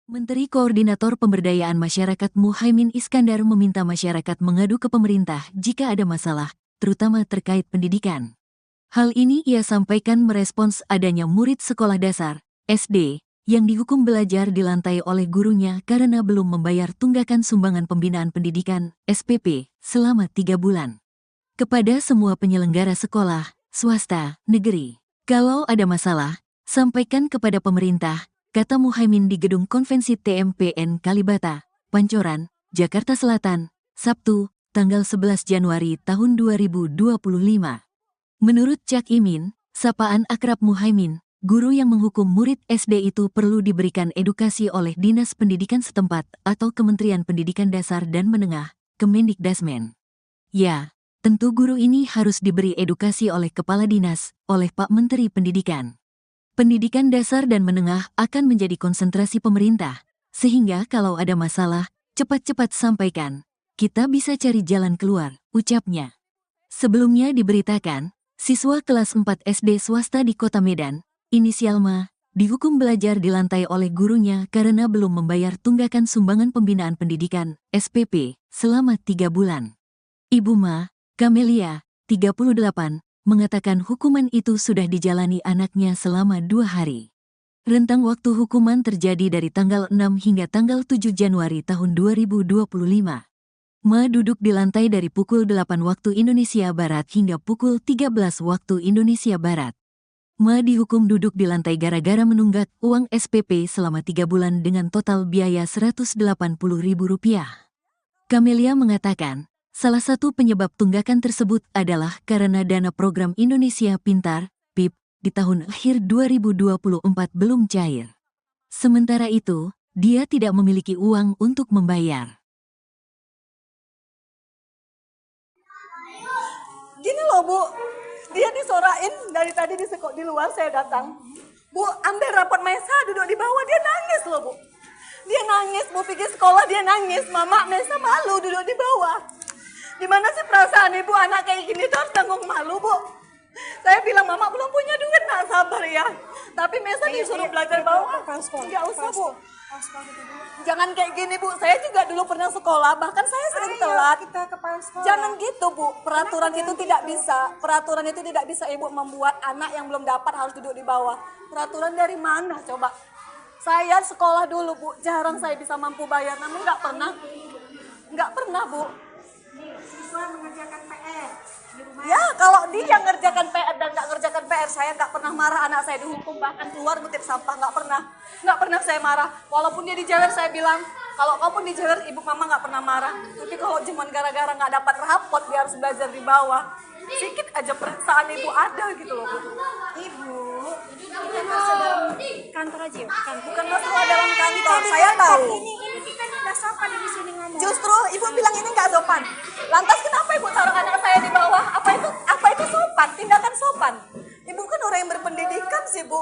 Menteri Koordinator Pemberdayaan Masyarakat Muhaimin Iskandar meminta masyarakat mengadu ke pemerintah jika ada masalah, terutama terkait pendidikan. Hal ini ia sampaikan merespons adanya murid sekolah dasar, SD, yang dihukum belajar di lantai oleh gurunya karena belum membayar tunggakan sumbangan pembinaan pendidikan, SPP, selama 3 bulan. Kepada semua penyelenggara sekolah, swasta, negeri, kalau ada masalah, sampaikan kepada pemerintah, kata Muhaimin di Gedung Konvensi TMPN Kalibata, Pancoran, Jakarta Selatan, Sabtu, tanggal 11 Januari tahun 2025. Menurut Cak Imin, sapaan akrab Muhaimin, guru yang menghukum murid SD itu perlu diberikan edukasi oleh Dinas Pendidikan setempat atau Kementerian Pendidikan Dasar dan Menengah, Kemendikdasmen. Ya, tentu guru ini harus diberi edukasi oleh Kepala Dinas, oleh Pak Menteri Pendidikan. Pendidikan dasar dan menengah akan menjadi konsentrasi pemerintah, sehingga kalau ada masalah, cepat-cepat sampaikan. Kita bisa cari jalan keluar, ucapnya. Sebelumnya diberitakan, siswa kelas 4 SD swasta di Kota Medan, inisial Ma, dihukum belajar di lantai oleh gurunya karena belum membayar tunggakan sumbangan pembinaan pendidikan, SPP, selama 3 bulan. Ibu Ma, Kamelia, 38, mengatakan hukuman itu sudah dijalani anaknya selama 2 hari. Rentang waktu hukuman terjadi dari tanggal 6 hingga tanggal 7 Januari tahun 2025. Ma duduk di lantai dari pukul 8 waktu Indonesia Barat hingga pukul 13 waktu Indonesia Barat. Ma dihukum duduk di lantai gara-gara menunggak uang SPP selama 3 bulan dengan total biaya Rp180.000. Kamelia mengatakan, salah satu penyebab tunggakan tersebut adalah karena dana program Indonesia Pintar, PIP, di tahun akhir 2024 belum cair. Sementara itu, dia tidak memiliki uang untuk membayar. Gini loh Bu, dia disorain dari tadi di luar saya datang. Bu, ambil rapot Mesa duduk di bawah, dia nangis loh Bu. Dia nangis, Bu pergi sekolah dia nangis, Mama Mesa malu duduk di bawah. Gimana sih perasaan ibu anak kayak gini tuh harus tanggung malu Bu. Saya bilang Mama belum punya duit, nak sabar ya. Tapi Mesa disuruh belajar bawah, nggak usah Bu. Jangan kayak gini Bu, saya juga dulu pernah sekolah, bahkan saya sering telat. Jangan gitu Bu, peraturan itu tidak bisa. Peraturan itu tidak bisa Ibu membuat anak yang belum dapat harus duduk di bawah. Peraturan dari mana coba? Saya sekolah dulu Bu, jarang saya bisa mampu bayar, namun nggak pernah Bu. Siswa mengerjakan PR di rumah. Ya, kalau dia ngerjakan PR dan nggak ngerjakan PR, saya nggak pernah marah anak saya dihukum, bahkan keluar ngutip sampah, nggak pernah saya marah. Walaupun dia dijewer, saya bilang, kalau kau pun dijewer, ibu mama nggak pernah marah. Tapi kalau cuma gara-gara nggak dapat rapot, dia harus belajar di bawah, sedikit aja perasaan ibu ada gitu loh Bu. Ibu, kita masuk dalam kantor aja yuk. Bukan masalah dalam kantor, saya tahu. Ini kita nggak sopan di sini ngomong. Justru ibu bilang ini nggak sopan. Lantas kenapa ibu taruh anak saya di bawah? Apa itu sopan? Tindakan sopan. Ibu kan orang yang berpendidikan sih Bu.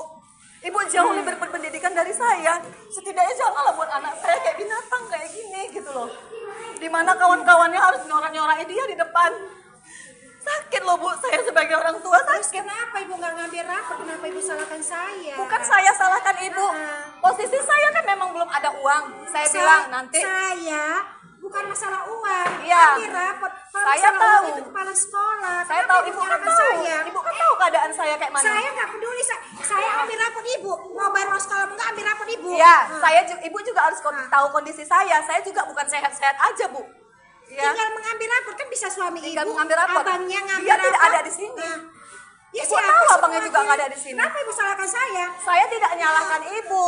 Ibu jauh lebih berpendidikan dari saya. Setidaknya janganlah buat anak saya kayak binatang kayak gini gitu loh. Dimana kawan-kawannya harus nyorak-nyorakin dia di depan. Sakit loh Bu, saya sebagai orang tua sakit. Kenapa ibu nggak ngambil rapor? Kenapa ibu salahkan saya? Bukan saya salahkan ibu. Posisi saya kan memang belum ada uang. Saya bilang nanti. Saya bukan masalah uang. Iya. Ambil rapor. Kalau Saya masalah tahu. uang itu kepala sekolah. Saya Kenapa tahu ibu kan nyalahkan tahu. saya? Ibu kan tahu keadaan saya kayak mana. Saya nggak peduli. Saya ambil rapor ibu. Mau bayar uang sekolah nggak ambil rapor ibu. Iya, ibu juga harus tahu kondisi saya. Saya juga bukan sehat-sehat aja Bu. Ya. Tinggal mengambil rapor kan bisa suami Tinggal ibu. mengambil rapor. Abangnya ngambil Dia rapor. tidak ada di sini. Ya, Ibu siapa tahu sih abangnya juga orangnya? nggak ada di sini. Kenapa ibu salahkan saya? Saya tidak nyalahkan ibu.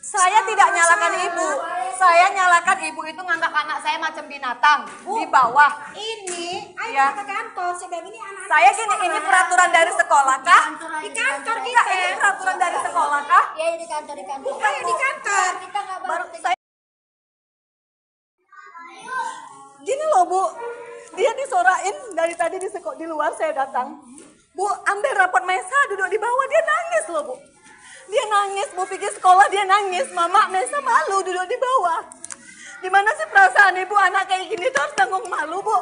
Saya tidak nyalahkan ibu. Saya nyalahkan ibu itu nganggap anak saya macam binatang di bawah. Ini, ayo Ya. kita ke kantor. Saya bilang ini anak. Saya gini, ini peraturan dari sekolah kah? Di kantor Enggak, kita. ini peraturan dari sekolah kah? Ya di kantor Ayo di kantor. kita nggak Baru saya gini loh Bu, dia disorain dari tadi di luar saya datang. Bu, ambil rapot Mesa duduk di bawah, dia nangis loh Bu. Dia nangis, Bu pergi sekolah dia nangis, Mama Mesa malu duduk di bawah. Gimana sih perasaan ibu anak kayak gini tuh harus tanggung malu Bu.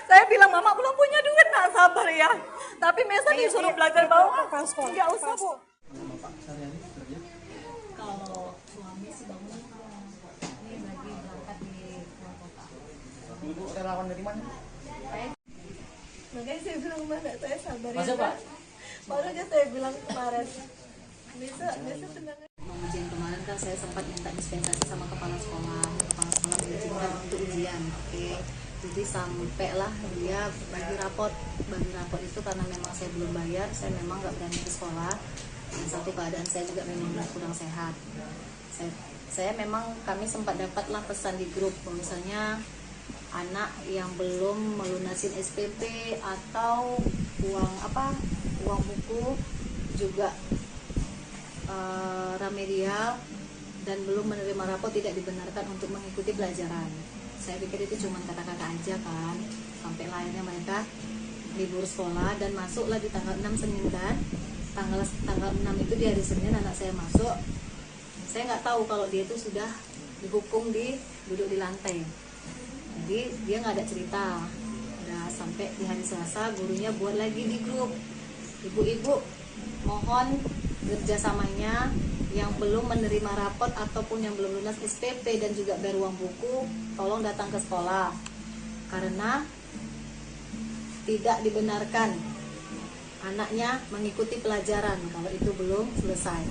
Saya bilang Mama belum punya duit, nak sabar ya. Tapi Mesa disuruh belajar bawah, nggak usah Bu. Kalau suami sih bangun relawan dari mana? Makanya saya bilang mana saya sabar ya. Masa Pak? Baru aja saya bilang kemarin. Bisa tenang. Ujian kemarin kan saya sempat minta dispensasi sama kepala sekolah mengizinkan untuk ujian. Oke, jadi sampailah dia bagi rapot itu karena memang saya belum bayar, saya memang nggak berani ke sekolah. Dan satu keadaan saya juga memang kurang sehat. Saya memang kami sempat dapatlah pesan di grup misalnya anak yang belum melunasin SPP atau uang buku juga remedial dan belum menerima rapot tidak dibenarkan untuk mengikuti pelajaran. Saya pikir itu cuma kata-kata aja kan, sampai akhirnya mereka libur sekolah dan masuklah di tanggal 6 Senin kan. Tanggal 6 itu di hari Senin anak saya masuk. Saya nggak tahu kalau dia itu sudah dihukum duduk di lantai. Jadi dia nggak ada cerita. Udah sampai di hari Selasa gurunya buat lagi di grup. Ibu-ibu mohon kerjasamanya yang belum menerima rapot ataupun yang belum lunas SPP dan juga bayar uang buku, tolong datang ke sekolah karena tidak dibenarkan anaknya mengikuti pelajaran kalau itu belum selesai.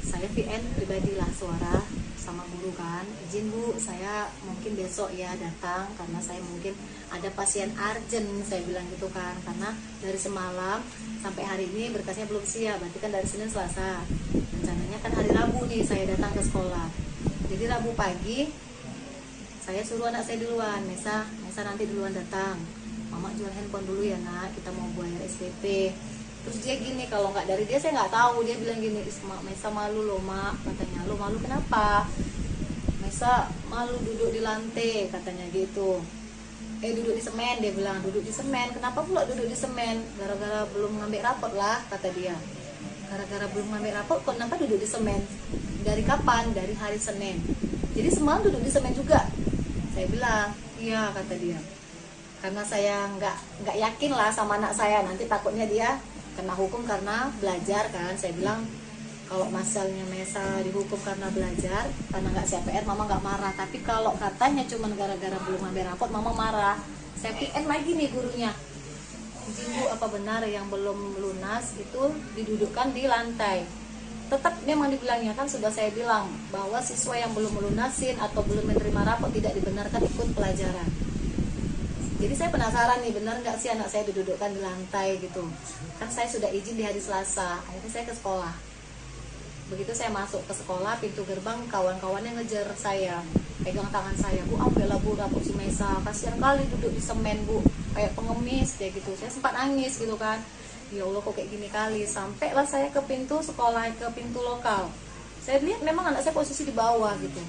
Saya VN pribadilah suara sama guru kan, izin Bu, saya mungkin besok ya datang karena saya mungkin ada pasien urgent, saya bilang gitu kan, karena dari semalam sampai hari ini berkasnya belum siap, berarti kan dari Senin Selasa, rencananya kan hari Rabu nih saya datang ke sekolah. Jadi Rabu pagi saya suruh anak saya duluan, Mesa nanti duluan datang, Mama jual handphone dulu ya nak, kita mau bayar SPP. Terus dia gini, kalau nggak dari dia saya nggak tahu, dia bilang gini, Mesa malu loh mak, katanya. Lo malu kenapa? Mesa malu duduk di lantai, katanya gitu. Duduk di semen, dia bilang, duduk di semen. Kenapa pula duduk di semen? Gara-gara belum ngambil rapot lah, kata dia. Gara-gara belum ngambil rapot, kok kenapa duduk di semen? Dari kapan? Dari hari Senin. Jadi semalam duduk di semen juga. Saya bilang, iya, kata dia. Karena saya nggak yakin lah sama anak saya, nanti takutnya dia kena hukum karena belajar kan. Saya bilang kalau masalahnya Mesa dihukum karena belajar, karena nggak siap PR, Mama nggak marah. Tapi kalau katanya cuma gara-gara belum ambil rapot, Mama marah. Saya PN lagi nih gurunya, izin Bu, apa benar yang belum lunas itu didudukkan di lantai? Tetap memang dibilangnya kan, sudah saya bilang bahwa siswa yang belum melunasin atau belum menerima rapot tidak dibenarkan ikut pelajaran. Jadi saya penasaran nih, benar nggak sih anak saya didudukkan di lantai gitu. Kan saya sudah izin di hari Selasa, akhirnya saya ke sekolah. Begitu saya masuk ke sekolah, pintu gerbang kawan-kawannya ngejar saya, pegang tangan saya, Bu, ambillah Bu rapot si Mesa, kasihan kali duduk di semen Bu, kayak pengemis kayak gitu. Saya sempat nangis gitu kan, ya Allah kok kayak gini kali. Sampailah saya ke pintu sekolah, ke pintu lokal. Saya lihat memang anak saya posisi di bawah gitu.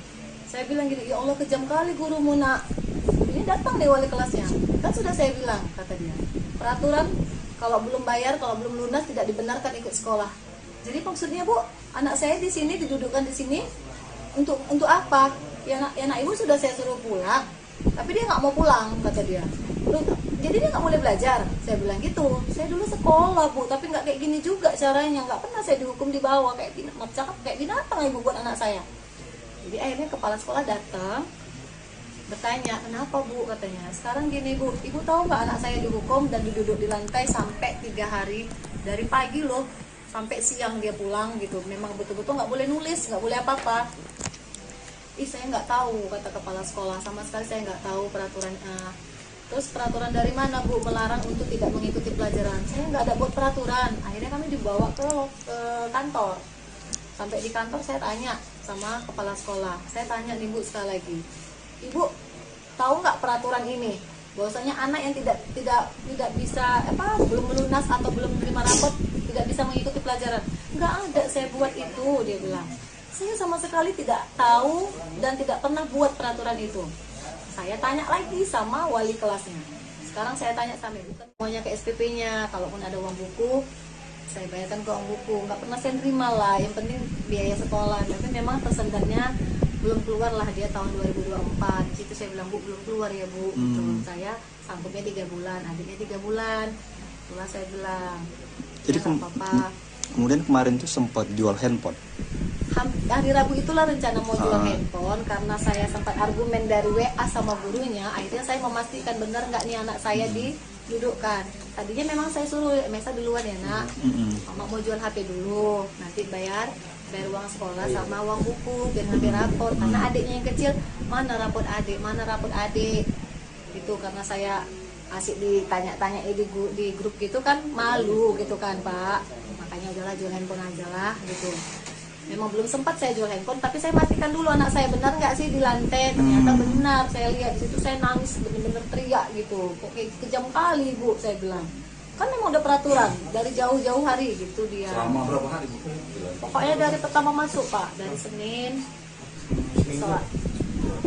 Saya bilang gini, ya Allah kejam kali gurumu nak. Ini datang deh wali kelasnya. Kan sudah saya bilang, kata dia, peraturan kalau belum bayar, kalau belum lunas tidak dibenarkan ikut sekolah. Jadi maksudnya Bu, anak saya di sini didudukkan di sini untuk apa? Ya nak ibu sudah saya suruh pulang, tapi dia nggak mau pulang, kata dia. Jadi dia nggak boleh belajar. Saya bilang gitu. Saya dulu sekolah Bu, tapi nggak kayak gini juga caranya. Nggak pernah saya dihukum di bawah kayak binatang ibu buat anak saya. Jadi akhirnya kepala sekolah datang, bertanya, kenapa Bu, katanya. Sekarang gini Bu, ibu tahu nggak anak saya dihukum dan duduk di lantai sampai 3 hari, dari pagi loh sampai siang dia pulang gitu. Memang betul-betul nggak boleh nulis, nggak boleh apa-apa. Saya nggak tahu, kata kepala sekolah, sama sekali saya nggak tahu peraturan. Terus peraturan dari mana Bu melarang untuk tidak mengikuti pelajaran? Saya nggak ada buat peraturan. Akhirnya kami dibawa ke kantor. Sampai di kantor saya tanya sama kepala sekolah, saya tanya nih Bu sekali lagi, Ibu tahu nggak peraturan ini? Bahwasanya anak yang tidak bisa belum melunas atau belum menerima rapot tidak bisa mengikuti pelajaran. Nggak ada saya buat itu, dia bilang. Saya sama sekali tidak tahu dan tidak pernah buat peraturan itu. Saya tanya lagi sama wali kelasnya. Sekarang saya tanya sama ibu, semuanya ke SPP-nya, kalaupun ada uang buku saya bayarkan ke uang buku, nggak pernah saya terima lah, yang penting biaya sekolah. Tapi memang persentannya belum keluar lah, dia tahun 2024. Di situ saya bilang, Bu, belum keluar ya Bu. Saya sanggupnya 3 bulan, adiknya 3 bulan. Itulah saya bilang. Jadi kemudian kemarin tuh sempat jual handphone. hari Rabu itulah rencana mau jual handphone, karena saya sempat argumen dari WA sama gurunya. Akhirnya saya memastikan benar nggak nih anak saya didudukkan. Tadinya memang saya suruh Mesa duluan ya nak, mama mau jual HP dulu, nanti bayar uang sekolah sama uang buku biar ngambil rapor. Karena adiknya yang kecil, mana rapor adik gitu. Karena saya asik ditanya-tanya di grup gitu kan, malu gitu kan Pak. Makanya udahlah jual handphone aja lah gitu. Memang belum sempat saya jual handphone, tapi saya pastikan dulu anak saya benar nggak sih di lantai. Ternyata benar, saya lihat di situ, saya nangis bener-bener teriak gitu. Kok kayak kejam kali Bu, saya bilang. Kan memang udah peraturan dari jauh-jauh hari gitu dia. Selama berapa hari Bu? Pokoknya dari pertama masuk Pak, dari Senin.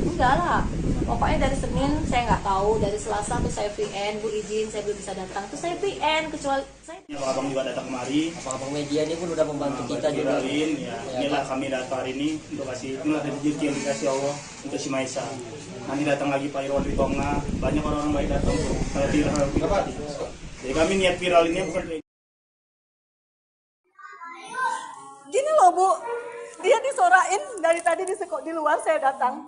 Enggak lah, pokoknya dari Senin saya nggak tahu, dari Selasa tuh saya VN, Bu izin saya belum bisa datang, tuh saya VN, kecuali saya. Abang juga datang kemari. Abang media ini pun udah membantu kita juga. Ya, inilah kami datang hari ini untuk kasih, inilah rezeki yang dikasih Allah untuk si Maisa. Nanti datang lagi Pak Irwan Ritonga, banyak orang-orang baik datang tuh. Kalau viral tadi. Jadi kami niat viral ini bukan. Gini loh Bu, dia disorain dari tadi di luar saya datang.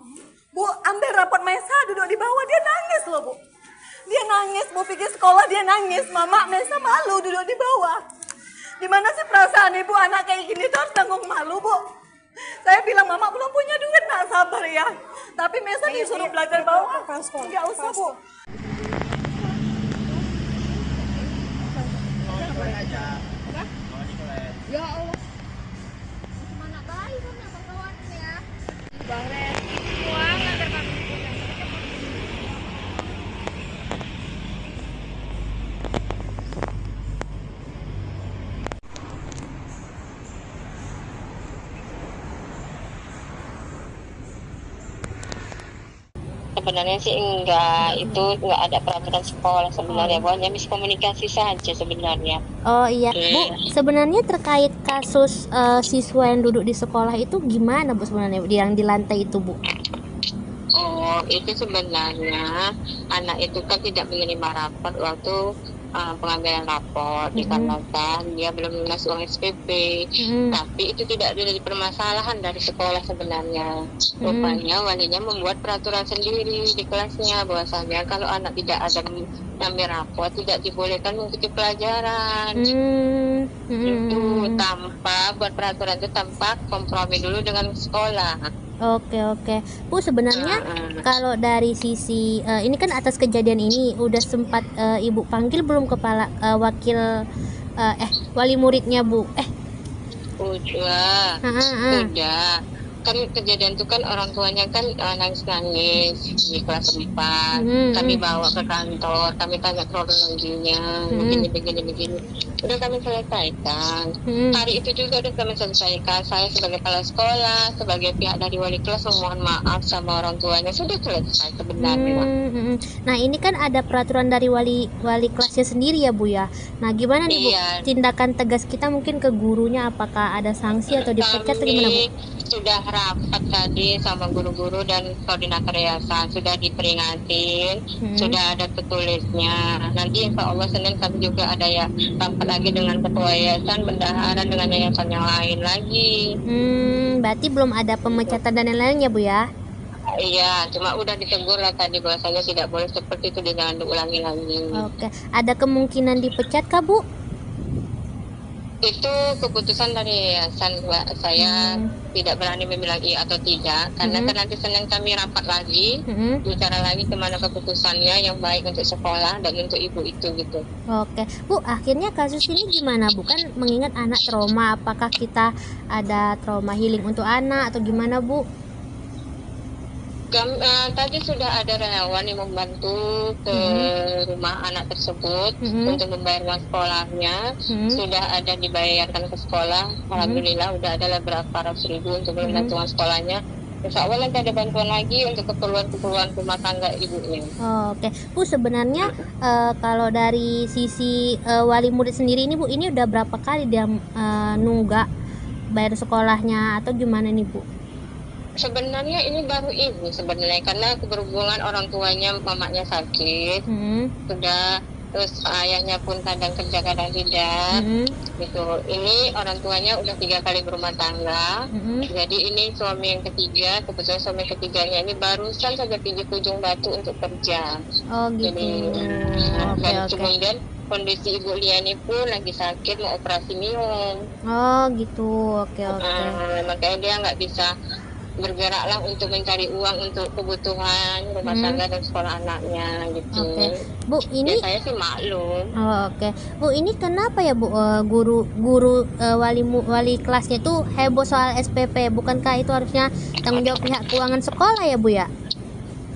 Bu, ambil rapot Maisa duduk di bawah, dia nangis loh Bu. Dia nangis, Bu pergi sekolah dia nangis. Mama, Maisa malu duduk di bawah. Gimana sih perasaan ibu anak kayak gini tuh harus tanggung malu Bu. Saya bilang Mama belum punya duit, nak sabar ya. Tapi Maisa disuruh belajar bawah. Enggak usah Bu. Ya Allah. Mana baik kan kawan ya. Bang Ren, uang antar kami. Sebenarnya sih enggak, itu enggak ada peraturan sekolah sebenarnya, hanya miskomunikasi saja sebenarnya. Oh iya, Bu, sebenarnya terkait kasus siswa yang duduk di sekolah itu gimana Bu sebenarnya yang di lantai itu Bu? Oh, itu sebenarnya anak itu kan tidak menerima rapor waktu pengambilan rapor, dikarenakan dia belum lunas uang SPP. Tapi itu tidak ada di permasalahan dari sekolah sebenarnya. Rupanya walinya membuat peraturan sendiri di kelasnya bahwasanya kalau anak tidak ada mengambil rapor tidak dibolehkan mengikuti pelajaran. Itu tanpa buat peraturan itu tanpa kompromi dulu dengan sekolah. Oke. Bu, sebenarnya kalau dari sisi ini kan atas kejadian ini udah sempat Ibu panggil belum kepala wakil wali muridnya Bu? Udah. Kan kejadian itu kan orang tuanya kan nangis-nangis di kelas 4. Kami bawa ke kantor, kami tanya kronologinya, begini. Udah kami selesaikan. Hari itu juga udah kami selesaikan. Saya sebagai kepala sekolah, sebagai pihak dari wali kelas memohon maaf sama orang tuanya, sudah selesai sebenarnya. Nah ini kan ada peraturan dari wali kelasnya sendiri ya Bu ya. Nah gimana nih Bu tindakan tegas kita mungkin ke gurunya, apakah ada sanksi atau dipecat atau gimana Bu? Sudah rapat tadi sama guru-guru dan koordinator yayasan, sudah diperingatin, sudah ada tertulisnya. Nanti insya Allah Senin kami juga ada ya rapat lagi dengan ketua yayasan, bendahara dengan yayasan yang lain lagi. Berarti belum ada pemecatan dan lain-lain ya Bu ya? Iya, cuma udah ditegur lah tadi bahwasanya tidak boleh seperti itu, jangan diulangi lagi. Oke, ada kemungkinan dipecat kah Bu? Itu keputusan dari yayasan, Mbak. Saya tidak berani membilang iya atau tidak, karena kan nanti Senin kami rapat lagi, bicara lagi kemana keputusannya yang baik untuk sekolah dan untuk ibu itu gitu. Oke, Bu, akhirnya kasus ini gimana Bu? Kan mengingat anak trauma, apakah kita ada trauma healing untuk anak atau gimana Bu? Tadi sudah ada relawan yang membantu ke rumah anak tersebut untuk membayar uang sekolahnya. Sudah ada dibayarkan ke sekolah. Alhamdulillah udah ada beberapa ratus ribu untuk membantu uang sekolahnya. Insya Allah nanti ada bantuan lagi untuk keperluan rumah tangga ibunya. Oke, Bu, sebenarnya kalau dari sisi wali murid sendiri ini Bu, ini udah berapa kali dia nunggak bayar sekolahnya atau gimana nih Bu? Sebenarnya ini baru ini sebenarnya, karena berhubungan orang tuanya mamanya sakit, sudah terus ayahnya pun kadang kerja kadang tidak gitu. Ini orang tuanya udah 3 kali berumah tangga. Jadi ini suami yang ketiga, kebetulan suami ketiganya ini barusan saja pergi ke Ujung Batu untuk kerja. Oh gitu. Jadi dan kemudian kondisi Ibu Lia ini pun lagi sakit, mau operasi minum. Oh gitu. Oke. Makanya dia nggak bisa bergeraklah untuk mencari uang untuk kebutuhan rumah tangga dan sekolah anaknya gitu. Oke. Bu, ini saya sih maklum. Oh, oke. Bu, ini kenapa ya Bu, guru wali kelasnya tuh heboh soal SPP? Bukankah itu harusnya tanggung jawab pihak keuangan sekolah ya Bu ya?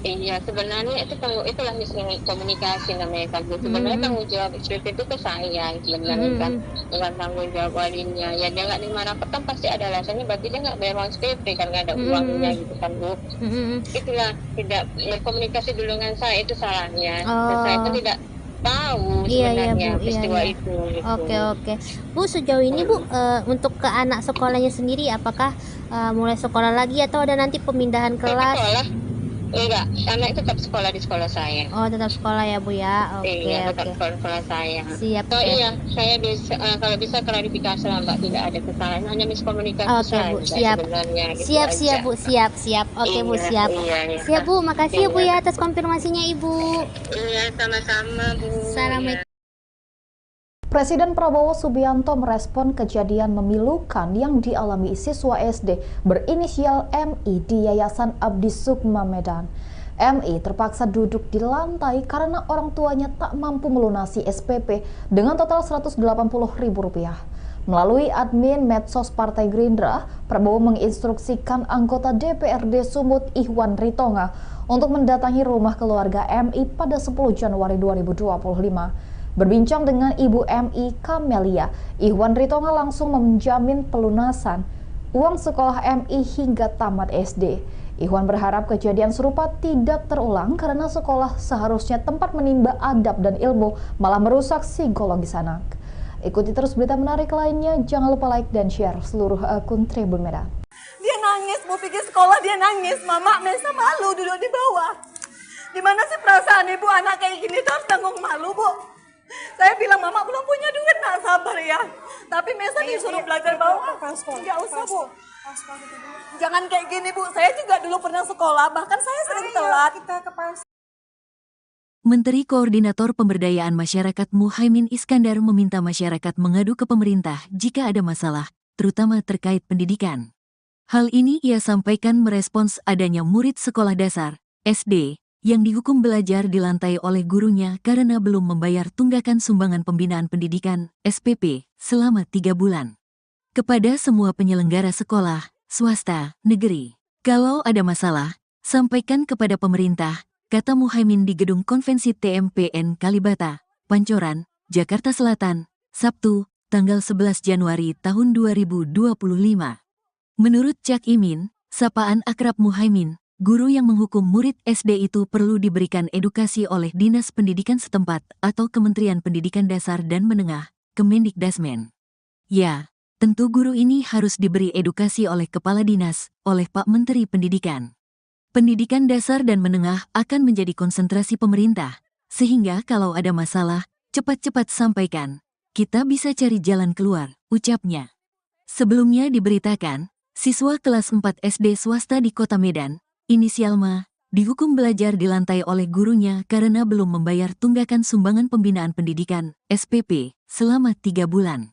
Iya, sebenarnya itulah miskomunikasi namanya kan. Sebenarnya tanggung jawab SPP itu ke saya sebenarnya kan, bukan tanggung jawab walinya. Ya dia nggak nerima rapot kan pasti ada alasannya, berarti dia nggak bayar uang SPP kan, nggak ada uangnya gitu kan Bu. Itulah tidak berkomunikasi dulu dengan saya, itu salahnya. Dan saya itu tidak tahu sebenarnya peristiwa itu. Gitu. Oke. Bu, sejauh ini Bu, untuk ke anak sekolahnya sendiri apakah mulai sekolah lagi atau ada nanti pemindahan kelas? Sekolah. Enggak, anak tetap sekolah di sekolah saya. Oh, tetap sekolah ya Bu ya. Oke. Tetap sekolah saya. Siap. Oh iya, saya bisa kalau bisa klarifikasi lah Mbak, tidak ada kesalahan, hanya miskomunikasi saja. Bu, siap. Gitu siap Bu, siap. Oke Bu, siap. Siap Bu, makasih ya Bu ya atas konfirmasinya Ibu. Iya, sama-sama Bu. Assalamualaikum. Presiden Prabowo Subianto merespon kejadian memilukan yang dialami siswa SD berinisial MI di Yayasan Abdi Sukma Medan. MI terpaksa duduk di lantai karena orang tuanya tak mampu melunasi SPP dengan total Rp180.000. Melalui admin medsos Partai Gerindra, Prabowo menginstruksikan anggota DPRD Sumut Ihwan Ritonga untuk mendatangi rumah keluarga MI pada 10 Januari 2025. Berbincang dengan Ibu MI Kamelia, Ihwan Ritonga langsung menjamin pelunasan uang sekolah MI hingga tamat SD. Ihwan berharap kejadian serupa tidak terulang karena sekolah seharusnya tempat menimba adab dan ilmu, malah merusak psikologis anak. Ikuti terus berita menarik lainnya, jangan lupa like dan share seluruh akun Tribun Medan. Dia nangis, mau pergi sekolah dia nangis. Mama Mesa malu duduk di bawah. Gimana sih perasaan ibu anak kayak gini tuh harus tanggung malu Bu? Saya bilang mama belum punya duit, nak sabar ya. Tapi Mesa disuruh belajar bawah. Nggak usah Bu. Jangan kayak gini Bu. Saya juga dulu pernah sekolah, bahkan saya sering telat. Menteri Koordinator Pemberdayaan Masyarakat Muhaimin Iskandar meminta masyarakat mengadu ke pemerintah jika ada masalah, terutama terkait pendidikan. Hal ini ia sampaikan merespons adanya murid sekolah dasar, SD, yang dihukum belajar di lantai oleh gurunya karena belum membayar tunggakan sumbangan pembinaan pendidikan, SPP, selama 3 bulan. Kepada semua penyelenggara sekolah, swasta, negeri, kalau ada masalah, sampaikan kepada pemerintah, kata Muhaimin di Gedung Konvensi TMPN Kalibata, Pancoran, Jakarta Selatan, Sabtu, tanggal 11 Januari tahun 2025. Menurut Cak Imin, sapaan akrab Muhaimin, guru yang menghukum murid SD itu perlu diberikan edukasi oleh Dinas Pendidikan setempat atau Kementerian Pendidikan Dasar dan Menengah, Kemendikdasmen. Ya, tentu guru ini harus diberi edukasi oleh Kepala Dinas, oleh Pak Menteri Pendidikan. Pendidikan dasar dan menengah akan menjadi konsentrasi pemerintah, sehingga kalau ada masalah, cepat-cepat sampaikan. Kita bisa cari jalan keluar, ucapnya. Sebelumnya diberitakan, siswa kelas 4 SD swasta di Kota Medan, inisial Ma, dihukum belajar di lantai oleh gurunya karena belum membayar tunggakan sumbangan pembinaan pendidikan, SPP, selama 3 bulan.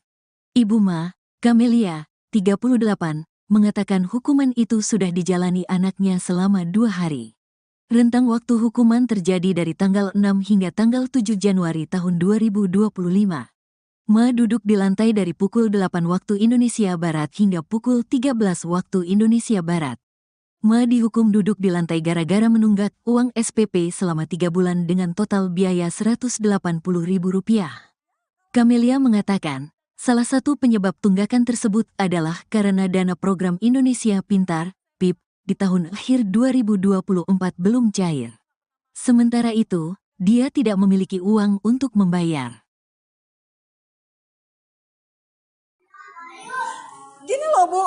Ibu Ma, Kamelia, 38, mengatakan hukuman itu sudah dijalani anaknya selama 2 hari. Rentang waktu hukuman terjadi dari tanggal 6 hingga tanggal 7 Januari tahun 2025. Ma duduk di lantai dari pukul 8 waktu Indonesia Barat hingga pukul 13 waktu Indonesia Barat. Ma dihukum duduk di lantai gara-gara menunggak uang SPP selama 3 bulan dengan total biaya Rp180.000. Kamelia mengatakan, salah satu penyebab tunggakan tersebut adalah karena dana program Indonesia Pintar, PIP, di tahun akhir 2024 belum cair. Sementara itu, dia tidak memiliki uang untuk membayar. Gini loh Bu,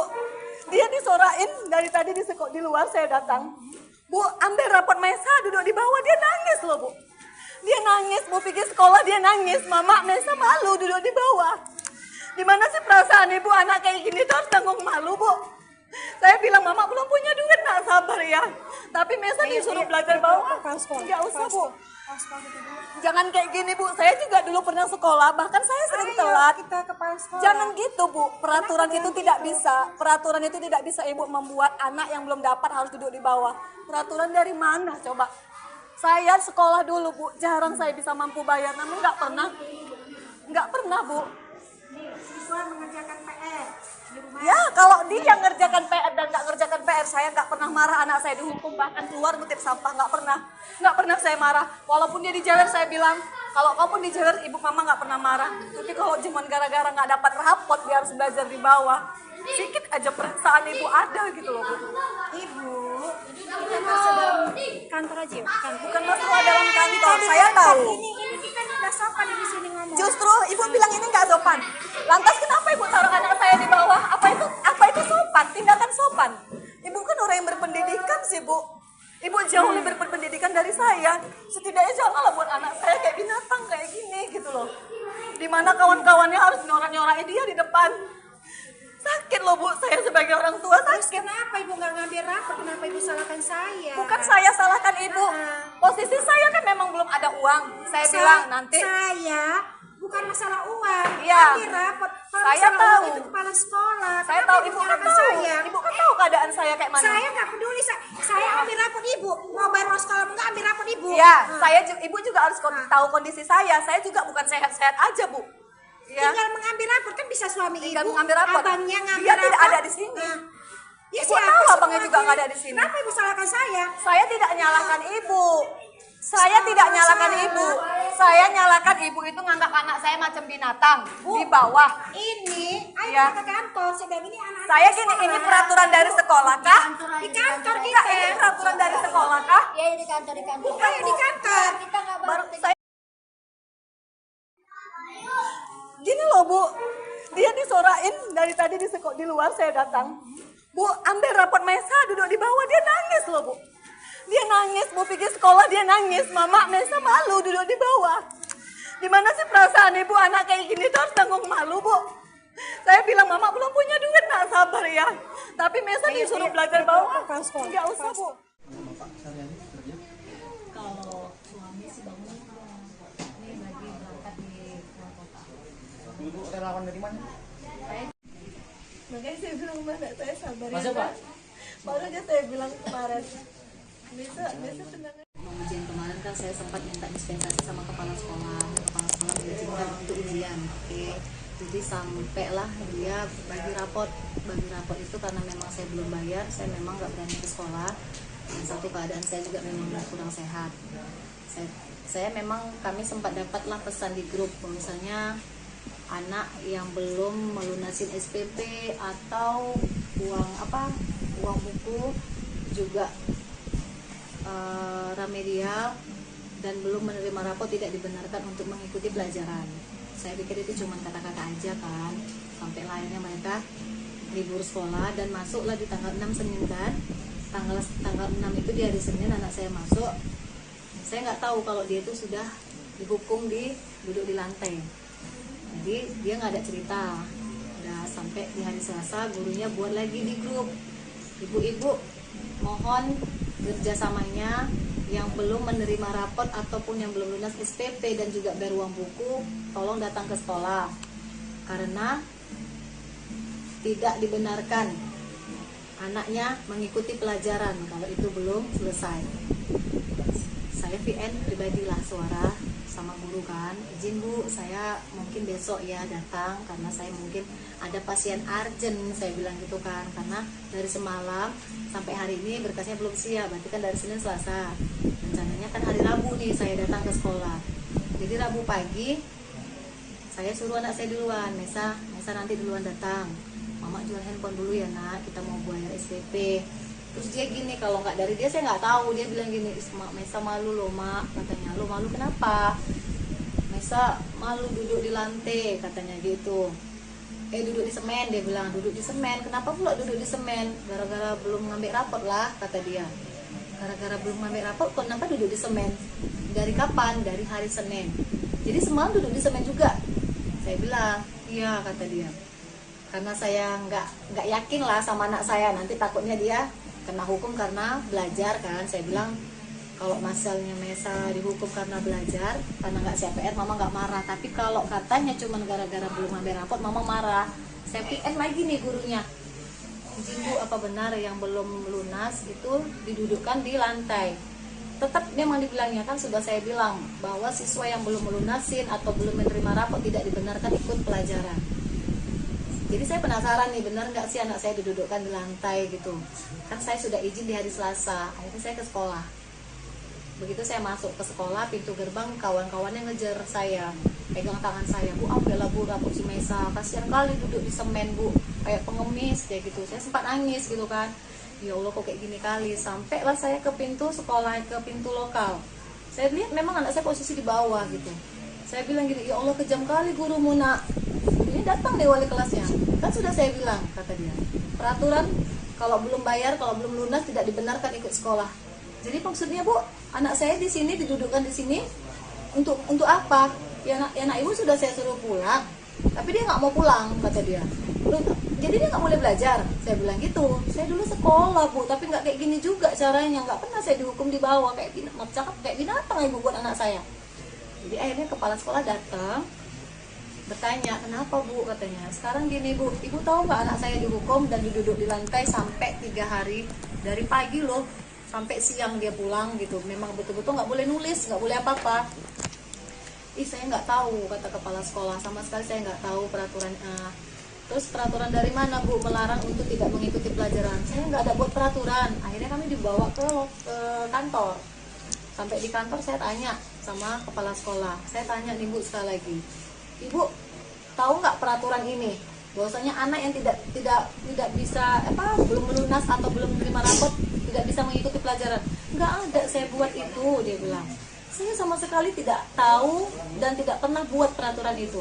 dia disorain dari tadi di luar saya datang. Bu, ambil rapot Maisa duduk di bawah, dia nangis loh Bu. Dia nangis, mau pergi sekolah dia nangis. Mama, Mesa malu duduk di bawah. Di mana sih perasaan ibu anak kayak gini tuh harus tanggung malu, Bu? Saya bilang, Mama belum punya duit, nak sabar ya. Tapi Mesa disuruh belajar bawah. Enggak usah, Bu. Jangan kayak gini, Bu. Saya juga dulu pernah sekolah, bahkan saya sering telat. Jangan gitu, Bu. Peraturan itu tidak bisa. Peraturan itu tidak bisa Ibu membuat anak yang belum dapat harus duduk di bawah. Peraturan dari mana coba? Saya sekolah dulu, Bu. Jarang saya bisa mampu bayar, namun nggak pernah, Bu. Siswa mengerjakan PR di rumah. Ya, kalau dia ngerjakan PR dan nggak ngerjakan PR, saya nggak pernah marah. Anak saya dihukum bahkan keluar ngutip sampah, nggak pernah saya marah. Walaupun dia dijewer, saya bilang, kalau kau pun dijewer, ibu mama nggak pernah marah. Tapi kalau cuma gara-gara nggak dapat rapot, dia harus belajar di bawah. Sedikit aja perasaan ibu ada gitu loh, Bu. Ibu, kita masuk dalam kantor aja yuk. Bukan masalah dalam kantor, saya tahu. Ini kita nggak sopan di sini ngomong. Justru ibu bilang ini nggak sopan. Lantas kenapa ibu taruh anak saya di bawah? Apa itu sopan? Tindakan sopan. Ibu kan orang yang berpendidikan sih, Bu. Ibu jauh lebih berpendidikan dari saya. Setidaknya janganlah buat anak saya kayak binatang kayak gini gitu loh. Dimana kawan-kawannya harus nyorak-nyorakin dia di depan. Sakit loh, Bu, saya sebagai orang tua sakit. Kenapa ibu nggak ngambil rapor? Kenapa ibu salahkan saya? Bukan saya salahkan ibu. Posisi saya kan memang belum ada uang. Saya bilang nanti. Saya bukan masalah uang. Iya. Ambil rapor. Kalau Saya masalah tahu. uang itu kepala sekolah. Saya Kenapa tahu, ibu kan nyalahkan tahu. saya? Ibu kan tahu keadaan saya kayak mana. Saya nggak peduli. Saya ambil rapor ibu. Mau bayar uang sekolah nggak ambil rapor ibu. Iya, Nah. ibu juga harus tahu kondisi saya. Saya juga bukan sehat-sehat aja, Bu. Ya. Tinggal mengambil rapor kan bisa suami Tinggal ibu. mengambil rapor. Abangnya ngambil Dia rapor. tidak ada di sini. Nah. Ya, Ibu siapa tahu sih abangnya juga lagi? nggak ada di sini. Kenapa ibu salahkan saya? Saya tidak nyalahkan ibu. Saya tidak nyalahkan ibu. Saya nyalahkan ibu itu nganggap anak saya macam binatang di bawah. Ini, ayo Ya. kita ke kantor. Saya bilang ini anak-anak Saya gini, ini sekolah. peraturan dari sekolah kah? Di kantor Enggak, kita. ini peraturan dari sekolah kah? Ya di kantor Ayo di kantor. kita nggak Baru saya gini loh, Bu. Dia disorain dari tadi di luar saya datang. Bu, ambil rapot Mesa duduk di bawah, dia nangis loh, Bu. Dia nangis, mau pergi sekolah dia nangis. Mama, Mesa malu duduk di bawah. Di mana sih perasaan ibu anak kayak gini tuh harus tanggung malu, Bu? Saya bilang, Mama belum punya duit, nak sabar ya. Tapi Mesa disuruh belajar bawah. Enggak usah, Bu. Kalau suami sih bangun ini lagi berangkat di luar kota. Ibu relawan dari mana? Makanya saya bilang, mana saya sabar ya. Masa, Pak? Baru aja saya bilang kemarin. Bisa tenang. Mau ujian kemarin kan saya sempat minta dispensasi sama kepala sekolah. Kepala sekolah mengizinkan untuk ujian. Oke. Jadi sampailah dia bagi rapot itu karena memang saya belum bayar, saya memang nggak berani ke sekolah. Dan satu keadaan saya juga memang kurang sehat. Saya memang kami sempat dapatlah pesan di grup, misalnya anak yang belum melunasin SPP atau uang buku juga remedial dan belum menerima rapor tidak dibenarkan untuk mengikuti pelajaran. Saya pikir itu cuma kata-kata aja kan, sampai lainnya mereka libur sekolah dan masuklah di tanggal 6 Senin kan. Tanggal 6 itu di hari Senin anak saya masuk. Saya nggak tahu kalau dia itu sudah dihukum duduk di lantai. Jadi dia nggak ada cerita. Udah sampai di hari Selasa gurunya buat lagi di grup. Ibu-ibu mohon kerjasamanya yang belum menerima rapot ataupun yang belum lunas SPP dan juga bayar uang buku, tolong datang ke sekolah karena tidak dibenarkan anaknya mengikuti pelajaran kalau itu belum selesai. Saya VN pribadilah suara sama guru kan, izin Bu, saya mungkin besok ya datang karena saya mungkin ada pasien urgent, saya bilang gitu kan, karena dari semalam sampai hari ini berkasnya belum siap, berarti kan dari Senin Selasa, rencananya kan hari Rabu nih saya datang ke sekolah. Jadi Rabu pagi saya suruh anak saya duluan, Mesa nanti duluan datang, Mama jual handphone dulu ya nak, kita mau bayar SPP. Terus dia gini, kalau nggak dari dia saya nggak tahu, dia bilang gini, Mesa malu loh mak, katanya. Lo malu kenapa? Mesa malu duduk di lantai, katanya gitu. Duduk di semen, dia bilang duduk di semen. Kenapa pula duduk di semen? Gara-gara belum ngambil rapot lah, kata dia. Gara-gara belum ngambil rapot, kenapa duduk di semen? Dari kapan? Dari hari Senin. Jadi semalam duduk di semen juga. Saya bilang, iya kata dia. Karena saya nggak yakin lah sama anak saya, nanti takutnya dia kena hukum karena belajar kan. Saya bilang kalau misalnya Mesa dihukum karena belajar, karena nggak CPR, mama nggak marah. Tapi kalau katanya cuma gara-gara belum ambil rapot, mama marah. Saya PN lagi nih gurunya. Izin Bu, apa benar yang belum lunas itu didudukkan di lantai? Tetap memang dibilangnya, kan sudah saya bilang bahwa siswa yang belum melunasin atau belum menerima rapot tidak dibenarkan ikut pelajaran. Jadi saya penasaran nih, benar nggak sih anak saya didudukkan di lantai gitu. Kan saya sudah izin di hari Selasa, akhirnya saya ke sekolah. Begitu saya masuk ke sekolah, pintu gerbang kawan-kawannya ngejar saya, pegang tangan saya, Bu, ambillah Bu rapot si Mesa, kasihan kali duduk di semen Bu, kayak pengemis kayak gitu. Saya sempat nangis gitu kan, ya Allah kok kayak gini kali. Sampailah saya ke pintu sekolah, ke pintu lokal. Saya lihat memang anak saya posisi di bawah gitu. Saya bilang gini, ya Allah kejam kali gurumu nak. Ini datang deh wali kelasnya. Kan sudah saya bilang, kata dia, peraturan kalau belum bayar, kalau belum lunas tidak dibenarkan ikut sekolah. Jadi maksudnya Bu, anak saya di sini didudukkan di sini untuk apa? Ya nak ibu sudah saya suruh pulang, tapi dia nggak mau pulang, kata dia. Jadi dia nggak boleh belajar. Saya bilang gitu. Saya dulu sekolah Bu, tapi nggak kayak gini juga caranya. Nggak pernah saya dihukum di bawah kayak binatang ibu buat anak saya. Jadi akhirnya kepala sekolah datang, bertanya, kenapa Bu, katanya. Sekarang gini Bu, ibu tahu nggak anak saya dihukum dan diduduk di lantai sampai 3 hari, dari pagi loh sampai siang dia pulang gitu. Memang betul-betul nggak boleh nulis, nggak boleh apa-apa. Saya nggak tahu, kata kepala sekolah, sama sekali saya nggak tahu peraturan. Terus peraturan dari mana Bu melarang untuk tidak mengikuti pelajaran? Saya nggak ada buat peraturan. Akhirnya kami dibawa ke kantor. Sampai di kantor saya tanya sama kepala sekolah. Saya tanya nih Bu sekali lagi, Ibu tahu nggak peraturan ini? Bahwasanya anak yang tidak bisa belum melunas atau belum menerima rapot tidak bisa mengikuti pelajaran. Nggak ada saya buat itu, dia bilang. Saya sama sekali tidak tahu dan tidak pernah buat peraturan itu.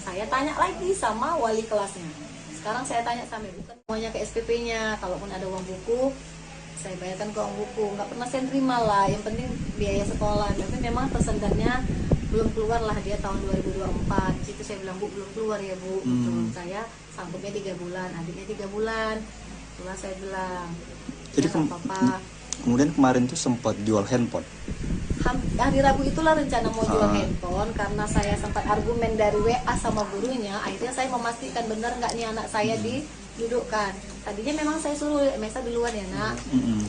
Saya tanya lagi sama wali kelasnya. Sekarang saya tanya sama ibu, semuanya ke SPP-nya. Kalaupun ada uang buku, saya bayarkan ke uang buku. Nggak pernah saya terima lah. Yang penting biaya sekolah. Tapi memang persendannya belum keluar lah, dia tahun 2024. Di situ saya bilang, Bu, belum keluar ya Bu. Saya sanggupnya 3 bulan, adiknya 3 bulan. Itulah saya bilang. Jadi ya, apa-apa. Kemudian kemarin tuh sempat jual handphone. Hari Rabu itulah rencana mau jual handphone, karena saya sempat argumen dari WA sama gurunya. Akhirnya saya memastikan benar nggak nih anak saya didudukkan. Tadinya memang saya suruh Mesa duluan ya nak,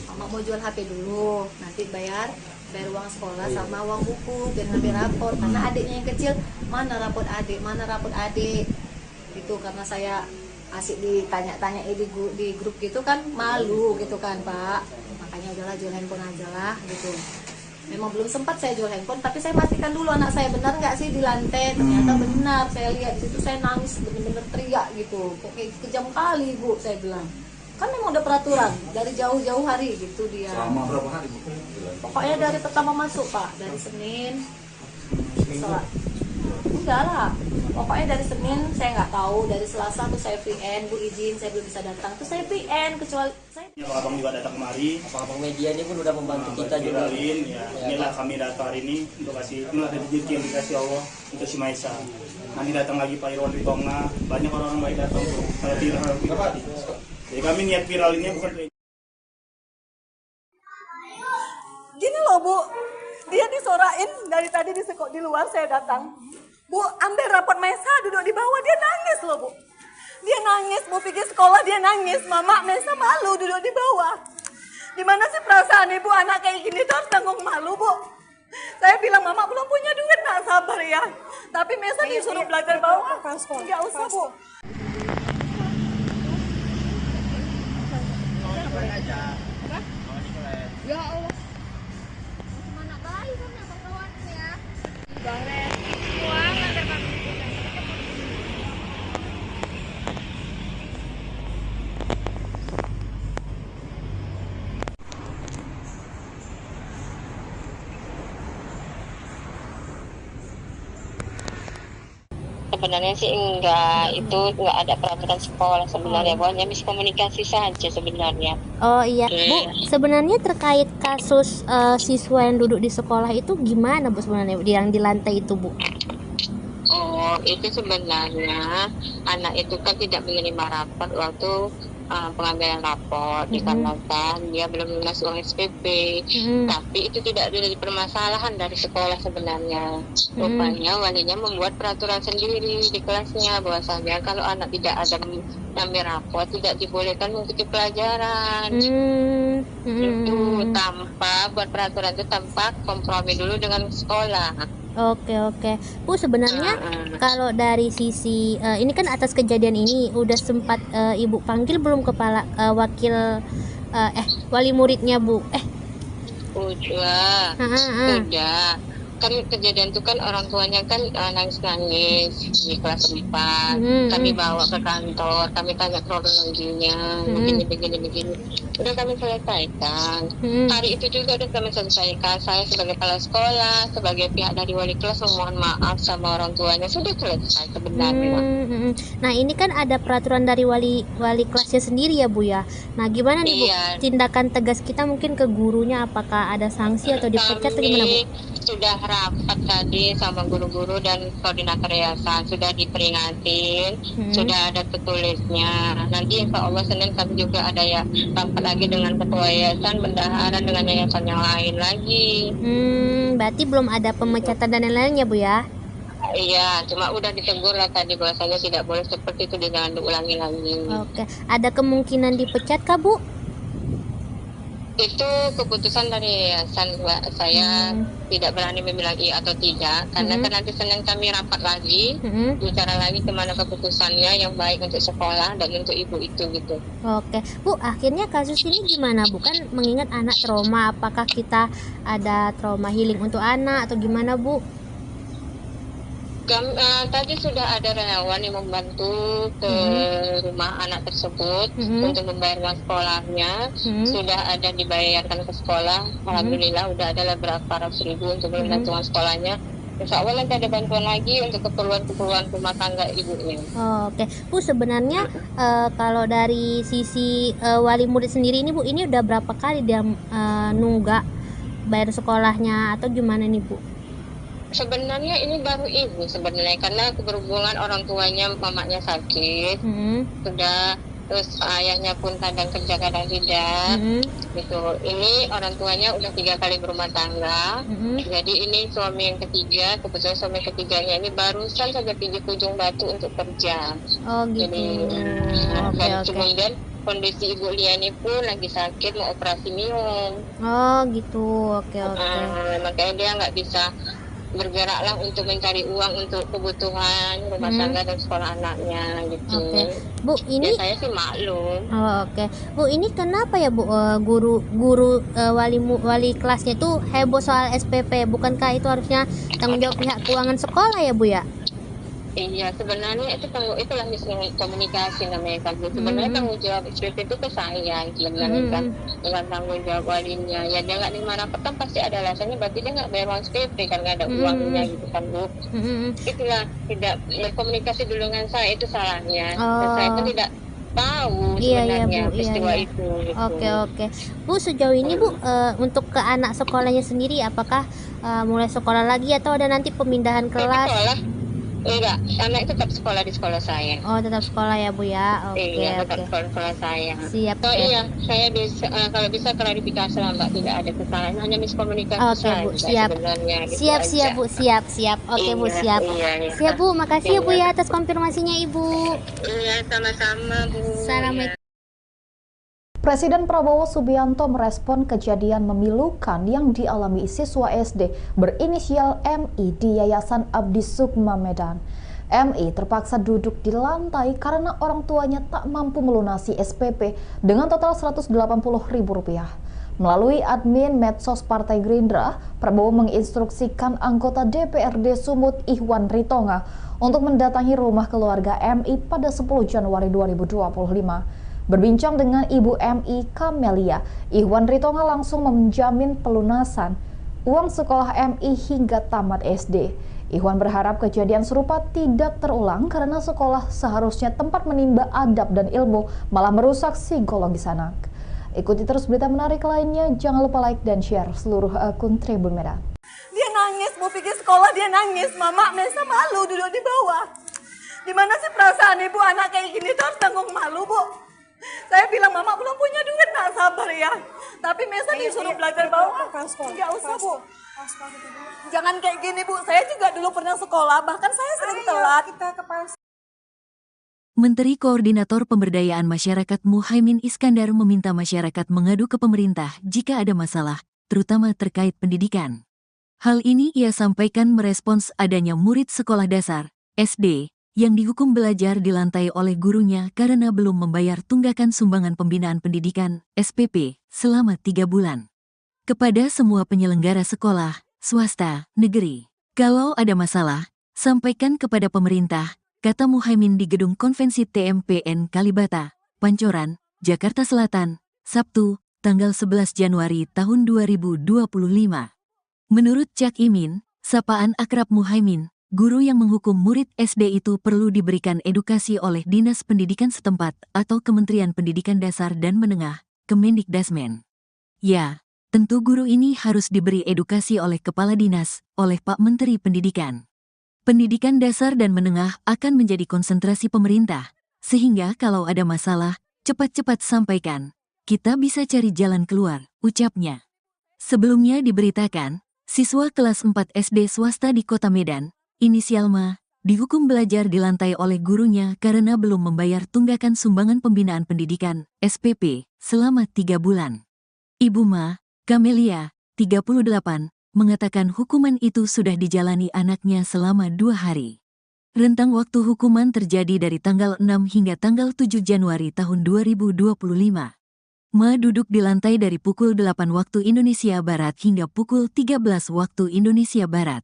mama mau jual HP dulu, nanti bayar uang sekolah sama uang buku dan ngambil rapor. Karena adiknya yang kecil, mana rapot adik gitu. Karena saya asik ditanya-tanya di grup gitu kan, malu gitu kan Pak. Makanya udahlah jual handphone aja lah gitu. Memang belum sempat saya jual handphone, tapi saya pastikan dulu anak saya benar nggak sih di lantai. Ternyata benar, saya lihat di situ, saya nangis bener-bener teriak gitu. Kok kayak kejam kali Bu, saya bilang. Kan memang udah peraturan dari jauh-jauh hari gitu dia. Selama berapa hari Bu? Pokoknya dari pertama masuk Pak, dari Senin. Enggak lah, pokoknya dari Senin saya nggak tahu, dari Selasa tuh saya VN, Bu izin saya belum bisa datang, tuh saya VN, kecuali saya. Abang juga datang kemari. Abang media ini pun udah membantu kita juga. Ya, inilah kami datang hari ini untuk kasih, inilah rezeki yang dikasih Allah untuk si Maisa. Nanti datang lagi Pak Irwan Ritonga, banyak orang-orang baik datang tuh. Kalau viral pribadi. Jadi kami niat viral ini bukan. Gini loh Bu, dia disorain dari tadi di luar saya datang. Bu, ambil rapot Mesa, duduk di bawah, dia nangis loh Bu. Dia nangis, Bu pergi sekolah dia nangis. Mama, Mesa malu duduk di bawah. Gimana sih perasaan ibu anak kayak gini tuh harus tanggung malu Bu. Saya bilang Mama belum punya duit, nak sabar ya. Tapi Mesa disuruh belajar bawah. Nggak usah Bu. Ya Allah. Mana baik kan ya kawan ya. Boleh. Uang ada kami. sebenarnya sih enggak, itu enggak ada peraturan sekolah sebenarnya, hanya miskomunikasi saja sebenarnya. Oh iya, Bu, sebenarnya terkait kasus siswa yang duduk di sekolah itu gimana Bu sebenarnya yang di lantai itu Bu? Oh, itu sebenarnya anak itu kan tidak menerima rapor waktu pengambilan rapor dikarenakan dia belum lunas uang SPP. Tapi itu tidak ada permasalahan dari sekolah sebenarnya. Rupanya walinya membuat peraturan sendiri di kelasnya bahwasanya kalau anak tidak ada mengambil rapor tidak dibolehkan mengikuti pelajaran. Itu tanpa buat peraturan itu tanpa kompromi dulu dengan sekolah. Oke, Bu, sebenarnya kalau dari sisi ini kan atas kejadian ini udah sempat Ibu panggil belum kepala wakil wali muridnya Bu? Udah. Kan kejadian itu kan orang tuanya kan nangis-nangis di kelas 4. Kami bawa ke kantor, kami tanya kronologinya, begini. Udah kami selesaikan. Hari itu juga udah kami selesaikan. Saya sebagai kepala sekolah, sebagai pihak dari wali kelas memohon maaf sama orang tuanya, sudah selesai sebenarnya. Nah ini kan ada peraturan dari wali kelasnya sendiri ya Bu ya. Nah gimana nih Bu, tindakan tegas kita mungkin ke gurunya, apakah ada sanksi atau dipecat atau gimana Bu? Sudah rapat tadi sama guru-guru dan koordinator yayasan, sudah diperingatin, sudah ada tertulisnya. Nanti insya Allah Senin kami juga ada ya rapat lagi dengan ketua yayasan, bendahara dengan yayasan yang lain lagi. Berarti belum ada pemecatan dan lain-lainnya Bu ya? Iya, cuma udah ditegur lah tadi bahwasanya tidak boleh seperti itu, jangan diulangi lagi. Oke, ada kemungkinan dipecat kah Bu? Itu keputusan dari yayasan, Mbak. Saya tidak berani membilang iya atau tidak, karena kan nanti Senin kami rapat lagi, bicara lagi kemana keputusannya yang baik untuk sekolah dan untuk ibu itu gitu. Oke, Bu, akhirnya kasus ini gimana Bu? Kan mengingat anak trauma, apakah kita ada trauma healing untuk anak atau gimana Bu? Tadi sudah ada relawan yang membantu ke rumah anak tersebut untuk membayar uang sekolahnya. Sudah ada dibayarkan ke sekolah. Alhamdulillah udah ada beberapa ratus ribu untuk melunasi uang sekolahnya. Insya Allah nanti ada bantuan lagi untuk keperluan rumah tangga ibunya. Oke, Bu, sebenarnya kalau dari sisi wali murid sendiri ini Bu, ini udah berapa kali dia nunggak bayar sekolahnya atau gimana nih Bu? Sebenarnya ini baru ibu sebenarnya, karena berhubungan orang tuanya, mamanya sakit, sudah, terus ayahnya pun kadang kerja kadang tidak, gitu. Ini orang tuanya udah 3 kali berumah tangga, jadi ini suami yang ketiga, kebetulan suami ketiganya ini barusan saja pergi ke Ujung Batu untuk kerja. Oh gitu. Dan kemudian kondisi Ibu Liani pun lagi sakit, mau operasi minum. Oh gitu, oke. Makanya dia nggak bisa bergeraklah untuk mencari uang untuk kebutuhan rumah tangga dan sekolah anaknya gitu. Bu, ini ya, saya sih maklum. Bu, ini kenapa ya Bu, guru wali kelasnya itu heboh soal SPP? Bukankah itu harusnya tanggung jawab pihak keuangan sekolah ya Bu ya? Iya, sebenarnya itulah miskomunikasi namanya kan. Sebenarnya tanggung jawab SPP itu ke saya sebenarnya kan, dengan tanggung jawab walinya. Ya dia nggak terima rapor kan pasti ada alasannya, berarti dia nggak bayar uang SPP kan, nggak ada uangnya gitu kan Bu. Itulah, tidak berkomunikasi dulu dengan saya, itu salahnya. Dan saya itu tidak tahu sebenarnya peristiwa itu. Gitu. Oke. Bu, sejauh ini Bu, untuk ke anak sekolahnya sendiri, apakah mulai sekolah lagi atau ada nanti pemindahan kelas? Enggak, anak tetap sekolah di sekolah saya. Oh, tetap sekolah ya Bu ya. Tetap sekolah saya. Siap. Iya, saya bisa kalau bisa klarifikasi lah Mbak, tidak ada kesalahan, hanya miskomunikasi saja. Bu, siap. Siap Bu, siap. Oke Bu, siap. Siap Bu, makasih ya Bu ya atas konfirmasinya Ibu. Iya, sama-sama Bu. Assalamualaikum. Presiden Prabowo Subianto merespon kejadian memilukan yang dialami siswa SD berinisial MI di Yayasan Abdi Sukma Medan. MI terpaksa duduk di lantai karena orang tuanya tak mampu melunasi SPP dengan total Rp180.000. Melalui admin medsos Partai Gerindra, Prabowo menginstruksikan anggota DPRD Sumut Ihwan Ritonga untuk mendatangi rumah keluarga MI pada 10 Januari 2025. Berbincang dengan Ibu MI Kamelia, Ihwan Ritonga langsung menjamin pelunasan uang sekolah MI hingga tamat SD. Ikhwan berharap kejadian serupa tidak terulang karena sekolah seharusnya tempat menimba adab dan ilmu, malah merusak psikologis anak. Ikuti terus berita menarik lainnya, jangan lupa like dan share seluruh akun Tribun Medan. Dia nangis, mau pergi sekolah dia nangis. Mama Mesa malu duduk di bawah. Gimana sih perasaan ibu anak kayak gini tuh harus tanggung malu, Bu? Saya bilang mama belum punya duit, nak sabar ya. Tapi Mesa disuruh belajar bawah. Nggak usah, Bu. Jangan kayak gini, Bu. Saya juga dulu pernah sekolah, bahkan saya sering telat. Menteri Koordinator Pemberdayaan Masyarakat Muhaimin Iskandar meminta masyarakat mengadu ke pemerintah jika ada masalah, terutama terkait pendidikan. Hal ini ia sampaikan merespons adanya murid sekolah dasar, SD, yang dihukum belajar di lantai oleh gurunya karena belum membayar tunggakan sumbangan pembinaan pendidikan, SPP, selama 3 bulan. Kepada semua penyelenggara sekolah, swasta, negeri, kalau ada masalah, sampaikan kepada pemerintah, kata Muhaimin di Gedung Konvensi TMPN Kalibata, Pancoran, Jakarta Selatan, Sabtu, tanggal 11 Januari tahun 2025. Menurut Cak Imin, sapaan akrab Muhaimin, guru yang menghukum murid SD itu perlu diberikan edukasi oleh Dinas Pendidikan setempat atau Kementerian Pendidikan Dasar dan Menengah, Kemendikdasmen. Ya, tentu guru ini harus diberi edukasi oleh Kepala Dinas, oleh Pak Menteri Pendidikan. Pendidikan dasar dan menengah akan menjadi konsentrasi pemerintah, sehingga kalau ada masalah, cepat-cepat sampaikan. Kita bisa cari jalan keluar, ucapnya. Sebelumnya diberitakan, siswa kelas 4 SD swasta di Kota Medan, inisial Ma, dihukum belajar di lantai oleh gurunya karena belum membayar tunggakan sumbangan pembinaan pendidikan, SPP, selama 3 bulan. Ibu Ma, Kamelia, 38, mengatakan hukuman itu sudah dijalani anaknya selama 2 hari. Rentang waktu hukuman terjadi dari tanggal 6 hingga tanggal 7 Januari tahun 2025. Ma duduk di lantai dari pukul 8 waktu Indonesia Barat hingga pukul 13 waktu Indonesia Barat.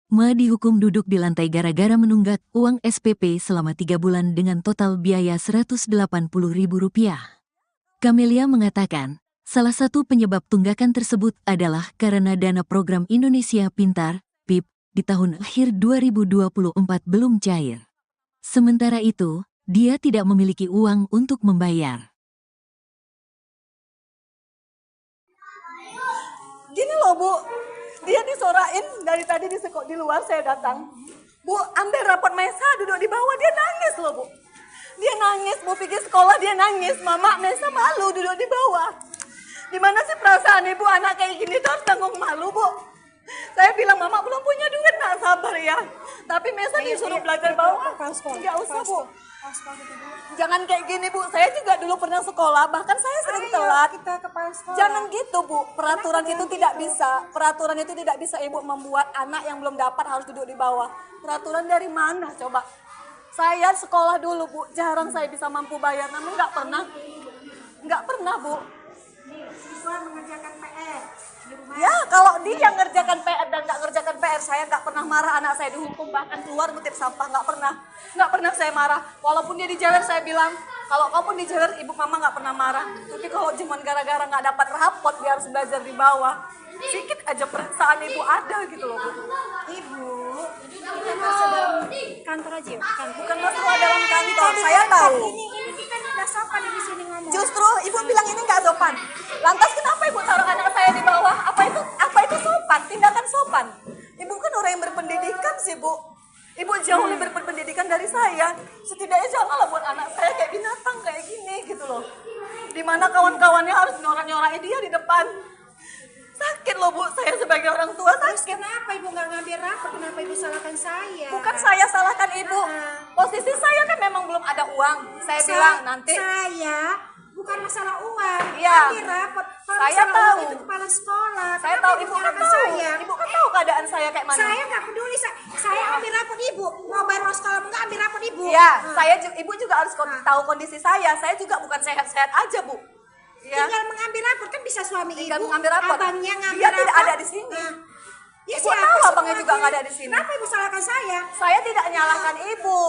Ma dihukum duduk di lantai gara-gara menunggak uang SPP selama 3 bulan dengan total biaya Rp180.000. Kamelia mengatakan, salah satu penyebab tunggakan tersebut adalah karena dana program Indonesia Pintar, PIP, di tahun akhir 2024 belum cair. Sementara itu, dia tidak memiliki uang untuk membayar. Gini loh, Bu. Dia disorain dari tadi di luar saya datang. Bu, ambil rapot Mesa duduk di bawah, dia nangis loh, Bu. Dia nangis, mau pergi sekolah dia nangis. Mama Mesa malu duduk di bawah. Gimana sih perasaan ibu anak kayak gini tuh harus tanggung malu, Bu? Saya bilang mama belum punya duit, nak sabar ya. Tapi Mesa disuruh belajar bawah. Nggak usah, Bu. Jangan kayak gini, Bu. Saya juga dulu pernah sekolah, bahkan saya sering telat. Jangan gitu, Bu. Peraturan itu tidak bisa. Peraturan itu tidak bisa Ibu membuat anak yang belum dapat harus duduk di bawah. Peraturan dari mana coba? Saya sekolah dulu, Bu. Jarang saya bisa mampu bayar, namun nggak pernah, Bu. Siswa mengerjakan PR. Ya, kalau dia ngerjakan PR dan nggak ngerjakan PR, saya nggak pernah marah. Anak saya dihukum bahkan keluar ngutip sampah, nggak pernah saya marah. Walaupun dia dijewer, saya bilang, kalau kau pun dijewer, ibu mama nggak pernah marah. Tapi kalau cuma gara-gara nggak dapat rapot, dia harus belajar di bawah. Sedikit aja perasaan ibu ada gitu loh, Bu. Ibu, kita masuk dalam kantor aja ya? Bukan masalah dalam kantor, saya tahu. Ini kita nggak sopan di sini ngomong. Justru ibu bilang ini nggak sopan. Lantas kenapa ibu taruh anak saya di bawah? Apa itu sopan? Tindakan sopan. Ibu kan orang yang berpendidikan sih, Bu. Ibu jauh lebih berpendidikan dari saya. Setidaknya janganlah buat anak saya kayak binatang kayak gini gitu loh. Dimana kawan-kawannya harus nyorak-nyorakin dia di depan. Sakit loh, Bu. Saya sebagai orang tua sakit. Kenapa ibu nggak ngambil rapor? Kenapa ibu salahkan saya? Bukan saya salahkan ibu. Posisi saya kan memang belum ada uang. Saya bilang nanti. Saya bukan masalah uang. Iya. Ambil rapor. Kalau Saya masalah tahu. uang itu kepala sekolah. Saya Kenapa tahu ibu kan nyalahkan tahu. saya? Ibu kan tahu keadaan saya kayak mana. Saya nggak peduli. Saya ambil rapor ibu. Mau bayar uang sekolah nggak ambil rapor ibu. Iya, ibu juga harus tahu kondisi saya. Saya juga bukan sehat-sehat aja, Bu. Ya. Tinggal mengambil rapor kan bisa suami Tinggal ibu. mengambil rapor. Abangnya ngambil Dia rapor. tidak ada di sini. Ya, Ibu tahu abangnya juga nggak ada di sini. Kenapa ibu salahkan saya? Saya tidak menyalahkan ibu.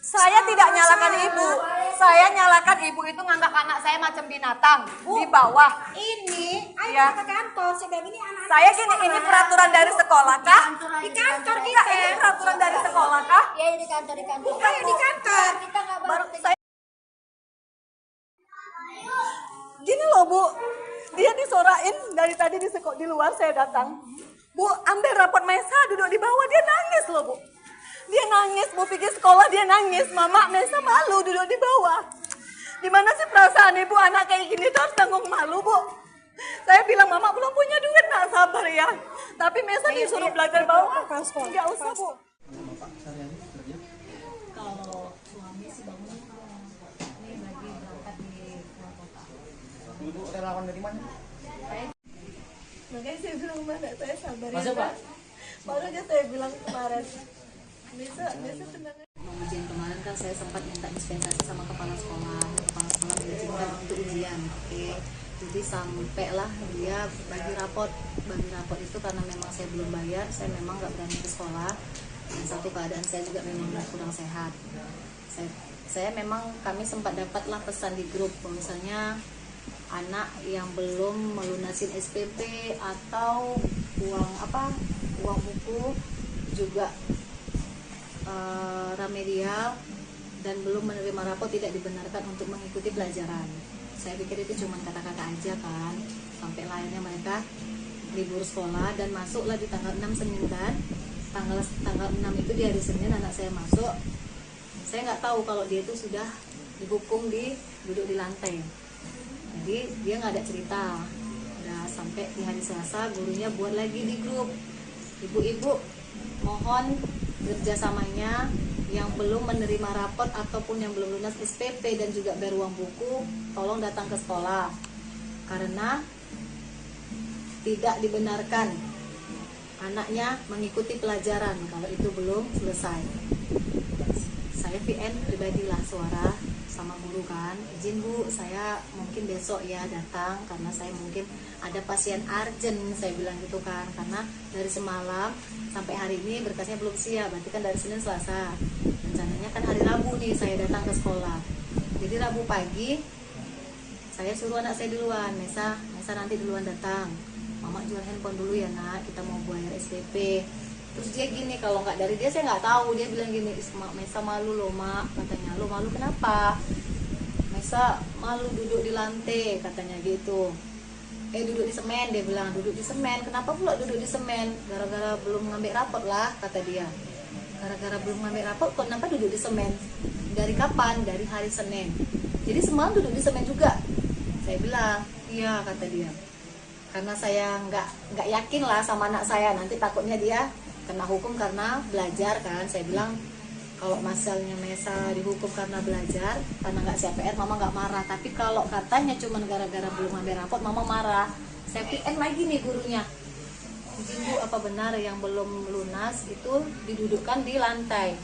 Saya tidak nyalakan ibu. Saya nyalakan ibu itu nganggap anak saya macam binatang di bawah. Ini, ayo Ya. ke kantor. Saya bilang ini anak. Saya gini, ini peraturan dari sekolah kah? Di kantor Enggak, kita. ini peraturan dari sekolah kah? Ya di kantor di kantor. Bukan, Ayo di kantor. Kita nggak Baru baru. saya gini loh Bu, dia disorain dari tadi di luar saya datang. Bu, ambil rapot Mesa duduk di bawah, dia nangis loh Bu. Dia nangis, Bu pikir sekolah dia nangis. Mama, Mesa malu duduk di bawah. Gimana sih perasaan ibu anak kayak gini tuh harus tanggung malu Bu. Saya bilang Mama belum punya duit, nak sabar ya. Tapi Mesa disuruh belajar bawah. Enggak usah Bu. Kalau suami sih bangun ini lagi berangkat di luar kota. Ibu relawan dari mana? Makanya saya bilang mana saya sabar ya. Masuk, Pak? Baru aja saya bilang kemarin. Bisa tenang. Mau ujian kemarin kan saya sempat minta dispensasi sama kepala sekolah. Kepala sekolah mengizinkan untuk ujian. Oke. Jadi sampailah dia bagi rapot itu karena memang saya belum bayar, saya memang nggak berani ke sekolah. Dan satu keadaan saya juga memang kurang sehat. Saya memang kami sempat dapatlah pesan di grup misalnya anak yang belum melunasin SPP atau uang buku juga remedial dan belum menerima rapot tidak dibenarkan untuk mengikuti pelajaran. Saya pikir itu cuma kata-kata aja kan, sampai lainnya mereka libur sekolah dan masuklah di tanggal 6 Senin kan. Tanggal 6 itu di hari Senin anak saya masuk. Saya nggak tahu kalau dia itu sudah dihukum duduk di lantai. Jadi dia nggak ada cerita. Udah sampai di hari Selasa gurunya buat lagi di grup. Ibu-ibu mohon kerjasamanya yang belum menerima rapot ataupun yang belum lunas SPP dan juga bayar uang buku, tolong datang ke sekolah karena tidak dibenarkan anaknya mengikuti pelajaran kalau itu belum selesai. Saya VN pribadilah suara sama guru kan, izin Bu, saya mungkin besok ya datang karena saya mungkin ada pasien urgent, saya bilang gitu kan, karena dari semalam sampai hari ini berkasnya belum siap, berarti kan dari Senin Selasa, rencananya kan hari Rabu nih saya datang ke sekolah. Jadi Rabu pagi saya suruh anak saya duluan, Mesa nanti duluan datang, Mama jual handphone dulu ya nak, kita mau bayar SPP. Terus dia gini, kalau nggak dari dia saya nggak tahu, dia bilang gini, Mesa malu loh mak, katanya. Lo malu kenapa? Mesa malu duduk di lantai, katanya gitu. Duduk di semen, dia bilang, duduk di semen. Kenapa pula duduk di semen? Gara-gara belum ngambil rapot lah, kata dia. Gara-gara belum ngambil rapot, kok kenapa duduk di semen? Dari kapan? Dari hari Senin. Jadi semalam duduk di semen juga. Saya bilang, iya, kata dia. Karena saya nggak yakin lah sama anak saya, nanti takutnya dia kena hukum karena belajar kan. Saya bilang kalau masalahnya Mesa dihukum karena belajar, karena nggak siap PR, Mama nggak marah. Tapi kalau katanya cuma gara-gara belum ambil rapot, Mama marah. Saya PN lagi nih gurunya, izin Bu, apa benar yang belum lunas itu didudukkan di lantai?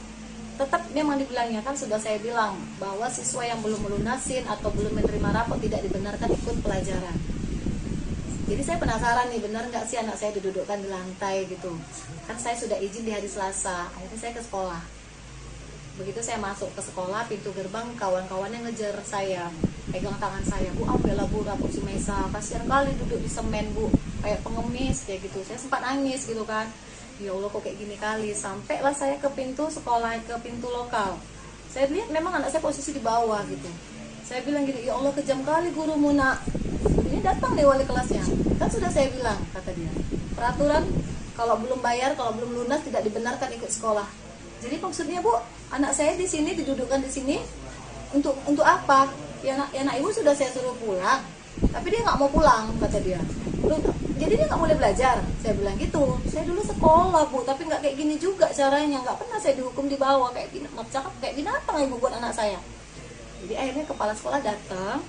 Tetap memang dibilangnya kan, sudah saya bilang bahwa siswa yang belum melunasin atau belum menerima rapot tidak dibenarkan ikut pelajaran. Jadi saya penasaran nih, benar nggak sih anak saya didudukkan di lantai gitu. Kan saya sudah izin di hari Selasa, akhirnya saya ke sekolah. Begitu saya masuk ke sekolah, pintu gerbang kawan-kawan yang ngejar saya, pegang tangan saya, Bu ambillah Bu rapot si Mesa, kasihan kali duduk di semen Bu, kayak pengemis kayak gitu. Saya sempat nangis gitu kan, ya Allah kok kayak gini kali. Sampailah saya ke pintu sekolah, ke pintu lokal. Saya lihat memang anak saya posisi di bawah gitu. Saya bilang gini, ya Allah kejam kali gurumu nak. Ini datang deh wali kelasnya. Kan sudah saya bilang, kata dia, peraturan kalau belum bayar, kalau belum lunas tidak dibenarkan ikut sekolah. Jadi maksudnya Bu, anak saya di sini didudukkan di sini untuk apa? Ya nak ibu sudah saya suruh pulang, tapi dia nggak mau pulang, kata dia. Jadi dia nggak boleh belajar. Saya bilang gitu. Saya dulu sekolah Bu, tapi nggak kayak gini juga caranya. Nggak pernah saya dihukum di bawah kayak gini. Kayak binatang ibu buat anak saya. Jadi akhirnya kepala sekolah datang,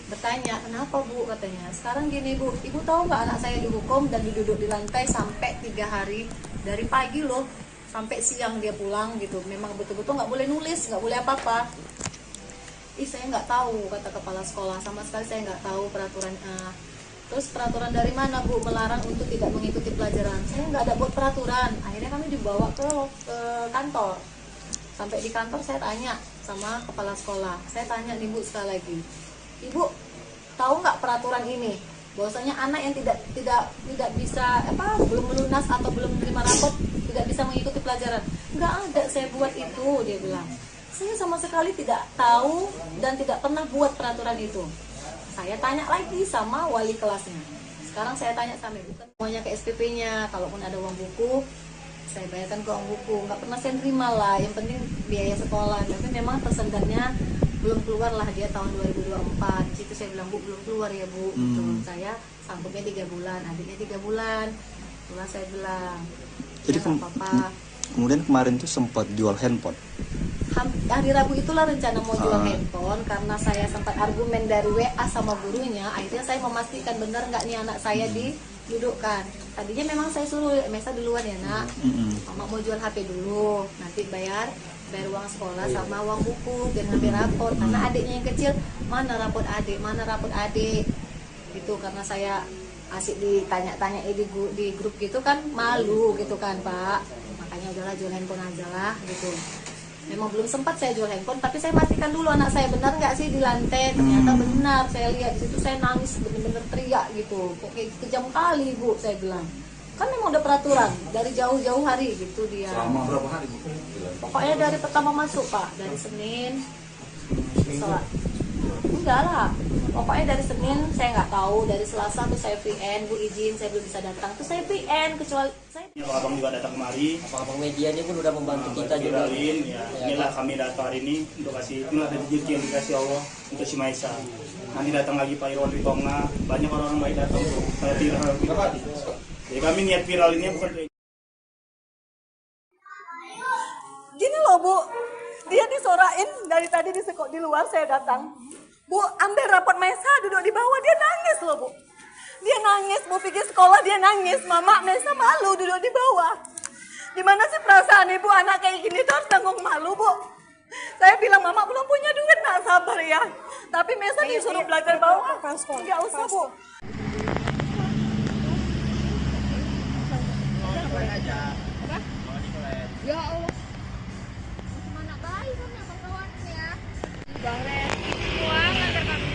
bertanya, kenapa Bu, katanya. Sekarang gini Bu, ibu tahu nggak anak saya dihukum dan duduk di lantai sampai 3 hari, dari pagi loh sampai siang dia pulang gitu. Memang betul-betul nggak boleh nulis, nggak boleh apa-apa. Saya nggak tahu, kata kepala sekolah, sama sekali saya nggak tahu peraturan. Terus peraturan dari mana Bu melarang untuk tidak mengikuti pelajaran? Saya nggak ada buat peraturan. Akhirnya kami dibawa ke kantor Sampai di kantor saya tanya sama kepala sekolah, saya tanya nih Bu sekali lagi, Ibu tahu nggak peraturan ini? Bahwasanya anak yang tidak bisa belum melunas atau belum menerima rapot tidak bisa mengikuti pelajaran. Nggak ada saya buat itu, dia bilang. Saya sama sekali tidak tahu dan tidak pernah buat peraturan itu. Saya tanya lagi sama wali kelasnya. Sekarang saya tanya sama ibu, semuanya ke SPP-nya. Kalaupun ada uang buku, saya bayarkan ke uang buku. Nggak pernah saya terima lah. Yang penting biaya sekolah. Tapi memang tersendatnya belum keluar lah dia tahun 2024. Di situ saya bilang, Bu belum keluar ya Bu. Saya sanggupnya 3 bulan, adiknya 3 bulan. Itulah saya bilang. Jadi kemudian kemarin tuh sempat jual handphone. Hari Rabu itulah rencana mau jual handphone, karena saya sempat argumen dari WA sama gurunya. Akhirnya saya memastikan benar nggak nih anak saya didudukkan. Tadinya memang saya suruh Mesa duluan ya nak, mama mau jual HP dulu, nanti bayar uang sekolah sama uang buku dan ngambil rapor. Karena adiknya yang kecil, mana rapot adik gitu. Karena saya asik ditanya-tanya di grup gitu kan, malu gitu kan Pak. Makanya udahlah jual handphone aja lah gitu. Memang belum sempat saya jual handphone, tapi saya pastikan dulu anak saya benar nggak sih di lantai. Ternyata benar, saya lihat di situ, saya nangis bener-bener teriak gitu. Kok kayak kejam kali Bu, saya bilang. Kan memang udah peraturan dari jauh-jauh hari gitu dia. Selama berapa hari Bu? Pokoknya dari pertama masuk Pak, dari Senin. Enggak lah, pokoknya dari Senin saya nggak tahu, dari Selasa tuh saya VN, Bu izin saya belum bisa datang, tuh saya VN, kecuali saya. Abang juga datang kemari. Abang media ini pun udah membantu kita juga. Inilah kami datang hari ini untuk kasih, inilah rezeki yang dikasih Allah untuk si Maisa. Nanti datang lagi Pak Irwan Ritonga, banyak orang-orang baik datang tuh. Saya viral. Jadi kami niat viral ini bukan. Gini loh Bu, dia disorain dari tadi di luar saya datang. Bu, ambil rapot Maisa, duduk di bawah, dia nangis loh Bu. Dia nangis, Bu pergi sekolah dia nangis. Mama Maisa malu duduk di bawah. Gimana sih perasaan ibu anak kayak gini tuh harus tanggung malu Bu. Saya bilang Mama belum punya duit, nak sabar ya. Tapi Maisa disuruh belajar bawah. Enggak usah Bu. Ya Allah. Mana baik kan ya kawan ya. Bang Resi uang antar kami.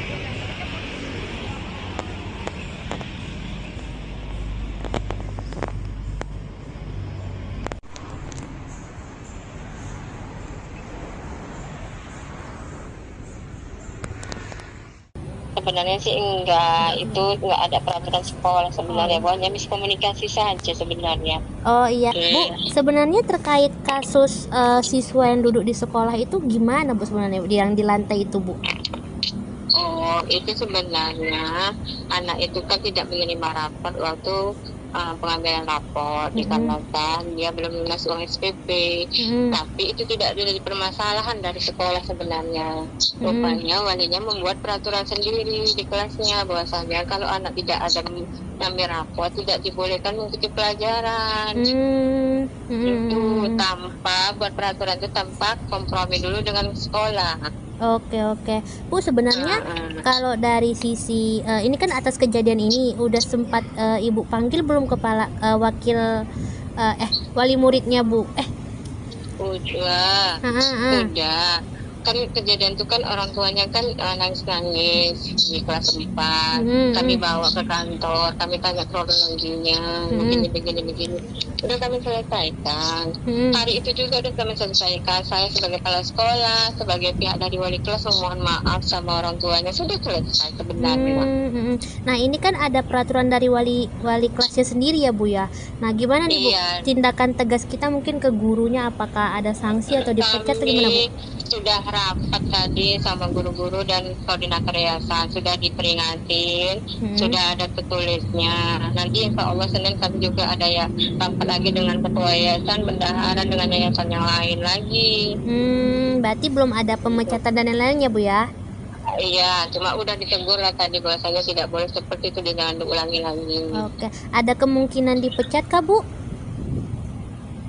Sebenarnya sih enggak, itu enggak ada peraturan sekolah sebenarnya, hanya miskomunikasi saja sebenarnya. Oh iya, Bu, sebenarnya terkait kasus siswa yang duduk di sekolah itu gimana Bu sebenarnya yang di lantai itu Bu? Oh, itu sebenarnya anak itu kan tidak menerima rapor waktu pengambilan rapor dikarenakan dia belum lunas uang SPP. Tapi itu tidak ada permasalahan dari sekolah sebenarnya. Rupanya walinya membuat peraturan sendiri di kelasnya bahwasanya kalau anak tidak ada mengambil rapor tidak dibolehkan mengikuti pelajaran. Itu tanpa buat peraturan itu tanpa kompromi dulu dengan sekolah. Oke. Bu, sebenarnya kalau dari sisi ini kan atas kejadian ini udah sempat Ibu panggil belum kepala wakil wali muridnya Bu? Udah. Kan kejadian itu kan orang tuanya kan nangis-nangis di kelas 4. Kami bawa ke kantor, kami tanya kronologinya, begini. Udah kami selesaikan. Hari itu juga udah kami selesaikan. Saya sebagai kepala sekolah, sebagai pihak dari wali kelas memohon maaf sama orang tuanya, sudah selesai sebenarnya. Nah ini kan ada peraturan dari wali kelasnya sendiri ya Bu ya. Nah gimana nih Bu tindakan tegas kita mungkin ke gurunya, apakah ada sanksi atau dipecat atau gimana Bu? Sudah rapat tadi sama guru-guru dan koordinator yayasan, sudah diperingatin, sudah ada tertulisnya. Nanti insya Allah Senin kami juga ada ya rapat lagi dengan ketua yayasan, bendahara dengan yayasan yang lain lagi. Berarti belum ada pemecatan dan lain-lainnya Bu ya? Iya, cuma udah ditegur lah tadi bahwasanya tidak boleh seperti itu, jangan diulangi lagi. Oke, ada kemungkinan dipecat kah Bu?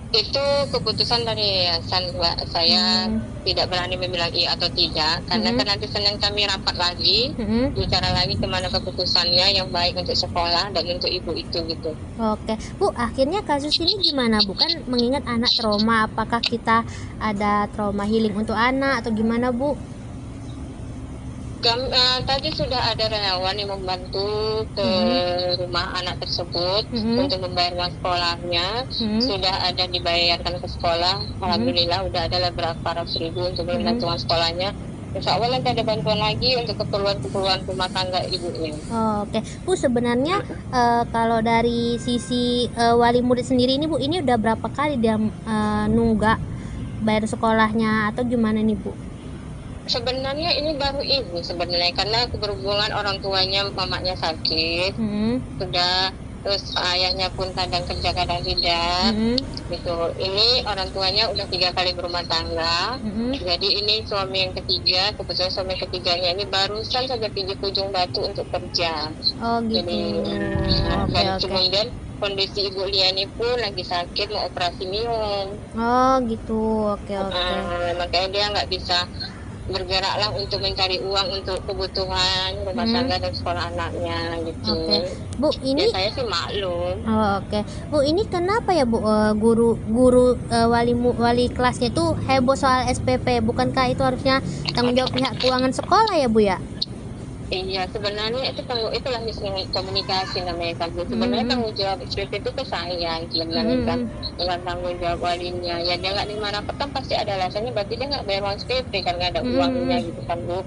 Itu keputusan dari yayasan, Mbak. Saya tidak berani membilang iya atau tidak, karena kan nanti Senin kami rapat lagi, bicara lagi kemana keputusannya yang baik untuk sekolah dan untuk ibu itu gitu. Oke, Bu, akhirnya kasus ini gimana, Bu? Kan mengingat anak trauma, apakah kita ada trauma healing untuk anak atau gimana, Bu? Tadi sudah ada relawan yang membantu ke rumah anak tersebut untuk membayar uang sekolahnya. Sudah ada dibayarkan ke sekolah. Alhamdulillah udah ada beberapa ratus ribu untuk membantu uang sekolahnya. Insya Allah nanti ada bantuan lagi untuk keperluan rumah tangga ibunya. Oke, Bu, sebenarnya kalau dari sisi wali murid sendiri ini, Bu, ini udah berapa kali dia nunggak bayar sekolahnya atau gimana nih, Bu? Sebenarnya ini baru ini sebenarnya, karena berhubungan orang tuanya, mamanya sakit, sudah, terus ayahnya pun kadang kerja kadang tidak, gitu. Ini orang tuanya udah 3 kali berumah tangga, jadi ini suami yang ketiga, kebetulan suami ketiganya ini barusan saja pergi ke Ujung Batu untuk kerja. Oh gitu. Dan kemudian kondisi Ibu Liani pun lagi sakit, mau operasi minum. Oh gitu, oke. Makanya dia nggak bisa bergeraklah untuk mencari uang untuk kebutuhan rumah tangga dan sekolah anaknya gitu. Oke. Bu, ini saya sih maklum. Oke. Bu, ini kenapa ya, Bu, guru wali kelasnya itu heboh soal SPP? Bukankah itu harusnya tanggung jawab pihak keuangan sekolah ya, Bu ya? Iya, sebenarnya itulah miskomunikasi namanya kan. Sebenarnya tanggung jawab SPP itu ke saya sebenarnya kan, dengan tanggung jawab walinya. Ya dia nggak lima rapat kan pasti ada alasannya, berarti dia nggak bayar uang SPP karena ada uangnya gitu kan, Bu.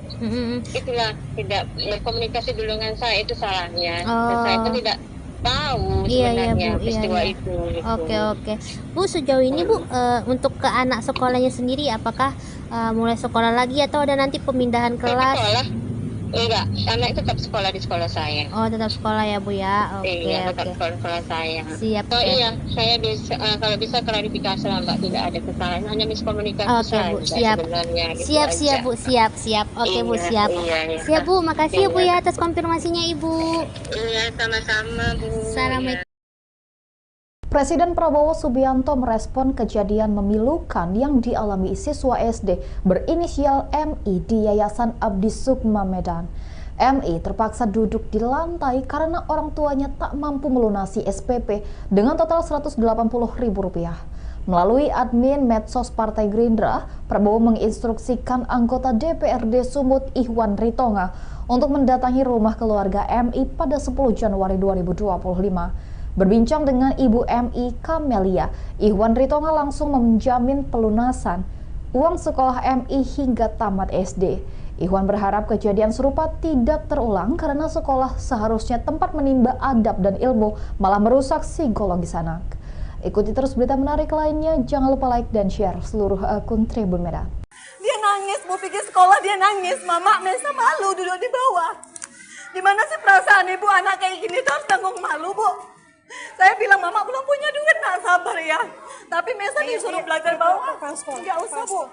Itulah tidak berkomunikasi dulu dengan saya, itu salahnya. Dan saya kan tidak tahu sebenarnya peristiwa itu. Gitu. Oke. Bu, sejauh ini Bu, untuk ke anak sekolahnya sendiri apakah mulai sekolah lagi atau ada nanti pemindahan kelas? Sekolah. Enggak, anak tetap sekolah di sekolah saya. Oh, tetap sekolah ya, Bu ya. Oke. Iya, tetap sekolah saya. Siap. Oh iya, saya bisa kalau bisa klarifikasi lah, Mbak, tidak ada kesalahan, hanya miskomunikasi saja. Bu, siap. Siap, Bu, siap. Oke, Bu, siap. Iya. Siap, Bu, makasih ya, Bu ya atas konfirmasinya, Ibu. Iya, sama-sama, Bu. Assalamualaikum. Presiden Prabowo Subianto merespon kejadian memilukan yang dialami siswa SD berinisial MI di Yayasan Abdi Sukma Medan. MI terpaksa duduk di lantai karena orang tuanya tak mampu melunasi SPP dengan total Rp180.000. Melalui admin medsos Partai Gerindra, Prabowo menginstruksikan anggota DPRD Sumut Ihwan Ritonga untuk mendatangi rumah keluarga MI pada 10 Januari 2025. Berbincang dengan Ibu MI Kamelia, Ihwan Ritonga langsung menjamin pelunasan uang sekolah MI hingga tamat SD. Ihwan berharap kejadian serupa tidak terulang karena sekolah seharusnya tempat menimba adab dan ilmu, malah merusak psikologis anak. Ikuti terus berita menarik lainnya, jangan lupa like dan share seluruh akun Tribun Medan. Dia nangis, mau pergi sekolah dia nangis, Mama Mesa malu duduk di bawah. Gimana sih perasaan ibu anak kayak gini tuh harus tanggung malu, Bu? Saya bilang, Mama belum punya duit, nak sabar ya. Tapi Mesa disuruh belajar bawah. Nggak usah, Bu.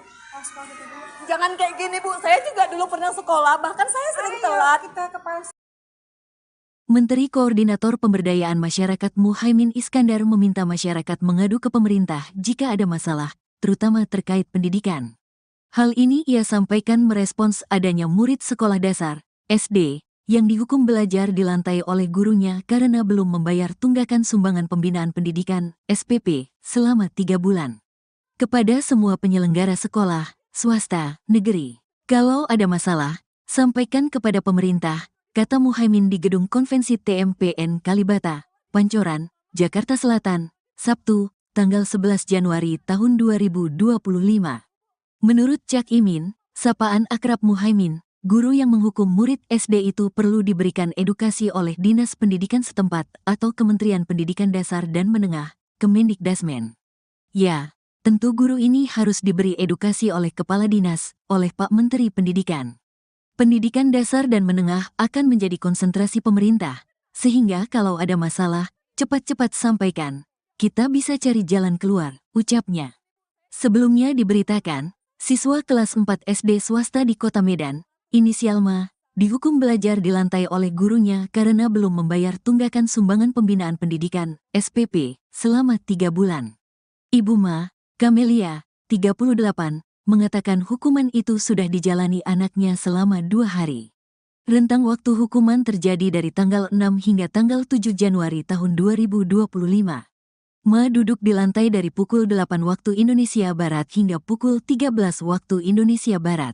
Jangan kayak gini, Bu. Saya juga dulu pernah sekolah, bahkan saya sering telat. Menteri Koordinator Pemberdayaan Masyarakat Muhaimin Iskandar meminta masyarakat mengadu ke pemerintah jika ada masalah, terutama terkait pendidikan. Hal ini ia sampaikan merespons adanya murid sekolah dasar, SD, yang dihukum belajar di lantai oleh gurunya karena belum membayar tunggakan sumbangan pembinaan pendidikan (SPP) selama 3 bulan. Kepada semua penyelenggara sekolah, swasta, negeri, kalau ada masalah, sampaikan kepada pemerintah, kata Muhaimin di Gedung Konvensi TMPN Kalibata, Pancoran, Jakarta Selatan, Sabtu, tanggal 11 Januari tahun 2025. Menurut Cak Imin, sapaan akrab Muhaimin, guru yang menghukum murid SD itu perlu diberikan edukasi oleh Dinas Pendidikan setempat atau Kementerian Pendidikan Dasar dan Menengah, Kemendikdasmen. Ya, tentu guru ini harus diberi edukasi oleh Kepala Dinas, oleh Pak Menteri Pendidikan. Pendidikan dasar dan menengah akan menjadi konsentrasi pemerintah, sehingga kalau ada masalah, cepat-cepat sampaikan. Kita bisa cari jalan keluar, ucapnya. Sebelumnya diberitakan, siswa kelas 4 SD swasta di Kota Medan, inisial Ma, dihukum belajar di lantai oleh gurunya karena belum membayar tunggakan sumbangan pembinaan pendidikan (SPP) selama 3 bulan. Ibu Ma, Camelia, 38, mengatakan hukuman itu sudah dijalani anaknya selama 2 hari. Rentang waktu hukuman terjadi dari tanggal 6 hingga tanggal 7 Januari tahun 2025. Ma duduk di lantai dari pukul 8 waktu Indonesia Barat hingga pukul 13 waktu Indonesia Barat.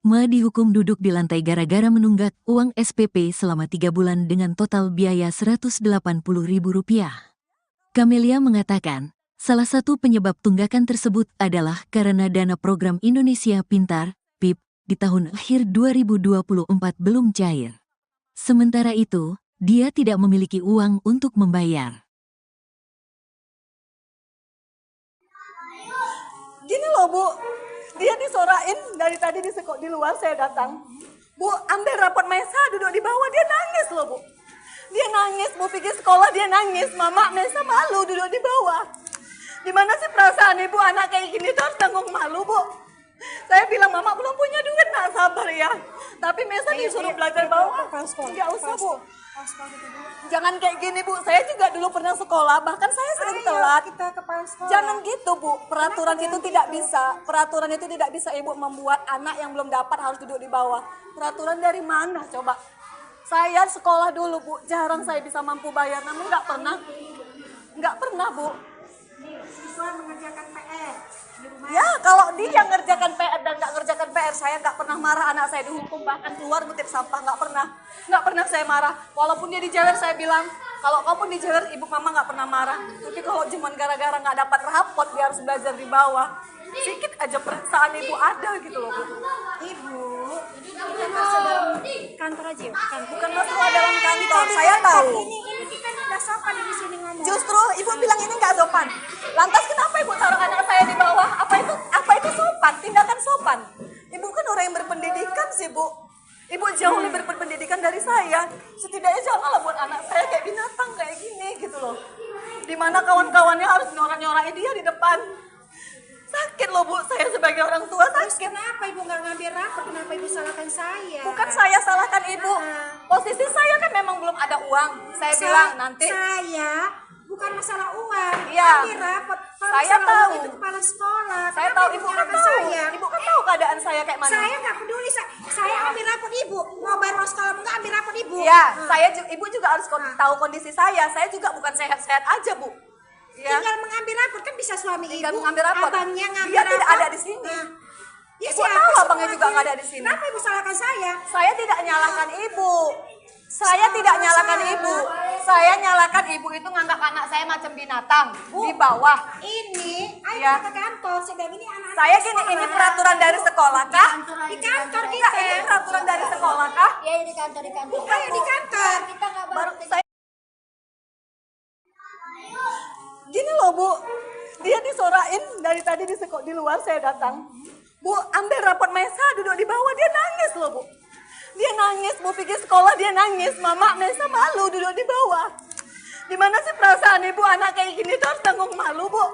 Ma dihukum duduk di lantai gara-gara menunggak uang SPP selama 3 bulan dengan total biaya Rp180.000. Camelia mengatakan, salah satu penyebab tunggakan tersebut adalah karena dana program Indonesia Pintar, PIP, di tahun akhir 2024 belum cair. Sementara itu, dia tidak memiliki uang untuk membayar. Gini loh Bu, dia disorain dari tadi di luar saya datang. Bu, ambil rapot Maisa duduk di bawah, dia nangis loh Bu. Dia nangis, Bu pikir sekolah dia nangis, Mama Maisa malu duduk di bawah. Gimana sih perasaan ibu anak kayak gini tuh harus tanggung malu Bu. Saya bilang Mama belum punya duit, nak sabar ya. Tapi Maisa disuruh belajar bawah, nggak usah Bu. Jangan kayak gini Bu, saya juga dulu pernah sekolah, bahkan saya sering telat. Jangan gitu Bu, peraturan itu tidak bisa. Peraturan itu tidak bisa Ibu membuat anak yang belum dapat harus duduk di bawah. Peraturan dari mana coba? Saya sekolah dulu Bu, jarang saya bisa mampu bayar, namun nggak pernah Bu. Siswa mengerjakan PR di rumah. Ya, kalau dia ngerjakan PR dan nggak ngerjakan PR, saya nggak pernah marah anak saya dihukum, bahkan keluar ngutip sampah, nggak pernah saya marah. Walaupun dia dijewer, saya bilang, kalau kau pun dijewer, ibu mama nggak pernah marah. Tapi kalau cuma gara-gara nggak dapat rapot, dia harus belajar di bawah, sedikit aja perasaan ibu ada gitu loh Bu. Ibu, bukan masuk dalam kantor aja, bukan masuk dalam kantor. Saya tahu. Ini kita udah sopan di sini ngomong. Justru ibu bilang ini nggak sopan. Lantas kenapa ibu taruh anak saya di bawah? Apa itu sopan? Tindakan sopan. Ibu kan orang yang berpendidikan sih Bu. Ibu jauh lebih berpendidikan dari saya. Setidaknya janganlah buat anak saya kayak binatang kayak gini gitu loh. Dimana kawan-kawannya harus nyorak-nyorakin dia di depan. Sakit loh Bu, saya sebagai orang tua sakit. Terus kenapa ibu nggak ngambil rapor? Kenapa ibu salahkan saya? Bukan saya salahkan ibu. Posisi saya kan memang belum ada uang. Saya bilang nanti. Saya bukan masalah uang. Iya. Ambil rapor. Kalau Saya masalah tahu. uang itu kepala sekolah. Saya Kenapa tahu ibu ibu kan menyalahkan tahu. saya? Ibu kan tahu keadaan saya kayak mana. Saya nggak peduli. Saya ambil rapor ibu. Mau bayar uang sekolah nggak ambil rapor ibu. Iya, ibu juga harus tahu kondisi saya. Saya juga bukan sehat-sehat aja Bu. Ya. Tinggal mengambil rapor kan bisa suami Tinggal ibu. mengambil rapor. Abangnya ngambil Dia rapor. tidak ada di sini. Ya, Ibu tahu abangnya juga nggak ada di sini. Kenapa ibu salahkan saya? Saya tidak nyalahkan ibu. Saya tidak nyalahkan ibu. Saya nyalahkan ibu itu nganggap anak saya macam binatang di bawah. Ini, ayo Ya. ke kantor. Sedang ini anak. Saya gini, ini peraturan dari sekolah kah? Di kantor Enggak, kita. ini peraturan dari sekolah kah? Ya di kantor. Ayo di kantor. Kita nggak Baru saya gini loh Bu, dia disorain dari tadi di luar saya datang. Bu, ambil rapot Maisa duduk di bawah, dia nangis loh Bu. Dia nangis, Bu pikir sekolah dia nangis, Mama Maisa malu duduk di bawah. Gimana sih perasaan ibu anak kayak gini tuh harus tanggung malu Bu.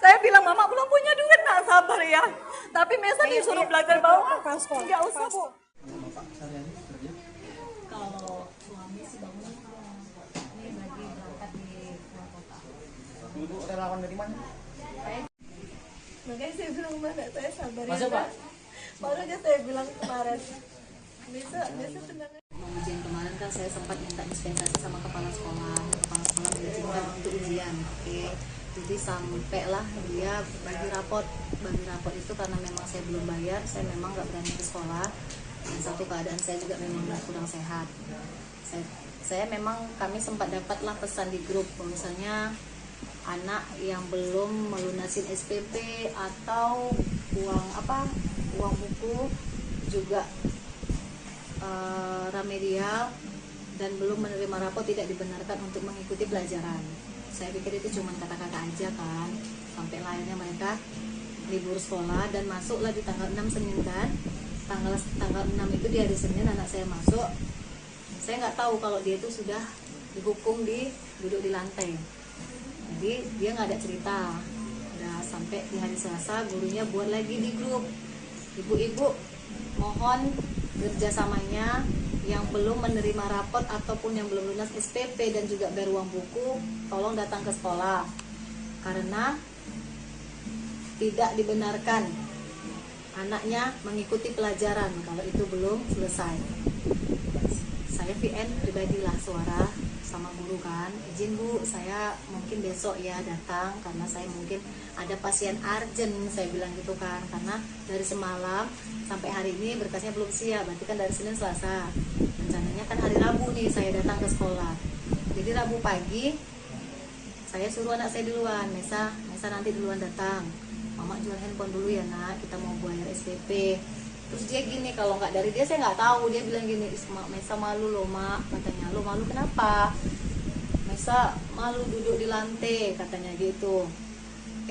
Saya bilang Mama belum punya duit, nak sabar ya. Tapi Maisa disuruh belajar bawah, nggak usah Bu. Kalau suami sih bangun ini lagi berangkat di luar kota. Ibu relawan dari mana? Makanya saya bilang mana saya sabar Masa, ya. Pak? Baru aja saya bilang kemarin. Bisa tenang. Ujian kemarin kan saya sempat minta dispensasi sama kepala sekolah mengizinkan untuk ujian. Oke. Jadi sampailah dia bagi rapot itu karena memang saya belum bayar, saya memang nggak berani ke sekolah. Dan satu keadaan saya juga memang kurang sehat. Saya memang kami sempat dapatlah pesan di grup misalnya anak yang belum melunasin SPP atau uang buku juga remedial dan belum menerima rapot tidak dibenarkan untuk mengikuti pelajaran. Saya pikir itu cuma kata-kata aja kan, sampai akhirnya mereka libur sekolah dan masuklah di tanggal 6 Senin kan. Tanggal 6 itu di hari Senin anak saya masuk. Saya nggak tahu kalau dia itu sudah dihukum duduk di lantai. Jadi dia nggak ada cerita. Udah sampai di hari Selasa gurunya buat lagi di grup. Ibu-ibu mohon kerjasamanya yang belum menerima rapot ataupun yang belum lunas SPP dan juga bayar uang buku, tolong datang ke sekolah. Karena tidak dibenarkan anaknya mengikuti pelajaran kalau itu belum selesai. Saya VN pribadilah suara sama guru kan, izin Bu, saya mungkin besok ya datang karena saya mungkin ada pasien urgent, saya bilang gitu kan, karena dari semalam sampai hari ini berkasnya belum siap, berarti kan dari Senin Selasa, rencananya kan hari Rabu nih saya datang ke sekolah. Jadi Rabu pagi saya suruh anak saya duluan, Mesa nanti duluan datang, Mama jual handphone dulu ya nak, kita mau bayar SPP. Terus dia gini, kalau nggak dari dia saya nggak tahu, dia bilang gini, Mesa malu loh mak, katanya. Lo malu kenapa? Mesa malu duduk di lantai, katanya gitu.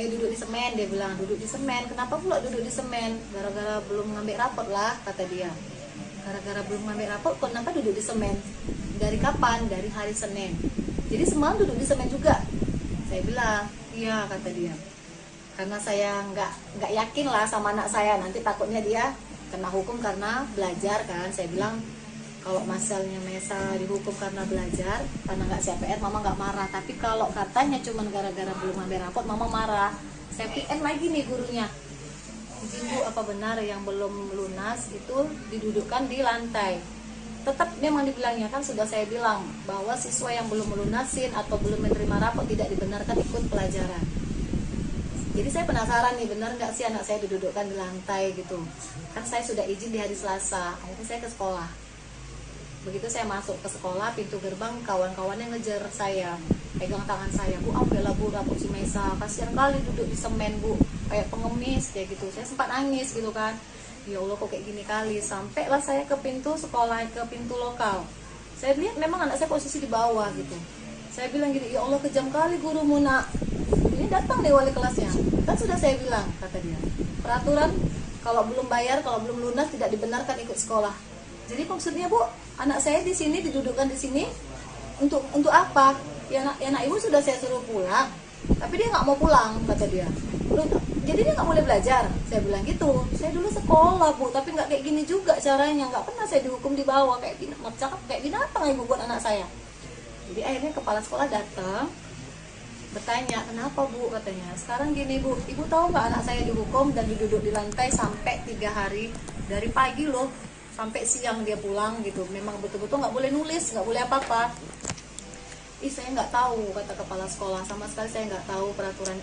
Duduk di semen, dia bilang, duduk di semen. Kenapa pula duduk di semen? Gara-gara belum ngambil rapot lah, kata dia. Gara-gara belum ngambil rapot, kenapa duduk di semen? Dari kapan? Dari hari Senin. Jadi semalam duduk di semen juga. Saya bilang, iya, kata dia. Karena saya nggak yakin lah sama anak saya, nanti takutnya dia kena hukum karena belajar kan. Saya bilang kalau masalahnya Mesa dihukum karena belajar, karena nggak siap PR, Mama nggak marah. Tapi kalau katanya cuma gara-gara belum ngambil rapot, Mama marah. Saya PN lagi nih gurunya, izin Bu, apa benar yang belum lunas itu didudukkan di lantai? Tetap memang dibilangnya kan, sudah saya bilang bahwa siswa yang belum melunasin atau belum menerima rapot tidak dibenarkan ikut pelajaran. Jadi saya penasaran nih, benar nggak sih anak saya didudukkan di lantai gitu. Kan saya sudah izin di hari Selasa, akhirnya saya ke sekolah. Begitu saya masuk ke sekolah, pintu gerbang kawan-kawannya ngejar saya, pegang tangan saya, Bu, ambillah Bu rapot si Mesa, kasihan kali duduk di semen Bu, kayak pengemis kayak gitu. Saya sempat nangis gitu kan, ya Allah kok kayak gini kali. Sampailah saya ke pintu sekolah, ke pintu lokal. Saya lihat memang anak saya posisi di bawah gitu. Saya bilang gini, ya Allah kejam kali gurumu nak. Ini datang deh wali kelasnya, kan sudah saya bilang, kata dia, peraturan kalau belum bayar, kalau belum lunas tidak dibenarkan ikut sekolah. Jadi maksudnya Bu, anak saya di sini didudukkan di sini untuk apa? Ya anak ibu sudah saya suruh pulang, tapi dia nggak mau pulang, kata dia. Jadi dia nggak boleh belajar. Saya bilang gitu. Saya dulu sekolah Bu, tapi nggak kayak gini juga caranya. Nggak pernah saya dihukum di bawah kayak binatang ibu buat anak saya. Jadi akhirnya kepala sekolah datang, bertanya, kenapa Bu, katanya. Sekarang gini Bu, ibu tahu nggak anak saya dihukum dan duduk di lantai sampai 3 hari, dari pagi loh sampai siang dia pulang gitu. Memang betul-betul nggak boleh nulis, nggak boleh apa-apa. Saya nggak tahu, kata kepala sekolah, sama sekali saya nggak tahu peraturan.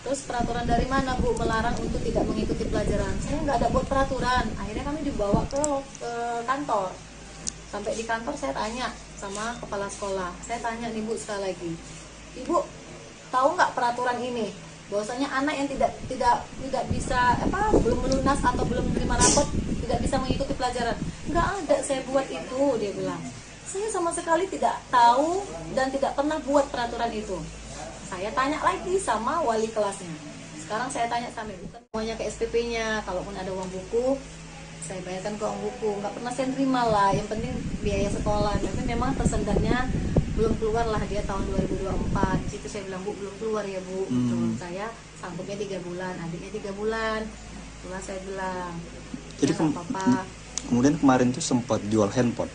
Terus peraturan dari mana Bu melarang untuk tidak mengikuti pelajaran? Saya nggak ada buat peraturan. Akhirnya kami dibawa ke kantor. Sampai di kantor saya tanya sama kepala sekolah, saya tanya nih Bu sekali lagi, Ibu tahu nggak peraturan ini? Bahwasanya anak yang tidak bisa belum melunas atau belum menerima rapot tidak bisa mengikuti pelajaran. Nggak ada saya buat itu, dia bilang. Saya sama sekali tidak tahu dan tidak pernah buat peraturan itu. Saya tanya lagi sama wali kelasnya. Sekarang saya tanya sama ibu, semuanya ke SPP-nya. Kalaupun ada uang buku, saya bayarkan ke uang buku. Nggak pernah saya terima lah. Yang penting biaya sekolah. Tapi memang tersendatnya belum keluar lah dia tahun 2024. Di situ saya bilang, Bu, belum keluar ya Bu. Saya sanggupnya 3 bulan, adiknya 3 bulan. Itulah saya bilang. Jadi apa-apa. Kemudian kemarin tuh sempat jual handphone.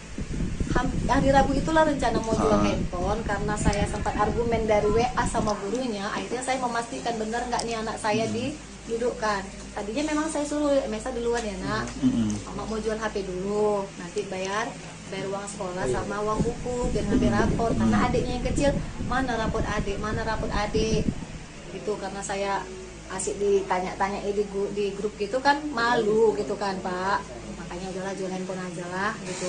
Hari Rabu itulah rencana mau jual handphone, karena saya sempat argumen dari WA sama gurunya. Akhirnya saya memastikan benar nggak nih anak saya didudukkan. Tadinya memang saya suruh Mesa duluan ya nak, Mama mau jual HP dulu, nanti bayar uang sekolah sama uang buku biar ngambil rapor. Karena adiknya yang kecil, mana rapot adik gitu. Karena saya asik ditanya-tanya di grup gitu kan, malu gitu kan Pak. Makanya udahlah jual handphone aja lah gitu.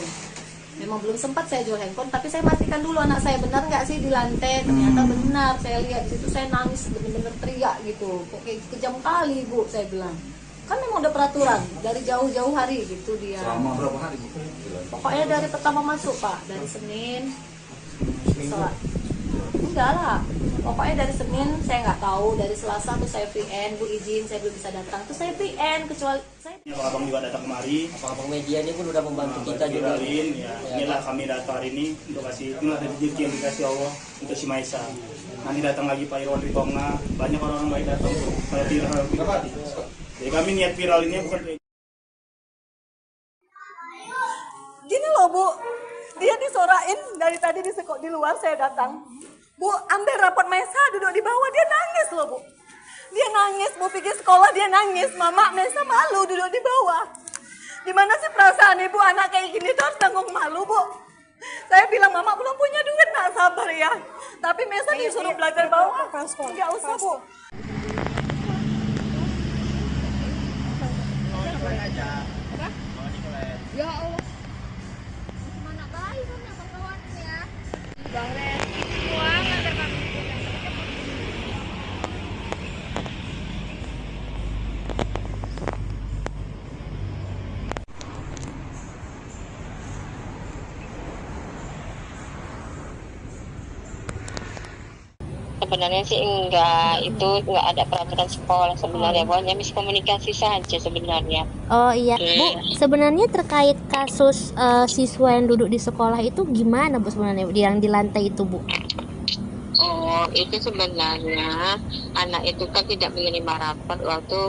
Memang belum sempat saya jual handphone, tapi saya pastikan dulu anak saya benar nggak sih di lantai. Ternyata benar, saya lihat di situ, saya nangis bener-bener teriak gitu. Kok kayak kejam kali Bu, saya bilang. Kan memang udah peraturan dari jauh-jauh hari gitu dia. Selama berapa hari Bu? Pokoknya dari pertama masuk Pak, dari Senin. Enggak lah, pokoknya dari Senin saya nggak tahu, dari Selasa tuh saya VN, Bu izin saya belum bisa datang, tuh saya VN, kecuali saya. Abang juga datang kemari. Abang media ini pun udah membantu kita juga. Inilah kami datang hari ini untuk kasih, inilah rezeki yang dikasih Allah untuk si Maisa. Nanti datang lagi Pak Irwan Ritonga, banyak orang-orang baik datang tuh, pada viral. Jadi kami niat viral ini bukan. Gini loh Bu, dia disorain dari tadi di luar saya datang. Bu, ambil rapot Maisa duduk di bawah, dia nangis loh Bu. Dia nangis, Bu pergi sekolah dia nangis. Mama Mesa malu duduk di bawah. Gimana sih perasaan ibu anak kayak gini tuh harus tanggung malu, Bu? Saya bilang Mama belum punya duit, nak sabar ya. Tapi Mesa disuruh belajar bawah. Nggak usah, Bu. Ya Allah. Mana bayi kan ya kawan ya. Bang Ren, semua ngantar kami pulang. Sebenarnya sih enggak, itu enggak ada peraturan sekolah sebenarnya, pokoknya miskomunikasi saja sebenarnya. Oh iya, Bu, sebenarnya terkait kasus siswa yang duduk di sekolah itu gimana Bu sebenarnya yang di lantai itu, Bu? Oh, itu sebenarnya anak itu kan tidak menerima rapor waktu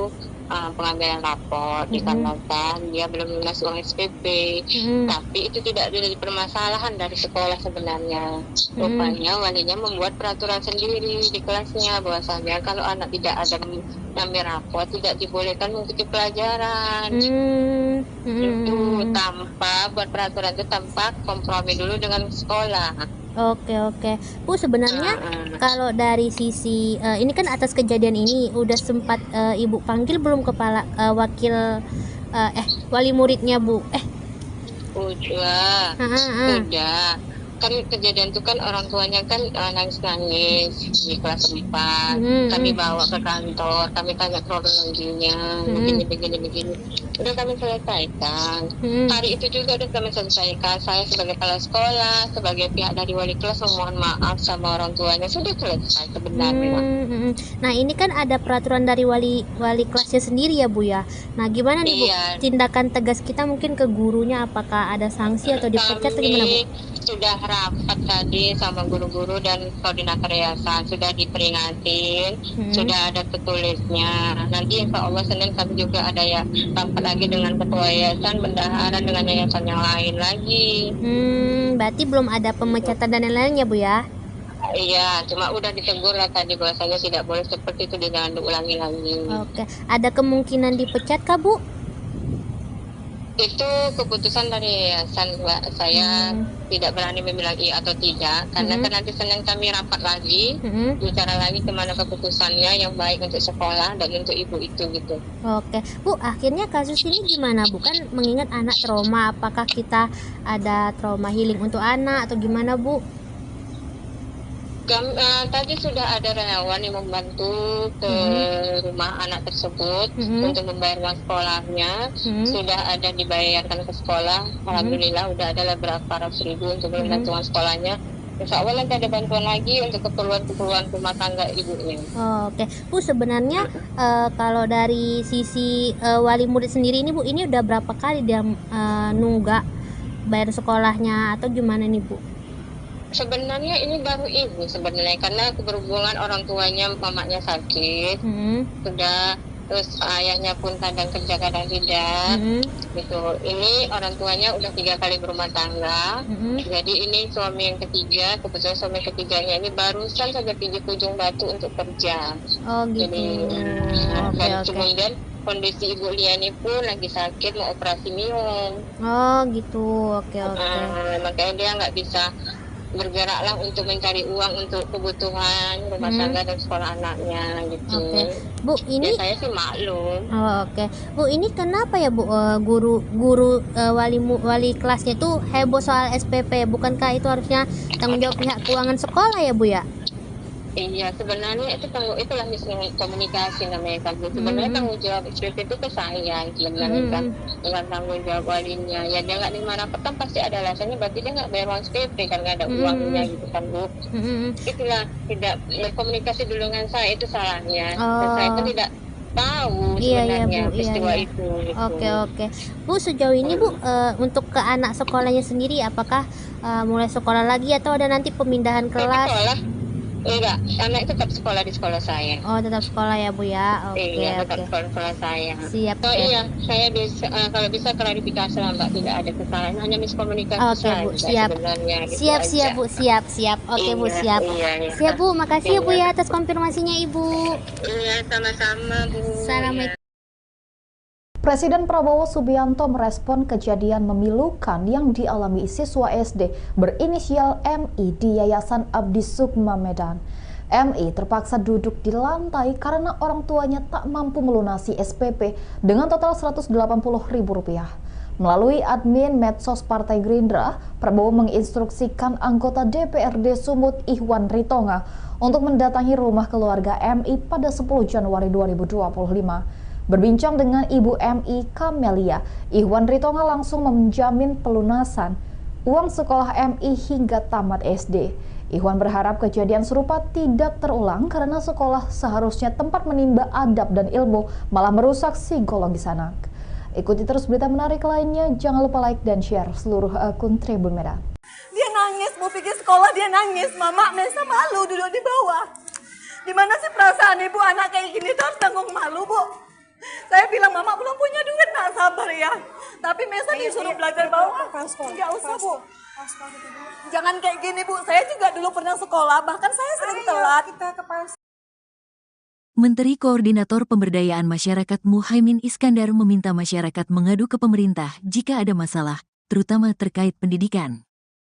pengambilan rapor dikarenakan dia belum lunas uang SPP. Tapi itu tidak jadi permasalahan dari sekolah sebenarnya. Rupanya walinya membuat peraturan sendiri di kelasnya bahwasanya kalau anak tidak ada mengambil rapor tidak dibolehkan mengikuti pelajaran. Itu tanpa buat peraturan itu tanpa kompromi dulu dengan sekolah. Oke. Bu, sebenarnya kalau dari sisi ini kan atas kejadian ini udah sempat Ibu panggil belum kepala wakil wali muridnya, Bu? Udah. Kan kejadian itu kan orang tuanya kan nangis-nangis di kelas 4. Kami bawa ke kantor, kami tanya kronologinya, begini. Udah kami selesaikan. Hari itu juga udah kami selesaikan. Saya sebagai kepala sekolah, sebagai pihak dari wali kelas memohon maaf sama orang tuanya, sudah selesai sebenarnya. Nah, ini kan ada peraturan dari wali kelasnya sendiri ya, Bu ya. Nah, gimana nih, Bu? Tindakan tegas kita mungkin ke gurunya, apakah ada sanksi atau dipecat atau gimana, Bu? Sudah rapat tadi sama guru-guru dan koordinator yayasan, sudah diperingatin, sudah ada tertulisnya. Nanti insya Allah Senin kami juga ada ya rapat lagi dengan ketua yayasan, bendahara dengan yayasan yang lain lagi. Berarti belum ada pemecatan dan lain-lainnya, Bu ya? Iya, cuma udah ditegur lah tadi bahwasanya tidak boleh seperti itu, jangan diulangi lagi. Oke, ada kemungkinan dipecat kah, Bu? Itu keputusan dari yayasan, Mbak. Saya tidak berani membilang iya atau tidak, karena kan nanti Senin kami rapat lagi, bicara lagi kemana keputusannya yang baik untuk sekolah dan untuk ibu itu gitu. Oke, Bu, akhirnya kasus ini gimana, Bu? Kan mengingat anak trauma, apakah kita ada trauma healing untuk anak atau gimana, Bu? Tadi sudah ada relawan yang membantu ke rumah anak tersebut untuk membayar uang sekolahnya. Sudah ada dibayarkan ke sekolah. Alhamdulillah udah ada berapa ratus ribu untuk membantu uang sekolahnya. Insya Allah nanti ada bantuan lagi untuk keperluan rumah tangga ibunya. Oke, Bu, sebenarnya kalau dari sisi wali murid sendiri ini, Bu, ini udah berapa kali dia nunggak bayar sekolahnya atau gimana nih, Bu? Sebenarnya ini baru ibu sebenarnya, karena berhubungan orang tuanya, mamanya sakit, sudah, terus ayahnya pun kadang kerja kadang tidak, gitu. Ini orang tuanya udah 3 kali berumah tangga, jadi ini suami yang ketiga, kebetulan suami ketiganya ini barusan saja pergi ke Ujung Batu untuk kerja. Oh gitu. Jadi, kemudian kondisi Ibu Liani pun lagi sakit, mau operasi miom. Oh gitu, oke. Makanya dia nggak bisa bergeraklah untuk mencari uang untuk kebutuhan rumah tangga dan sekolah anaknya gitu. Bu, ini saya sih maklum. Bu, ini kenapa ya, Bu, guru wali kelasnya itu heboh soal SPP? Bukankah itu harusnya tanggung jawab pihak keuangan sekolah ya, Bu ya? Iya, sebenarnya itulah miskomunikasi namanya kan. Sebenarnya tanggung jawab SPP itu ke saya sebenarnya kan, bukan tanggung jawab walinya. Ya dia nggak nerima rapor kan pasti ada alasannya, berarti dia nggak bayar uang SPP kan, nggak ada uangnya gitu kan, Bu. Itulah tidak berkomunikasi dulu dengan saya, itu salahnya. Dan saya pun tidak tahu sebenarnya peristiwa itu. Gitu. Oke. Bu, sejauh ini, Bu, untuk ke anak sekolahnya sendiri, apakah mulai sekolah lagi atau ada nanti pemindahan kelas? Sekolah. Enggak, anak tetap sekolah di sekolah saya. Oh, tetap sekolah ya Bu ya. Oke, Iya, oke. tetap sekolah saya. Siap. Oh ya. iya, saya bisa kalau bisa klarifikasi lah Mbak, tidak ada kesalahan, hanya miskomunikasi Oke saja Bu, siap. sebenarnya. Gitu Siap, aja. siap Bu, siap, siap. Oke Bu, Iya, siap. iya. Siap Bu, makasih ya Bu Iya. ya atas konfirmasinya Ibu. Iya, sama-sama Bu. Assalamualaikum. Presiden Prabowo Subianto merespon kejadian memilukan yang dialami siswa SD berinisial MI di Yayasan Abdi Sukma Medan. MI terpaksa duduk di lantai karena orang tuanya tak mampu melunasi SPP dengan total Rp180.000. Melalui admin medsos Partai Gerindra, Prabowo menginstruksikan anggota DPRD Sumut Ihwan Ritonga untuk mendatangi rumah keluarga MI pada 10 Januari 2025. Berbincang dengan Ibu MI Kamelia, Ihwan Ritonga langsung menjamin pelunasan uang sekolah MI hingga tamat SD. Ihwan berharap kejadian serupa tidak terulang karena sekolah seharusnya tempat menimba adab dan ilmu, malah merusak psikologis anak. Ikuti terus berita menarik lainnya, jangan lupa like dan share seluruh akun Tribun Medan. Dia nangis, mau pergi sekolah dia nangis. Mama, Mesa malu duduk di bawah. Gimana sih perasaan ibu anak kayak gini tuh harus tanggung malu, Bu? Saya bilang, Mama belum punya duit, nak sabar ya. Tapi Mesa disuruh belajar bawah. Nggak usah, Bu. Jangan kayak gini, Bu. Saya juga dulu pernah sekolah, bahkan saya sering telat. Menteri Koordinator Pemberdayaan Masyarakat Muhaimin Iskandar meminta masyarakat mengadu ke pemerintah jika ada masalah, terutama terkait pendidikan.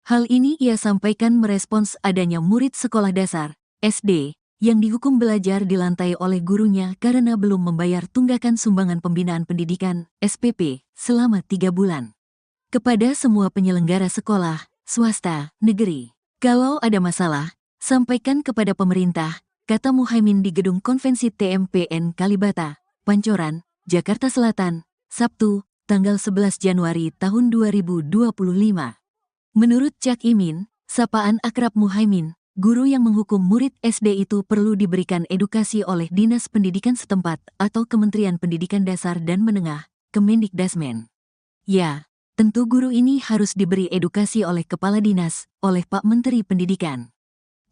Hal ini ia sampaikan merespons adanya murid sekolah dasar, SD, yang dihukum belajar di lantai oleh gurunya karena belum membayar tunggakan sumbangan pembinaan pendidikan, SPP, selama 3 bulan. Kepada semua penyelenggara sekolah, swasta, negeri, kalau ada masalah, sampaikan kepada pemerintah, kata Muhaimin di Gedung Konvensi TMPN Kalibata, Pancoran, Jakarta Selatan, Sabtu, tanggal 11 Januari tahun 2025. Menurut Cak Imin, sapaan akrab Muhaimin, guru yang menghukum murid SD itu perlu diberikan edukasi oleh Dinas Pendidikan setempat atau Kementerian Pendidikan Dasar dan Menengah, Kemendikdasmen. Ya, tentu guru ini harus diberi edukasi oleh Kepala Dinas, oleh Pak Menteri Pendidikan.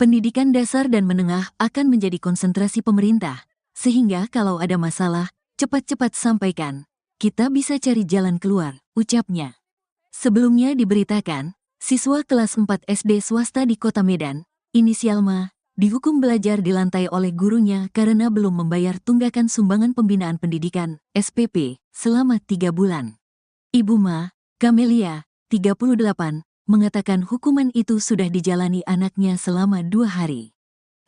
Pendidikan dasar dan menengah akan menjadi konsentrasi pemerintah, sehingga kalau ada masalah, cepat-cepat sampaikan. Kita bisa cari jalan keluar, ucapnya. Sebelumnya diberitakan, siswa kelas 4 SD swasta di Kota Medan, inisial Ma, dihukum belajar di lantai oleh gurunya karena belum membayar tunggakan sumbangan pembinaan pendidikan, SPP, selama 3 bulan. Ibu Ma, Kamelia, 38, mengatakan hukuman itu sudah dijalani anaknya selama 2 hari.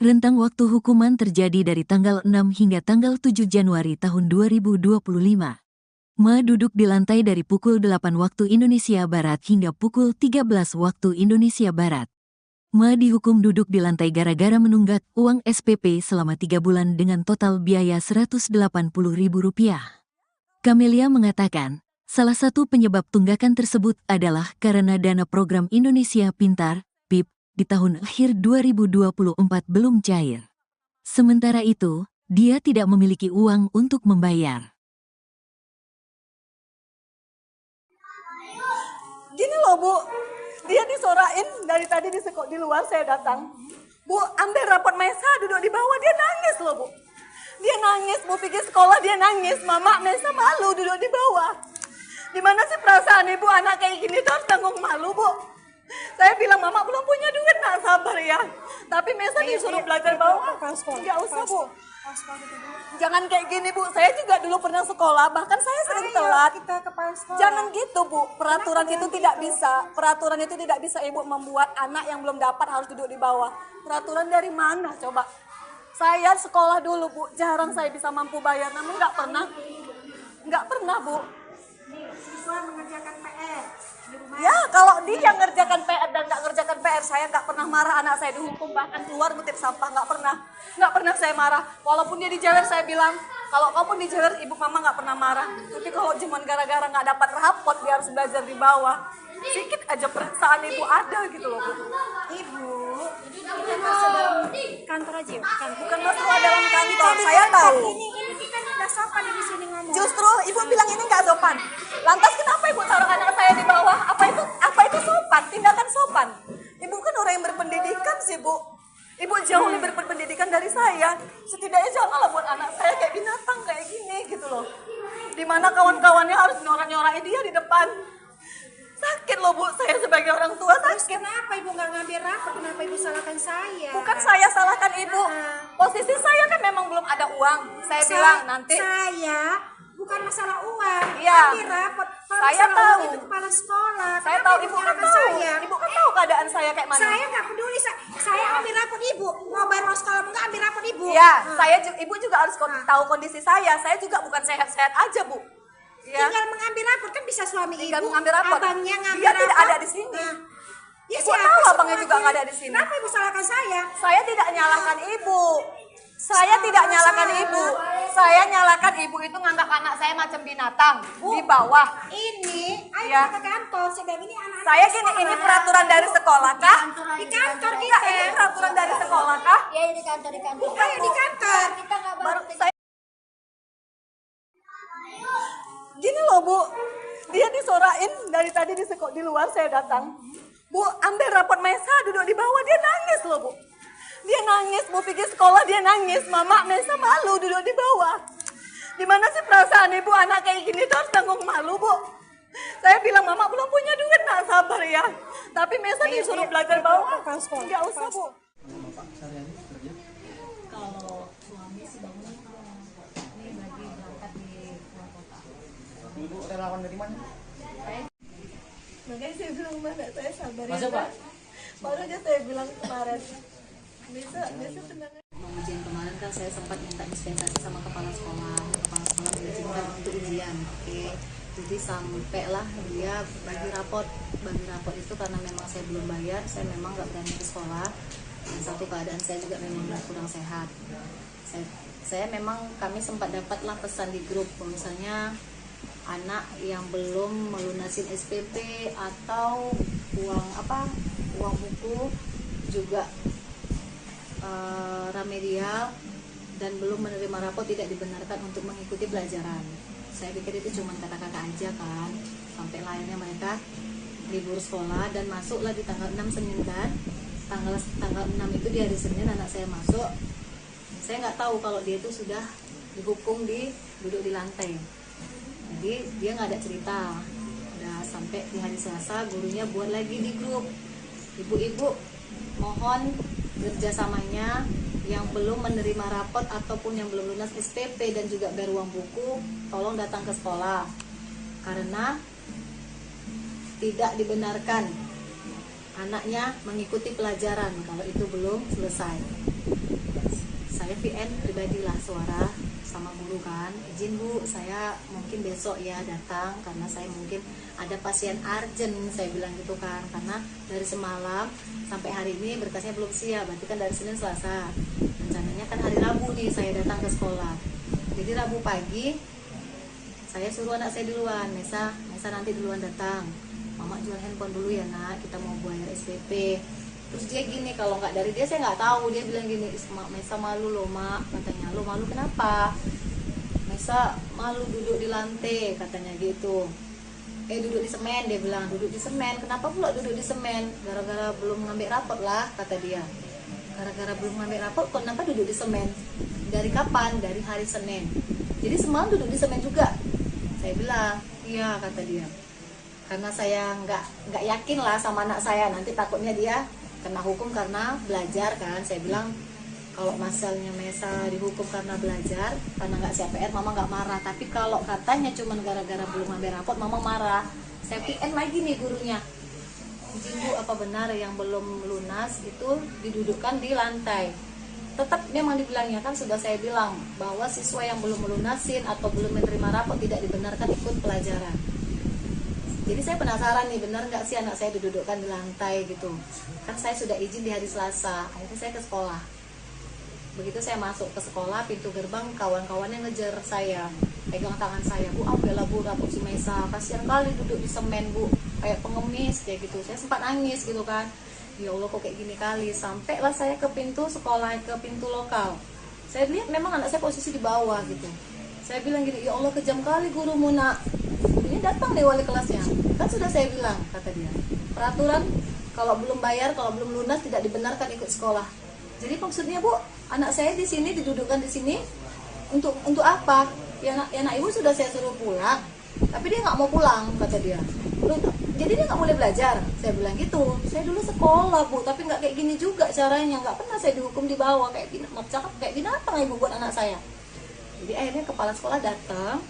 Rentang waktu hukuman terjadi dari tanggal 6 hingga tanggal 7 Januari tahun 2025. Ma duduk di lantai dari pukul 8 waktu Indonesia Barat hingga pukul 13 waktu Indonesia Barat. Ma dihukum duduk di lantai gara-gara menunggak uang SPP selama 3 bulan dengan total biaya Rp180.000. Kamelia mengatakan, salah satu penyebab tunggakan tersebut adalah karena dana program Indonesia Pintar, PIP, di tahun akhir 2024 belum cair. Sementara itu, dia tidak memiliki uang untuk membayar. Gini loh, Bu. Dia disorain dari tadi di luar saya datang. Bu, ambil rapot Mesa duduk di bawah, dia nangis loh, Bu. Dia nangis, mau pergi sekolah dia nangis. Mama, Mesa malu duduk di bawah. Gimana sih perasaan ibu anak kayak gini tuh harus tanggung malu, Bu? Saya bilang, Mama belum punya duit, nak sabar ya. Tapi Mesa disuruh belajar bawah. Nggak usah, Bu. Jangan kayak gini, Bu. Saya juga dulu pernah sekolah, bahkan saya sering telat. Jangan gitu, Bu. Peraturan itu tidak bisa. Peraturan itu tidak bisa Ibu membuat anak yang belum dapat harus duduk di bawah. Peraturan dari mana, coba? Saya sekolah dulu, Bu. Jarang saya bisa mampu bayar, namun nggak pernah, Bu. Siswa mengerjakan PR di rumah. Ya, kalau dia ngerjakan PR dan nggak ngerjakan PR, saya nggak pernah marah anak saya dihukum, bahkan keluar ngutip sampah, nggak pernah saya marah. Walaupun dia dijewer, saya bilang, kalau kau pun dijewer, ibu mama nggak pernah marah. Tapi kalau cuma gara-gara nggak dapat rapot, dia harus belajar di bawah, sedikit aja perasaan ibu ada gitu loh, Bu. Ibu, ini masuk dalam kantor aja, Bukan masalah dalam kantor, saya tahu. Ini kan udah sopan di sini ngomong. Justru ibu bilang ini nggak sopan. Lantas kenapa ibu taruh anak saya di bawah? Apa itu sopan? Tindakan sopan. Ibu kan orang yang berpendidikan sih, Bu. Ibu jauh lebih berpendidikan dari saya. Setidaknya janganlah buat anak saya kayak binatang kayak gini gitu loh. Dimana kawan-kawannya harus nyorak-nyorakin dia di depan. Sakit loh Bu, saya sebagai orang tua Terus sakit. kenapa ibu nggak ngambil rapor? Kenapa ibu salahkan saya? Bukan saya salahkan ibu. Posisi saya kan memang belum ada uang. Saya bilang nanti. Saya bukan masalah uang. Iya. Ambil rapor. Kalau Saya masalah tahu. uang itu kepala sekolah. Saya Kenapa tahu ibu kan menyalahkan tahu. saya? Ibu kan tahu keadaan saya kayak mana. Saya nggak peduli. Saya ambil rapor ibu. Mau bayar uang sekolah nggak ambil rapor ibu. Iya, ibu juga harus tahu kondisi saya. Saya juga bukan sehat-sehat aja Bu. Ya. Tinggal mengambil rapor kan bisa suami Tinggal ibu. mengambil rapor. Abangnya ngambil Dia rapor. tidak ada di sini. Ya, Ibu siapa tahu sih abangnya juga orangnya? nggak ada di sini. Kenapa ibu salahkan saya? Saya tidak nyalahkan ibu. Saya tidak nyalahkan ibu. Saya nyalahkan ibu itu nganggap anak saya macam binatang di bawah. Ini, ayo Ya. kita ke kantor. Saya bilang ini anak. Saya gini, ini peraturan dari sekolah kah? Di kantor Enggak, kita. ini peraturan dari sekolah kah? Ya di kantor Bukan Ayo di kantor. kita nggak Baru saya gini loh Bu, dia disorain dari tadi di luar saya datang. Bu, ambil raport Mesa duduk di bawah, dia nangis loh Bu. Dia nangis, Bu pergi sekolah dia nangis. Mama, Mesa malu duduk di bawah. Gimana sih perasaan ibu anak kayak gini tuh harus tanggung malu Bu. Saya bilang Mama belum punya duit, nak sabar ya. Tapi Mesa disuruh belajar bawah. Enggak usah Bu. Kalau suami sih bangun ini lagi berangkat di luar kota. Ibu relawan dari mana? Makanya saya bilang mana saya sabar Masa, ya. Pak? Baru aja saya bilang kemarin. Bisa tenang. Mau ujian kemarin kan saya sempat minta dispensasi sama kepala sekolah mengizinkan untuk ujian. Oke. Jadi sampailah dia bagi raport itu karena memang saya belum bayar, saya memang nggak berani ke sekolah. Dan satu keadaan saya juga memang kurang sehat. Saya memang kami sempat dapatlah pesan di grup misalnya anak yang belum melunasin SPP atau uang buku juga remedial dan belum menerima rapor tidak dibenarkan untuk mengikuti pelajaran. Saya pikir itu cuma kata-kata aja kan, sampai akhirnya mereka libur sekolah dan masuklah di tanggal 6 Senin kan. Tanggal 6 itu di hari Senin anak saya masuk. Saya nggak tahu kalau dia itu sudah dihukum duduk di lantai. Jadi dia nggak ada cerita. Udah sampai di hari Selasa gurunya buat lagi di grup. Ibu-ibu mohon kerjasamanya yang belum menerima rapot ataupun yang belum lunas SPP dan juga bayar uang buku, tolong datang ke sekolah karena tidak dibenarkan anaknya mengikuti pelajaran kalau itu belum selesai. Saya VN pribadilah suara sama guru kan, izin Bu, saya mungkin besok ya datang karena saya mungkin ada pasien urgent, saya bilang gitu kan, karena dari semalam sampai hari ini berkasnya belum siap, berarti kan dari Senin Selasa, rencananya kan hari Rabu nih saya datang ke sekolah. Jadi Rabu pagi saya suruh anak saya duluan, Mesa nanti duluan datang, Mama jual handphone dulu ya nak, kita mau bayar SPP. Terus dia gini, kalau nggak dari dia saya nggak tahu, dia bilang gini, Mesa malu loh Mak, katanya. Lo malu kenapa? Mesa malu duduk di lantai, katanya gitu. Duduk di semen, dia bilang, duduk di semen. Kenapa pula duduk di semen? Gara-gara belum ngambil rapot lah, kata dia. Gara-gara belum ngambil rapot, kenapa duduk di semen? Dari kapan? Dari hari Senin. Jadi semalam duduk di semen juga. Saya bilang, iya, kata dia. Karena saya nggak yakin lah sama anak saya, nanti takutnya dia kena hukum karena belajar kan. Saya bilang kalau masalahnya Mesa dihukum karena belajar, karena nggak siap PR, Mama nggak marah. Tapi kalau katanya cuma gara-gara belum ngambil rapot, Mama marah. Saya PN lagi nih gurunya, izin Bu, apa benar yang belum lunas itu didudukkan di lantai? Tetap memang dibilangnya kan, sudah saya bilang bahwa siswa yang belum melunasin atau belum menerima rapot tidak dibenarkan ikut pelajaran. Jadi saya penasaran nih, benar nggak sih anak saya didudukkan di lantai gitu. Kan saya sudah izin di hari Selasa, akhirnya saya ke sekolah. Begitu saya masuk ke sekolah, pintu gerbang kawan-kawannya ngejar saya, pegang tangan saya, Bu, ambillah Bu rapot si Mesa, kasihan kali duduk di semen Bu, kayak pengemis kayak gitu. Saya sempat nangis gitu kan, ya Allah kok kayak gini kali. Sampailah saya ke pintu sekolah, ke pintu lokal. Saya lihat memang anak saya posisi di bawah gitu. Saya bilang gini, ya Allah kejam kali gurumu nak. Ini datang deh wali kelasnya, kan sudah saya bilang, kata dia, peraturan kalau belum bayar, kalau belum lunas tidak dibenarkan ikut sekolah. Jadi maksudnya Bu, anak saya di sini didudukkan di sini untuk apa? Ya anak ibu sudah saya suruh pulang, tapi dia nggak mau pulang kata dia. Jadi dia nggak boleh belajar. Saya bilang gitu. Saya dulu sekolah Bu, tapi nggak kayak gini juga caranya. Nggak pernah saya dihukum di bawah kayak binatang ibu buat anak saya. Jadi akhirnya kepala sekolah datang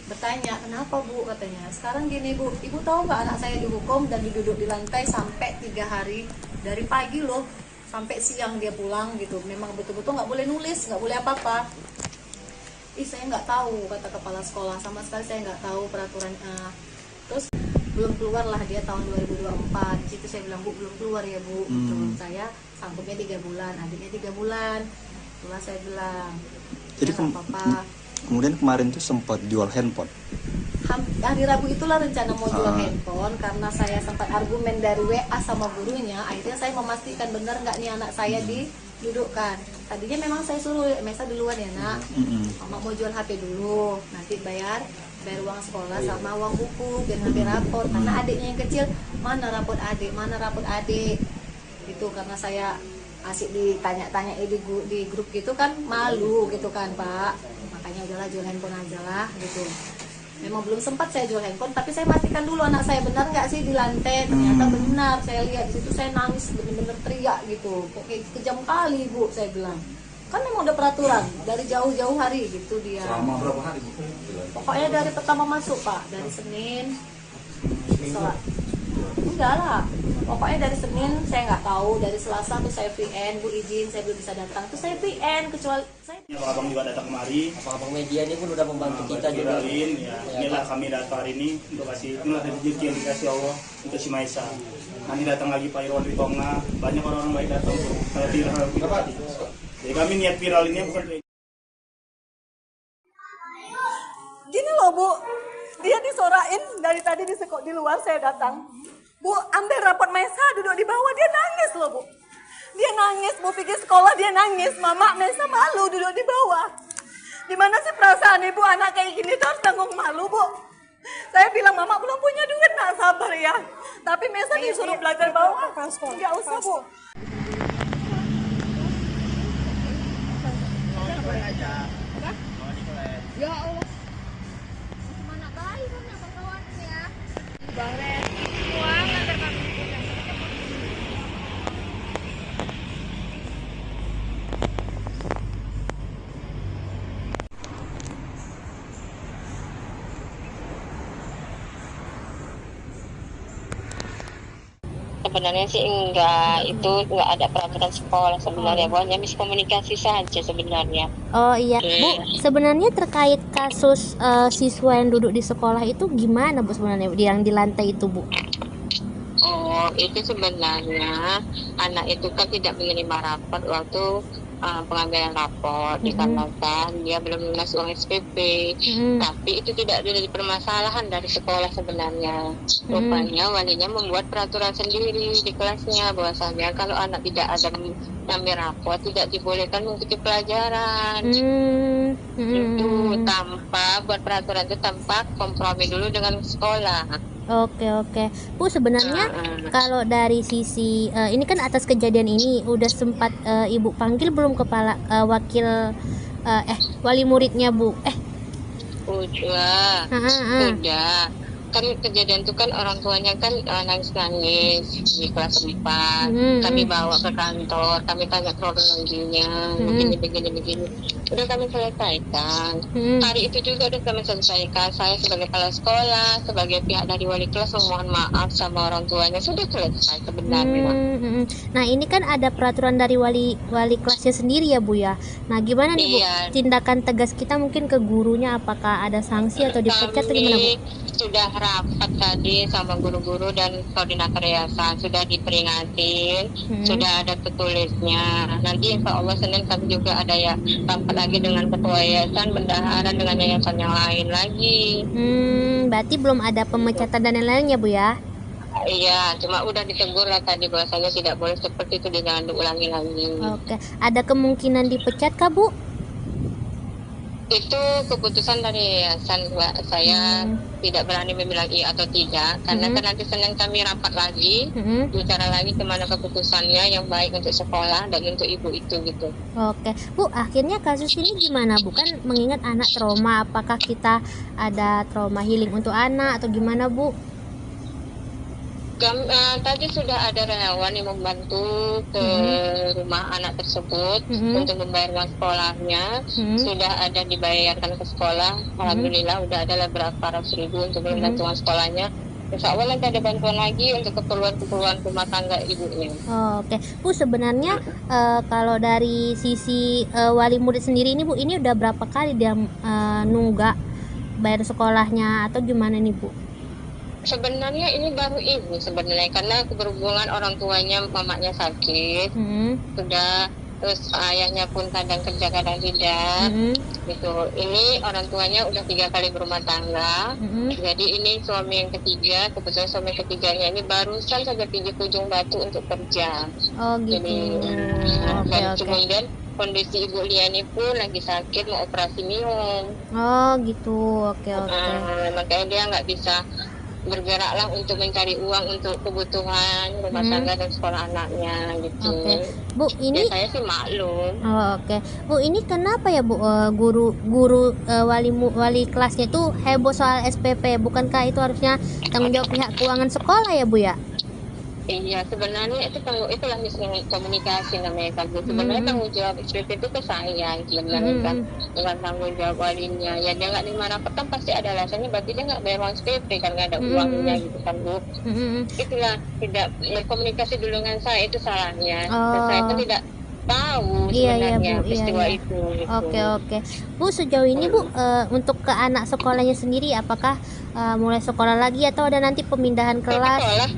bertanya, kenapa Bu katanya. Sekarang gini Bu, ibu tahu nggak anak saya dihukum dan diduduk di lantai sampai 3 hari dari pagi loh sampai siang dia pulang gitu. Memang betul-betul nggak boleh nulis, nggak boleh apa-apa. Saya nggak tahu kata kepala sekolah, sama sekali saya nggak tahu peraturan. Terus belum keluar lah dia tahun 2024. Di situ saya bilang, Bu belum keluar ya Bu. Terus saya sanggupnya 3 bulan, adiknya 3 bulan. Itulah saya bilang. Jadi kemudian kemarin tuh sempat jual handphone. Hari Rabu itulah rencana mau jual handphone, karena saya sempat argumen dari WA sama gurunya. Akhirnya saya memastikan benar nggak nih anak saya didudukkan. Tadinya memang saya suruh Mesa duluan ya nak, mama mau jual HP dulu, nanti bayar uang sekolah sama uang buku biar nanti rapor. Karena adiknya yang kecil, mana rapor adik itu. Karena saya asik ditanya-tanya di grup gitu kan, malu gitu kan Pak. Makanya udahlah jual handphone aja lah gitu. Memang belum sempat saya jual handphone, tapi saya pastikan dulu anak saya benar nggak sih di lantai. Ternyata benar, saya lihat di situ, saya nangis bener-bener teriak gitu. Kok kayak kejam kali Bu, saya bilang. Kan memang udah peraturan dari jauh-jauh hari gitu dia. Selama berapa hari Bu? Pokoknya dari pertama masuk Pak, dari Senin. Enggak lah, pokoknya dari Senin saya nggak tahu, dari Selasa tuh saya VN, Bu izin saya belum bisa datang, tuh saya VN kecuali saya. Abang juga datang kemari. Abang media ini pun udah membantu kita juga. Ya, inilah kami datang hari ini untuk kasih, inilah rezeki yang dikasih Allah untuk si Maisa. Nanti datang lagi Pak Irwan Ritonga, banyak orang-orang baik datang tuh. Kalau viral tadi. Jadi kami niat viral ini bukan. Gini loh Bu, dia disorain dari tadi di luar saya datang. Bu, ambil rapot Maisa duduk di bawah, dia nangis loh Bu. Dia nangis, Bu pikir sekolah dia nangis. Mama, Maisa malu duduk di bawah. Gimana sih perasaan ibu anak kayak gini tuh harus tanggung malu Bu. Saya bilang Mama belum punya duit, nak sabar ya. Tapi Maisa disuruh belajar bawah. Nggak usah Bu. Ya Allah. Mana baik kan ya kawan ya. Bahkan uang antar kami. Sebenarnya sih enggak, itu enggak ada peraturan sekolah sebenarnya, hanya miskomunikasi saja sebenarnya. Oh iya, Bu, sebenarnya terkait kasus siswa yang duduk di sekolah itu gimana Bu sebenarnya yang di lantai itu Bu? Oh, itu sebenarnya anak itu kan tidak menerima rapor waktu pengambilan rapor dikarenakan dia belum lunas uang SPP. Tapi itu tidak ada permasalahan dari sekolah sebenarnya. Rupanya walinya membuat peraturan sendiri di kelasnya bahwasanya kalau anak tidak ada mengambil rapor tidak dibolehkan mengikuti pelajaran. Itu tanpa buat peraturan itu tanpa kompromi dulu dengan sekolah. Oke. Bu, sebenarnya kalau dari sisi ini kan atas kejadian ini udah sempat Ibu panggil belum kepala wakil wali muridnya Bu? Udah. Kan kejadian itu kan orang tuanya kan nangis-nangis di kelas 4. Kami bawa ke kantor, kami tanya kronologinya, begini. Udah kami selesaikan. Hari itu juga udah kami selesaikan. Saya sebagai kepala sekolah, sebagai pihak dari wali kelas memohon maaf sama orang tuanya, sudah selesai sebenarnya. Nah ini kan ada peraturan dari wali kelasnya sendiri ya Bu ya. Nah gimana nih Bu tindakan tegas kita mungkin ke gurunya, apakah ada sanksi atau dipecat atau gimana Bu? Sudah rapat tadi sama guru-guru dan koordinator yayasan, sudah diperingatin, sudah ada tertulisnya. Nanti insya Allah Senin kami juga ada ya rapat lagi dengan ketua yayasan, bendahara dengan yayasan yang lain lagi. Berarti belum ada pemecatan dan lain-lainnya Bu ya? Iya, cuma udah ditegur lah tadi bahwasanya tidak boleh seperti itu, jangan diulangi lagi. Oke, ada kemungkinan dipecat kah Bu? Itu keputusan dari yayasan, Mbak. Saya tidak berani membilang iya atau tidak, karena kan nanti Senin kami rapat lagi, bicara lagi kemana keputusannya yang baik untuk sekolah dan untuk ibu itu gitu. Oke, Bu, akhirnya kasus ini gimana, Bu? Kan mengingat anak trauma, apakah kita ada trauma healing untuk anak atau gimana, Bu? Tadi sudah ada relawan yang membantu ke rumah anak tersebut untuk membayar uang sekolahnya. Sudah ada dibayarkan ke sekolah. Alhamdulillah udah ada berapa ratus ribu untuk membantu uang sekolahnya. Insya Allah nanti ada bantuan lagi untuk keperluan rumah tangga ibunya. Oke, Bu, sebenarnya kalau dari sisi wali murid sendiri ini, Bu, ini udah berapa kali dia nunggak bayar sekolahnya atau gimana nih, Bu? Sebenarnya ini baru ibu sebenarnya, karena berhubungan orang tuanya, mamanya sakit, sudah, terus ayahnya pun kadang kerja kadang tidak, gitu. Ini orang tuanya udah 3 kali berumah tangga, jadi ini suami yang ketiga, kebetulan suami ketiganya ini barusan saja pergi ke Ujung Batu untuk kerja. Oh gitu. Dan kemudian kondisi Ibu Liani pun lagi sakit, mau operasi minum. Oh gitu, oke. Makanya dia nggak bisa bergeraklah untuk mencari uang untuk kebutuhan rumah tangga dan sekolah anaknya gitu. Bu, ini saya sih maklum. Oke. Bu, ini kenapa ya, Bu, guru wali kelasnya itu heboh soal SPP? Bukankah itu harusnya tanggung jawab pihak keuangan sekolah ya, Bu ya? Iya, sebenarnya itulah miskomunikasi namanya kan. Sebenarnya tanggung jawab SPP itu ke saya sebenarnya kan, bukan tanggung jawab walinya. Ya dia nggak nerima rapot kan pasti ada alasannya, berarti dia nggak bayar uang SPP kan, nggak ada uangnya gitu kan, Bu. Itulah tidak berkomunikasi dulu dengan saya, itu salahnya. Dan saya itu tidak tahu sebenarnya peristiwa itu. Gitu. Oke. Bu, sejauh ini Bu, untuk ke anak sekolahnya sendiri, apakah mulai sekolah lagi atau ada nanti pemindahan kelas?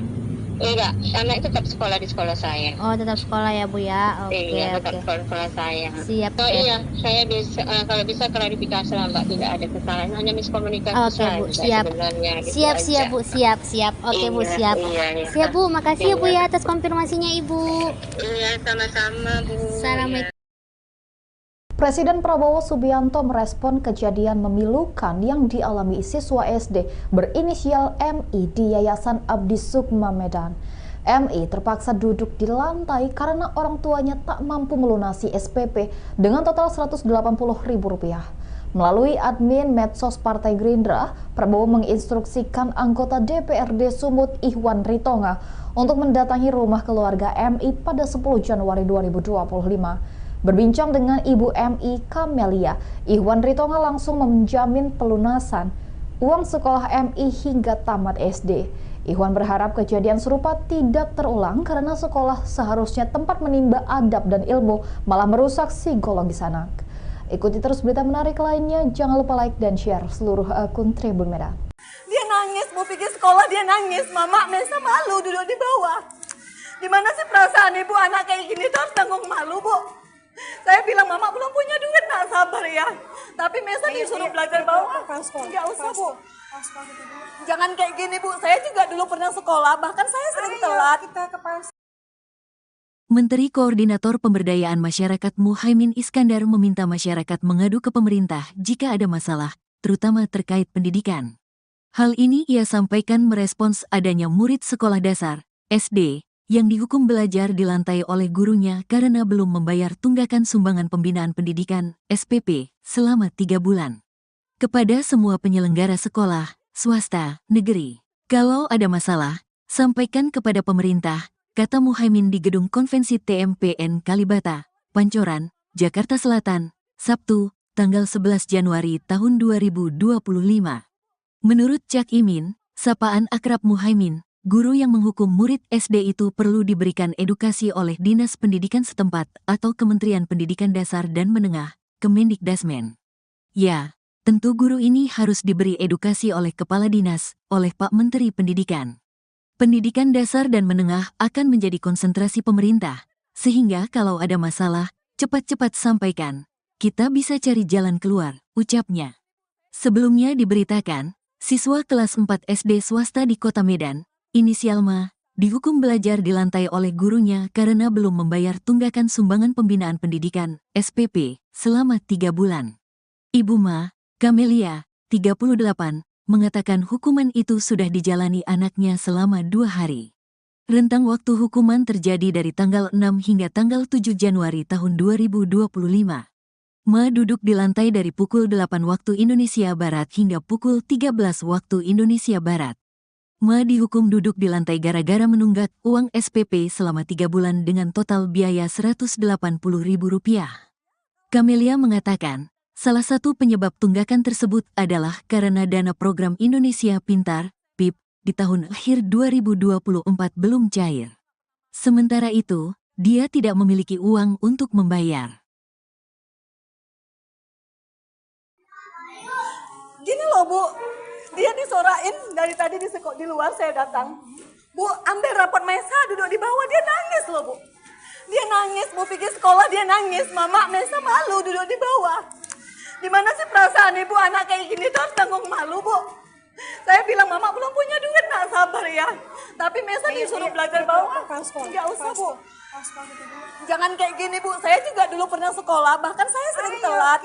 Enggak, anak tetap sekolah di sekolah saya. Oh, tetap sekolah ya, Bu ya. Iya, tetap sekolah saya. Siap. Oh iya, saya bisa kalau bisa klarifikasi lah, Mbak, tidak ada kesalahan, hanya miskomunikasi saja. Bu, siap. Gitu siap, Bu, siap. Oke, Bu, siap. Iya. Siap, Bu, makasih ya, Bu ya atas konfirmasinya, Ibu. Iya, sama-sama, Bu. Assalamualaikum. Presiden Prabowo Subianto merespon kejadian memilukan yang dialami siswa SD berinisial MI di Yayasan Abdi Sukma Medan. MI terpaksa duduk di lantai karena orang tuanya tak mampu melunasi SPP dengan total Rp180.000. Melalui admin medsos Partai Gerindra, Prabowo menginstruksikan anggota DPRD Sumut Ihwan Ritonga untuk mendatangi rumah keluarga MI pada 10 Januari 2025. Berbincang dengan Ibu MI Kamelia, Ihwan Ritonga langsung menjamin pelunasan uang sekolah MI hingga tamat SD. Ihwan berharap kejadian serupa tidak terulang karena sekolah seharusnya tempat menimba adab dan ilmu, malah merusak psikologis anak. Ikuti terus berita menarik lainnya, jangan lupa like dan share seluruh akun Tribun Medan. Dia nangis, mau pergi sekolah dia nangis, Mama Mesa malu duduk di bawah. Gimana sih perasaan ibu anak kayak gini tuh harus tanggung malu, Bu? Saya bilang, Mama belum punya duit, nak sabar ya. Tapi Mesa disuruh belajar bawah. Nggak usah, Bu. Jangan kayak gini, Bu. Saya juga dulu pernah sekolah, bahkan saya sering telat. Menteri Koordinator Pemberdayaan Masyarakat Muhaimin Iskandar meminta masyarakat mengadu ke pemerintah jika ada masalah, terutama terkait pendidikan. Hal ini ia sampaikan merespons adanya murid sekolah dasar, SD, yang dihukum belajar di lantai oleh gurunya karena belum membayar tunggakan sumbangan pembinaan pendidikan (SPP) selama 3 bulan. Kepada semua penyelenggara sekolah, swasta, negeri, kalau ada masalah, sampaikan kepada pemerintah, kata Muhaimin di Gedung Konvensi TMPN Kalibata, Pancoran, Jakarta Selatan, Sabtu, tanggal 11 Januari tahun 2025. Menurut Cak Imin, sapaan akrab Muhaimin, guru yang menghukum murid SD itu perlu diberikan edukasi oleh Dinas Pendidikan setempat atau Kementerian Pendidikan Dasar dan Menengah, Kemendikdasmen. Ya, tentu guru ini harus diberi edukasi oleh Kepala Dinas, oleh Pak Menteri Pendidikan. Pendidikan dasar dan menengah akan menjadi konsentrasi pemerintah, sehingga kalau ada masalah, cepat-cepat sampaikan. Kita bisa cari jalan keluar, ucapnya. Sebelumnya diberitakan, siswa kelas 4 SD swasta di Kota Medan, inisial Ma, dihukum belajar di lantai oleh gurunya karena belum membayar tunggakan sumbangan pembinaan pendidikan, SPP, selama 3 bulan. Ibu Ma, Camelia, 38, mengatakan hukuman itu sudah dijalani anaknya selama 2 hari. Rentang waktu hukuman terjadi dari tanggal 6 hingga tanggal 7 Januari tahun 2025. Ma duduk di lantai dari pukul 8 waktu Indonesia Barat hingga pukul 13 waktu Indonesia Barat. Ma dihukum duduk di lantai gara-gara menunggak uang SPP selama 3 bulan dengan total biaya Rp180.000. Camelia mengatakan, salah satu penyebab tunggakan tersebut adalah karena dana program Indonesia Pintar, PIP, di tahun akhir 2024 belum cair. Sementara itu, dia tidak memiliki uang untuk membayar. Gini loh Bu, dia disorain dari tadi di luar saya datang. Bu, ambil rapot Maisa duduk di bawah, dia nangis loh Bu. Dia nangis, Bu pergi sekolah dia nangis, Mama Maisa malu duduk di bawah. Gimana sih perasaan ibu anak kayak gini tuh harus tanggung malu Bu. Saya bilang Mama belum punya duit, nak sabar ya. Tapi Maisa disuruh belajar bawah, nggak usah Bu. Jangan kayak gini Bu, saya juga dulu pernah sekolah, bahkan saya sering telat.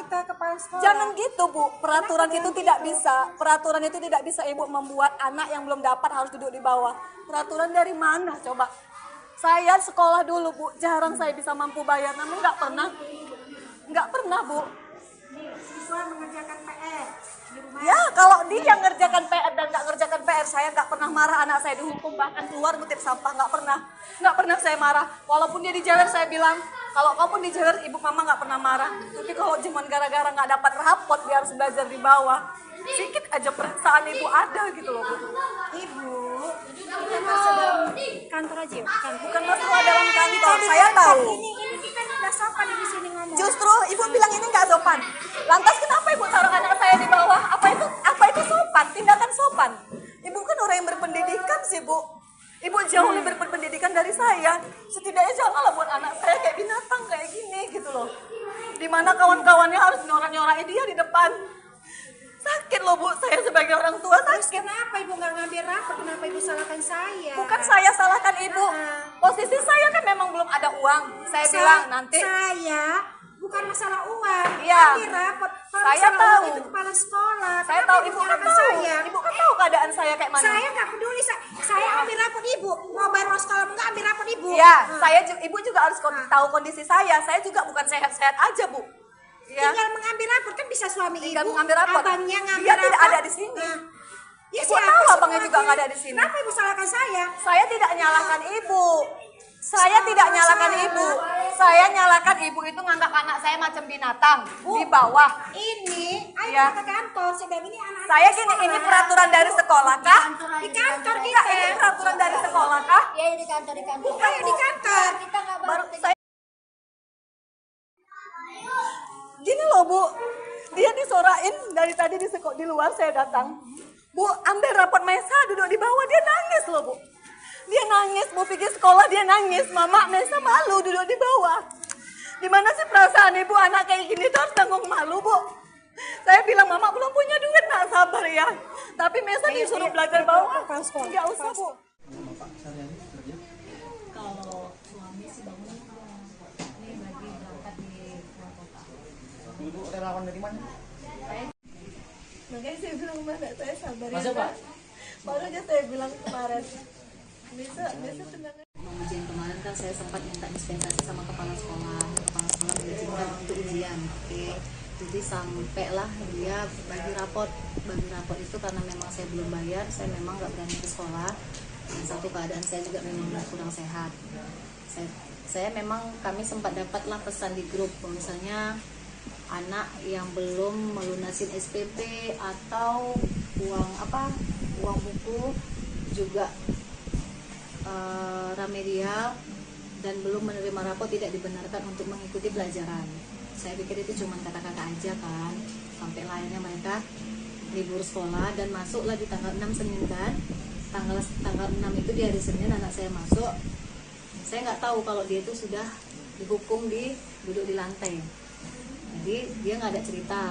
Jangan gitu Bu, peraturan itu tidak bisa. Peraturan itu tidak bisa Ibu membuat anak yang belum dapat harus duduk di bawah. Peraturan dari mana coba? Saya sekolah dulu Bu, jarang saya bisa mampu bayar, namun nggak pernah Bu. Siswa mengerjakan PR di rumah. Ya, kalau dia ngerjakan PR dan nggak ngerjakan PR, saya nggak pernah marah anak saya dihukum, bahkan keluar ngutip sampah, nggak pernah saya marah. Walaupun dia dijewer, saya bilang, kalau kamu dijewer, ibu mama nggak pernah marah. Tapi kalau cuma gara-gara nggak dapat rapot, dia harus belajar di bawah, sedikit aja perasaan ibu ada gitu loh Bu. Ibu, kita masuk dalam kantor aja ya? Bukan masalah dalam kantor, saya tahu. Ini kita nggak sopan di sini ngomong. Justru ibu bilang ini nggak sopan. Lantas kenapa ibu taruh anak saya di bawah? Apa itu sopan? Tindakan sopan. Ibu kan orang yang berpendidikan sih Bu. Ibu jauh lebih berpendidikan dari saya. Setidaknya janganlah buat anak saya kayak binatang kayak gini gitu loh. Dimana kawan-kawannya harus nyorak-nyorakin dia di depan. Sakit loh Bu, saya sebagai orang tua sakit. Terus kenapa ibu nggak ngambil rapor? Kenapa ibu salahkan saya? Bukan saya salahkan ibu. Posisi saya kan memang belum ada uang. Saya bilang nanti. Saya bukan masalah uang. Iya. Ambil rapor. Kalau Saya masalah tahu. uang itu kepala sekolah. Saya Kenapa tahu ibu kan nyalahkan tahu. saya? Ibu kan tahu keadaan saya kayak mana. Saya nggak peduli. Saya ambil rapor ibu. Mau bayar uang sekolah nggak ambil rapor ibu. Iya, ibu juga harus tahu kondisi saya. Saya juga bukan sehat-sehat aja Bu. Ya. Tinggal mengambil rapor kan bisa suami Tinggal ibu. mengambil rapor. Abangnya ngambil Dia rapor. tidak ada di sini. Ya, Ibu tahu abangnya juga nggak ada di sini. Kenapa ibu salahkan saya? Saya tidak nyalahkan ibu. Saya tidak nyalahkan ibu. Saya nyalahkan ibu itu nganggap anak saya macam binatang di bawah. Ini, ayo Ya. kita ke kantor. Sedang ini anak. Saya gini, ini peraturan dari sekolah kah? Di kantor Iya, kita. ini peraturan dari sekolah kah? Ya di kantor Bukan Ayo di kantor. kita nggak Baru saya. Gini loh Bu, dia disorain dari tadi di luar saya datang. Bu, ambil rapot Maisa duduk di bawah, dia nangis loh Bu. Dia nangis, Bu pergi sekolah dia nangis, Mama Maisa malu duduk di bawah. Gimana sih perasaan ibu anak kayak gini tuh harus tanggung malu Bu. Saya bilang Mama belum punya duit, nak sabar ya. Tapi Maisa disuruh belajar bawah, nggak usah Bu. Kalau suami sih bangun ini lagi berangkat di luar kota. Ibu relawan dari mana? Makanya saya bilang mana saya sabar ya. Masuk, Pak? Baru aja saya bilang kemarin. Bisa tenang. Ujian kemarin kan saya sempat minta dispensasi sama kepala sekolah mengizinkan untuk ujian. Oke. Jadi sampailah dia bagi rapot itu karena memang saya belum bayar, saya memang nggak berani ke sekolah. Dan satu keadaan saya juga memang kurang sehat. Saya memang kami sempat dapatlah pesan di grup misalnya anak yang belum melunasin SPP atau uang buku juga remedial dan belum menerima rapor tidak dibenarkan untuk mengikuti pelajaran. Saya pikir itu cuma kata-kata aja kan, sampai lainnya mereka libur sekolah dan masuklah di tanggal 6 Senin kan. Tanggal 6 itu di hari Senin anak saya masuk. Saya nggak tahu kalau dia itu sudah dihukum duduk di lantai. Jadi dia nggak ada cerita.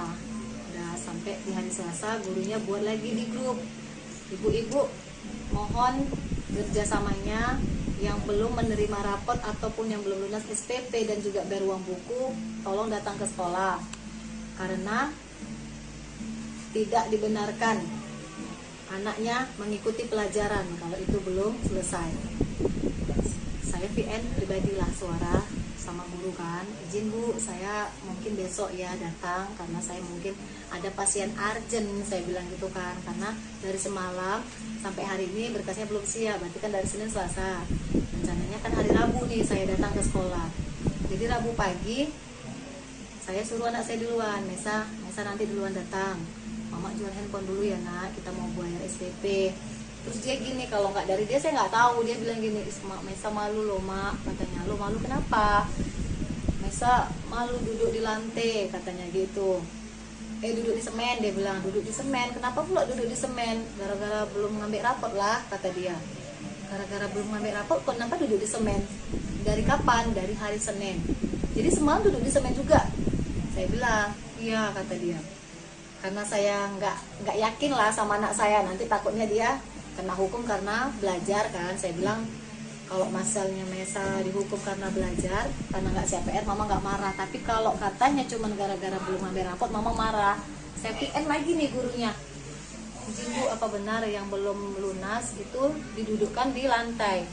Udah sampai di hari Selasa gurunya buat lagi di grup. Ibu-ibu mohon kerjasamanya yang belum menerima rapot ataupun yang belum lunas SPP dan juga bayar uang buku, tolong datang ke sekolah. Karena tidak dibenarkan anaknya mengikuti pelajaran kalau itu belum selesai. Saya VN pribadilah suara sama guru kan, izin Bu, saya mungkin besok ya datang karena saya mungkin ada pasien urgent, saya bilang gitu kan, karena dari semalam sampai hari ini berkasnya belum siap, berarti kan dari Senin Selasa, rencananya kan hari Rabu nih saya datang ke sekolah. Jadi Rabu pagi saya suruh anak saya duluan, Mesa nanti duluan datang, Mama jual handphone dulu ya nak, kita mau bayar SPP. Terus dia gini, kalau nggak dari dia saya nggak tahu, dia bilang gini, Mesa malu loh mak, katanya. Lo malu kenapa? Mesa malu duduk di lantai, katanya gitu. Duduk di semen, dia bilang, duduk di semen. Kenapa pula duduk di semen? Gara-gara belum ngambil rapot lah, kata dia. Gara-gara belum ngambil rapot, kenapa duduk di semen? Dari kapan? Dari hari Senin. Jadi semalam duduk di semen juga. Saya bilang, iya, kata dia. Karena saya nggak yakin lah sama anak saya, nanti takutnya dia kena hukum karena belajar kan. Saya bilang kalau masalahnya Mesa dihukum karena belajar, karena nggak siap PR, Mama nggak marah. Tapi kalau katanya cuma gara-gara belum ngambil rapot, Mama marah. Saya PN lagi nih gurunya, izin Bu, apa benar yang belum lunas itu didudukkan di lantai?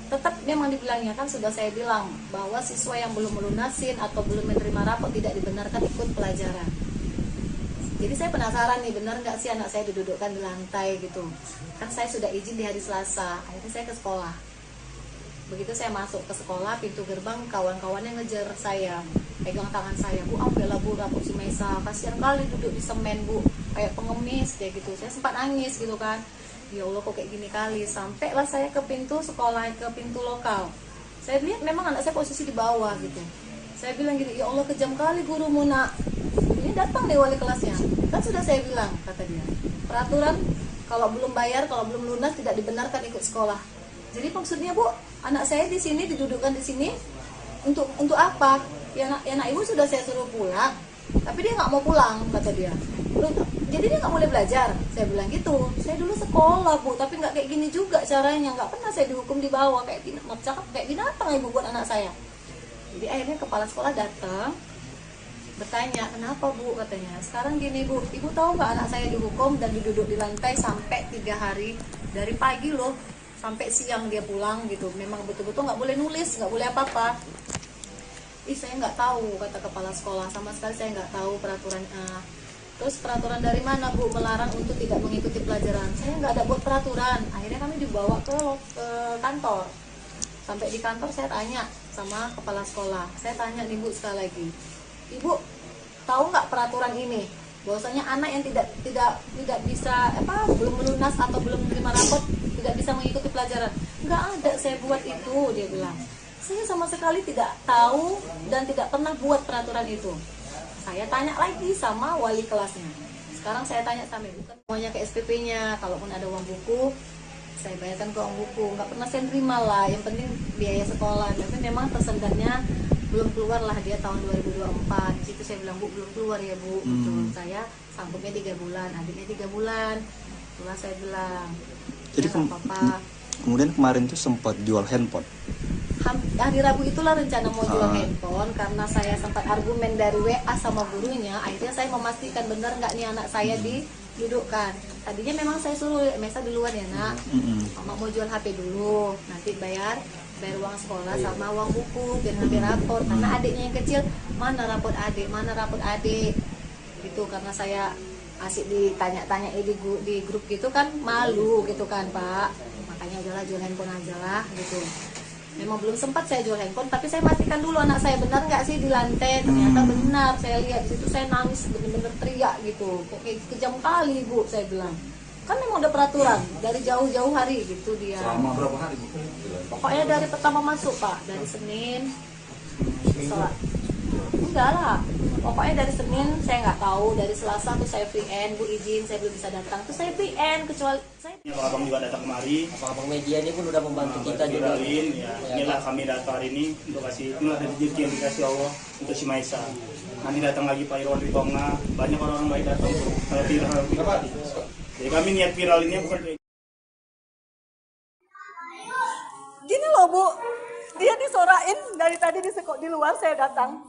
Tetap memang dibilangnya kan, sudah saya bilang bahwa siswa yang belum melunasin atau belum menerima rapot tidak dibenarkan ikut pelajaran. Jadi saya penasaran nih, benar nggak sih anak saya didudukkan di lantai gitu. Kan saya sudah izin di hari Selasa, akhirnya saya ke sekolah. Begitu saya masuk ke sekolah, pintu gerbang kawan-kawannya ngejar saya, pegang tangan saya, Bu, ambillah Bu rapot si Mesa, kasihan kali duduk di semen Bu, kayak pengemis kayak gitu. Saya sempat nangis gitu kan, ya Allah kok kayak gini kali. Sampailah saya ke pintu sekolah, ke pintu lokal. Saya lihat memang anak saya posisi di bawah gitu. Saya bilang gini, ya Allah kejam kali gurumu nak. Ini datang nih wali kelasnya. Kan sudah saya bilang, kata dia, peraturan kalau belum bayar, kalau belum lunas tidak dibenarkan ikut sekolah. Jadi maksudnya Bu, anak saya di sini didudukkan di sini untuk apa? Ya nak ibu sudah saya suruh pulang, tapi dia nggak mau pulang, kata dia. Jadi dia nggak boleh belajar. Saya bilang gitu. Saya dulu sekolah Bu, tapi nggak kayak gini juga caranya. Nggak pernah saya dihukum di bawah kayak binatang ibu buat anak saya. Jadi akhirnya kepala sekolah datang, bertanya, kenapa Bu, katanya. Sekarang gini Bu, ibu tahu nggak anak saya dihukum dan diduduk di lantai sampai 3 hari, dari pagi loh sampai siang dia pulang gitu. Memang betul-betul nggak boleh nulis, nggak boleh apa-apa. Saya nggak tahu, kata kepala sekolah, sama sekali saya nggak tahu peraturannya. Terus peraturan dari mana Bu melarang untuk tidak mengikuti pelajaran? Saya nggak ada buat peraturan. Akhirnya kami dibawa ke kantor. Sampai di kantor saya tanya sama kepala sekolah. Saya tanya nih Bu sekali lagi, Ibu tahu nggak peraturan ini? Bahwasanya anak yang tidak bisa belum melunas atau belum menerima rapot tidak bisa mengikuti pelajaran. Nggak ada saya buat itu, dia bilang. Saya sama sekali tidak tahu dan tidak pernah buat peraturan itu. Saya tanya lagi sama wali kelasnya. Sekarang saya tanya sama ibu, kan semuanya ke SPP-nya. Kalaupun ada uang buku, saya bayarkan ke uang buku. Nggak pernah saya terima lah. Yang penting biaya sekolah. Tapi memang tersendatnya belum keluar lah dia tahun 2024. Di situ saya bilang, Bu, belum keluar ya Bu. Betul. Saya sanggupnya 3 bulan, adiknya 3 bulan. Itulah saya bilang. Jadi kemudian kemarin tuh sempat jual handphone. Hari Rabu itulah rencana mau jual handphone, karena saya sempat argumen dari WA sama gurunya. Akhirnya saya memastikan benar nggak nih anak saya didudukkan. Tadinya memang saya suruh Mesa duluan ya nak, Mama mau jual HP dulu, nanti bayar uang sekolah sama uang buku biar ngambil rapor. Karena adiknya yang kecil, mana rapot adik gitu. Karena saya asik ditanya-tanya di grup gitu kan, malu gitu kan Pak. Makanya udahlah jual handphone aja lah gitu. Memang belum sempat saya jual handphone, tapi saya pastikan dulu anak saya benar nggak sih di lantai. Ternyata benar, saya lihat di situ, saya nangis bener-bener teriak gitu. Kok kayak kejam kali Bu, saya bilang. Kan memang udah peraturan dari jauh-jauh hari gitu dia. Selama berapa hari Bu? Pokoknya dari pertama masuk Pak, dari Senin. Enggak lah, pokoknya dari Senin saya nggak tahu, dari Selasa tuh saya VN, Bu izin saya belum bisa datang, tuh saya VN, kecuali saya. Abang juga datang kemari. Abang media ini pun udah membantu kita juga. Inilah kami datang hari ini untuk kasih, inilah rezeki yang dikasih Allah untuk si Maisa. Nanti datang lagi Pak Irwan Ridonga, banyak orang-orang baik datang tuh. Kalau viral. Jadi kami niat viral ini bukan. Gini loh Bu, dia disorain dari tadi di luar saya datang.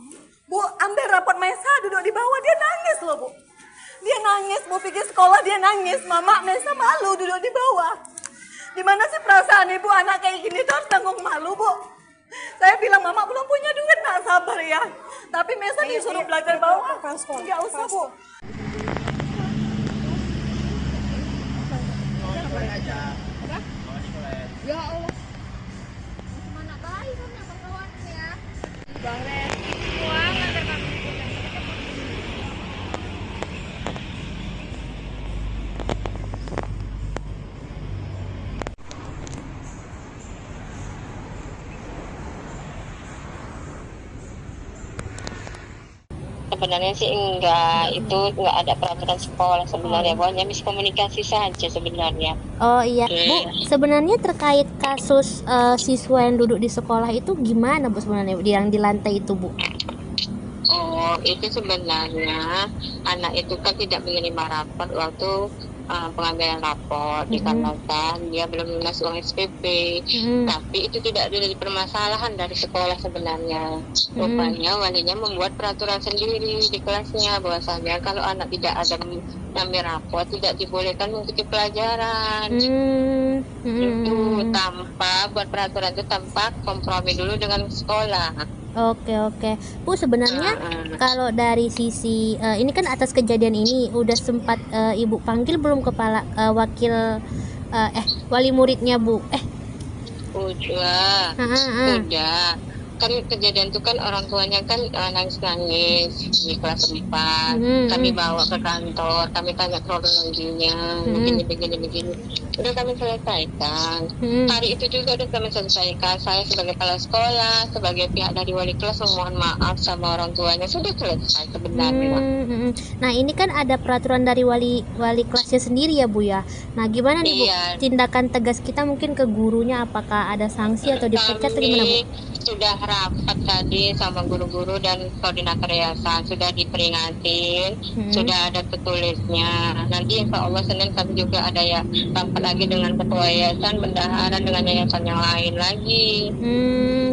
Bu, ambil rapot Maisa, duduk di bawah, dia nangis loh Bu. Dia nangis, Bu pergi sekolah dia nangis. Mama Mesa malu duduk di bawah. Di mana sih perasaan ibu anak kayak gini tuh harus tanggung malu, Bu. Saya bilang Mama belum punya duit, nak sabar ya. Tapi Mesa disuruh belajar bawah. Enggak usah, Bu. Ya Allah. Mana bayi kan ya kawan ya. Bang Ren, uang antar kami pulang. Sebenarnya sih enggak, itu enggak ada peraturan sekolah sebenarnya, hanya miskomunikasi saja sebenarnya. Oh iya, Bu, sebenarnya terkait kasus siswa yang duduk di sekolah itu gimana Bu sebenarnya yang di lantai itu, Bu? Oh, itu sebenarnya anak itu kan tidak menerima rapor waktu pengambilan rapor dikarenakan dia belum lunas uang SPP. Tapi itu tidak ada permasalahan dari sekolah sebenarnya. Rupanya walinya membuat peraturan sendiri di kelasnya bahwasanya kalau anak tidak ada mengambil rapor tidak dibolehkan mengikuti pelajaran. Itu tanpa buat peraturan itu tanpa kompromi dulu dengan sekolah. Oke, Bu, sebenarnya kalau dari sisi ini kan atas kejadian ini udah sempat Ibu panggil belum kepala wakil wali muridnya, Bu? Udah. Kan kejadian itu kan orang tuanya kan nangis-nangis di kelas 4. Kami bawa ke kantor, kami tanya kronologinya, begini. Udah kami selesaikan. Hari itu juga udah kami selesaikan. Saya sebagai kepala sekolah, sebagai pihak dari wali kelas memohon maaf sama orang tuanya, sudah selesai sebenarnya. Nah, ini kan ada peraturan dari wali kelasnya sendiri ya, Bu ya. Nah, gimana nih, Bu? Tindakan tegas kita mungkin ke gurunya, apakah ada sanksi atau dipecat atau gimana, Bu? Sudah rapat tadi sama guru-guru dan koordinator yayasan, sudah diperingatin, sudah ada tertulisnya. Nanti insya Allah Senin kami juga ada ya rapat lagi dengan ketua yayasan, bendahara dengan yayasan yang lain lagi.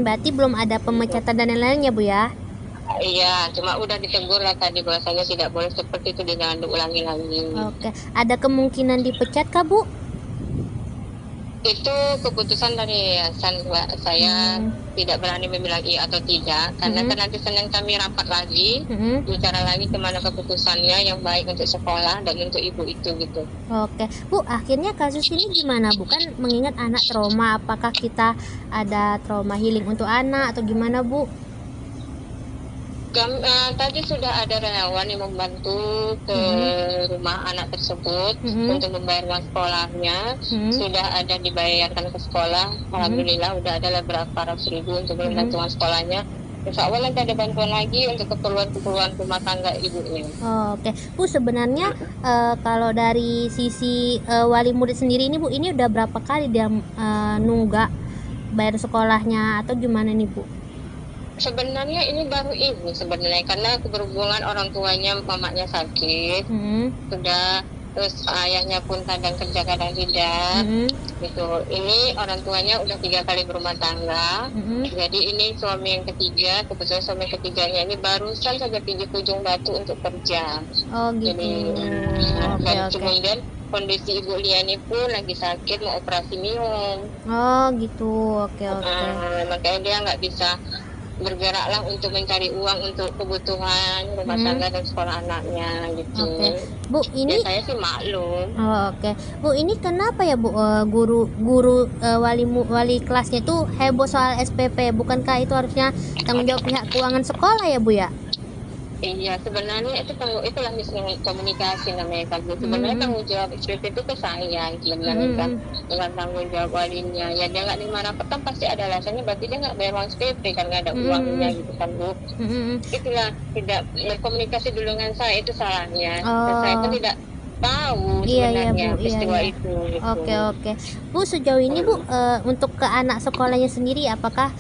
Berarti belum ada pemecatan dan lain-lainnya, Bu ya? Iya, cuma udah ditegur lah tadi bahwasanya tidak boleh seperti itu, jangan diulangi lagi. Oke, ada kemungkinan dipecat kah, Bu? Itu keputusan dari yayasan, Mbak. Saya tidak berani membilang iya atau tidak karena kan nanti Senin kami rapat lagi, bicara lagi kemana keputusannya yang baik untuk sekolah dan untuk ibu itu gitu. Oke, Bu, akhirnya kasus ini gimana, Bu? Kan mengingat anak trauma, apakah kita ada trauma healing untuk anak atau gimana, Bu? Tadi sudah ada relawan yang membantu ke rumah anak tersebut untuk membayar uang sekolahnya. Sudah ada dibayarkan ke sekolah. Alhamdulillah udah ada beberapa ratus ribu untuk membantu uang sekolahnya. Insya Allah nanti ada bantuan lagi untuk keperluan rumah tangga ibunya. Oke, Bu, sebenarnya kalau dari sisi wali murid sendiri ini, Bu, ini udah berapa kali dia nunggak bayar sekolahnya atau gimana nih, Bu? Sebenarnya ini baru ini sebenarnya karena keberhubungan orang tuanya, mamanya sakit, sudah, terus ayahnya pun kadang kerja kadang tidak, gitu. Ini orang tuanya udah 3 kali berumah tangga, jadi ini suami yang ketiga, kebetulan suami ketiganya ini barusan saja pergi ke Ujung Batu untuk kerja. Oh gitu. Jadi, dan kemudian kondisi Ibu Liani pun lagi sakit mau operasi minum. Oh gitu, oke. Makanya dia nggak bisa bergeraklah untuk mencari uang untuk kebutuhan rumah tangga dan sekolah anaknya gitu. Bu, ini ya, saya sih maklum. Oke. Bu, ini kenapa ya, Bu, guru wali kelasnya itu heboh soal SPP? Bukankah itu harusnya tanggung jawab pihak keuangan sekolah ya, Bu ya? Iya, sebenarnya itulah miskomunikasi namanya kan. Sebenarnya tanggung jawab SPP itu ke saya sebenarnya kan, dengan tanggung jawab walinya. Ya dia nggak nerima rapor kan pasti ada alasannya, berarti dia nggak bayar uang SPP kan, nggak ada uangnya gitu kan, Bu. Itulah tidak berkomunikasi dulu dengan saya, itu salahnya. Dan saya pun tidak tahu sebenarnya peristiwa itu. Gitu. Oke. Bu, sejauh ini Bu, untuk ke anak sekolahnya sendiri apakah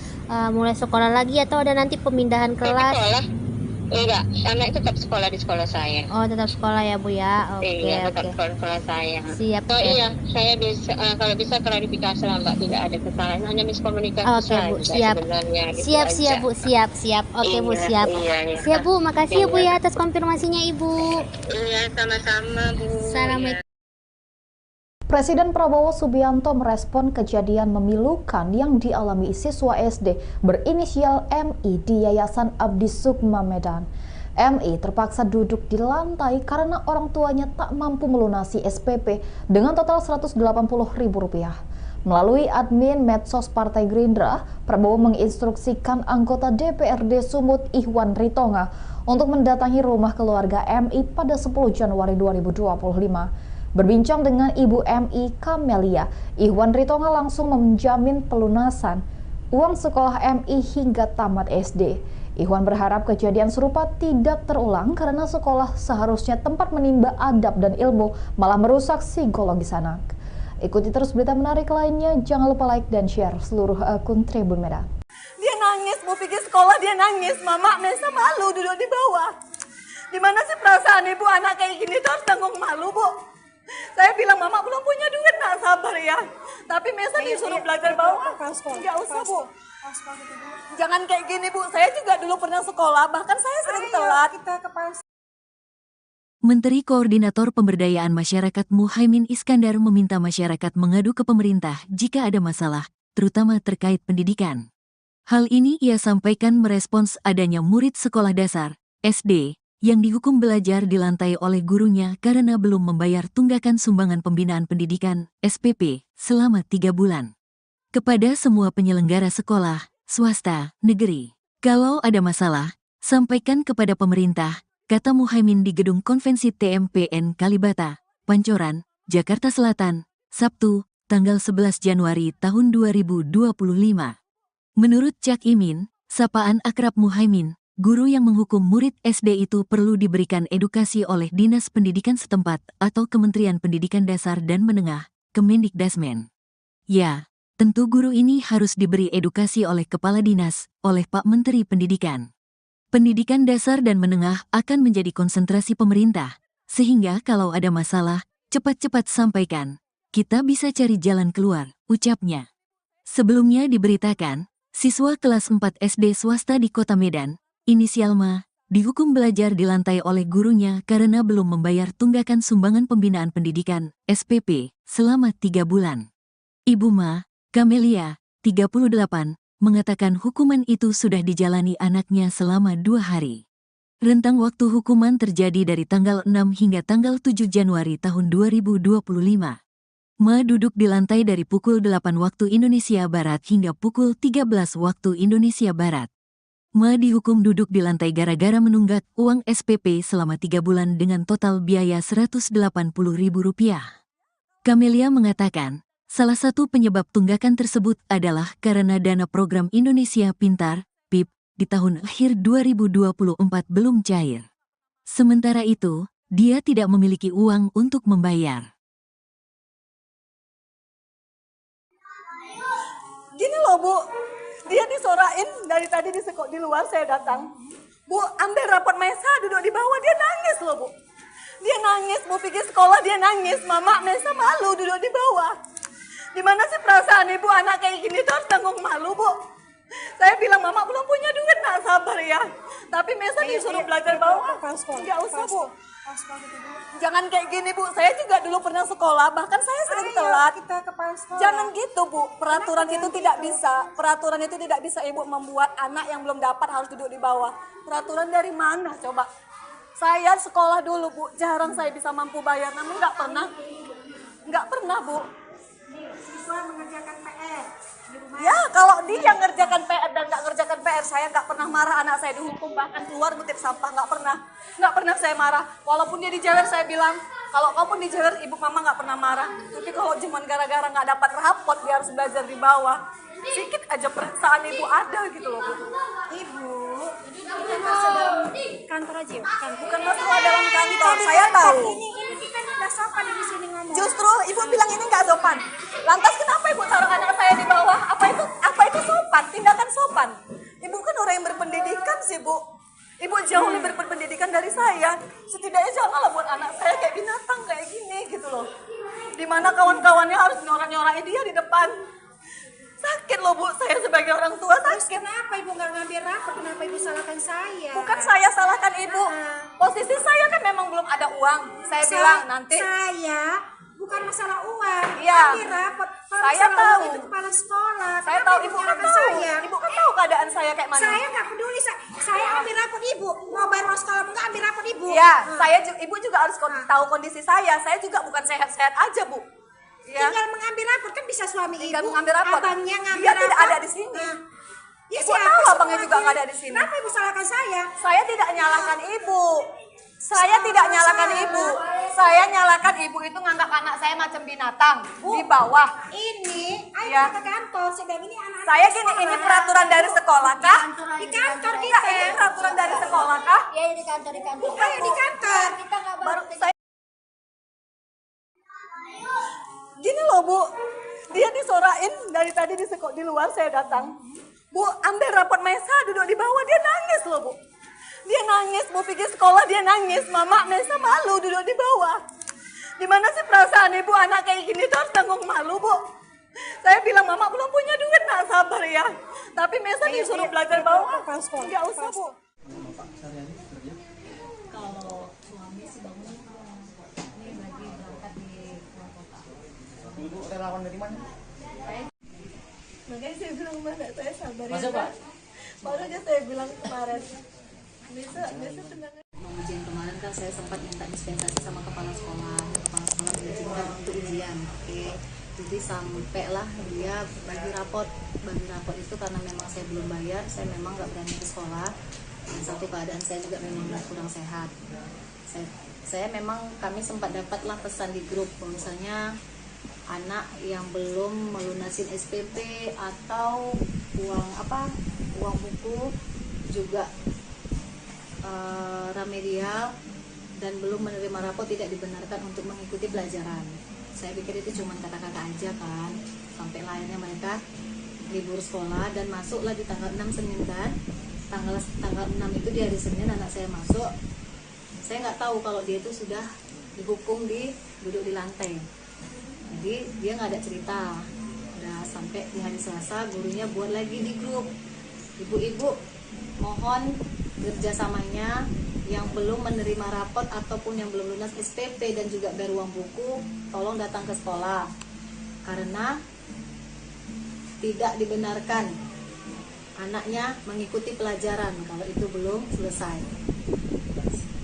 mulai sekolah lagi atau ada nanti pemindahan kelas? Enggak, anak tetap sekolah di sekolah saya. Oh, tetap sekolah ya Bu ya. Oke, Iya, tetap oke. sekolah saya. Siap, Oh siap. iya, saya bisa kalau bisa klarifikasi lah Mbak, tidak ada kesalahan, hanya miskomunikasi Oke Bu, saja siap. sebenarnya. Gitu Siap, aja. siap Bu, siap, siap. Oke Bu, Iya, siap. iya, iya. Siap Bu, makasih ya Bu Iya. ya atas konfirmasinya Ibu. Iya, sama-sama Bu. Assalamualaikum. Iya. Presiden Prabowo Subianto merespon kejadian memilukan yang dialami siswa SD berinisial MI di Yayasan Abdi Sukma Medan. MI terpaksa duduk di lantai karena orang tuanya tak mampu melunasi SPP dengan total Rp180.000. Melalui admin medsos Partai Gerindra, Prabowo menginstruksikan anggota DPRD Sumut Ihwan Ritonga untuk mendatangi rumah keluarga MI pada 10 Januari 2025. Berbincang dengan Ibu MI Kamelia, Ihwan Ritonga langsung menjamin pelunasan uang sekolah MI hingga tamat SD. Ihwan berharap kejadian serupa tidak terulang karena sekolah seharusnya tempat menimba adab dan ilmu, malah merusak psikologis anak. Ikuti terus berita menarik lainnya, jangan lupa like dan share seluruh akun Tribun Medan. Dia nangis, mau pergi sekolah dia nangis. Mama Mesa malu duduk di bawah. Gimana sih perasaan ibu anak kayak gini tuh harus tanggung malu, Bu? Saya bilang, Mama belum punya duit, nak sabar ya. Tapi Mesa disuruh belajar bawah. Nggak usah, Bu. Jangan kayak gini, Bu. Saya juga dulu pernah sekolah, bahkan saya sering telat. Menteri Koordinator Pemberdayaan Masyarakat Muhaimin Iskandar meminta masyarakat mengadu ke pemerintah jika ada masalah, terutama terkait pendidikan. Hal ini ia sampaikan merespons adanya murid sekolah dasar, SD, yang dihukum belajar di lantai oleh gurunya karena belum membayar tunggakan sumbangan pembinaan pendidikan, SPP, selama 3 bulan. Kepada semua penyelenggara sekolah, swasta, negeri, kalau ada masalah, sampaikan kepada pemerintah, kata Muhaimin di Gedung Konvensi TMPN Kalibata, Pancoran, Jakarta Selatan, Sabtu, tanggal 11 Januari tahun 2025. Menurut Cak Imin, sapaan akrab Muhaimin, guru yang menghukum murid SD itu perlu diberikan edukasi oleh Dinas Pendidikan setempat atau Kementerian Pendidikan Dasar dan Menengah, Kemendikdasmen. Ya, tentu guru ini harus diberi edukasi oleh Kepala Dinas, oleh Pak Menteri Pendidikan. Pendidikan dasar dan menengah akan menjadi konsentrasi pemerintah, sehingga kalau ada masalah, cepat-cepat sampaikan. Kita bisa cari jalan keluar, ucapnya. Sebelumnya diberitakan, siswa kelas 4 SD swasta di Kota Medan, inisial Ma, dihukum belajar di lantai oleh gurunya karena belum membayar tunggakan sumbangan pembinaan pendidikan, SPP, selama 3 bulan. Ibu Ma, Kamelia, 38, mengatakan hukuman itu sudah dijalani anaknya selama 2 hari. Rentang waktu hukuman terjadi dari tanggal 6 hingga tanggal 7 Januari tahun 2025. Ma duduk di lantai dari pukul 8 waktu Indonesia Barat hingga pukul 13 waktu Indonesia Barat. Ma dihukum duduk di lantai gara-gara menunggak uang SPP selama 3 bulan dengan total biaya Rp180.000. Kamelia mengatakan, salah satu penyebab tunggakan tersebut adalah karena dana program Indonesia Pintar, PIP, di tahun akhir 2024 belum cair. Sementara itu, dia tidak memiliki uang untuk membayar. Gini loh, Bu. Dia disorain dari tadi di luar saya datang. Bu, ambil rapot Mesa duduk di bawah, dia nangis loh, Bu. Dia nangis, mau pergi sekolah dia nangis. Mama Mesa malu duduk di bawah. Gimana sih perasaan ibu anak kayak gini tuh harus tanggung malu, Bu? Saya bilang, Mama belum punya duit, nak sabar ya. Tapi Mesa disuruh belajar bawah. Nggak usah, Bu. Jangan kayak gini, Bu. Saya juga dulu pernah sekolah, bahkan saya sering telat. Jangan gitu, Bu. Peraturan itu tidak bisa. Peraturan itu tidak bisa Ibu membuat anak yang belum dapat harus duduk di bawah. Peraturan dari mana coba? Saya sekolah dulu, Bu. Jarang saya bisa mampu bayar, namun nggak pernah, Bu. Siswa mengerjakan PR. Ya, kalau dia ngerjakan PR dan nggak ngerjakan PR, saya nggak pernah marah anak saya dihukum, bahkan keluar ngutip sampah, nggak pernah saya marah. Walaupun dia dijewer, saya bilang, kalau kamu dijewer, ibu mama nggak pernah marah. Tapi kalau cuma gara-gara nggak dapat rapot, dia harus belajar di bawah, sedikit aja perasaan ibu ada gitu loh, Bu. Ibu, ini masuk dalam kantor aja, bukan masalah dalam kantor, saya tahu. Ini kita nggak sopan di sini ngomong. Justru ibu bilang ini nggak sopan. Lantas kenapa ibu taruh anak saya di bawah? Apa itu sopan? Tindakan sopan. Ibu kan orang yang berpendidikan sih, Bu. Ibu jauh lebih berpendidikan dari saya. Setidaknya janganlah buat anak saya kayak binatang kayak gini gitu loh. Dimana kawan-kawannya harus nyorak-nyorakin dia di depan. Sakit loh Bu, saya sebagai orang tua sakit. Kenapa Ibu nggak ngambil rapor? Kenapa Ibu salahkan saya? Bukan saya salahkan Ibu. Posisi saya kan memang belum ada uang. Saya bilang nanti. Saya bukan masalah uang. Iya. Ambil rapor. Kalau Saya masalah tahu. uang itu kepala sekolah. Saya Kenapa tahu Ibu Ibu kan nyalahkan tahu. saya? Ibu kan tahu keadaan saya kayak mana. Saya nggak peduli. Saya ambil rapor Ibu. Mau bayar uang sekolah nggak ambil rapor Ibu. Iya, Ibu juga harus tahu kondisi saya. Saya juga bukan sehat-sehat aja Bu. Ya. Tinggal mengambil rapor kan bisa suami Tinggal Ibu. mengambil rapor. Abangnya ngambil Dia rapor. tidak ada di sini. Ya, Ibu siapa tahu abangnya semuanya? juga nggak ada di sini. Kenapa Ibu salahkan saya? Saya tidak nyalahkan Ibu. Saya tidak nyalahkan Ibu. Saya nyalahkan Ibu itu nganggap anak saya macam binatang di bawah. Ini, ayo Ya. kita ke kantor. Saya bilang ini anak. Saya gini, ini peraturan dari sekolah kah? Di kantor Enggak, kita. ini peraturan dari sekolah kah? Ya di kantor Ayo di kantor. kita nggak Baru saya gini loh Bu, dia disorain dari tadi di luar saya datang. Bu, ambil raport Mesa duduk di bawah, dia nangis loh Bu. Dia nangis, mau pergi sekolah dia nangis. Mama, Mesa malu duduk di bawah. Gimana sih perasaan Ibu anak kayak gini tuh harus tanggung malu Bu. Saya bilang Mama belum punya duit, nak sabar ya. Tapi Mesa disuruh belajar bawah. Enggak usah Bu. Kalau suami sih bangun ini lagi berangkat di luar kota. Ibu relawan dari mana? Makanya saya bilang mana saya sabar ya. Masuk, Pak? Baru aja saya bilang kemarin. Bisa tenang. Mau ujian kemarin kan saya sempat minta dispensasi sama kepala sekolah. Kepala sekolah mengizinkan untuk ujian. Oke. Jadi sampailah dia bagi raport. Bagi raport itu karena memang saya belum bayar, saya memang nggak berani ke sekolah. Dan satu keadaan saya juga memang kurang sehat. Saya memang kami sempat dapatlah pesan di grup misalnya anak yang belum melunasin SPP atau uang buku juga remedial dan belum menerima rapor tidak dibenarkan untuk mengikuti pelajaran. Saya pikir itu cuma kata-kata aja kan, sampai akhirnya mereka libur sekolah dan masuklah di tanggal 6 Senin kan. Tanggal 6 itu di hari Senin anak saya masuk. Saya nggak tahu kalau dia itu sudah dihukum duduk di lantai. Jadi dia nggak ada cerita. Udah sampai di hari Selasa gurunya buat lagi di grup. Ibu-ibu mohon kerjasamanya yang belum menerima rapot ataupun yang belum lunas SPP dan juga bayar uang buku, tolong datang ke sekolah. Karena tidak dibenarkan anaknya mengikuti pelajaran kalau itu belum selesai.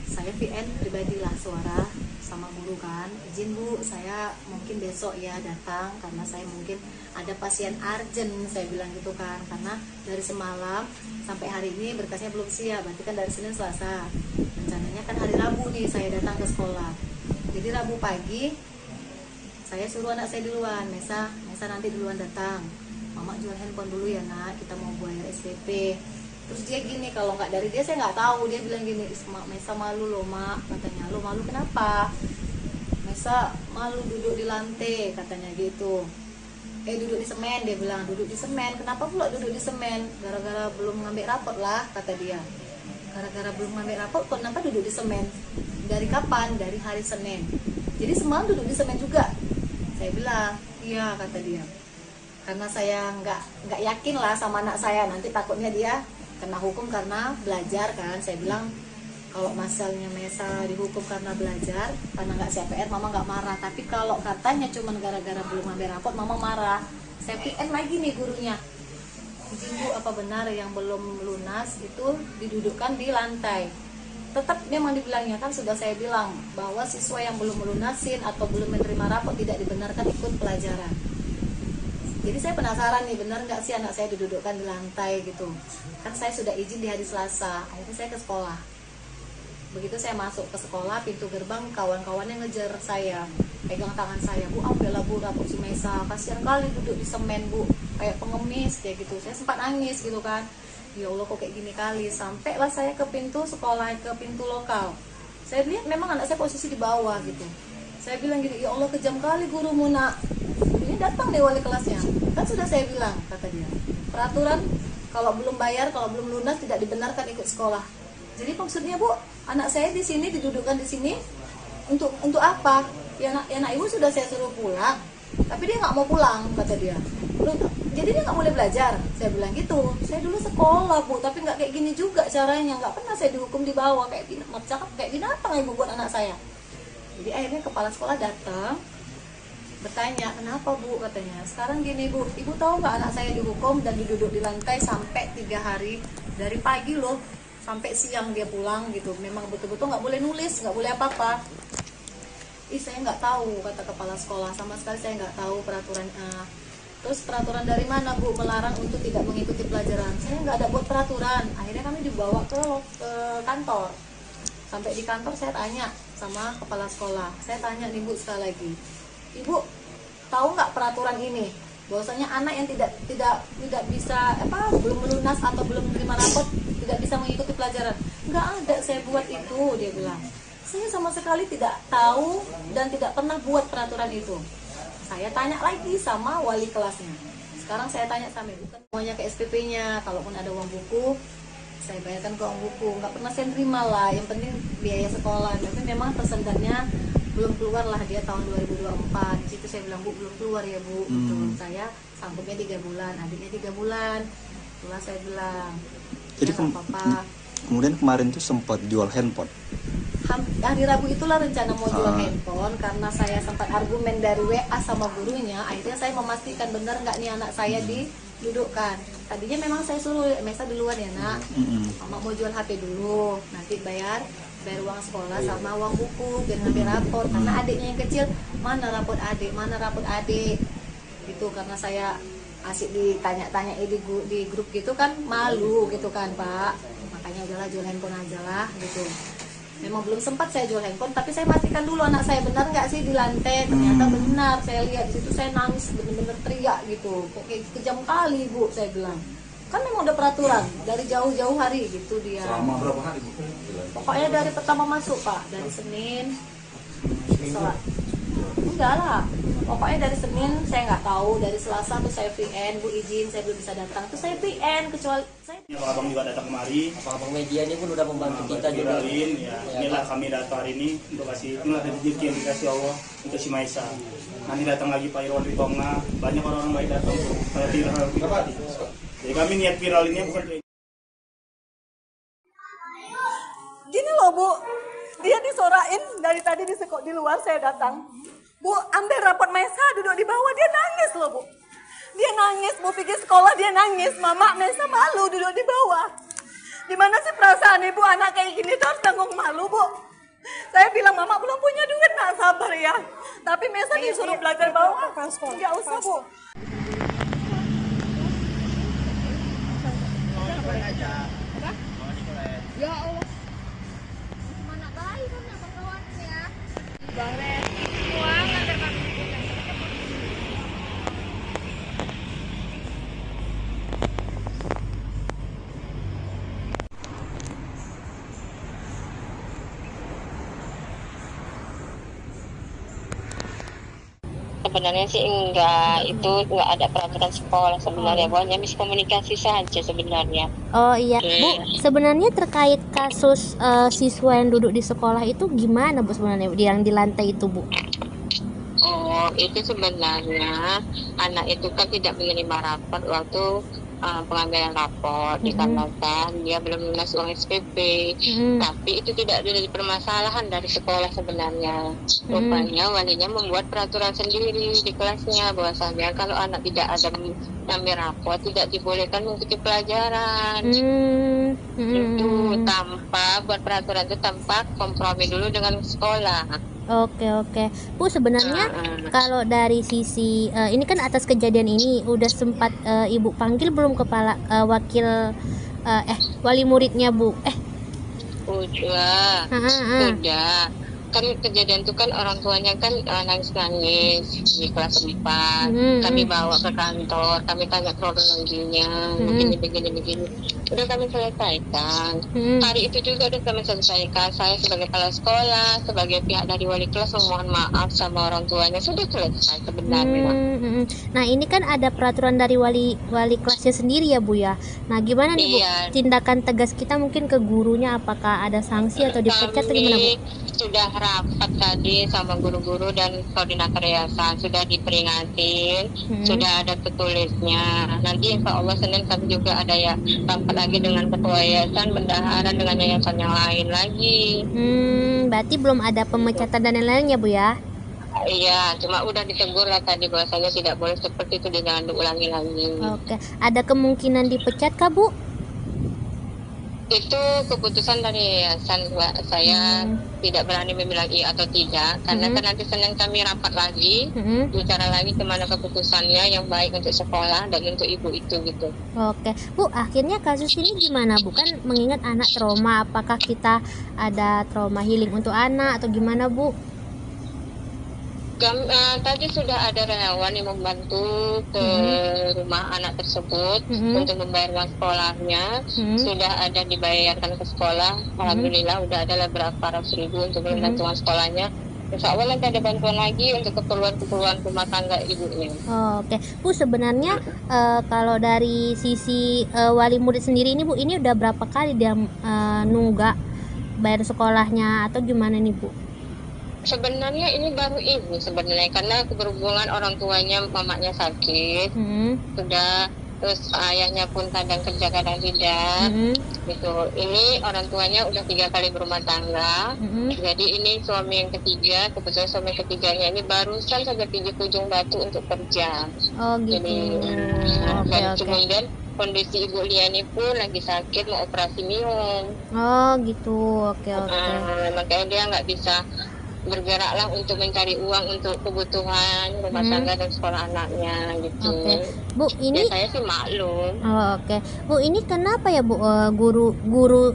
Saya VN pribadilah suara sama guru kan, izin Bu, saya mungkin besok ya datang karena saya mungkin ada pasien urgent, saya bilang gitu kan, karena dari semalam sampai hari ini berkasnya belum siap, berarti kan dari Senin Selasa, rencananya kan hari Rabu nih saya datang ke sekolah. Jadi Rabu pagi saya suruh anak saya duluan, Mesa nanti duluan datang, Mama jual handphone dulu ya nak, kita mau bayar SPP. Terus dia gini, kalau nggak dari dia saya nggak tahu, dia bilang gini, Mesa malu loh mak, katanya. Lo malu kenapa? Mesa malu duduk di lantai, katanya gitu. Duduk di semen, dia bilang, duduk di semen. Kenapa pula duduk di semen? Gara-gara belum ngambil rapot lah, kata dia. Gara-gara belum ngambil rapot, kenapa duduk di semen? Dari kapan? Dari hari Senin. Jadi semalam duduk di semen juga. Saya bilang, iya, kata dia. Karena saya nggak yakin lah sama anak saya, nanti takutnya dia kena hukum karena belajar kan. Saya bilang kalau masalahnya Mesa dihukum karena belajar, karena nggak siap PR, Mama nggak marah. Tapi kalau katanya cuma gara-gara belum ngambil rapot, Mama marah. Saya PN lagi nih gurunya, izin Bu, apa benar yang belum lunas itu didudukkan di lantai? Tetap memang dibilangnya kan, sudah saya bilang bahwa siswa yang belum melunasin atau belum menerima rapot tidak dibenarkan ikut pelajaran. Jadi saya penasaran nih, benar nggak sih anak saya didudukkan di lantai gitu. Kan saya sudah izin di hari Selasa, akhirnya saya ke sekolah. Begitu saya masuk ke sekolah, pintu gerbang kawan-kawannya ngejar saya, pegang tangan saya, Bu, ambillah Bu rapot si Mesa, kasihan kali duduk di semen Bu, kayak pengemis kayak gitu. Saya sempat nangis gitu kan, ya Allah kok kayak gini kali. Sampailah saya ke pintu sekolah, ke pintu lokal. Saya lihat memang anak saya posisi di bawah gitu. Saya bilang gini, ya Allah kejam kali gurumu nak. Ini datang deh wali kelasnya. Kan sudah saya bilang, kata dia, peraturan kalau belum bayar, kalau belum lunas tidak dibenarkan ikut sekolah. Jadi maksudnya Bu, anak saya di sini didudukkan di sini untuk apa? Ya anak ibu sudah saya suruh pulang, tapi dia nggak mau pulang kata dia. Jadi dia nggak boleh belajar. Saya bilang gitu. Saya dulu sekolah Bu, tapi nggak kayak gini juga caranya. Nggak pernah saya dihukum di bawah kayak binatang ibu buat anak saya. Jadi akhirnya kepala sekolah datang bertanya, kenapa Bu, katanya. Sekarang gini Bu, ibu tahu nggak anak saya dihukum dan diduduk di lantai sampai 3 hari, dari pagi loh sampai siang dia pulang gitu. Memang betul-betul nggak boleh nulis, nggak boleh apa-apa. Saya nggak tahu, kata kepala sekolah, sama sekali saya nggak tahu peraturan. Terus peraturan dari mana Bu melarang untuk tidak mengikuti pelajaran? Saya nggak ada buat peraturan. Akhirnya kami dibawa ke kantor. Sampai di kantor saya tanya sama kepala sekolah. Saya tanya nih Bu sekali lagi, Ibu tahu nggak peraturan ini? Bahwasanya anak yang tidak bisa belum melunas atau belum menerima rapot tidak bisa mengikuti pelajaran. Nggak ada saya buat itu, dia bilang. Saya sama sekali tidak tahu dan tidak pernah buat peraturan itu. Saya tanya lagi sama wali kelasnya. Sekarang saya tanya sama ibu, kan semuanya ke SPP-nya. Kalaupun ada uang buku, saya bayarkan ke uang buku. Nggak pernah saya terima lah. Yang penting biaya sekolah. Tapi memang persendatnya belum keluar lah, dia tahun 2024. Di situ saya bilang, Bu, belum keluar ya Bu. Saya sanggupnya 3 bulan, adiknya 3 bulan. Itulah saya bilang. Jadi ya, apa-apa. Kemudian kemarin tuh sempat jual handphone. Hari Rabu itulah rencana mau jual handphone, karena saya sempat argumen dari WA sama gurunya. Akhirnya saya memastikan benar nggak nih anak saya didudukkan. Tadinya memang saya suruh Mesa duluan ya nak, mama mau jual HP dulu, nanti bayar uang sekolah sama uang buku biar ngambil rapor. Karena adiknya yang kecil, mana rapot adik gitu. Karena saya asik ditanya-tanya di grup gitu kan, malu gitu kan Pak. Makanya udahlah jual handphone aja lah gitu. Memang belum sempat saya jual handphone, tapi saya pastikan dulu anak saya benar nggak sih di lantai. Ternyata benar, saya lihat di situ, saya nangis bener-bener teriak gitu. Kok kayak kejam kali Bu, saya bilang. Kan memang udah peraturan dari jauh-jauh hari gitu dia. Selama berapa hari Bu? Pokoknya dari pertama masuk Pak, dari Senin. Enggak lah, pokoknya dari Senin saya nggak tahu, dari Selasa tuh saya VN, Bu izin saya belum bisa datang, tuh saya VN, kecuali saya. Abang juga datang kemari. Abang media ini pun udah membantu kita juga. Inilah kami datang hari ini untuk kasih, inilah rezeki yang dikasih Allah untuk si Maisa. Nanti datang lagi Pak Irwan Ritonga, banyak orang-orang baik datang tuh. Saya viral. Jadi kami niat viral ini bukan. Gini loh Bu, dia disorain dari tadi di luar saya datang. Bu, ambil rapot Maisa duduk di bawah, dia nangis loh Bu. Dia nangis, Bu pikir sekolah dia nangis. Mama, Maisa malu duduk di bawah. Gimana sih perasaan ibu anak kayak gini tuh harus tanggung malu Bu. Saya bilang Mama belum punya duit, nak sabar ya. Tapi Maisa disuruh belajar bawah. Nggak usah Bu. Ya Allah. Mana baik kan kawan-kawannya. Bang Ren, semua ngantar kami pulang. Sebenarnya sih enggak, itu enggak ada peraturan sekolah sebenarnya, pokoknya miskomunikasi saja sebenarnya. Oh iya, Bu, sebenarnya terkait kasus siswa yang duduk di sekolah itu gimana Bu sebenarnya yang di lantai itu Bu? Oh, itu sebenarnya anak itu kan tidak menerima rapor waktu pengambilan rapor dikarenakan dia belum lunas uang SPP. Tapi itu tidak ada permasalahan dari sekolah sebenarnya. Rupanya walinya membuat peraturan sendiri di kelasnya bahwasanya kalau anak tidak ada mengambil rapor tidak dibolehkan mengikuti pelajaran. Itu tanpa buat peraturan itu tanpa kompromi dulu dengan sekolah. Oke. Bu, sebenarnya kalau dari sisi ini kan atas kejadian ini udah sempat Ibu panggil belum kepala wali muridnya Bu? Udah. kan kejadian itu kan orang tuanya kan nangis-nangis di kelas 4. Kami bawa ke kantor, kami tanya kronologinya, begini. Udah kami selesaikan. Hari itu juga udah kami selesaikan. Saya sebagai kepala sekolah, sebagai pihak dari wali kelas memohon maaf sama orang tuanya, sudah selesai sebenarnya. Nah ini kan ada peraturan dari wali kelasnya sendiri ya Bu ya. Nah gimana nih Bu, tindakan tegas kita mungkin ke gurunya, apakah ada sanksi atau dipecat atau gimana Bu? Sudah rapat tadi sama guru-guru dan koordinator yayasan, sudah diperingatin, sudah ada tertulisnya. Nanti insya Allah Senin kami juga ada ya rapat lagi dengan ketua yayasan, bendahara dengan yayasan yang lain lagi. Berarti belum ada pemecatan dan lain-lain ya Bu ya? Iya, cuma udah ditegur lah tadi bahwasanya tidak boleh seperti itu, jangan diulangi lagi. Oke, ada kemungkinan dipecat kah Bu? Itu keputusan dari yayasan, saya tidak berani membilang iya atau tidak, karena kan nanti Senin kami rapat lagi, bicara lagi kemana keputusannya yang baik untuk sekolah dan untuk ibu itu gitu. Oke Bu, akhirnya kasus ini gimana Bu? Kan mengingat anak trauma, apakah kita ada trauma healing untuk anak atau gimana Bu? Tadi sudah ada relawan yang membantu ke rumah anak tersebut untuk membayar uang sekolahnya. Sudah ada dibayarkan ke sekolah. Alhamdulillah udah ada berapa ratus ribu untuk membantu uang sekolahnya. Insya Allah nanti ada bantuan lagi untuk keperluan rumah tangga ibunya. Oke Bu, sebenarnya kalau dari sisi wali murid sendiri ini Bu, ini udah berapa kali dia nunggak bayar sekolahnya atau gimana nih Bu? Sebenarnya ini baru ini sebenarnya, karena keberhubungan orang tuanya, mamanya sakit, sudah, terus ayahnya pun kadang kerja kadang tidak, gitu. Ini orang tuanya udah 3 kali berumah tangga, jadi ini suami yang ketiga, kebetulan suami ketiganya ini barusan saja pergi ke Ujung Batu untuk kerja. Oh gitu. Jadi, dan kemudian kondisi Ibu Liani pun lagi sakit, mau operasi minum. Oh gitu, oke. Makanya dia nggak bisa bergeraklah untuk mencari uang untuk kebutuhan rumah tangga dan sekolah anaknya gitu. Bu, ini ya, saya sih maklum. Oke. Bu, ini kenapa ya Bu, guru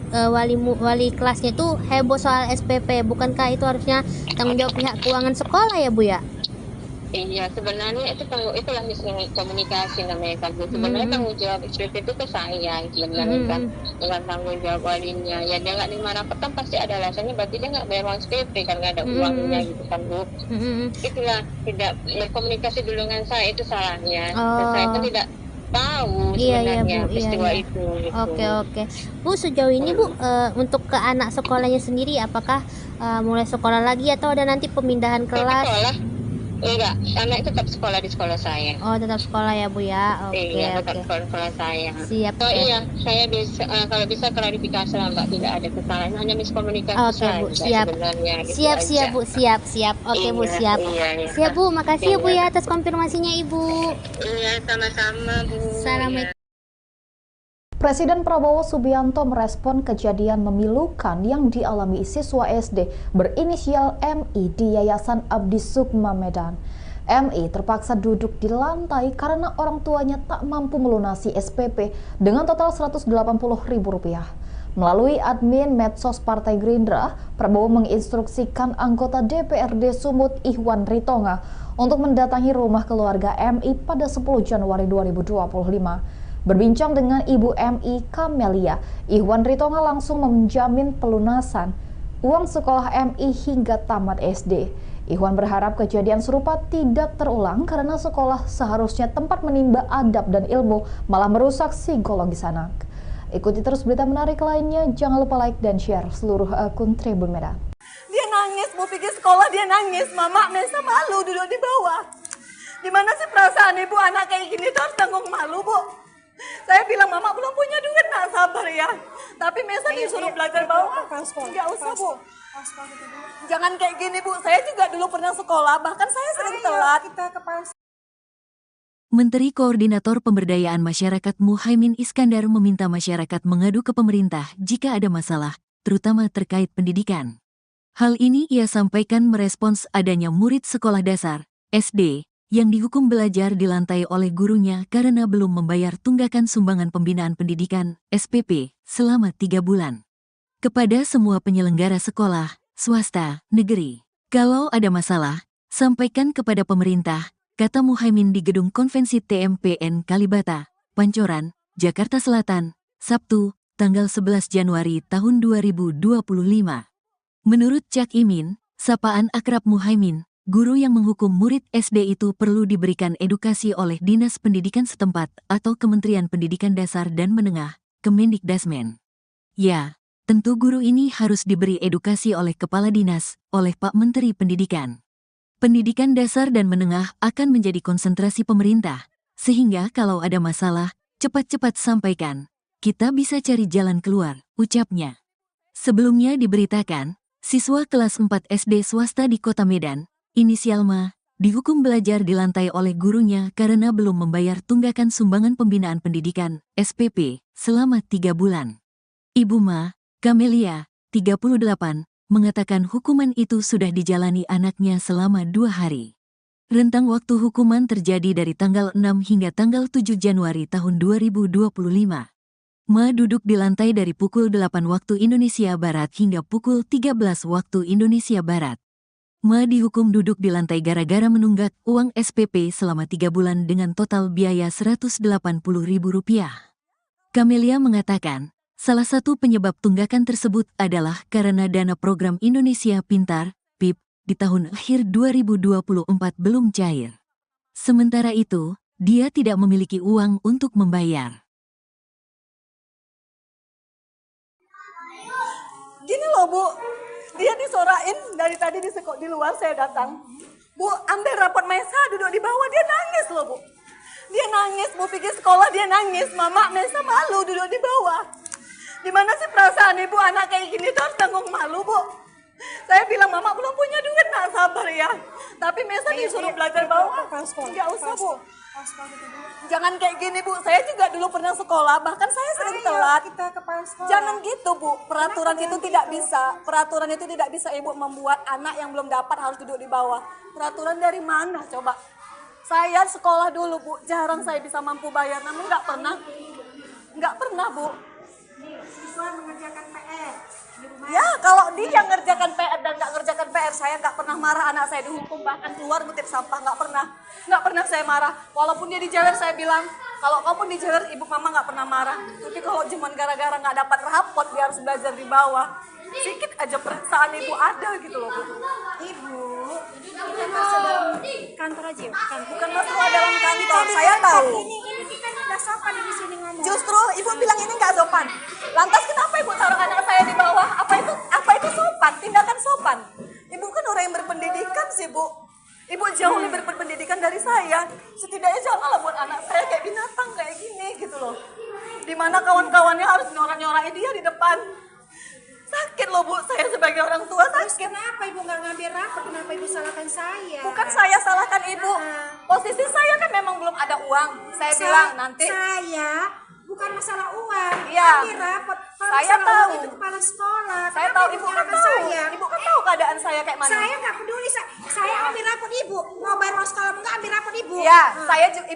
wali kelasnya itu heboh soal SPP? Bukankah itu harusnya tanggung jawab pihak keuangan sekolah ya Bu ya? Iya, sebenarnya itulah miskomunikasi namanya kan. Sebenarnya tanggung jawab SPP itu ke saya sebenarnya kan, dengan tanggung jawab walinya. Ya dia nggak nerima rapat kan pasti ada alasannya, berarti dia nggak bayar uang SPP kan, nggak ada uangnya gitu kan Bu. Itulah tidak berkomunikasi dulu dengan saya, itu salahnya. Dan saya pun tidak tahu sebenarnya peristiwa itu. Gitu. Oke. Bu, sejauh ini Bu, untuk ke anak sekolahnya sendiri, apakah mulai sekolah lagi atau ada nanti pemindahan kelas? Enggak, anak tetap sekolah di sekolah saya. Oh, tetap sekolah ya Bu ya. Iya, tetap sekolah saya. Siap. Oh iya, saya bisa kalau bisa klarifikasi lah Mbak, tidak ada kesalahan, hanya miskomunikasi saja. Bu, siap. Gitu siap Bu, siap. Oke Bu, siap. Siap Bu, makasih ya Bu ya atas konfirmasinya Ibu. Iya, sama-sama Bu. Assalamualaikum. Presiden Prabowo Subianto merespon kejadian memilukan yang dialami siswa SD berinisial MI di Yayasan Abdi Sukma Medan. MI terpaksa duduk di lantai karena orang tuanya tak mampu melunasi SPP dengan total Rp180.000. Melalui admin medsos Partai Gerindra, Prabowo menginstruksikan anggota DPRD Sumut Ihwan Ritonga untuk mendatangi rumah keluarga MI pada 10 Januari 2025. Berbincang dengan Ibu MI Kamelia, Ihwan Ritonga langsung menjamin pelunasan uang sekolah MI hingga tamat SD. Ihwan berharap kejadian serupa tidak terulang karena sekolah seharusnya tempat menimba adab dan ilmu, malah merusak psikologis anak. Ikuti terus berita menarik lainnya, jangan lupa like dan share seluruh akun Tribun Medan. Dia nangis, mau pergi sekolah dia nangis, Mama Mesa malu duduk di bawah. Gimana sih perasaan ibu anak kayak gini tuh harus tanggung malu Bu? Saya bilang Mama belum punya duit, nak sabar ya. Tapi Mesa disuruh belajar bawah. Enggak usah Bu. Jangan kayak gini Bu, saya juga dulu pernah sekolah, bahkan saya sering telat. Menteri Koordinator Pemberdayaan Masyarakat Muhaimin Iskandar meminta masyarakat mengadu ke pemerintah jika ada masalah, terutama terkait pendidikan. Hal ini ia sampaikan merespons adanya murid sekolah dasar, SD, yang dihukum belajar di lantai oleh gurunya karena belum membayar tunggakan sumbangan pembinaan pendidikan, SPP, selama 3 bulan. Kepada semua penyelenggara sekolah, swasta, negeri. Kalau ada masalah, sampaikan kepada pemerintah, kata Muhaimin di Gedung Konvensi TMPN Kalibata, Pancoran, Jakarta Selatan, Sabtu, tanggal 11 Januari tahun 2025. Menurut Cak Imin, sapaan akrab Muhaimin, guru yang menghukum murid SD itu perlu diberikan edukasi oleh Dinas Pendidikan setempat atau Kementerian Pendidikan Dasar dan Menengah, Kemendikdasmen. Ya, tentu guru ini harus diberi edukasi oleh Kepala Dinas, oleh Pak Menteri Pendidikan. Pendidikan dasar dan menengah akan menjadi konsentrasi pemerintah, sehingga kalau ada masalah, cepat-cepat sampaikan. Kita bisa cari jalan keluar, ucapnya. Sebelumnya diberitakan, siswa kelas 4 SD swasta di Kota Medan, inisial Ma, dihukum belajar di lantai oleh gurunya karena belum membayar tunggakan sumbangan pembinaan pendidikan, SPP, selama 3 bulan. Ibu Ma, Kamelia, 38, mengatakan hukuman itu sudah dijalani anaknya selama 2 hari. Rentang waktu hukuman terjadi dari tanggal 6 hingga tanggal 7 Januari tahun 2025. Ma duduk di lantai dari pukul 8 waktu Indonesia Barat hingga pukul 13 waktu Indonesia Barat. Ma dihukum duduk di lantai gara-gara menunggak uang SPP selama 3 bulan dengan total biaya Rp180.000. Kamelia mengatakan, salah satu penyebab tunggakan tersebut adalah karena dana program Indonesia Pintar, PIP, di tahun akhir 2024 belum cair. Sementara itu, dia tidak memiliki uang untuk membayar. Gini loh Bu, dia disorain dari tadi di luar saya datang. Bu, ambil rapot Maisa duduk di bawah, dia nangis loh Bu. Dia nangis, Bu pergi sekolah dia nangis, Mama Maisa malu duduk di bawah. Gimana sih perasaan ibu anak kayak gini tuh harus tanggung malu Bu. Saya bilang Mama belum punya duit, nak sabar ya. Tapi Maisa disuruh belajar bawah, nggak usah Bu. Jangan kayak gini Bu, saya juga dulu pernah sekolah, bahkan saya sering telat. Jangan gitu Bu, peraturan itu tidak bisa. Peraturan itu tidak bisa Ibu membuat anak yang belum dapat harus duduk di bawah. Peraturan dari mana coba? Saya sekolah dulu Bu, jarang saya bisa mampu bayar, namun nggak pernah Bu. Siswa mengerjakan PR. Ya, kalau dia ngerjakan PR dan nggak ngerjakan PR, saya nggak pernah marah anak saya dihukum, bahkan keluar ngutip sampah, nggak pernah saya marah. Walaupun dia dijewer, saya bilang, kalau kau pun dijewer, ibu mama nggak pernah marah. Tapi kalau cuma gara-gara nggak dapat rapot, dia harus belajar di bawah, sedikit aja perasaan ibu ada gitu loh Bu. Ibu, bukan masuk dalam kantor aja, bukan masuk dalam kantor, saya tahu. Ini kita udah sopan di sini ngomong. Justru ibu bilang ini nggak sopan. Lantas kenapa ibu taruh anak saya di bawah? Apa itu sopan? Tindakan sopan. Ibu kan orang yang berpendidikan sih Bu. Ibu jauh lebih berpendidikan dari saya. Setidaknya janganlah buat anak saya kayak binatang kayak gini gitu loh. Dimana kawan-kawannya harus nyorak-nyorakin dia di depan. Sakit loh Bu, saya sebagai orang tua sakit. Terus kenapa ibu nggak ngambil rapor? Kenapa ibu salahkan saya? Bukan saya salahkan ibu. Posisi saya kan memang belum ada uang. Saya bilang nanti. Saya bukan masalah uang. Iya. Ambil rapor. Kalau saya tahu. itu kepala sekolah. Saya tahu ibu kan tahu. Saya? Ibu kan tahu keadaan saya kayak mana. Saya nggak peduli. Saya ambil rapor ibu. Mau bayar uang sekolah nggak ambil rapor ibu. Iya.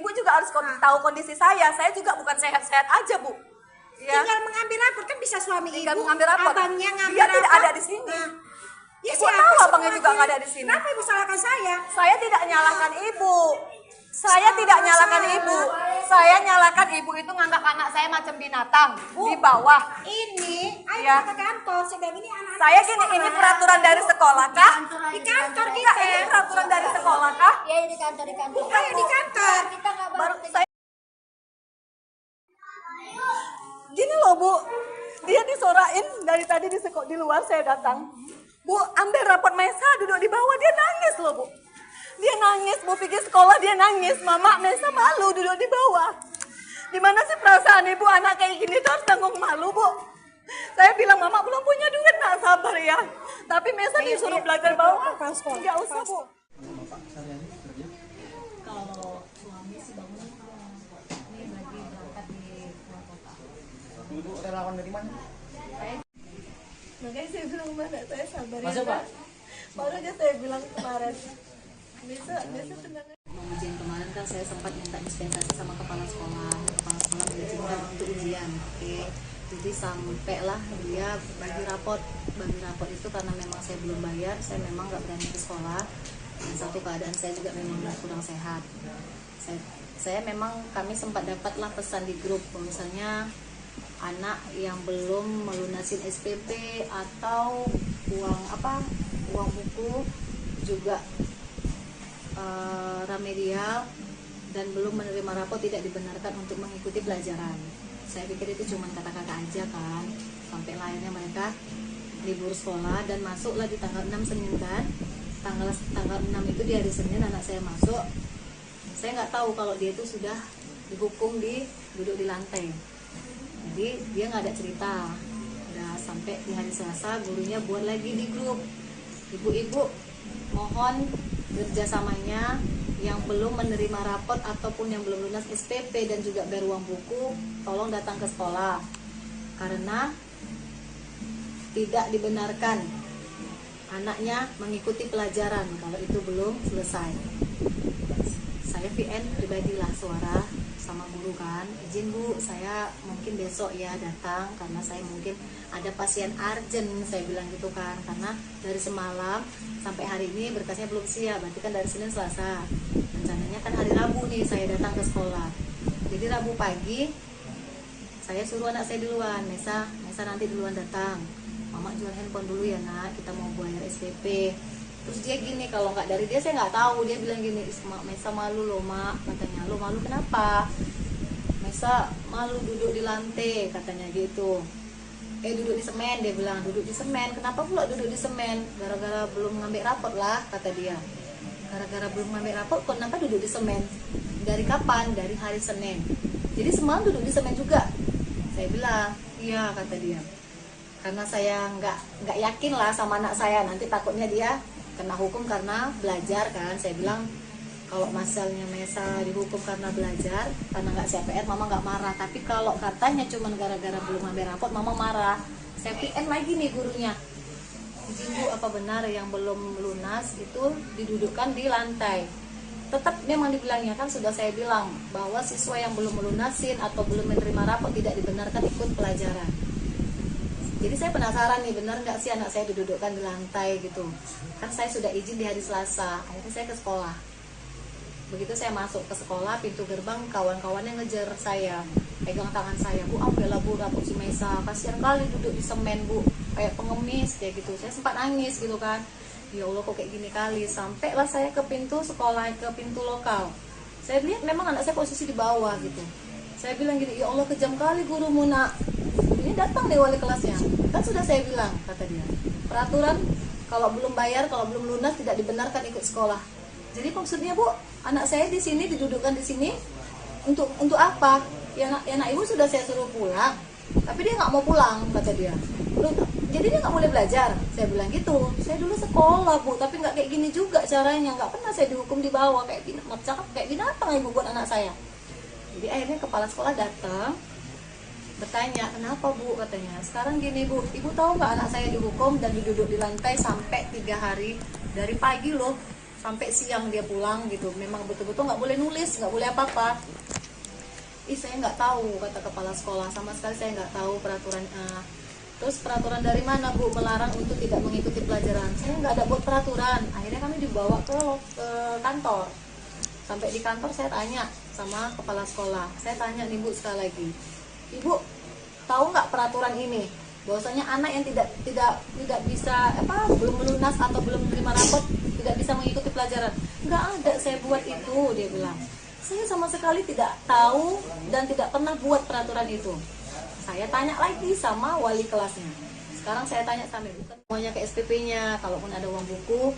Ibu juga harus tahu kondisi saya. Saya juga bukan sehat-sehat aja Bu. Ya. Tinggal mengambil rapor kan bisa suami tinggal ibu. mengambil rapor. Abangnya ngambil dia rapor. tidak ada di sini. Ya, ibu tahu abangnya juga nggak ada di sini. Kenapa ibu salahkan saya? Saya tidak nyalahkan ibu. Saya tidak nyalahkan ibu. Saya nyalahkan ibu itu nganggap anak saya macam binatang di bawah. Ini, ayo ya. ke kantor. Sedang ini anak. Saya gini, ini peraturan dari sekolah kah? Di kantor kita. Ini peraturan dari sekolah kah? Ya di kantor. Ayo di kantor. Kita nggak baru saya. Gini loh Bu, dia disorain dari tadi di luar saya datang. Bu, ambil rapot Maisa duduk di bawah, dia nangis loh Bu. Dia nangis, Bu pergi sekolah dia nangis, Mama Maisa malu duduk di bawah. Gimana sih perasaan ibu anak kayak gini tuh harus tanggung malu Bu. Saya bilang Mama belum punya duit, nak sabar ya. Tapi Maisa disuruh belajar bawah, nggak usah Bu. Kalau suami sih bangun ini lagi berangkat di luar kota. Ibu relawan dari mana? Makanya saya bilang mana saya sabar Masa, ya. Pak? Baru aja saya bilang kemarin. Bisa tenang. Ujian kemarin kan saya sempat minta dispensasi sama kepala sekolah. Kepala sekolah mengizinkan untuk ujian. Oke. Jadi sampailah dia bagi rapot itu karena memang saya belum bayar, saya memang nggak berani ke sekolah. Dan satu keadaan saya juga memang kurang sehat. Kami sempat dapatlah pesan di grup, misalnya anak yang belum melunasin SPP atau uang buku juga remedial dan belum menerima rapot tidak dibenarkan untuk mengikuti pelajaran. Saya pikir itu cuma kata-kata aja kan, sampai akhirnya mereka libur sekolah dan masuklah di tanggal 6 Senin kan. Tanggal 6 itu di hari Senin anak saya masuk. Saya nggak tahu kalau dia itu sudah dihukum duduk di lantai. Jadi dia nggak ada cerita. Udah sampai di hari Selasa gurunya buat lagi di grup, ibu-ibu mohon kerjasamanya yang belum menerima rapot ataupun yang belum lunas SPP dan juga bayar uang buku, tolong datang ke sekolah karena tidak dibenarkan anaknya mengikuti pelajaran kalau itu belum selesai. Saya VN pribadilah suara sama guru kan, izin Bu, saya mungkin besok ya datang karena saya mungkin ada pasien urgent, saya bilang gitu kan, karena dari semalam sampai hari ini berkasnya belum siap, berarti kan dari Senin Selasa, rencananya kan hari Rabu nih saya datang ke sekolah. Jadi Rabu pagi saya suruh anak saya duluan, Mesa nanti duluan datang, Mama jual handphone dulu ya nak, kita mau bayar SPP. Terus dia gini, kalau nggak dari dia saya nggak tahu, dia bilang gini, Mesa malu loh Mak, katanya. Lo malu kenapa? Mesa malu duduk di lantai, katanya gitu. Duduk di semen, dia bilang, duduk di semen. Kenapa pula duduk di semen? Gara-gara belum ngambil rapot lah, kata dia. Gara-gara belum ngambil rapot, kenapa duduk di semen? Dari kapan? Dari hari Senin. Jadi semalam duduk di semen juga. Saya bilang, iya, kata dia. Karena saya nggak yakin lah sama anak saya, nanti takutnya dia kena hukum karena belajar kan. Saya bilang kalau masalahnya Mesa dihukum karena belajar, karena nggak siap PR, Mama nggak marah. Tapi kalau katanya cuma gara-gara belum ambil rapot, Mama marah. Saya PN lagi nih gurunya, izin Bu, apa benar yang belum lunas itu didudukkan di lantai? Tetap memang dibilangnya kan, sudah saya bilang bahwa siswa yang belum melunasin atau belum menerima rapot tidak dibenarkan ikut pelajaran. Jadi saya penasaran nih, benar nggak sih anak saya didudukkan di lantai gitu. Kan saya sudah izin di hari Selasa, akhirnya saya ke sekolah. Begitu saya masuk ke sekolah, pintu gerbang kawan-kawannya ngejar saya, pegang tangan saya, Bu, ambillah Bu rapot si Mesa, kasihan kali duduk di semen Bu, kayak pengemis kayak gitu. Saya sempat nangis gitu kan, ya Allah kok kayak gini kali. Sampailah saya ke pintu sekolah, ke pintu lokal. Saya lihat memang anak saya posisi di bawah gitu. Saya bilang gini, ya Allah kejam kali gurumu nak. Ini datang deh wali kelasnya, kan sudah saya bilang, kata dia, peraturan kalau belum bayar, kalau belum lunas tidak dibenarkan ikut sekolah. Jadi maksudnya Bu, anak saya di sini didudukkan di sini untuk apa? Ya anak ibu sudah saya suruh pulang, tapi dia nggak mau pulang, kata dia. Jadi dia nggak boleh belajar. Saya bilang gitu. Saya dulu sekolah Bu, tapi nggak kayak gini juga caranya. Nggak pernah saya dihukum di bawah kayak binatang ibu buat anak saya. Jadi akhirnya kepala sekolah datang, bertanya, kenapa Bu, katanya. Sekarang gini Bu, ibu tahu nggak anak saya dihukum dan duduk di lantai sampai 3 hari, dari pagi loh sampai siang dia pulang gitu. Memang betul-betul nggak boleh nulis, nggak boleh apa-apa. Saya nggak tahu, kata kepala sekolah, sama sekali saya nggak tahu peraturan. Terus peraturan dari mana Bu melarang untuk tidak mengikuti pelajaran? Saya nggak ada buat peraturan. Akhirnya kami dibawa ke kantor. Sampai di kantor saya tanya sama kepala sekolah. Saya tanya nih Bu sekali lagi, Ibu tahu nggak peraturan ini? Bahwasanya anak yang tidak bisa belum melunas atau belum menerima rapot tidak bisa mengikuti pelajaran. Nggak ada saya buat itu, dia bilang. Saya sama sekali tidak tahu dan tidak pernah buat peraturan itu. Saya tanya lagi sama wali kelasnya. Sekarang saya tanya sama ibu, semuanya ke SPP-nya. Kalaupun ada uang buku,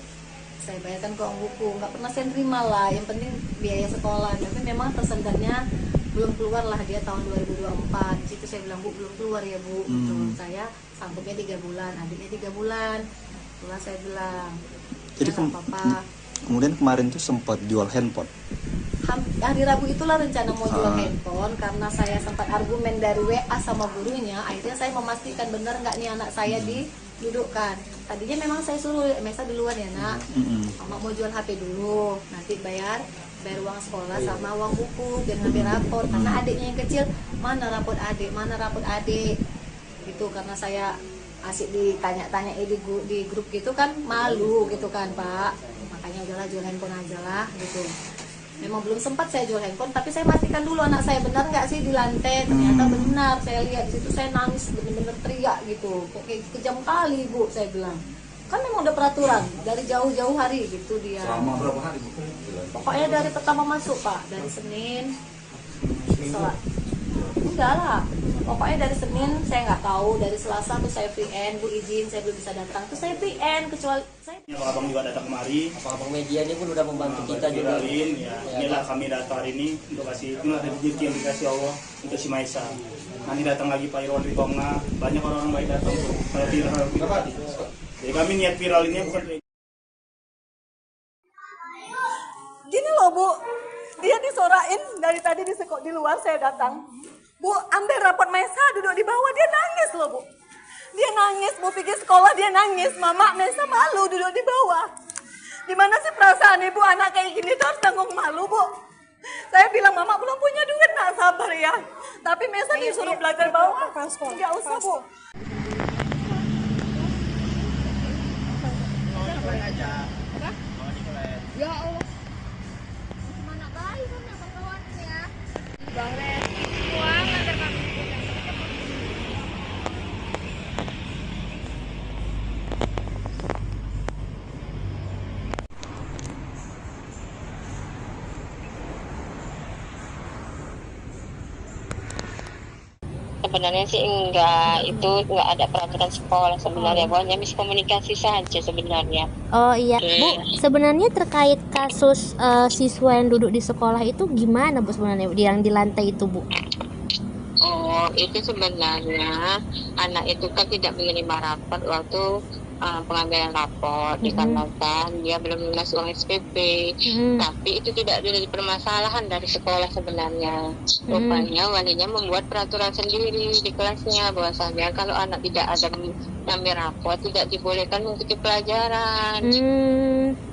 saya bayarkan ke uang buku. Nggak pernah saya terima lah. Yang penting biaya sekolah. Tapi memang tersendatnya belum keluar lah dia tahun 2024. Di situ saya bilang, Bu, belum keluar ya Bu. Saya sanggupnya 3 bulan, adiknya 3 bulan. Itulah saya bilang. Jadi kemudian kemarin tuh sempat jual handphone. Hari Rabu itulah rencana mau jual handphone, karena saya sempat argumen dari WA sama gurunya. Akhirnya saya memastikan benar nggak nih anak saya didudukkan. Tadinya memang saya suruh Mesa duluan ya nak, Mama mau jual HP dulu, nanti bayar bayar uang sekolah sama uang buku biar ngambil rapor, karena adiknya yang kecil, mana rapor adik gitu. Karena saya asik ditanya-tanya di grup gitu kan, malu gitu kan Pak, makanya udahlah jual handphone aja lah gitu. Memang belum sempat saya jual handphone, tapi saya pastikan dulu anak saya benar nggak sih di lantai. Ternyata benar, saya lihat di situ, saya nangis bener-bener teriak gitu, kayak kejam kali Bu, saya bilang. Kan memang udah peraturan dari jauh-jauh hari gitu dia. Selama berapa hari Bu? Pokoknya dari pertama masuk Pak, dari Senin sholat. Udah lah, pokoknya dari Senin saya nggak tahu, dari Selasa tuh saya VN, Bu izin saya belum bisa datang, tuh saya VN, kecuali saya. Abang juga datang kemari. Abang media ini pun udah membantu kita juga. Inilah kami datang hari ini untuk kasih, inilah rezeki yang dikasih Allah untuk si Maisa. Nanti datang lagi Pak Irwan Ritonga, banyak orang-orang baik datang tuh. Kalau viral. Jadi kami niat viral ini bukan. Gini loh Bu, dia disorain dari tadi di luar saya datang. Bu, ambil rapot Maisa duduk di bawah, dia nangis loh Bu. Dia nangis, Bu pikir sekolah dia nangis. Mama, Maisa malu duduk di bawah. Gimana sih perasaan ibu anak kayak gini tuh harus tanggung malu Bu. Saya bilang Mama belum punya duit, nak sabar ya. Tapi Maisa disuruh belajar bawah. Nggak usah Bu. Ya Allah. Mana bayi kan ya kawan ya. Bahres. Semua ngantar kami. Sebenarnya sih enggak, itu enggak ada peraturan sekolah sebenarnya, pokoknya miskomunikasi saja sebenarnya. Oh iya, Bu, sebenarnya terkait kasus siswa yang duduk di sekolah itu gimana Bu sebenarnya yang di lantai itu Bu? Oh, itu sebenarnya anak itu kan tidak menerima rapor waktu pengambilan rapor dikarenakan dia belum lunas uang SPP. Tapi itu tidak jadi permasalahan dari sekolah sebenarnya. Rupanya walinya membuat peraturan sendiri di kelasnya bahwasanya kalau anak tidak ada mengambil rapor tidak dibolehkan mengikuti pelajaran.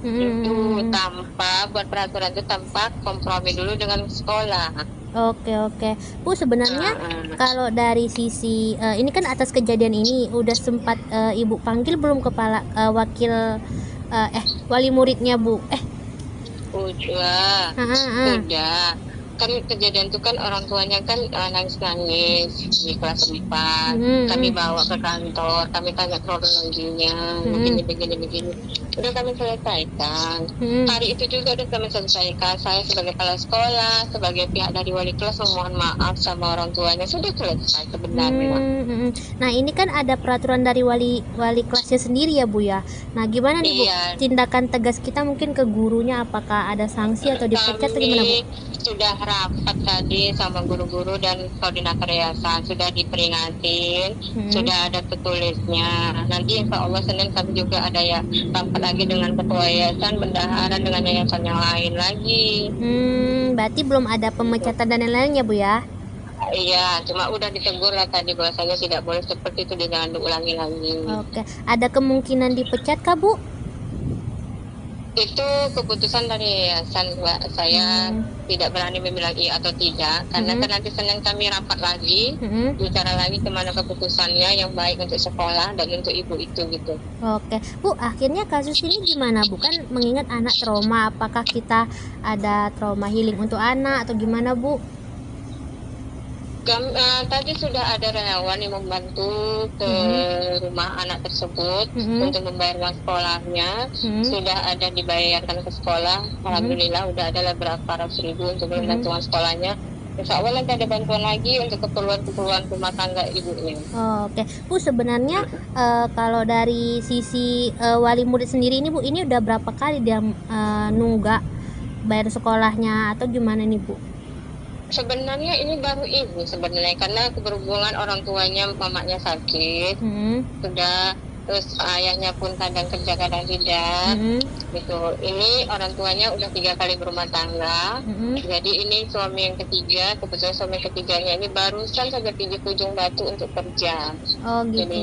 Itu tanpa buat peraturan itu tanpa kompromi dulu dengan sekolah. Oke. Bu, sebenarnya kalau dari sisi ini kan atas kejadian ini udah sempat Ibu panggil belum kepala wakil wali muridnya Bu? Udah. Kan kejadian itu kan orang tuanya kan nangis-nangis di kelas 4. Kami bawa ke kantor, kami tanya kronologinya, begini. Udah kami selesaikan. Hari itu juga udah kami selesaikan. Saya sebagai kepala sekolah, sebagai pihak dari wali kelas memohon maaf sama orang tuanya, sudah selesai sebenarnya. Nah ini kan ada peraturan dari wali kelasnya sendiri ya Bu ya. Nah gimana nih Bu tindakan tegas kita mungkin ke gurunya, apakah ada sanksi atau dipecat atau gimana Bu? Sudah rapat tadi sama guru-guru dan koordinator yayasan, sudah diperingatin, sudah ada tertulisnya. Nanti insya Allah Senin kami juga ada ya rapat lagi dengan ketua yayasan, bendahara dengan yayasan yang lain lagi. Berarti belum ada pemecatan dan lain-lainnya Bu ya? Iya, cuma udah ditegur lah tadi bahwasanya tidak boleh seperti itu, jangan diulangi lagi. Oke, ada kemungkinan dipecat kah Bu? Itu keputusan dari yayasan Mbak. Saya tidak berani membilang iya atau tidak, karena kan nanti Senin kami rapat lagi, bicara lagi kemana keputusannya yang baik untuk sekolah dan untuk ibu itu gitu. Oke Bu, akhirnya kasus ini gimana Bu? Kan mengingat anak trauma, apakah kita ada trauma healing untuk anak atau gimana Bu? Tadi sudah ada relawan yang membantu ke rumah anak tersebut untuk membayar uang sekolahnya. Sudah ada dibayarkan ke sekolah. Alhamdulillah udah ada berapa ratus ribu untuk membantu uang sekolahnya. Insya Allah nanti ada bantuan lagi untuk keperluan rumah tangga ibunya. Oke Bu, sebenarnya kalau dari sisi wali murid sendiri ini Bu, ini udah berapa kali dia nunggak bayar sekolahnya atau gimana nih Bu? Sebenarnya ini baru ibu sebenarnya, karena berhubungan orang tuanya, mamanya sakit, sudah, terus ayahnya pun kadang kerja kadang tidak, gitu. Ini orang tuanya udah 3 kali berumah tangga, jadi ini suami yang ketiga, kebetulan suami ketiganya ini barusan saja pergi ke Ujung Batu untuk kerja. Oh gitu. Jadi,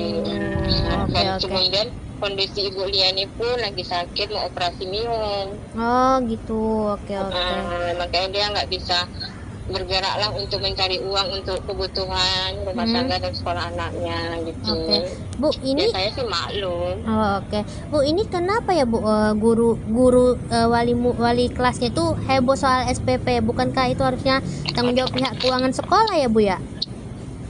kemudian kondisi Ibu Lia ini pun lagi sakit, mau operasi minum. Oh gitu, oke. Makanya dia nggak bisa bergeraklah untuk mencari uang untuk kebutuhan rumah tangga dan sekolah anaknya gitu. Oke. Bu, ini saya sih maklum. Oh, oke. Bu, ini kenapa ya Bu, guru wali kelasnya itu heboh soal SPP? Bukankah itu harusnya tanggung jawab pihak keuangan sekolah ya Bu ya?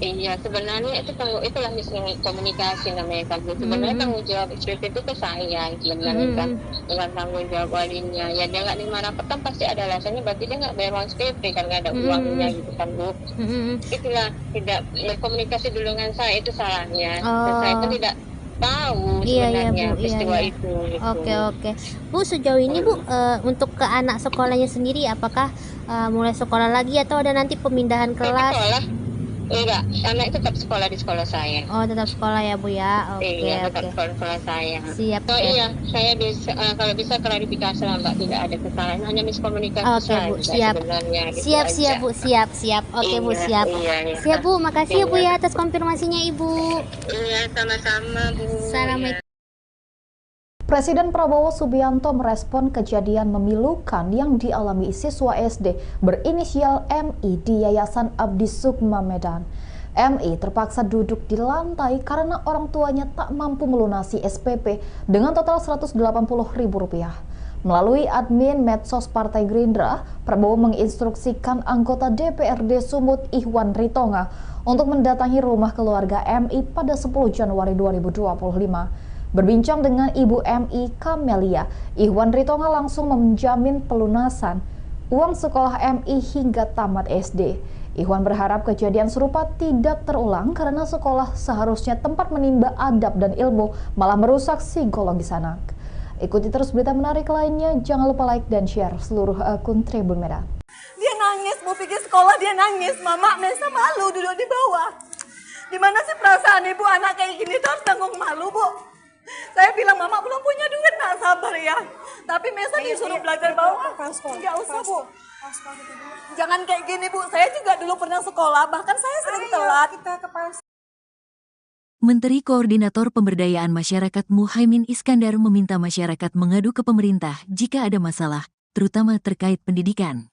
Iya, sebenarnya itulah miskomunikasi namanya kan. Sebenarnya tanggung jawab SPP itu ke saya sebenarnya kan, bukan tanggung jawab walinya. Ya dia nggak nerima rapot kan pasti ada alasannya, berarti dia nggak bayar uang SPP kan, nggak ada uangnya gitu kan Bu. Itulah tidak berkomunikasi dulu dengan saya, itu salahnya. Dan saya pun tidak tahu sebenarnya peristiwa itu. Gitu. Oke. Bu, sejauh ini Bu, untuk ke anak sekolahnya sendiri apakah mulai sekolah lagi atau ada nanti pemindahan kelas? Sekolah. Enggak, anak tetap sekolah di sekolah saya. Oh, tetap sekolah ya Bu ya. Iya, tetap sekolah saya. Siap. So iya, saya bisa kalau bisa klarifikasi lah Mbak, tidak ada kesalahan, hanya miskomunikasi saja. Bu, siap. Siap Bu, siap. Oke Bu, siap. Iya. Siap Bu, makasih ya Bu ya atas konfirmasinya Ibu. Iya, sama-sama Bu. Assalamualaikum. Presiden Prabowo Subianto merespon kejadian memilukan yang dialami siswa SD berinisial MI di Yayasan Abdi Sukma Medan. MI terpaksa duduk di lantai karena orang tuanya tak mampu melunasi SPP dengan total Rp180.000. Melalui admin medsos Partai Gerindra, Prabowo menginstruksikan anggota DPRD Sumut Ihwan Ritonga untuk mendatangi rumah keluarga MI pada 10 Januari 2025. Berbincang dengan Ibu MI Kamelia, Ihwan Ritonga langsung menjamin pelunasan uang sekolah MI hingga tamat SD. Ihwan berharap kejadian serupa tidak terulang karena sekolah seharusnya tempat menimba adab dan ilmu, malah merusak psikologis anak. Ikuti terus berita menarik lainnya, jangan lupa like dan share seluruh akun Tribun Medan. Dia nangis, mau pergi sekolah dia nangis, Mama Mesa malu duduk di bawah. Gimana sih perasaan ibu anak kayak gini tuh harus tanggung malu Bu? Saya bilang Mama belum punya duit, nak sabar ya. Tapi Mesa disuruh belajar bawah. Nggak usah Bu. Jangan kayak gini Bu, saya juga dulu pernah sekolah, bahkan saya sering telat. Menteri Koordinator Pemberdayaan Masyarakat Muhaimin Iskandar meminta masyarakat mengadu ke pemerintah jika ada masalah, terutama terkait pendidikan.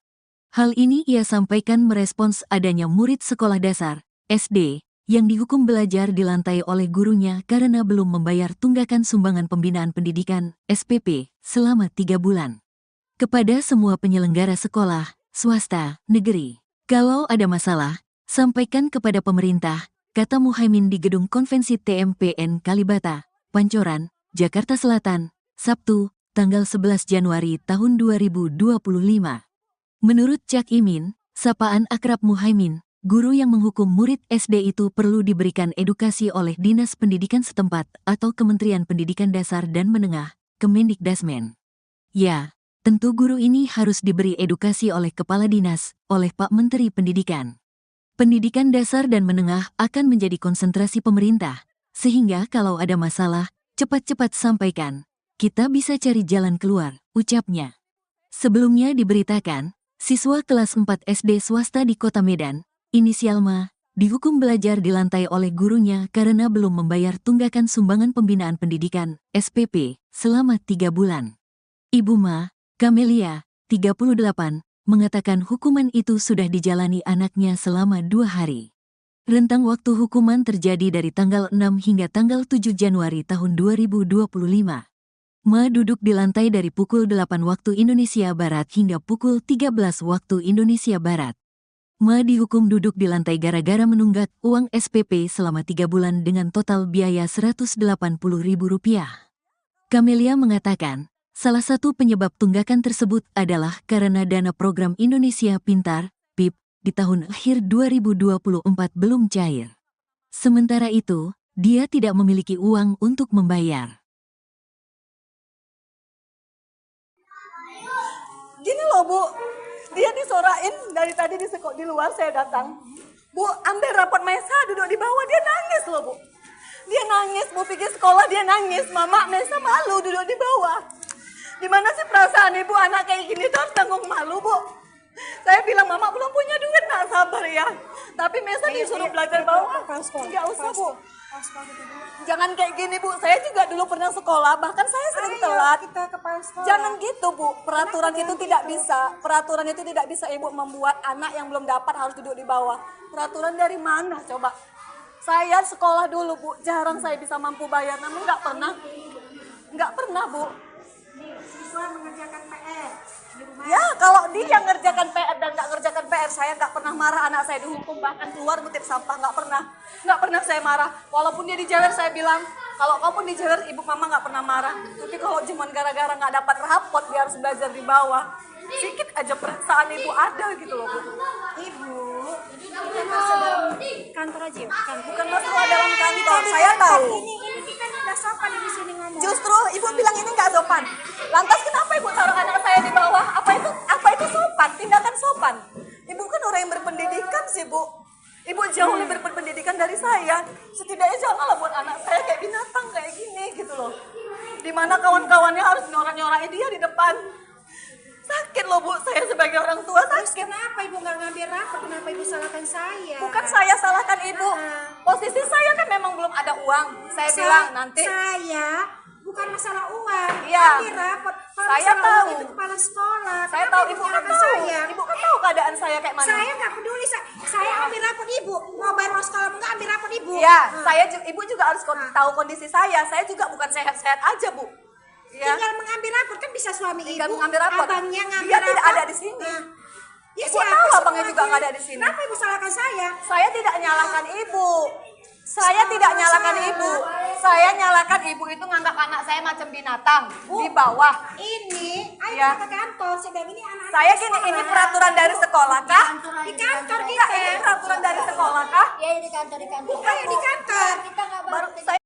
Hal ini ia sampaikan merespons adanya murid sekolah dasar, SD, yang dihukum belajar di lantai oleh gurunya karena belum membayar tunggakan sumbangan pembinaan pendidikan, SPP, selama 3 bulan. Kepada semua penyelenggara sekolah, swasta, negeri, kalau ada masalah, sampaikan kepada pemerintah, kata Muhaimin di Gedung Konvensi TMPN Kalibata, Pancoran, Jakarta Selatan, Sabtu, tanggal 11 Januari tahun 2025. Menurut Cak Imin, sapaan akrab Muhaimin, guru yang menghukum murid SD itu perlu diberikan edukasi oleh Dinas Pendidikan setempat atau Kementerian Pendidikan Dasar dan Menengah, Kemendikdasmen. Ya, tentu guru ini harus diberi edukasi oleh Kepala Dinas, oleh Pak Menteri Pendidikan. Pendidikan dasar dan menengah akan menjadi konsentrasi pemerintah, sehingga kalau ada masalah, cepat-cepat sampaikan. Kita bisa cari jalan keluar, ucapnya. Sebelumnya diberitakan, siswa kelas 4 SD swasta di Kota Medan, inisial Ma, dihukum belajar di lantai oleh gurunya karena belum membayar tunggakan sumbangan pembinaan pendidikan, SPP, selama 3 bulan. Ibu Ma, Kamelia, 38, mengatakan hukuman itu sudah dijalani anaknya selama 2 hari. Rentang waktu hukuman terjadi dari tanggal 6 hingga tanggal 7 Januari tahun 2025. Ma duduk di lantai dari pukul 8 waktu Indonesia Barat hingga pukul 13 waktu Indonesia Barat. Ma dihukum duduk di lantai gara-gara menunggak uang SPP selama 3 bulan dengan total biaya Rp180.000. Kamelia mengatakan, salah satu penyebab tunggakan tersebut adalah karena dana program Indonesia Pintar, PIP, di tahun akhir 2024 belum cair. Sementara itu, dia tidak memiliki uang untuk membayar. Gini loh Bu, dia disorain dari tadi di luar saya datang. Bu, ambil rapot Mesa duduk di bawah, dia nangis loh Bu. Dia nangis, mau pergi sekolah dia nangis, Mama Mesa malu duduk di bawah. Gimana sih perasaan ibu anak kayak gini tuh harus tanggung malu Bu? Saya bilang Mama belum punya duit, nak sabar ya. Tapi Mesa disuruh belajar bawah. Nggak usah Bu. Jangan kayak gini Bu, saya juga dulu pernah sekolah, bahkan saya sering telat. Kita kepala sekolah. Jangan gitu Bu, peraturan itu tidak bisa. Peraturan itu tidak bisa Ibu membuat anak yang belum dapat harus duduk di bawah. Peraturan dari mana coba? Saya sekolah dulu Bu, jarang saya bisa mampu bayar, namun nggak pernah Bu. Siswa mengerjakan PR di rumah. Ya, kalau dia ngerjakan PR dan nggak ngerjakan PR, saya nggak pernah marah anak saya dihukum, bahkan keluar ngutip sampah, nggak pernah saya marah. Walaupun dia dijewer, saya bilang, kalau kamu dijewer, ibu mama nggak pernah marah. Tapi kalau cuma gara-gara nggak dapat rapot, dia harus belajar di bawah, sedikit aja perasaan ibu ada gitu loh Bu. Ibu, kita masuk dalam kantor aja, Bukan masalah dalam kantor, saya tahu. Ini kita udah sopan di sini ngomong. Justru ibu bilang ini nggak sopan. Lantas kenapa ibu taruh anak saya di bawah? Apa itu sopan? Tindakan sopan. Ibu kan orang yang berpendidikan sih Bu. Ibu jauh lebih berpendidikan dari saya. Setidaknya janganlah buat anak saya kayak binatang kayak gini gitu loh. Dimana kawan-kawannya harus nyorak-nyorakin dia di depan. Sakit loh Bu, saya sebagai orang tua Terus sakit. kenapa ibu nggak ngambil rapor? Kenapa ibu salahkan saya? Bukan saya salahkan ibu. Posisi saya kan memang belum ada uang. Saya bilang nanti. Saya bukan masalah uang. Iya. Ambil rapor. Kalau Saya masalah tahu. uang itu kepala sekolah. Saya Kenapa tahu ibu kan menyalahkan tahu. saya? Ibu kan tahu keadaan saya kayak mana. Saya nggak peduli. Saya ambil rapor ibu. Mau bayar uang sekolah nggak ambil rapor ibu. Iya, ibu juga harus tahu kondisi saya. Saya juga bukan sehat-sehat aja Bu. Ya. Tinggal mengambil rapor kan bisa suami Tinggal ibu. mengambil rapor. Abangnya ngambil Dia rapor. tidak ada di sini. Ya, Ibu siapa tahu sih abangnya juga orangnya? nggak ada di sini. Kenapa ibu salahkan saya? Saya tidak nyalahkan ibu. Saya tidak nyalahkan ibu. Saya nyalahkan ibu itu nganggap anak saya macam binatang di bawah. Ini, ayo Ya. kita ke kantor. Sedang ini anak-anak Saya gini, ini peraturan dari sekolah kah? di kantor Enggak, kita. ini peraturan dari sekolah kah? Ya di kantor Ayo di kantor. kita nggak Baru saya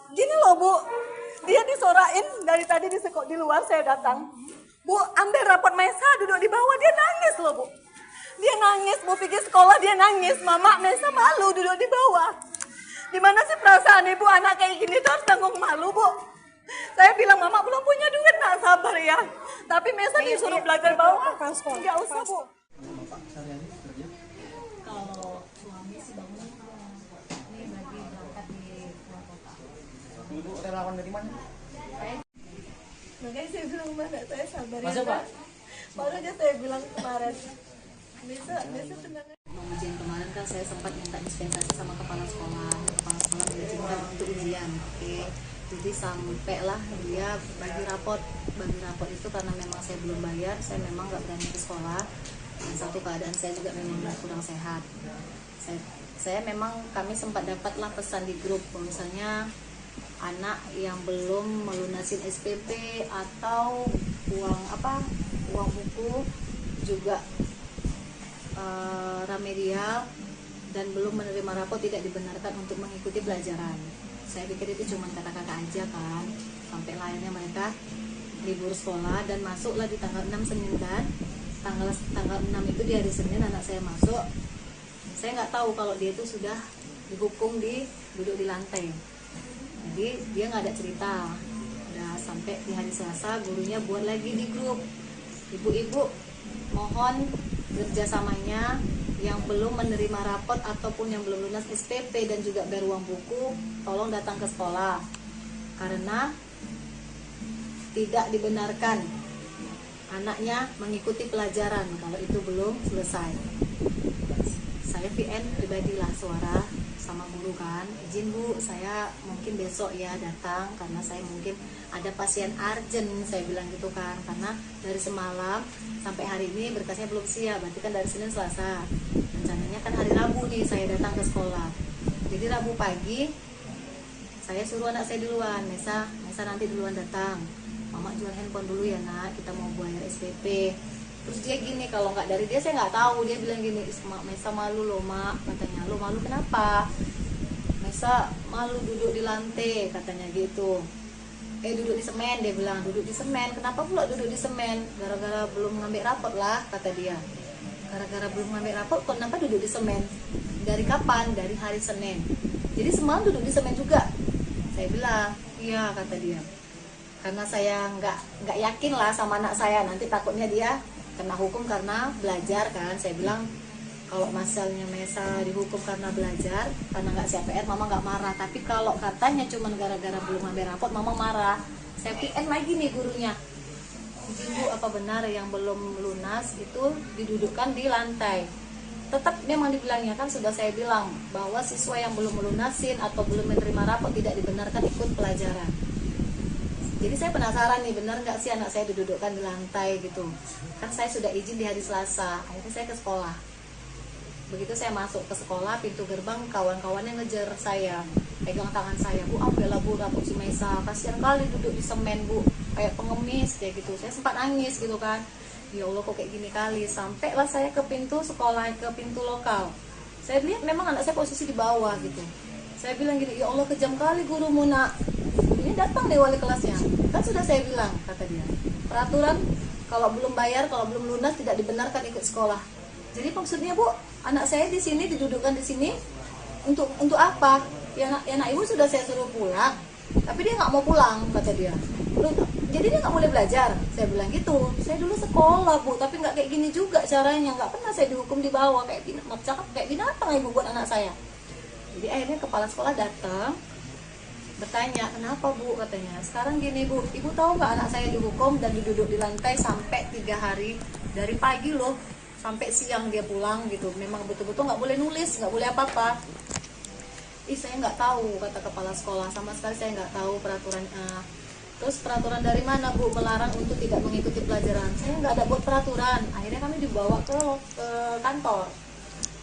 gini loh Bu, dia disorain dari tadi di luar saya datang. Bu, ambil rapot Maisa duduk di bawah, dia nangis loh Bu. Dia nangis, Bu pergi sekolah dia nangis. Mama, Maisa malu duduk di bawah. Gimana sih perasaan ibu anak kayak gini tuh harus tanggung malu Bu. Saya bilang Mama belum punya duit, nak sabar ya. Tapi Maisa disuruh belajar bawah. Enggak usah Bu. Kalau suami sih bangun ini lagi berangkat di luar kota. Ibu relawan dari mana? Makanya saya bilang mana saya sabar Masa, ya. Pak? Baru aja saya bilang kemarin. Bisa tenang. Mau ujian kemarin kan saya sempat minta dispensasi sama kepala sekolah mengizinkan untuk ujian. Oke. Jadi sampailah dia bagi rapot itu karena memang saya belum bayar, saya memang nggak berani ke sekolah. Dan satu keadaan saya juga memang kurang sehat. Saya memang kami sempat dapatlah pesan di grup misalnya anak yang belum melunasi SPP atau uang buku juga remedial dan belum menerima rapor tidak dibenarkan untuk mengikuti pelajaran. Saya pikir itu cuma kata-kata aja kan, sampai akhirnya mereka libur sekolah dan masuklah di tanggal 6 Senin kan. Tanggal 6 itu di hari Senin anak saya masuk. Saya nggak tahu kalau dia itu sudah dihukum duduk di lantai. Jadi dia nggak ada cerita. Udah sampai di hari Selasa gurunya buat lagi di grup. Ibu-ibu mohon kerjasamanya yang belum menerima rapot ataupun yang belum lunas SPP dan juga bayar uang buku, tolong datang ke sekolah karena tidak dibenarkan anaknya mengikuti pelajaran kalau itu belum selesai. Saya VN pribadilah suara sama guru kan, izin Bu, saya mungkin besok ya datang karena saya mungkin ada pasien urgent, saya bilang gitu kan, karena dari semalam sampai hari ini berkasnya belum siap, berarti kan dari Senin Selasa, rencananya kan hari Rabu nih saya datang ke sekolah. Jadi Rabu pagi saya suruh anak saya duluan, Nesa nanti duluan datang, Mama jual handphone dulu ya nak, kita mau bayar SPP. Terus dia gini, kalau nggak dari dia saya nggak tahu, dia bilang gini, Mesa malu loh Mak, katanya. Lo malu kenapa? Mesa malu duduk di lantai, katanya gitu. Duduk di semen, dia bilang, duduk di semen. Kenapa pula duduk di semen? Gara-gara belum ngambil rapot lah, kata dia. Gara-gara belum ngambil rapot, kenapa duduk di semen? Dari kapan? Dari hari Senin. Jadi semalam duduk di semen juga. Saya bilang, iya, kata dia. Karena saya nggak yakin lah sama anak saya, nanti takutnya dia kena hukum karena belajar kan. Saya bilang Kalau misalnya Mesa dihukum karena belajar, karena nggak siap PR, mama nggak marah. Tapi kalau katanya cuma gara-gara belum ambil rapot, mama marah. Saya PN lagi nih gurunya. Ibu, apa benar yang belum lunas itu didudukkan di lantai? Tetap memang dibilangnya, kan sudah saya bilang bahwa siswa yang belum melunasin atau belum menerima rapot tidak dibenarkan ikut pelajaran. Jadi saya penasaran nih, benar nggak sih anak saya didudukkan di lantai gitu? Kan saya sudah izin di hari Selasa, akhirnya saya ke sekolah. Begitu saya masuk ke sekolah, pintu gerbang kawan-kawannya ngejar saya, pegang tangan saya, Bu, ambillah Bu rapot si Mesa, kasihan kali duduk di semen Bu, kayak pengemis kayak gitu. Saya sempat nangis gitu kan, ya Allah kok kayak gini kali. Sampailah saya ke pintu sekolah, ke pintu lokal. Saya lihat memang anak saya posisi di bawah gitu. Saya bilang gini, ya Allah kejam kali gurumu nak. Ini datang deh wali kelasnya, kan sudah saya bilang, kata dia, peraturan kalau belum bayar, kalau belum lunas tidak dibenarkan ikut sekolah. Jadi maksudnya Bu, anak saya di sini didudukkan di sini untuk apa? Ya anak ibu sudah saya suruh pulang, tapi dia nggak mau pulang, kata dia. Jadi dia nggak boleh belajar. Saya bilang gitu. Saya dulu sekolah Bu, tapi nggak kayak gini juga caranya. Nggak pernah saya dihukum di bawah kayak binatang ibu buat anak saya. Jadi akhirnya kepala sekolah datang, bertanya, kenapa Bu, katanya. Sekarang gini Bu, ibu tahu nggak anak saya dihukum dan diduduk di lantai sampai 3 hari, dari pagi loh sampai siang dia pulang gitu. Memang betul-betul nggak boleh nulis, nggak boleh apa-apa. Saya nggak tahu, kata kepala sekolah, sama sekali saya nggak tahu peraturan. Terus peraturan dari mana Bu melarang untuk tidak mengikuti pelajaran? Saya nggak ada buat peraturan. Akhirnya kami dibawa ke kantor.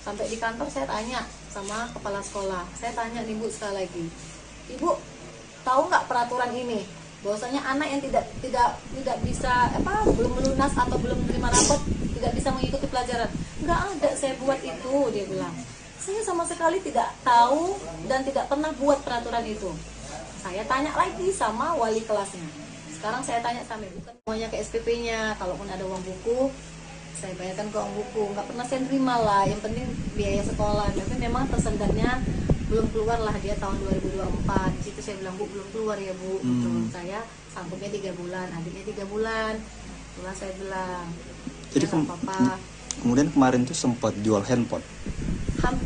Sampai di kantor saya tanya sama kepala sekolah. Saya tanya nih Bu sekali lagi, Ibu tahu nggak peraturan ini? Bahwasanya anak yang tidak bisa belum melunas atau belum menerima rapot tidak bisa mengikuti pelajaran. Nggak ada saya buat itu, dia bilang. Saya sama sekali tidak tahu dan tidak pernah buat peraturan itu. Saya tanya lagi sama wali kelasnya. Sekarang saya tanya sama ibu, kan semuanya ke SPP-nya. Kalaupun ada uang buku, saya bayarkan ke uang buku. Nggak pernah saya terima lah. Yang penting biaya sekolah. Tapi memang tersendatnya belum keluar lah dia tahun 2024. Di situ saya bilang, Bu, belum keluar ya Bu. Saya sanggupnya 3 bulan, adiknya 3 bulan. Itulah saya bilang. Jadi kemudian kemarin tuh sempat jual handphone.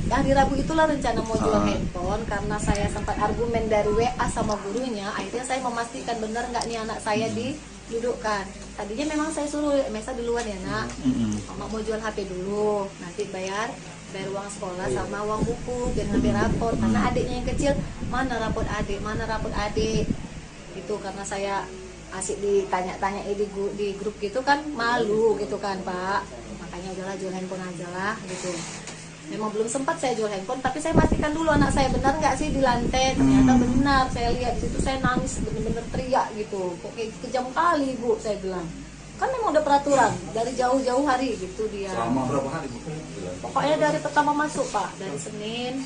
Hari Rabu itulah rencana mau jual handphone, karena saya sempat argumen dari WA sama gurunya. Akhirnya saya memastikan benar nggak nih anak saya didudukkan. Tadinya memang saya suruh Mesa duluan ya nak, mama mau jual HP dulu, nanti bayar uang sekolah sama uang buku biar ngambil rapor. Karena adiknya yang kecil, mana rapor adik itu. Karena saya asik ditanya-tanya di grup gitu kan, malu gitu kan Pak. Makanya udahlah jual handphone aja lah gitu. Memang belum sempat saya jual handphone, tapi saya pastikan dulu anak saya benar nggak sih di lantai. Ternyata benar, saya lihat di situ, saya nangis bener-bener teriak gitu. Kok kayak kejam kali Bu, saya bilang. Kan memang udah peraturan dari jauh-jauh hari gitu dia. Selama berapa hari Bu? Pokoknya dari pertama masuk Pak, dari Senin.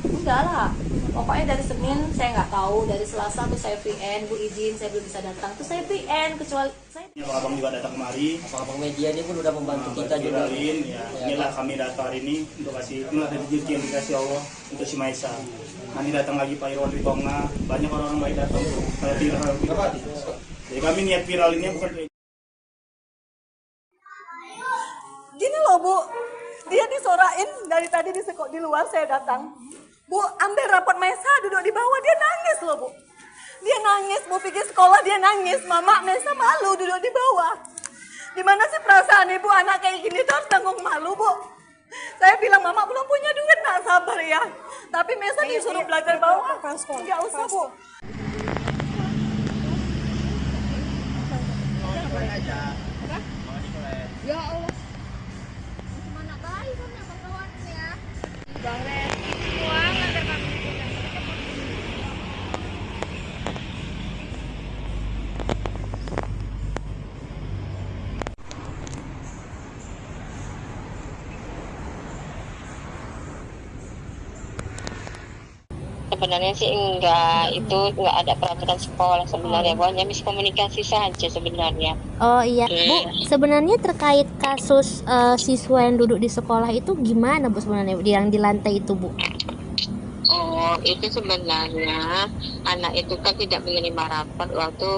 Udah lah, pokoknya dari Senin saya nggak tahu, dari Selasa tuh saya VN, Bu izin saya belum bisa datang, tuh saya VN, kecuali saya. Abang juga datang kemari. Abang media ini pun udah membantu kita juga. Inilah kami datang hari ini untuk kasih, inilah rezeki yang dikasih Allah untuk si Maisa. Nanti datang lagi Pak Irwan Ritonga, banyak orang-orang baik datang tuh. Kalau viral. Jadi kami niat viral ini bukan. Gini loh Bu, dia disorain dari tadi di luar saya datang. Bu, ambil rapot Mesa, duduk di bawah, dia nangis loh Bu. Dia nangis, Bu pikir sekolah dia nangis. Mama, Mesa malu duduk di bawah. Gimana sih perasaan ibu anak kayak gini tuh harus tanggung malu Bu. Saya bilang, Mama belum punya duit, nak sabar ya. Tapi Mesa disuruh belajar bawah. Nggak usah Bu. Ya Allah. Mana bayi kan ya kawan ya. Bang Ren, uang antar kami. Sebenarnya sih enggak, itu enggak ada peraturan sekolah sebenarnya, pokoknya miskomunikasi saja sebenarnya. Oh iya, Bu, sebenarnya terkait kasus siswa yang duduk di sekolah itu gimana Bu sebenarnya yang di lantai itu Bu? Oh, itu sebenarnya anak itu kan tidak menerima rapor waktu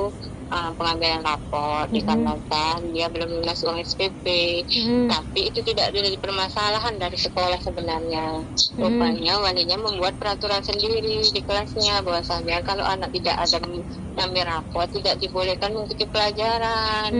pengambilan rapor dikarenakan dia belum lunas uang SPP. Tapi itu tidak ada permasalahan dari sekolah sebenarnya. Rupanya walinya membuat peraturan sendiri di kelasnya bahwasanya kalau anak tidak ada mengambil rapor tidak dibolehkan mengikuti pelajaran.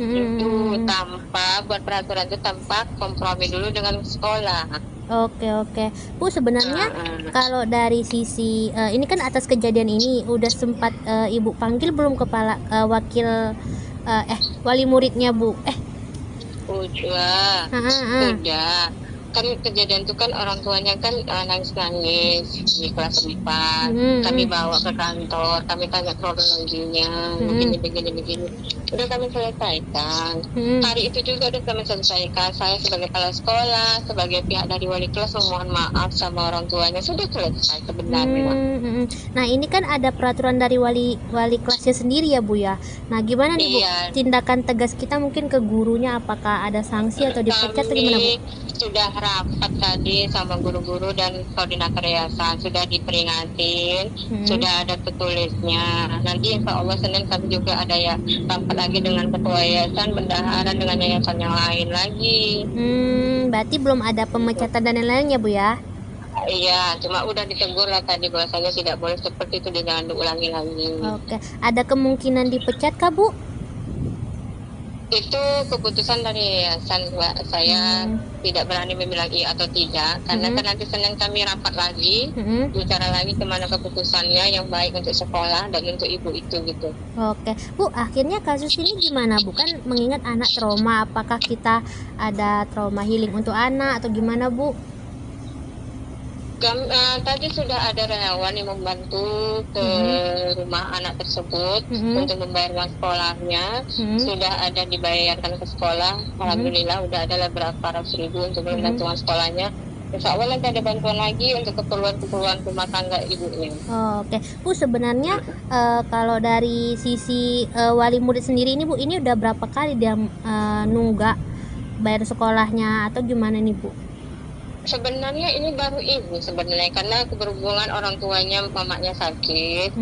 Itu tanpa buat peraturan itu tanpa kompromi dulu dengan sekolah. Oke. Bu, sebenarnya kalau dari sisi ini kan atas kejadian ini udah sempat Ibu panggil belum kepala wakil wali muridnya, Bu? Udah. Kan kejadian itu kan orang tuanya kan nangis-nangis di kelas 4. Kami bawa ke kantor, kami tanya kronologinya, begini. Udah kami selesaikan. Hari itu juga udah kami selesaikan. Saya sebagai kepala sekolah, sebagai pihak dari wali kelas memohon maaf sama orang tuanya. Sudah selesai sebenarnya. Nah, ini kan ada peraturan dari wali kelasnya sendiri ya, Bu ya. Nah, gimana nih, Bu? Tindakan tegas kita mungkin ke gurunya, apakah ada sanksi atau dipecat atau gimana, Bu? Sudah rapat tadi sama guru-guru dan koordinator yayasan, sudah diperingatin, sudah ada tertulisnya. Nanti insya Allah Senin kami juga ada ya rapat lagi dengan ketua yayasan, bendahara dengan yayasan yang lain lagi. Berarti belum ada pemecatan dan lain-lainnya, Bu ya? Iya, cuma udah ditegur lah tadi bahwasanya tidak boleh seperti itu, jangan diulangi lagi. Oke, ada kemungkinan dipecat kah, Bu? Itu keputusan dari yayasan, Mbak. Saya tidak berani membilang iya atau tidak, karena kan nanti Senin kami rapat lagi, bicara lagi kemana keputusannya yang baik untuk sekolah dan untuk ibu itu gitu. Oke, Bu, akhirnya kasus ini gimana, Bu? Kan mengingat anak trauma, apakah kita ada trauma healing untuk anak atau gimana, Bu? Tadi sudah ada relawan yang membantu ke rumah anak tersebut untuk membayar uang sekolahnya. Sudah ada dibayarkan ke sekolah. Alhamdulillah udah ada berapa ratus ribu untuk membantu uang sekolahnya. Insya Allah nanti ada bantuan lagi untuk keperluan rumah tangga ibunya. Oke, Bu, sebenarnya kalau dari sisi wali murid sendiri ini, Bu, ini udah berapa kali dia nunggak bayar sekolahnya atau gimana nih, Bu? Sebenarnya ini baru ibu sebenarnya, karena berhubungan orang tuanya, mamanya sakit,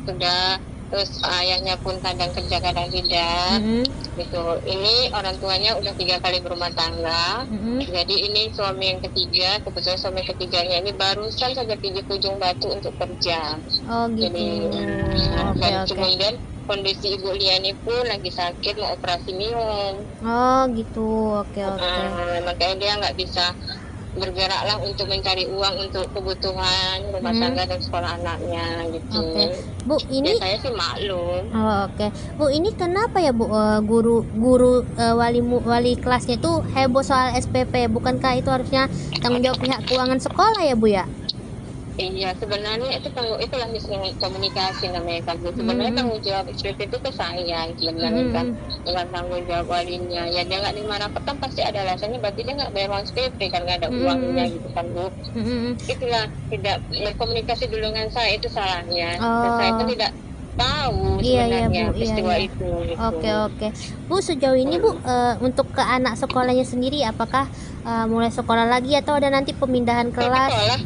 sudah, terus ayahnya pun kadang kerja kadang tidak, gitu. Ini orang tuanya udah 3 kali berumah tangga, jadi ini suami yang ketiga, kebetulan suami ketiganya ini barusan saja pergi ke Ujung Batu untuk kerja. Gitu. Jadi, kemudian kondisi Ibu Liani pun lagi sakit, mau operasi minum. Gitu. Oke. Makanya dia nggak bisa bergeraklah untuk mencari uang untuk kebutuhan rumah tangga dan sekolah anaknya gitu. Bu, ini saya sih maklum. Bu, ini kenapa ya, Bu, guru wali kelasnya itu heboh soal SPP? Bukankah itu harusnya tanggung jawab pihak keuangan sekolah ya, Bu ya? Iya, sebenarnya itulah miskomunikasi namanya kan. Sebenarnya tanggung jawab SPP itu ke saya sebenarnya kan, bukan tanggung jawab walinya. Ya dia nggak nerima rapot kan pasti ada alasannya, berarti dia nggak bayar uang SPP kan, nggak ada uangnya gitu kan, Bu. Itulah tidak berkomunikasi dulu dengan saya, itu salahnya. Dan saya pun tidak tahu sebenarnya peristiwa itu. Gitu. Oke. Bu, sejauh ini, Bu, untuk ke anak sekolahnya sendiri, apakah mulai sekolah lagi atau ada nanti pemindahan kelas?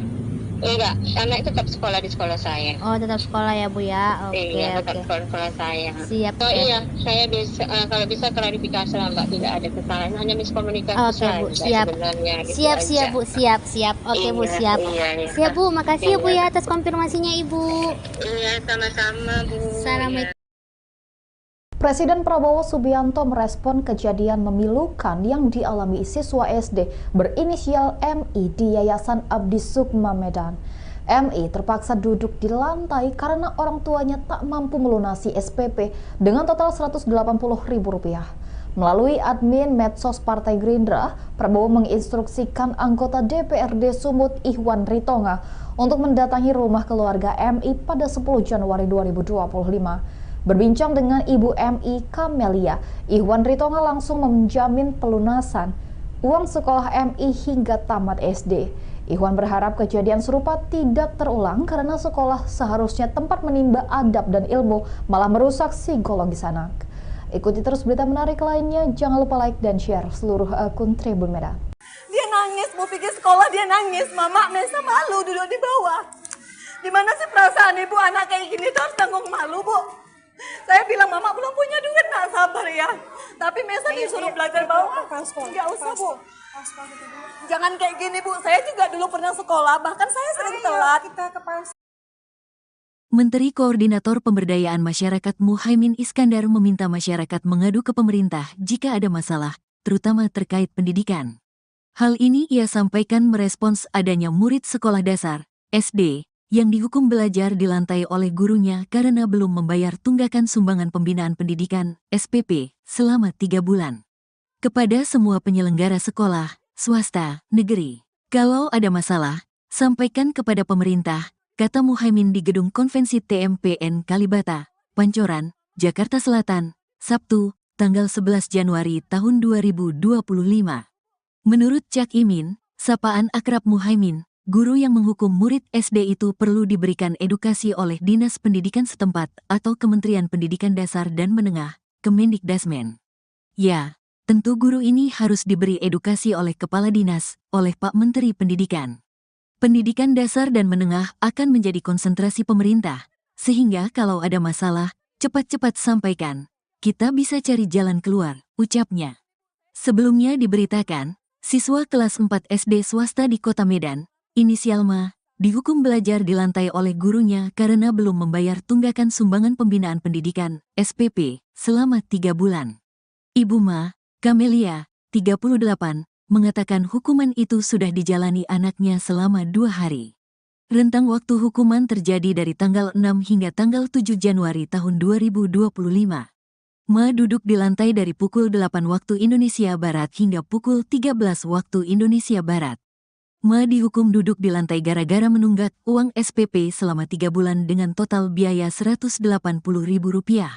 Enggak, anak tetap sekolah di sekolah saya. Tetap sekolah ya, Bu ya. Iya, tetap sekolah saya. Siap. Iya, saya bisa kalau bisa klarifikasi lah, Mbak, tidak ada kesalahan, hanya miskomunikasi saja. Bu, siap. Siap, Bu, siap. Oke, Bu, siap. Siap, Bu, makasih ya, Bu ya atas konfirmasinya, Ibu. Iya, sama-sama, Bu. Assalamualaikum. Presiden Prabowo Subianto merespon kejadian memilukan yang dialami siswa SD berinisial MI di Yayasan Abdi Sukma Medan. MI terpaksa duduk di lantai karena orang tuanya tak mampu melunasi SPP dengan total Rp180.000. Melalui admin medsos Partai Gerindra, Prabowo menginstruksikan anggota DPRD Sumut Ihwan Ritonga untuk mendatangi rumah keluarga MI pada 10 Januari 2025. Berbincang dengan Ibu MI Kamelia, Ihwan Ritonga langsung menjamin pelunasan uang sekolah MI hingga tamat SD. Ihwan berharap kejadian serupa tidak terulang karena sekolah seharusnya tempat menimba adab dan ilmu, malah merusak psikologis anak. Ikuti terus berita menarik lainnya, jangan lupa like dan share seluruh akun Tribun Medan. Dia nangis, mau pergi sekolah dia nangis, Mama Mesa malu duduk di bawah. Gimana sih perasaan ibu anak kayak gini tuh harus tanggung malu, Bu? Saya bilang, Mama belum punya duit, nak sabar ya. Tapi Mesa disuruh belajar bawah. Nggak usah, Bu. Jangan kayak gini, Bu. Saya juga dulu pernah sekolah, bahkan saya sering telat. Menteri Koordinator Pemberdayaan Masyarakat Muhaimin Iskandar meminta masyarakat mengadu ke pemerintah jika ada masalah, terutama terkait pendidikan. Hal ini ia sampaikan merespons adanya murid sekolah dasar, SD, yang dihukum belajar di lantai oleh gurunya karena belum membayar tunggakan sumbangan pembinaan pendidikan, SPP, selama 3 bulan. Kepada semua penyelenggara sekolah, swasta, negeri, kalau ada masalah, sampaikan kepada pemerintah, kata Muhaimin di Gedung Konvensi TMPN Kalibata, Pancoran, Jakarta Selatan, Sabtu, tanggal 11 Januari tahun 2025. Menurut Cak Imin, sapaan akrab Muhaimin, guru yang menghukum murid SD itu perlu diberikan edukasi oleh Dinas Pendidikan setempat atau Kementerian Pendidikan Dasar dan Menengah, Kemendikdasmen. Ya, tentu guru ini harus diberi edukasi oleh Kepala Dinas, oleh Pak Menteri Pendidikan. Pendidikan dasar dan menengah akan menjadi konsentrasi pemerintah, sehingga kalau ada masalah, cepat-cepat sampaikan. Kita bisa cari jalan keluar, ucapnya. Sebelumnya diberitakan, siswa kelas 4 SD swasta di Kota Medan, inisial Ma, dihukum belajar di lantai oleh gurunya karena belum membayar tunggakan sumbangan pembinaan pendidikan, SPP, selama 3 bulan. Ibu Ma, Kamelia, 38, mengatakan hukuman itu sudah dijalani anaknya selama 2 hari. Rentang waktu hukuman terjadi dari tanggal 6 hingga tanggal 7 Januari tahun 2025. Ma duduk di lantai dari pukul 8 waktu Indonesia Barat hingga pukul 13 waktu Indonesia Barat. Ma dihukum duduk di lantai gara-gara menunggak uang SPP selama 3 bulan dengan total biaya Rp180.000.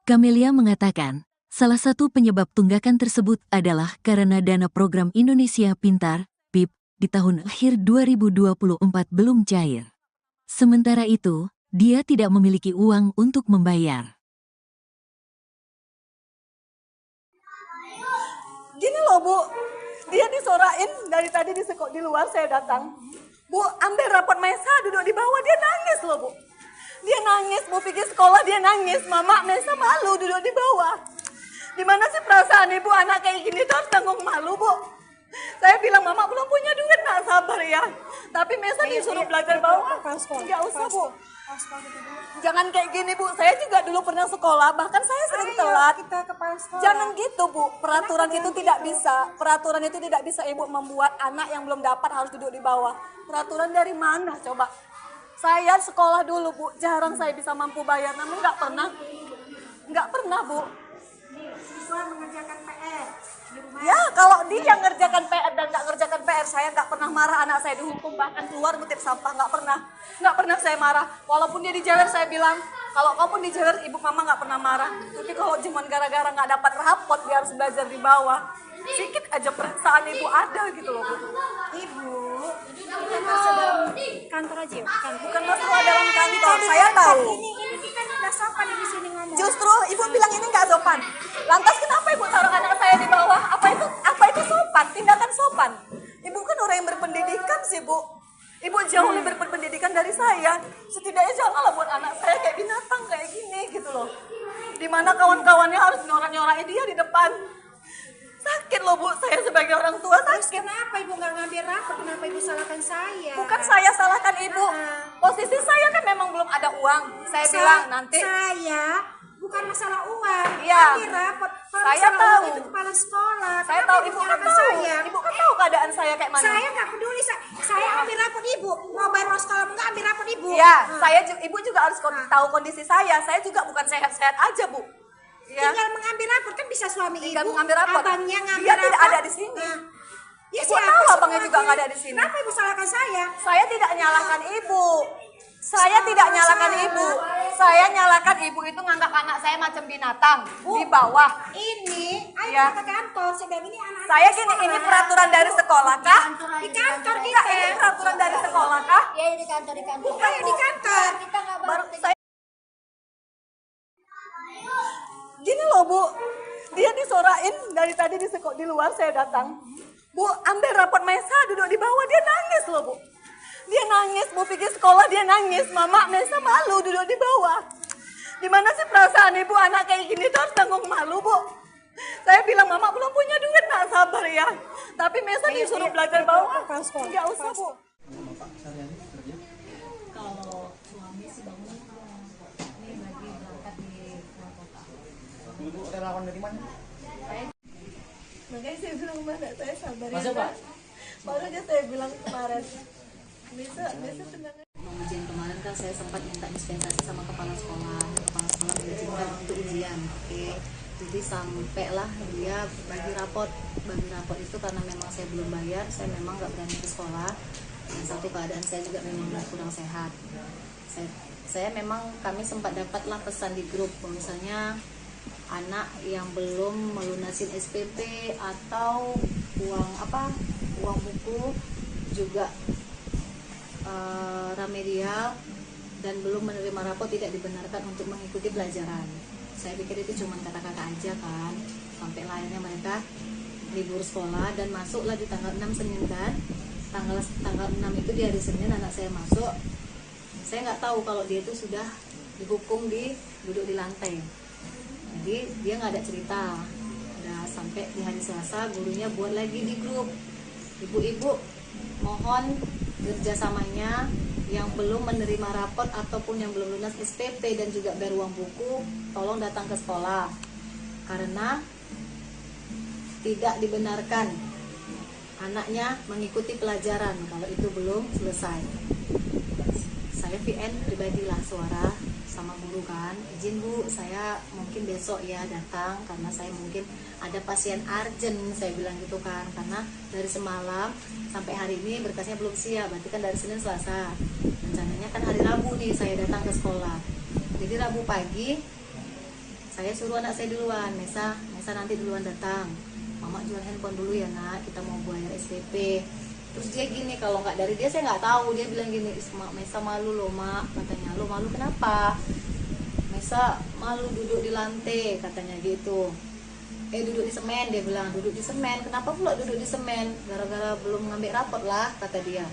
Kamelia mengatakan, salah satu penyebab tunggakan tersebut adalah karena dana program Indonesia Pintar, PIP, di tahun akhir 2024 belum cair. Sementara itu, dia tidak memiliki uang untuk membayar. Gini loh, Bu. Dia disorain dari tadi di luar saya datang. Bu, ambil rapot Mesa duduk di bawah, dia nangis loh, Bu. Dia nangis, Bu pikir sekolah dia nangis. Mama, Mesa malu duduk di bawah. Gimana sih perasaan ibu anak kayak gini tuh harus tanggung malu, Bu? Saya bilang, Mama belum punya duit, nak sabar ya. Tapi Mesa disuruh belajar bawah. Nggak usah, Bu. Jangan kayak gini, Bu. Saya juga dulu pernah sekolah, bahkan saya sering telat. Jangan gitu, Bu. Peraturan itu tidak bisa. Peraturan itu tidak bisa Ibu membuat anak yang belum dapat harus duduk di bawah. Peraturan dari mana coba? Saya sekolah dulu, Bu. Jarang saya bisa mampu bayar, namun nggak pernah, Bu. Siswa mengerjakan PR di rumah. Ya, kalau dia ngerjakan PR dan nggak ngerjakan PR, saya nggak pernah marah anak saya dihukum, bahkan keluar ngutip sampah, nggak pernah saya marah. Walaupun dia dijewer, saya bilang, kalau kamu dijewer, ibu mama nggak pernah marah. Tapi kalau cuma gara-gara nggak dapat rapot, dia harus belajar di bawah. Sedikit aja perasaan ibu ada gitu loh, Bu. Ibu, bukan masalah dalam kantor aja, Bukan masalah dalam kantor, saya tahu. Ini kan udah sopan di sini ngomong. Justru ibu bilang ini nggak sopan. Lantas kenapa ibu taruh anak saya di bawah? Apa itu sopan? Tindakan sopan. Ibu kan orang yang berpendidikan sih, Bu. Ibu jauh lebih berpendidikan dari saya. Setidaknya janganlah buat anak saya kayak binatang kayak gini gitu loh. Dimana kawan-kawannya harus nyorak-nyorakin dia di depan. Sakit loh, Bu, saya sebagai orang tua sakit. Terus kenapa ibu nggak ngambil rapor? Kenapa ibu salahkan saya? Bukan saya salahkan ibu. Posisi saya kan memang belum ada uang. Saya bilang nanti. Saya bukan masalah uang. Iya. Ambil rapor. Saya tahu. Itu kepala sekolah. Saya Kenapa tahu, ibu kan tahu. saya? Ibu kan tahu keadaan saya kayak mana. Saya nggak peduli. Saya ambil rapor ibu. Mau bayar uang sekolah nggak ambil rapor ibu. Iya, ibu juga harus tahu kondisi saya. Saya juga bukan sehat-sehat aja, Bu. Ya. Tinggal mengambil rapor kan bisa suami Tinggal ibu. mengambil rapor. Abangnya ngambil Dia rapor. tidak ada di sini. Ya, Ibu tahu abangnya juga nggak ada di sini. Kenapa ibu salahkan saya? Saya tidak nyalahkan ibu. Saya tidak nyalahkan ibu. Saya nyalahkan ibu itu nganggap anak saya macam binatang di bawah. Ini, ayo Ya. ke kantor. Saya bilang ini anak. Saya gini, ini peraturan dari sekolah kah? Di kantor Enggak, kita. ini peraturan dari sekolah kah? Ya di kantor. Bukan, Ayo di kantor. Kita nggak Baru saya. Gini loh, Bu. Dia disorain dari tadi di luar saya datang. Bu, ambil rapot Mesa duduk di bawah, dia nangis loh, Bu. Dia nangis, Bu pikir sekolah dia nangis. Mama, Mesa malu duduk di bawah. Gimana sih perasaan ibu anak kayak gini tuh harus tanggung malu, Bu? Saya bilang, Mama belum punya duit, nak sabar ya. Tapi Mesa disuruh belajar bawah. Enggak usah, Bu. Kalau suami sih bangun ini lagi berangkat di luar kota. Ibu relawan dari mana? Makanya saya bilang, mana saya sabar Masuk, ya. Pak. Baru aja saya bilang kemarin. Bisa tenang. Ujian kemarin kan saya sempat minta dispensasi sama kepala sekolah mengizinkan untuk ujian. Oke. Jadi sampailah dia bagi rapot itu karena memang saya belum bayar, saya memang nggak berani ke sekolah. Dan satu keadaan saya juga memang kurang sehat. Saya memang kami sempat dapatlah pesan di grup, misalnya anak yang belum melunasin SPP atau uang buku juga remedial dan belum menerima rapot tidak dibenarkan untuk mengikuti pelajaran. Saya pikir itu cuma kata-kata aja kan, sampai akhirnya mereka libur sekolah dan masuklah di tanggal 6 Senin kan. Tanggal 6 itu di hari Senin anak saya masuk. Saya nggak tahu kalau dia itu sudah dihukum duduk di lantai. Jadi dia nggak ada cerita. Udah sampai di hari Selasa gurunya buat lagi di grup, ibu-ibu mohon kerjasamanya yang belum menerima rapot ataupun yang belum lunas SPP dan juga bayar uang buku, tolong datang ke sekolah karena tidak dibenarkan anaknya mengikuti pelajaran kalau itu belum selesai. Saya VN pribadilah suara sama guru kan, izin Bu, saya mungkin besok ya datang karena saya mungkin ada pasien urgent, saya bilang gitu kan, karena dari semalam sampai hari ini berkasnya belum siap, berarti kan dari Senin Selasa, rencananya kan hari Rabu nih saya datang ke sekolah. Jadi Rabu pagi saya suruh anak saya duluan, Mesa nanti duluan datang, Mama jual handphone dulu ya nak, kita mau bayar SPP. Terus dia gini, kalau nggak dari dia saya nggak tahu, dia bilang gini, Mesa malu loh mak, katanya. Lo malu kenapa? Mesa malu duduk di lantai, katanya gitu. Duduk di semen, dia bilang, duduk di semen. Kenapa pula duduk di semen? Gara-gara belum ngambil rapot lah, kata dia.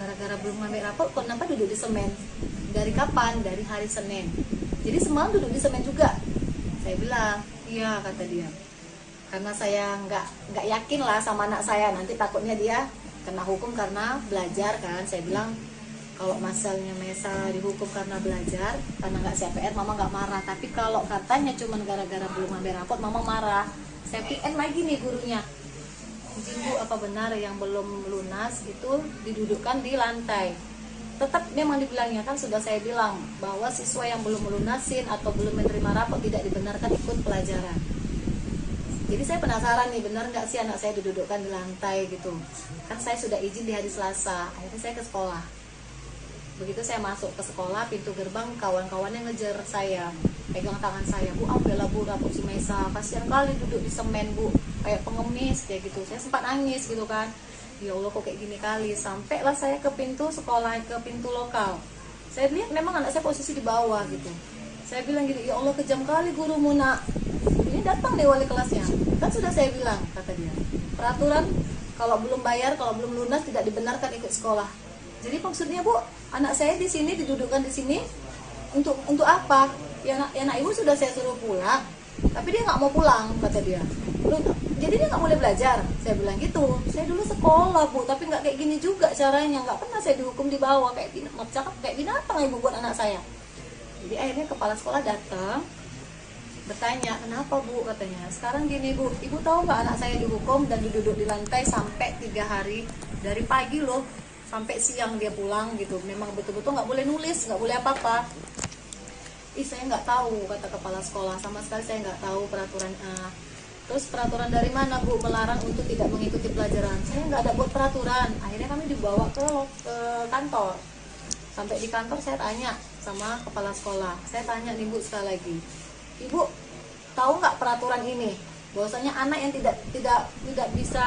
Gara-gara belum ngambil rapot, kok kenapa duduk di semen? Dari kapan? Dari hari Senin. Jadi semalam duduk di semen juga. Saya bilang, iya, kata dia. Karena saya nggak yakin lah sama anak saya, nanti takutnya dia kena hukum karena belajar kan. Saya bilang kalau masalahnya Mesa dihukum karena belajar, karena nggak siap PR, Mama nggak marah. Tapi kalau katanya cuma gara-gara belum ambil rapot, Mama marah. Saya PN lagi nih gurunya, izin Bu, apa benar yang belum lunas itu didudukkan di lantai? Tetap memang dibilangnya kan, sudah saya bilang bahwa siswa yang belum melunasin atau belum menerima rapot tidak dibenarkan ikut pelajaran. Jadi saya penasaran nih, benar nggak sih anak saya didudukkan di lantai gitu. Kan saya sudah izin di hari Selasa, akhirnya saya ke sekolah. Begitu saya masuk ke sekolah, pintu gerbang kawan-kawannya ngejar saya, pegang tangan saya, Bu, ambillah Bu rapot si Mesa, kasihan kali duduk di semen Bu, kayak pengemis kayak gitu. Saya sempat nangis gitu kan, ya Allah kok kayak gini kali. Sampailah saya ke pintu sekolah, ke pintu lokal. Saya lihat memang anak saya posisi di bawah gitu. Saya bilang gini, ya Allah kejam kali gurumu nak. Ini datang deh wali kelasnya. Kan sudah saya bilang, kata dia, peraturan kalau belum bayar, kalau belum lunas tidak dibenarkan ikut sekolah. Jadi maksudnya Bu, anak saya di sini didudukkan di sini untuk apa? Ya anak ibu sudah saya suruh pulang, tapi dia nggak mau pulang, kata dia. Jadi dia nggak boleh belajar. Saya bilang gitu. Saya dulu sekolah Bu, tapi nggak kayak gini juga caranya. Nggak pernah saya dihukum di bawah kayak binatang ibu buat anak saya. Jadi akhirnya kepala sekolah datang, bertanya, kenapa Bu, katanya. Sekarang gini Bu, ibu tahu nggak anak saya dihukum dan duduk di lantai sampai 3 hari, dari pagi loh sampai siang dia pulang gitu. Memang betul-betul nggak boleh nulis, nggak boleh apa-apa. Saya nggak tahu, kata kepala sekolah, sama sekali saya nggak tahu peraturan. Terus peraturan dari mana Bu melarang untuk tidak mengikuti pelajaran? Saya nggak ada buat peraturan. Akhirnya kami dibawa ke kantor. Sampai di kantor saya tanya sama kepala sekolah, saya tanya nih Bu sekali lagi, Ibu tahu nggak peraturan ini? Bahwasanya anak yang tidak bisa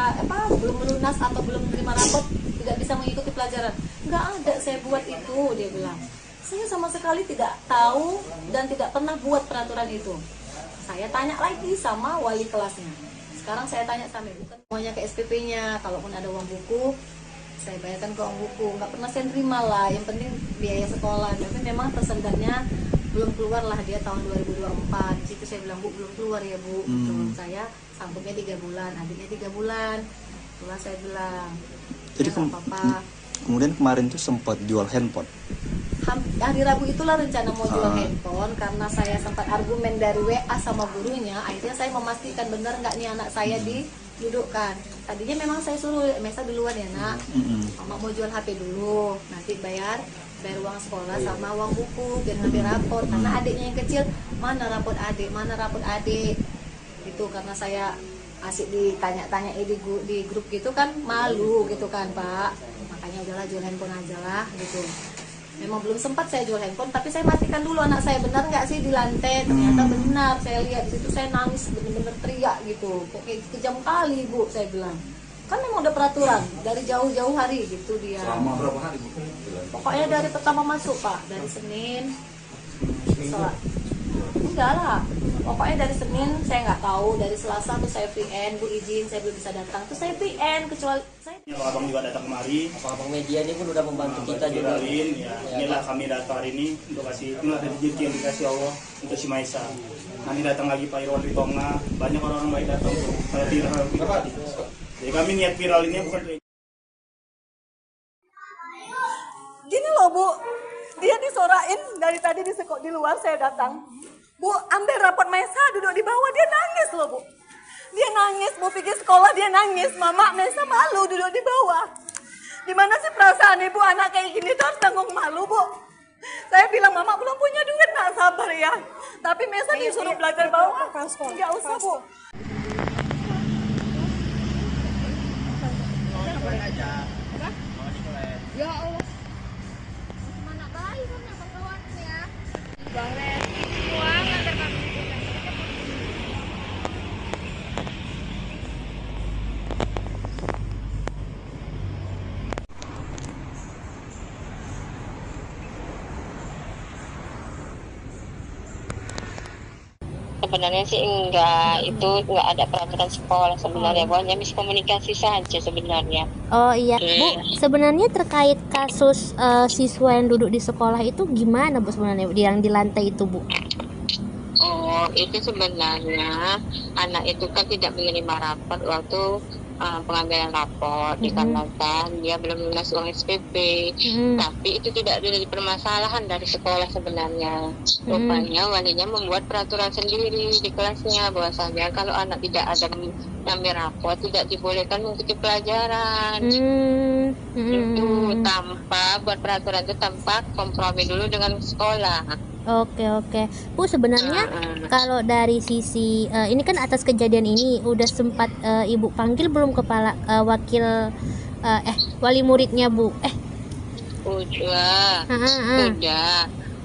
belum melunas atau belum menerima rapot tidak bisa mengikuti pelajaran. Nggak ada saya buat itu, dia bilang. Saya sama sekali tidak tahu dan tidak pernah buat peraturan itu. Saya tanya lagi sama wali kelasnya. Sekarang saya tanya sama ibu, semuanya ke SPP-nya. Kalaupun ada uang buku, saya bayarkan ke uang buku. Nggak pernah saya terima lah. Yang penting biaya sekolah. Tapi memang tersendatnya belum keluar lah dia tahun 2024. Di situ saya bilang, Bu belum keluar ya Bu. Gitu. Saya sambungnya 3 bulan, adiknya 3 bulan. Itulah saya bilang. Jadi ya, apa-apa. kemudian kemarin tuh sempat jual handphone. Hari Rabu itulah rencana mau jual handphone, karena saya sempat argumen dari WA sama gurunya. Akhirnya saya memastikan benar nggak nih anak saya didudukkan. Tadinya memang saya suruh Mesa duluan ya nak, mama mau jual HP dulu, nanti bayar uang sekolah sama uang buku biar ngambil rapor. Karena adiknya yang kecil, mana rapor adik itu, karena saya asik ditanya-tanya di grup gitu kan, malu gitu kan Pak. Makanya udahlah jual handphone aja lah gitu. Memang belum sempat saya jual handphone, tapi saya pastikan dulu anak saya benar nggak sih di lantai. Ternyata benar, saya lihat di situ, saya nangis bener-bener teriak gitu. Kok kayak kejam kali Bu, saya bilang. Kan memang udah peraturan dari jauh-jauh hari gitu dia. Selama berapa hari Bu? Pokoknya dari pertama masuk Pak, dari Senin. Enggak lah, pokoknya dari Senin saya nggak tahu, dari Selasa tuh saya VN, Bu izin saya belum bisa datang, tuh saya VN, kecuali saya. Abang juga datang kemari. Abang media ini pun udah membantu kita juga. Ya, inilah kami datang hari ini untuk kasih, inilah rezeki yang dikasih Allah untuk si Maisa. Nanti datang lagi Pak Irwan Ritonga, banyak orang-orang baik datang tuh. Kalau viral. Jadi kami niat viral ini bukan. Gini loh Bu, dia disorain dari tadi di luar saya datang. Bu, ambil rapot Maisa duduk di bawah, dia nangis loh Bu. Dia nangis, Bu pikir sekolah dia nangis. Mama, Maisa malu duduk di bawah. Gimana sih perasaan ibu anak kayak gini tuh harus tanggung malu Bu. Saya bilang Mama belum punya duit, nak sabar ya. Tapi Maisa disuruh belajar bawah. Nggak usah Bu. Ya Allah. Mana baik kan ya kawan ya. Bang Ren, uang antar kami. Sebenarnya sih enggak, itu enggak ada peraturan sekolah sebenarnya, hanya miskomunikasi saja sebenarnya. Oh iya, Bu, sebenarnya terkait kasus siswa yang duduk di sekolah itu gimana Bu sebenarnya yang di lantai itu Bu? Oh, itu sebenarnya anak itu kan tidak menerima rapor waktu pengambilan rapor dikarenakan dia belum lunas uang SPP. Tapi itu tidak ada permasalahan dari sekolah sebenarnya. Rupanya walinya membuat peraturan sendiri di kelasnya bahwasanya kalau anak tidak ada mengambil rapor tidak dibolehkan mengikuti pelajaran. Itu tanpa buat peraturan itu tanpa kompromi dulu dengan sekolah. Oke. Bu, sebenarnya kalau dari sisi ini kan atas kejadian ini udah sempat Ibu panggil belum kepala wakil wali muridnya Bu? Udah.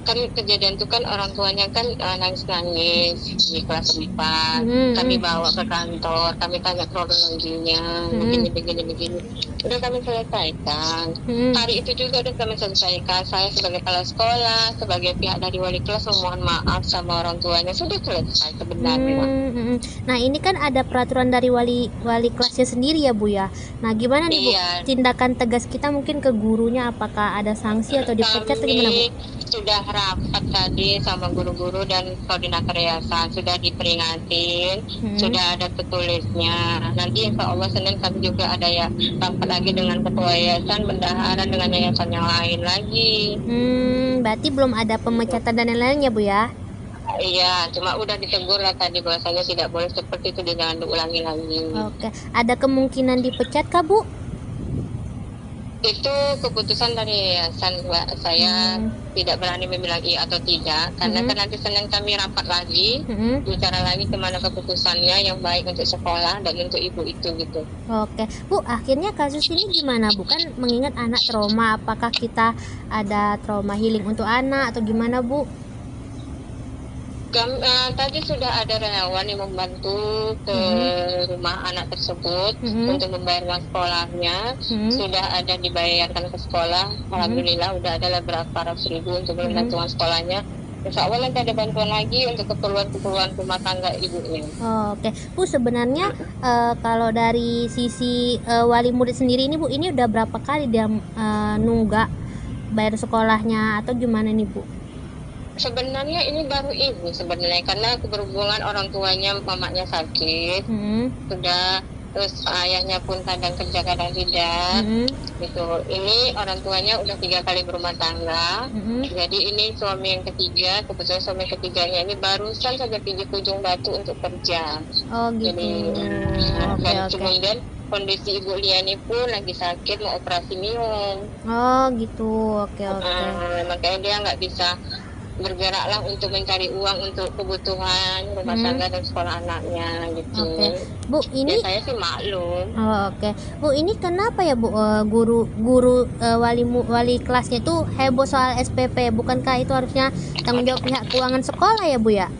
Kan kejadian itu kan orang tuanya kan nangis-nangis di kelas 4. Kami bawa ke kantor, kami tanya kronologinya, begini. Udah kami selesaikan. Hari itu juga udah kami selesaikan. Saya sebagai kepala sekolah, sebagai pihak dari wali kelas memohon maaf sama orang tuanya, sudah selesai sebenarnya. Nah ini kan ada peraturan dari wali kelasnya sendiri ya Bu ya. Nah gimana nih Bu tindakan tegas kita mungkin ke gurunya, apakah ada sanksi atau dipecat atau gimana Bu? Sudah rapat tadi sama guru-guru dan koordinator yayasan, sudah diperingatin, sudah ada tertulisnya. Nanti insya Allah Senin kami juga ada ya rapat lagi dengan ketua yayasan, bendahara dengan yayasan yang lain lagi. Berarti belum ada pemecatan dan lain-lainnya Bu ya? Iya, cuma udah ditegur lah tadi bahwasanya tidak boleh seperti itu, jangan diulangi lagi. Oke, ada kemungkinan dipecat kah Bu? Itu keputusan dari yayasan Mbak. Saya tidak berani membilang iya atau tidak, karena kan nanti Senin kami rapat lagi, bicara lagi kemana keputusannya yang baik untuk sekolah dan untuk ibu itu gitu. Oke, Bu, akhirnya kasus ini gimana Bu? Kan mengingat anak trauma, apakah kita ada trauma healing untuk anak atau gimana Bu? Tadi sudah ada relawan yang membantu ke rumah anak tersebut untuk membayar uang sekolahnya. Sudah ada dibayarkan ke sekolah. Alhamdulillah udah ada berapa ratus ribu untuk membantu uang sekolahnya. Insya Allah nanti ada bantuan lagi untuk keperluan rumah tangga ibunya. Oke, Bu, sebenarnya kalau dari sisi wali murid sendiri ini Bu, ini udah berapa kali dia nunggak bayar sekolahnya atau gimana nih Bu? Sebenarnya ini baru ibu sebenarnya, karena berhubungan orang tuanya, mamanya sakit, sudah, terus ayahnya pun kadang kerja kadang tidak, gitu. Ini orang tuanya udah 3 kali berumah tangga, jadi ini suami yang ketiga, kebetulan suami ketiganya ini barusan saja pergi ke Ujung Batu untuk kerja. Oh gitu. Jadi, dan kemudian kondisi Ibu Liani pun lagi sakit, mau operasi minum. Oh gitu, oke. Makanya dia nggak bisa bergeraklah untuk mencari uang untuk kebutuhan rumah tangga dan sekolah anaknya gitu. Bu, ini saya sih maklum. Bu, ini kenapa ya Bu, guru wali kelasnya itu heboh soal SPP? Bukankah itu harusnya tanggung jawab pihak keuangan sekolah ya Bu ya?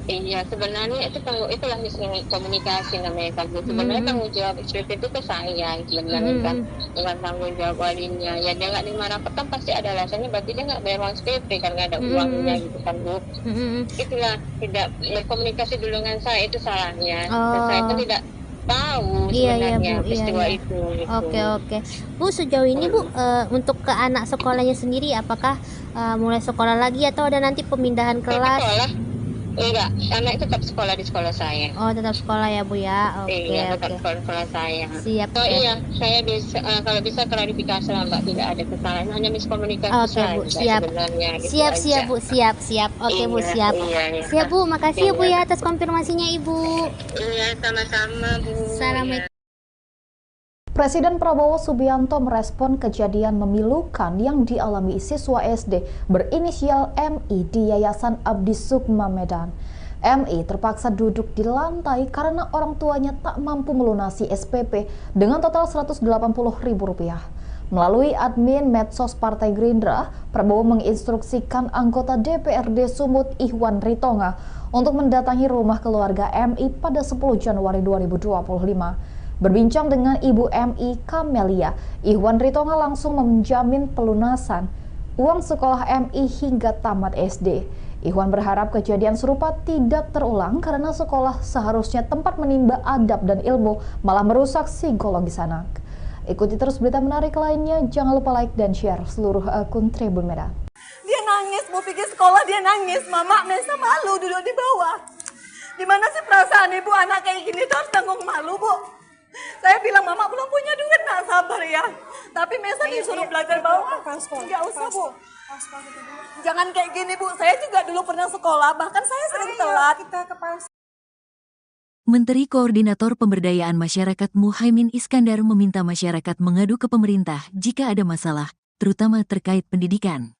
Iya, sebenarnya itulah miskomunikasi namanya kan. Sebenarnya tanggung jawab SPP itu ke saya sebenarnya kan, dengan tanggung jawab walinya. Ya dia nggak nerima rapat kan pasti ada alasannya, berarti dia nggak bayar uang SPP kan, nggak ada uangnya gitu kan Bu. Itulah tidak berkomunikasi dulu dengan saya, itu salahnya. Saya pun tidak tahu sebenarnya peristiwa itu. Gitu. Oke. Bu, sejauh ini Bu, untuk ke anak sekolahnya sendiri, apakah mulai sekolah lagi atau ada nanti pemindahan kelas? Sekolah. Enggak, anak tetap sekolah di sekolah saya. Oh, tetap sekolah ya Bu ya. Iya, tetap sekolah saya. Siap. Iya, saya bisa kalau bisa klarifikasi lah Mbak, tidak ada kesalahan, hanya miskomunikasi saja. Bu, siap. Siap Bu, siap. Oke Bu, siap. Siap Bu, makasih ya Bu ya atas konfirmasinya Ibu. Iya, sama-sama Bu. Assalamualaikum. Presiden Prabowo Subianto merespon kejadian memilukan yang dialami siswa SD berinisial MI di Yayasan Abdi Sukma Medan. MI terpaksa duduk di lantai karena orang tuanya tak mampu melunasi SPP dengan total Rp180.000. Melalui admin medsos Partai Gerindra, Prabowo menginstruksikan anggota DPRD Sumut Ihwan Ritonga untuk mendatangi rumah keluarga MI pada 10 Januari 2025. Berbincang dengan Ibu MI Kamelia, Ihwan Ritonga langsung menjamin pelunasan uang sekolah MI hingga tamat SD. Ihwan berharap kejadian serupa tidak terulang karena sekolah seharusnya tempat menimba adab dan ilmu, malah merusak psikologis anak. Ikuti terus berita menarik lainnya, jangan lupa like dan share seluruh akun Tribun Medan. Dia nangis, mau pergi sekolah dia nangis. Mama, Mesa malu duduk di bawah. Dimana sih perasaan ibu anak kayak gini tuh harus tanggung malu, Bu? Saya bilang, Mama belum punya duit, nak sabar ya. Tapi Mesa disuruh belajar bawah. Enggak usah, Bu. Jangan kayak gini, Bu. Saya juga dulu pernah sekolah, bahkan saya sering telat. Menteri Koordinator Pemberdayaan Masyarakat Muhaimin Iskandar meminta masyarakat mengadu ke pemerintah jika ada masalah, terutama terkait pendidikan.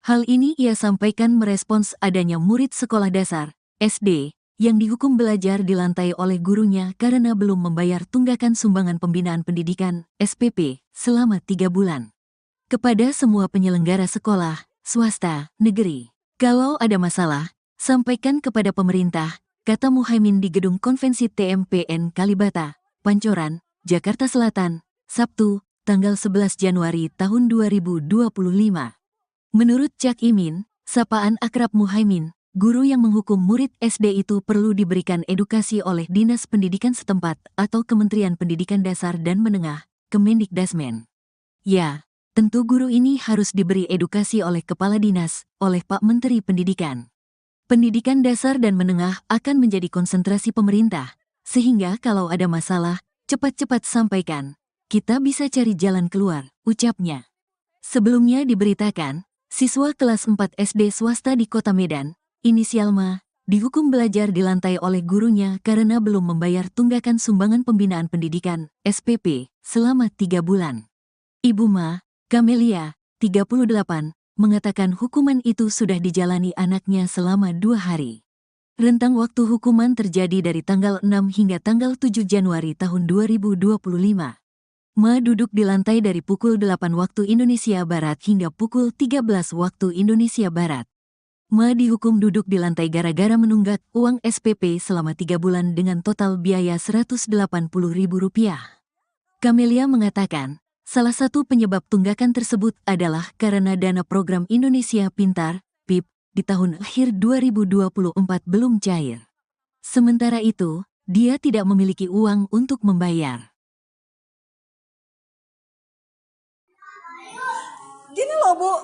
Hal ini ia sampaikan merespons adanya murid sekolah dasar, SD, yang dihukum belajar di lantai oleh gurunya karena belum membayar tunggakan sumbangan pembinaan pendidikan, SPP, selama 3 bulan. Kepada semua penyelenggara sekolah, swasta, negeri, kalau ada masalah, sampaikan kepada pemerintah, kata Muhaimin di Gedung Konvensi TMPN Kalibata, Pancoran, Jakarta Selatan, Sabtu, tanggal 11 Januari tahun 2025. Menurut Cak Imin, sapaan akrab Muhaimin, guru yang menghukum murid SD itu perlu diberikan edukasi oleh Dinas Pendidikan setempat atau Kementerian Pendidikan Dasar dan Menengah, Kemendikdasmen. Ya, tentu guru ini harus diberi edukasi oleh Kepala Dinas, oleh Pak Menteri Pendidikan. Pendidikan dasar dan menengah akan menjadi konsentrasi pemerintah, sehingga kalau ada masalah, cepat-cepat sampaikan. Kita bisa cari jalan keluar, ucapnya. Sebelumnya diberitakan, siswa kelas 4 SD swasta di Kota Medan, inisial Ma, dihukum belajar di lantai oleh gurunya karena belum membayar tunggakan sumbangan pembinaan pendidikan, SPP, selama 3 bulan. Ibu Ma, Kamelia, 38, mengatakan hukuman itu sudah dijalani anaknya selama 2 hari. Rentang waktu hukuman terjadi dari tanggal 6 hingga tanggal 7 Januari tahun 2025. Ma duduk di lantai dari pukul 8 waktu Indonesia Barat hingga pukul 13 waktu Indonesia Barat. Ma dihukum duduk di lantai gara-gara menunggak uang SPP selama 3 bulan dengan total biaya Rp180.000. Kamelia mengatakan, salah satu penyebab tunggakan tersebut adalah karena dana program Indonesia Pintar, PIP, di tahun akhir 2024 belum cair. Sementara itu, dia tidak memiliki uang untuk membayar. Gini loh, Bu.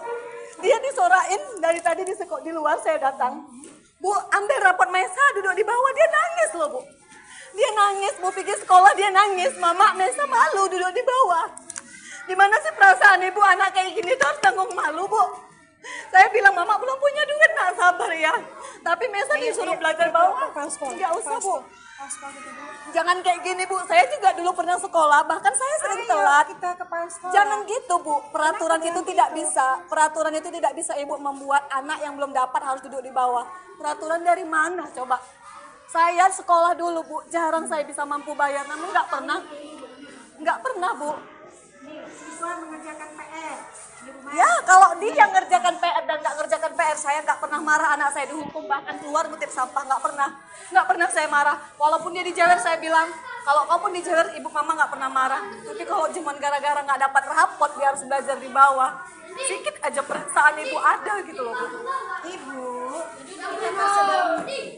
Dia disorain dari tadi di luar saya datang. Bu, ambil rapot Mesa duduk di bawah, dia nangis loh Bu. Dia nangis, Bu pergi sekolah dia nangis. Mama, Mesa malu duduk di bawah. Gimana sih perasaan ibu anak kayak gini tuh harus tanggung malu Bu. Saya bilang Mama belum punya duit, nak sabar ya. Tapi Mesa disuruh belajar bawah. Enggak usah Bu. Jangan kayak gini Bu, saya juga dulu pernah sekolah, bahkan saya sering telat. Jangan gitu Bu, peraturan itu tidak bisa. Peraturan itu tidak bisa Ibu membuat anak yang belum dapat harus duduk di bawah. Peraturan dari mana coba? Saya sekolah dulu Bu, jarang saya bisa mampu bayar, namun nggak pernah Bu. Siswa mengerjakan PR di rumah. Ya kalau dia ngerjakan PR dan nggak ngerjakan PR, saya nggak pernah marah. Anak saya dihukum bahkan keluar ngutip sampah, nggak pernah saya marah. Walaupun dia dijewer saya bilang, kalau kau pun dijewer ibu mama nggak pernah marah. Tapi kalau cuma gara-gara nggak dapat rapot dia harus belajar di bawah, sedikit aja perasaan ibu ada gitu loh Bu. Ibu, kita masuk dalam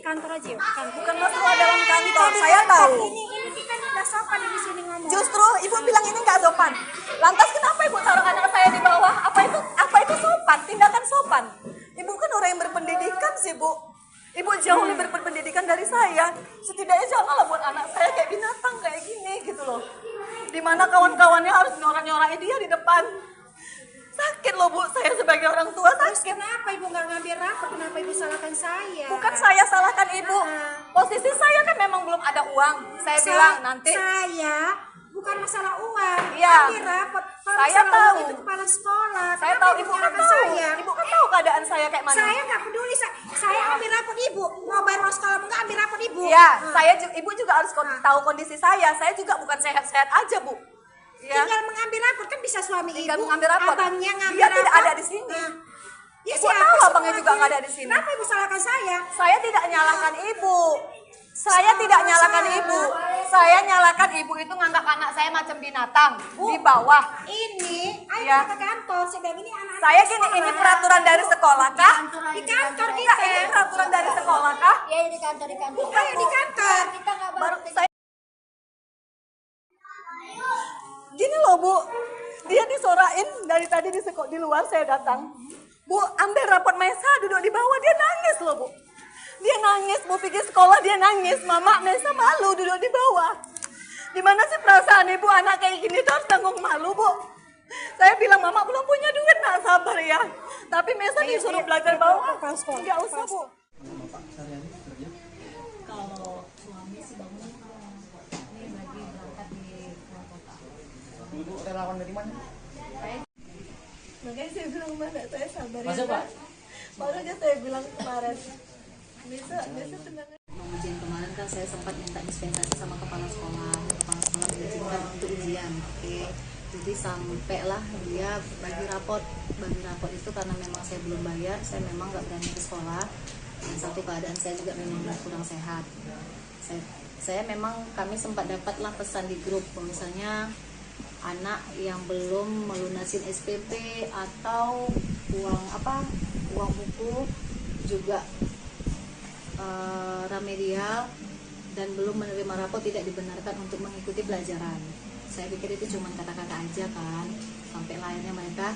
kantor aja yuk. Bukan masalah dalam kantor, saya tahu. Ini kita nggak sopan di sini ngomong. Justru ibu bilang ini nggak sopan. Lantas kenapa ibu taruh anak saya di bawah? Apa itu sopan? Tindakan sopan. Ibu kan orang yang berpendidikan sih Bu. Ibu jauh lebih berpendidikan dari saya. Setidaknya janganlah buat anak saya kayak binatang kayak gini gitu loh. Dimana kawan-kawannya harus nyorak-nyorakin dia di depan. Sakit loh Bu, saya sebagai orang tua sakit. Kenapa ibu nggak ngambil rapor? Kenapa ibu salahkan saya? Bukan saya salahkan ibu. Posisi saya kan memang belum ada uang. Saya bilang nanti. Saya bukan masalah uang. Iya. Ambil rapor. Kalau Saya masalah tahu. uang itu kepala sekolah. Saya Kenapa tahu ibu kan salahkan tahu. saya? Ibu kan tahu keadaan saya kayak mana. Saya nggak peduli. Saya ambil rapor ibu. Mau bayar uang sekolah nggak ambil rapor ibu. Iya, ibu juga harus tahu kondisi saya. Saya juga bukan sehat-sehat aja Bu. Ya. Tinggal mengambil rapor kan bisa suami Tinggal ibu. mengambil rapor. Abangnya ngambil Dia rapor. tidak ada di sini. Ya, Ibu tahu abangnya juga nggak ada di sini. Kenapa ibu salahkan saya? Saya tidak nyalahkan ibu. Saya tidak nyalahkan ibu. Saya nyalahkan ibu itu nganggap anak saya macam binatang di bawah. Ini, ayo Ya. kita ke kantor. Saya bilang ini anak-anak Saya gini, ini peraturan dari sekolah kah? di kantor Enggak, kita. ini peraturan dari sekolah kah? Ya di kantor Bukan Ayo di kantor. kita nggak Baru saya gini loh Bu, dia disorain dari tadi di luar saya datang. Bu, ambil rapot Mesa duduk di bawah, dia nangis loh Bu. Dia nangis, Bu pergi sekolah dia nangis. Mama, Mesa malu duduk di bawah. Gimana sih perasaan ibu anak kayak gini tuh harus tanggung malu Bu. Saya bilang Mama belum punya duit, nak sabar ya. Tapi Mesa disuruh belajar bawah. Enggak usah Bu. Kalau suami sih bangun ini lagi berangkat di luar kota. Ibu relawan dari mana? Makanya saya bilang mana saya sabar Masuk, ya. Pak. Baru aja saya bilang kemarin. Bisa tenang. Ujian kemarin kan saya sempat minta dispensasi sama kepala sekolah. Kepala sekolah mengizinkan untuk ujian. Oke. Jadi sampailah dia bagi rapot itu karena memang saya belum bayar, saya memang nggak berani ke sekolah. Dan satu keadaan saya juga memang kurang sehat. Saya memang kami sempat dapatlah pesan di grup, misalnya anak yang belum melunasin SPP atau uang buku juga remedial dan belum menerima rapot tidak dibenarkan untuk mengikuti pelajaran. Saya pikir itu cuma kata-kata aja kan, sampai akhirnya mereka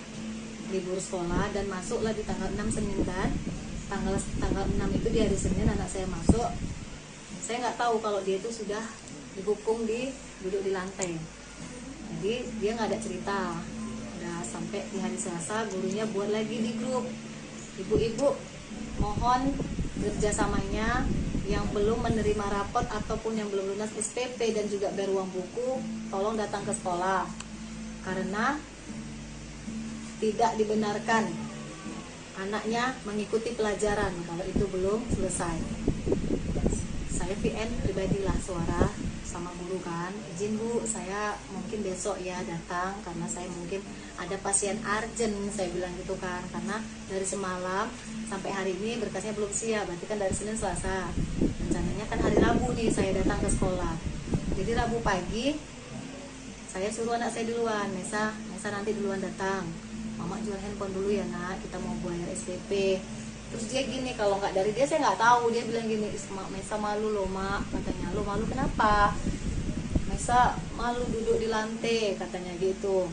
libur sekolah dan masuklah di tanggal 6 Senin kan. Tanggal 6 itu di hari Senin anak saya masuk. Saya nggak tahu kalau dia itu sudah dihukum duduk di lantai. Jadi dia nggak ada cerita. Udah sampai di hari Selasa gurunya buat lagi di grup. Ibu-ibu mohon kerjasamanya yang belum menerima rapot ataupun yang belum lunas SPP dan juga bayar uang buku, tolong datang ke sekolah karena tidak dibenarkan anaknya mengikuti pelajaran kalau itu belum selesai. Saya VN pribadilah suara sama guru kan, izin Bu, saya mungkin besok ya datang karena saya mungkin ada pasien urgent, saya bilang gitu kan, karena dari semalam sampai hari ini berkasnya belum siap, berarti kan dari Senin Selasa, rencananya kan hari Rabu nih saya datang ke sekolah. Jadi Rabu pagi saya suruh anak saya duluan, Mesa nanti duluan datang, Mama jual handphone dulu ya nak, kita mau bayar SPP. Terus dia gini, kalau nggak dari dia saya nggak tahu, dia bilang gini, Mesa malu loh mak, katanya. Lo malu kenapa? Mesa malu duduk di lantai, katanya gitu.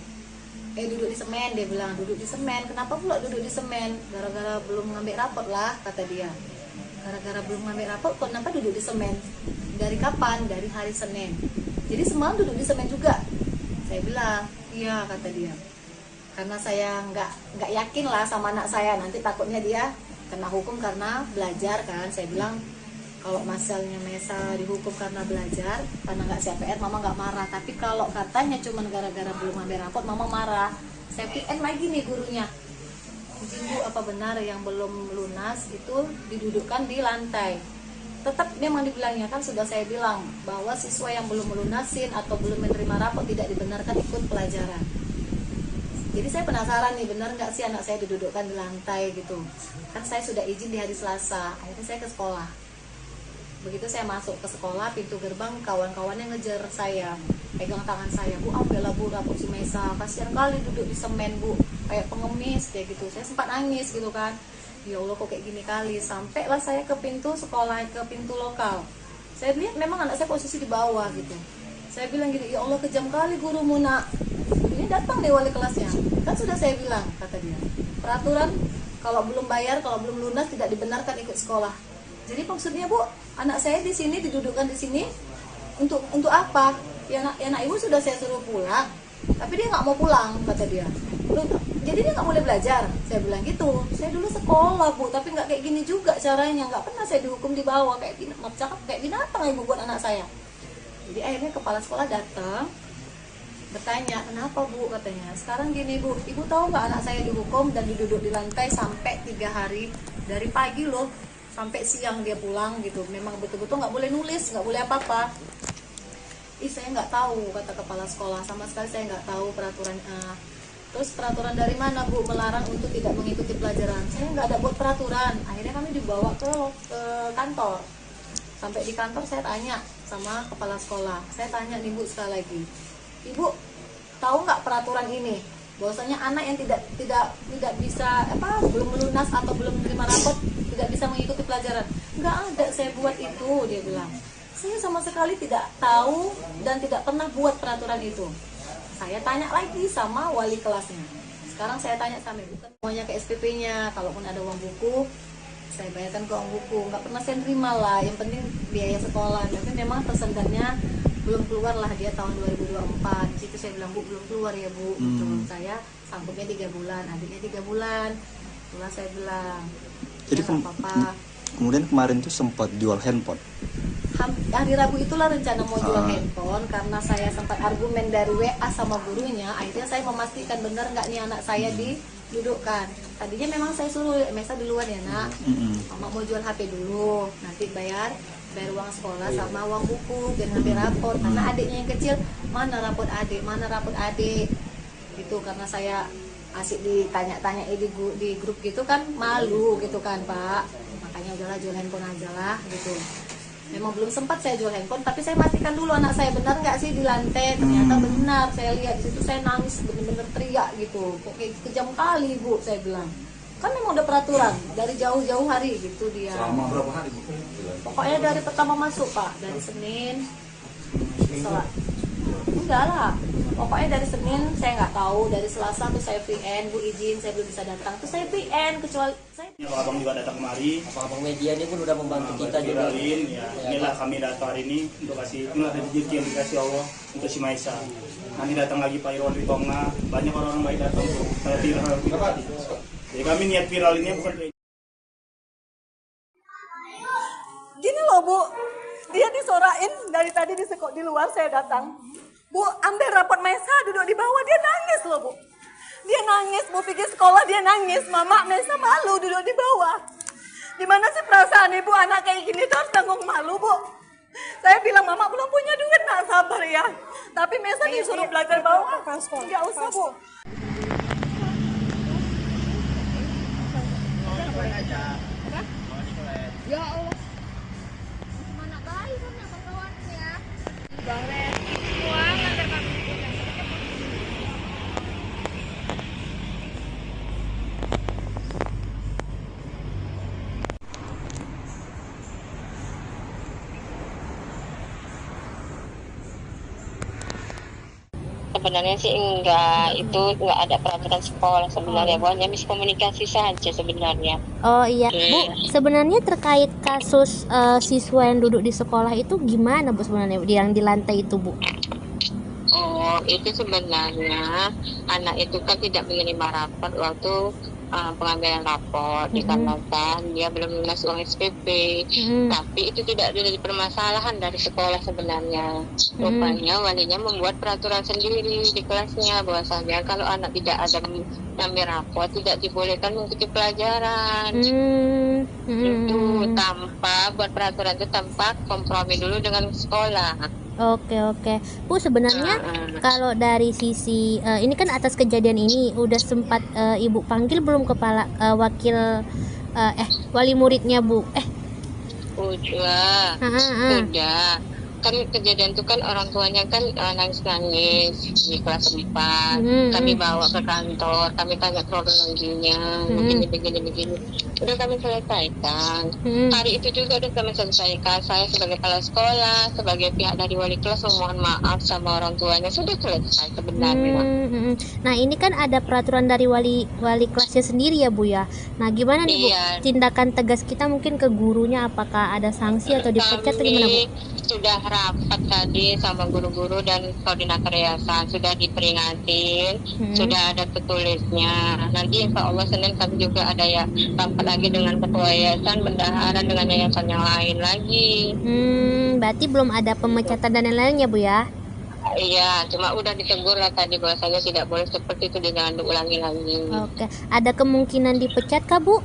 duduk di semen, dia bilang duduk di semen. Kenapa pula duduk di semen? Gara-gara belum ngambil rapot lah, kata dia. Gara-gara belum ngambil rapot, kok kenapa duduk di semen? Dari kapan? Dari hari Senin. Jadi semalam duduk di semen juga. Saya bilang, iya, kata dia. Karena saya nggak yakin lah sama anak saya, nanti takutnya dia kena hukum karena belajar kan. Saya bilang, kalau masalahnya Mesa dihukum karena belajar, karena nggak CPR, mama nggak marah. Tapi kalau katanya cuma gara-gara belum ambil rapot, mama marah. Saya PN lagi nih gurunya. Izin Bu, apa benar yang belum lunas itu didudukkan di lantai? Tetap memang dibilangnya, kan sudah saya bilang bahwa siswa yang belum melunasin atau belum menerima rapot tidak dibenarkan ikut pelajaran. Jadi saya penasaran nih, benar nggak sih anak saya didudukkan di lantai gitu? Kan saya sudah izin di hari Selasa, akhirnya saya ke sekolah. Begitu saya masuk ke sekolah, pintu gerbang kawan-kawannya ngejar saya, pegang tangan saya, Bu, ambillah Bu rapot si Mesa, kasihan kali duduk di semen Bu, kayak pengemis kayak gitu. Saya sempat nangis gitu kan, ya Allah kok kayak gini kali. Sampailah saya ke pintu sekolah, ke pintu lokal. Saya lihat memang anak saya posisi di bawah gitu. Saya bilang gini, ya Allah kejam kali gurumu nak. Ini datang nih wali kelasnya, kan sudah saya bilang, kata dia, peraturan kalau belum bayar, kalau belum lunas tidak dibenarkan ikut sekolah. Jadi maksudnya Bu, anak saya di sini didudukkan di sini untuk apa? Ya anak ibu sudah saya suruh pulang, tapi dia nggak mau pulang, kata dia. Jadi dia nggak boleh belajar. Saya bilang gitu. Saya dulu sekolah Bu, tapi nggak kayak gini juga caranya. Nggak pernah saya dihukum di bawah kayak binatang ibu buat anak saya. Jadi akhirnya kepala sekolah datang, bertanya, kenapa Bu, katanya. Sekarang gini Bu, ibu tahu nggak anak saya dihukum dan diduduk di lantai sampai 3 hari, dari pagi loh sampai siang dia pulang gitu. Memang betul-betul nggak boleh nulis, nggak boleh apa-apa. Saya nggak tahu, kata kepala sekolah, sama sekali saya nggak tahu peraturan. Terus peraturan dari mana Bu melarang untuk tidak mengikuti pelajaran? Saya nggak ada buat peraturan. Akhirnya kami dibawa ke kantor. Sampai di kantor saya tanya sama kepala sekolah. Saya tanya nih Bu sekali lagi, Ibu tahu nggak peraturan ini? Bahwasanya anak yang tidak bisa belum melunas atau belum menerima rapot tidak bisa mengikuti pelajaran. Nggak ada saya buat itu, dia bilang. Saya sama sekali tidak tahu dan tidak pernah buat peraturan itu. Saya tanya lagi sama wali kelasnya. Sekarang saya tanya sama ibu, semuanya ke SPP-nya. Kalaupun ada uang buku, saya bayarkan ke uang buku. Nggak pernah saya terima lah. Yang penting biaya sekolah. Tapi memang tersendatnya belum keluar lah dia tahun 2024. Di situ saya bilang, Bu, belum keluar ya Bu. Saya sanggupnya 3 bulan, adiknya 3 bulan. Itulah saya bilang. Jadi kemudian kemarin tuh sempat jual handphone. Hari Rabu itulah rencana mau jual handphone, karena saya sempat argumen dari WA sama gurunya. Akhirnya saya memastikan benar nggak nih anak saya didudukkan. Tadinya memang saya suruh Mesa duluan ya nak, mama mau jual HP dulu, nanti bayar uang sekolah sama uang buku dan ngambil raport. Karena adiknya yang kecil, mana raport adik gitu. Karena saya asik ditanya-tanya di grup gitu kan, malu gitu kan Pak. Makanya udahlah jual handphone aja lah gitu. Memang belum sempat saya jual handphone, tapi saya pastikan dulu anak saya benar nggak sih di lantai. Ternyata benar, saya lihat di situ, saya nangis bener-bener teriak gitu. Kok kayak kejam kali Bu, saya bilang. Kan memang udah peraturan dari jauh-jauh hari gitu dia. Selama berapa hari Bu? Pokoknya dari pertama masuk Pak, dari Senin. Enggak lah. Pokoknya dari Senin saya nggak tahu, dari Selasa tuh saya VN, Bu izin saya belum bisa datang, tuh saya VN, kecuali saya. Kalau abang juga datang kemari, Abang media ini pun udah membantu kita juga. viralin, ya, inilah kami datang hari ini untuk kasih, inilah rezeki yang dikasih Allah untuk si Maisa. Nanti datang lagi Pak Irwan Ritonga, banyak orang-orang baik datang tuh. Kalau viral kita. Jadi kami niat viral ini bukan Gini loh Bu, dia disorain dari tadi di luar saya datang. Bu, ambil rapot Mesa, duduk di bawah, dia nangis loh Bu. Dia nangis, Bu pergi sekolah dia nangis. Mama, Mesa malu duduk di bawah. Gimana sih perasaan ibu anak kayak gini tuh harus tanggung malu Bu. Saya bilang, Mama belum punya duit, nak sabar ya. Tapi Mesa disuruh belajar bawah, nggak usah Bu. Ya Allah. Mana baik kan ya kawan ya. Bang Ren, uang antar kami pulang. sebenarnya sih enggak, itu enggak ada peraturan sekolah sebenarnya, hanya miskomunikasi saja sebenarnya. Oh iya, Bu, sebenarnya terkait kasus siswa yang duduk di sekolah itu gimana Bu sebenarnya yang di lantai itu Bu? Oh, itu sebenarnya anak itu kan tidak menerima rapor waktu pengambilan rapor dikarenakan dia belum lunas uang SPP. Tapi itu tidak ada permasalahan dari sekolah sebenarnya. Rupanya walinya membuat peraturan sendiri di kelasnya bahwasanya kalau anak tidak ada mengambil rapor tidak dibolehkan mengikuti pelajaran. Itu tanpa buat peraturan itu tanpa kompromi dulu dengan sekolah. Oke, Bu, sebenarnya kalau dari sisi ini kan atas kejadian ini udah sempat Ibu panggil belum kepala wakil wali muridnya Bu? Udah. Kan kejadian itu kan orang tuanya kan nangis-nangis di kelas 4. Kami bawa ke kantor, kami tanya kronologinya, begini. Udah kami selesaikan. Hari itu juga udah kami selesaikan. Saya sebagai kepala sekolah, sebagai pihak dari wali kelas memohon maaf sama orang tuanya, sudah selesai sebenarnya. Nah ini kan ada peraturan dari wali kelasnya sendiri ya Bu ya. Nah gimana nih Bu tindakan tegas kita mungkin ke gurunya, apakah ada sanksi atau dipecat atau gimana Bu? Sudah rapat tadi sama guru-guru dan koordinator yayasan, sudah diperingatin, sudah ada tertulisnya. Nanti insya Allah Senin kami juga ada ya rapat lagi dengan ketua yayasan, bendahara dengan yayasan yang lain lagi. Berarti belum ada pemecatan dan lain-lainnya Bu ya? Iya, cuma udah ditegur lah tadi bahwasanya tidak boleh seperti itu, jangan diulangi lagi. Oke, ada kemungkinan dipecat kah Bu?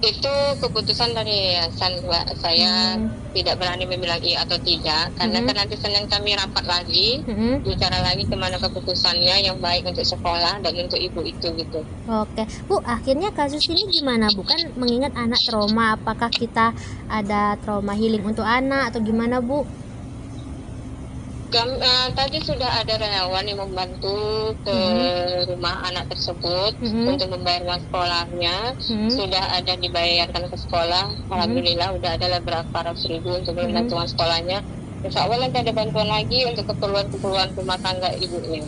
Itu keputusan dari yayasan, Mbak. Saya tidak berani membilang iya atau tidak, karena kan nanti Senin kami rapat lagi, bicara lagi kemana keputusannya yang baik untuk sekolah dan untuk ibu itu gitu. Oke, Bu, akhirnya kasus ini gimana Bu? Kan mengingat anak trauma, apakah kita ada trauma healing untuk anak atau gimana Bu? Tadi sudah ada relawan yang membantu ke rumah anak tersebut untuk membayar uang sekolahnya. Sudah ada dibayarkan ke sekolah. Alhamdulillah udah ada berapa ratus ribu untuk membantu uang sekolahnya. Insya Allah nanti ada bantuan lagi untuk keperluan rumah tangga ibunya.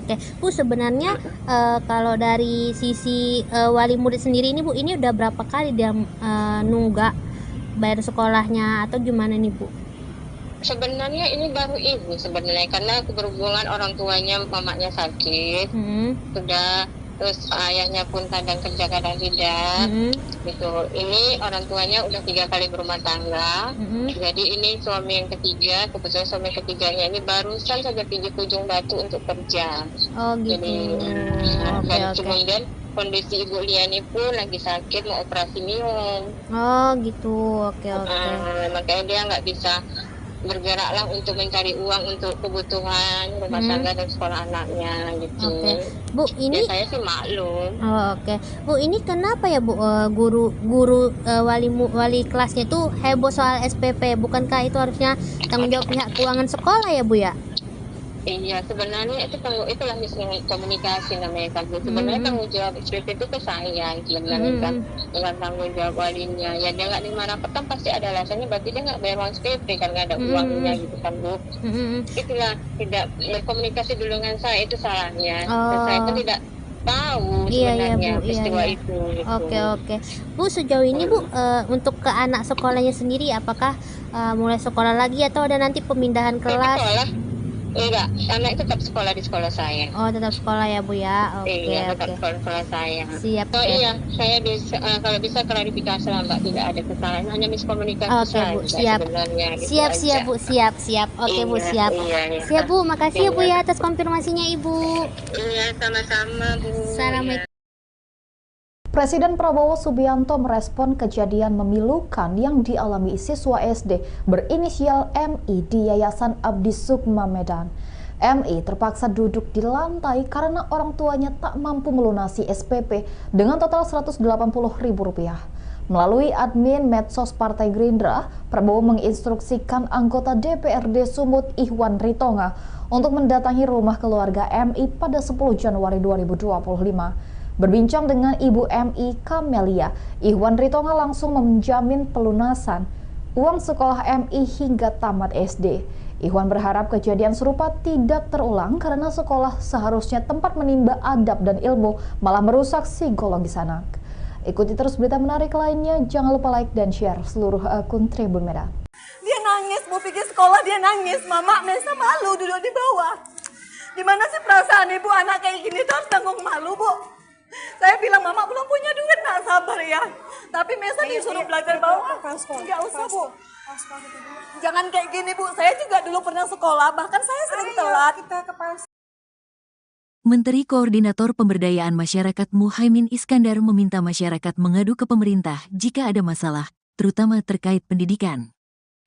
Oke, Bu, sebenarnya kalau dari sisi wali murid sendiri ini Bu, ini udah berapa kali dia nunggak bayar sekolahnya atau gimana nih Bu? Sebenarnya ini baru ini sebenarnya, karena berhubungan orang tuanya, mamanya sakit, sudah, terus ayahnya pun kadang kerja kadang tidak, gitu. Ini orang tuanya udah 3 kali berumah tangga, jadi ini suami yang ketiga, kebetulan suami ketiganya ini barusan saja pijak ujung batu untuk kerja. Oh gitu. Jadi, kemudian kondisi Ibu Liani pun lagi sakit, mau operasi minum. Oh gitu, oke. Makanya dia nggak bisa bergeraklah untuk mencari uang untuk kebutuhan rumah tangga dan sekolah anaknya gitu. Bu, ini ya, saya sih maklum. Bu, ini kenapa ya Bu, guru wali kelasnya itu heboh soal SPP? Bukankah itu harusnya tanggung jawab pihak keuangan sekolah ya Bu ya? Iya, sebenarnya itulah miskomunikasi namanya kan. Sebenarnya tanggung jawab SPP itu ke saya sebenarnya kan, dengan tanggung jawab walinya. Ya dia nggak lima rapat kan pasti ada alasannya, berarti dia nggak bayar uang SPP kan, nggak ada uangnya gitu kan Bu. Itulah tidak berkomunikasi dulu dengan saya, itu salahnya. Saya kan tidak tahu sebenarnya peristiwa itu. Gitu. Oke. Bu, sejauh ini Bu, untuk ke anak sekolahnya sendiri, apakah mulai sekolah lagi atau ada nanti pemindahan kelas? Enggak, anak tetap sekolah di sekolah saya. Oh, tetap sekolah ya Bu ya. Iya, tetap sekolah saya. Siap. Oh iya, saya bisa kalau bisa klarifikasi lah Mbak, tidak ada kesalahan, hanya miskomunikasi saja. Bu, siap. Sebenarnya. Siap Bu, siap. Oke Bu, siap. Siap Bu, makasih ya Bu ya atas konfirmasinya Ibu. Iya, sama-sama Bu. Assalamualaikum. Presiden Prabowo Subianto merespon kejadian memilukan yang dialami siswa SD berinisial MI di Yayasan Abdi Sukma Medan. MI terpaksa duduk di lantai karena orang tuanya tak mampu melunasi SPP dengan total Rp180.000. Melalui admin medsos Partai Gerindra, Prabowo menginstruksikan anggota DPRD Sumut Ihwan Ritonga untuk mendatangi rumah keluarga MI pada 10 Januari 2025. Berbincang dengan Ibu MI Kamelia, Ihwan Ritonga langsung menjamin pelunasan uang sekolah MI hingga tamat SD. Ikhwan berharap kejadian serupa tidak terulang karena sekolah seharusnya tempat menimba adab dan ilmu, malah merusak psikologis anak. Ikuti terus berita menarik lainnya, jangan lupa like dan share seluruh akun Tribun Medan. Dia nangis, mau pergi sekolah dia nangis. Mama Mesa malu duduk di bawah. Di mana sih perasaan ibu anak kayak gini tuh harus tanggung malu, Bu? Saya bilang, Mama belum punya duit, nak sabar ya. Tapi Mesa disuruh belajar bawah. Enggak usah, Bu. Jangan kayak gini, Bu. Saya juga dulu pernah sekolah, bahkan saya sering telat. Menteri Koordinator Pemberdayaan Masyarakat Muhaimin Iskandar meminta masyarakat mengadu ke pemerintah jika ada masalah, terutama terkait pendidikan.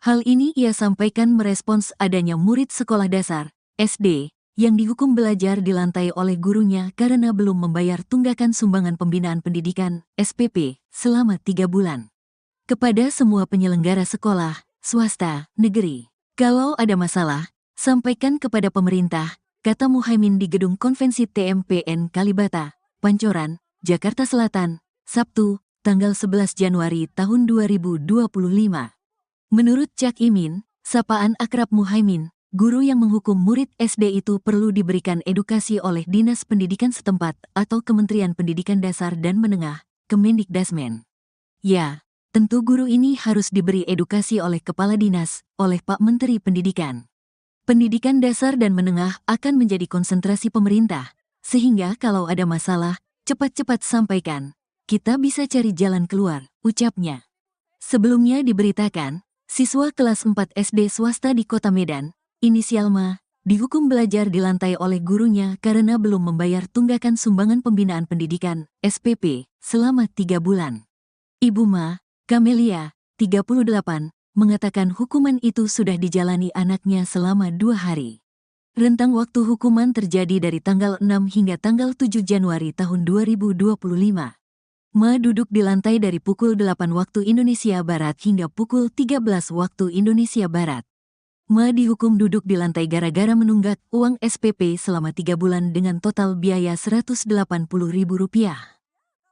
Hal ini ia sampaikan merespons adanya murid sekolah dasar, SD, yang dihukum belajar di lantai oleh gurunya karena belum membayar tunggakan sumbangan pembinaan pendidikan, SPP, selama 3 bulan. Kepada semua penyelenggara sekolah, swasta, negeri, kalau ada masalah, sampaikan kepada pemerintah, kata Muhaimin di Gedung Konvensi TMPN Kalibata, Pancoran, Jakarta Selatan, Sabtu, tanggal 11 Januari tahun 2025. Menurut Cak Imin, sapaan akrab Muhaimin, guru yang menghukum murid SD itu perlu diberikan edukasi oleh Dinas Pendidikan setempat atau Kementerian Pendidikan Dasar dan Menengah, Kemendikdasmen. Ya, tentu guru ini harus diberi edukasi oleh Kepala Dinas, oleh Pak Menteri Pendidikan. Pendidikan dasar dan menengah akan menjadi konsentrasi pemerintah, sehingga kalau ada masalah, cepat-cepat sampaikan. Kita bisa cari jalan keluar, ucapnya. Sebelumnya diberitakan, siswa kelas 4 SD swasta di Kota Medan, inisial Ma, dihukum belajar di lantai oleh gurunya karena belum membayar tunggakan sumbangan pembinaan pendidikan, SPP, selama 3 bulan. Ibu Ma, Kamelia, 38, mengatakan hukuman itu sudah dijalani anaknya selama 2 hari. Rentang waktu hukuman terjadi dari tanggal 6 hingga tanggal 7 Januari tahun 2025. Ma duduk di lantai dari pukul 8 waktu Indonesia Barat hingga pukul 13 waktu Indonesia Barat. Ma dihukum duduk di lantai gara-gara menunggak uang SPP selama 3 bulan dengan total biaya Rp180.000.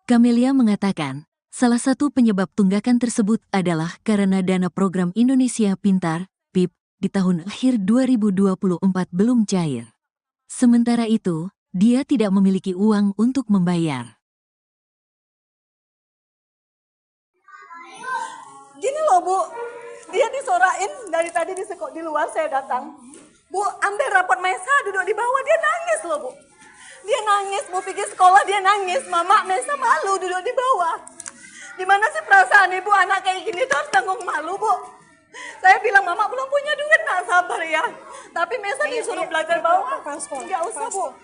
Kamelia mengatakan, salah satu penyebab tunggakan tersebut adalah karena dana program Indonesia Pintar, PIP, di tahun akhir 2024 belum cair. Sementara itu, dia tidak memiliki uang untuk membayar. Gini loh, Bu. Dia disorain dari tadi di luar saya datang. Bu, ambil rapot Mesa duduk di bawah, dia nangis loh, Bu. Dia nangis, mau pergi sekolah dia nangis. Mama Mesa malu duduk di bawah. Di mana sih perasaan ibu anak kayak gini tuh harus tanggung malu, Bu? Saya bilang, Mama belum punya duit, nak sabar ya. Tapi Mesa disuruh belajar bawah. Enggak usah, Bu.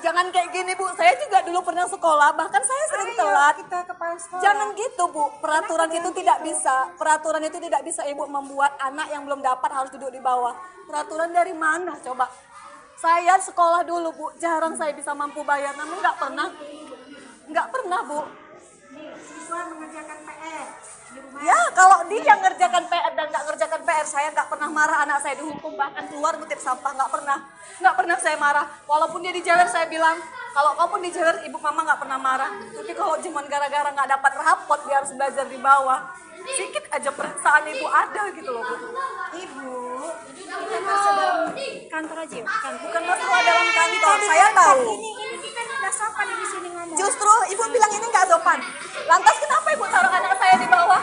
Jangan kayak gini, Bu. Saya juga dulu pernah sekolah, bahkan saya sering telat. Jangan gitu, Bu. Peraturan itu tidak bisa. Peraturan itu tidak bisa Ibu membuat anak yang belum dapat harus duduk di bawah. Peraturan dari mana coba? Saya sekolah dulu, Bu. Jarang saya bisa mampu bayar, namun nggak pernah, Bu. Siswa mengerjakan PR. Ya, kalau dia ngerjakan PR dan nggak ngerjakan PR, saya nggak pernah marah. Anak saya dihukum, bahkan keluar ngutip sampah, nggak pernah saya marah. Walaupun dia dijewer, saya bilang, kalau kau pun dijewer, ibu mama nggak pernah marah. Tapi kalau cuma gara-gara nggak dapat rapot, dia harus belajar di bawah. Sedikit aja perasaan ibu ada gitu loh, Bu. Ibu, kita masuk dalam kantor aja ya? Bukan masalah dalam kantor, saya tahu. Ini kita nggak sopan di sini ngomong. Justru ibu bilang ini nggak sopan. Lantas kenapa ibu taruh anak saya di bawah?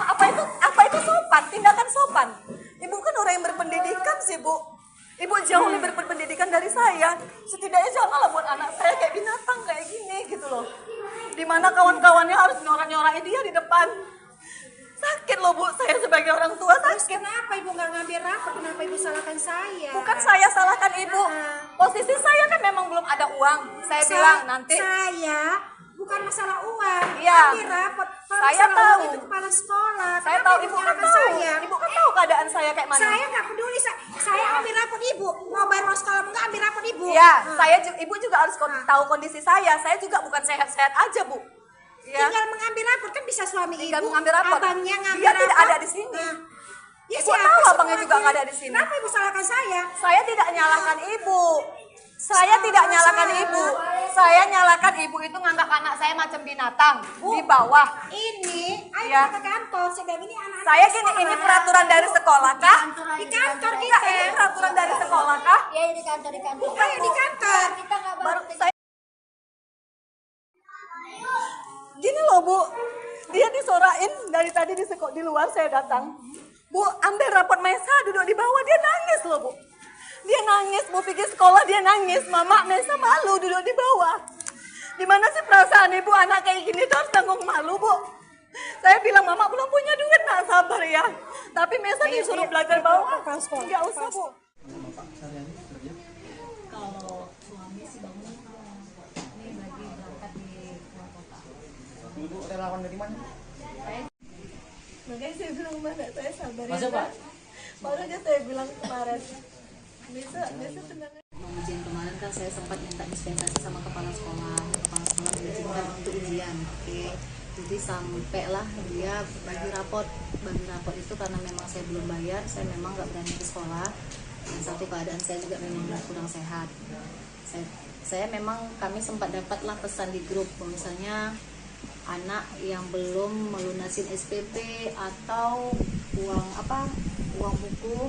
Apa itu sopan? Tindakan sopan. Ibu kan orang yang berpendidikan sih, Bu. Ibu jauh lebih berpendidikan dari saya. Setidaknya janganlah buat anak saya kayak binatang kayak gini gitu loh. Dimana kawan-kawannya harus nyorak-nyorakin dia di depan. Sakit loh, Bu, saya sebagai orang tua sakit. Kenapa ibu nggak ngambil rapor? Kenapa ibu salahkan saya? Bukan saya salahkan ibu. Posisi saya kan memang belum ada uang. Saya bilang nanti. Saya bukan masalah uang. Iya. Ambil rapor. Saya tahu. Itu kepala sekolah. Saya tahu, ibu kan tahu. Saya? Ibu kan tahu keadaan saya kayak mana. Saya nggak peduli. Saya ambil rapor ibu. Mau bayar uang sekolah enggak, ambil rapor ibu. Iya, ibu juga harus tahu kondisi saya. Saya juga bukan sehat-sehat aja, Bu. Ya. Tinggal mengambil rapor kan bisa suami tinggal ibu. mengambil rapor. Abangnya ngambil dia rapor. tidak ada di sini. Ya, ibu tahu abangnya juga nggak ada di sini. Kenapa ibu salahkan saya? Saya tidak menyalahkan ibu. Saya tidak nyalakan ibu. Saya nyalakan ibu itu nganggap anak saya macam binatang di bawah. Ini, ayo Ya. ke kantor. Sebab ini anak Saya gini, ini peraturan dari sekolah kah? di kantor Enggak, kita. ini peraturan dari sekolah kah? Ya di kantor Bukan, Ayo di kantor. Kita nggak Baru saya gini loh Bu, dia disorain dari tadi di luar saya datang. Bu, ambil rapot Mesa duduk di bawah, dia nangis loh Bu. Dia nangis, Bu pikir sekolah dia nangis. Mama, Mesa malu duduk di bawah. Gimana sih perasaan ibu anak kayak gini tuh harus tanggung malu Bu. Saya bilang Mama belum punya duit, nak sabar ya. Tapi Mesa disuruh belajar bawah. Enggak usah Bu. Kalau suami sih bangun ini lagi berangkat di luar kota. Ibu relawan dari mana? Makanya saya bilang mana saya sabar Masa, ya. Pak? Baru aja saya bilang kemarin. Bisa tenang. Ujian kemarin kan saya sempat minta dispensasi sama kepala sekolah mengizinkan untuk ujian. Oke. Jadi sampailah dia bagi rapot itu karena memang saya belum bayar, saya memang nggak berani ke sekolah. Dan satu keadaan saya juga memang kurang sehat. Saya memang kami sempat dapatlah pesan di grup misalnya anak yang belum melunasin SPP atau uang buku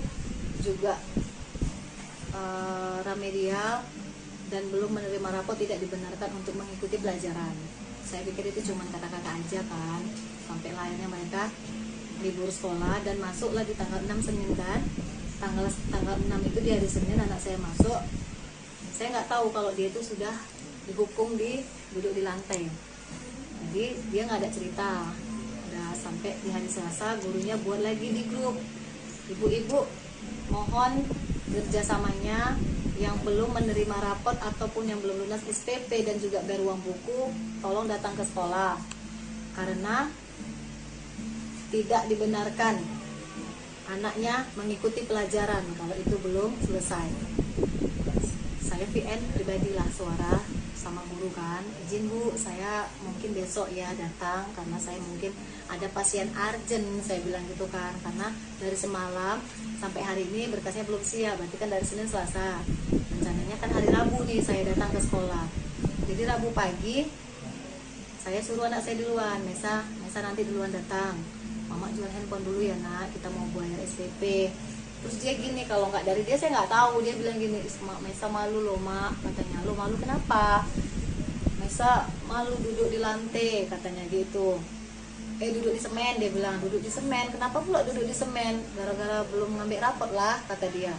juga remedial dan belum menerima rapot tidak dibenarkan untuk mengikuti pelajaran. Saya pikir itu cuma kata-kata aja kan, sampai akhirnya mereka libur sekolah dan masuklah di tanggal 6 Senin kan. Tanggal 6 itu di hari Senin anak saya masuk. Saya nggak tahu kalau dia itu sudah dihukum duduk di lantai. Jadi dia nggak ada cerita. Udah sampai di hari Selasa gurunya buat lagi di grup. Ibu-ibu mohon kerjasamanya yang belum menerima rapot ataupun yang belum lunas SPP dan juga bayar uang buku, tolong datang ke sekolah karena tidak dibenarkan anaknya mengikuti pelajaran kalau itu belum selesai. Saya VN pribadilah suara sama guru kan, izin Bu, saya mungkin besok ya datang karena saya mungkin ada pasien urgent, saya bilang gitu kan, karena dari semalam sampai hari ini berkasnya belum siap, berarti kan dari Senin Selasa, rencananya kan hari Rabu nih saya datang ke sekolah. Jadi Rabu pagi saya suruh anak saya duluan, Mesa nanti duluan datang, Mama jual handphone dulu ya nak, kita mau bayar SPP. Terus dia gini, kalau nggak dari dia saya nggak tahu, dia bilang gini, Mesa malu loh mak, katanya. Lo malu kenapa? Mesa malu duduk di lantai, katanya gitu. Duduk di semen, dia bilang, duduk di semen. Kenapa pula duduk di semen? Gara-gara belum ngambil rapot lah, kata dia.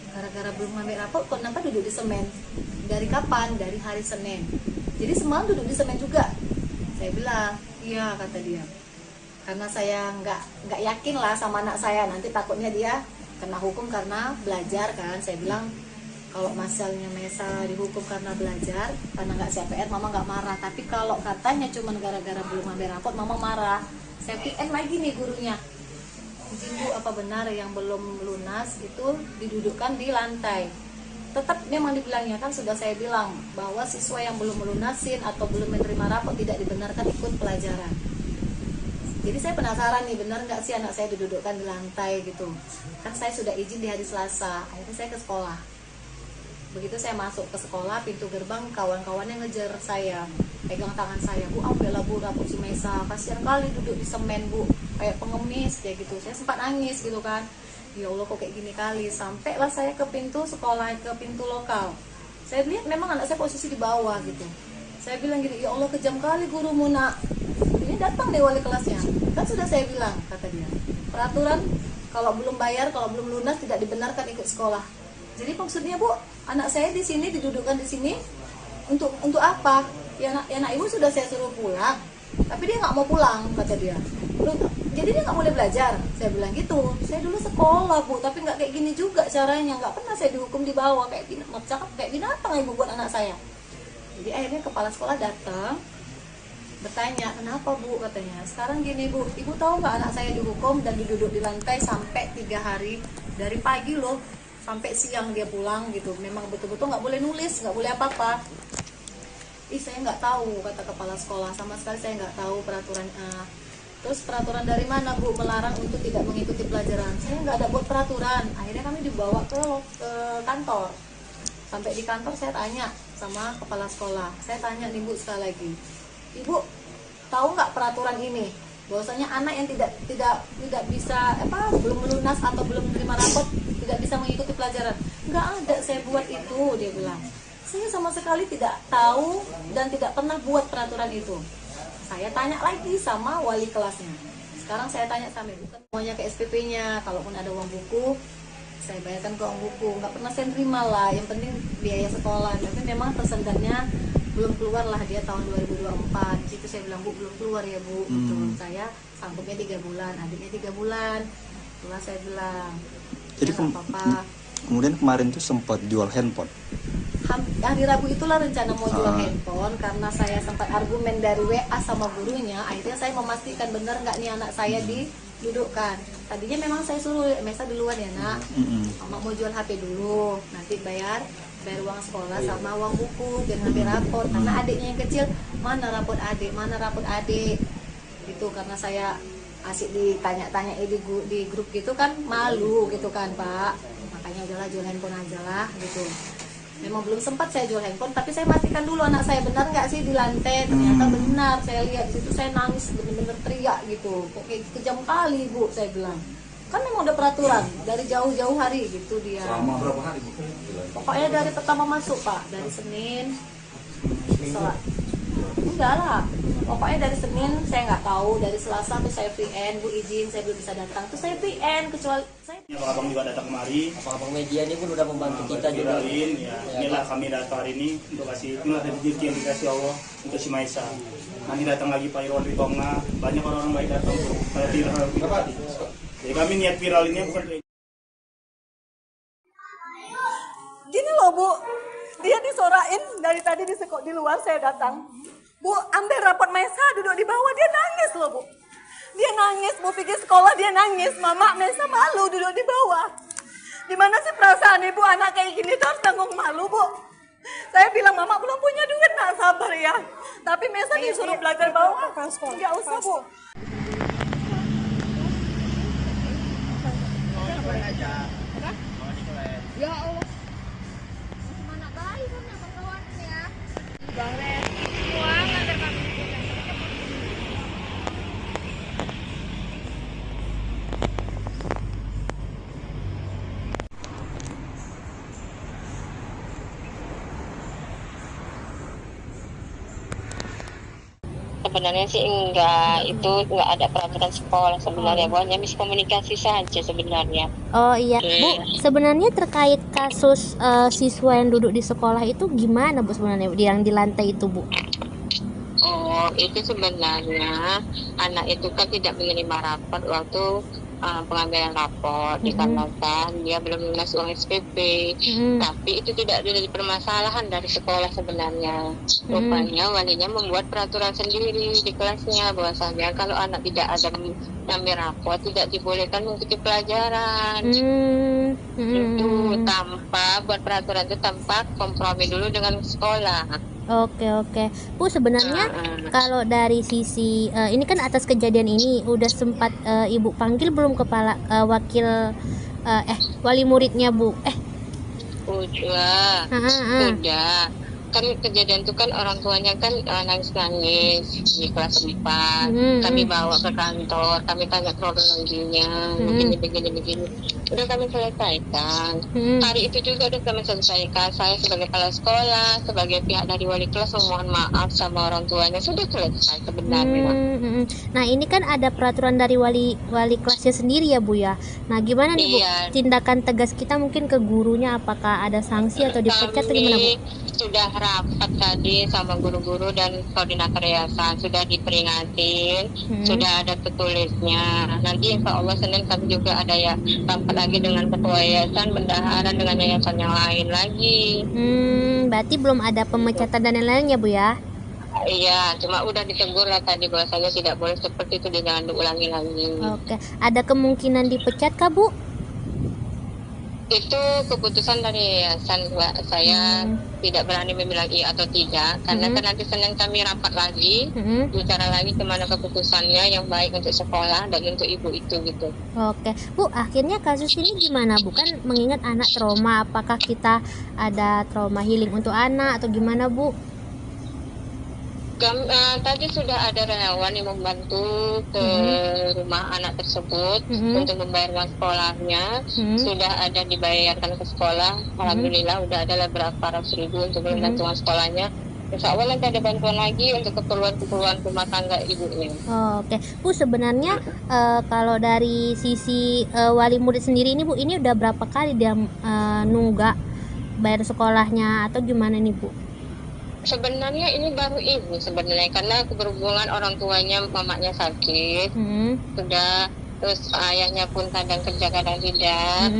Gara-gara belum ngambil rapot, kok kenapa duduk di semen? Dari kapan? Dari hari Senin. Jadi semalam duduk di semen juga. Saya bilang, iya, kata dia. Karena saya nggak yakin lah sama anak saya, nanti takutnya dia kena hukum karena belajar kan. Saya bilang kalau masalahnya Mesa dihukum karena belajar, karena nggak siap PR, Mama nggak marah. Tapi kalau katanya cuma gara-gara belum ambil rapot, Mama marah. Saya PM lagi nih gurunya, izin Bu, apa benar yang belum lunas itu didudukkan di lantai? Tetap memang dibilangnya kan, sudah saya bilang bahwa siswa yang belum melunasin atau belum menerima rapot tidak dibenarkan ikut pelajaran. Jadi saya penasaran nih, benar nggak sih anak saya didudukkan di lantai gitu. Kan saya sudah izin di hari Selasa, akhirnya saya ke sekolah. Begitu saya masuk ke sekolah, pintu gerbang kawan-kawannya ngejar saya, pegang tangan saya, Bu, ambillah Bu rapot si Mesa, kasihan kali duduk di semen Bu, kayak pengemis kayak gitu. Saya sempat nangis gitu kan, ya Allah kok kayak gini kali. Sampailah saya ke pintu sekolah, ke pintu lokal. Saya lihat memang anak saya posisi di bawah gitu. Saya bilang gini, ya Allah kejam kali gurumu nak. Ini datang nih wali kelasnya, kan sudah saya bilang, kata dia, peraturan kalau belum bayar, kalau belum lunas tidak dibenarkan ikut sekolah. Jadi maksudnya Bu, anak saya di sini didudukkan di sini untuk apa? Ya nak ibu sudah saya suruh pulang, tapi dia nggak mau pulang, kata dia. Jadi dia nggak boleh belajar. Saya bilang gitu. Saya dulu sekolah Bu, tapi nggak kayak gini juga caranya. Nggak pernah saya dihukum di bawah kayak binatang ibu buat anak saya. Jadi akhirnya kepala sekolah datang, bertanya, kenapa Bu, katanya. Sekarang gini Bu, ibu tahu nggak anak saya dihukum dan diduduk di lantai sampai 3 hari, dari pagi loh sampai siang dia pulang gitu. Memang betul-betul nggak boleh nulis, nggak boleh apa-apa. Saya nggak tahu, kata kepala sekolah, sama sekali saya nggak tahu peraturan. Terus peraturan dari mana Bu melarang untuk tidak mengikuti pelajaran? Saya nggak ada buat peraturan. Akhirnya kami dibawa ke kantor. Sampai di kantor saya tanya sama kepala sekolah, saya tanya nih Bu sekali lagi, Ibu tahu nggak peraturan ini? Bahwasanya anak yang tidak bisa belum melunas atau belum menerima rapot tidak bisa mengikuti pelajaran. Nggak ada saya buat itu, dia bilang. Saya sama sekali tidak tahu dan tidak pernah buat peraturan itu. Saya tanya lagi sama wali kelasnya. Sekarang saya tanya sama ibu, semuanya ke SPP-nya. Kalaupun ada uang buku, saya bayarkan ke uang buku. Nggak pernah saya terima lah. Yang penting biaya sekolah. Tapi memang tersendatnya belum keluar lah dia tahun 2024. Itu saya bilang, Bu belum keluar ya Bu. Saya sanggupnya 3 bulan, adiknya 3 bulan. Itulah saya bilang. Jadi ya, apa-apa. Kemudian kemarin tuh sempat jual handphone. Hari Rabu itulah rencana mau jual handphone, karena saya sempat argumen dari WA sama gurunya. Akhirnya saya memastikan benar nggak nih anak saya didudukkan. Tadinya memang saya suruh Mesa duluan ya nak, Mama mau jual HP dulu, nanti bayar uang sekolah sama uang buku dan HP rapor. Karena adiknya yang kecil, mana rapor adik gitu. Karena saya asik ditanya-tanya di grup gitu kan, malu gitu kan Pak. Makanya udahlah jual handphone aja lah gitu. Memang belum sempat saya jual handphone, tapi saya pastikan dulu anak saya benar nggak sih di lantai. Ternyata benar, saya lihat di situ, saya nangis bener-bener teriak gitu. Kok kayak kejam kali Bu, saya bilang. Kan memang udah peraturan dari jauh-jauh hari gitu dia. Selama berapa hari Bu? Pokoknya dari pertama masuk Pak, dari Senin. Enggak lah, pokoknya dari Senin saya nggak tahu, dari Selasa tuh saya VN, Bu izin saya belum bisa datang, tuh saya VN kecuali saya. Abang juga datang kemari. Abang media ini pun udah membantu kita juga. Ya, inilah kami datang hari ini untuk kasih, inilah rezeki yang dikasih Allah untuk si Maisa. Nanti datang lagi Pak Irwan Ridonga, banyak orang-orang baik datang tuh. Kalau viral tadi. Jadi kami niat viral ini bukan. Gini loh Bu, dia disorain dari tadi di luar saya datang. Bu, ambil rapot Maisa duduk di bawah, dia nangis loh Bu. Dia nangis, Bu pergi sekolah dia nangis. Mama, Maisa malu duduk di bawah. Gimana sih perasaan ibu anak kayak gini tuh harus tanggung malu Bu. Saya bilang Mama belum punya duit, nak sabar ya. Tapi Maisa disuruh belajar bawah. Enggak usah Bu. Ya Allah. Mana baik kan ya kawan ya. Bang Les, uang antar kami. Sebenarnya sih enggak, itu enggak ada peraturan sekolah sebenarnya, hanya miskomunikasi saja sebenarnya. Oh iya, Bu, sebenarnya terkait kasus siswa yang duduk di sekolah itu gimana Bu sebenarnya yang di lantai itu Bu? Oh, itu sebenarnya anak itu kan tidak menerima rapor waktu pengambilan rapor dikarenakan dia belum lunas uang SPP. Tapi itu tidak ada permasalahan dari sekolah sebenarnya. Rupanya walinya membuat peraturan sendiri di kelasnya bahwasanya kalau anak tidak ada mengambil rapor tidak dibolehkan mengikuti pelajaran. Itu tanpa buat peraturan itu tanpa kompromi dulu dengan sekolah. Oke. Bu, sebenarnya kalau dari sisi ini kan atas kejadian ini udah sempat Ibu panggil belum kepala wakil wali muridnya Bu? Udah. Kan kejadian itu kan orang tuanya kan nangis-nangis di kelas 4. Kami bawa ke kantor, kami tanya kronologinya, begini. Udah kami selesaikan. Hari itu juga udah kami selesaikan. Saya sebagai kepala sekolah, sebagai pihak dari wali kelas memohon maaf sama orang tuanya, sudah selesai sebenarnya. Nah ini kan ada peraturan dari wali kelasnya sendiri ya Bu ya. Nah gimana nih Bu tindakan tegas kita mungkin ke gurunya, apakah ada sanksi atau dipecat atau gimana Bu? Sudah rapat tadi sama guru-guru dan koordinator yayasan, sudah diperingatin, sudah ada tertulisnya. Nanti insya Allah Senin kami juga ada ya rapat lagi dengan ketua yayasan, bendahara dengan yayasan yang lain lagi. Berarti belum ada pemecatan dan lain-lain ya Bu ya? Iya, cuma udah ditegur lah tadi bahwasanya tidak boleh seperti itu, jangan diulangi lagi. Oke, ada kemungkinan dipecat kah Bu? Itu keputusan dari yayasan, Mbak. Saya tidak berani membilang iya atau tidak, karena kan nanti Senin kami rapat lagi, bicara lagi kemana keputusannya yang baik untuk sekolah dan untuk ibu itu gitu. Oke, Bu, akhirnya kasus ini gimana, Bu? Kan mengingat anak trauma, apakah kita ada trauma healing untuk anak atau gimana, Bu? Tadi sudah ada relawan yang membantu ke rumah anak tersebut untuk membayar uang sekolahnya. Sudah ada dibayarkan ke sekolah. Alhamdulillah udah ada berapa ratus ribu untuk membantu uang sekolahnya. Insya Allah nanti ada bantuan lagi untuk keperluan rumah tangga ibunya. Oke, Bu, sebenarnya kalau dari sisi wali murid sendiri ini, Bu, ini udah berapa kali dia nunggak bayar sekolahnya atau gimana nih, Bu? Sebenarnya ini baru ibu sebenarnya, karena berhubungan orang tuanya, mamanya sakit, sudah, terus ayahnya pun kadang kerja kadang tidak,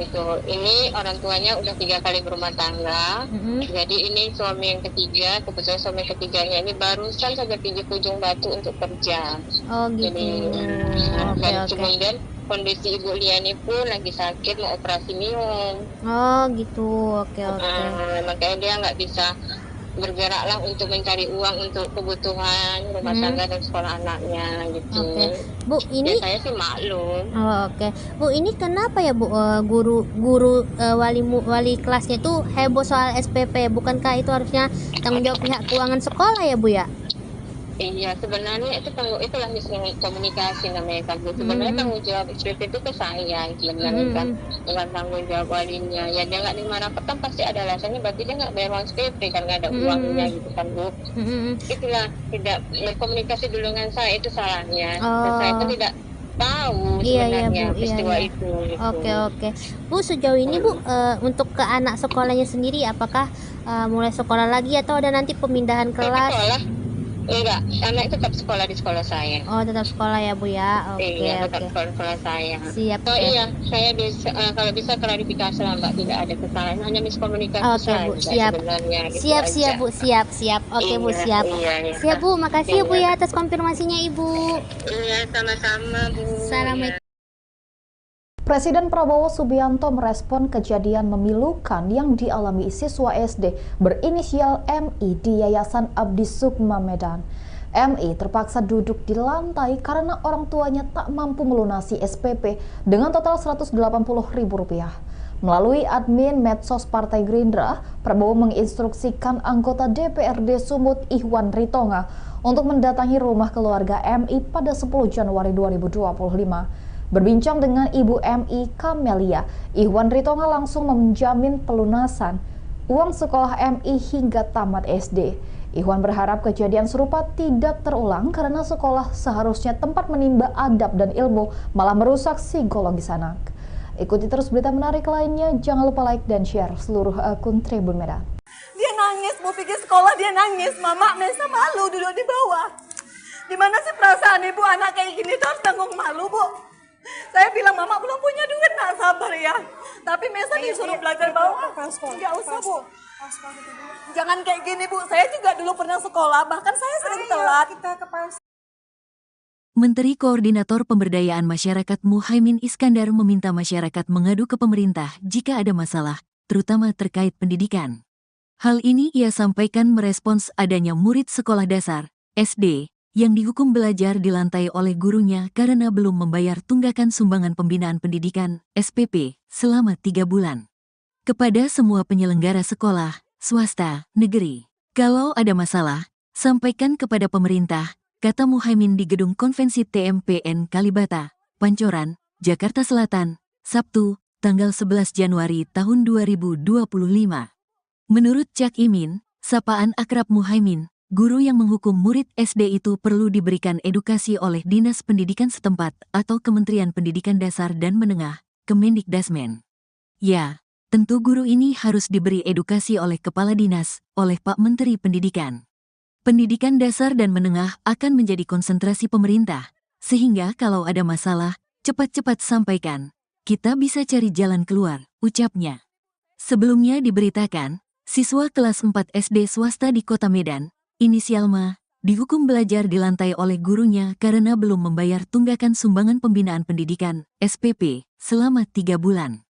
gitu. Ini orang tuanya udah 3 kali berumah tangga, jadi ini suami yang ketiga, kebetulan suami ketiganya ini barusan saja pinjam ujung batu untuk kerja. Oh gitu. Dan kemudian kondisi Ibu Liani pun lagi sakit, mau operasi minum. Oh gitu, oke. Makanya dia nggak bisa bergeraklah untuk mencari uang untuk kebutuhan rumah tangga dan sekolah anaknya gitu. Bu, ini saya sih maklum. Oke. Bu, ini kenapa ya, Bu, guru wali kelasnya itu heboh soal SPP? Bukankah itu harusnya tanggung jawab pihak keuangan sekolah ya, Bu ya? Iya, sebenarnya itulah miskomunikasi namanya kan. Sebenarnya tanggung jawab SPP itu ke saya sebenarnya kan, bukan tanggung jawab walinya. Ya dia nggak lima rapat kan pasti ada alasannya, berarti dia nggak bayar uang SPP kan, nggak ada uangnya gitu kan, Bu. Itulah tidak berkomunikasi dulu dengan saya, itu salahnya. Dan saya itu tidak tahu sebenarnya peristiwa itu. Gitu. Oke. Bu, sejauh ini Bu, untuk ke anak sekolahnya sendiri, apakah mulai sekolah lagi atau ada nanti pemindahan kelas? Enggak, anak tetap sekolah di sekolah saya. Oh, tetap sekolah ya, Bu ya. Iya, tetap sekolah saya. Siap. Oh iya, saya bisa kalau bisa klarifikasi lah, Mbak, tidak ada kesalahan, hanya miskomunikasi saja. Bu, siap. Gitu siap, Bu, siap. Oke, Bu, siap. Siap, Bu, makasih ya, Bu ya atas konfirmasinya, Ibu. Iya, sama-sama, Bu. Assalamualaikum. Presiden Prabowo Subianto merespon kejadian memilukan yang dialami siswa SD berinisial MI di Yayasan Abdi Sukma Medan. MI terpaksa duduk di lantai karena orang tuanya tak mampu melunasi SPP dengan total Rp180.000. Melalui admin medsos Partai Gerindra, Prabowo menginstruksikan anggota DPRD Sumut Ihwan Ritonga untuk mendatangi rumah keluarga MI pada 10 Januari 2025. Berbincang dengan Ibu MI Kamelia, Ihwan Ritonga langsung menjamin pelunasan uang sekolah MI hingga tamat SD. Ihwan berharap kejadian serupa tidak terulang karena sekolah seharusnya tempat menimba adab dan ilmu, malah merusak psikologis anak. Ikuti terus berita menarik lainnya, jangan lupa like dan share seluruh akun Tribun Medan. Dia nangis, mau pergi sekolah dia nangis, Mama Mesa malu duduk di bawah. Gimana sih perasaan ibu anak kayak gini tuh harus tanggung malu, Bu? Saya bilang, Mama belum punya duit, nak sabar ya. Tapi Mesa disuruh belajar bawah. Nggak usah, Bu. Jangan kayak gini, Bu. Saya juga dulu pernah sekolah, bahkan saya sering telat. Menteri Koordinator Pemberdayaan Masyarakat Muhaimin Iskandar meminta masyarakat mengadu ke pemerintah jika ada masalah, terutama terkait pendidikan. Hal ini ia sampaikan merespons adanya murid sekolah dasar, SD, yang dihukum belajar di lantai oleh gurunya karena belum membayar tunggakan sumbangan pembinaan pendidikan (SPP) selama 3 bulan. Kepada semua penyelenggara sekolah, swasta, negeri, kalau ada masalah, sampaikan kepada pemerintah, kata Muhaimin di Gedung Konvensi TMPN Kalibata, Pancoran, Jakarta Selatan, Sabtu, tanggal 11 Januari tahun 2025. Menurut Cak Imin, sapaan akrab Muhaimin, guru yang menghukum murid SD itu perlu diberikan edukasi oleh Dinas Pendidikan setempat atau Kementerian Pendidikan Dasar dan Menengah, Kemendikdasmen. Ya, tentu guru ini harus diberi edukasi oleh Kepala Dinas, oleh Pak Menteri Pendidikan. Pendidikan dasar dan menengah akan menjadi konsentrasi pemerintah, sehingga kalau ada masalah, cepat-cepat sampaikan. Kita bisa cari jalan keluar, ucapnya. Sebelumnya diberitakan, siswa kelas 4 SD swasta di Kota Medan, inisial Ma, dihukum belajar di lantai oleh gurunya karena belum membayar tunggakan sumbangan pembinaan pendidikan (SPP) selama 3 bulan.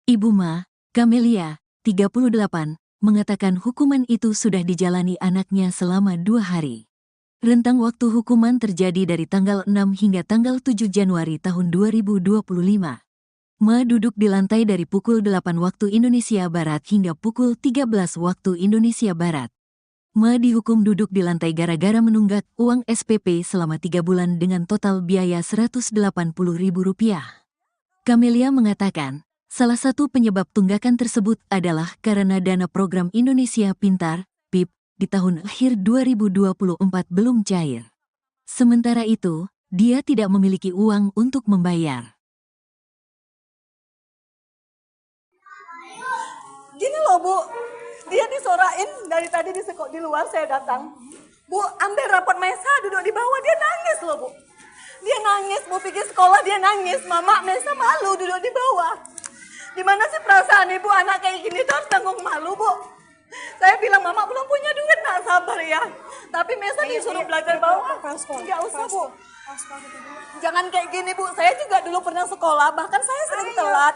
Ibu Ma, Camelia, 38, mengatakan hukuman itu sudah dijalani anaknya selama 2 hari. Rentang waktu hukuman terjadi dari tanggal 6 hingga tanggal 7 Januari tahun 2025. Ma duduk di lantai dari pukul 8 waktu Indonesia Barat hingga pukul 13 waktu Indonesia Barat. Ma dihukum duduk di lantai gara-gara menunggak uang SPP selama 3 bulan dengan total biaya Rp180.000. Camelia mengatakan, salah satu penyebab tunggakan tersebut adalah karena dana program Indonesia Pintar, PIP, di tahun akhir 2024 belum cair. Sementara itu, dia tidak memiliki uang untuk membayar. Gini loh Bu, dia disorain dari tadi di luar saya datang. Bu, ambil rapot Maisa duduk di bawah, dia nangis loh Bu. Dia nangis, Bu pergi sekolah dia nangis, Mama Maisa malu duduk di bawah. Gimana sih perasaan ibu anak kayak gini tuh harus tanggung malu Bu. Saya bilang Mama belum punya duit, nak sabar ya. Tapi Maisa disuruh belajar bawah, nggak usah Bu. Jangan kayak gini Bu, saya juga dulu pernah sekolah, bahkan saya sering telat.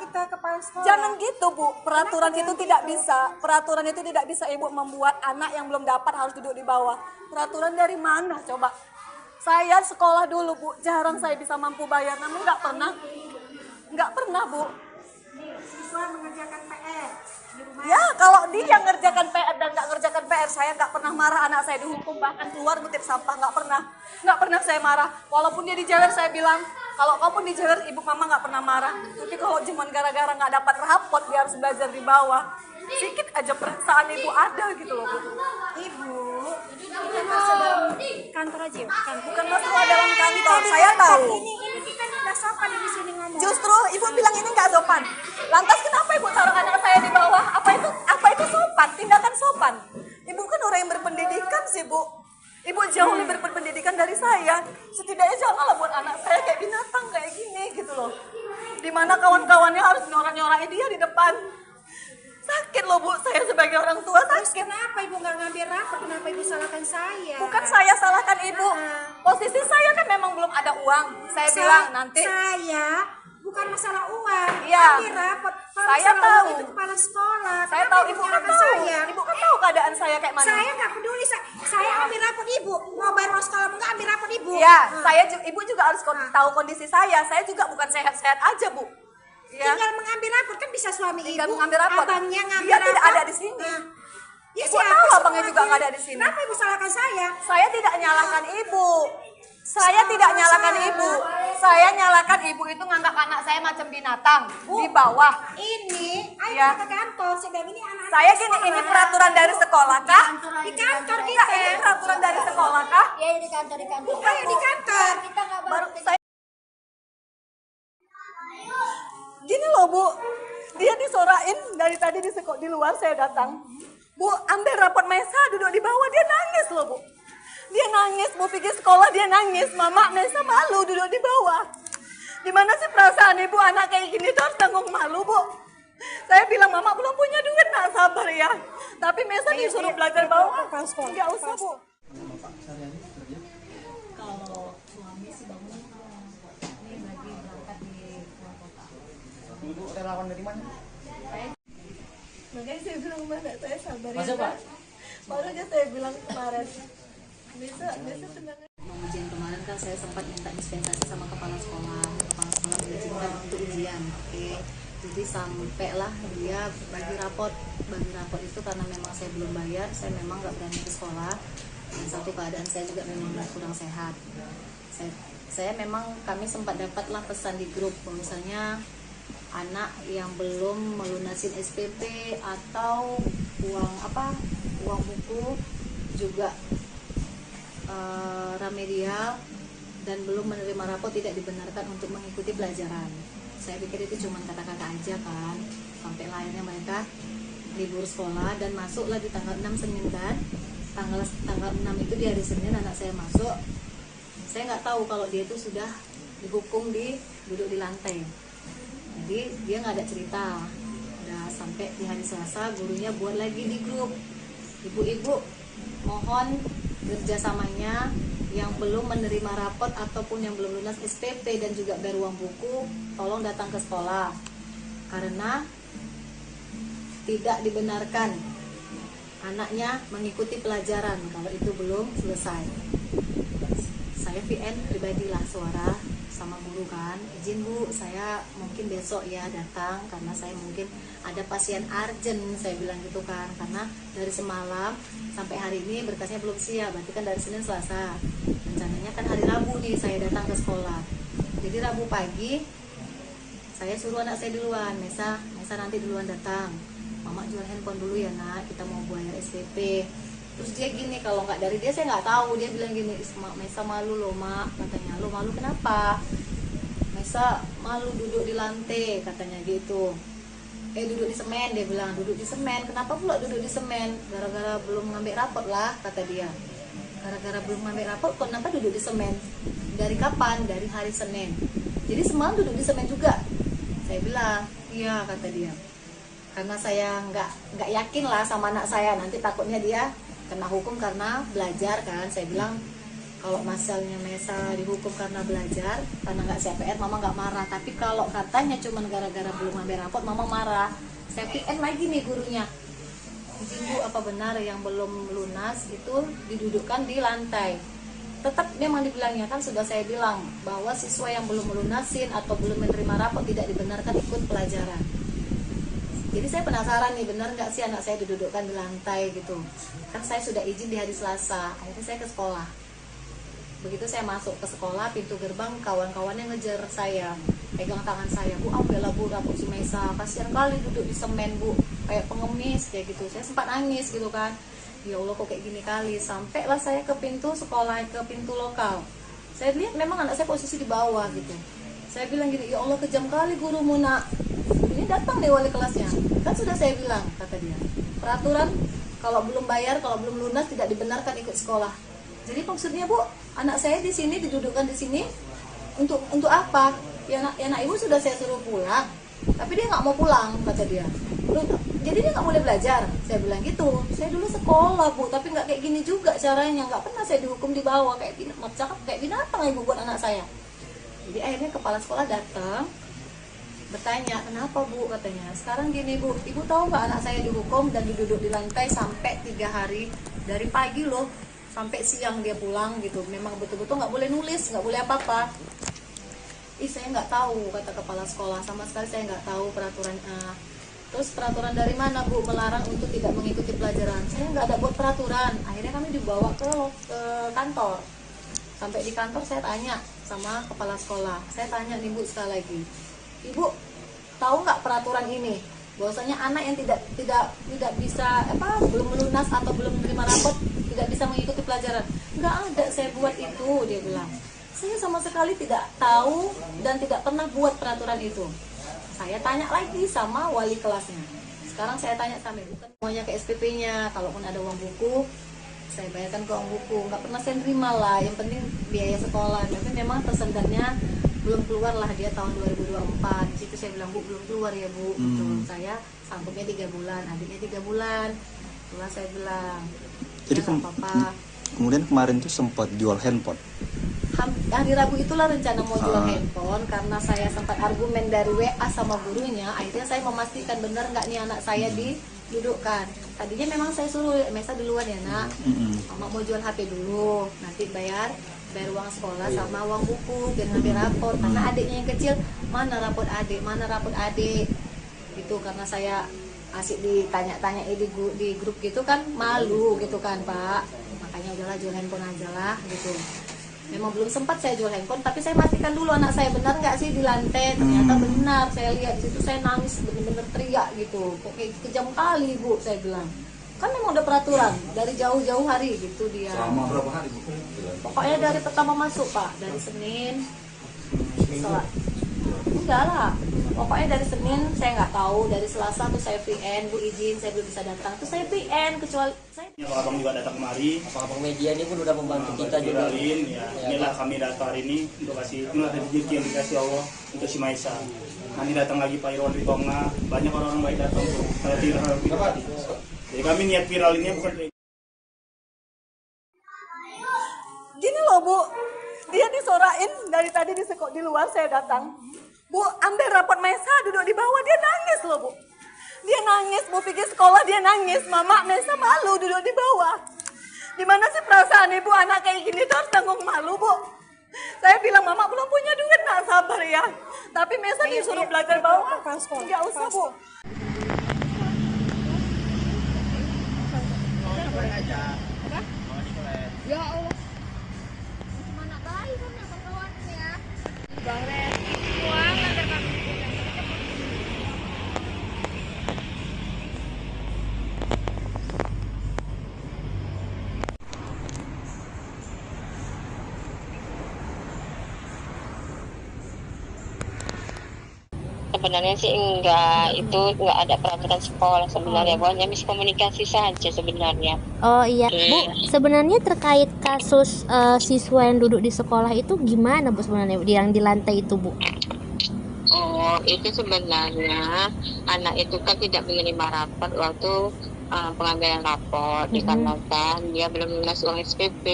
Jangan gitu Bu, peraturan itu tidak bisa. Peraturan itu tidak bisa Ibu membuat anak yang belum dapat harus duduk di bawah. Peraturan dari mana coba? Saya sekolah dulu Bu, jarang saya bisa mampu bayar, namun nggak pernah Bu. Siswa mengerjakan PR di rumah. Ya, kalau dia ngerjakan PR dan nggak ngerjakan PR, saya nggak pernah marah anak saya dihukum, bahkan keluar ngutip sampah, nggak pernah saya marah. Walaupun dia dijewer, saya bilang, kalau kau pun dijewer, ibu mama nggak pernah marah. Tapi kalau cuma gara-gara nggak dapat rapot, dia harus belajar di bawah, sedikit aja perasaan ibu ada gitu loh Bu. Ibu, ini masuk dalam kantor aja ya? Bukan masalah dalam kantor, saya tahu. Ini kita udah sopan di sini ngomong. Justru ibu bilang ini nggak sopan. Lantas kenapa ibu taruh anak saya di bawah? Apa itu sopan? Tindakan sopan. Ibu kan orang yang berpendidikan sih Bu. Ibu jauh lebih berpendidikan dari saya. Setidaknya janganlah buat anak saya kayak binatang kayak gini gitu loh. Dimana kawan-kawannya harus nyorak-nyorakin dia di depan. Sakit loh Bu, saya sebagai orang tua Terus sakit. kenapa ibu nggak ngambil rapor? Kenapa ibu salahkan saya? Bukan saya salahkan ibu. Posisi saya kan memang belum ada uang. Saya bilang nanti. Saya bukan masalah uang. Iya. Ambil rapor. Kalau Saya masalah tahu. uang itu kepala sekolah. Saya Kenapa tahu ibu ibu kan menyalahkan tahu. saya? Ibu kan tahu keadaan saya kayak mana. Saya nggak peduli. Saya ambil rapor ibu. Mau bayar uang sekolah nggak ambil rapor ibu. Iya, ibu juga harus tahu kondisi saya. Saya juga bukan sehat-sehat aja Bu. Ya. Tinggal mengambil rapor kan bisa suami Tinggal ibu. mengambil rapor. Abangnya ngambil Dia rapor. tidak ada di sini. Ya, Ibu siapa tahu sih abangnya juga orangnya? nggak ada di sini. Kenapa ibu salahkan saya? Saya tidak nyalahkan ibu. Saya tidak nyalahkan ibu. Saya nyalahkan ibu itu nganggap anak saya macam binatang di bawah. Ini, ayo Ya. kita ke kantor. Saya bilang ini anak. Saya gini, ini peraturan dari sekolah kah? Di kantor Enggak, kita. ini peraturan dari sekolah kah? Ya di kantor Ayo di kantor. kita nggak Baru saya gini loh Bu, dia disorain dari tadi di luar saya datang. Bu, ambil rapot Maisa duduk di bawah, dia nangis loh Bu. Dia nangis, Bu pergi sekolah dia nangis, Mama Maisa malu duduk di bawah. Gimana sih perasaan ibu anak kayak gini tuh harus tanggung malu Bu. Saya bilang Mama belum punya duit, nak sabar ya. Tapi Maisa disuruh belajar bawah, nggak usah Bu. Kalau suami sih bangun ini lagi berangkat di luar kota. Ibu relawan dari mana? Makanya saya bilang mana saya sabar Masa, Pak? Baru aja saya bilang kemarin. Bisa tenang. Mau ujian kemarin kan saya sempat minta dispensasi sama kepala sekolah. Kepala sekolah mengizinkan untuk ujian. Oke. Jadi sampailah dia bagi rapot. Bagi rapot itu karena memang saya belum bayar, saya memang nggak berani ke sekolah. Dan satu keadaan saya juga memang kurang sehat. Saya memang kami sempat dapatlah pesan di grup misalnya anak yang belum melunasin SPP atau uang buku juga remedial dan belum menerima rapot tidak dibenarkan untuk mengikuti pelajaran. Saya pikir itu cuma kata-kata aja kan, sampai akhirnya mereka libur sekolah dan masuklah di tanggal 6 Senin kan. Tanggal 6 itu di hari Senin anak saya masuk. Saya nggak tahu kalau dia itu sudah dihukum duduk di lantai. Jadi dia nggak ada cerita. Udah sampai di hari Selasa gurunya buat lagi di grup. Ibu-ibu mohon kerjasamanya yang belum menerima rapot ataupun yang belum lunas SPP dan juga bayar uang buku, tolong datang ke sekolah. Karena tidak dibenarkan anaknya mengikuti pelajaran kalau itu belum selesai. Saya VN pribadilah suara sama guru kan, izin Bu, saya mungkin besok ya datang karena saya mungkin ada pasien urgent, saya bilang gitu kan, karena dari semalam sampai hari ini berkasnya belum siap, berarti kan dari Senin Selasa, rencananya kan hari Rabu nih saya datang ke sekolah. Jadi Rabu pagi saya suruh anak saya duluan, Mesa nanti duluan datang, Mama jual handphone dulu ya nak, kita mau bayar SPP. Terus dia gini, kalau nggak dari dia saya nggak tahu, dia bilang gini, Mesa malu loh mak, katanya. Lo malu kenapa? Mesa malu duduk di lantai, katanya gitu. Duduk di semen, dia bilang, duduk di semen. Kenapa pula duduk di semen? Gara-gara belum ngambil rapot lah, kata dia. Gara-gara belum ngambil rapot, kenapa duduk di semen? Dari kapan? Dari hari Senin. Jadi semalam duduk di semen juga. Saya bilang, iya, kata dia. Karena saya nggak yakin lah sama anak saya, nanti takutnya dia kena hukum karena belajar kan. Saya bilang kalau masalahnya Mesa dihukum karena belajar, karena nggak CPR, Mama nggak marah. Tapi kalau katanya cuma gara-gara belum ngambil rapot, Mama marah. Saya PN lagi nih gurunya, izin Bu, apa benar yang belum lunas itu didudukkan di lantai? Tetap memang dibilangnya, kan sudah saya bilang bahwa siswa yang belum melunasin atau belum menerima rapot tidak dibenarkan ikut pelajaran. Jadi saya penasaran nih, benar nggak sih anak saya didudukkan di lantai gitu. Kan saya sudah izin di hari Selasa, akhirnya saya ke sekolah. Begitu saya masuk ke sekolah, pintu gerbang kawan-kawannya ngejar saya, pegang tangan saya, Bu, ambillah Bu rapot si Mesa, kasihan kali duduk di semen Bu, kayak pengemis kayak gitu. Saya sempat nangis gitu kan, ya Allah kok kayak gini kali. Sampailah saya ke pintu sekolah, ke pintu lokal. Saya lihat memang anak saya posisi di bawah gitu. Saya bilang gini, ya Allah kejam kali gurumu nak. Ini datang deh wali kelasnya, kan sudah saya bilang, kata dia, peraturan kalau belum bayar, kalau belum lunas tidak dibenarkan ikut sekolah. Jadi maksudnya Bu, anak saya di sini didudukkan di sini untuk apa? Ya anak ibu sudah saya suruh pulang, tapi dia nggak mau pulang, kata dia. Jadi dia nggak boleh belajar. Saya bilang gitu. Saya dulu sekolah Bu, tapi nggak kayak gini juga caranya. Nggak pernah saya dihukum di bawah kayak binatang ibu buat anak saya. Jadi akhirnya kepala sekolah datang, bertanya, kenapa Bu, katanya. Sekarang gini Bu, ibu tahu nggak anak saya dihukum dan duduk di lantai sampai 3 hari, dari pagi loh sampai siang dia pulang gitu. Memang betul-betul nggak boleh nulis, nggak boleh apa-apa. Saya nggak tahu, kata kepala sekolah, sama sekali saya nggak tahu peraturan. Terus peraturan dari mana Bu melarang untuk tidak mengikuti pelajaran? Saya nggak ada buat peraturan. Akhirnya kami dibawa ke kantor. Sampai di kantor saya tanya sama kepala sekolah, saya tanya nih Bu sekali lagi, Ibu tahu nggak peraturan ini? Bahwasanya anak yang tidak bisa belum melunas atau belum menerima rapot tidak bisa mengikuti pelajaran. Nggak ada saya buat itu, dia bilang. Saya sama sekali tidak tahu dan tidak pernah buat peraturan itu. Saya tanya lagi sama wali kelasnya. Sekarang saya tanya sama ibu, kan semuanya ke SPP-nya. Kalaupun ada uang buku, saya bayarkan ke uang buku. Nggak pernah saya terima lah. Yang penting biaya sekolah. Tapi memang tersendatnya belum keluar lah dia tahun 2024. Di situ saya bilang, Bu, belum keluar ya Bu. Saya sanggupnya 3 bulan, adiknya 3 bulan. Itulah saya bilang. Jadi apa-apa. Kemudian kemarin tuh sempat jual handphone. Hari Rabu itulah rencana mau jual handphone, karena saya sempat argumen dari WA sama gurunya. Akhirnya saya memastikan benar nggak nih anak saya didudukkan. Tadinya memang saya suruh Mesa duluan ya nak, Mama mau jual HP dulu, nanti bayar uang sekolah sama uang buku, biar ngambil rapor. Karena adiknya yang kecil, mana rapot adik gitu. Karena saya asik ditanya-tanya di grup gitu kan, malu gitu kan Pak. Makanya udahlah jual handphone aja lah gitu. Memang belum sempat saya jual handphone, tapi saya pastikan dulu anak saya benar nggak sih di lantai. Ternyata benar, saya lihat di situ, saya nangis bener-bener teriak gitu. Kok kayak kejam kali Bu, saya bilang. Kan memang udah peraturan dari jauh-jauh hari gitu dia. Selama berapa hari Bu? Pokoknya dari pertama masuk Pak, dari Senin. Enggak lah, pokoknya dari Senin saya nggak tahu, dari Selasa tuh saya VN, Bu izin saya belum bisa datang, tuh saya VN, kecuali saya. Abang juga datang kemari. Abang media ini pun udah membantu kita juga. Inilah kami datang hari ini untuk kasih, inilah rezeki yang dikasih Allah untuk si Maisa. Nanti datang lagi Pak Irwan Ritonga, banyak orang-orang baik datang tuh. Kalau tidak, jadi kami niat viral ini bukan. Gini loh Bu, dia disorain dari tadi di luar saya datang. Bu, ambil rapot Maisa, duduk di bawah, dia nangis loh Bu. Dia nangis, Bu pergi sekolah dia nangis. Mama Mesa malu duduk di bawah. Di mana sih perasaan ibu anak kayak gini tuh harus tanggung malu, Bu. Saya bilang Mama belum punya duit, nak sabar ya. Tapi Mesa disuruh belajar bawah. Nggak usah, Bu. Ya Allah. Mana bayi kan ya kawan ya. Bang Ren, uang antar kami. Sebenarnya sih enggak, itu enggak ada peraturan sekolah sebenarnya, pokoknya miskomunikasi saja sebenarnya. Oh iya, Bu, sebenarnya terkait kasus siswa yang duduk di sekolah itu gimana Bu sebenarnya yang di lantai itu, Bu? Oh, itu sebenarnya anak itu kan tidak menerima rapat waktu pengambilan raport dikarenakan dia belum lunas uang SPP.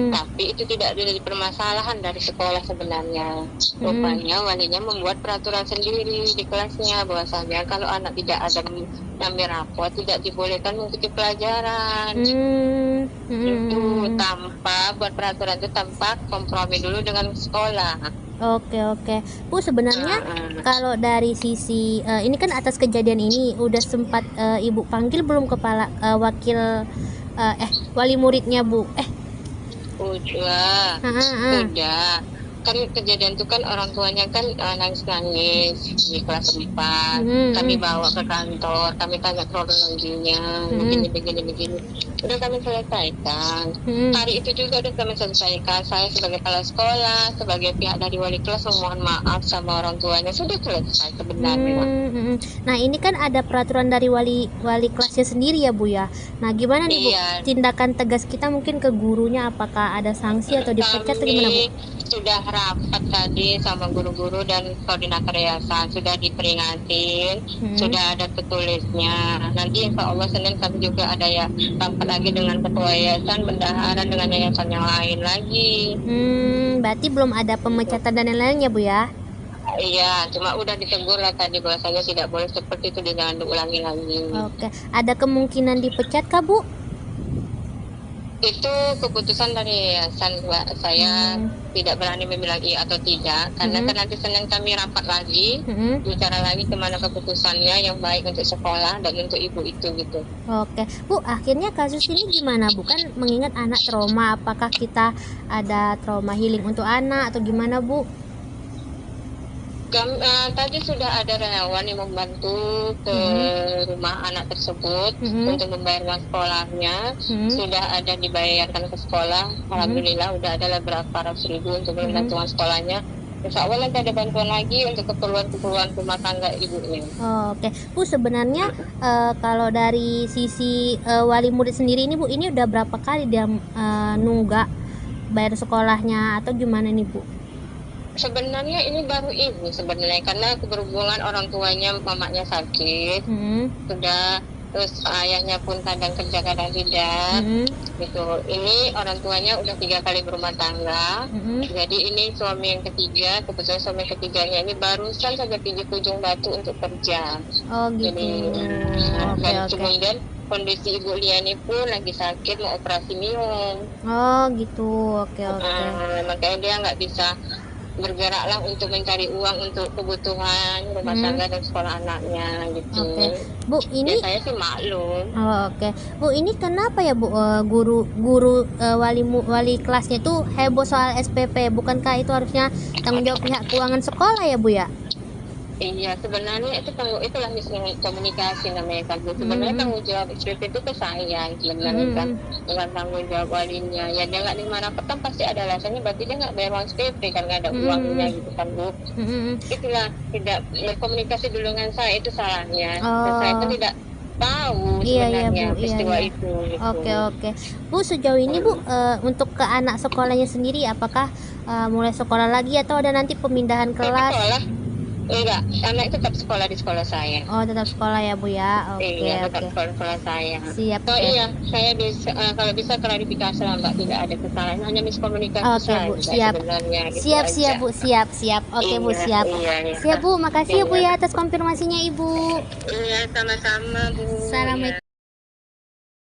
Tapi itu tidak ada permasalahan dari sekolah sebenarnya. Rupanya walinya membuat peraturan sendiri di kelasnya bahwasanya kalau anak tidak ada mengambil raport tidak dibolehkan mengikuti pelajaran. Itu tanpa buat peraturan itu tanpa kompromi dulu dengan sekolah. Oke. Bu, sebenarnya kalau dari sisi ini kan atas kejadian ini udah sempat Ibu panggil belum kepala wakil wali muridnya, Bu? Udah. Kan kejadian itu kan orang tuanya kan nangis-nangis di kelas 4. Kami bawa ke kantor, kami tanya kronologinya, begini. Udah kami selesaikan. Hari itu juga udah kami selesaikan. Saya sebagai kepala sekolah, sebagai pihak dari wali kelas memohon maaf sama orang tuanya, sudah selesai sebenarnya. Nah, ini kan ada peraturan dari wali kelasnya sendiri ya, Bu ya. Nah, gimana nih, Bu? Tindakan tegas kita mungkin ke gurunya, apakah ada sanksi atau dipecat atau gimana, Bu? Sudah rapat tadi sama guru-guru dan koordinator yayasan, sudah diperingatin, sudah ada tertulisnya. Nanti insya Allah Senin kami juga ada ya rapat lagi dengan ketua yayasan, bendahara dengan yayasan yang lain lagi. Berarti belum ada pemecatan dan lain-lainnya, Bu ya? Iya, cuma udah ditegur lah tadi bahwasanya tidak boleh seperti itu, jangan diulangi lagi. Oke, ada kemungkinan dipecat kah, Bu? Itu keputusan dari yayasan, Mbak. Saya tidak berani membilang iya atau tidak, karena kan nanti Senin kami rapat lagi, bicara lagi kemana keputusannya yang baik untuk sekolah dan untuk ibu itu gitu. Oke, Bu, akhirnya kasus ini gimana, Bu? Kan mengingat anak trauma, apakah kita ada trauma healing untuk anak atau gimana, Bu? Tadi sudah ada relawan yang membantu ke rumah anak tersebut untuk membayar uang sekolahnya. Sudah ada dibayarkan ke sekolah. Alhamdulillah udah ada berapa ratus ribu untuk membantu uang sekolahnya. Insya Allah nanti ada bantuan lagi untuk keperluan rumah tangga ibunya. Oke, Bu, sebenarnya kalau dari sisi wali murid sendiri ini, Bu, ini udah berapa kali dia nunggak bayar sekolahnya atau gimana nih, Bu? Sebenarnya ini baru ini sebenarnya, karena berhubungan orang tuanya, mamanya sakit, sudah, terus ayahnya pun kadang kerja kadang tidak, gitu. Ini orang tuanya udah 3 kali berumah tangga, jadi ini suami yang ketiga, kebetulan suami ketiganya ini barusan saja pergi ke Ujung Batu untuk kerja. Oh gitu. Jadi, kemudian kondisi Ibu Liani pun lagi sakit, mau operasi minum. Oh gitu, oke. Makanya dia nggak bisa bergeraklah untuk mencari uang untuk kebutuhan rumah tangga dan sekolah anaknya gitu. Bu, ini saya sih maklum. Bu, ini kenapa ya, Bu, guru wali kelasnya itu heboh soal SPP? Bukankah itu harusnya tanggung jawab pihak keuangan sekolah ya, Bu ya? Iya, sebenarnya itulah miskomunikasi namanya kan. Sebenarnya tanggung jawab SPP itu ke saya sebenarnya kan, bukan tanggung jawab walinya. Ya dia nggak nerima rapat kan pasti ada alasannya, berarti dia nggak bayar uang SPP kan, nggak ada uangnya gitu kan, Bu. Itulah tidak berkomunikasi dulu dengan saya, itu salahnya. Saya kan tidak tahu sebenarnya peristiwa itu. Gitu. Oke. Bu, sejauh ini, Bu, untuk ke anak sekolahnya sendiri, apakah mulai sekolah lagi atau ada nanti pemindahan kelas? Enggak, anak tetap sekolah di sekolah saya. Oh, tetap sekolah ya Bu ya. Oke, Iya, tetap oke. sekolah saya. Siap. Oh ya. iya, saya bisa kalau bisa klarifikasi lah Mbak, tidak ada kesalahan, hanya miskomunikasi Oke saja Bu, siap. sebenarnya. Gitu Siap, aja. siap Bu, siap, siap. Oke Bu, Iya, siap. iya, iya. Siap Bu, makasih ya Bu Iya. ya atas konfirmasinya Ibu. Iya, sama-sama Bu. Assalamualaikum.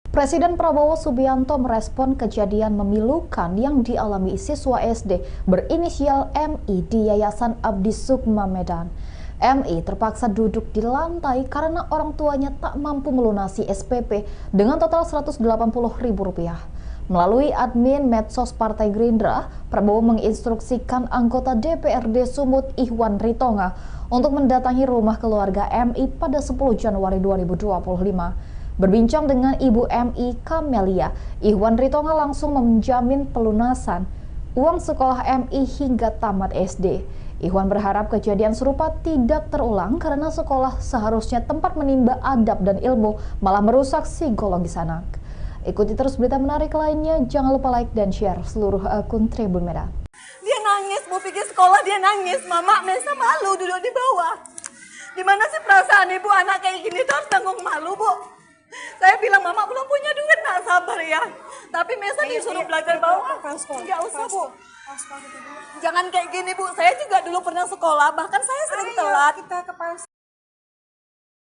Presiden Prabowo Subianto merespon kejadian memilukan yang dialami siswa SD berinisial MI di Yayasan Abdi Sukma Medan. MI terpaksa duduk di lantai karena orang tuanya tak mampu melunasi SPP dengan total Rp180.000. Melalui admin medsos Partai Gerindra, Prabowo menginstruksikan anggota DPRD Sumut Ihwan Ritonga untuk mendatangi rumah keluarga MI pada 10 Januari 2025. Berbincang dengan Ibu MI Kamelia, Ihwan Ritonga langsung menjamin pelunasan uang sekolah MI hingga tamat SD. Ihwan berharap kejadian serupa tidak terulang karena sekolah seharusnya tempat menimba adab dan ilmu, malah merusak psikologis anak. Ikuti terus berita menarik lainnya, jangan lupa like dan share seluruh akun Tribun Medan. Dia nangis, mau pergi sekolah dia nangis. Mama Mesa malu duduk di bawah. Gimana sih perasaan ibu anak kayak gini tuh harus tanggung malu, Bu? Saya bilang, Mama belum punya duit, nak sabar ya. Tapi Mesa disuruh belajar bawah. Nggak usah, Bu. Jangan kayak gini, Bu. Saya juga dulu pernah sekolah, bahkan saya sering telat.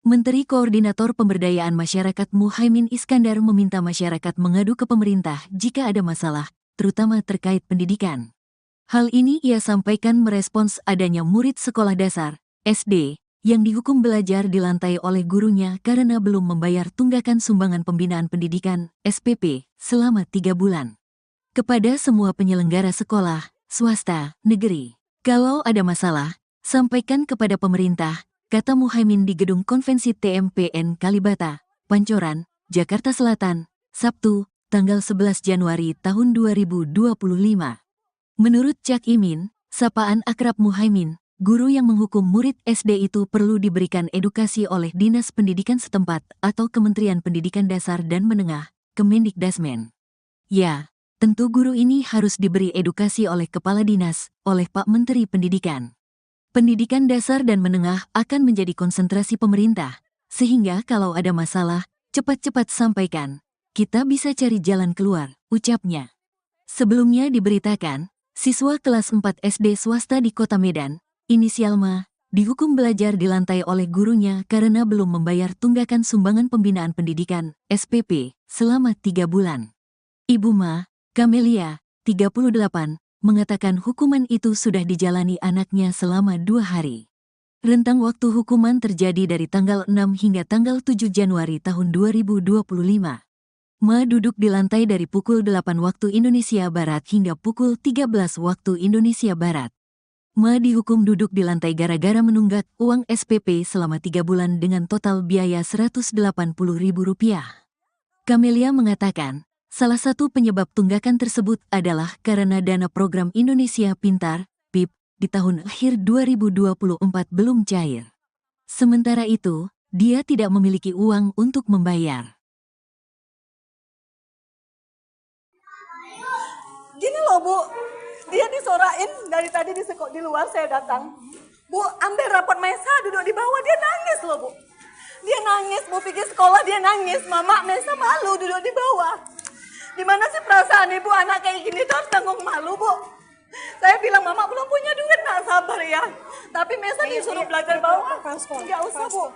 Menteri Koordinator Pemberdayaan Masyarakat Muhaimin Iskandar meminta masyarakat mengadu ke pemerintah jika ada masalah, terutama terkait pendidikan. Hal ini ia sampaikan merespons adanya murid sekolah dasar, SD, yang dihukum belajar di lantai oleh gurunya karena belum membayar tunggakan sumbangan pembinaan pendidikan, SPP, selama 3 bulan. Kepada semua penyelenggara sekolah, swasta, negeri, kalau ada masalah, sampaikan kepada pemerintah, kata Muhaimin di Gedung Konvensi TMPN Kalibata, Pancoran, Jakarta Selatan, Sabtu, tanggal 11 Januari tahun 2025. Menurut Cak Imin, sapaan akrab Muhaimin, guru yang menghukum murid SD itu perlu diberikan edukasi oleh Dinas Pendidikan setempat atau Kementerian Pendidikan Dasar dan Menengah, Kemendikdasmen. Ya, tentu guru ini harus diberi edukasi oleh Kepala Dinas, oleh Pak Menteri Pendidikan. Pendidikan dasar dan menengah akan menjadi konsentrasi pemerintah, sehingga kalau ada masalah, cepat-cepat sampaikan. Kita bisa cari jalan keluar, ucapnya. Sebelumnya diberitakan, siswa kelas 4 SD swasta di Kota Medan, inisial Ma, dihukum belajar di lantai oleh gurunya karena belum membayar tunggakan sumbangan pembinaan pendidikan, SPP, selama 3 bulan. Ibu Ma, Kamelia, 38, mengatakan hukuman itu sudah dijalani anaknya selama 2 hari. Rentang waktu hukuman terjadi dari tanggal 6 hingga tanggal 7 Januari tahun 2025. Ma duduk di lantai dari pukul 8 waktu Indonesia Barat hingga pukul 13 waktu Indonesia Barat. Ma dihukum duduk di lantai gara-gara menunggak uang SPP selama 3 bulan dengan total biaya Rp180.000. Kamelia mengatakan, salah satu penyebab tunggakan tersebut adalah karena dana program Indonesia Pintar, PIP, di tahun akhir 2024 belum cair. Sementara itu, dia tidak memiliki uang untuk membayar. Gini loh, Bu. Dia disorain dari tadi di luar saya datang. Bu, ambil rapot Mesa duduk di bawah, dia nangis loh, Bu. Dia nangis, mau pergi sekolah dia nangis. Mama Mesa malu duduk di bawah. Gimana sih perasaan ibu anak kayak gini tuh harus tanggung malu, Bu? Saya bilang, Mama belum punya duit, nak sabar ya. Tapi Mesa disuruh belajar bawah. Nggak usah, Bu.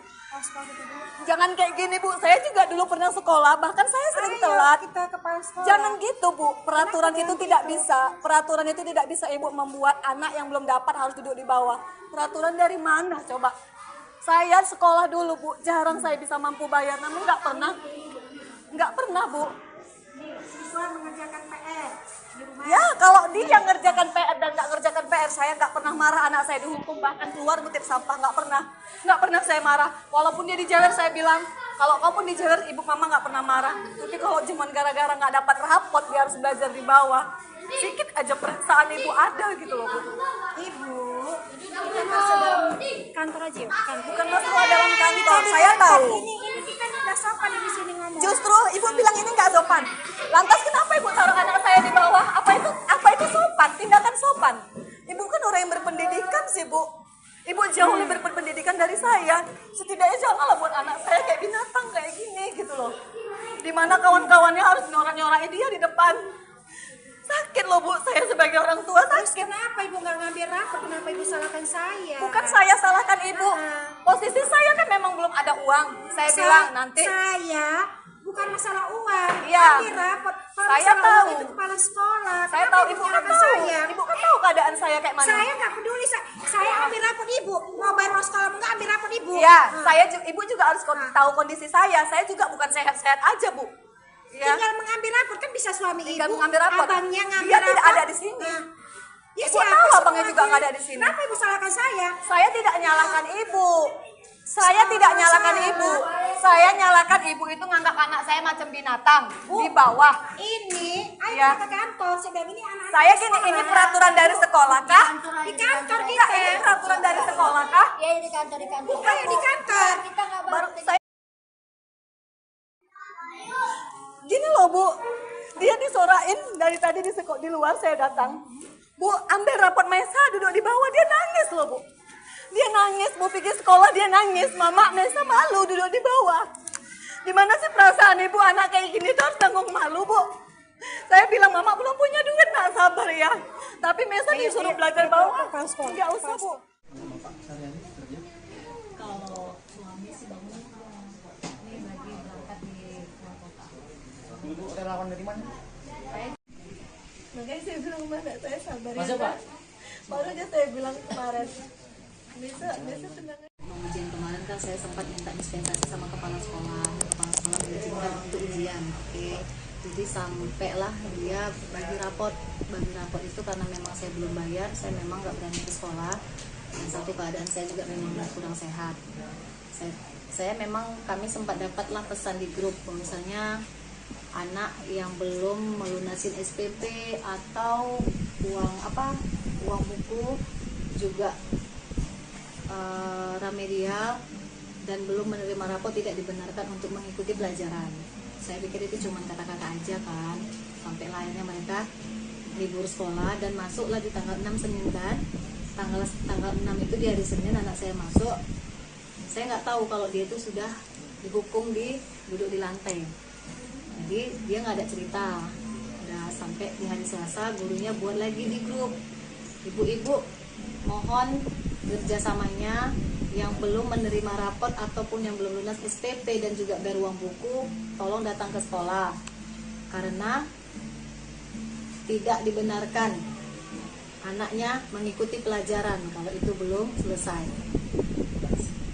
Jangan kayak gini, Bu. Saya juga dulu pernah sekolah, bahkan saya sering telat. Jangan gitu, Bu. Peraturan itu tidak bisa. Peraturan itu tidak bisa Ibu membuat anak yang belum dapat harus duduk di bawah. Peraturan dari mana, coba? Saya sekolah dulu, Bu. Jarang saya bisa mampu bayar, namun nggak pernah, Bu. Siswa mengerjakan PR di rumah. Ya, kalau dia ngerjakan PR dan nggak ngerjakan PR, saya nggak pernah marah anak saya dihukum, bahkan keluar ngutip sampah, nggak pernah saya marah. Walaupun dia dijewer, saya bilang, kalau kamu dijewer, ibu mama nggak pernah marah. Tapi kalau cuma gara-gara nggak dapat rapot, dia harus belajar di bawah, sedikit aja perasaan ibu ada gitu loh, Bu. Ibu, kita masuk dalam kantor aja ya? Bukan masalah dalam kantor, saya tahu. Ini kita nggak sopan di sini ngomong. Justru ibu bilang ini nggak sopan. Lantas kenapa ibu taruh anak saya di bawah? Apa itu sopan? Tindakan sopan. Ibu kan orang yang berpendidikan sih, Bu. Ibu jauh lebih berpendidikan dari saya. Setidaknya janganlah buat anak saya kayak binatang kayak gini gitu loh. Dimana kawan-kawannya harus nyorak-nyorakin dia di depan. Sakit loh Bu, saya sebagai orang tua Terus sakit. kenapa ibu nggak ngambil rapor? Kenapa ibu salahkan saya? Bukan saya salahkan ibu. Posisi saya kan memang belum ada uang. Saya bilang nanti. Saya bukan masalah uang. Iya. Ambil rapor. Kalau Saya masalah tahu. uang itu kepala sekolah. Saya Kenapa tahu ibu kan menyalahkan tahu. saya? Ibu kan tahu keadaan saya kayak mana. Saya nggak peduli. Saya ambil rapor ibu. Mau bayar uang sekolah nggak ambil rapor ibu. Iya, ibu juga harus tahu kondisi saya. Saya juga bukan sehat-sehat aja Bu. Ya. Tinggal mengambil rapor kan bisa suami Tinggal ibu. mengambil rapor. Abangnya ngambil Dia rapor. tidak ada di sini. Ya, Ibu siapa tahu sih abangnya juga orangnya? nggak ada di sini. Kenapa ibu salahkan saya? Saya tidak nyalahkan ibu. Saya tidak nyalahkan ibu. Saya nyalahkan ibu itu nganggap anak saya macam binatang di bawah. Ini, ayo Ya. kita ke kantor. Saya bilang ini anak. Saya gini, ini peraturan dari sekolah kah? Di kantor Enggak, kita. ini peraturan dari sekolah kah? Ya di kantor Ayo di kantor. kita nggak Baru saya gini loh Bu, dia disorain dari tadi di luar saya datang. Bu, ambil raport Maisa duduk di bawah, dia nangis loh Bu. Dia nangis, Bu pergi sekolah dia nangis. Mama, Maisa malu duduk di bawah. Gimana sih perasaan ibu anak kayak gini tuh harus tanggung malu Bu. Saya bilang Mama belum punya duit, nak sabar ya. Tapi Maisa disuruh belajar bawah. Enggak usah Bu. Kalau suami sih bangun ini lagi berangkat di luar kota. Ibu relawan dari mana? Makanya saya bilang mana saya sabar Masa, ya. Pak? Baru aja saya bilang kemarin. Bisa tenang. Mau ujian kemarin kan saya sempat minta dispensasi sama kepala sekolah mengizinkan untuk ujian. Oke. Jadi sampailah dia bagi raport itu karena memang saya belum bayar, saya memang nggak berani ke sekolah. Dan satu keadaan saya juga memang kurang sehat. Saya memang kami sempat dapatlah pesan di grup misalnya anak yang belum melunasin SPP atau uang buku juga remedial dan belum menerima rapor tidak dibenarkan untuk mengikuti pelajaran. Saya pikir itu cuma kata-kata aja kan, sampai akhirnya mereka libur sekolah dan masuklah di tanggal 6 Senin kan. Tanggal 6 itu di hari Senin anak saya masuk. Saya nggak tahu kalau dia itu sudah dihukum duduk di lantai. Jadi dia nggak ada cerita. Udah sampai di hari Selasa gurunya buat lagi di grup. Ibu-ibu mohon kerjasamanya yang belum menerima rapot ataupun yang belum lunas SPP dan juga bayar uang buku, tolong datang ke sekolah karena tidak dibenarkan anaknya mengikuti pelajaran kalau itu belum selesai.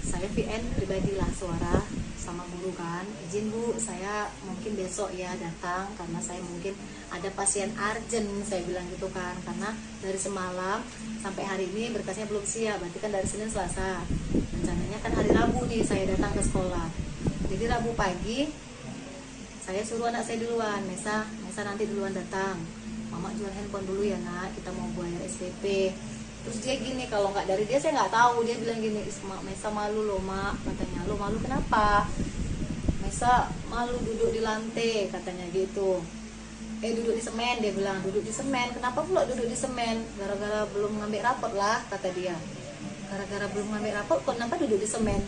Saya VN pribadilah suara sama guru kan, izin Bu, saya mungkin besok ya datang karena saya mungkin ada pasien urgent, saya bilang gitu kan, karena dari semalam sampai hari ini berkasnya belum siap, berarti kan dari Senin Selasa, rencananya kan hari Rabu nih saya datang ke sekolah. Jadi Rabu pagi saya suruh anak saya duluan, Mesa nanti duluan datang, Mama jual handphone dulu ya nak, kita mau bayar SPP. Terus dia gini, kalau nggak dari dia saya nggak tahu, dia bilang gini, Mesa malu loh Mak, katanya. Lo malu kenapa? Mesa malu duduk di lantai, katanya gitu. Duduk di semen, dia bilang, duduk di semen. Kenapa pula duduk di semen? Gara-gara belum ngambil rapot lah, kata dia. Gara-gara belum ngambil rapot, kenapa duduk di semen?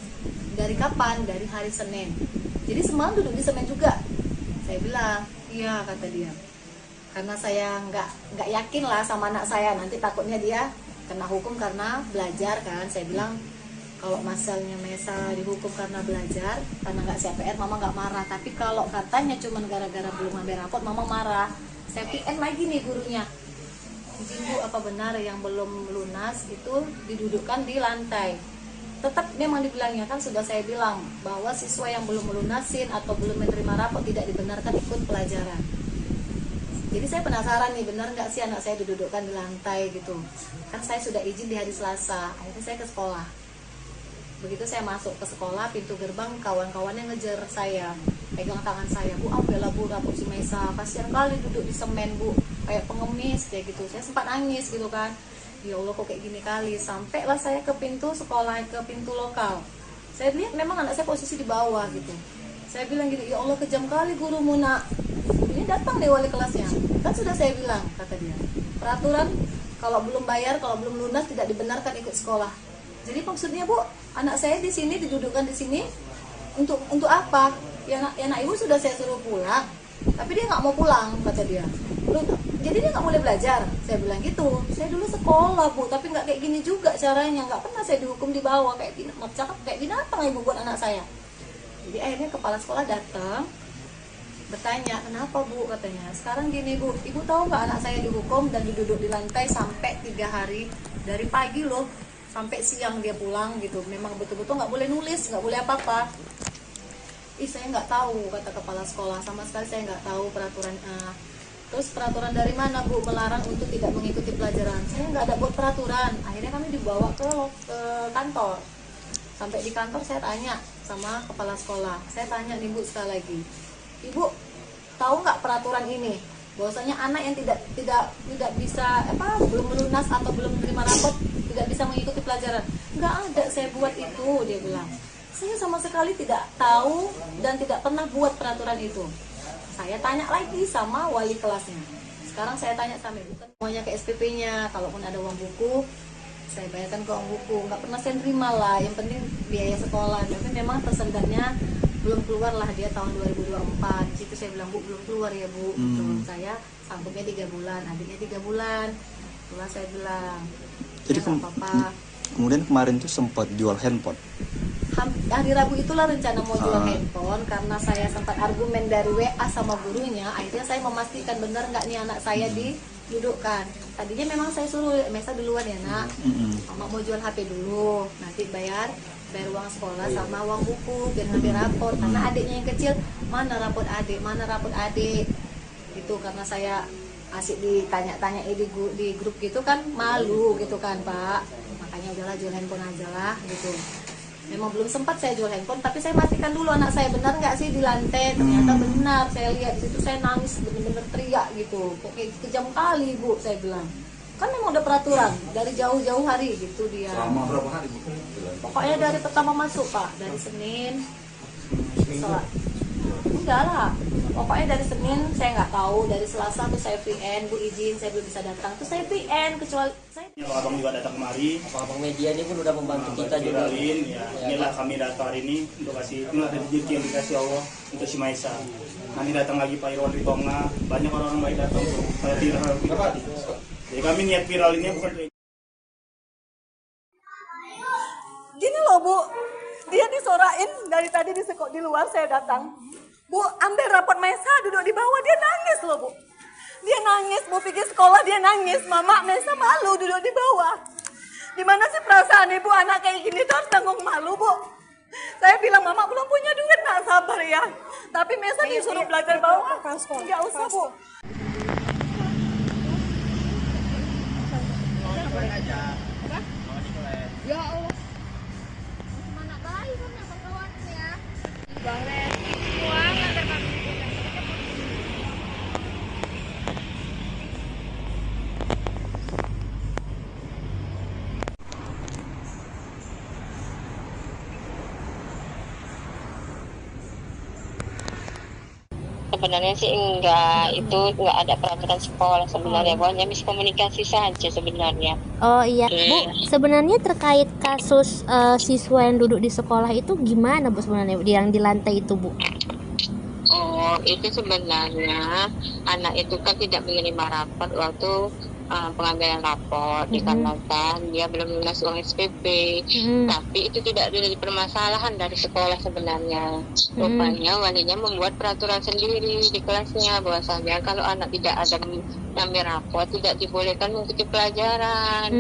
Dari kapan? Dari hari Senin. Jadi semalam duduk di semen juga. Saya bilang, iya, kata dia. Karena saya nggak yakin lah sama anak saya, nanti takutnya dia kena hukum karena belajar kan. Saya bilang kalau masalahnya Mesa dihukum karena belajar, karena nggak siap PR, Mama nggak marah. Tapi kalau katanya cuma gara-gara belum ngambil rapot, Mama marah. Saya PN lagi nih gurunya, izin Bu, apa benar yang belum lunas itu didudukkan di lantai? Tetap memang dibilangnya kan, sudah saya bilang bahwa siswa yang belum melunasin atau belum menerima rapot tidak dibenarkan ikut pelajaran. Jadi saya penasaran nih, benar nggak sih anak saya didudukkan di lantai gitu. Kan saya sudah izin di hari Selasa, akhirnya saya ke sekolah. Begitu saya masuk ke sekolah, pintu gerbang kawan-kawannya ngejar saya, pegang tangan saya, Bu, ambillah Bu rapot si Mesa, kasihan kali duduk di semen Bu, kayak pengemis kayak gitu. Saya sempat nangis gitu kan, ya Allah kok kayak gini kali. Sampailah saya ke pintu sekolah, ke pintu lokal. Saya lihat memang anak saya posisi di bawah gitu. Saya bilang gini, ya Allah kejam kali gurumu nak. Ini datang deh wali kelasnya, kan sudah saya bilang, kata dia, peraturan kalau belum bayar, kalau belum lunas tidak dibenarkan ikut sekolah. Jadi maksudnya Bu, anak saya di sini didudukkan di sini untuk apa? Ya anak ibu sudah saya suruh pulang, tapi dia nggak mau pulang kata dia. Jadi dia nggak boleh belajar. Saya bilang gitu. Saya dulu sekolah Bu, tapi nggak kayak gini juga caranya. Nggak pernah saya dihukum di bawah kayak binatang ibu buat anak saya. Jadi akhirnya kepala sekolah datang bertanya, kenapa Bu katanya. Sekarang gini Bu, ibu tahu nggak anak saya dihukum dan duduk di lantai sampai 3 hari dari pagi loh sampai siang dia pulang gitu. Memang betul-betul nggak boleh nulis, nggak boleh apa-apa. Saya nggak tahu kata kepala sekolah, sama sekali saya nggak tahu peraturan. Terus peraturan dari mana Bu melarang untuk tidak mengikuti pelajaran? Saya nggak ada buat peraturan. Akhirnya kami dibawa ke kantor. Sampai di kantor saya tanya sama kepala sekolah. Saya tanya nih Bu sekali lagi, Ibu tahu nggak peraturan ini? Bahwasanya anak yang tidak bisa belum lunas atau belum menerima rapot tidak bisa mengikuti pelajaran. Nggak ada saya buat itu, dia bilang. Saya sama sekali tidak tahu dan tidak pernah buat peraturan itu. Saya tanya lagi sama wali kelasnya. Sekarang saya tanya sama ibu, semuanya ke SPP-nya. Kalaupun ada uang buku, saya bayarkan ke uang buku. Nggak pernah saya terima lah. Yang penting biaya sekolah. Tapi memang tersendatnya belum keluar lah dia tahun 2024. Di situ saya bilang, Bu belum keluar ya Bu. Saya sanggupnya 3 bulan, adiknya 3 bulan. Itulah saya bilang. Jadi apa-apa. Kemudian kemarin tuh sempat jual handphone. Hari Rabu itulah rencana mau jual handphone, karena saya sempat argumen dari WA sama gurunya. Akhirnya saya memastikan benar nggak nih anak saya didudukkan. Tadinya memang saya suruh Mesa duluan ya nak, mama mau jual HP dulu, nanti bayar uang sekolah sama uang buku biar ngambil rapor. Karena adiknya yang kecil, mana rapor adik itu. Karena saya asik ditanya-tanya di grup gitu kan, malu gitu kan Pak. Makanya udahlah jual handphone aja lah gitu. Memang belum sempat saya jual handphone, tapi saya pastikan dulu anak saya benar nggak sih di lantai. Ternyata benar, saya lihat di situ, saya nangis benar-benar teriak gitu. Kayak kejam kali Bu, saya bilang. Kan memang udah peraturan dari jauh-jauh hari gitu dia. Selama berapa hari Bu? Pokoknya dari pertama masuk Pak, dari Senin. Enggak lah. Pokoknya dari Senin saya nggak tahu, dari Selasa tuh saya VN, Bu izin saya belum bisa datang, tuh saya VN kecuali saya. Abang juga datang kemari. Abang media ini pun udah membantu kita juga. Inilah kami datang hari ini untuk kasih, inilah rezeki yang dikasih Allah untuk si Maisa. Nanti datang lagi Pak Irwan Ritonga, banyak orang baik datang untuk saya viral. Jadi kami niat viral ini bukan. Gini loh Bu, dia disorain dari tadi di luar saya datang. Bu, ambil rapot Maisa duduk di bawah, dia nangis loh Bu. Dia nangis, Bu pikir sekolah dia nangis. Mama, Maisa malu duduk di bawah. Gimana sih perasaan ibu anak kayak gini tuh harus tanggung malu Bu. Saya bilang Mama belum punya duit, nak sabar ya. Tapi Maisa disuruh belajar bawah. Nggak usah Bu. Ya Allah. Mana bayi kan kawan ya. Bahres. Semua ngantar kami. Sebenarnya sih enggak, itu enggak ada peraturan sekolah sebenarnya, pokoknya miskomunikasi saja sebenarnya. Oh iya, Bu, sebenarnya terkait kasus siswa yang duduk di sekolah itu gimana Bu sebenarnya yang di lantai itu Bu? Oh, itu sebenarnya anak itu kan tidak menerima rapor waktu pengambilan rapor dikarenakan dia belum lunas uang SPP. Tapi itu tidak ada permasalahan dari sekolah sebenarnya. Rupanya walinya membuat peraturan sendiri di kelasnya bahwasanya kalau anak tidak ada mengambil rapor tidak dibolehkan mengikuti pelajaran.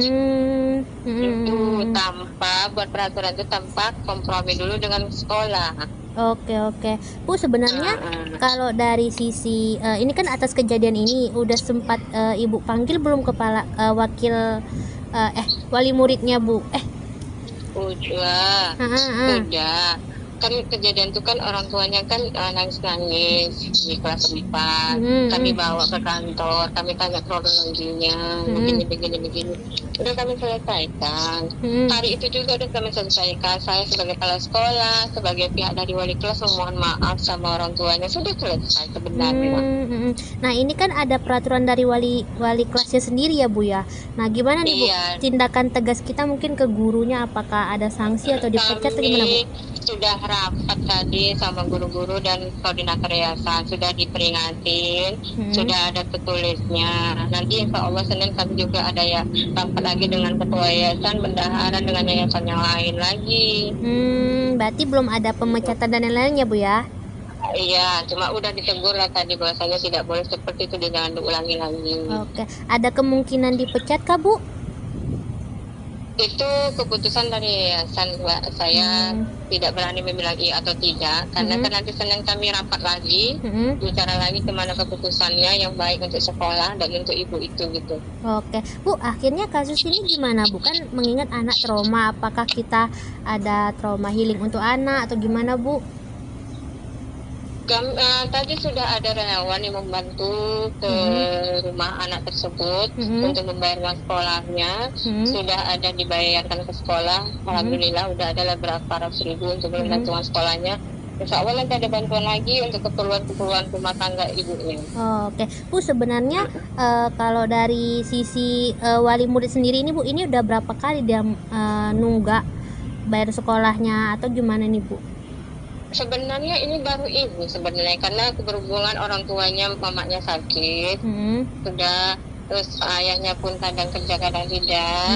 Itu tanpa buat peraturan itu tanpa kompromi dulu dengan sekolah. Oke. Bu, sebenarnya kalau dari sisi ini kan atas kejadian ini udah sempat Ibu panggil belum kepala wali muridnya Bu? Udah. kan kejadian itu kan orang tuanya kan nangis-nangis di kelas 4. Kami bawa ke kantor, kami tanya kronologinya, begini. Udah kami selesaikan. Hari itu juga udah kami selesaikan. Saya sebagai kepala sekolah, sebagai pihak dari wali kelas memohon maaf sama orang tuanya. Sudah selesai sebenarnya. Nah ini kan ada peraturan dari wali kelasnya sendiri ya Bu ya. Nah gimana nih Bu, tindakan tegas kita mungkin ke gurunya, apakah ada sanksi atau dipecat atau gimana Bu? Sudah rapat tadi sama guru-guru dan koordinator yayasan, sudah diperingatin, sudah ada tertulisnya. Nanti insya Allah Senin kami juga ada ya rapat lagi dengan ketua yayasan, bendahara dengan yayasan yang lain lagi. Berarti belum ada pemecatan dan lain-lainnya Bu ya? Iya, cuma udah ditegur lah tadi bahwasanya tidak boleh seperti itu, jangan diulangi lagi. Oke, ada kemungkinan dipecat kah Bu? Itu keputusan dari yayasan, Mbak. Saya tidak berani membilang iya atau tidak, karena kan nanti Senin kami rapat lagi, bicara lagi kemana keputusannya yang baik untuk sekolah dan untuk ibu itu gitu. Oke, Bu, akhirnya kasus ini gimana Bu? Kan mengingat anak trauma, apakah kita ada trauma healing untuk anak atau gimana Bu? Tadi sudah ada relawan yang membantu ke rumah anak tersebut untuk membayar uang sekolahnya. Sudah ada dibayarkan ke sekolah. Alhamdulillah udah ada berapa ratus ribu untuk membantu uang sekolahnya. Insya Allah nanti ada bantuan lagi untuk keperluan rumah tangga ibunya. Oke, Bu, sebenarnya kalau dari sisi wali murid sendiri ini Bu, ini udah berapa kali dia nunggak bayar sekolahnya atau gimana nih Bu? Sebenarnya ini baru ini sebenarnya, karena berhubungan orang tuanya, mamanya sakit, sudah, terus ayahnya pun kadang kerja kadang tidak,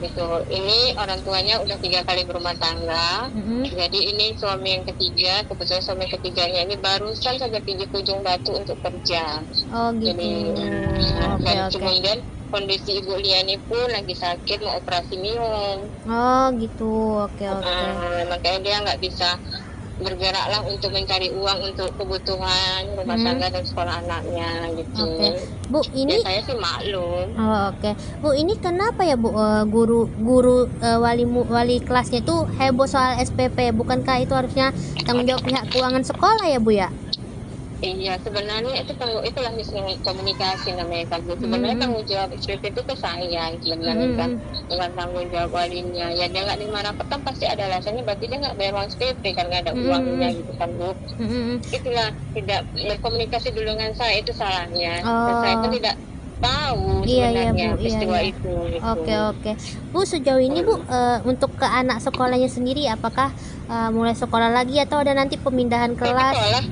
gitu. Ini orang tuanya udah 3 kali berumah tangga, jadi ini suami yang ketiga, kebetulan suami ketiganya ini barusan saja pergi ke Ujung Batu untuk kerja. Oh gitu. Jadi, kemudian kondisi Ibu Liani pun lagi sakit, mau operasi minum. Oh gitu, oke. Makanya dia nggak bisa bergeraklah untuk mencari uang untuk kebutuhan rumah tangga dan sekolah anaknya gitu. Bu, ini ya, saya sih maklum. Bu, ini kenapa ya Bu, guru wali kelasnya itu heboh soal SPP? Bukankah itu harusnya tanggung jawab pihak keuangan sekolah ya Bu ya? Iya, sebenarnya itulah miskomunikasi namanya kan. Sebenarnya tanggung jawab SPP itu ke saya sebenarnya kan, bukan tanggung jawab walinya. Ya dia nggak nerima rapot kan pasti ada alasannya, berarti dia nggak bayar uang SPP kan, nggak ada uangnya gitu kan Bu. Itulah tidak berkomunikasi dulu dengan saya, itu salahnya. Dan saya pun tidak tahu sebenarnya peristiwa itu. Gitu. Oke. Bu, sejauh ini Bu, untuk ke anak sekolahnya sendiri, apakah mulai sekolah lagi atau ada nanti pemindahan kelas?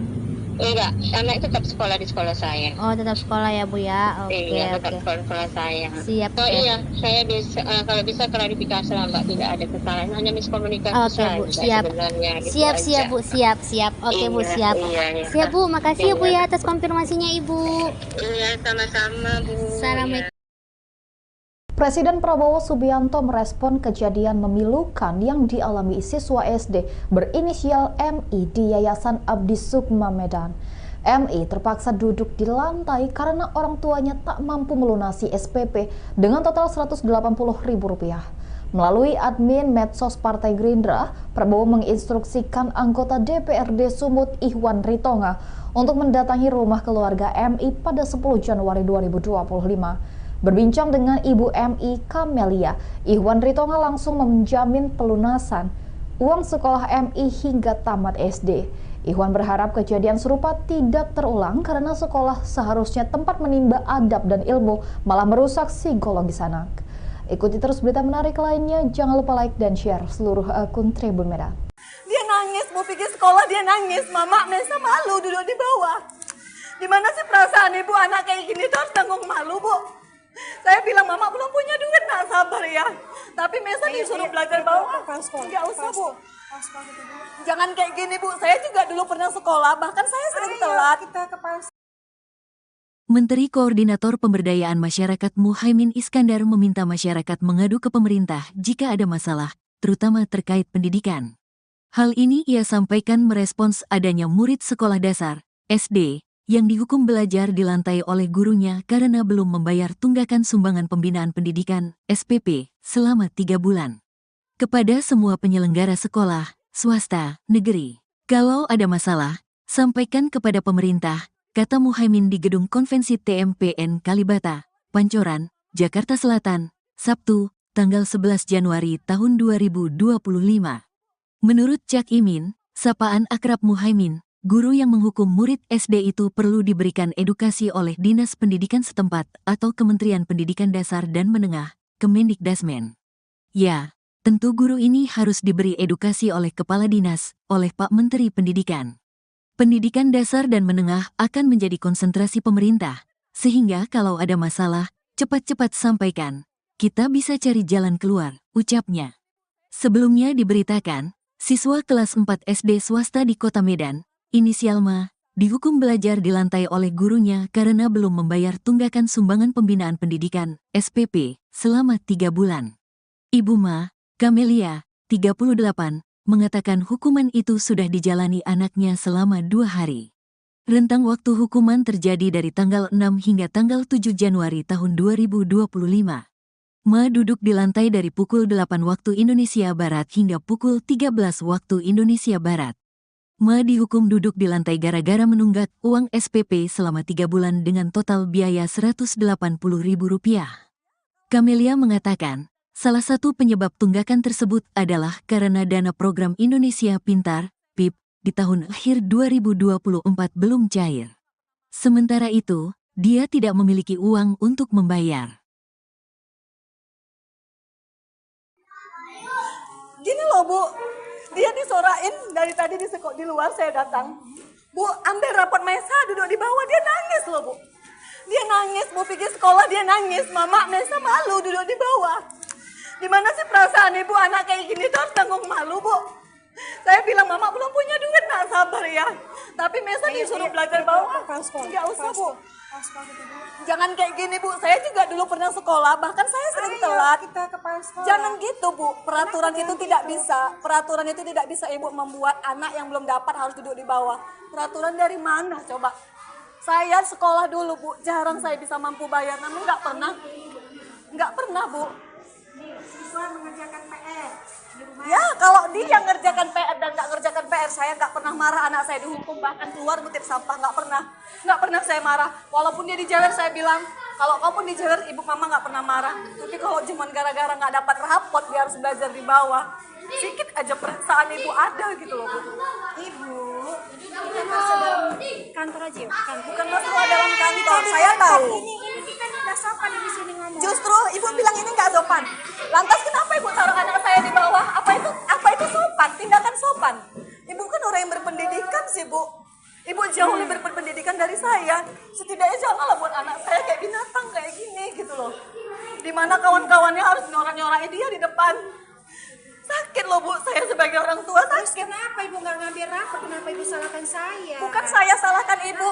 Enggak, anak tetap sekolah di sekolah saya. Oh, tetap sekolah ya Bu ya. Iya, tetap sekolah saya. Siap. Oh iya, saya bisa kalau bisa klarifikasi lah Mbak, tidak ada kesalahan, hanya miskomunikasi saja. Bu, siap. Siap Bu, siap. Oke Bu, siap. Siap Bu, makasih ya Bu ya atas konfirmasinya Ibu. Iya, sama-sama Bu. Assalamualaikum. Presiden Prabowo Subianto merespon kejadian memilukan yang dialami siswa SD berinisial MI di Yayasan Abdi Sukma Medan. MI terpaksa duduk di lantai karena orang tuanya tak mampu melunasi SPP dengan total Rp180.000. Melalui admin medsos Partai Gerindra, Prabowo menginstruksikan anggota DPRD Sumut Ihwan Ritonga untuk mendatangi rumah keluarga MI pada 10 Januari 2025. Berbincang dengan Ibu MI Kamelia, Ihwan Ritonga langsung menjamin pelunasan uang sekolah MI hingga tamat SD. Ihwan berharap kejadian serupa tidak terulang karena sekolah seharusnya tempat menimba adab dan ilmu, malah merusak psikologis anak. Ikuti terus berita menarik lainnya, jangan lupa like dan share seluruh akun Tribun Medan. Dia nangis, mau pergi sekolah dia nangis, Mama Mesa malu duduk di bawah. Gimana sih perasaan ibu anak kayak gini tuh harus tanggung malu Bu? Saya bilang Mama belum punya duit, nak sabar ya. Tapi Mesa disuruh belajar bawah. Nggak usah Bu. Jangan kayak gini Bu, saya juga dulu pernah sekolah, bahkan saya sering telat. Menteri Koordinator Pemberdayaan Masyarakat Muhaimin Iskandar meminta masyarakat mengadu ke pemerintah jika ada masalah, terutama terkait pendidikan. Hal ini ia sampaikan merespons adanya murid sekolah dasar, SD, yang dihukum belajar di lantai oleh gurunya karena belum membayar tunggakan sumbangan pembinaan pendidikan, SPP, selama 3 bulan. Kepada semua penyelenggara sekolah, swasta, negeri. Kalau ada masalah, sampaikan kepada pemerintah, kata Muhaimin di Gedung Konvensi TMPN Kalibata, Pancoran, Jakarta Selatan, Sabtu, tanggal 11 Januari tahun 2025. Menurut Cak Imin, sapaan akrab Muhaimin, guru yang menghukum murid SD itu perlu diberikan edukasi oleh Dinas Pendidikan setempat atau Kementerian Pendidikan Dasar dan Menengah, Kemendikdasmen. Ya, tentu guru ini harus diberi edukasi oleh Kepala Dinas, oleh Pak Menteri Pendidikan. Pendidikan dasar dan menengah akan menjadi konsentrasi pemerintah, sehingga kalau ada masalah, cepat-cepat sampaikan. Kita bisa cari jalan keluar, ucapnya. Sebelumnya diberitakan, siswa kelas 4 SD swasta di Kota Medan, inisial Ma, dihukum belajar di lantai oleh gurunya karena belum membayar tunggakan sumbangan pembinaan pendidikan, SPP, selama 3 bulan. Ibu Ma, Kamelia, 38, mengatakan hukuman itu sudah dijalani anaknya selama 2 hari. Rentang waktu hukuman terjadi dari tanggal 6 hingga tanggal 7 Januari tahun 2025. Ma duduk di lantai dari pukul 8 waktu Indonesia Barat hingga pukul 13 waktu Indonesia Barat. Ma dihukum duduk di lantai gara-gara menunggak uang SPP selama 3 bulan dengan total biaya Rp180.000. Kamelia mengatakan, salah satu penyebab tunggakan tersebut adalah karena dana program Indonesia Pintar, PIP, di tahun akhir 2024 belum cair. Sementara itu, dia tidak memiliki uang untuk membayar. Gini loh Bu, dia disorain dari tadi di luar saya datang. Bu, ambil rapot Maisa duduk di bawah, dia nangis loh Bu. Dia nangis, Bu pergi sekolah dia nangis, Mama Maisa malu duduk di bawah. Dimana sih perasaan ibu anak kayak gini tuh harus tanggung malu Bu. Saya bilang Mama belum punya duit, nak sabar ya. Tapi Maisa disuruh belajar bawah, nggak usah Bu. Jangan kayak gini Bu, saya juga dulu pernah sekolah, bahkan saya sering telat. Jangan gitu Bu, peraturan itu tidak bisa. Peraturan itu tidak bisa Ibu membuat anak yang belum dapat harus duduk di bawah. Peraturan dari mana coba? Saya sekolah dulu Bu, jarang saya bisa mampu bayar, namun nggak pernah Bu. Siswa mengerjakan PR di rumah. Ya, kalau dia ngerjakan PR dan nggak ngerjakan PR, saya nggak pernah marah anak saya dihukum, bahkan keluar ngutip sampah, nggak pernah saya marah. Walaupun dia dijewer, saya bilang, kalau kamu dijewer, ibu mama nggak pernah marah. Tapi kalau cuma gara-gara nggak dapat rapot, dia harus belajar di bawah. Sedikit aja perasaan ibu ada gitu loh Bu. Ibu, kita masuk dalam kantor aja, Bukan masalah dalam kantor, saya tahu. Ini kita nggak sopan di sini ngomong. Justru ibu bilang ini nggak sopan. Lantas kenapa ibu taruh anak saya di bawah? Apa itu sopan? Tindakan sopan. Ibu kan orang yang berpendidikan sih Bu. Ibu jauh lebih berpendidikan dari saya. Setidaknya janganlah buat anak saya kayak binatang kayak gini gitu loh. Dimana kawan-kawannya harus nyorak-nyorakin dia di depan. Sakit loh Bu, saya sebagai orang tua sakit. Terus kenapa ibu nggak ngambil rapor? Kenapa ibu salahkan saya? Bukan saya salahkan ibu.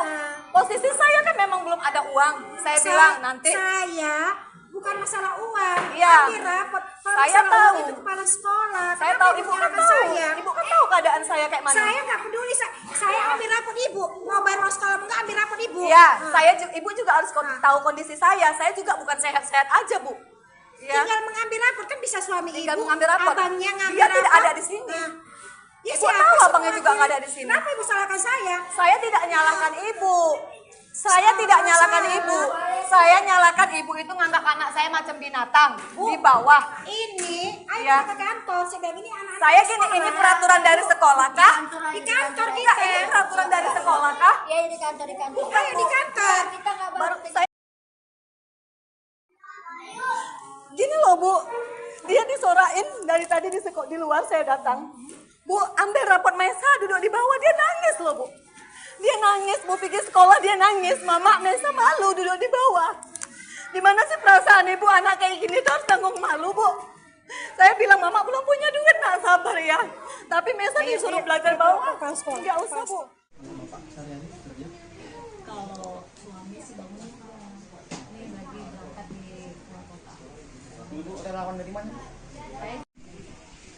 Posisi saya kan memang belum ada uang. Saya bilang nanti. Saya bukan masalah uang. Iya. Ambil rapor. Saya tahu. Itu kepala sekolah. Saya Kenapa tahu ibu kan tahu. saya? Ibu kan tahu keadaan saya kayak mana. Saya nggak peduli. Saya ambil rapor ibu. Mau bayar uang sekolah nggak ambil rapor ibu. Iya, ibu juga harus tahu kondisi saya. Saya juga bukan sehat-sehat aja Bu. Ya. Tinggal mengambil rapor kan bisa suami Tinggal ibu. mengambil rapor. Abangnya ngambil Dia rapor. tidak ada di sini. Ya, Ibu tahu abangnya juga nggak ada di sini. Kenapa ibu salahkan saya? Saya tidak nyalahkan ibu. Saya tidak nyalahkan ibu. Saya nyalahkan ibu itu nganggap anak saya macam binatang di bawah. Ini, ayo Ya. kita ke kantor. Saya bilang ini anak. Saya gini, ini peraturan dari sekolah kah? Di kantor Enggak, kita. ini peraturan dari sekolah kah? Ya di kantor. Bukan Ayo di kantor. Kita nggak Baru saya. Gini loh Bu, dia disorain dari tadi di luar saya datang. Bu, ambil rapot Maisa duduk di bawah, dia nangis loh Bu. Dia nangis, Bu pergi sekolah dia nangis, Mama Maisa malu duduk di bawah. Dimana sih perasaan ibu anak kayak gini tuh harus tanggung malu Bu. Saya bilang Mama belum punya duit, nak sabar ya. Tapi Maisa disuruh belajar bawah, nggak usah Bu. Kalau suami sih bangun ini lagi berangkat di luar kota. Ibu relawan dari mana?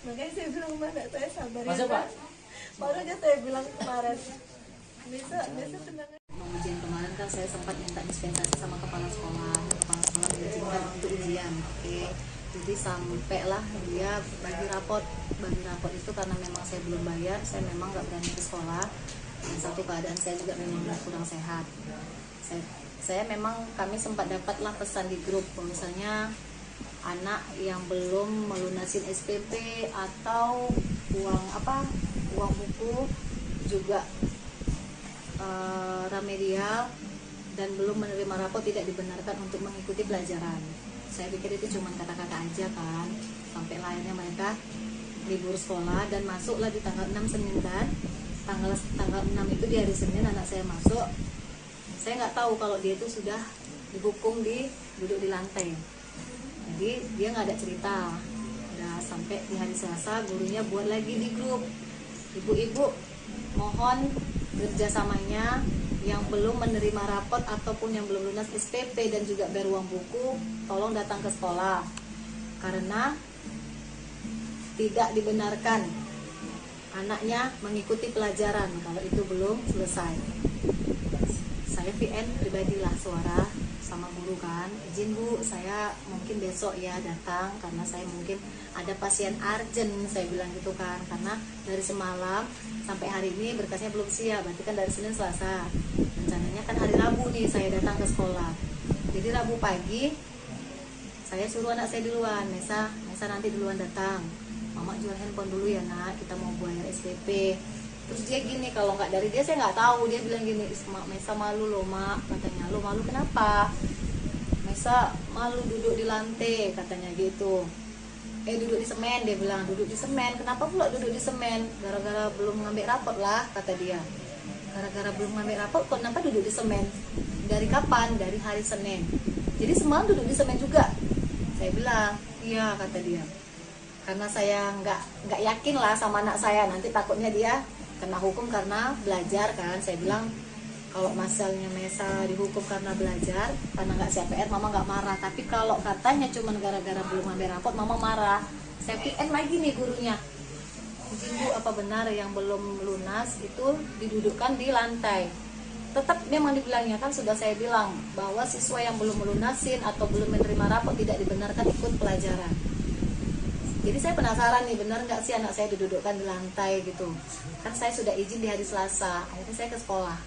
Makanya saya bilang mana saya sabar Masa, ya. Pak? Baru aja saya bilang kemarin. Bisa tenang. Ujian kemarin kan saya sempat minta dispensasi sama kepala sekolah. Kepala sekolah mengizinkan untuk ujian. Oke. Jadi sampailah dia bagi rapot itu karena memang saya belum bayar, saya memang nggak berani ke sekolah. Dan satu keadaan saya juga memang kurang sehat. Kami sempat dapatlah pesan di grup, misalnya anak yang belum melunasin SPP atau uang buku juga remedial dan belum menerima rapot tidak dibenarkan untuk mengikuti pelajaran. Saya pikir itu cuma kata-kata aja kan, sampai akhirnya mereka libur sekolah dan masuklah di tanggal 6 Senin kan. Tanggal 6 itu di hari Senin anak saya masuk. Saya nggak tahu kalau dia itu sudah dihukum duduk di lantai. Jadi dia nggak ada cerita. Udah sampai di hari Selasa gurunya buat lagi di grup, ibu-ibu mohon kerjasamanya yang belum menerima rapot ataupun yang belum lunas SPP dan juga bayar uang buku, tolong datang ke sekolah karena tidak dibenarkan anaknya mengikuti pelajaran kalau itu belum selesai. Saya VN pribadilah suara sama guru kan, izin Bu, saya mungkin besok ya datang karena saya mungkin ada pasien urgent, saya bilang gitu kan, karena dari semalam sampai hari ini berkasnya belum siap, berarti kan dari Senin Selasa, rencananya kan hari Rabu nih saya datang ke sekolah. Jadi Rabu pagi saya suruh anak saya duluan, Mesa nanti duluan datang, Mama jual handphone dulu ya nak, kita mau bayar SPP. Terus dia gini, kalau nggak dari dia saya nggak tahu, dia bilang gini, Mesa malu loh mak, katanya. Lo malu kenapa? Mesa malu duduk di lantai, katanya gitu. Duduk di semen, dia bilang, duduk di semen. Kenapa pula duduk di semen? Gara-gara belum ngambil rapot lah, kata dia. Gara-gara belum ngambil rapot, kok kenapa duduk di semen? Dari kapan? Dari hari Senin. Jadi semalam duduk di semen juga. Saya bilang, iya, kata dia. Karena saya nggak yakin lah sama anak saya, nanti takutnya dia kena hukum karena belajar kan. Saya bilang kalau masalahnya Mesa dihukum karena belajar, karena nggak siap PR, Mama nggak marah. Tapi kalau katanya cuma gara-gara belum ambil rapot, Mama marah. Saya PN lagi nih gurunya, izin Bu, apa benar yang belum lunas itu didudukkan di lantai? Tetap memang dibilangnya kan, sudah saya bilang bahwa siswa yang belum melunasin atau belum menerima rapot tidak dibenarkan ikut pelajaran. Jadi saya penasaran nih, benar nggak sih anak saya didudukkan di lantai gitu. Kan saya sudah izin di hari Selasa, akhirnya saya ke sekolah.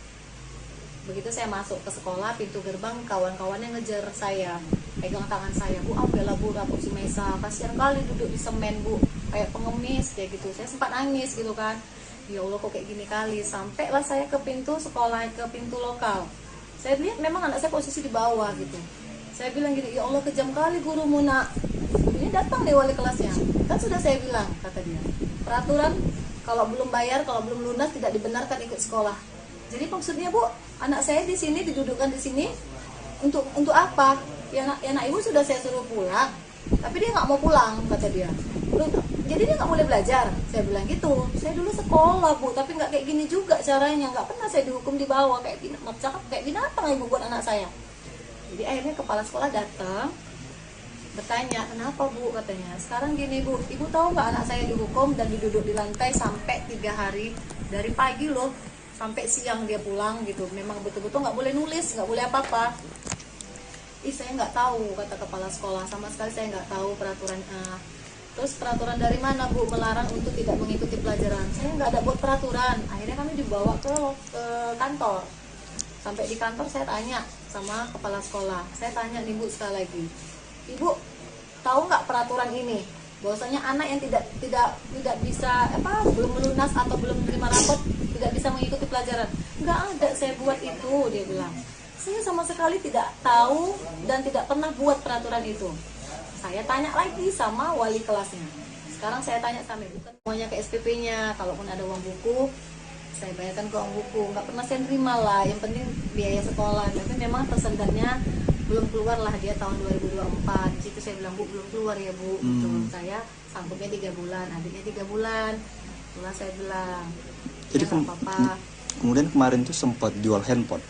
Begitu saya masuk ke sekolah, pintu gerbang kawan-kawannya ngejar saya, pegang tangan saya, Bu, ambillah Bu rapot si Mesa, kasihan kali duduk di semen Bu, kayak pengemis kayak gitu. Saya sempat nangis gitu kan, ya Allah kok kayak gini kali. Sampailah saya ke pintu sekolah, ke pintu lokal. Saya lihat memang anak saya posisi di bawah gitu. Saya bilang gini, ya Allah kejam kali gurumu nak. Ini datang deh wali kelasnya, kan sudah saya bilang, kata dia, peraturan kalau belum bayar, kalau belum lunas tidak dibenarkan ikut sekolah. Jadi maksudnya Bu, anak saya di sini didudukkan di sini untuk apa? Ya anak ibu sudah saya suruh pulang, tapi dia nggak mau pulang, kata dia. Jadi dia nggak boleh belajar. Saya bilang gitu. Saya dulu sekolah Bu, tapi nggak kayak gini juga caranya. Nggak pernah saya dihukum di bawah kayak binatang ibu buat anak saya. Jadi akhirnya kepala sekolah datang, bertanya, kenapa Bu, katanya. Sekarang gini Bu, ibu tahu nggak anak saya dihukum dan diduduk di lantai sampai 3 hari, dari pagi loh sampai siang dia pulang gitu. Memang betul-betul nggak boleh nulis, nggak boleh apa-apa. Saya nggak tahu, kata kepala sekolah, sama sekali saya nggak tahu peraturan. Terus peraturan dari mana Bu melarang untuk tidak mengikuti pelajaran? Saya nggak ada buat peraturan. Akhirnya kami dibawa ke kantor. Sampai di kantor saya tanya sama kepala sekolah, saya tanya nih Bu sekali lagi, Ibu tahu nggak peraturan ini? Bahwasanya anak yang tidak bisa belum melunas atau belum menerima rapot tidak bisa mengikuti pelajaran. Nggak ada saya buat itu, dia bilang. Saya sama sekali tidak tahu dan tidak pernah buat peraturan itu. Saya tanya lagi sama wali kelasnya. Sekarang saya tanya sama ibu, semuanya ke SPP-nya. Kalaupun ada uang buku, saya bayarkan ke uang buku. Nggak pernah saya terima lah. Yang penting biaya sekolah. Tapi memang tersendatnya belum keluar lah dia tahun 2024. Di situ saya bilang, Bu, belum keluar ya Bu. Gitu. Saya sanggupnya 3 bulan, adiknya 3 bulan. Itulah saya bilang. Jadi apa-apa. Kemudian kemarin tuh sempat jual handphone.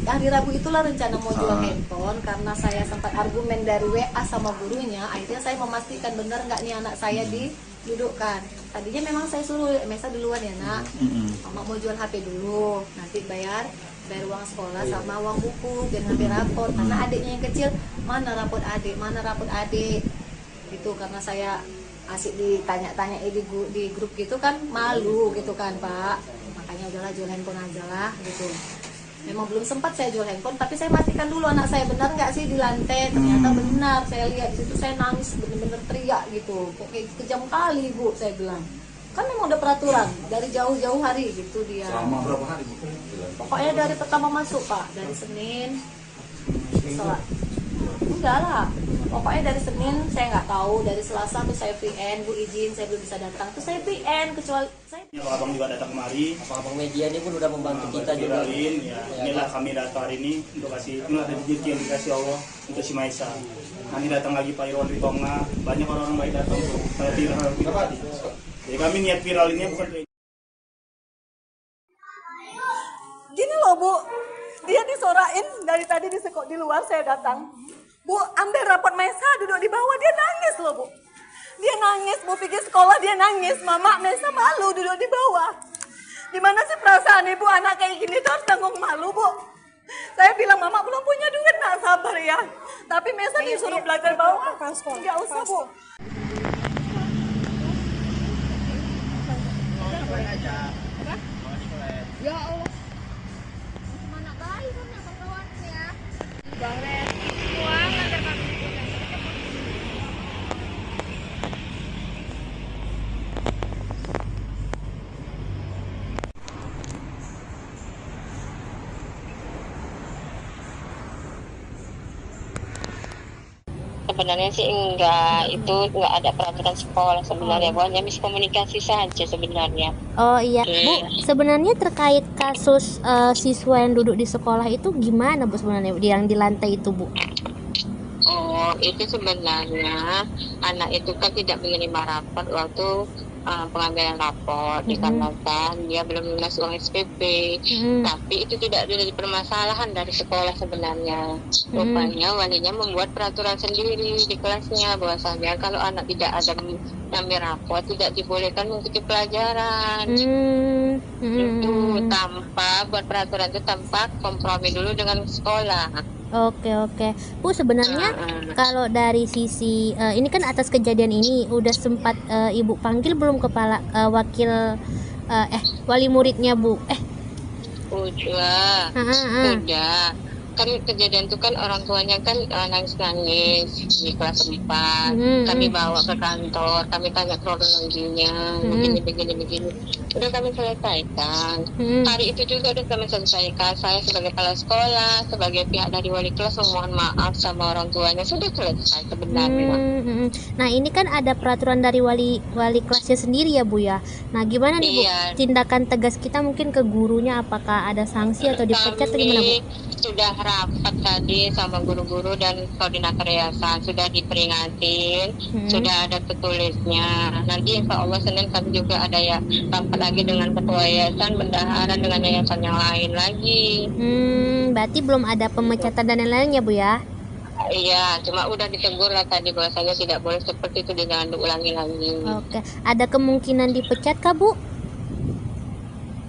Hari Rabu itulah rencana mau jual handphone, karena saya sempat argumen dari WA sama gurunya. Akhirnya saya memastikan benar nggak nih anak saya didudukkan. Tadinya memang saya suruh Mesa duluan ya nak, Mama mau jual HP dulu, nanti bayar uang sekolah sama uang buku, biar ngambil rapor. Karena adiknya yang kecil, mana rapot adik, Gitu karena saya asik ditanya-tanya di grup gitu kan, malu gitu kan Pak, makanya udahlah jual handphone aja lah gitu. Memang belum sempat saya jual handphone, tapi saya pastikan dulu anak saya benar nggak sih di lantai. Ternyata benar, saya lihat di situ, saya nangis bener-bener teriak gitu, kok kayak kejam kali Bu, saya bilang. Kan memang udah peraturan dari jauh-jauh hari gitu dia. Selama berapa hari Bu? Pokoknya dari pertama masuk Pak, dari Senin setelah enggak lah, pokoknya dari Senin saya nggak tahu, dari Selasa tuh saya VN, Bu izin saya belum bisa datang, tuh saya VN, kecuali saya Abang juga datang kemari, Abang media ini pun udah membantu kita juga. viralin ya. Inilah kami datang hari ini untuk kasih, inilah rezeki yang dikasih Allah untuk si Maisa. Nanti datang lagi Pak Irwan Ritonga, banyak orang-orang baik datang tuh. Kalau viral jadi kami niat viral ini bukan Gini loh Bu, dia disorain dari tadi di luar saya datang. Bu, ambil rapot Maisa duduk di bawah, dia nangis loh Bu. Dia nangis, Bu pikir sekolah dia nangis. Mama, Maisa malu duduk di bawah. Gimana sih perasaan ibu anak kayak gini tuh harus tanggung malu Bu. Saya bilang Mama belum punya duit, nak sabar ya. Tapi Maisa disuruh belajar bawah. Nggak usah Bu. Ya Allah. Mana baik kan ya kawan ya. Bang Ren, semua ngantar kami pulang. Sebenarnya sih enggak, itu enggak ada peraturan sekolah sebenarnya, hanya miskomunikasi saja sebenarnya. Oh iya, Bu, sebenarnya terkait kasus siswa yang duduk di sekolah itu gimana Bu sebenarnya yang di lantai itu Bu? Oh, itu sebenarnya anak itu kan tidak menerima rapor waktu pengambilan rapor dikarenakan dia belum lunas uang SPP. Tapi itu tidak ada permasalahan dari sekolah sebenarnya. Rupanya walinya membuat peraturan sendiri di kelasnya bahwasanya kalau anak tidak ada mengambil rapor tidak dibolehkan mengikuti pelajaran. Itu tanpa buat peraturan itu tanpa kompromi dulu dengan sekolah. Oke. Bu, sebenarnya kalau dari sisi ini kan atas kejadian ini udah sempat Ibu panggil belum kepala wakil wali muridnya Bu? Udah. Kan kejadian itu kan orang tuanya kan nangis-nangis di kelas 4. Kami bawa ke kantor, kami tanya kronologinya, begini. Udah kami selesaikan. Hari itu juga udah kami selesaikan. Saya sebagai kepala sekolah, sebagai pihak dari wali kelas memohon maaf sama orang tuanya, sudah selesai sebenarnya. Nah ini kan ada peraturan dari wali kelasnya sendiri ya Bu ya. Nah gimana nih Bu tindakan tegas kita mungkin ke gurunya, apakah ada sanksi atau dipecat atau gimana Bu? Sudah rapat tadi sama guru-guru dan koordinator yayasan, sudah diperingatin, sudah ada tertulisnya. Nanti insya Allah Senin kami juga ada ya rapat lagi dengan ketua yayasan, bendahara dengan yayasan yang lain lagi. Berarti belum ada pemecatan dan lain-lainnya Bu ya? Iya, cuma udah ditegur lah tadi bahwasanya tidak boleh seperti itu, jangan diulangi lagi. Oke, ada kemungkinan dipecat kah Bu?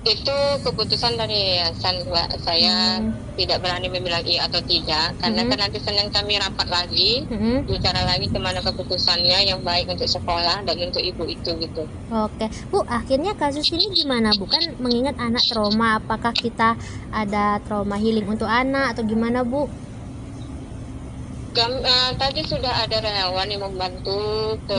Itu keputusan dari yayasan Mbak. Saya tidak berani membilang iya atau tidak karena kan nanti Senin kami rapat lagi, bicara lagi kemana keputusannya yang baik untuk sekolah dan untuk ibu itu gitu. Oke Bu, akhirnya kasus ini gimana Bu? Kan mengingat anak trauma, apakah kita ada trauma healing untuk anak atau gimana Bu? Tadi sudah ada relawan yang membantu ke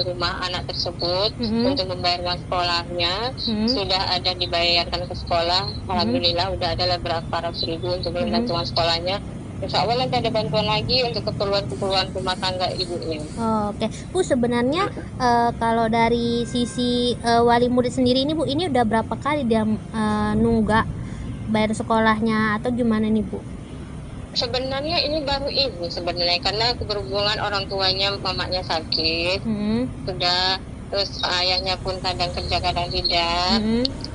rumah anak tersebut untuk membayar uang sekolahnya. Sudah ada dibayarkan ke sekolah. Alhamdulillah udah ada berapa ratus ribu untuk membantu uang sekolahnya. Insya Allah nanti ada bantuan lagi untuk keperluan rumah tangga ibunya. Oke Bu, sebenarnya kalau dari sisi wali murid sendiri ini Bu, ini udah berapa kali dia nunggak bayar sekolahnya atau gimana nih Bu? Sebenarnya ini baru ibu sebenarnya karena berhubungan orang tuanya, mamanya sakit, sudah, terus ayahnya pun kadang kerja kadang tidak,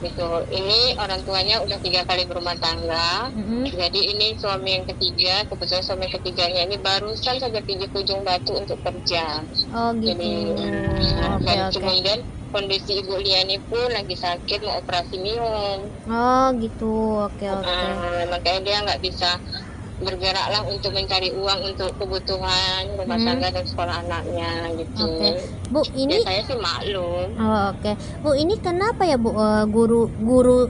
gitu. Ini orang tuanya udah 3 kali berumah tangga, jadi ini suami yang ketiga, kebetulan suami ketiganya ini barusan saja pergi ke Ujung Batu untuk kerja. Oh gitu. Jadi, kemudian kondisi Ibu Liani pun lagi sakit mau operasi minum. Oh gitu, oke. Makanya dia nggak bisa bergeraklah untuk mencari uang untuk kebutuhan rumah tangga dan sekolah anaknya gitu. Oke. Bu, ini saya sih maklum. Oh, oke. Bu, ini kenapa ya Bu, guru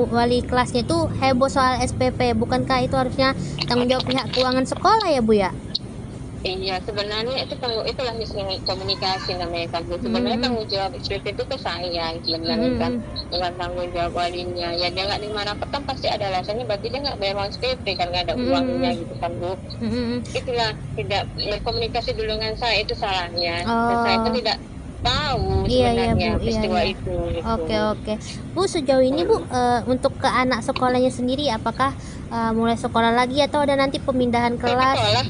wali kelasnya itu heboh soal SPP? Bukankah itu harusnya tanggung jawab pihak keuangan sekolah ya Bu ya? Iya, sebenarnya itulah miskomunikasi namanya kan. Sebenarnya tanggung jawab SPP itu ke saya sebenarnya kan, dengan tanggung jawab walinya. Ya dia nggak nerima rapat kan pasti ada alasannya, berarti dia nggak bayar uang SPP kan, nggak ada uangnya gitu kan Bu. Itulah tidak berkomunikasi dulu dengan saya, itu salahnya. Dan saya kan tidak tahu sebenarnya peristiwa itu. Gitu. Oke. Bu, sejauh ini Bu, untuk ke anak sekolahnya sendiri, apakah mulai sekolah lagi atau ada nanti pemindahan kelas? Sekolah.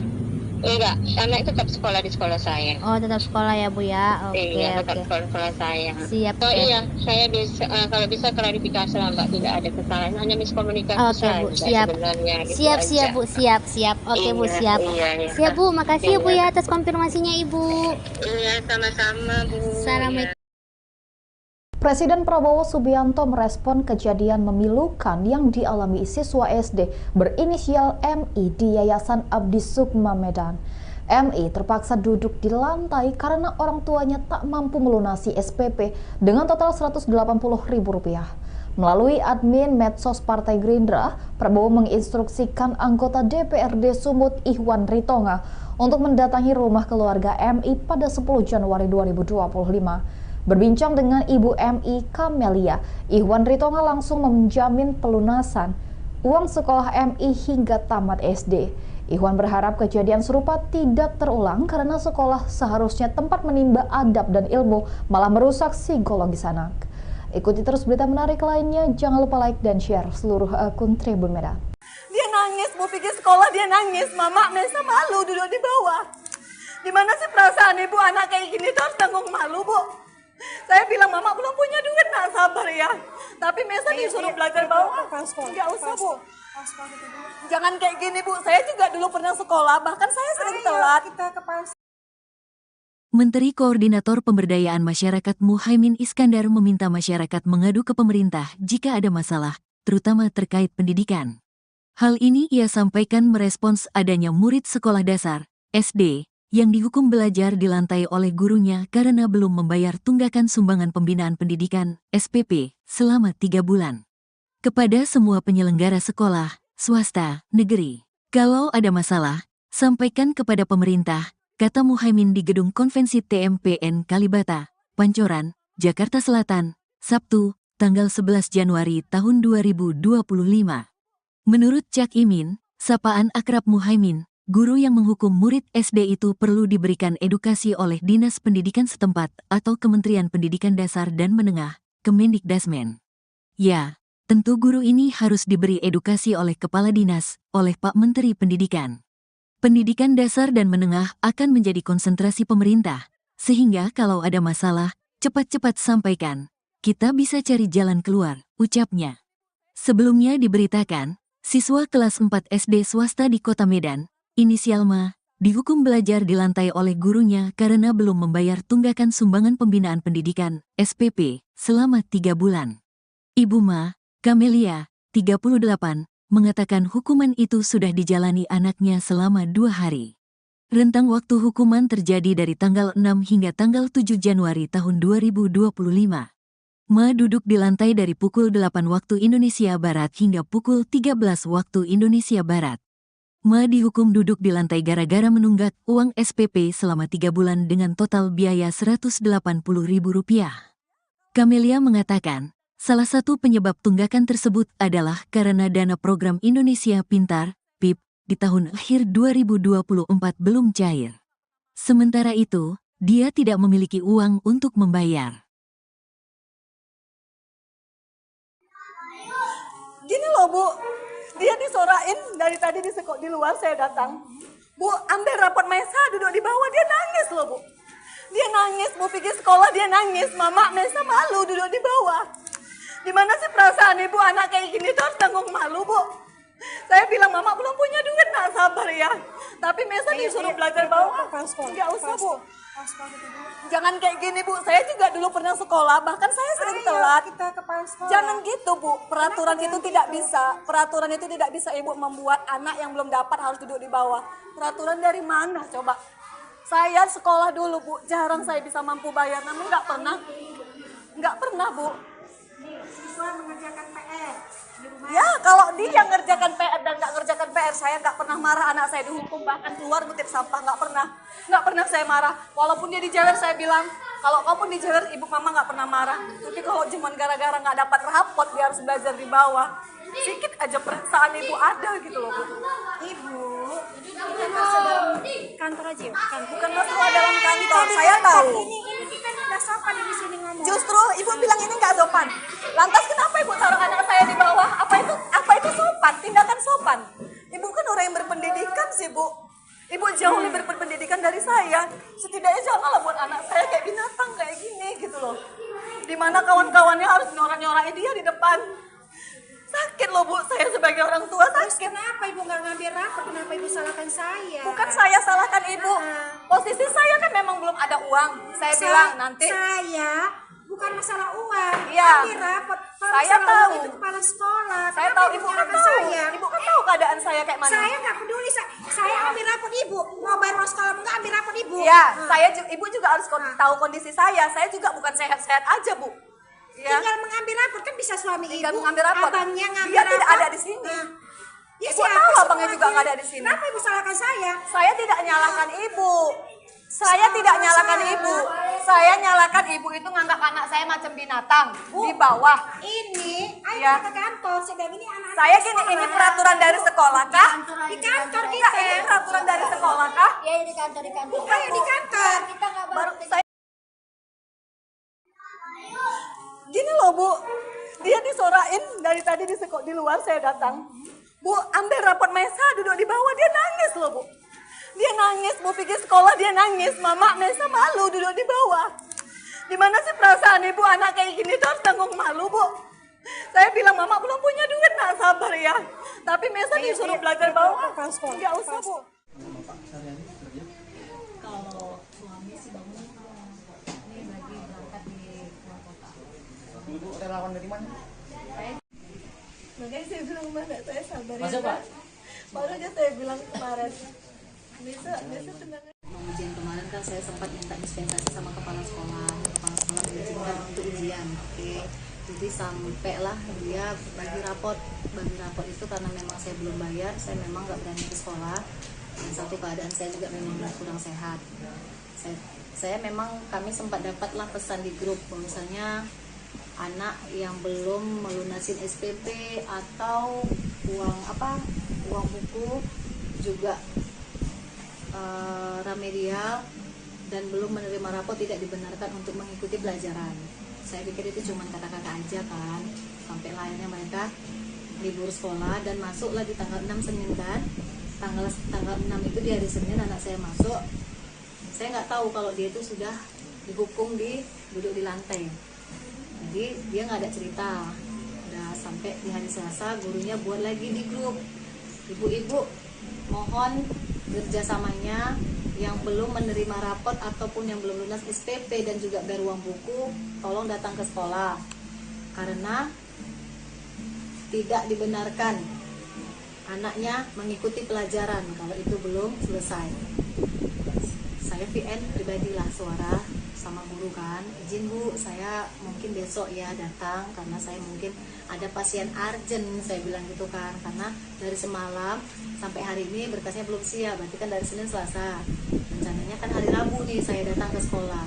Enggak, anak tetap sekolah di sekolah saya. Oh, tetap sekolah ya Bu ya. Oke. Iya, tetap sekolah saya. Siap. Oh iya, saya bisa kalau bisa klarifikasi lah Mbak, tidak ada kesalahan, hanya miskomunikasi saja. Bu, siap. Gitu siap Bu, siap. Oke Bu, siap. Iya. Siap Bu, makasih ya Bu ya atas konfirmasinya Ibu. Iya, sama-sama Bu. Assalamualaikum. Presiden Prabowo Subianto merespon kejadian memilukan yang dialami siswa SD berinisial MI di Yayasan Abdi Sukma Medan. MI terpaksa duduk di lantai karena orang tuanya tak mampu melunasi SPP dengan total Rp180.000. Melalui admin medsos Partai Gerindra, Prabowo menginstruksikan anggota DPRD Sumut Ihwan Ritonga untuk mendatangi rumah keluarga MI pada 10 Januari 2025. Berbincang dengan Ibu MI Kamelia, Ihwan Ritonga langsung menjamin pelunasan uang sekolah MI hingga tamat SD. Ihwan berharap kejadian serupa tidak terulang karena sekolah seharusnya tempat menimba adab dan ilmu, malah merusak psikologis anak. Ikuti terus berita menarik lainnya, jangan lupa like dan share seluruh akun Tribun Medan. Dia nangis, mau pergi sekolah dia nangis. Mama, Mesa malu duduk di bawah. Gimana sih perasaan ibu anak kayak gini tuh harus tanggung malu, Bu? Saya bilang, Mama belum punya duit, nak sabar ya. Tapi Mesa disuruh belajar bawah. Enggak usah, Bu. Jangan kayak gini, Bu. Saya juga dulu pernah sekolah, bahkan saya sering telat. Menteri Koordinator Pemberdayaan Masyarakat Muhaimin Iskandar meminta masyarakat mengadu ke pemerintah jika ada masalah, terutama terkait pendidikan. Hal ini ia sampaikan merespons adanya murid sekolah dasar, SD, yang dihukum belajar di lantai oleh gurunya karena belum membayar tunggakan sumbangan pembinaan pendidikan, SPP, selama 3 bulan. Kepada semua penyelenggara sekolah, swasta, negeri, kalau ada masalah, sampaikan kepada pemerintah, kata Muhaimin di Gedung Konvensi TMPN Kalibata, Pancoran, Jakarta Selatan, Sabtu, tanggal 11 Januari tahun 2025. Menurut Cak Imin, sapaan akrab Muhaimin, guru yang menghukum murid SD itu perlu diberikan edukasi oleh Dinas Pendidikan setempat atau Kementerian Pendidikan Dasar dan Menengah, Kemendikdasmen. Ya, tentu guru ini harus diberi edukasi oleh Kepala Dinas, oleh Pak Menteri Pendidikan. Pendidikan dasar dan menengah akan menjadi konsentrasi pemerintah, sehingga kalau ada masalah, cepat-cepat sampaikan. Kita bisa cari jalan keluar, ucapnya. Sebelumnya diberitakan, siswa kelas 4 SD swasta di Kota Medan, inisial Ma, dihukum belajar di lantai oleh gurunya karena belum membayar tunggakan sumbangan pembinaan pendidikan, SPP, selama 3 bulan. Ibu Ma, Kamelia, 38, mengatakan hukuman itu sudah dijalani anaknya selama 2 hari. Rentang waktu hukuman terjadi dari tanggal 6 hingga tanggal 7 Januari tahun 2025. Ma duduk di lantai dari pukul 8 waktu Indonesia Barat hingga pukul 13 waktu Indonesia Barat. Ma dihukum duduk di lantai gara-gara menunggak uang SPP selama 3 bulan dengan total biaya Rp180.000. Kamelia mengatakan, salah satu penyebab tunggakan tersebut adalah karena dana program Indonesia Pintar, PIP, di tahun akhir 2024 belum cair. Sementara itu, dia tidak memiliki uang untuk membayar. Gini loh, Bu. Dia disorain dari tadi di luar saya datang. Bu, ambil rapot Mesa duduk di bawah, dia nangis loh, Bu. Dia nangis, mau pergi sekolah dia nangis. Mama, Mesa malu duduk di bawah. Gimana sih perasaan ibu anak kayak gini tuh harus tanggung malu, Bu? Saya bilang, Mama belum punya duit, nak sabar ya. Tapi Mesa disuruh belajar bawah. Nggak usah, Bu. Jangan kayak gini, Bu. Saya juga dulu pernah sekolah, bahkan saya sering telat. Jangan gitu, Bu. Peraturan itu tidak bisa. Peraturan itu tidak bisa Ibu membuat anak yang belum dapat harus duduk di bawah. Peraturan dari mana coba? Saya sekolah dulu, Bu. Jarang saya bisa mampu bayar, namun nggak pernah, Bu. Siswa mengerjakan PR di rumah. Ya, kalau dia ngerjakan PR dan nggak ngerjakan PR, saya nggak pernah marah. Anak saya dihukum, bahkan keluar ngutip sampah, nggak pernah saya marah. Walaupun dia dijewer, saya bilang, kalau kau pun dijewer, ibu mama nggak pernah marah. Tapi kalau cuma gara-gara nggak dapat rapot, dia harus belajar di bawah, sedikit aja perasaan ibu ada gitu loh, Bu. Ibu, bukan masalah kantor aja, Bukan masalah dalam kantor, saya tahu. Ini kita nggak sopan di sini ngomong. Justru ibu bilang ini nggak sopan. Lantas kenapa ibu taruh anak saya di bawah? Apa itu sopan? Tindakan sopan. Ibu kan orang yang berpendidikan sih, Bu. Ibu jauh lebih berpendidikan dari saya. Setidaknya janganlah buat anak saya kayak binatang kayak gini gitu loh. Dimana kawan-kawannya harus nyorak-nyorakin dia di depan. Sakit loh, Bu, saya sebagai orang tua sakit. Kenapa ibu nggak ngambil rapor? Kenapa ibu salahkan saya? Bukan saya salahkan ibu. Posisi saya kan memang belum ada uang. Saya bilang nanti. Saya bukan masalah uang. Iya. Ambil rapor. Kalau Saya masalah tahu. uang itu kepala sekolah. Saya Kenapa tahu, ibu kan nyalahkan tahu. saya? Ibu kan tahu keadaan saya kayak mana. Saya nggak peduli. Saya ambil rapor ibu. Mau bayar uang sekolah nggak ambil rapor ibu. Iya, ibu juga harus tahu kondisi saya. Saya juga bukan sehat-sehat aja, Bu. Ya. Tinggal mengambil rapor kan bisa suami Tinggal ibu. mengambil rapor. Abangnya ngambil Dia rapor. tidak ada di sini. Ya, Ibu tahu abangnya juga nggak ada di sini. Kenapa ibu salahkan saya? Saya tidak nyalahkan ibu. Saya tidak nyalahkan ibu. Saya nyalahkan ibu itu nganggap anak saya macam binatang di bawah. Ini, ayo Ya. kita ke kantor. Saya bilang ini anak-anak Saya gini, ini peraturan dari sekolah kah? di kantor Enggak, kita. ini peraturan dari sekolah kah? Ya di kantor Ayo di kantor. kita nggak Baru saya gini loh, Bu. Dia disorain dari tadi di luar saya datang. Bu, ambil rapot Mesa duduk di bawah, dia nangis loh, Bu. Dia nangis, Bu, pikir sekolah dia nangis. Mama, Mesa malu duduk di bawah. Gimana sih perasaan ibu anak kayak gini tuh harus tanggung malu, Bu. Saya bilang, Mama belum punya duit, nak sabar ya. Tapi Mesa disuruh belajar bawah. Nggak usah, Bu. Kalau suami sih bangun ini lagi berangkat di luar kota. Ibu relawan dari mana? Makanya saya bilang, mana saya sabar ya. Masuk, Pak? Baru aja saya bilang kemarin. Bisa tenang. Ujian kemarin kan saya sempat minta dispensasi sama kepala sekolah. Kepala sekolah mengizinkan untuk ujian. Oke. Jadi sampailah dia bagi rapot itu karena memang saya belum bayar, saya memang nggak berani ke sekolah. Dan satu keadaan saya juga memang kurang sehat. Saya memang kami sempat dapatlah pesan di grup, misalnya anak yang belum melunasin SPP atau uang buku juga remedial dan belum menerima rapot tidak dibenarkan untuk mengikuti pelajaran. Saya pikir itu cuma kata-kata aja kan, sampai lainnya mereka libur sekolah dan masuklah di tanggal 6 Senin kan. Tanggal 6 itu di hari Senin anak saya masuk. Saya nggak tahu kalau dia itu sudah dihukum duduk di lantai. Jadi dia nggak ada cerita. Udah sampai di hari Selasa gurunya buat lagi di grup. Ibu-ibu mohon kerjasamanya yang belum menerima rapot ataupun yang belum lunas SPP dan juga bayar uang buku, tolong datang ke sekolah karena tidak dibenarkan anaknya mengikuti pelajaran kalau itu belum selesai. Saya VN pribadilah suara sama guru kan, izin Bu, saya mungkin besok ya datang karena saya mungkin ada pasien urgent, saya bilang gitu kan, karena dari semalam sampai hari ini berkasnya belum siap, berarti kan dari Senin Selasa, rencananya kan hari Rabu nih saya datang ke sekolah.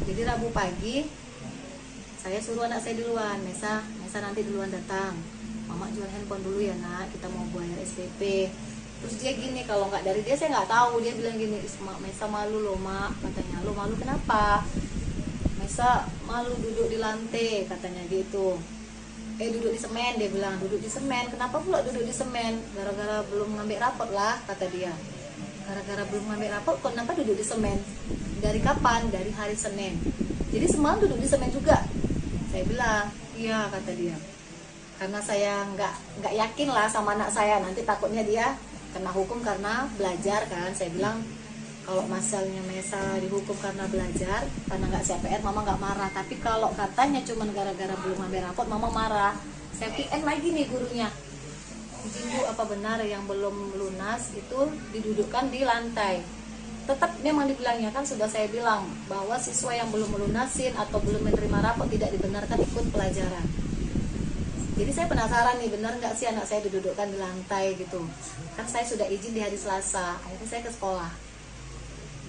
Jadi Rabu pagi saya suruh anak saya duluan, Mesa nanti duluan datang, Mama jual handphone dulu ya nak, kita mau bayar SPP. Terus dia gini, kalau nggak dari dia saya nggak tahu, dia bilang gini, Mesa malu loh mak, katanya. Lo malu kenapa? Mesa malu duduk di lantai, katanya gitu. Duduk di semen, dia bilang, duduk di semen. Kenapa pula duduk di semen? Gara-gara belum ngambil rapot lah, kata dia. Gara-gara belum ngambil rapot, kok kenapa duduk di semen? Dari kapan? Dari hari Senin. Jadi semalam duduk di semen juga. Saya bilang, iya, kata dia. Karena saya nggak yakin lah sama anak saya, nanti takutnya dia kena hukum karena belajar kan. Saya bilang kalau masalahnya Mesa dihukum karena belajar, karena nggak CPR, mama nggak marah. Tapi kalau katanya cuma gara-gara belum ambil rapot, mama marah. Saya PN lagi nih gurunya. Ibu, apa benar yang belum lunas itu didudukkan di lantai? Tetap memang dibilangnya, kan sudah saya bilang bahwa siswa yang belum melunasin atau belum menerima rapot tidak dibenarkan ikut pelajaran. Jadi saya penasaran nih, benar nggak sih anak saya didudukkan di lantai gitu. Kan saya sudah izin di hari Selasa, akhirnya saya ke sekolah.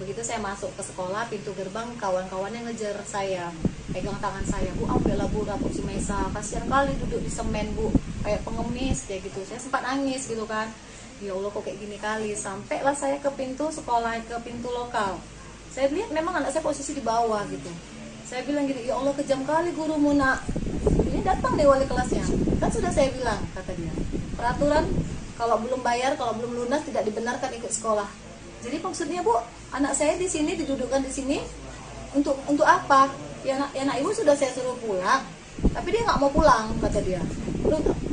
Begitu saya masuk ke sekolah, pintu gerbang kawan-kawannya ngejar saya, pegang tangan saya, Bu, ambillah Bu rapot si Mesa, kasihan kali duduk di semen Bu, kayak pengemis kayak gitu. Saya sempat nangis gitu kan, ya Allah kok kayak gini kali. Sampailah saya ke pintu sekolah, ke pintu lokal. Saya lihat memang anak saya posisi di bawah gitu. Saya bilang gini, ya Allah kejam kali gurumu nak. Ini datang deh wali kelasnya. Kan sudah saya bilang, kata dia, peraturan kalau belum bayar, kalau belum lunas tidak dibenarkan ikut sekolah. Jadi maksudnya Bu, anak saya di sini didudukkan di sini untuk apa? Ya anak ibu sudah saya suruh pulang, tapi dia nggak mau pulang, kata dia.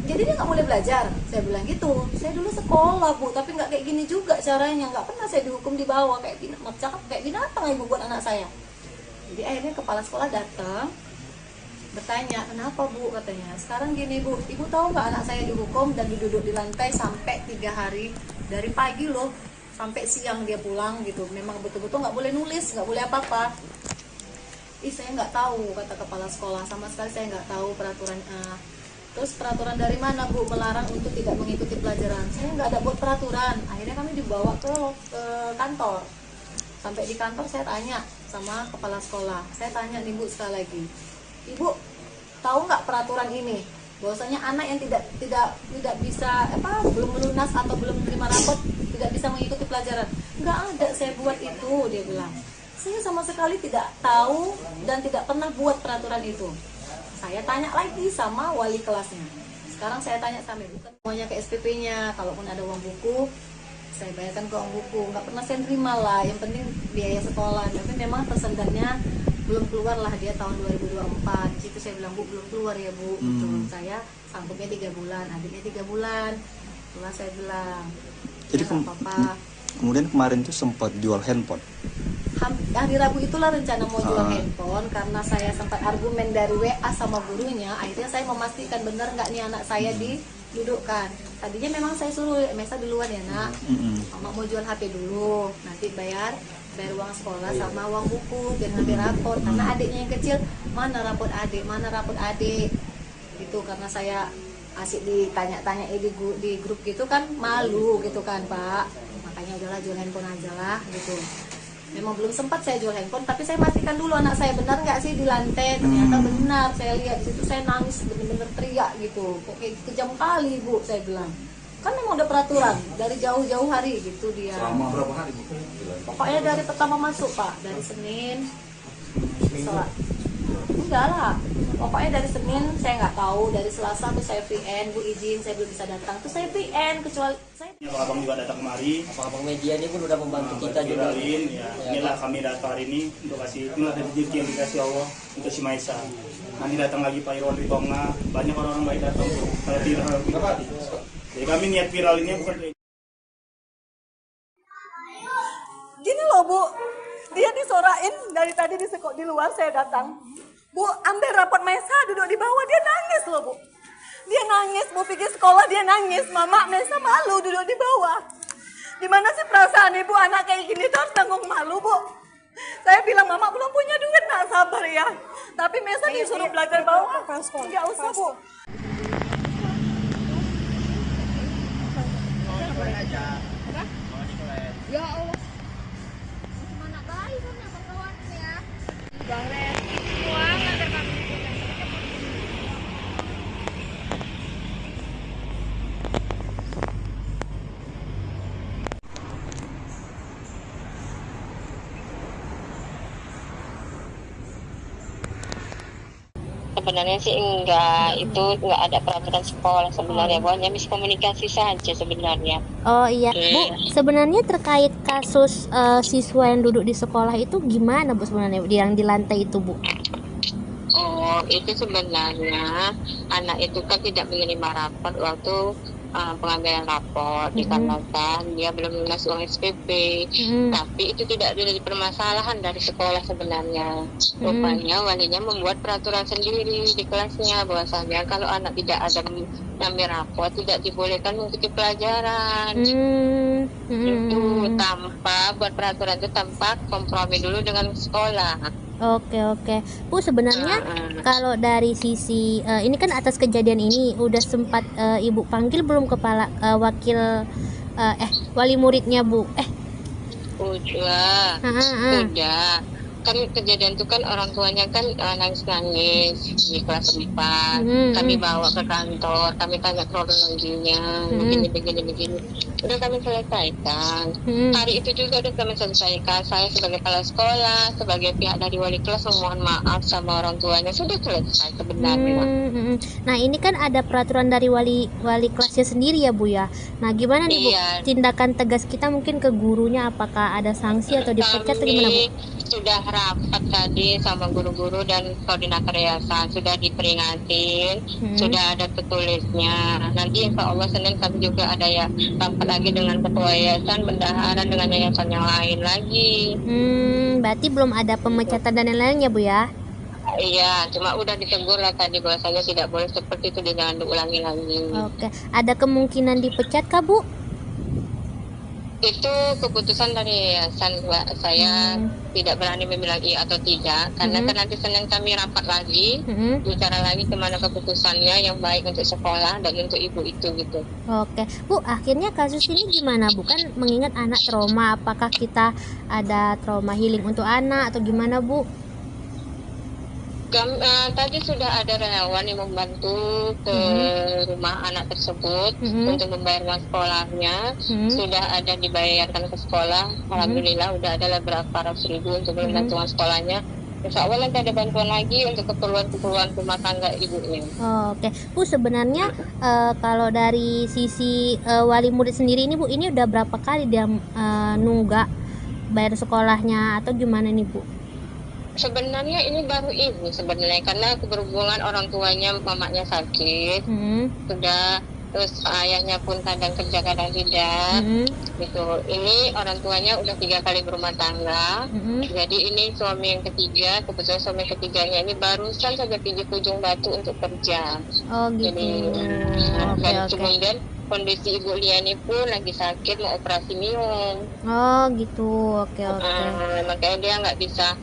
Jadi dia nggak boleh belajar. Saya bilang gitu. Saya dulu sekolah Bu, tapi nggak kayak gini juga caranya. Nggak pernah saya dihukum di bawah kayak binatang ibu buat anak saya. Jadi akhirnya kepala sekolah datang, bertanya, kenapa Bu, katanya. Sekarang gini Bu, ibu tahu nggak anak saya dihukum dan diduduk di lantai sampai 3 hari, dari pagi loh sampai siang dia pulang gitu. Memang betul-betul nggak boleh nulis, nggak boleh apa-apa. Saya nggak tahu, kata kepala sekolah, sama sekali saya nggak tahu peraturan. Terus peraturan dari mana Bu melarang untuk tidak mengikuti pelajaran? Saya nggak ada buat peraturan. Akhirnya kami dibawa ke kantor. Sampai di kantor saya tanya sama kepala sekolah. Saya tanya nih Bu sekali lagi, Ibu tahu nggak peraturan ini? Bahwasanya anak yang tidak bisa belum melunas atau belum menerima rapot tidak bisa mengikuti pelajaran. Nggak ada saya buat itu, dia bilang. Saya sama sekali tidak tahu dan tidak pernah buat peraturan itu. Saya tanya lagi sama wali kelasnya. Sekarang saya tanya sama ibu, semuanya ke SPP-nya. Kalaupun ada uang buku, saya bayarkan ke uang buku. Nggak pernah saya terima lah. Yang penting biaya sekolah. Tapi memang tersendatnya belum keluar lah dia tahun 2024. Di situ saya bilang, Bu, belum keluar ya Bu. Saya sanggupnya 3 bulan, adiknya 3 bulan. Setelah saya bilang, jadi kemudian kemarin tuh sempat jual handphone. Hari Rabu itulah rencana mau jual handphone, karena saya sempat argumen dari WA sama gurunya. Akhirnya saya memastikan benar nggak nih anak saya didudukkan. Tadinya memang saya suruh Mesa duluan ya nak, mama mau jual HP dulu, nanti bayar uang sekolah sama uang buku dan ngambil rapor. Karena adiknya yang kecil, mana rapot adik gitu. Karena saya asik ditanya-tanya di grup gitu kan, malu gitu kan Pak. Makanya udahlah jual handphone aja lah gitu. Memang belum sempat saya jual handphone, tapi saya pastikan dulu anak saya benar nggak sih di lantai. Ternyata benar, saya lihat di situ, saya nangis bener-bener teriak gitu. Kok kayak kejam kali Bu, saya bilang. Kan memang udah peraturan dari jauh-jauh hari gitu dia. Selama berapa hari Bu? Pokoknya dari pertama masuk Pak, dari Senin. Enggak lah, pokoknya dari Senin saya nggak tahu, dari Selasa tuh saya VN, Bu izin saya belum bisa datang, tuh saya VN, kecuali saya. Abang juga datang kemari. Abang media ini pun udah membantu kita juga. Ya, inilah kami datang hari ini untuk kasih, inilah rezeki yang dikasih Allah untuk si Maisa. Nanti datang lagi Pak Irwan Ritonga, banyak orang-orang baik datang tuh. Kalau viral. Jadi kami niat viral ini bukan. Gini loh Bu, dia disorain dari tadi di luar saya datang. Bu, ambil rapot Mesa, duduk di bawah, dia nangis loh Bu. Dia nangis, Bu pergi sekolah dia nangis. Mama, Mesa malu duduk di bawah. Gimana sih perasaan ibu anak kayak gini tuh harus tanggung malu Bu. Saya bilang, Mama belum punya duit, nak sabar ya. Tapi Mesa disuruh belajar bawah, nggak usah Bu. Ya Allah. Mana baik kan ya kawan ya. Bang Ren, uang antar kami. Sebenarnya sih enggak, itu enggak ada peraturan sekolah sebenarnya, hanya miskomunikasi saja sebenarnya. Oh iya, Bu, sebenarnya terkait kasus siswa yang duduk di sekolah itu gimana Bu sebenarnya yang di lantai itu Bu? Oh, itu sebenarnya anak itu kan tidak menerima rapor waktu pengambilan rapor dikarenakan dia belum lunas uang SPP. Tapi itu tidak ada permasalahan dari sekolah sebenarnya. Rupanya walinya membuat peraturan sendiri di kelasnya bahwasanya kalau anak tidak ada mengambil rapor tidak dibolehkan mengikuti pelajaran. Itu tanpa buat peraturan itu tanpa kompromi dulu dengan sekolah. Oke. Bu, sebenarnya kalau dari sisi ini kan atas kejadian ini udah sempat Ibu panggil belum kepala wakil wali muridnya, Bu? Udah. Kan kejadian itu kan orang tuanya kan nangis-nangis di kelas 4. Kami bawa ke kantor, kami tanya kronologinya, begini. Udah kami selesaikan. Hari itu juga udah kami selesaikan. Saya sebagai kepala sekolah, sebagai pihak dari wali kelas memohon maaf sama orang tuanya. Sudah selesai sebenarnya. Nah, ini kan ada peraturan dari wali kelasnya sendiri ya, Bu ya. Nah, gimana nih, Bu? Tindakan tegas kita mungkin ke gurunya, apakah ada sanksi atau dipecat atau gimana, Bu? Sudah rapat tadi sama guru-guru dan koordinator yayasan, sudah diperingatin, sudah ada tertulisnya. Nanti insya Allah Senin kami juga ada ya rapat lagi dengan ketua yayasan, bendahara dengan yayasan yang lain lagi. Berarti belum ada pemecatan dan lain-lainnya, Bu ya? Iya, cuma udah ditegur lah tadi bahwasanya tidak boleh seperti itu, jangan diulangi lagi. Oke, ada kemungkinan dipecat kah, Bu? Itu keputusan dari yayasan, Mbak. Saya tidak berani membilang iya atau tidak, karena kan nanti Senin kami rapat lagi, bicara lagi kemana keputusannya yang baik untuk sekolah dan untuk ibu itu gitu. Oke, Bu, akhirnya kasus ini gimana, Bu? Kan mengingat anak trauma, apakah kita ada trauma healing untuk anak atau gimana, Bu? Tadi sudah ada relawan yang membantu ke rumah anak tersebut untuk membayar uang sekolahnya. Sudah ada dibayarkan ke sekolah. Alhamdulillah udah ada berapa ratus ribu untuk membantu uang sekolahnya. Insya Allah nanti ada bantuan lagi untuk keperluan rumah tangga ibunya. Oke, Bu, sebenarnya kalau dari sisi wali murid sendiri ini, Bu, ini udah berapa kali dia nunggak bayar sekolahnya atau gimana nih, Bu? Sebenarnya ini baru ini sebenarnya, karena berhubungan orang tuanya, mamanya sakit, sudah, terus ayahnya pun kadang kerja kadang tidak, gitu. Ini orang tuanya udah 3 kali berumah tangga, jadi ini suami yang ketiga, kebetulan suami ketiganya ini barusan saja pijak ujung batu untuk kerja. Oh gitu. Dan kemudian kondisi Ibu Liani pun lagi sakit, mau operasi miom. Oh gitu, oke. Makanya dia nggak bisa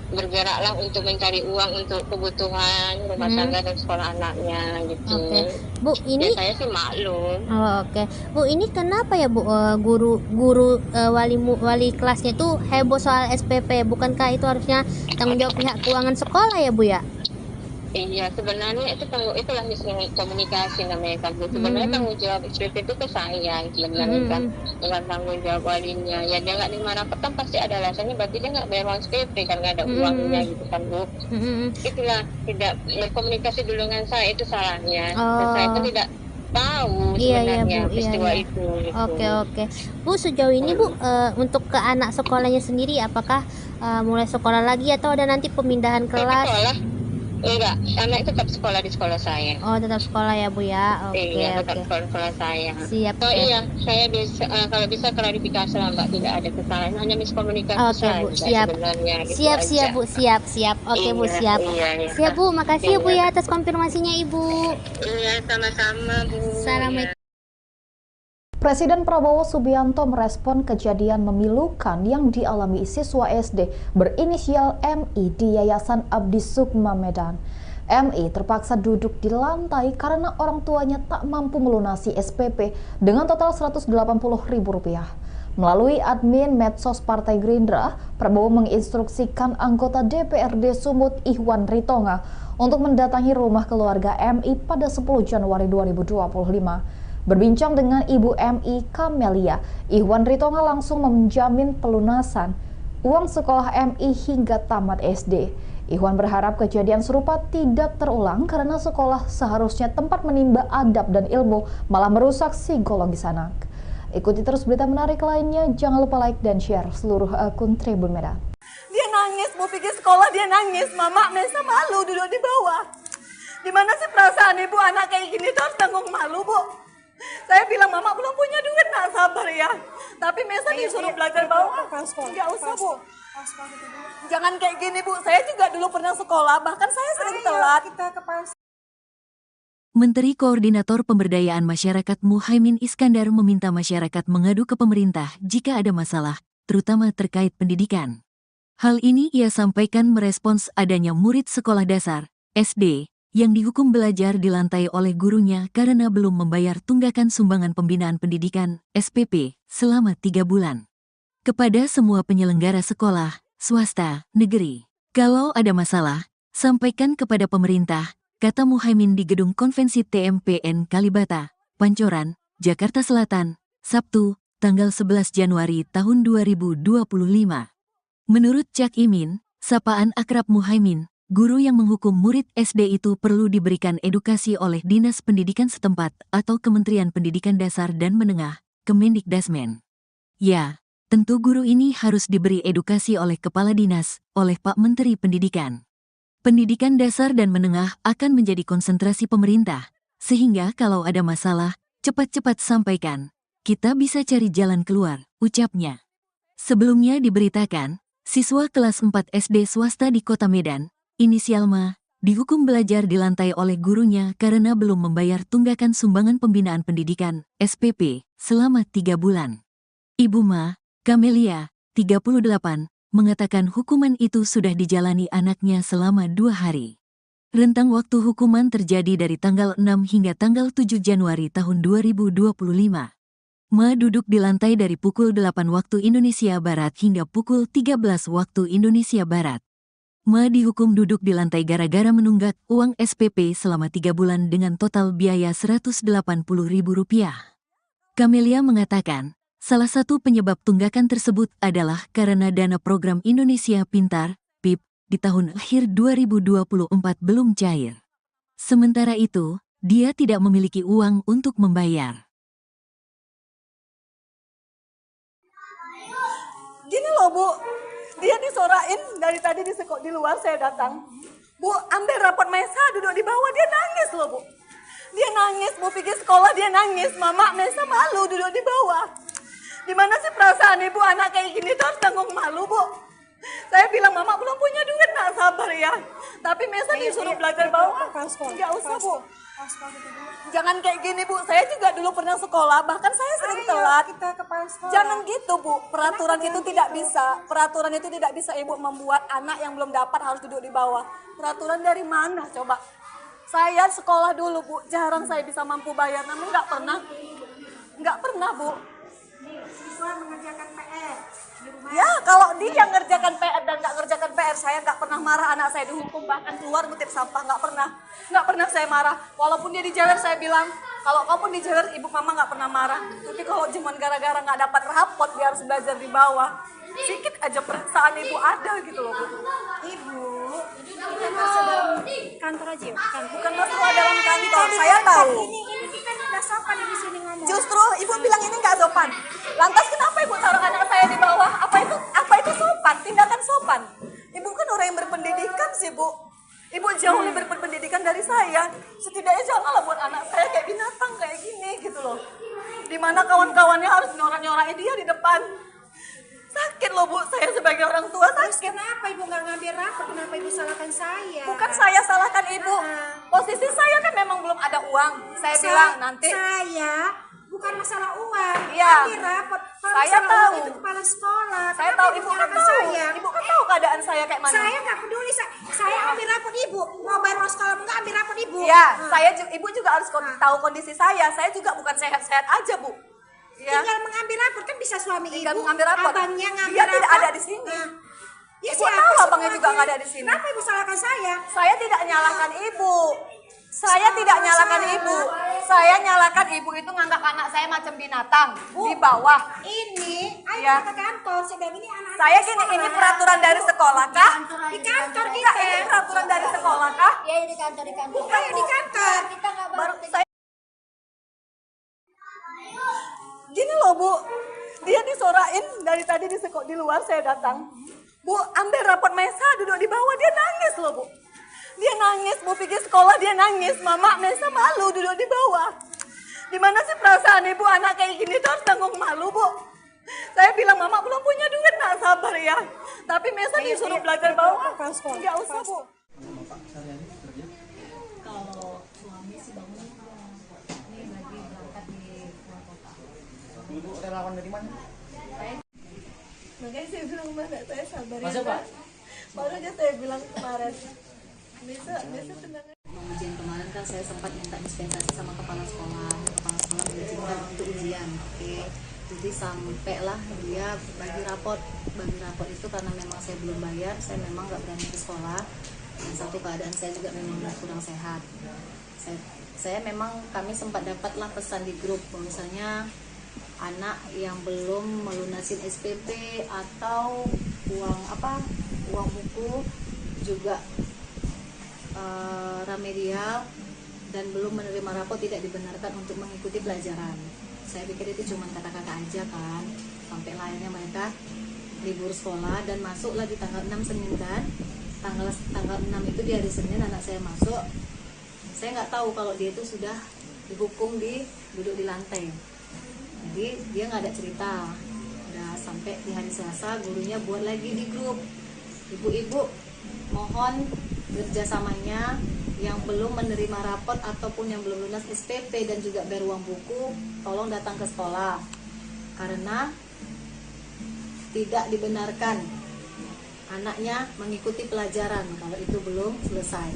bergeraklah untuk mencari uang untuk kebutuhan rumah tangga dan sekolah anaknya gitu. Bu, ini ya, saya sih maklum. Bu, ini kenapa ya, Bu, guru wali kelasnya itu heboh soal SPP? Bukankah itu harusnya tanggung jawab pihak keuangan sekolah ya, Bu ya? Iya, sebenarnya itulah miskomunikasi namanya kan. Sebenarnya tanggung jawab SPP itu ke saya sebenarnya kan, dengan tanggung jawab walinya. Ya dia nggak dimarah kan pasti ada alasannya, berarti dia nggak bayar uang SPP kan, nggak ada uangnya gitu kan, Bu. Itulah tidak berkomunikasi dulu dengan saya, itu salahnya. Dan saya pun tidak tahu sebenarnya peristiwa itu. Gitu. Oke. Bu, sejauh ini Bu, untuk ke anak sekolahnya sendiri, apakah mulai sekolah lagi atau ada nanti pemindahan kelas? Enggak, anak itu tetap sekolah di sekolah saya. Oh, tetap sekolah ya, Bu ya. Iya, tetap sekolah saya. Siap. Oh iya, saya bisa kalau bisa klarifikasi lah, Mbak, tidak ada kesalahan, hanya miskomunikasi saja. Bu, siap. Siap, Bu, siap. Oke, Bu, siap. Siap, Bu, makasih ya, Bu ya atas konfirmasinya, Ibu. Iya, sama-sama, Bu. Assalamualaikum. Presiden Prabowo Subianto merespon kejadian memilukan yang dialami siswa SD berinisial MI di Yayasan Abdi Sukma Medan. MI terpaksa duduk di lantai karena orang tuanya tak mampu melunasi SPP dengan total Rp180.000. Melalui admin medsos Partai Gerindra, Prabowo menginstruksikan anggota DPRD Sumut Ihwan Ritonga untuk mendatangi rumah keluarga MI pada 10 Januari 2025. Berbincang dengan Ibu MI Kamelia, Ihwan Ritonga langsung menjamin pelunasan uang sekolah MI hingga tamat SD. Ihwan berharap kejadian serupa tidak terulang karena sekolah seharusnya tempat menimba adab dan ilmu, malah merusak psikologis anak. Ikuti terus berita menarik lainnya, jangan lupa like dan share seluruh akun Tribun Medan. Dia nangis, mau pergi sekolah dia nangis, Mama Mesa malu duduk di bawah. Di mana sih perasaan ibu anak kayak gini tuh harus tanggung malu, Bu? Saya bilang, Mama belum punya duit, nak sabar ya. Tapi Mesa disuruh belajar bawah. Nggak usah, Bu. Jangan kayak gini, Bu. Saya juga dulu pernah sekolah, bahkan saya sering telat. Menteri Koordinator Pemberdayaan Masyarakat Muhaimin Iskandar meminta masyarakat mengadu ke pemerintah jika ada masalah, terutama terkait pendidikan. Hal ini ia sampaikan merespons adanya murid sekolah dasar, SD, yang dihukum belajar di lantai oleh gurunya karena belum membayar tunggakan sumbangan pembinaan pendidikan, SPP, selama 3 bulan. Kepada semua penyelenggara sekolah, swasta, negeri, kalau ada masalah, sampaikan kepada pemerintah, kata Muhaimin di Gedung Konvensi TMPN Kalibata, Pancoran, Jakarta Selatan, Sabtu, tanggal 11 Januari tahun 2025. Menurut Cak Imin, sapaan akrab Muhaimin, guru yang menghukum murid SD itu perlu diberikan edukasi oleh Dinas Pendidikan setempat atau Kementerian Pendidikan Dasar dan Menengah, Kemendikdasmen. Ya, tentu guru ini harus diberi edukasi oleh Kepala Dinas, oleh Pak Menteri Pendidikan. Pendidikan dasar dan menengah akan menjadi konsentrasi pemerintah, sehingga kalau ada masalah, cepat-cepat sampaikan. Kita bisa cari jalan keluar, ucapnya. Sebelumnya diberitakan, siswa kelas 4 SD swasta di Kota Medan, inisial Ma, dihukum belajar di lantai oleh gurunya karena belum membayar tunggakan sumbangan pembinaan pendidikan, SPP, selama 3 bulan. Ibu Ma, Kamelia, 38, mengatakan hukuman itu sudah dijalani anaknya selama 2 hari. Rentang waktu hukuman terjadi dari tanggal 6 hingga tanggal 7 Januari tahun 2025. Ma duduk di lantai dari pukul 8 waktu Indonesia Barat hingga pukul 13 waktu Indonesia Barat. Ma dihukum duduk di lantai gara-gara menunggak uang SPP selama 3 bulan dengan total biaya Rp180.000. Kamelia mengatakan, salah satu penyebab tunggakan tersebut adalah karena dana program Indonesia Pintar, PIP, di tahun akhir 2024 belum cair. Sementara itu, dia tidak memiliki uang untuk membayar. Gini loh, Bu. Dia disorain dari tadi di luar saya datang. Bu, ambil rapot Mesa duduk di bawah, dia nangis loh, Bu. Dia nangis, Bu pergi sekolah dia nangis. Mama, Mesa malu duduk di bawah. Gimana sih perasaan ibu anak kayak gini tuh harus tanggung malu, Bu. Saya bilang, Mama belum punya duit, nak sabar ya. Tapi Mesa disuruh belajar bawah. Nggak usah, Bu. Jangan kayak gini, Bu. Saya juga dulu pernah sekolah, bahkan saya sering telat. Jangan gitu, Bu. Peraturan itu tidak bisa. Peraturan itu tidak bisa Ibu membuat anak yang belum dapat harus duduk di bawah. Peraturan dari mana coba? Saya sekolah dulu, Bu. Jarang saya bisa mampu bayar, namun nggak pernah, Bu. Siswa mengerjakan PR di rumah. Ya, kalau dia ngerjakan PR dan nggak ngerjakan PR, saya nggak pernah marah. Anak saya dihukum bahkan keluar ngutip sampah, nggak pernah saya marah. Walaupun dia dijewer, saya bilang, kalau kau pun dijewer, ibu mama nggak pernah marah. Tapi kalau cuma gara-gara nggak dapat rapot, dia harus belajar di bawah. Sedikit aja perasaan ibu ada gitu loh, Bu. Ibu, kita masuk dalam kantor aja yuk. Bukan masalah dalam kantor, saya tahu. Ini kita nggak sopan di sini ngomong. Justru ibu bilang ini nggak sopan. Lantas kenapa ibu taruh anak saya di bawah? Apa itu sopan? Tindakan sopan. Ibu kan orang yang berpendidikan sih, Bu. Ibu jauh lebih berpendidikan dari saya. Setidaknya janganlah buat anak saya kayak binatang kayak gini gitu loh. Dimana kawan-kawannya harus nyorak-nyorakin dia di depan. Sakit loh, Bu, saya sebagai orang tua sakit. Terus kenapa ibu nggak ngambil rapor? Kenapa ibu salahkan saya? Bukan saya salahkan ibu. Posisi saya kan memang belum ada uang. Saya bilang nanti. Saya bukan masalah uang. Iya. Ambil rapor. Kalau Saya masalah tahu. uang itu kepala sekolah. Saya Kenapa tahu, ibu kan salahkan tahu. saya? Ibu kan tahu keadaan saya kayak mana. Saya nggak peduli. Saya ambil rapor ibu. Mau bayar uang sekolah nggak ambil rapor ibu. Iya, ibu juga harus tahu kondisi saya. Saya juga bukan sehat-sehat aja, Bu. Ya. Tinggal mengambil rapor kan bisa suami Tinggal ibu. mengambil rapor. Abangnya ngambil Dia rapor. tidak ada di sini. Ya, Ibu tahu abangnya juga nggak ada di sini. Kenapa ibu salahkan saya? Saya tidak nyalahkan ibu. Saya tidak nyalahkan ibu. Saya nyalahkan ibu itu nganggap anak saya macam binatang di bawah. Ini, ayo Ya. kita ke kantor. Sedang ini anak-anak Saya gini, ini peraturan dari sekolah kah? di kantor Enggak, kita. ini peraturan dari sekolah kah? Ya di kantor Ayo di kantor. Kita nggak Baru saya gini loh, Bu. Dia disorain dari tadi di luar saya datang. Bu, ambil rapot Mesa duduk di bawah, dia nangis loh, Bu. Dia nangis, Bu pergi sekolah dia nangis. Mama, Mesa malu duduk di bawah. Gimana sih perasaan ibu anak kayak gini tuh harus tanggung malu, Bu? Saya bilang, Mama belum punya duit, nak sabar ya. Tapi Mesa disuruh belajar bawah. Nggak usah, Bu. Kalau suami sih bangun ini lagi berangkat di luar kota. Ibu relawan dari mana? Makanya saya bilang, Mbak, saya sabar ya. Masuk, Pak. Baru aja saya bilang kemarin. Mesa tenang. Ujian kemarin kan saya sempat minta dispensasi sama kepala sekolah mengizinkan untuk ujian. Oke. Jadi sampailah dia bagi rapot itu karena memang saya belum bayar, saya memang nggak berani ke sekolah. Dan satu keadaan saya juga memang kurang sehat. Saya memang kami sempat dapatlah pesan di grup misalnya anak yang belum melunasin SPP atau uang buku juga remedial dan belum menerima rapot tidak dibenarkan untuk mengikuti pelajaran. Saya pikir itu cuma kata-kata aja kan, sampai akhirnya mereka libur sekolah dan masuklah di tanggal 6 Senin kan. Tanggal 6 itu di hari Senin anak saya masuk. Saya nggak tahu kalau dia itu sudah dihukum duduk di lantai. Jadi dia nggak ada cerita. Udah sampai di hari Selasa gurunya buat lagi di grup. Ibu-ibu mohon kerjasamanya yang belum menerima rapot ataupun yang belum lunas SPP dan juga bayar uang buku, tolong datang ke sekolah karena tidak dibenarkan anaknya mengikuti pelajaran kalau itu belum selesai.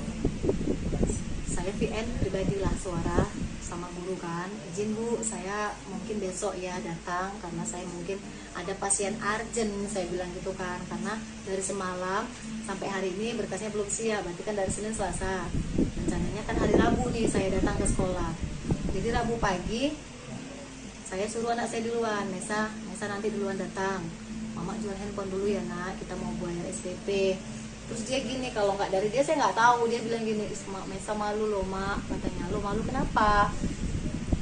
Saya VN pribadilah suara sama guru kan, izin Bu, saya mungkin besok ya datang karena saya mungkin ada pasien urgent, saya bilang gitu kan, karena dari semalam sampai hari ini berkasnya belum siap, berarti kan dari Senin Selasa, rencananya kan hari Rabu nih saya datang ke sekolah. Jadi Rabu pagi saya suruh anak saya duluan, Mesa nanti duluan datang, Mama jual handphone dulu ya nak, kita mau bayar SPP. Terus dia gini, kalau nggak dari dia saya nggak tahu, dia bilang gini, Mesa malu loh mak, katanya. Lo malu kenapa?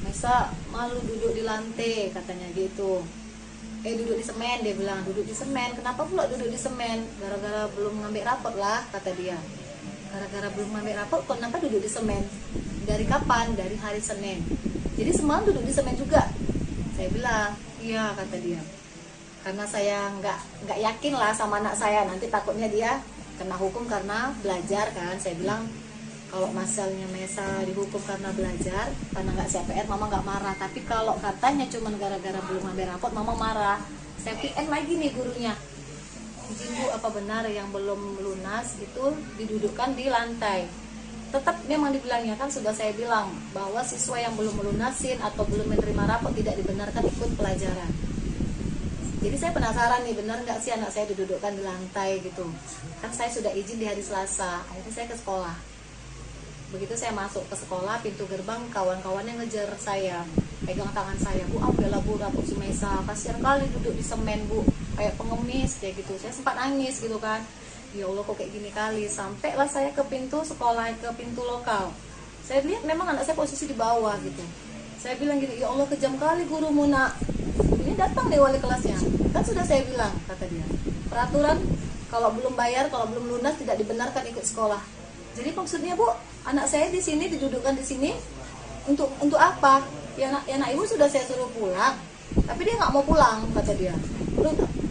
Mesa malu duduk di lantai, katanya gitu. Duduk di semen, dia bilang, duduk di semen. Kenapa pula duduk di semen? Gara-gara belum ngambil rapot lah, kata dia. Gara-gara belum ngambil rapot, kenapa duduk di semen? Dari kapan? Dari hari Senin. Jadi semalam duduk di semen juga. Saya bilang, iya, kata dia. Karena saya nggak yakin lah sama anak saya, nanti takutnya dia kena hukum karena belajar kan. Saya bilang kalau masalahnya Mesa dihukum karena belajar, karena nggak siap PR, Mama nggak marah. Tapi kalau katanya cuma gara-gara belum ngambil rapot, Mama marah. Saya PN lagi nih gurunya, izin Bu, apa benar yang belum lunas itu didudukkan di lantai? Tetap memang dibilangnya kan, sudah saya bilang bahwa siswa yang belum melunasin atau belum menerima rapot tidak dibenarkan ikut pelajaran. Jadi saya penasaran nih, benar nggak sih anak saya didudukkan di lantai gitu. Kan saya sudah izin di hari Selasa, akhirnya saya ke sekolah. Begitu saya masuk ke sekolah, pintu gerbang kawan-kawannya ngejar saya, pegang tangan saya, Bu, ambillah Bu rapot si Mesa, kasihan kali duduk di semen Bu, kayak pengemis kayak gitu. Saya sempat nangis gitu kan, ya Allah kok kayak gini kali. Sampailah saya ke pintu sekolah, ke pintu lokal. Saya lihat memang anak saya posisi di bawah gitu. Saya bilang gini, ya Allah kejam kali gurumu nak. Ini datang nih wali kelasnya. Kan sudah saya bilang, kata dia, peraturan kalau belum bayar, kalau belum lunas tidak dibenarkan ikut sekolah. Jadi maksudnya Bu, anak saya di sini didudukkan di sini untuk apa? Ya anak ibu sudah saya suruh pulang, tapi dia nggak mau pulang, kata dia.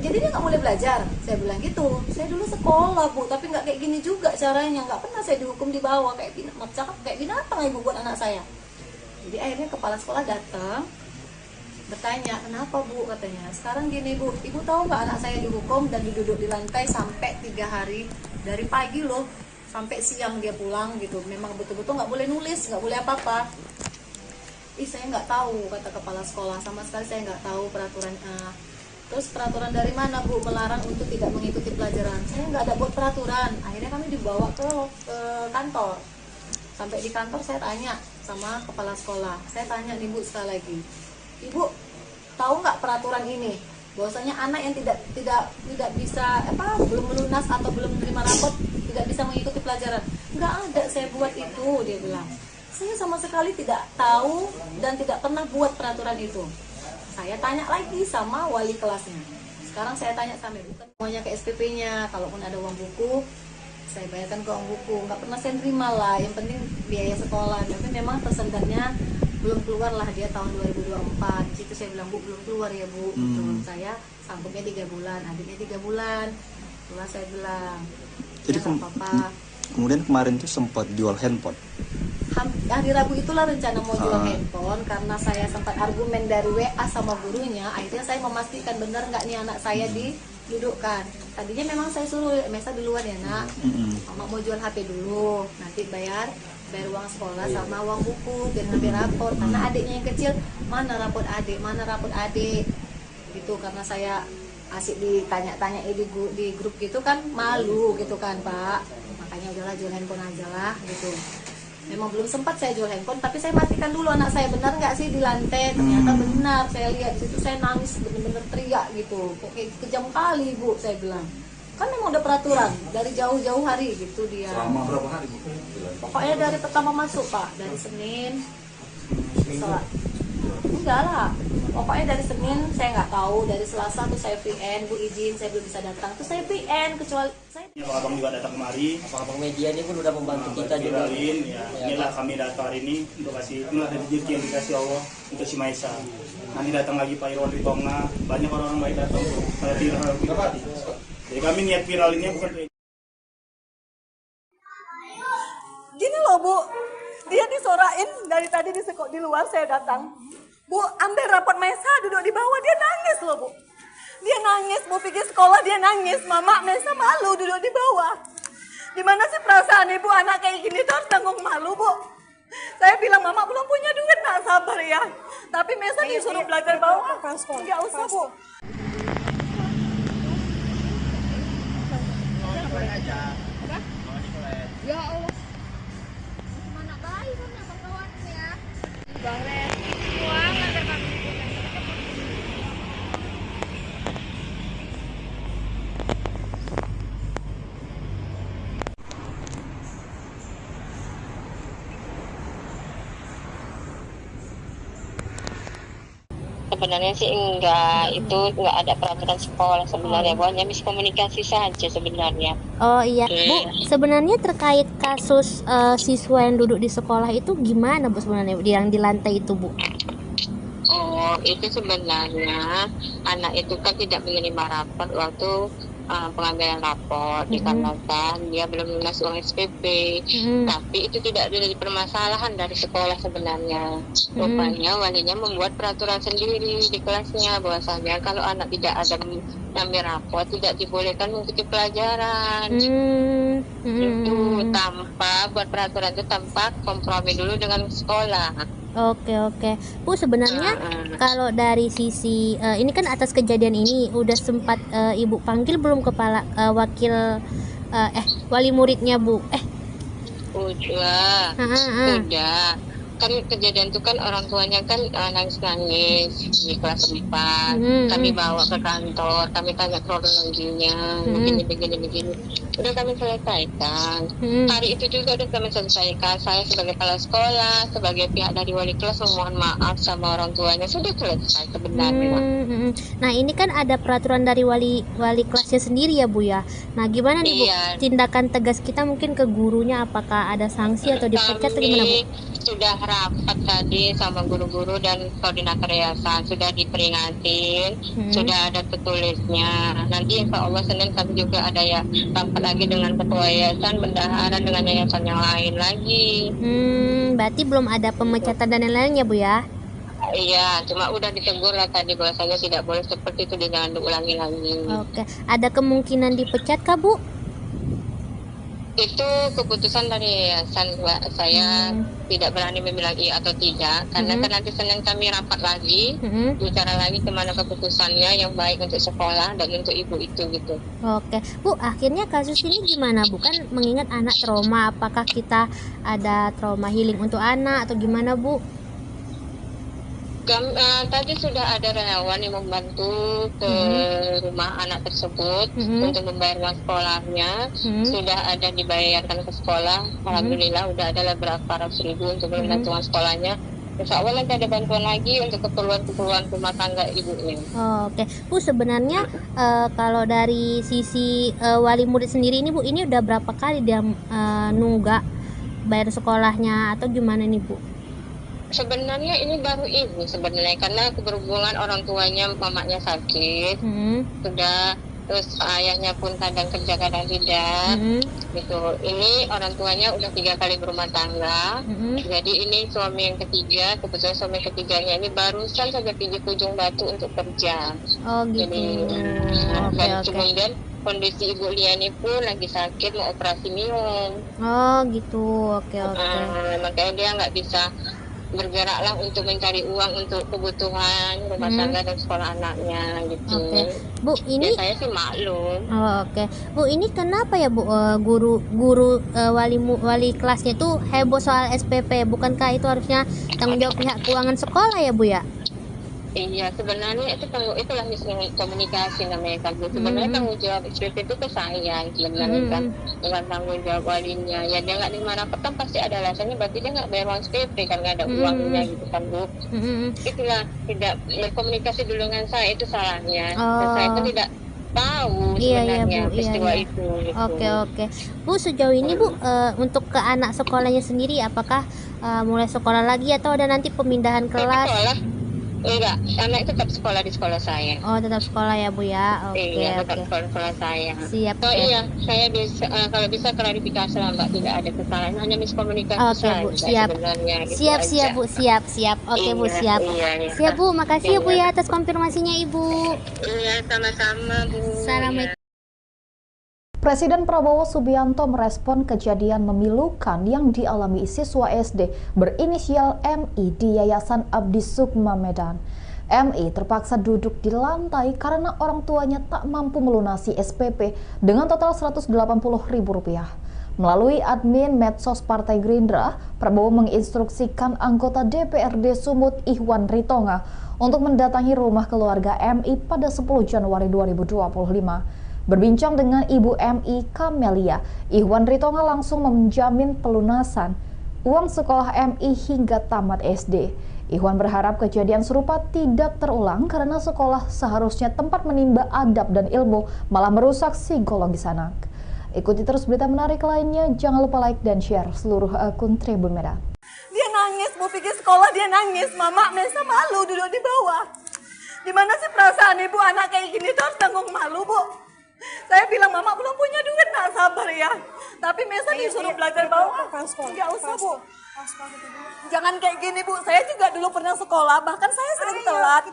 Jadi dia nggak boleh belajar. Saya bilang gitu. Saya dulu sekolah Bu, tapi nggak kayak gini juga caranya. Nggak pernah saya dihukum di bawah kayak binatang ibu buat anak saya. Jadi akhirnya kepala sekolah datang, bertanya, kenapa Bu, katanya. Sekarang gini Bu, ibu tahu nggak anak saya dihukum dan duduk di lantai sampai 3 hari, dari pagi loh sampai siang dia pulang gitu. Memang betul-betul nggak boleh nulis, nggak boleh apa-apa. Saya nggak tahu, kata kepala sekolah, sama sekali saya nggak tahu peraturan. Terus peraturan dari mana Bu melarang untuk tidak mengikuti pelajaran? Saya nggak ada buat peraturan. Akhirnya kami dibawa ke kantor. Sampai di kantor saya tanya sama kepala sekolah. Saya tanya nih Bu sekali lagi, Ibu tahu nggak peraturan ini? Bahwasanya anak yang tidak bisa belum melunas atau belum menerima rapot tidak bisa mengikuti pelajaran. Nggak ada saya buat itu, dia bilang. Saya sama sekali tidak tahu dan tidak pernah buat peraturan itu. Saya tanya lagi sama wali kelasnya. Sekarang saya tanya sama ibu, semuanya ke SPP-nya. Kalaupun ada uang buku, saya bayarkan ke uang buku. Nggak pernah saya terima lah. Yang penting biaya sekolah. Tapi memang tersendatnya belum keluar lah dia tahun 2024. Di situ saya bilang, Bu, belum keluar ya Bu. Gitu. Saya sanggupnya 3 bulan, adiknya 3 bulan. Itulah saya bilang. Jadi ya, nggak apa-apa. kemudian kemarin tuh sempat jual handphone. Hari Rabu itulah rencana mau jual handphone, karena saya sempat argumen dari WA sama gurunya. Akhirnya saya memastikan benar nggak nih anak saya didudukkan. Tadinya memang saya suruh Mesa duluan ya nak, mama mau jual HP dulu, nanti bayar uang sekolah sama uang buku biar ngambil rapor. Karena adiknya yang kecil, mana rapor adik gitu. Karena saya asik ditanya-tanya di grup gitu kan, malu gitu kan Pak. Makanya udahlah jual handphone aja lah gitu. Memang belum sempat saya jual handphone, tapi saya pastikan dulu anak saya benar nggak sih di lantai. Ternyata benar, saya lihat di situ, saya nangis bener-bener teriak gitu. Kayak kejam kali Bu, saya bilang. Kan memang udah peraturan dari jauh-jauh hari gitu dia. Selama berapa hari Bu? Pokoknya dari pertama masuk Pak, dari Senin. Enggak lah. Pokoknya dari Senin saya nggak tahu, dari Selasa tuh saya VN, Bu izin saya belum bisa datang, tuh saya VN kecuali saya. Abang juga datang kemari. Abang media ini pun udah membantu kita juga. Ya, inilah kami datang hari ini untuk kasih, inilah rezeki yang dikasih Allah untuk si Maisa. Nanti datang lagi Pak Irwan Ritonga, banyak orang-orang baik datang tuh. Kalau viral jadi kami niat viral ini bukan. Gini loh Bu, dia disorain dari tadi di luar saya datang. Bu, ambil rapot Maisa duduk di bawah, dia nangis loh Bu. Dia nangis, Bu pergi sekolah dia nangis. Mama, Maisa malu duduk di bawah. Gimana sih perasaan ibu anak kayak gini tuh harus tanggung malu Bu. Saya bilang Mama belum punya duit, nak sabar ya. Tapi Maisa disuruh belajar bawah. Enggak usah Bu. Ya Allah. Mana baik kan ya kawan ya. Bang Ren, uang antar kami. Sebenarnya sih enggak, itu enggak ada peraturan sekolah sebenarnya, hanya miskomunikasi saja sebenarnya. Oh iya, Bu, sebenarnya terkait kasus siswa yang duduk di sekolah itu gimana Bu sebenarnya yang di lantai itu Bu? Oh, itu sebenarnya anak itu kan tidak menerima rapor waktu pengambilan rapor dikarenakan dia belum lunas uang SPP. Tapi itu tidak ada permasalahan dari sekolah sebenarnya. Rupanya walinya membuat peraturan sendiri di kelasnya bahwasanya kalau anak tidak ada mengambil rapor tidak dibolehkan mengikuti pelajaran. Itu tanpa buat peraturan itu tanpa kompromi dulu dengan sekolah. Oke. Bu, sebenarnya kalau dari sisi ini kan atas kejadian ini udah sempat Ibu panggil belum kepala wakil wali muridnya Bu? Udah. Kan kejadian itu kan orang tuanya kan nangis-nangis di kelas 4. Kami bawa ke kantor, kami tanya kronologinya, begini. Udah kami selesaikan. Hari itu juga udah kami selesaikan. Saya sebagai kepala sekolah, sebagai pihak dari wali kelas memohon maaf sama orang tuanya, sudah selesai sebenarnya. Nah ini kan ada peraturan dari wali kelasnya sendiri ya Bu ya. Nah gimana nih Bu tindakan tegas kita mungkin ke gurunya, apakah ada sanksi atau dipecat atau gimana Bu? Sudah rapat tadi sama guru-guru dan koordinator yayasan, sudah diperingatin, sudah ada tertulisnya. Nanti insya Allah Senin kami juga ada ya rapat lagi dengan ketua yayasan, bendahara dengan yayasan yang lain lagi. Berarti belum ada pemecatan dan lain-lainnya Bu ya? Iya, cuma udah ditegur lah tadi bahwasanya tidak boleh seperti itu, jangan diulangi lagi. Oke, ada kemungkinan dipecat kah Bu? Itu keputusan dari yayasan, Mbak. Saya tidak berani membilang iya atau tidak, karena kan nanti Senin kami rapat lagi, bicara lagi kemana keputusannya yang baik untuk sekolah dan untuk ibu itu gitu. Oke, Bu, akhirnya kasus ini gimana Bu? Kan mengingat anak trauma, apakah kita ada trauma healing untuk anak atau gimana Bu? Tadi sudah ada relawan yang membantu ke rumah anak tersebut untuk membayar uang sekolahnya. Sudah ada dibayarkan ke sekolah. Alhamdulillah udah ada beberapa ratus ribu untuk membantu uang sekolahnya. Insya Allah nanti ada bantuan lagi untuk keperluan rumah tangga ibunya. Oke, Bu, sebenarnya kalau dari sisi wali murid sendiri ini Bu, ini udah berapa kali dia nunggak bayar sekolahnya atau gimana nih Bu? Sebenarnya ini baru ini sebenarnya karena berhubungan orang tuanya, mamanya sakit, sudah, terus ayahnya pun kadang kerja kadang tidak, gitu. Ini orang tuanya udah 3 kali berumah tangga, jadi ini suami yang ketiga, kebetulan suami ketiganya ini barusan saja pergi ke Ujung Batu untuk kerja. Oh gitu. Jadi, dan kemudian kondisi Ibu Lia ini pun lagi sakit mau operasi minum. Oh gitu, oke. Makanya dia nggak bisa bergeraklah untuk mencari uang untuk kebutuhan rumah tangga dan sekolah anaknya gitu. Oke. Bu, ini saya sih maklum. Oh, oke. Bu, ini kenapa ya Bu, guru wali kelasnya itu heboh soal SPP? Bukankah itu harusnya tanggung jawab pihak keuangan sekolah ya Bu ya? Iya, sebenarnya itulah miskomunikasi namanya kan. Sebenarnya tanggung jawab SPP itu ke saya sebenarnya kan, dengan tanggung jawab walinya. Ya dia nggak dimarah kan pasti ada alasannya, berarti dia nggak bayar uang SPP kan, nggak ada uangnya gitu kan Bu. Itulah tidak berkomunikasi dulu dengan saya, itu salahnya. Dan saya itu tidak tahu sebenarnya peristiwa itu. Gitu. Oke. Bu, sejauh ini Bu, untuk ke anak sekolahnya sendiri, apakah mulai sekolah lagi atau ada nanti pemindahan kelas? Enggak, anak tetap sekolah di sekolah saya. Oh, tetap sekolah ya Bu ya. Oke. Tetap sekolah saya. Siap. Oh iya, saya bisa kalau bisa klarifikasi lah Mbak, tidak ada kesalahan, hanya miskomunikasi saja. Bu, siap. Gitu siap Bu, siap. Oke Bu, siap. Siap Bu, makasih ya Bu ya atas konfirmasinya Ibu. Iya, sama-sama Bu. Assalamualaikum. Presiden Prabowo Subianto merespon kejadian memilukan yang dialami siswa SD berinisial MI di Yayasan Abdi Sukma Medan. MI terpaksa duduk di lantai karena orang tuanya tak mampu melunasi SPP dengan total Rp180.000. Melalui admin medsos Partai Gerindra, Prabowo menginstruksikan anggota DPRD Sumut Ihwan Ritonga untuk mendatangi rumah keluarga MI pada 10 Januari 2025. Berbincang dengan Ibu MI Kamelia, Ihwan Ritonga langsung menjamin pelunasan uang sekolah MI hingga tamat SD. Ihwan berharap kejadian serupa tidak terulang karena sekolah seharusnya tempat menimba adab dan ilmu, malah merusak psikologis anak. Ikuti terus berita menarik lainnya, jangan lupa like dan share seluruh akun Tribun Medan. Dia nangis, mau pergi sekolah dia nangis, Mama Mesa malu duduk di bawah. Dimana sih perasaan ibu anak kayak gini tuh harus tanggung malu Bu. Saya bilang, Mama belum punya duit, nak sabar ya. Tapi Mesa disuruh belajar bawah. Enggak usah Bu. Jangan kayak gini Bu, saya juga dulu pernah sekolah, bahkan saya sering telat.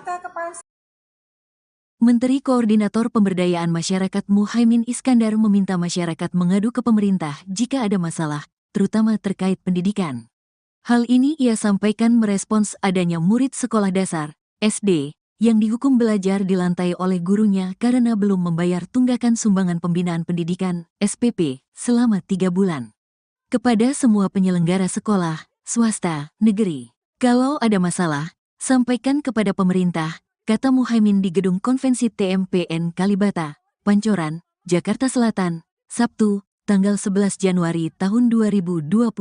Menteri Koordinator Pemberdayaan Masyarakat Muhaimin Iskandar meminta masyarakat mengadu ke pemerintah jika ada masalah, terutama terkait pendidikan. Hal ini ia sampaikan merespons adanya murid sekolah dasar, SD, yang dihukum belajar di lantai oleh gurunya karena belum membayar tunggakan sumbangan pembinaan pendidikan (SPP) selama 3 bulan. Kepada semua penyelenggara sekolah, swasta, negeri, kalau ada masalah, sampaikan kepada pemerintah, kata Muhaimin di Gedung Konvensi TMPN Kalibata, Pancoran, Jakarta Selatan, Sabtu, tanggal 11 Januari tahun 2025.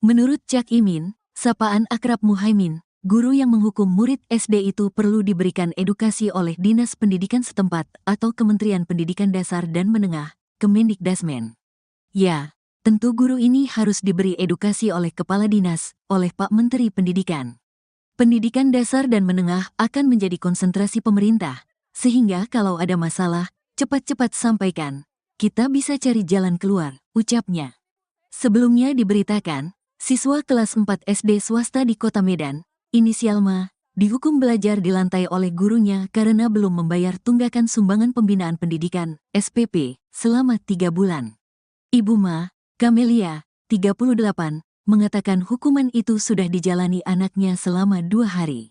Menurut Cak Imin, sapaan akrab Muhaimin, guru yang menghukum murid SD itu perlu diberikan edukasi oleh Dinas Pendidikan setempat atau Kementerian Pendidikan Dasar dan Menengah, Kemendikdasmen. Ya, tentu guru ini harus diberi edukasi oleh Kepala Dinas, oleh Pak Menteri Pendidikan. Pendidikan dasar dan menengah akan menjadi konsentrasi pemerintah, sehingga kalau ada masalah, cepat-cepat sampaikan. Kita bisa cari jalan keluar, ucapnya. Sebelumnya diberitakan, siswa kelas 4 SD swasta di Kota Medan, inisial Ma, dihukum belajar di lantai oleh gurunya karena belum membayar tunggakan sumbangan pembinaan pendidikan, SPP, selama 3 bulan. Ibu Ma, Kamelia, 38, mengatakan hukuman itu sudah dijalani anaknya selama 2 hari.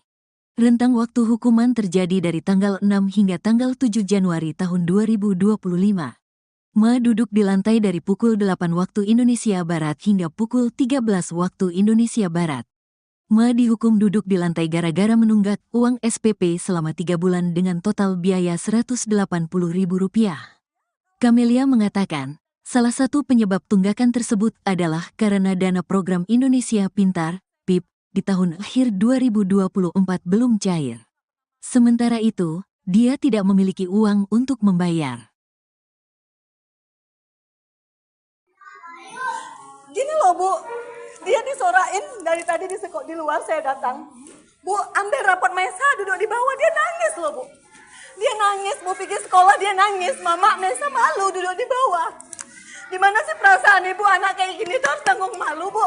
Rentang waktu hukuman terjadi dari tanggal 6 hingga tanggal 7 Januari tahun 2025. Ma duduk di lantai dari pukul 8 waktu Indonesia Barat hingga pukul 13 waktu Indonesia Barat. Ma dihukum duduk di lantai gara-gara menunggak uang SPP selama 3 bulan dengan total biaya Rp180.000. Kamelia mengatakan, salah satu penyebab tunggakan tersebut adalah karena dana program Indonesia Pintar, PIP, di tahun akhir 2024 belum cair. Sementara itu, dia tidak memiliki uang untuk membayar. Gini loh Bu, Dia disorain dari tadi di luar saya datang. Bu, ambil rapot Maisa duduk di bawah, dia nangis loh Bu. Dia nangis, Bu pergi sekolah dia nangis. Mama, Maisa malu duduk di bawah. Di mana sih perasaan ibu anak kayak gini tuh harus tanggung malu Bu.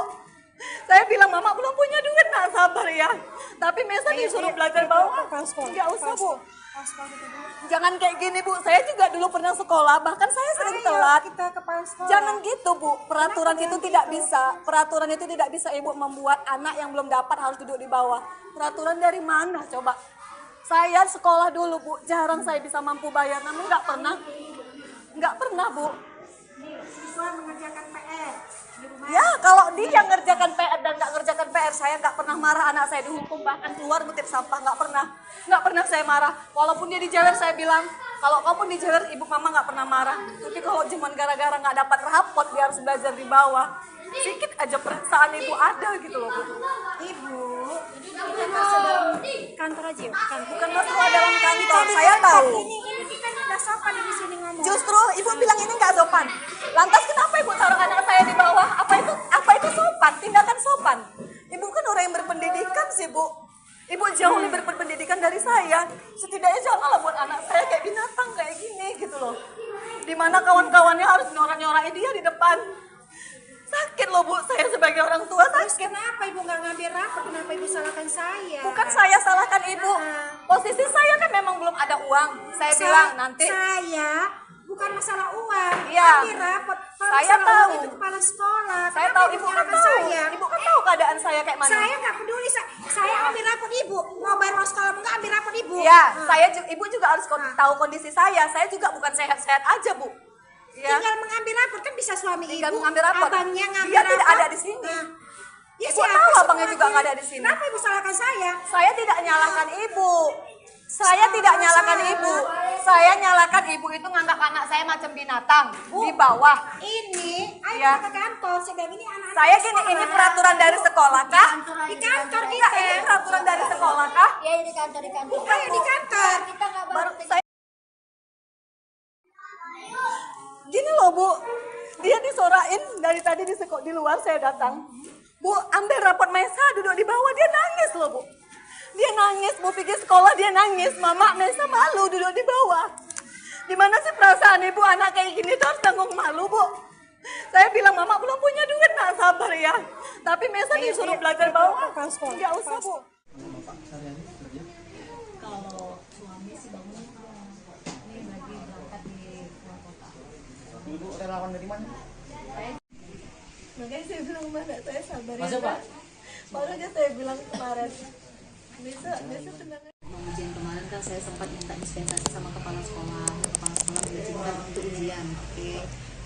Saya bilang Mama belum punya duit, nak sabar ya. Tapi Maisa disuruh belajar bawah. Enggak usah Bu. Jangan kayak gini Bu, saya juga dulu pernah sekolah, bahkan saya sering telat. Jangan gitu Bu, peraturan itu tidak bisa. Peraturan itu tidak bisa Ibu membuat anak yang belum dapat harus duduk di bawah. Peraturan dari mana coba? Saya sekolah dulu Bu, jarang saya bisa mampu bayar, namun nggak pernah Bu. Siswa mengerjakan PR di rumah. Ya kalau dia ngerjakan PR dan nggak ngerjakan PR, saya nggak pernah marah anak saya dihukum, bahkan keluar ngutip sampah, nggak pernah saya marah. Walaupun dia dijewer saya bilang, kalau kamu dijewer ibu mama nggak pernah marah. Tapi kalau cuma gara-gara nggak dapat rapot dia harus belajar di bawah, sedikit aja perasaan ibu ada gitu loh Bu. Ibu, kita masuk dalam kantor aja yuk. Bukan masalah dalam kantor, saya tahu. Ini kita nggak sopan di sini ngomong. Justru ibu bilang ini nggak sopan. Lantas kenapa ibu taruh anak saya di bawah? Apa itu sopan? Tindakan sopan. Ibu kan orang yang berpendidikan sih Bu. Ibu jauh lebih berpendidikan dari saya. Setidaknya janganlah buat anak saya kayak binatang kayak gini gitu loh. Dimana kawan-kawannya harus nyorak-nyorakin dia di depan. Sakit loh Bu, saya sebagai orang tua sakit. Kenapa ibu nggak ngambil rapor? Kenapa ibu salahkan saya? Bukan saya salahkan ibu. Posisi saya kan memang belum ada uang. Saya bilang nanti. Saya bukan masalah uang. Iya. Ambil rapor. Kalau Saya masalah tahu. uang itu kepala sekolah. Saya Kenapa tahu ibu kan nyalahkan tahu. saya? Ibu kan tahu keadaan saya kayak mana. Saya nggak peduli. Saya ambil rapor ibu. Mau bayar uang sekolah nggak ambil rapor ibu. Iya, ibu juga harus tahu kondisi saya. Saya juga bukan sehat-sehat aja Bu. Ya. Tinggal mengambil rapor kan bisa suami Tinggal ibu. mengambil rapor. Abangnya ngambil Dia rapor. tidak ada di sini. Ya, Ibu tahu abangnya juga nggak ada di sini. Kenapa ibu salahkan saya? Saya tidak nyalahkan ibu. Saya tidak nyalahkan ibu. Saya nyalahkan ibu itu nganggap anak saya macam binatang di bawah. Ini, ayo Ya. kita ke kantor. Saya bilang ini anak. Saya gini, ini peraturan dari sekolah kah? Di kantor Iya, kita. ini peraturan dari sekolah kah? Ya di kantor Ayo di kantor. kita nggak Baru saya gini loh Bu, dia disorain dari tadi di luar saya datang. Bu, ambil rapot Maisa duduk di bawah, dia nangis loh Bu. Dia nangis, Bu pergi sekolah dia nangis. Mama, Maisa malu duduk di bawah. Di mana sih perasaan ibu anak kayak gini tuh harus tanggung malu Bu. Saya bilang Mama belum punya duit, nak sabar ya. Tapi Maisa disuruh belajar bawah. Enggak usah Bu. Kalau suami sih bangun ini lagi berangkat di luar kota. Ibu relawan dari mana? Makanya saya bilang mana saya sabar ya. Masuk, Pak? Baru aja saya bilang kemarin. Bisa tenang. Ujian kemarin kan saya sempat minta dispensasi sama kepala sekolah. Kepala sekolah mengizinkan untuk ujian. Oke.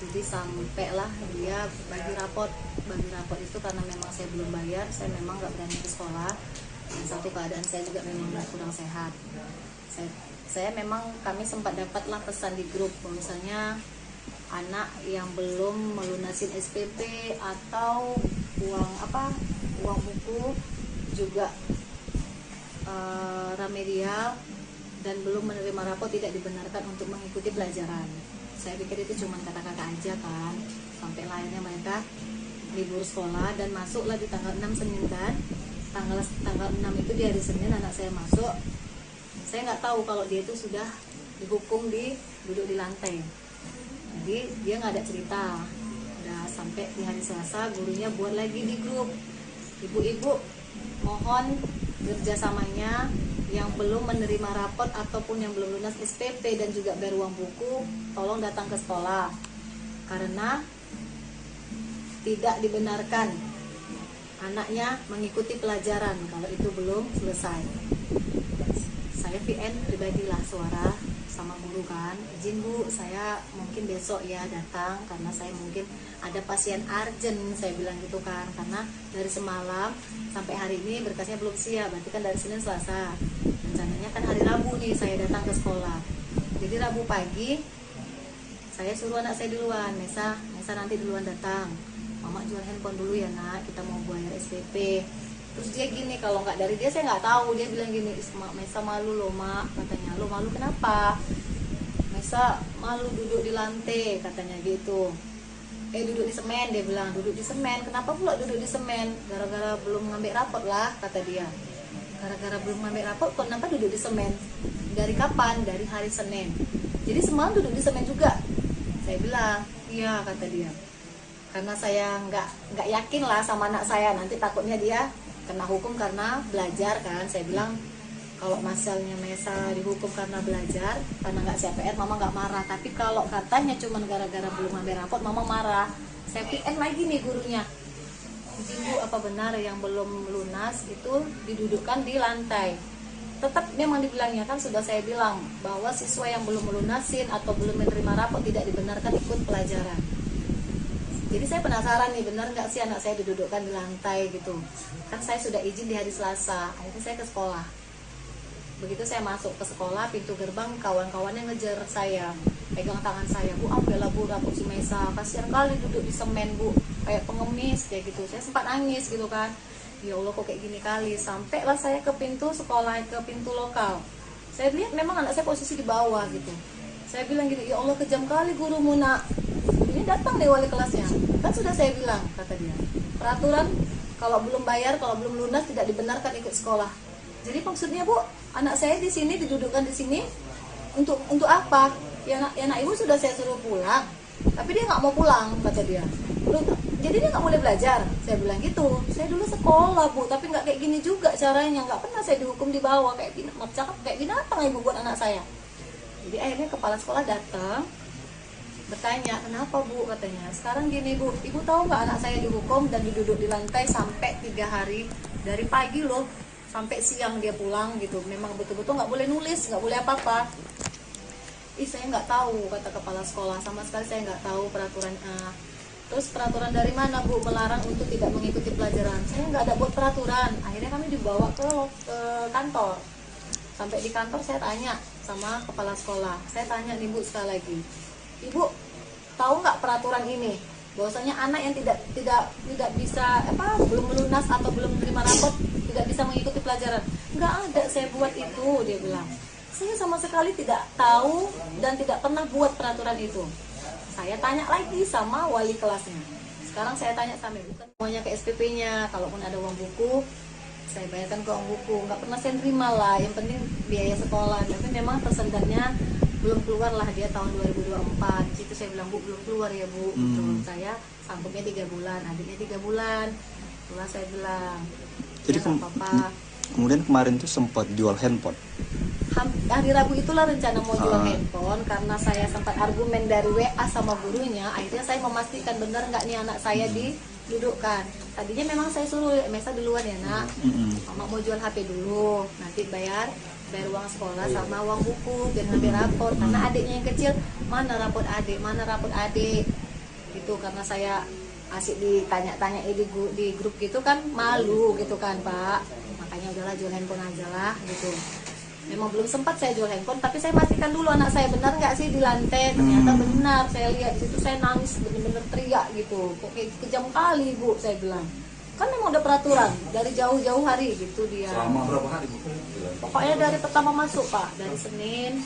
Jadi sampailah dia bagi rapot itu karena memang saya belum bayar, saya memang nggak berani ke sekolah. Dan satu keadaan saya juga memang kurang sehat. Saya memang kami sempat dapatlah pesan di grup misalnya anak yang belum melunasin SPP atau uang buku juga remedial dan belum menerima rapor tidak dibenarkan untuk mengikuti pelajaran. Saya pikir itu cuma kata-kata aja kan, sampai lainnya mereka libur sekolah dan masuklah di tanggal 6 Senin kan. Tanggal 6 itu di hari Senin anak saya masuk. Saya nggak tahu kalau dia itu sudah dihukum duduk di lantai. Jadi dia nggak ada cerita. Udah sampai di hari Selasa gurunya buat lagi di grup. Ibu-ibu mohon kerjasamanya yang belum menerima rapot ataupun yang belum lunas SPP dan juga bayar uang buku, tolong datang ke sekolah karena tidak dibenarkan anaknya mengikuti pelajaran kalau itu belum selesai. Saya VN pribadilah suara sama guru kan, izin Bu, saya mungkin besok ya datang karena saya mungkin ada pasien urgent, saya bilang gitu kan, karena dari semalam sampai hari ini berkasnya belum siap, berarti kan dari Senin Selasa, rencananya kan hari Rabu nih saya datang ke sekolah. Jadi Rabu pagi saya suruh anak saya duluan, Mesa nanti duluan datang, Mama jual handphone dulu ya nak, kita mau bayar SPP. Terus dia gini, kalau nggak dari dia saya nggak tahu, dia bilang gini, Mesa malu loh mak, katanya. Lo malu kenapa? Mesa malu duduk di lantai, katanya gitu. Duduk di semen, dia bilang duduk di semen. Kenapa pula duduk di semen? Gara-gara belum ngambil rapot lah, kata dia. Gara-gara belum ngambil rapot, kenapa duduk di semen? Dari kapan? Dari hari Senin. Jadi semalam duduk di semen juga. Saya bilang, iya, kata dia. Karena saya nggak yakin lah sama anak saya, nanti takutnya dia kena hukum karena belajar kan. Saya bilang, kalau misalnya Mesa dihukum karena belajar, karena nggak CPR, mama nggak marah. Tapi kalau katanya cuma gara-gara belum ambil rapot, mama marah. Saya PN lagi nih gurunya. Izin Bu, apa benar yang belum lunas itu didudukkan di lantai? Tetap memang dibilangnya, kan sudah saya bilang bahwa siswa yang belum melunasin atau belum menerima rapot tidak dibenarkan ikut pelajaran. Jadi saya penasaran nih, benar nggak sih anak saya didudukkan di lantai gitu? Kan saya sudah izin di hari Selasa, akhirnya saya ke sekolah. Begitu saya masuk ke sekolah, pintu gerbang, kawan-kawannya ngejar saya, pegang tangan saya, Bu, ambillah Bu rapot si Mesa, kasihan kali duduk di semen Bu, kayak pengemis kayak gitu. Saya sempat nangis gitu kan, ya Allah kok kayak gini kali. Sampailah saya ke pintu sekolah, ke pintu lokal. Saya lihat memang anak saya posisi di bawah gitu. Saya bilang gitu, ya Allah kejam kali gurumu nak. Ini datang deh wali kelasnya, kan sudah saya bilang, kata dia, peraturan kalau belum bayar, kalau belum lunas tidak dibenarkan ikut sekolah. Jadi maksudnya Bu, anak saya di sini didudukkan di sini untuk apa? Ya anak ibu sudah saya suruh pulang, tapi dia nggak mau pulang, kata dia. Jadi dia nggak boleh belajar. Saya bilang gitu. Saya dulu sekolah Bu, tapi nggak kayak gini juga caranya. Nggak pernah saya dihukum di bawah kayak binatang ibu buat anak saya. Jadi akhirnya kepala sekolah datang, bertanya, kenapa Bu, katanya. Sekarang gini Bu, ibu tahu nggak anak saya dihukum dan diduduk di lantai sampai 3 hari, dari pagi loh sampai siang dia pulang gitu. Memang betul-betul nggak boleh nulis, nggak boleh apa-apa. Saya nggak tahu, kata kepala sekolah, sama sekali saya nggak tahu peraturan. Terus peraturan dari mana Bu melarang untuk tidak mengikuti pelajaran? Saya nggak ada buat peraturan. Akhirnya kami dibawa ke kantor. Sampai di kantor saya tanya sama kepala sekolah. Saya tanya nih Bu sekali lagi, Ibu tahu nggak peraturan ini? Bahwasanya anak yang tidak bisa belum melunas atau belum menerima rapot tidak bisa mengikuti pelajaran. Nggak ada saya buat itu, dia bilang. Saya sama sekali tidak tahu dan tidak pernah buat peraturan itu. Saya tanya lagi sama wali kelasnya. Sekarang saya tanya sama ibu, semuanya ke SPP-nya. Kalaupun ada uang buku, saya bayarkan ke uang buku. Nggak pernah saya terima lah. Yang penting biaya sekolah. Tapi memang tersendatnya belum keluar lah dia tahun 2024. Di situ saya bilang, Bu, belum keluar ya Bu. Saya sanggupnya 3 bulan, adiknya 3 bulan. Itulah saya bilang. Jadi kemudian kemarin tuh sempat jual handphone. Hari Rabu itulah rencana mau jual handphone, karena saya sempat argumen dari WA sama gurunya. Akhirnya saya memastikan benar nggak nih anak saya didudukkan. Tadinya memang saya suruh Mesa duluan ya nak, mama mau jual HP dulu, nanti bayar uang sekolah sama uang buku dan ngambil rapor. Karena adiknya yang kecil, mana rapot adik gitu. Karena saya asik ditanya-tanya di grup gitu kan, malu gitu kan Pak. Makanya udahlah jual handphone aja lah gitu. Memang belum sempat saya jual handphone, tapi saya pastikan dulu anak saya benar nggak sih di lantai. Ternyata benar, saya lihat di situ, saya nangis bener-bener teriak gitu. Kok kayak kejam kali Bu, saya bilang. Kan memang udah peraturan dari jauh-jauh hari gitu dia. Selama berapa hari Bu? Pokoknya dari pertama masuk Pak, dari Senin.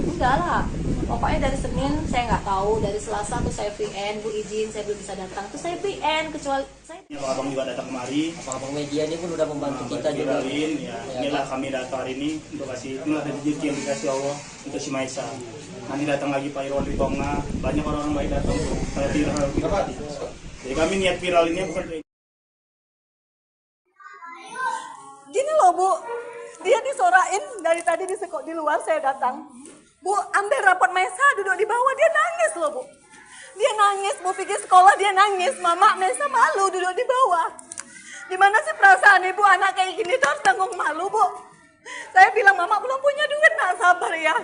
Enggak lah, pokoknya dari Senin saya nggak tahu, dari Selasa tuh saya VN, Bu izin saya belum bisa datang, tuh saya VN, kecuali saya. Abang juga datang kemari. Abang media ini pun udah membantu kita juga. Ya, inilah kami datang hari ini untuk kasih, inilah rezeki yang dikasih Allah untuk si Maisa. Nanti datang lagi Pak Irwan Ridonga, banyak orang-orang baik datang tuh. Kalau viral gitu. Jadi kami niat viral ini bukan. Gini loh Bu, dia disorain dari tadi di luar saya datang. Bu, ambil rapot Mesa, duduk di bawah, dia nangis loh Bu. Dia nangis, Bu pikir sekolah dia nangis. Mama, Mesa malu duduk di bawah. Gimana sih perasaan ibu anak kayak gini tuh harus tanggung malu Bu. Saya bilang Mama belum punya duit, nak sabar ya.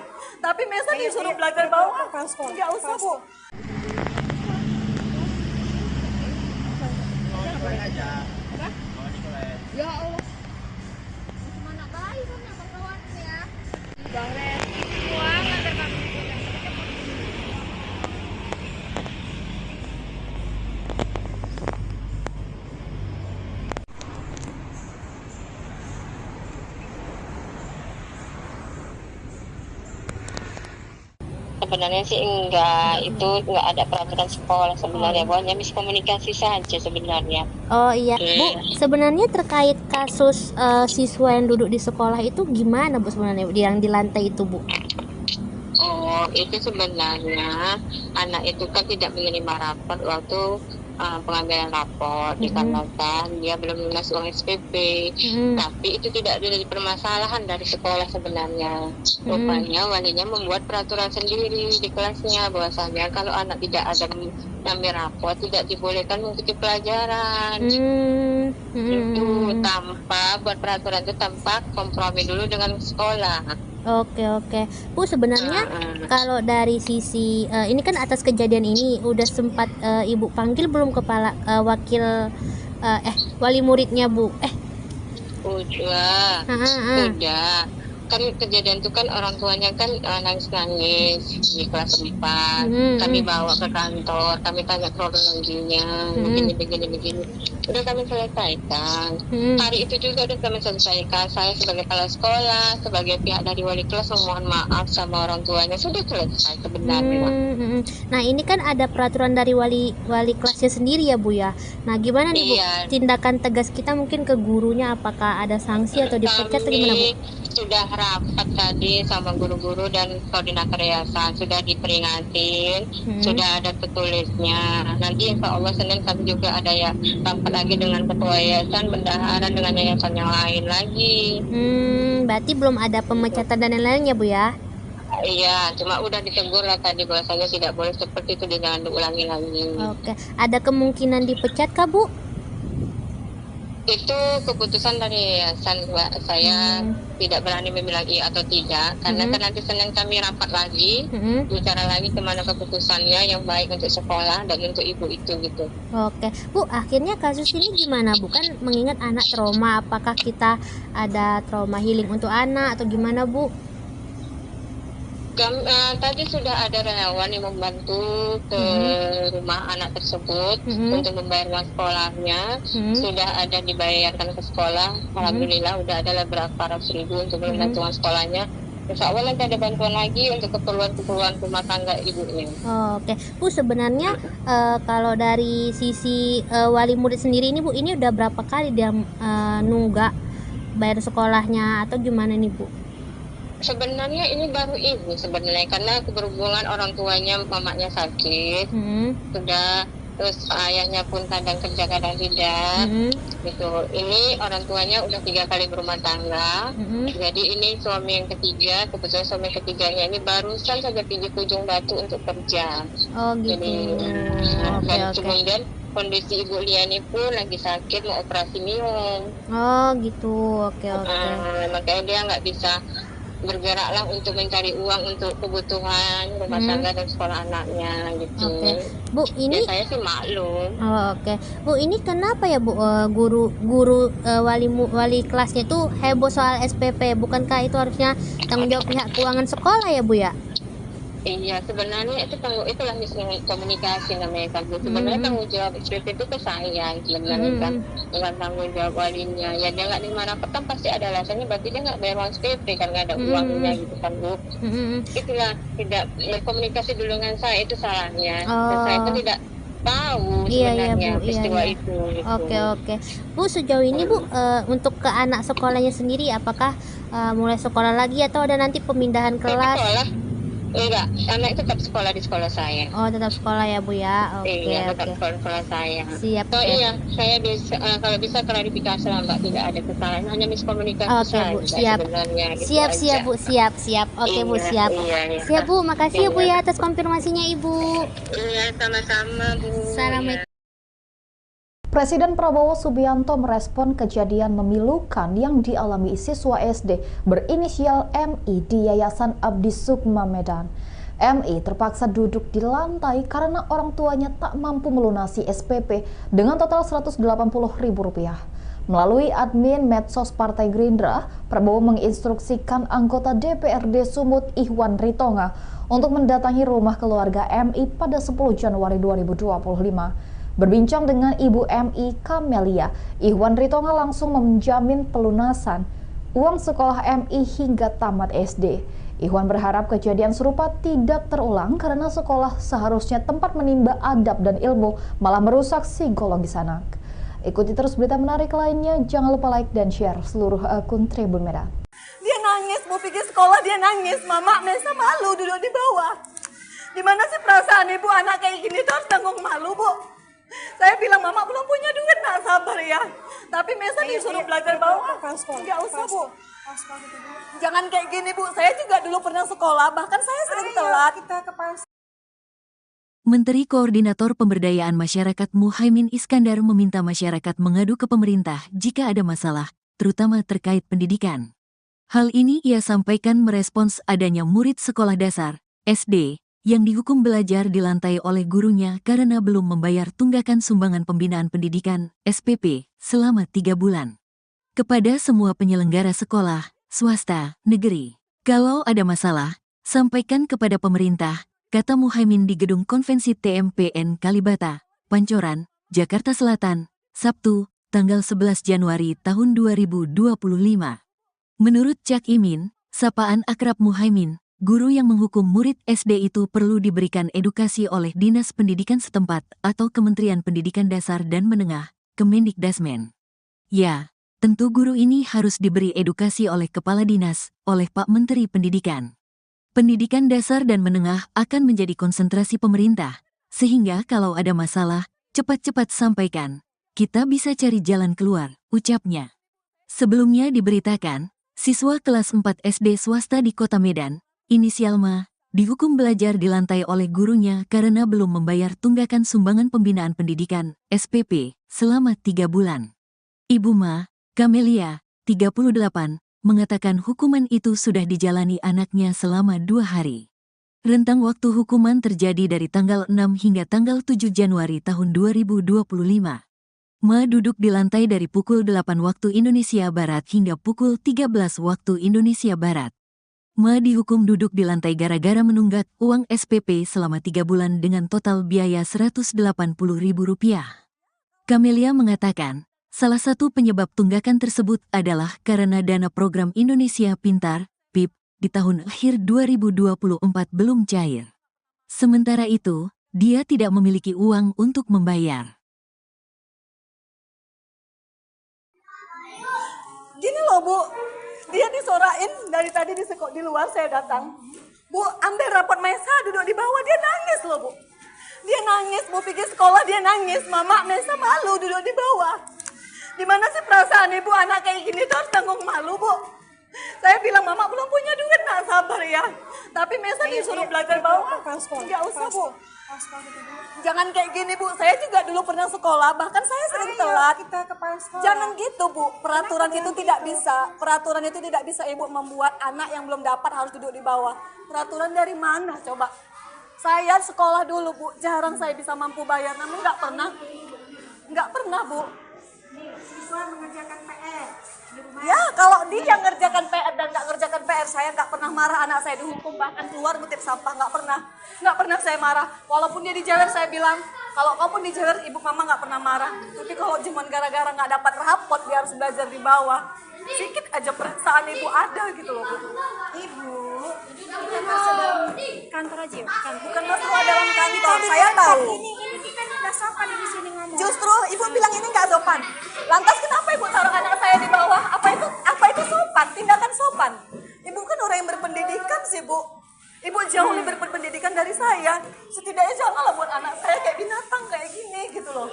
Tapi Mesa disuruh belajar bawah. Nggak usah Bu. Ya Allah. Mana baik kan ya kawan ya. Bang Les, uang antar kami. sebenarnya sih enggak, itu enggak ada peraturan sekolah sebenarnya, hanya miskomunikasi saja sebenarnya. Oh iya, Bu, sebenarnya terkait kasus siswa yang duduk di sekolah itu gimana Bu sebenarnya yang di lantai itu Bu? Oh, itu sebenarnya anak itu kan tidak menerima rapor waktu pengambilan rapor dikarenakan dia belum lunas uang SPP. Tapi itu tidak ada permasalahan dari sekolah sebenarnya. Rupanya walinya membuat peraturan sendiri di kelasnya bahwasanya kalau anak tidak ada mengambil rapor tidak dibolehkan mengikuti pelajaran. Itu tanpa buat peraturan itu tanpa kompromi dulu dengan sekolah. Oke, Bu, sebenarnya kalau dari sisi ini kan atas kejadian ini udah sempat Ibu panggil belum kepala wakil wali muridnya Bu? Udah. Kan kejadian itu kan orang tuanya kan nangis-nangis di kelas 4. Kami bawa ke kantor, kami tanya kronologinya, begini. Udah kami selesaikan. Hari itu juga udah kami selesaikan. Saya sebagai kepala sekolah, sebagai pihak dari wali kelas memohon maaf sama orang tuanya, sudah selesai sebenarnya. Nah ini kan ada peraturan dari wali kelasnya sendiri ya Bu ya. Nah gimana nih Bu tindakan tegas kita mungkin ke gurunya, apakah ada sanksi atau dipecat atau gimana Bu? Sudah rapat tadi sama guru-guru dan koordinator yayasan, sudah diperingatin, sudah ada tertulisnya. Nanti insya Allah Senin kami juga ada ya rapat lagi dengan ketua yayasan, bendahara dengan yayasan yang lain lagi. Berarti belum ada pemecatan dan lain-lainnya Bu ya? Iya, cuma udah ditegur lah tadi bahwasanya tidak boleh seperti itu, jangan diulangi lagi. Oke, ada kemungkinan dipecat kah Bu? Itu keputusan dari yayasan, Mbak. Saya tidak berani membilang iya atau tidak, karena kan nanti Senin kami rapat lagi, bicara lagi kemana keputusannya yang baik untuk sekolah dan untuk ibu itu gitu. Oke, Bu, akhirnya kasus ini gimana Bu? Kan mengingat anak trauma, apakah kita ada trauma healing untuk anak atau gimana Bu? Tadi sudah ada relawan yang membantu ke rumah anak tersebut untuk membayar uang sekolahnya. Sudah ada dibayarkan ke sekolah. Alhamdulillah udah ada beberapa ratus ribu untuk membantu uang sekolahnya. Insya Allah nanti ada bantuan lagi untuk keperluan rumah tangga ibunya. Oke, Bu, sebenarnya kalau dari sisi wali murid sendiri ini Bu, ini udah berapa kali dia nunggak bayar sekolahnya atau gimana nih Bu? Sebenarnya ini baru ibu sebenarnya, karena berhubungan orang tuanya, mamanya sakit, sudah, terus ayahnya pun kadang kerja kadang tidak, gitu. Ini orang tuanya udah 3 kali berumah tangga, jadi ini suami yang ketiga, kebetulan suami ketiganya ini barusan saja pergi ke Ujung Batu untuk kerja. Oh gitu. Dan kemudian kondisi Ibu Liani pun lagi sakit, mau operasi minum. Oh gitu, oke. Makanya dia nggak bisa bergeraklah untuk mencari uang untuk kebutuhan rumah tangga dan sekolah anaknya gitu. Bu, ini ya, saya sih maklum. Bu, ini kenapa ya Bu, guru wali kelasnya itu heboh soal SPP? Bukankah itu harusnya tanggung jawab pihak keuangan sekolah ya Bu ya? Iya, sebenarnya itulah miskomunikasi namanya kan. Sebenarnya tanggung jawab SPP itu ke saya sebenarnya kan, bukan tanggung jawab walinya. Ya dia nggak nerima rapor kan pasti ada alasannya, berarti dia nggak bayar uang SPP kan, nggak ada uangnya gitu kan Bu. Itulah tidak berkomunikasi dulu dengan saya, itu salahnya. Dan saya itu tidak tahu sebenarnya peristiwa itu. Gitu. Oke. Bu, sejauh ini Bu, untuk ke anak sekolahnya sendiri, apakah mulai sekolah lagi atau ada nanti pemindahan kelas? Enggak, anak tetap sekolah di sekolah saya. Oh, tetap sekolah ya Bu ya. Iya, tetap sekolah saya. Siap. Oh iya, saya bisa kalau bisa klarifikasi lah Mbak, tidak ada kesalahan, hanya miskomunikasi saja. Bu, siap. Siap Bu, siap. Oke Bu, siap. Iya. Siap Bu, makasih ya Bu ya atas konfirmasinya Ibu. Iya, sama-sama Bu. Assalamualaikum. Presiden Prabowo Subianto merespon kejadian memilukan yang dialami siswa SD berinisial MI di Yayasan Abdi Sukma Medan. MI terpaksa duduk di lantai karena orang tuanya tak mampu melunasi SPP dengan total Rp180.000. Melalui admin medsos Partai Gerindra, Prabowo menginstruksikan anggota DPRD Sumut Ihwan Ritonga untuk mendatangi rumah keluarga MI pada 10 Januari 2025. Berbincang dengan Ibu MI Kamelia, Ihwan Ritonga langsung menjamin pelunasan uang sekolah MI hingga tamat SD. Ikhwan berharap kejadian serupa tidak terulang karena sekolah seharusnya tempat menimba adab dan ilmu, malah merusak psikologis anak. Ikuti terus berita menarik lainnya, jangan lupa like dan share seluruh akun Tribun Medan. Dia nangis, mau pergi sekolah dia nangis. Mama Mesa malu duduk di bawah. Gimana sih perasaan ibu anak kayak gini tuh harus tanggung malu, Bu? Saya bilang mama belum punya duit, nak sabar ya. Tapi Mesa disuruh belajar bawah. Enggak usah, Bu. Jangan kayak gini, Bu. Saya juga dulu pernah sekolah, bahkan saya sering telat. Menteri Koordinator Pemberdayaan Masyarakat Muhaimin Iskandar meminta masyarakat mengadu ke pemerintah jika ada masalah, terutama terkait pendidikan. Hal ini ia sampaikan merespons adanya murid sekolah dasar, SD, yang dihukum belajar di lantai oleh gurunya karena belum membayar tunggakan sumbangan pembinaan pendidikan, SPP, selama 3 bulan. Kepada semua penyelenggara sekolah, swasta, negeri, kalau ada masalah, sampaikan kepada pemerintah, kata Muhaimin di Gedung Konvensi TMPN Kalibata, Pancoran, Jakarta Selatan, Sabtu, tanggal 11 Januari tahun 2025. Menurut Cak Imin, sapaan akrab Muhaimin, guru yang menghukum murid SD itu perlu diberikan edukasi oleh Dinas Pendidikan setempat atau Kementerian Pendidikan Dasar dan Menengah, Kemendikdasmen. Ya, tentu guru ini harus diberi edukasi oleh Kepala Dinas, oleh Pak Menteri Pendidikan. Pendidikan dasar dan menengah akan menjadi konsentrasi pemerintah, sehingga kalau ada masalah, cepat-cepat sampaikan. Kita bisa cari jalan keluar, ucapnya. Sebelumnya diberitakan, siswa kelas 4 SD swasta di Kota Medan, inisial Ma, dihukum belajar di lantai oleh gurunya karena belum membayar tunggakan sumbangan pembinaan pendidikan, SPP, selama 3 bulan. Ibu Ma, Kamelia, 38, mengatakan hukuman itu sudah dijalani anaknya selama 2 hari. Rentang waktu hukuman terjadi dari tanggal 6 hingga tanggal 7 Januari tahun 2025. Ma duduk di lantai dari pukul 8 waktu Indonesia Barat hingga pukul 13 waktu Indonesia Barat. Ma dihukum duduk di lantai gara-gara menunggak uang SPP selama 3 bulan dengan total biaya Rp180.000. Kamelia mengatakan, salah satu penyebab tunggakan tersebut adalah karena dana program Indonesia Pintar, PIP, di tahun akhir 2024 belum cair. Sementara itu, dia tidak memiliki uang untuk membayar. Gini loh, Bu. Dia disorain dari tadi di luar saya datang. Bu, ambil rapot Mesa duduk di bawah, dia nangis loh, Bu. Dia nangis, mau pergi sekolah dia nangis. Mama Mesa malu duduk di bawah. Gimana sih perasaan ibu anak kayak gini tuh harus tanggung malu, Bu? Saya bilang mama belum punya duit, nak sabar ya. Tapi Mesa disuruh belajar bawah. Enggak usah, Bu. Jangan kayak gini, Bu. Saya juga dulu pernah sekolah, bahkan saya sering telat. Jangan gitu, Bu. Peraturan itu tidak bisa. Peraturan itu tidak bisa Ibu membuat anak yang belum dapat harus duduk di bawah. Peraturan dari mana coba? Saya sekolah dulu, Bu. Jarang saya bisa mampu bayar, namun nggak pernah. Nggak pernah, Bu. Siswa mengerjakan PR di rumah. Ya, kalau dia ngerjakan PR dan nggak ngerjakan PR, saya nggak pernah marah anak saya dihukum, bahkan keluar ngutip sampah, nggak pernah saya marah. Walaupun dia dijewer, saya bilang, kalau kau pun dijewer, ibu mama nggak pernah marah. Tapi kalau cuma gara-gara nggak dapat rapot, dia harus belajar di bawah, sedikit aja perasaan ibu ada gitu loh, Bu. Ibu, kita masuk dalam kantor aja ya? Bukan masalah dalam kantor, saya tahu. Ini kita nggak sopan di sini ngomong. Justru ibu bilang ini nggak sopan. Lantas kenapa ibu taruh anak saya di bawah? Apa itu sopan? Tindakan sopan. Ibu kan orang yang berpendidikan sih, Bu. Ibu jauh lebih berpendidikan dari saya. Setidaknya janganlah buat anak saya kayak binatang kayak gini gitu loh.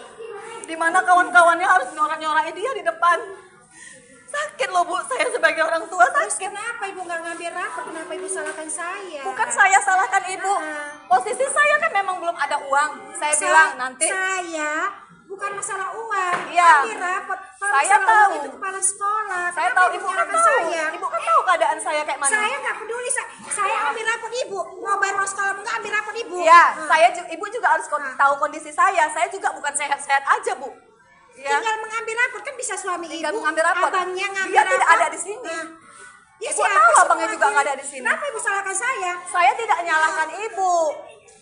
Dimana kawan-kawannya harus nyorak-nyorakin dia di depan. Sakit loh, Bu, saya sebagai orang tua sakit. Kenapa ibu nggak ngambil rapor? Kenapa ibu salahkan saya? Bukan saya salahkan ibu. Posisi saya kan memang belum ada uang. Saya bilang nanti. Saya bukan masalah uang. Iya. Ambil rapor. Kalau Saya tahu. Itu kepala sekolah. Saya tahu, ibu kan tahu. Saya? Ibu kan tahu keadaan saya kayak mana. Saya nggak peduli. Saya ambil rapor ibu. Mau bayar uang sekolah enggak, ambil rapor ibu. Iya, ibu juga harus tahu kondisi saya. Saya juga bukan sehat-sehat aja, Bu. Ya. Tinggal mengambil rapor kan bisa suami tinggal ibu. mengambil rapor. Abangnya ngambil Dia rapor. tidak ada di sini. Ya, ibu tahu abangnya juga nggak ada di sini. Kenapa ibu salahkan saya? Saya tidak nyalahkan ibu.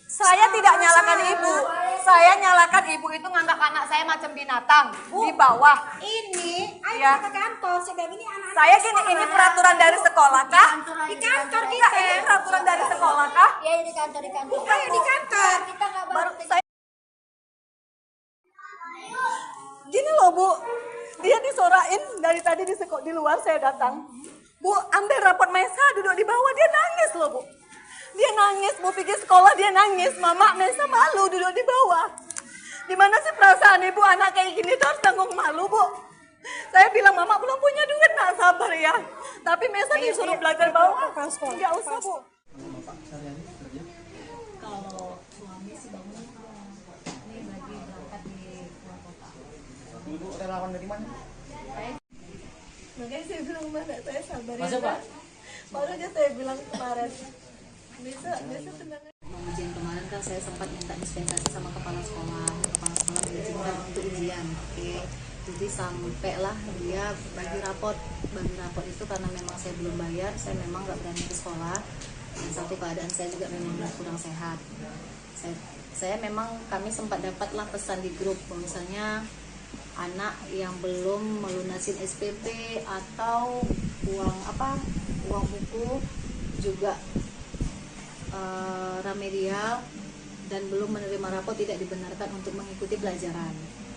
Saya tidak nyalahkan ibu. Saya nyalakan ibu itu nganggap anak saya macam binatang di bawah. Ini, ayo Ya. ke kantor. Sebab ini anak Saya gini, ini peraturan dari sekolah kah? di kantor Enggak, kita. ini peraturan dari sekolah kah? Ya di kantor di kantor. Bukan, Ayo di kantor. Kita nggak Baru baru saya gini loh Bu, dia disorain dari tadi di luar saya datang. Bu, ambil rapot Mesa duduk di bawah, dia nangis loh Bu. Dia nangis, Bu pergi sekolah dia nangis. Mama Mesa malu duduk di bawah. Gimana sih perasaan ibu anak kayak gini tuh harus tanggung malu Bu. Saya bilang Mama belum punya duit, nak sabar ya. Tapi Mesa disuruh belajar bawah. Nggak usah Bu. Kalau suami sih bangun ini lagi berangkat di luar kota. Ibu relawan dari mana? Makanya saya bilang mana saya sabar Masa, ya. Pak? Baru aja saya bilang kemarin. Bisa tenang. Mau ujian kemarin kan saya sempat minta dispensasi sama kepala sekolah mengizinkan untuk ujian. Oke. Jadi sampailah dia bagi rapot itu karena memang saya belum bayar, saya memang nggak berani ke sekolah. Dan satu keadaan saya juga memang kurang sehat. Saya memang kami sempat dapatlah pesan di grup misalnya anak yang belum melunasin SPP atau uang buku juga remedial dan belum menerima rapot tidak dibenarkan untuk mengikuti pelajaran.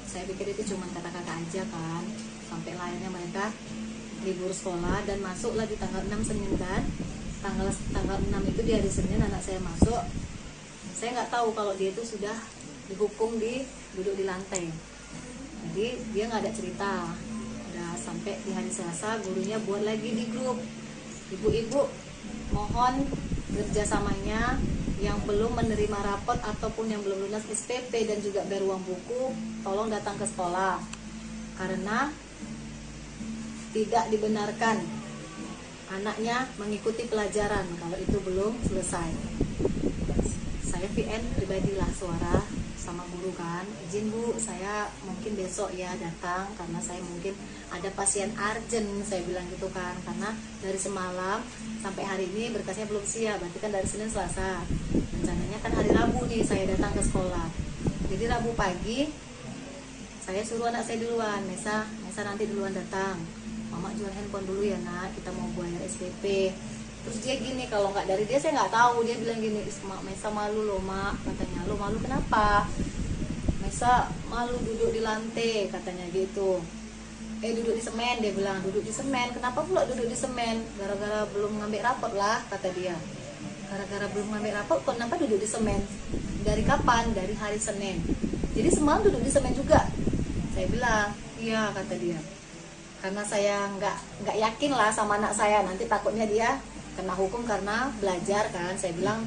Saya pikir itu cuma kata-kata aja kan, sampai lainnya mereka libur sekolah dan masuklah di tanggal 6 Senin kan. Tanggal 6 itu di hari Senin anak saya masuk. Saya nggak tahu kalau dia itu sudah dihukum duduk di lantai. Jadi dia nggak ada cerita. Udah sampai di hari Selasa gurunya buat lagi di grup. Ibu-ibu mohon kerjasamanya yang belum menerima rapot ataupun yang belum lunas SPP dan juga bayar uang buku, tolong datang ke sekolah karena tidak dibenarkan anaknya mengikuti pelajaran kalau itu belum selesai. Saya VN pribadilah suara sama guru kan, izin Bu, saya mungkin besok ya datang karena saya mungkin ada pasien urgent, saya bilang gitu kan, karena dari semalam sampai hari ini berkasnya belum siap, berarti kan dari Senin Selasa, rencananya kan hari Rabu nih saya datang ke sekolah. Jadi Rabu pagi saya suruh anak saya duluan, Mesa nanti duluan datang, Mama jual handphone dulu ya nak, kita mau bayar SPP. Terus dia gini, kalau nggak dari dia saya nggak tahu, dia bilang gini, Mesa malu loh mak, katanya. Lo malu kenapa? Mesa malu duduk di lantai, katanya gitu. Duduk di semen, dia bilang, duduk di semen. Kenapa pula duduk di semen? Gara-gara belum ngambil rapot lah, kata dia. Gara-gara belum ngambil rapot, kenapa duduk di semen? Dari kapan? Dari hari Senin. Jadi semalam duduk di semen juga. Saya bilang, iya, kata dia. Karena saya nggak yakin lah sama anak saya, nanti takutnya dia kena hukum karena belajar kan. Saya bilang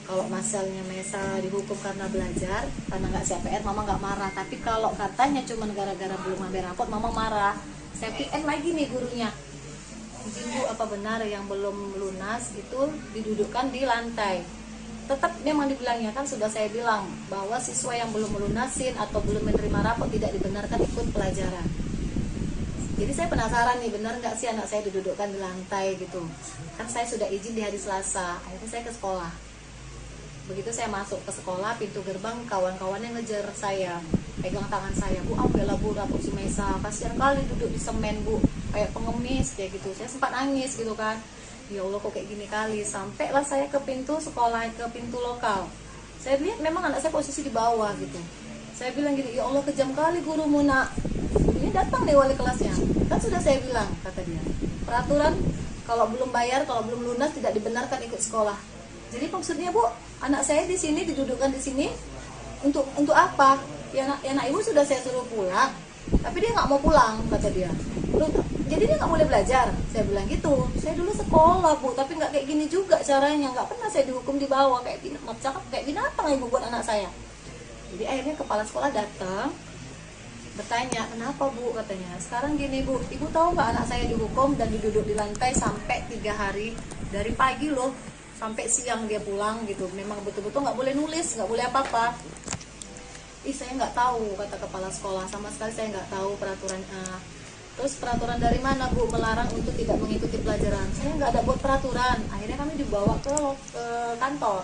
kalau masalahnya Mesa dihukum karena belajar, karena nggak siap PR, Mama nggak marah. Tapi kalau katanya cuma gara-gara belum ambil rapot, Mama marah. Saya PM lagi nih gurunya, izin Bu, apa benar yang belum lunas itu didudukkan di lantai? Tetap memang dibilangnya kan, sudah saya bilang bahwa siswa yang belum melunasin atau belum menerima rapot tidak dibenarkan ikut pelajaran. Jadi saya penasaran nih, benar nggak sih anak saya didudukkan di lantai gitu. Kan saya sudah izin di hari Selasa, akhirnya saya ke sekolah. Begitu saya masuk ke sekolah, pintu gerbang kawan-kawannya ngejar saya, pegang tangan saya, Bu, ambillah Bu rapot si Mesa, kasihan kali duduk di semen Bu, kayak pengemis kayak gitu. Saya sempat nangis gitu kan, ya Allah kok kayak gini kali. Sampailah saya ke pintu sekolah, ke pintu lokal. Saya lihat memang anak saya posisi di bawah gitu. Saya bilang gini, ya Allah kejam kali gurumu nak. Ini datang nih wali kelasnya, kan sudah saya bilang, kata dia, peraturan kalau belum bayar, kalau belum lunas tidak dibenarkan ikut sekolah. Jadi maksudnya Bu, anak saya di sini didudukkan di sini untuk apa? Ya nak ibu sudah saya suruh pulang, tapi dia nggak mau pulang, kata dia. Jadi dia nggak boleh belajar. Saya bilang gitu. Saya dulu sekolah Bu, tapi nggak kayak gini juga caranya. Nggak pernah saya dihukum di bawah kayak binatang ibu buat anak saya. Jadi akhirnya kepala sekolah datang, bertanya, kenapa Bu, katanya. Sekarang gini Bu, ibu tahu nggak anak saya dihukum dan diduduk di lantai sampai 3 hari, dari pagi loh sampai siang dia pulang gitu. Memang betul-betul nggak boleh nulis, nggak boleh apa-apa. Saya nggak tahu, kata kepala sekolah, sama sekali saya nggak tahu peraturan. Terus peraturan dari mana Bu melarang untuk tidak mengikuti pelajaran? Saya nggak ada buat peraturan. Akhirnya kami dibawa ke kantor.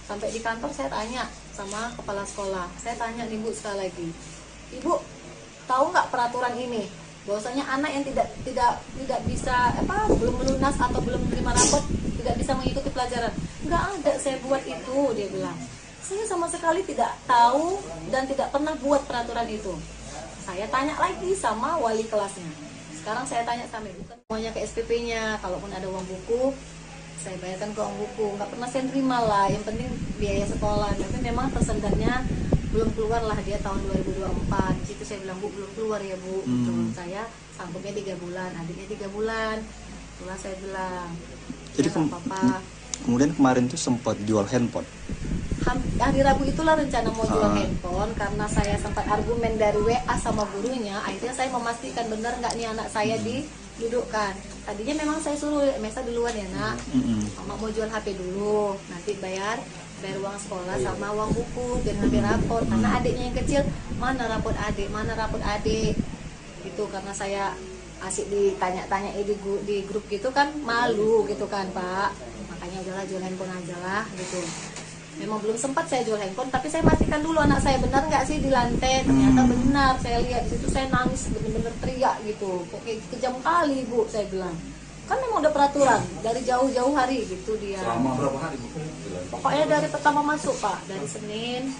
Sampai di kantor saya tanya, sama kepala sekolah. Saya tanya nih Bu sekali lagi, Ibu tahu nggak peraturan ini? Bahwasanya anak yang tidak bisa belum melunas atau belum menerima rapot tidak bisa mengikuti pelajaran. Nggak ada saya buat itu, dia bilang. Saya sama sekali tidak tahu dan tidak pernah buat peraturan itu. Saya tanya lagi sama wali kelasnya. Sekarang saya tanya sama ibu, semuanya ke SPP-nya. Kalaupun ada uang buku, saya bayarkan ke uang buku. Nggak pernah saya terima lah. Yang penting biaya sekolah. Tapi memang persendatnya belum keluar lah, dia tahun 2024. Di situ saya bilang, Bu belum keluar ya Bu. Saya sanggupnya 3 bulan, adiknya 3 bulan. Itulah saya bilang. Jadi kemudian kemarin tuh sempat jual handphone. Hari Rabu itulah rencana mau jual handphone, karena saya sempat argumen dari WA sama gurunya. Akhirnya saya memastikan benar nggak nih anak saya didudukkan. Tadinya memang saya suruh Mesa duluan ya nak, Mama mau jual HP dulu, nanti bayar uang sekolah sama uang buku dan HP rapor. Karena adiknya yang kecil, mana rapot adik gitu. Karena saya asik ditanya-tanya di grup gitu kan, malu gitu kan Pak. Makanya udahlah jual handphone aja lah gitu. Memang belum sempat saya jual handphone, tapi saya pastikan dulu anak saya benar nggak sih di lantai. Ternyata benar, saya lihat di situ, saya nangis bener-bener teriak gitu. Kok kayak kejam kali Bu, saya bilang. Kan memang udah peraturan dari jauh-jauh hari gitu dia. Selama berapa hari Bu? Pokoknya dari pertama masuk Pak, dari Senin.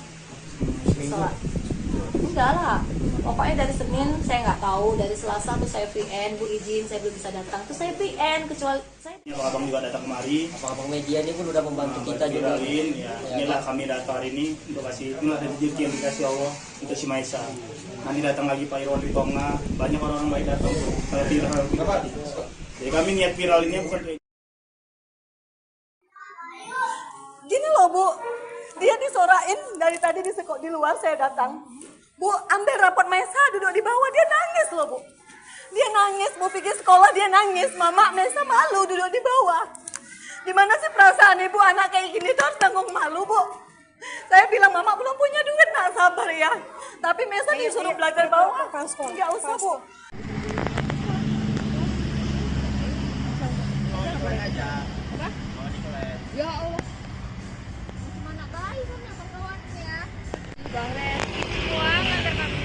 Enggak lah, pokoknya dari Senin saya nggak tahu, dari Selasa tuh saya VN, Bu izin saya belum bisa datang, tuh saya VN, kecuali saya. Abang juga datang kemari. Abang media ini pun udah membantu kita juga. Inilah kami datang hari ini untuk kasih, inilah rezeki yang dikasih Allah untuk si Maisa. Nanti datang lagi Pak Irwan Ritonga, banyak orang-orang baik datang tuh. Kalau viral. Jadi kami niat viral ini bukan Gini loh Bu, dia disorain dari tadi di luar saya datang. Bu, ambil rapot Maisa, duduk di bawah, dia nangis loh Bu. Dia nangis, Bu pikir sekolah dia nangis. Mama, Maisa malu duduk di bawah. Gimana sih perasaan ibu anak kayak gini tuh harus tanggung malu Bu. Saya bilang Mama belum punya duit, nak sabar ya. Tapi Maisa disuruh belajar bawah. Enggak usah Bu. Ya Allah. Mana baik kan ya kawan ya. Bahkan uang antar kami.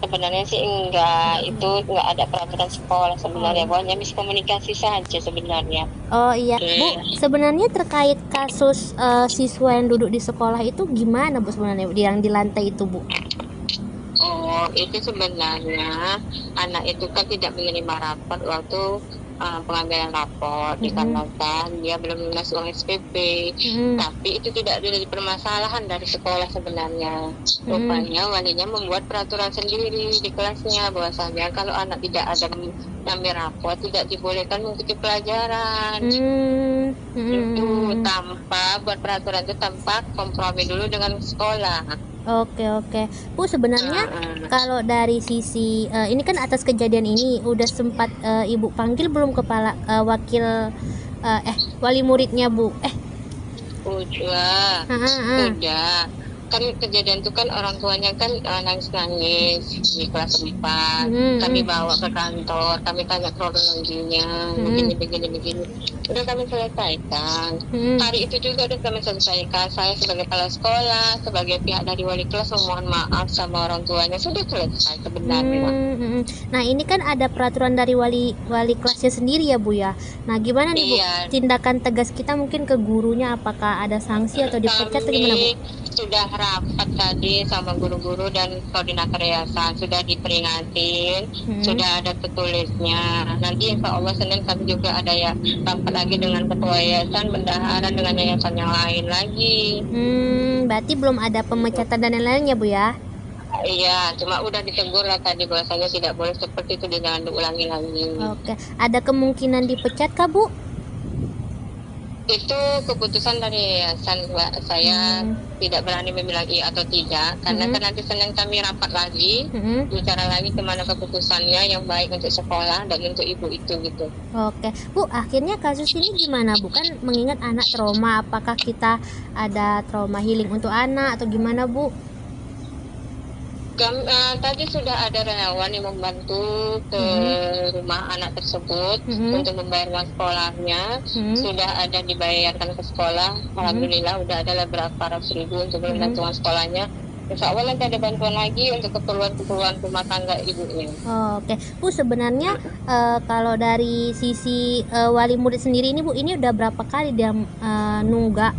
Sebenarnya sih enggak, itu enggak ada peraturan sekolah sebenarnya, pokoknya miskomunikasi saja sebenarnya. Oh iya, Bu, sebenarnya terkait kasus siswa yang duduk di sekolah itu gimana Bu sebenarnya yang di lantai itu Bu? Oh, itu sebenarnya anak itu kan tidak menerima rapor waktu pengambilan rapor dikarenakan dia belum lunas uang SPP. Tapi itu tidak ada permasalahan dari sekolah sebenarnya. Rupanya walinya membuat peraturan sendiri di kelasnya bahwasanya kalau anak tidak ada mengambil rapor tidak dibolehkan mengikuti pelajaran. Itu tanpa buat peraturan itu tanpa kompromi dulu dengan sekolah. Oke. Bu, sebenarnya kalau dari sisi ini kan atas kejadian ini udah sempat Ibu panggil belum kepala wakil wali muridnya Bu? Udah. Kan kejadian itu kan orang tuanya kan nangis-nangis di kelas 4. Kami bawa ke kantor, kami tanya kronologinya, begini. Udah kami selesaikan. Hari itu juga udah kami selesaikan. Saya sebagai kepala sekolah, sebagai pihak dari wali kelas memohon maaf sama orang tuanya, sudah selesai sebenarnya. Nah ini kan ada peraturan dari wali kelasnya sendiri ya Bu ya. Nah gimana nih Bu tindakan tegas kita mungkin ke gurunya, apakah ada sanksi atau dipecat atau gimana Bu? Sudah rapat tadi sama guru-guru dan koordinator yayasan, sudah diperingatin, sudah ada tertulisnya. Nanti insya Allah Senin kami juga ada ya rapat lagi dengan ketua yayasan, bendahara dengan yayasan yang lain lagi. Berarti belum ada pemecatan dan lain-lainnya Bu ya? Iya, cuma udah ditegur lah tadi bahwasanya tidak boleh seperti itu, jangan diulangi lagi. Oke, ada kemungkinan dipecat kah Bu? Itu keputusan dari yayasan, Mbak. Saya tidak berani membilang iya atau tidak, karena kan nanti Senin kami rapat lagi, bicara lagi kemana keputusannya yang baik untuk sekolah dan untuk ibu itu gitu. Oke, Bu, akhirnya kasus ini gimana, Bu? Kan mengingat anak trauma, apakah kita ada trauma healing untuk anak atau gimana, Bu? Tadi sudah ada relawan yang membantu ke rumah anak tersebut untuk membayar uang sekolahnya. Sudah ada dibayarkan ke sekolah. Alhamdulillah udah ada beberapa ratus ribu untuk membantu uang sekolahnya. Insya Allah nanti ada bantuan lagi untuk keperluan rumah tangga ibunya. Oke, Bu, sebenarnya kalau dari sisi wali murid sendiri ini, Bu, ini udah berapa kali dia nunggak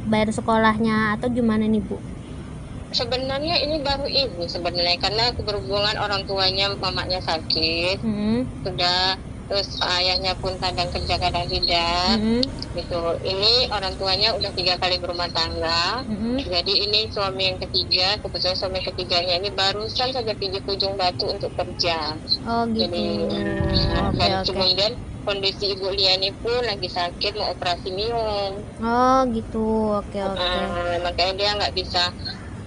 bayar sekolahnya atau gimana nih, Bu? Sebenarnya ini baru ibu sebenarnya, karena berhubungan orang tuanya, mamanya sakit, sudah, terus ayahnya pun kadang kerja kadang tidak, gitu. Ini orang tuanya udah 3 kali berumah tangga, jadi ini suami yang ketiga, kebetulan suami ketiganya ini barusan saja pijak ujung batu untuk kerja. Oh gitu. Jadi, dan kemudian kondisi Ibu Liani pun lagi sakit, mau operasi minum. Oh gitu, oke. Makanya dia nggak bisa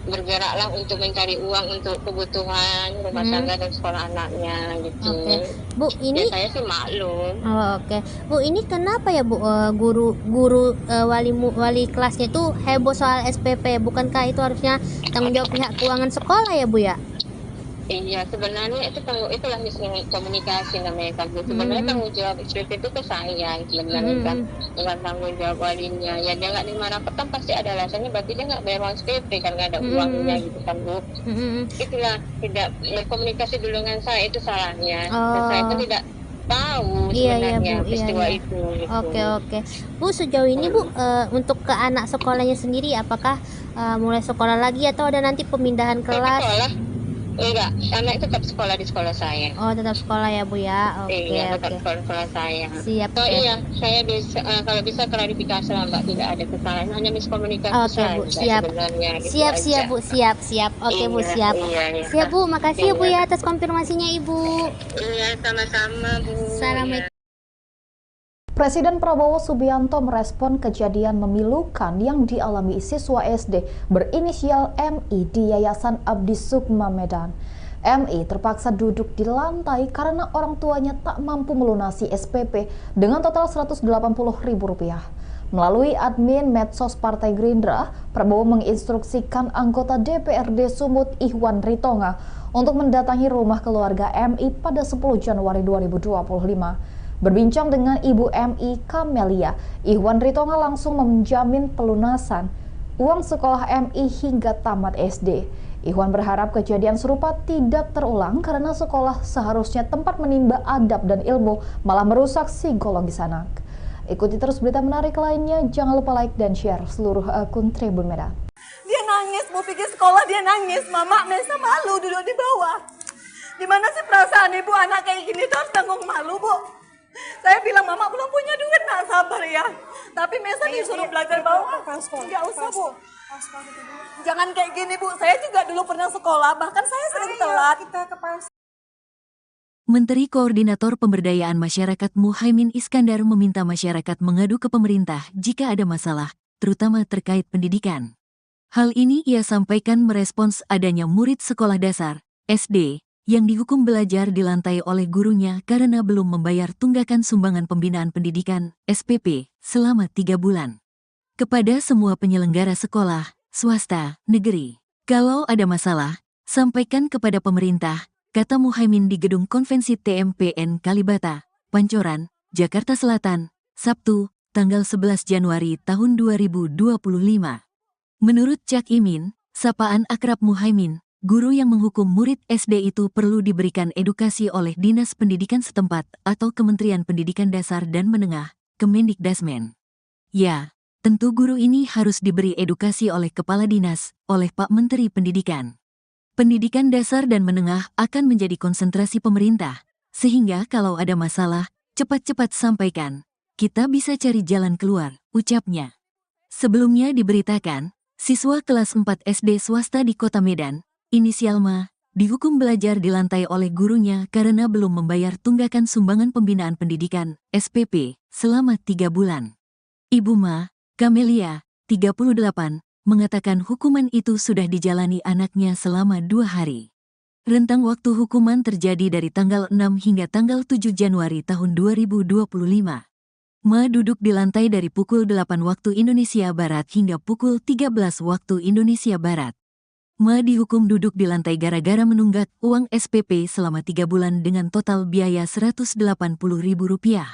bergeraklah untuk mencari uang untuk kebutuhan rumah tangga dan sekolah anaknya gitu. Bu, ini ya, saya sih maklum. Oke. Bu, ini kenapa ya, Bu, guru wali kelasnya itu heboh soal SPP? Bukankah itu harusnya tanggung jawab pihak keuangan sekolah ya, Bu ya? Iya, sebenarnya itulah miskomunikasi namanya kan. Sebenarnya tanggung jawab SPP itu ke saya sebenarnya kan, bukan tanggung jawab walinya. Ya dia nggak nerima rapot kan pasti ada alasannya, berarti dia nggak bayar uang SPP kan, nggak ada uangnya gitu kan, Bu. Itulah tidak berkomunikasi dulu dengan saya, itu salahnya. Dan saya itu tidak tahu sebenarnya peristiwa itu. Gitu. Oke. Bu, sejauh ini Bu, untuk ke anak sekolahnya sendiri, apakah mulai sekolah lagi atau ada nanti pemindahan kelas? Sekolah. Enggak, anak tetap sekolah di sekolah saya. Oh, tetap sekolah ya, Bu ya. Iya, tetap sekolah saya. Siap. Oh iya, saya bisa kalau bisa klarifikasi lah, Mbak, tidak ada kesalahan, hanya miskomunikasi saja. Bu, siap. Siap, Bu, siap. Oke, Bu, siap. Iya. Siap, Bu, makasih ya, Bu ya atas konfirmasinya, Ibu. Iya, sama-sama, Bu. Assalamualaikum. Presiden Prabowo Subianto merespon kejadian memilukan yang dialami siswa SD berinisial MI di Yayasan Abdi Sukma Medan. MI terpaksa duduk di lantai karena orang tuanya tak mampu melunasi SPP dengan total Rp180.000. Melalui admin medsos Partai Gerindra, Prabowo menginstruksikan anggota DPRD Sumut Ihwan Ritonga untuk mendatangi rumah keluarga MI pada 10 Januari 2025. Berbincang dengan Ibu MI Kamelia, Ihwan Ritonga langsung menjamin pelunasan uang sekolah MI hingga tamat SD. Ihwan berharap kejadian serupa tidak terulang karena sekolah seharusnya tempat menimba adab dan ilmu, malah merusak psikologis anak. Ikuti terus berita menarik lainnya, jangan lupa like dan share seluruh akun Tribun Medan. Dia nangis, mau pergi sekolah dia nangis, Mama Mesa malu duduk di bawah. Gimana sih perasaan ibu anak kayak gini tuh harus tanggung malu, Bu? Saya bilang, Mama belum punya duit, nak sabar ya. Tapi Mesa disuruh belajar bawah. Nggak usah, Bu. Jangan kayak gini, Bu. Saya juga dulu pernah sekolah, bahkan saya sering telat. Menteri Koordinator Pemberdayaan Masyarakat Muhaimin Iskandar meminta masyarakat mengadu ke pemerintah jika ada masalah, terutama terkait pendidikan. Hal ini ia sampaikan merespons adanya murid sekolah dasar, SD, yang dihukum belajar di lantai oleh gurunya karena belum membayar tunggakan sumbangan pembinaan pendidikan (SPP) selama 3 bulan. Kepada semua penyelenggara sekolah, swasta, negeri, kalau ada masalah, sampaikan kepada pemerintah, kata Muhaimin di Gedung Konvensi TMPN Kalibata, Pancoran, Jakarta Selatan, Sabtu, tanggal 11 Januari tahun 2025. Menurut Cak Imin, sapaan akrab Muhaimin, guru yang menghukum murid SD itu perlu diberikan edukasi oleh Dinas Pendidikan setempat atau Kementerian Pendidikan Dasar dan Menengah, Kemendikdasmen. Ya, tentu guru ini harus diberi edukasi oleh Kepala Dinas, oleh Pak Menteri Pendidikan. Pendidikan dasar dan menengah akan menjadi konsentrasi pemerintah, sehingga kalau ada masalah, cepat-cepat sampaikan. Kita bisa cari jalan keluar, ucapnya. Sebelumnya diberitakan, siswa kelas 4 SD swasta di Kota Medan, inisial Ma, dihukum belajar di lantai oleh gurunya karena belum membayar tunggakan sumbangan pembinaan pendidikan, SPP, selama 3 bulan. Ibu Ma, Camelia, 38, mengatakan hukuman itu sudah dijalani anaknya selama 2 hari. Rentang waktu hukuman terjadi dari tanggal 6 hingga tanggal 7 Januari tahun 2025. Ma duduk di lantai dari pukul 8 waktu Indonesia Barat hingga pukul 13 waktu Indonesia Barat. Ma dihukum duduk di lantai gara-gara menunggak uang SPP selama 3 bulan dengan total biaya Rp180.000.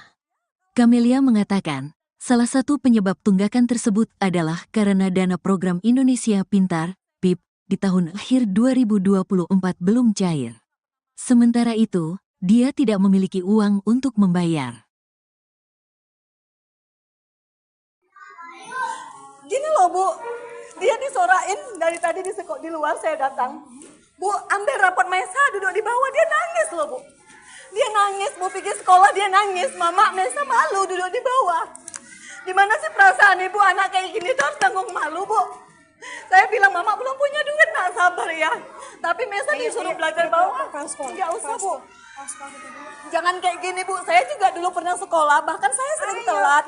Camelia mengatakan, salah satu penyebab tunggakan tersebut adalah karena dana program Indonesia Pintar, PIP, di tahun akhir 2024 belum cair. Sementara itu, dia tidak memiliki uang untuk membayar. Gini loh Bu, dia disorain dari tadi di luar saya datang. Bu, ambil rapot Maisa duduk di bawah, dia nangis loh Bu. Dia nangis, Bu pergi sekolah dia nangis, Mama Maisa malu duduk di bawah. Gimana sih perasaan ibu anak kayak gini tuh harus tanggung malu Bu. Saya bilang Mama belum punya duit, nak sabar ya. Tapi Maisa disuruh belajar bawah, nggak usah Bu. Jangan kayak gini Bu, saya juga dulu pernah sekolah, bahkan saya sering telat.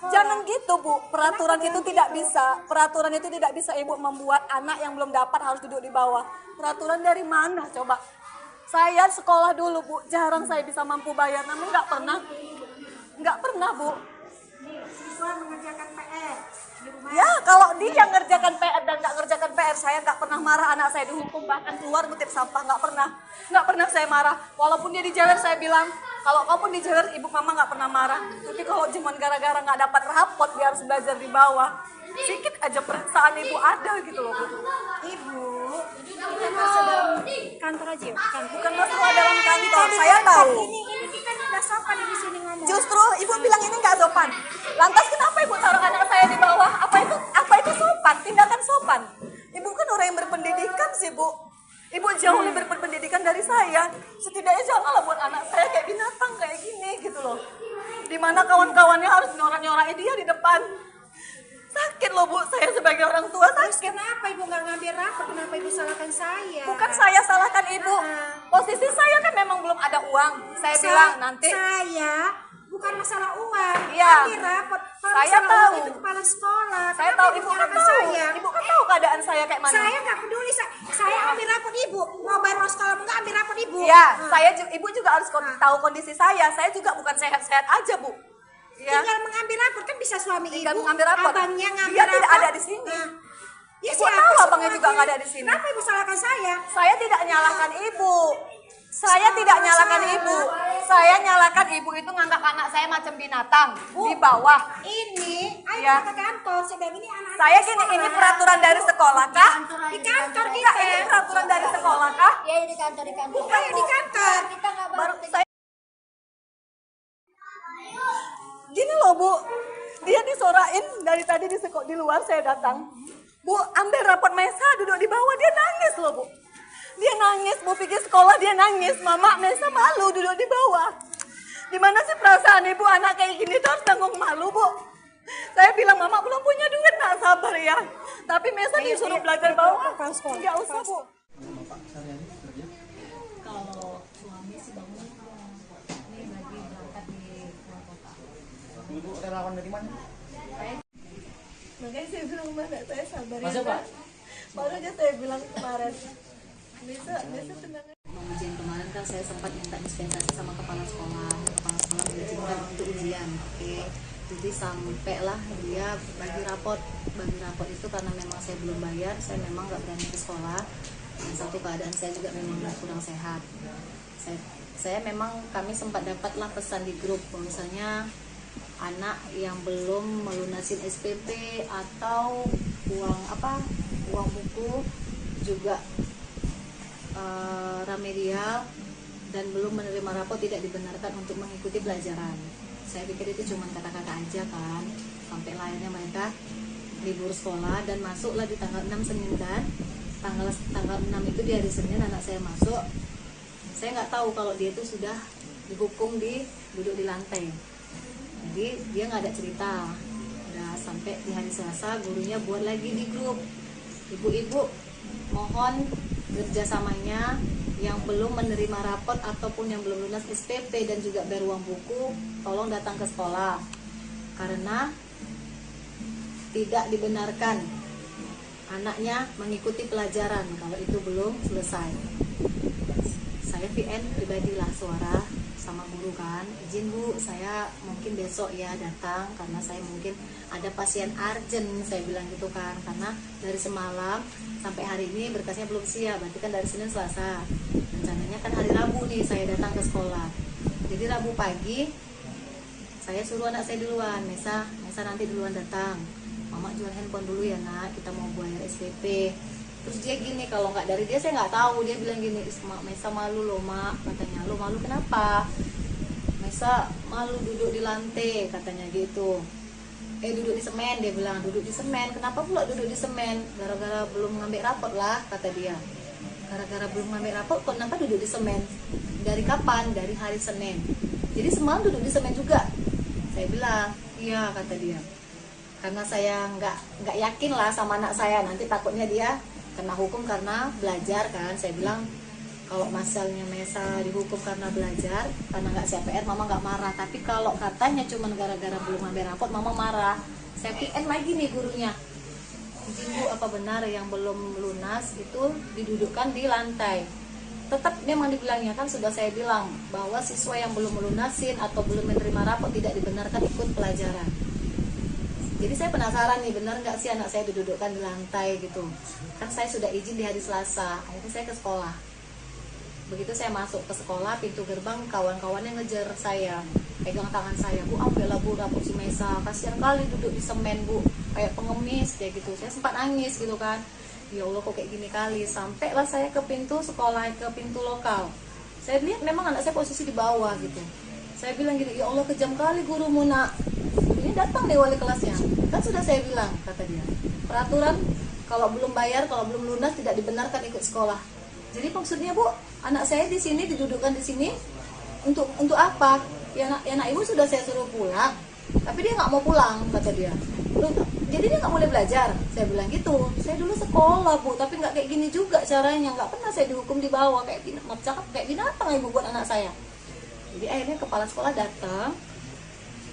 Jangan gitu Bu, peraturan itu tidak bisa. Peraturan itu tidak bisa Ibu membuat anak yang belum dapat harus duduk di bawah. Peraturan dari mana coba? Saya sekolah dulu Bu, jarang saya bisa mampu bayar, namun nggak pernah Bu. Siswa mengerjakan PR di rumah. Ya, kalau dia ngerjakan PR dan nggak ngerjakan PR, saya nggak pernah marah anak saya dihukum, bahkan keluar ngutip sampah, nggak pernah saya marah. Walaupun dia dijewer, saya bilang, kalau kau pun dijewer, ibu mama nggak pernah marah. Tapi kalau cuma gara-gara nggak dapat rapot, dia harus belajar di bawah, sedikit aja perasaan ibu ada gitu loh Bu. Ibu, kita masuk dalam kantor aja ya? Bukan masalah dalam kantor, saya tahu. Ini kita tidak sopan di sini ngomong. Justru ibu bilang ini nggak sopan. Lantas kenapa ibu taruh anak saya di bawah? Apa itu sopan? Tindakan sopan. Ibu kan orang yang berpendidikan sih Bu. Ibu jauh lebih berpendidikan dari saya. Setidaknya janganlah buat anak saya kayak binatang kayak gini gitu loh. Dimana kawan-kawannya harus nyorak-nyorakin dia di depan. Sakit loh Bu, saya sebagai orang tua sakit. Terus kenapa ibu nggak ngambil rapor? Kenapa ibu salahkan saya? Bukan saya salahkan ibu. Posisi saya kan memang belum ada uang. Saya bilang nanti. Saya bukan masalah uang. Iya. Ambil rapor. Kalau Saya masalah tahu. uang itu kepala sekolah. Saya Kenapa tahu ibu ibu kan menyalahkan tahu. saya? Ibu kan tahu keadaan saya kayak mana. Saya nggak peduli. Saya ambil rapor ibu. Mau bayar uang sekolah nggak ambil rapor ibu. Iya, ibu juga harus tahu kondisi saya. Saya juga bukan sehat-sehat aja Bu. Ya. Tinggal mengambil rapor kan bisa suami Tinggal ibu. mengambil rapor. Abangnya ngambil Dia rapor. tidak ada di sini. Ya, Ibu tahu abangnya juga nggak ada di sini. Kenapa ibu salahkan saya? Saya tidak nyalahkan ibu. Saya tidak nyalahkan ibu. Saya nyalahkan ibu itu nganggap anak saya macam binatang di bawah. Ini, ayo Ya. kita ke kantor. Saya bilang ini anak. Saya gini, ini peraturan dari sekolah kah? Di kantor Enggak, kita. ini peraturan dari sekolah kah? Ya di kantor Bukan Ayo di kantor. kita nggak Baru saya. Gini loh Bu, dia disorain dari tadi di luar saya datang. Bu, ambil rapot Maisa duduk di bawah, dia nangis loh Bu. Dia nangis, Bu pergi sekolah dia nangis, Mama Maisa malu duduk di bawah. Gimana sih perasaan ibu anak kayak gini tuh harus tanggung malu Bu. Saya bilang Mama belum punya duit, nak sabar ya. Tapi Maisa disuruh belajar bawah, nggak usah Bu. Kalau suami sih bangun ini lagi berangkat di luar kota. Ibu relawan dari mana? Makanya saya bilang mana saya sabar ya. Masuk, Pak? Baru aja saya bilang kemarin. Bisa tenang. Ujian kemarin kan saya sempat minta dispensasi sama kepala sekolah. Kepala sekolah mengizinkan untuk ujian. Oke. Jadi sampailah dia bagi rapot itu karena memang saya belum bayar, saya memang nggak berani ke sekolah. Dan satu keadaan saya juga memang kurang sehat. Saya memang kami sempat dapatlah pesan di grup misalnya anak yang belum melunasin SPP atau uang buku juga remedial dan belum menerima rapor tidak dibenarkan untuk mengikuti pelajaran. Saya pikir itu cuma kata-kata aja kan, sampai akhirnya mereka libur sekolah dan masuklah di tanggal 6 Senin kan. Tanggal 6 itu di hari Senin anak saya masuk. Saya nggak tahu kalau dia itu sudah dihukum duduk di lantai. Jadi dia nggak ada cerita. Udah sampai di hari Selasa gurunya buat lagi di grup. Ibu-ibu mohon kerjasamanya yang belum menerima rapot ataupun yang belum lunas SPP dan juga bayar uang buku, tolong datang ke sekolah. Karena tidak dibenarkan anaknya mengikuti pelajaran kalau itu belum selesai. Saya VN pribadilah suara sama guru kan, izin Bu, saya mungkin besok ya datang karena saya mungkin ada pasien urgent, saya bilang gitu kan, karena dari semalam sampai hari ini berkasnya belum siap, berarti kan dari Senin Selasa, rencananya kan hari Rabu nih saya datang ke sekolah. Jadi Rabu pagi saya suruh anak saya duluan, Mesa nanti duluan datang, Mama jual handphone dulu ya nak, kita mau bayar SPP. Terus dia gini, kalau nggak dari dia saya nggak tahu, dia bilang gini, Mesa malu loh mak, katanya. Lo malu kenapa? Mesa malu duduk di lantai, katanya gitu. Duduk di semen, dia bilang, duduk di semen. Kenapa pula duduk di semen? Gara-gara belum ngambil rapot lah, kata dia. Gara-gara belum ngambil rapot, kok kenapa duduk di semen? Dari kapan? Dari hari Senin. Jadi semalam duduk di semen juga. Saya bilang, iya, kata dia. Karena saya nggak yakin lah sama anak saya, nanti takutnya dia kena hukum karena belajar kan. Saya bilang kalau misalnya Mesa dihukum karena belajar, karena nggak siap PR, Mama nggak marah. Tapi kalau katanya cuma gara-gara belum ngambil rapot, Mama marah. Saya PN lagi nih gurunya, izin Bu, apa benar yang belum lunas itu didudukkan di lantai? Tetap memang dibilangnya kan, sudah saya bilang bahwa siswa yang belum melunasin atau belum menerima rapot tidak dibenarkan ikut pelajaran. Jadi saya penasaran nih, benar nggak sih anak saya didudukkan di lantai gitu. Kan saya sudah izin di hari Selasa, akhirnya saya ke sekolah. Begitu saya masuk ke sekolah, pintu gerbang kawan-kawannya ngejar saya, pegang tangan saya, Bu, ambillah Bu rapot si Mesa, kasihan kali duduk di semen Bu, kayak pengemis kayak gitu. Saya sempat nangis gitu kan, ya Allah kok kayak gini kali. Sampailah saya ke pintu sekolah, ke pintu lokal. Saya lihat memang anak saya posisi di bawah gitu. Saya bilang gini, ya Allah kejam kali gurumu nak. Ini datang deh wali kelasnya. Kan sudah saya bilang, kata dia, peraturan kalau belum bayar, kalau belum lunas tidak dibenarkan ikut sekolah. Jadi maksudnya Bu, anak saya di sini didudukkan di sini untuk apa? Ya nak ibu sudah saya suruh pulang, tapi dia nggak mau pulang, kata dia. Jadi dia nggak boleh belajar. Saya bilang gitu. Saya dulu sekolah Bu, tapi nggak kayak gini juga caranya. Nggak pernah saya dihukum di bawah kayak binatang ibu buat anak saya. Jadi akhirnya kepala sekolah datang,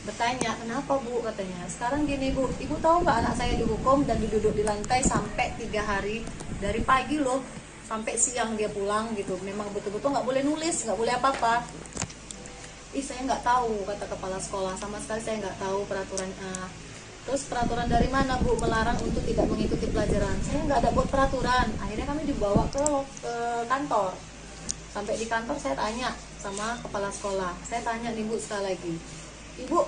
bertanya, kenapa Bu, katanya. Sekarang gini Bu, ibu tahu nggak anak saya dihukum dan diduduk di lantai sampai 3 hari, dari pagi loh sampai siang dia pulang gitu. Memang betul-betul nggak boleh nulis, nggak boleh apa-apa. Saya nggak tahu, kata kepala sekolah, sama sekali saya nggak tahu peraturan. Terus peraturan dari mana Bu melarang untuk tidak mengikuti pelajaran? Saya nggak ada buat peraturan. Akhirnya kami dibawa ke kantor. Sampai di kantor saya tanya sama kepala sekolah. Saya tanya nih Bu sekali lagi, Ibu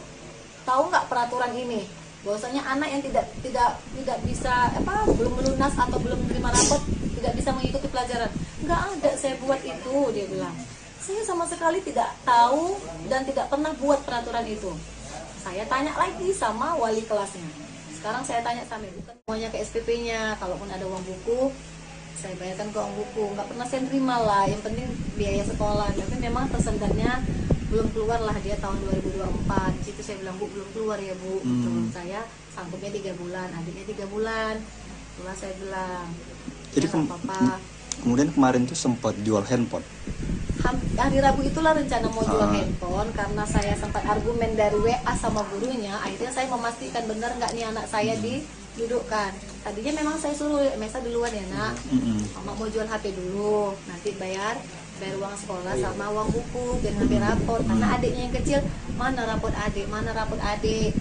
tahu nggak peraturan ini? Bahwasanya anak yang tidak bisa belum melunas atau belum menerima rapot tidak bisa mengikuti pelajaran. Nggak ada saya buat itu, dia bilang. Saya sama sekali tidak tahu dan tidak pernah buat peraturan itu. Saya tanya lagi sama wali kelasnya. Sekarang saya tanya sama ibu, kan semuanya ke SPP-nya. Kalaupun ada uang buku, saya bayarkan ke uang buku. Nggak pernah saya terima lah. Yang penting biaya sekolah. Tapi memang persendatnya belum keluar lah dia tahun 2024. Di situ saya bilang, Bu, belum keluar ya Bu. Saya sanggupnya 3 bulan, adiknya 3 bulan. Itulah saya bilang. Jadi kemudian kemarin tuh sempat jual handphone. Hari Rabu itulah rencana mau jual handphone, karena saya sempat argumen dari WA sama gurunya. Akhirnya saya memastikan benar nggak nih anak saya didudukkan. Tadinya memang saya suruh Mesa duluan ya nak, Mama mau jual HP dulu, nanti bayar uang sekolah sama uang buku dan ngambil rapor. Karena adiknya yang kecil, mana rapot adik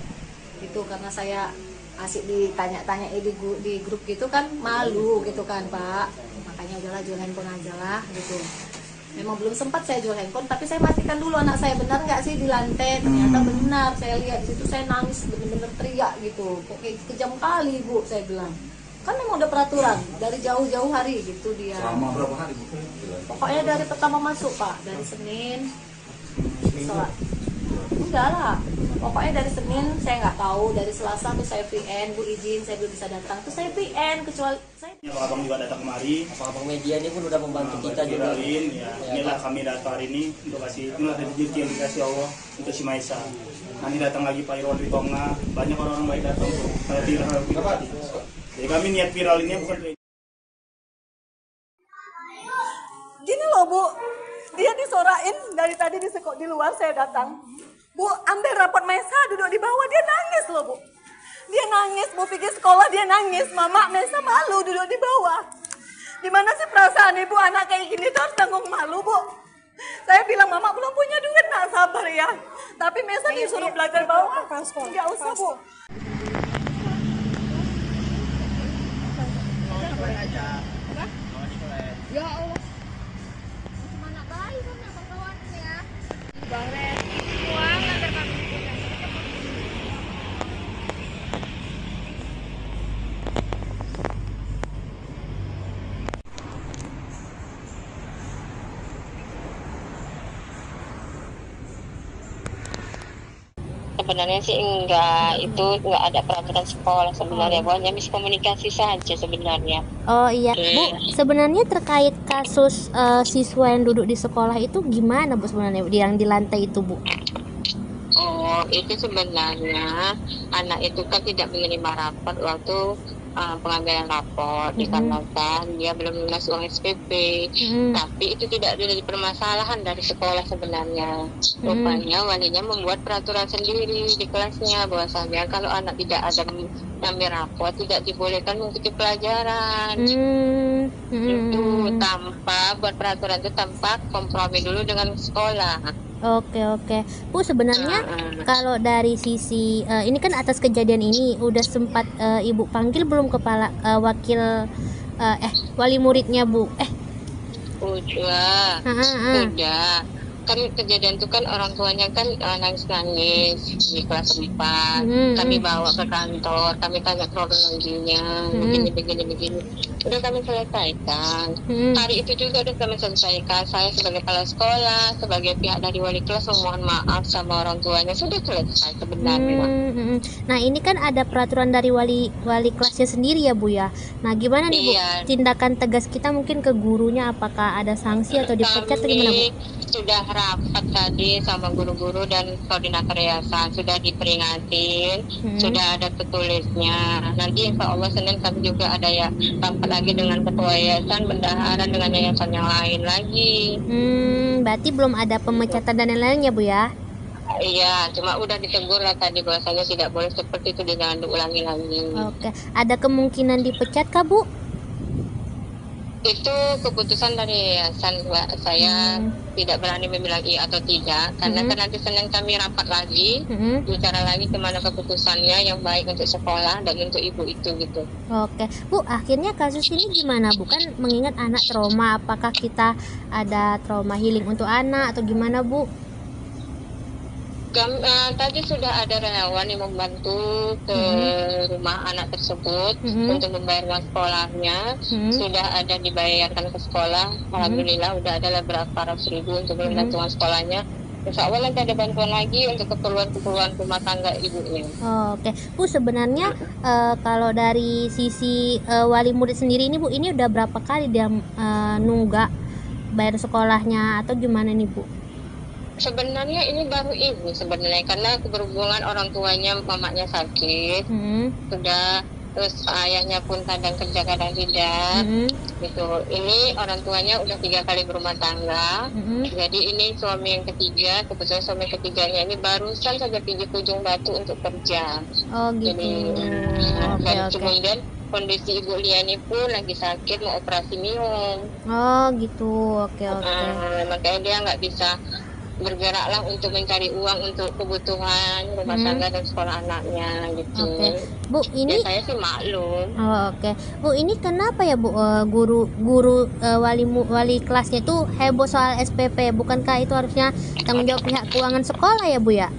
itu. Karena saya asik ditanya-tanya di grup gitu kan, malu gitu kan Pak. Makanya udahlah jual handphone aja lah gitu. Memang belum sempat saya jual handphone, tapi saya pastikan dulu anak saya benar nggak sih di lantai. Ternyata benar, saya lihat di situ, saya nangis bener-bener teriak gitu. Kok kayak kejam kali Bu, saya bilang. Kan memang udah peraturan dari jauh-jauh hari gitu dia. Selama berapa hari Bu? Pokoknya dari pertama masuk Pak, dari Senin. Enggak lah, pokoknya dari Senin saya nggak tahu, dari Selasa tuh saya VN, Bu izin saya belum bisa datang, tuh saya VN, kecuali saya. Abang juga datang kemari. Abang media ini pun udah membantu kita juga. Inilah kami datang hari ini untuk kasih, inilah rezeki yang dikasih Allah untuk si Maisa. Nanti datang lagi Pak Irwan Ritonga, banyak orang-orang baik datang tuh. Kalau viral. Jadi kami niat viral ini bukan. Gini loh Bu, dia disorain dari tadi di luar saya datang. Bu, ambil rapot Maisa, duduk di bawah, dia nangis loh Bu. Dia nangis, Bu pergi sekolah dia nangis. Mama Mesa malu duduk di bawah. Gimana sih perasaan ibu anak kayak gini tuh harus tanggung malu, Bu? Saya bilang Mama belum punya duit, nak sabar ya. Tapi Mesa disuruh belajar bawah. Nggak usah, Bu. Ya Allah. Mana bayi kan kawan ya. Bang Ren, uang antar kami punya. Sebenarnya sih enggak, itu enggak ada peraturan sekolah sebenarnya, hanya miskomunikasi saja sebenarnya. Oh iya, Bu, sebenarnya terkait kasus siswa yang duduk di sekolah itu gimana Bu sebenarnya yang di lantai itu, Bu? Oh, itu sebenarnya anak itu kan tidak menerima rapor waktu pengambilan rapor dikarenakan dia belum lunas uang SPP. Tapi itu tidak ada permasalahan dari sekolah sebenarnya. Rupanya walinya membuat peraturan sendiri di kelasnya bahwasanya kalau anak tidak ada mengambil rapor tidak dibolehkan mengikuti pelajaran. Itu tanpa buat peraturan itu tanpa kompromi dulu dengan sekolah. Oke. Bu, sebenarnya kalau dari sisi ini kan atas kejadian ini udah sempat Ibu panggil belum kepala wakil wali muridnya, Bu? Udah. Kan kejadian itu kan orang tuanya kan nangis-nangis di kelas 4. Kami bawa ke kantor, kami tanya kronologinya, begini. Udah kami selesaikan. Hari itu juga udah kami selesaikan. Saya sebagai kepala sekolah, sebagai pihak dari wali kelas memohon maaf sama orang tuanya, sudah selesai sebenarnya. Nah, ini kan ada peraturan dari wali kelasnya sendiri ya, Bu ya. Nah, gimana nih, Bu? Tindakan tegas kita mungkin ke gurunya, apakah ada sanksi atau dipecat atau gimana, Bu? Sudah rapat tadi sama guru-guru dan koordinator yayasan, sudah diperingatin, sudah ada tertulisnya. Nanti insya Allah Senin kami juga ada ya rapat lagi dengan ketua yayasan, bendahara dengan yayasan yang lain lagi. Berarti belum ada pemecatan dan lain-lainnya, Bu ya? Iya, cuma udah ditegur lah tadi bahwasanya tidak boleh seperti itu, jangan diulangi lagi. Oke, ada kemungkinan dipecat kah, Bu? Itu keputusan dari yayasan, Mbak. Saya tidak berani membilang iya atau tidak, karena kan nanti Senin kami rapat lagi, bicara lagi kemana keputusannya yang baik untuk sekolah dan untuk ibu itu gitu. Oke, Bu, akhirnya kasus ini gimana, Bu? Kan mengingat anak trauma, apakah kita ada trauma healing untuk anak atau gimana, Bu? Tadi sudah ada relawan yang membantu ke rumah anak tersebut untuk membayar uang sekolahnya. Sudah ada dibayarkan ke sekolah. Alhamdulillah udah ada beberapa ratus ribu untuk melunasi uang sekolahnya. Insya Allah nanti ada bantuan lagi untuk keperluan rumah tangga ibunya. Oke, Bu, sebenarnya kalau dari sisi wali murid sendiri ini, Bu, ini udah berapa kali dia nunggak bayar sekolahnya atau gimana nih, Bu? Sebenarnya ini baru ibu sebenarnya, karena berhubungan orang tuanya, mamanya sakit, sudah, terus ayahnya pun kadang kerja kadang tidak, gitu. Ini orang tuanya udah 3 kali berumah tangga, jadi ini suami yang ketiga, kebetulan suami ketiganya ini barusan saja pergi ke Ujung Batu untuk kerja. Oh gitu. Jadi, dan kemudian kondisi Ibu Liani pun lagi sakit, mau operasi minum. Oh gitu, oke. Makanya dia nggak bisa bergeraklah untuk mencari uang untuk kebutuhan rumah tangga dan sekolah anaknya gitu. Bu, ini ya, saya sih maklum. Oke. Bu, ini kenapa ya, Bu, guru wali kelasnya itu heboh soal SPP? Bukankah itu harusnya tanggung jawab pihak keuangan sekolah ya, Bu ya?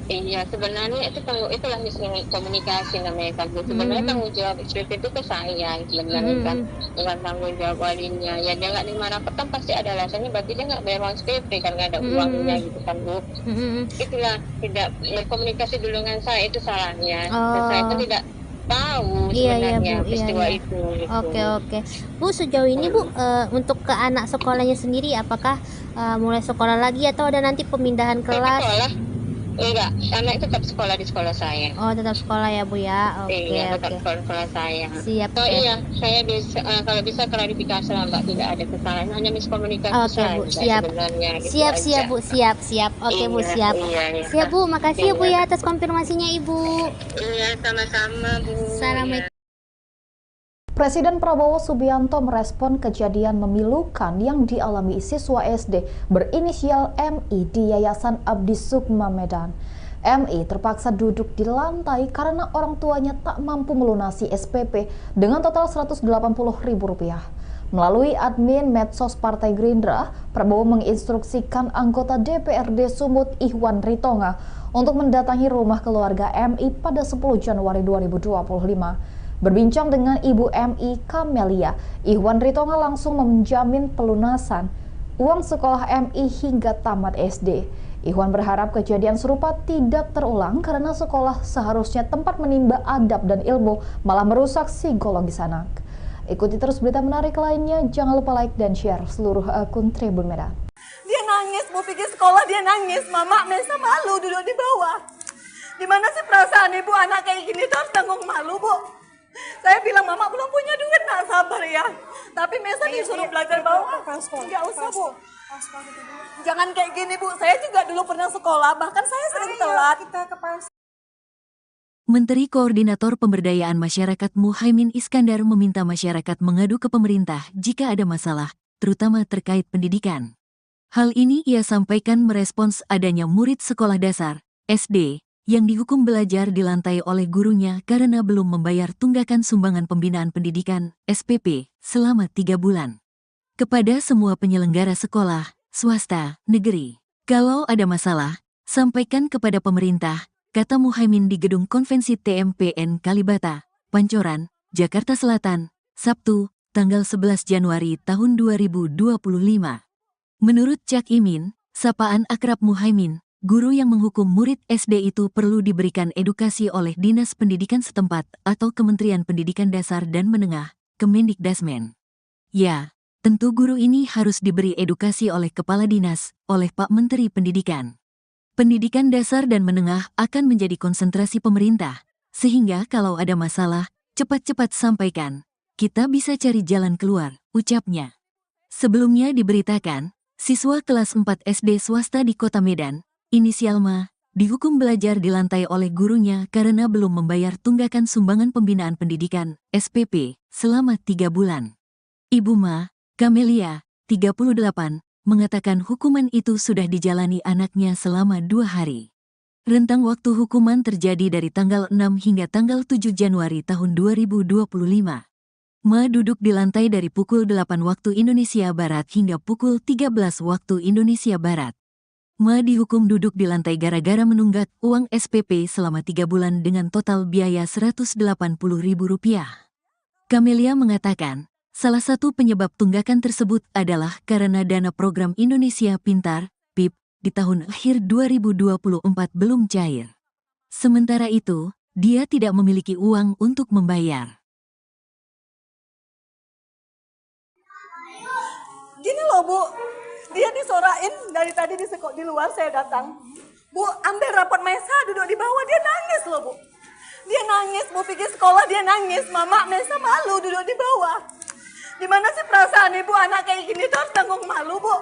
Iya, sebenarnya itulah miskomunikasi namanya kan. Sebenarnya tanggung jawab SPP itu ke saya sebenarnya kan, bukan tanggung jawab walinya. Ya dia nggak nerima rapor kan pasti ada alasannya, berarti dia nggak bayar uang SPP kan, nggak ada uangnya gitu kan, Bu. Itulah tidak berkomunikasi dulu dengan saya, itu salahnya. Saya kan tidak tahu sebenarnya peristiwa itu. Gitu. Oke. Bu, sejauh ini Bu, untuk ke anak sekolahnya sendiri apakah mulai sekolah lagi atau ada nanti pemindahan kelas? Enggak, anak tetap sekolah di sekolah saya. Oh, tetap sekolah ya Bu ya. Oke, Iya, tetap oke. sekolah saya. Siap Oh ya. iya, saya bisa kalau bisa klarifikasi lah Mbak, tidak ada kesalahan, hanya miskomunikasi Oke saja Bu, siap. sebenarnya. Gitu Siap, aja. siap Bu, siap, siap. Oke Bu, Iya, siap. iya, iya. Siap Bu, makasih ya Bu Iya. ya atas konfirmasinya Ibu. Iya, sama-sama Bu. Assalamualaikum. Presiden Prabowo Subianto merespon kejadian memilukan yang dialami siswa SD berinisial MI di Yayasan Abdi Sukma Medan. MI terpaksa duduk di lantai karena orang tuanya tak mampu melunasi SPP dengan total Rp180.000. Melalui admin medsos Partai Gerindra, Prabowo menginstruksikan anggota DPRD Sumut Ihwan Ritonga untuk mendatangi rumah keluarga MI pada 10 Januari 2025. Berbincang dengan Ibu MI Kamelia, Ihwan Ritonga langsung menjamin pelunasan uang sekolah MI hingga tamat SD. Ihwan berharap kejadian serupa tidak terulang karena sekolah seharusnya tempat menimba adab dan ilmu, malah merusak psikologis anak. Ikuti terus berita menarik lainnya, jangan lupa like dan share seluruh akun Tribun Medan. Dia nangis, mau pergi sekolah dia nangis. Mama, Mesa malu duduk di bawah. Gimana sih perasaan ibu anak kayak gini tuh harus tanggung malu, Bu? Saya bilang, Mama belum punya duit, nak sabar ya. Tapi Mesa disuruh belajar bawah. Nggak usah, Bu. Jangan kayak gini, Bu. Saya juga dulu pernah sekolah, bahkan saya sering telat. Menteri Koordinator Pemberdayaan Masyarakat Muhaimin Iskandar meminta masyarakat mengadu ke pemerintah jika ada masalah, terutama terkait pendidikan. Hal ini ia sampaikan merespons adanya murid sekolah dasar, SD, yang dihukum belajar di lantai oleh gurunya karena belum membayar tunggakan sumbangan pembinaan pendidikan, SPP, selama 3 bulan. Kepada semua penyelenggara sekolah, swasta, negeri, kalau ada masalah, sampaikan kepada pemerintah, kata Muhaimin di Gedung Konvensi TMPN Kalibata, Pancoran, Jakarta Selatan, Sabtu, tanggal 11 Januari tahun 2025. Menurut Cak Imin, sapaan akrab Muhaimin, guru yang menghukum murid SD itu perlu diberikan edukasi oleh Dinas Pendidikan setempat atau Kementerian Pendidikan Dasar dan Menengah, Kemendikdasmen. Ya, tentu guru ini harus diberi edukasi oleh Kepala Dinas, oleh Pak Menteri Pendidikan. Pendidikan dasar dan menengah akan menjadi konsentrasi pemerintah, sehingga kalau ada masalah, cepat-cepat sampaikan. Kita bisa cari jalan keluar, ucapnya. Sebelumnya diberitakan, siswa kelas 4 SD swasta di Kota Medan, inisial Ma, dihukum belajar di lantai oleh gurunya karena belum membayar tunggakan sumbangan pembinaan pendidikan, SPP, selama 3 bulan. Ibu Ma, Kamelia, 38, mengatakan hukuman itu sudah dijalani anaknya selama 2 hari. Rentang waktu hukuman terjadi dari tanggal 6 hingga tanggal 7 Januari tahun 2025. Ma duduk di lantai dari pukul 8 waktu Indonesia Barat hingga pukul 13 waktu Indonesia Barat. Ma dihukum duduk di lantai gara-gara menunggak uang SPP selama 3 bulan dengan total biaya Rp180.000. Kamelia mengatakan, salah satu penyebab tunggakan tersebut adalah karena dana program Indonesia Pintar, PIP, di tahun akhir 2024 belum cair. Sementara itu, dia tidak memiliki uang untuk membayar. Gini loh, Bu. Dia disorain dari tadi di luar saya datang. Bu, ambil rapot Mesa duduk di bawah, dia nangis loh, Bu. Dia nangis, mau pergi sekolah dia nangis. Mama, Mesa malu duduk di bawah. Gimana sih perasaan ibu anak kayak gini tuh harus tanggung malu, Bu?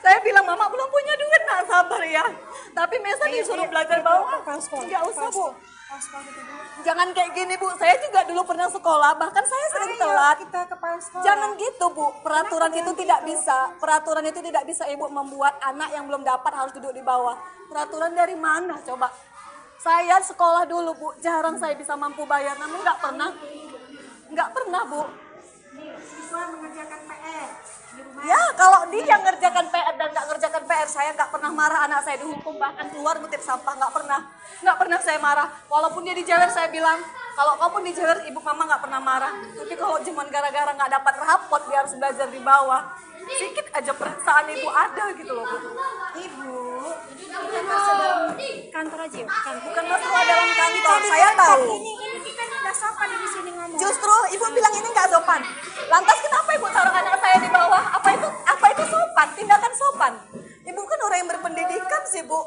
Saya bilang, Mama belum punya duit, nak sabar ya. Tapi Mesa disuruh belajar bawah. Nggak usah, Bu. Jangan kayak gini, Bu. Saya juga dulu pernah sekolah, bahkan saya sering telat. Jangan gitu, Bu. Peraturan itu tidak bisa. Peraturan itu tidak bisa Ibu membuat anak yang belum dapat harus duduk di bawah. Peraturan dari mana coba? Saya sekolah dulu, Bu. Jarang saya bisa mampu bayar, namun nggak pernah. Nggak pernah, Bu. Siswa mengerjakan PR di rumah. Ya, kalau dia ngerjakan PR dan nggak ngerjakan PR, saya nggak pernah marah anak saya dihukum, bahkan keluar ngutip sampah, nggak pernah saya marah. Walaupun dia dijewer, saya bilang, kalau kau pun dijewer, ibu mama nggak pernah marah. Tapi kalau cuma gara-gara nggak dapat rapot, dia harus belajar di bawah, sedikit aja perasaan ibu ada gitu loh, Bu. Ibu, bukan masalah kantor aja, Bukan masalah dalam kantor, saya tahu. Ini kita udah sopan di sini ngomong. Justru ibu bilang ini nggak sopan. Lantas kenapa ibu taruh anak saya di bawah? Apa itu sopan? Tindakan sopan. Ibu kan orang yang berpendidikan sih, Bu.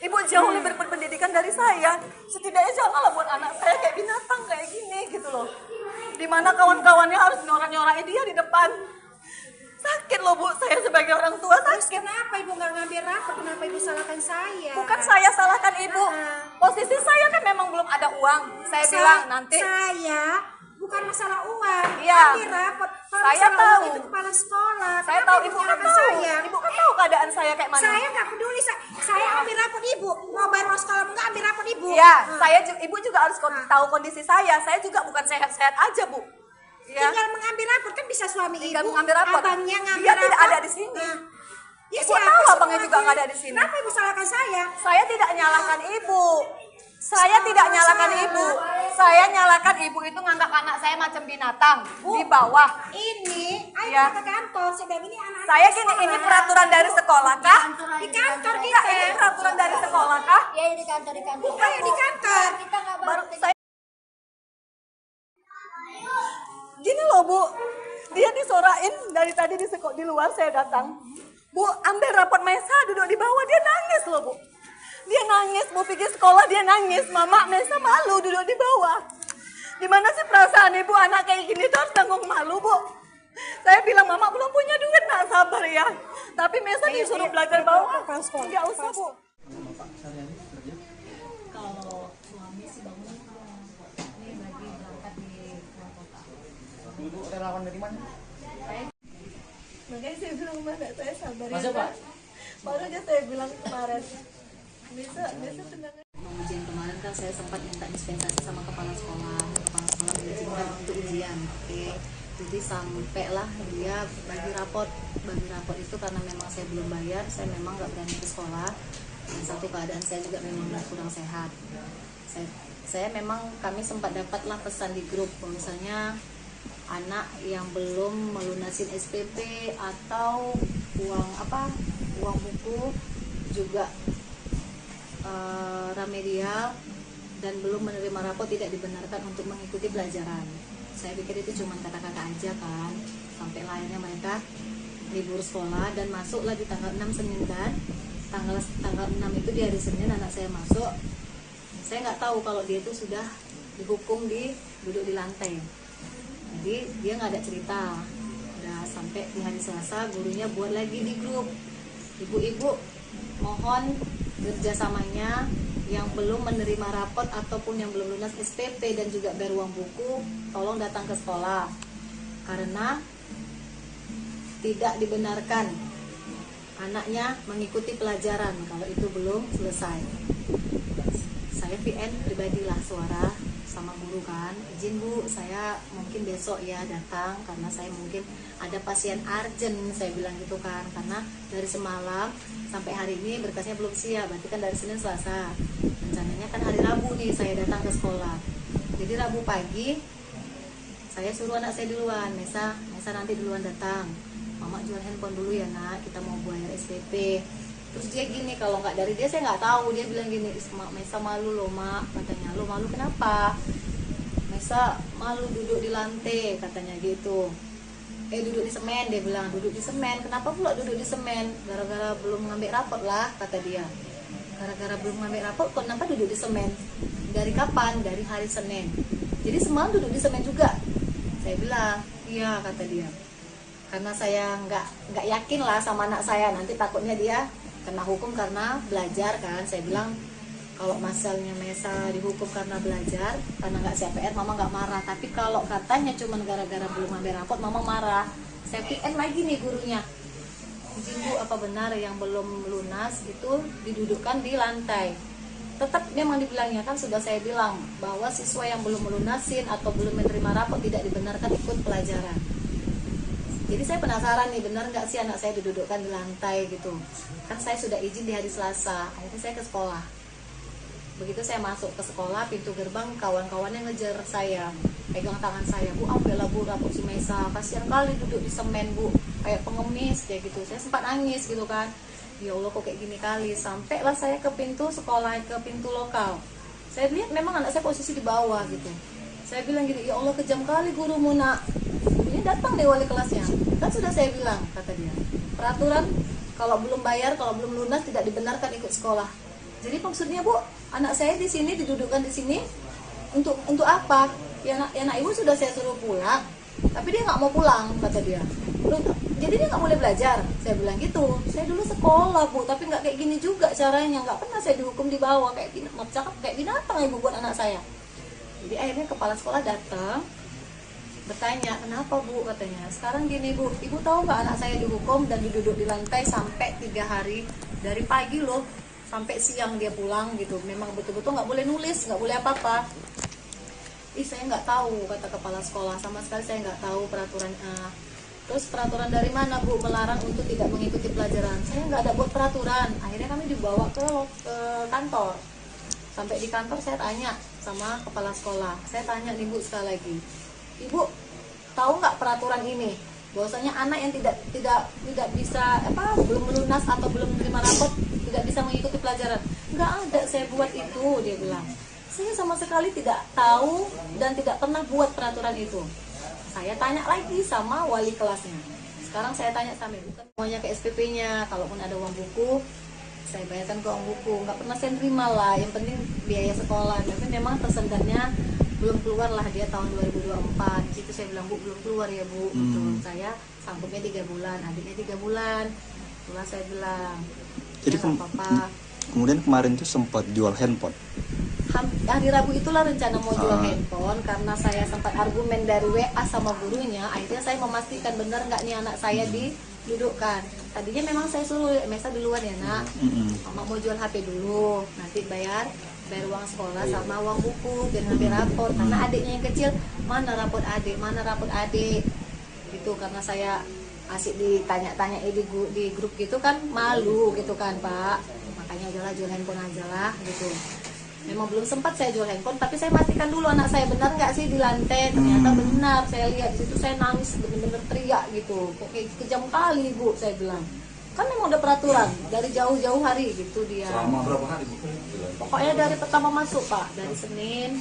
Ibu jauh lebih Setidaknya janganlah buat anak saya kayak binatang kayak gini gitu loh. Dimana kawan-kawannya harus nyorak-nyorakin dia di depan. Sakit loh Bu, saya sebagai orang tua sakit. Kenapa Ibu nggak ngambil rapor? Kenapa Ibu salahkan saya? Bukan saya salahkan Ibu. Posisi saya kan memang belum ada uang. Saya bilang nanti. Saya bukan masalah uang. Iya. Ambil rapor. Kalau Saya masalah tahu. uang itu kepala sekolah. Saya Kenapa tahu Ibu Ibu kan menyalahkan tahu. saya? Ibu kan tahu keadaan saya kayak mana. Saya nggak peduli. Saya ambil rapor Ibu. Mau bayar uang sekolah nggak ambil rapor Ibu. Iya, Ibu juga harus tahu kondisi saya. Saya juga bukan sehat-sehat aja Bu. Ya. Tinggal mengambil rapor kan bisa suami Tinggal Ibu. mengambil rapor. Abangnya ngambil Dia rapor. tidak ada di sini. Ya, Ibu siapa tahu sih abangnya juga orangnya? nggak ada di sini. Kenapa Ibu salahkan saya? Saya tidak nyalahkan Ibu. Saya tidak nyalahkan Ibu. Saya nyalahkan Ibu itu nganggap anak saya macam binatang di bawah. Ini, ayo Ya. kita ke kantor. Saya bilang ini anak. Saya gini, ini peraturan dari sekolah kah? Di kantor Enggak, kita. ini peraturan dari sekolah kah? Ya di kantor Ayo di kantor. kita nggak Baru saya gini loh Bu, dia disorain dari tadi di luar saya datang. Bu, ambil raport Mesa duduk di bawah, dia nangis loh Bu. Dia nangis, Bu pergi sekolah dia nangis. Mama, Mesa malu duduk di bawah. Gimana sih perasaan Ibu anak kayak gini tuh harus tanggung malu Bu. Saya bilang Mama belum punya duit, nak sabar ya. Tapi Mesa disuruh belajar bawah. Enggak usah Bu. Kalau suami sih bangun ini lagi berangkat di luar kota. Ibu relawan dari mana? Makanya saya bilang mana saya sabar Masa, ya. Pak? Baru aja saya bilang kemarin. Bisa tenang. Mau ujian kemarin kan saya sempat minta dispensasi sama kepala sekolah mengizinkan untuk ujian. Oke. Jadi sampailah dia bagi raport itu karena memang saya belum bayar, saya memang nggak berani ke sekolah. Dan satu keadaan saya juga memang kurang sehat. Saya memang kami sempat dapatlah pesan di grup misalnya anak yang belum melunasin SPP atau uang buku juga remedial dan belum menerima rapor tidak dibenarkan untuk mengikuti pelajaran. Saya pikir itu cuma kata-kata aja kan, sampai akhirnya mereka libur sekolah dan masuklah di tanggal 6 Senin kan. Tanggal 6 itu di hari Senin anak saya masuk. Saya nggak tahu kalau dia itu sudah dihukum duduk di lantai. Jadi dia nggak ada cerita. Udah sampai di hari Selasa gurunya buat lagi di grup. Ibu-ibu mohon kerjasamanya yang belum menerima rapot ataupun yang belum lunas SPP dan juga bayar uang buku, tolong datang ke sekolah karena tidak dibenarkan anaknya mengikuti pelajaran kalau itu belum selesai. Saya VN pribadilah suara sama guru kan, izin Bu, saya mungkin besok ya datang karena saya mungkin ada pasien urgent, saya bilang gitu kan, karena dari semalam sampai hari ini berkasnya belum siap, berarti kan dari Senin Selasa, rencananya kan hari Rabu nih saya datang ke sekolah. Jadi Rabu pagi saya suruh anak saya duluan, Mesa nanti duluan datang, Mama jual handphone dulu ya nak, kita mau bayar SPP. Terus dia gini, kalau nggak dari dia saya nggak tahu, dia bilang gini, Mesa malu loh Mak, katanya. Lo malu kenapa? Mesa malu duduk di lantai, katanya gitu. Duduk di semen, dia bilang, duduk di semen. Kenapa pula duduk di semen? Gara-gara belum ngambil rapot lah, kata dia. Gara-gara belum ngambil rapot, kenapa duduk di semen? Dari kapan? Dari hari Senin. Jadi semalam duduk di semen juga. Saya bilang, iya, kata dia. Karena saya nggak yakin lah sama anak saya, nanti takutnya dia kena hukum karena belajar kan. Saya bilang kalau masalahnya Mesa dihukum karena belajar, karena nggak siap PR, Mama nggak marah. Tapi kalau katanya cuma gara-gara belum ngambil rapot, Mama marah. Saya PN lagi nih gurunya, izin Bu, apa benar yang belum lunas itu didudukkan di lantai? Tetap memang dibilangnya kan, sudah saya bilang bahwa siswa yang belum melunasin atau belum menerima rapot tidak dibenarkan ikut pelajaran. Jadi saya penasaran nih, benar nggak sih anak saya didudukkan di lantai gitu. Kan saya sudah izin di hari Selasa, akhirnya saya ke sekolah. Begitu saya masuk ke sekolah, pintu gerbang kawan-kawannya ngejar saya, pegang tangan saya, Bu, ambillah Bu rapot si Mesa, kasihan kali duduk di semen Bu, kayak pengemis kayak gitu. Saya sempat nangis gitu kan, ya Allah kok kayak gini kali. Sampailah saya ke pintu sekolah, ke pintu lokal. Saya lihat memang anak saya posisi di bawah gitu. Saya bilang gini, ya Allah kejam kali gurumu nak. Ini datang deh wali kelasnya, kan sudah saya bilang, kata dia, peraturan kalau belum bayar, kalau belum lunas tidak dibenarkan ikut sekolah. Jadi maksudnya Bu, anak saya di sini didudukkan di sini untuk apa? Ya anak ibu sudah saya suruh pulang, tapi dia nggak mau pulang kata dia. Jadi dia nggak boleh belajar. Saya bilang gitu. Saya dulu sekolah Bu, tapi nggak kayak gini juga caranya. Nggak pernah saya dihukum di bawah kayak binatang ibu buat anak saya. Jadi akhirnya kepala sekolah datang bertanya, kenapa Bu katanya. Sekarang gini Bu, ibu tahu nggak anak saya dihukum dan duduk di lantai sampai 3 hari dari pagi loh sampai siang dia pulang gitu. Memang betul-betul nggak boleh nulis, nggak boleh apa-apa. Saya nggak tahu kata kepala sekolah, sama sekali saya nggak tahu peraturan. Terus peraturan dari mana Bu melarang untuk tidak mengikuti pelajaran? Saya nggak ada buat peraturan. Akhirnya kami dibawa ke kantor. Sampai di kantor saya tanya sama kepala sekolah. Saya tanya nih Bu sekali lagi, Ibu tahu nggak peraturan ini? Bahwasanya anak yang tidak bisa belum lunas atau belum menerima rapot tidak bisa mengikuti pelajaran. Nggak ada saya buat itu, dia bilang. Saya sama sekali tidak tahu dan tidak pernah buat peraturan itu. Saya tanya lagi sama wali kelasnya. Sekarang saya tanya sama ibu, semuanya ke SPP-nya. Kalaupun ada uang buku, saya bayarkan ke uang buku. Nggak pernah saya terima lah. Yang penting biaya sekolah. Tapi memang tersendatnya belum keluar lah dia tahun 2024. Di situ saya bilang, Bu belum keluar ya Bu. Gitu. Saya sanggupnya 3 bulan, adiknya 3 bulan. Itulah saya bilang. Jadi apa-apa. Kemudian kemarin tuh sempat jual handphone. Hari Rabu itulah rencana mau jual handphone, karena saya sempat argumen dari WA sama gurunya. Akhirnya saya memastikan benar nggak nih anak saya didudukkan. Tadinya memang saya suruh Mesa duluan ya nak, mama mau jual HP dulu, nanti bayar uang sekolah sama uang buku biar ngambil rapor. Karena adiknya yang kecil, mana rapor adik gitu. Karena saya asik ditanya-tanya di grup gitu kan, malu gitu kan Pak. Makanya udahlah jual handphone aja lah gitu. Memang belum sempat saya jual handphone, tapi saya pastikan dulu anak saya benar nggak sih di lantai. Ternyata benar, saya lihat di situ, saya nangis bener-bener teriak gitu. Kok kayak kejam kali Bu, saya bilang. Kan memang udah peraturan dari jauh-jauh hari gitu dia. Selama berapa hari Bu? Pokoknya dari pertama masuk Pak, dari Senin.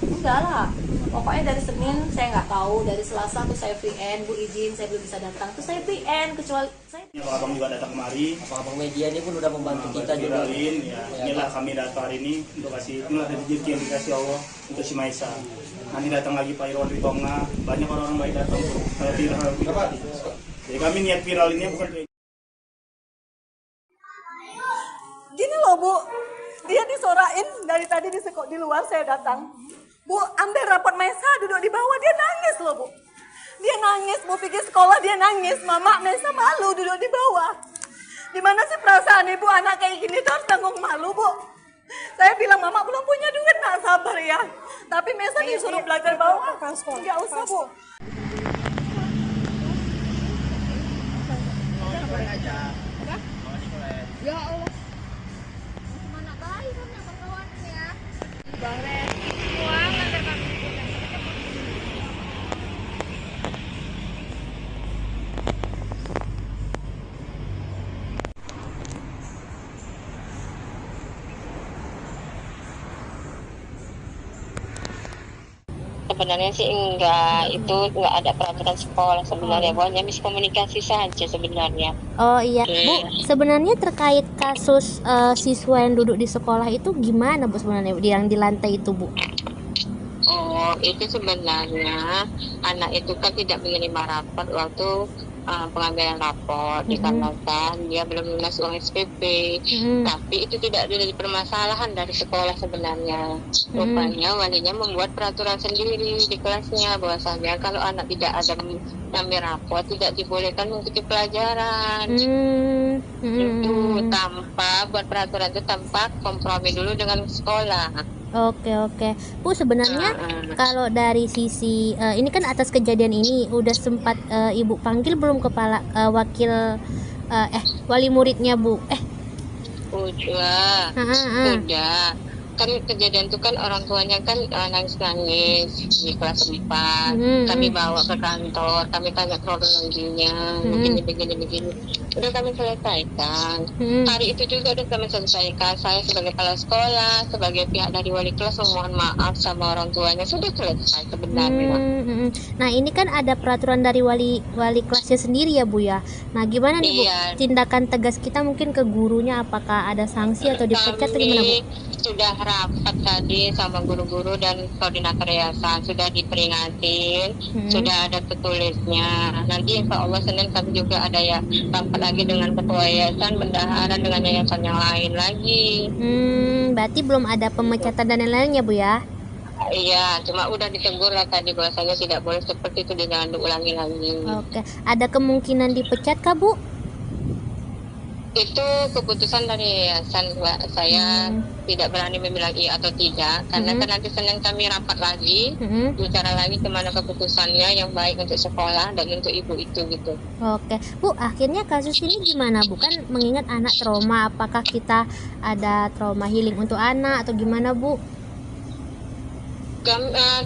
Enggak lah, pokoknya dari Senin saya nggak tahu, dari Selasa tuh saya VN, Bu izin saya belum bisa datang, tuh saya VN kecuali saya. Abang juga datang kemari. Abang media ini pun udah membantu kita juga. Inilah kami datang hari ini untuk kasih, inilah rezeki yang dikasih Allah untuk si Maisa. Nanti datang lagi Pak Irwan Ritonga, banyak orang-orang baik datang tuh. Kalau viral. Jadi kami niat viral ini bukan kayak Gini loh Bu, dia disorain dari tadi di luar saya datang. Bu, ambil rapot Maisa duduk di bawah, dia nangis loh Bu. Dia nangis, Bu pikir sekolah dia nangis. Mama, Maisa malu duduk di bawah. Gimana sih perasaan ibu anak kayak gini tuh harus tanggung malu Bu. Saya bilang Mama belum punya duit, nak sabar ya. Tapi Maisa disuruh belajar bawah. Nggak usah Bu. Ya Allah. Mana bayi kan kawan ya. Bang Ren, uang antar kami. Sebenarnya sih enggak, itu enggak ada peraturan sekolah sebenarnya, pokoknya miskomunikasi saja sebenarnya. Oh iya, Bu, sebenarnya terkait kasus siswa yang duduk di sekolah itu gimana Bu sebenarnya yang di lantai itu Bu? Oh, itu sebenarnya anak itu kan tidak menerima rapor waktu pengambilan rapor dikarenakan dia belum lunas uang SPP. Tapi itu tidak ada permasalahan dari sekolah sebenarnya. Rupanya walinya membuat peraturan sendiri di kelasnya bahwasanya kalau anak tidak ada mengambil rapor tidak dibolehkan mengikuti pelajaran. Itu tanpa buat peraturan itu tanpa kompromi dulu dengan sekolah. Oke. Bu, sebenarnya kalau dari sisi ini kan atas kejadian ini udah sempat Ibu panggil belum kepala wali muridnya Bu? Udah. kan kejadian itu kan orang tuanya kan nangis-nangis di kelas 4. Kami bawa ke kantor, kami tanya kronologinya, begini. Udah kami selesaikan. Hari itu juga udah kami selesaikan. Saya sebagai kepala sekolah, sebagai pihak dari wali kelas memohon maaf sama orang tuanya. Sudah selesai sebenarnya. Nah ini kan ada peraturan dari wali kelasnya sendiri ya Bu ya. Nah gimana nih Bu, tindakan tegas kita mungkin ke gurunya, apakah ada sanksi atau dipecat atau gimana Bu? Sudah rapat tadi sama guru-guru dan koordinator yayasan, sudah diperingatin, sudah ada tertulisnya. Nanti insya Allah Senin kami juga ada ya rapat lagi dengan ketua yayasan, bendahara dengan yayasan yang lain lagi. Berarti belum ada pemecatan dan lain-lainnya Bu ya? Iya, cuma udah ditegur lah tadi bahwasanya tidak boleh seperti itu, jangan diulangi lagi. Oke, ada kemungkinan dipecat kah Bu? Itu keputusan dari yayasan, Mbak. Saya tidak berani membilang iya atau tidak, karena kan nanti Senin kami rapat lagi, bicara lagi kemana keputusannya yang baik untuk sekolah dan untuk ibu itu gitu. Oke, Bu, akhirnya kasus ini gimana Bu? Kan mengingat anak trauma, apakah kita ada trauma healing untuk anak atau gimana Bu?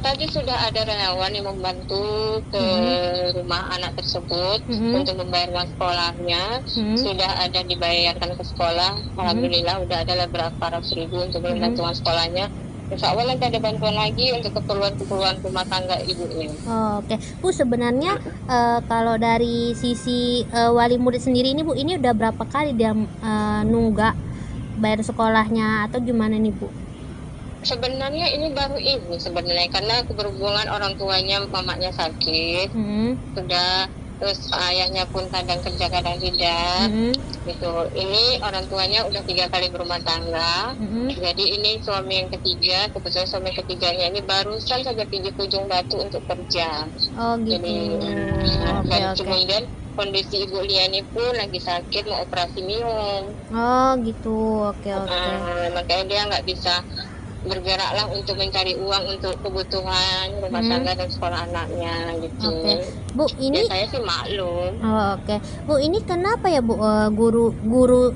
Tadi sudah ada relawan yang membantu ke rumah anak tersebut untuk membayar uang sekolahnya. Sudah ada dibayarkan ke sekolah. Alhamdulillah udah ada berapa ratus ribu untuk membantu uang sekolahnya. Insya Allah nanti ada bantuan lagi untuk keperluan rumah tangga ibunya. Oke, Bu, sebenarnya kalau dari sisi wali murid sendiri ini Bu, ini udah berapa kali dia nunggak bayar sekolahnya atau gimana nih Bu? Sebenarnya ini baru ini sebenarnya, karena keberhubungan orang tuanya, mamanya sakit, sudah, terus ayahnya pun kadang kerja kadang tidak, gitu. Ini orang tuanya udah 3 kali berumah tangga, jadi ini suami yang ketiga, kebetulan suami ketiganya ini barusan saja pergi ke Ujung Batu untuk kerja. Oh gitu. Jadi, kemudian kondisi Ibu Liani pun lagi sakit, mau operasi minum. Oh gitu, oke. Makanya dia nggak bisa bergeraklah untuk mencari uang untuk kebutuhan rumah tangga dan sekolah anaknya gitu. Bu, ini saya sih maklum. Bu, ini kenapa ya Bu, guru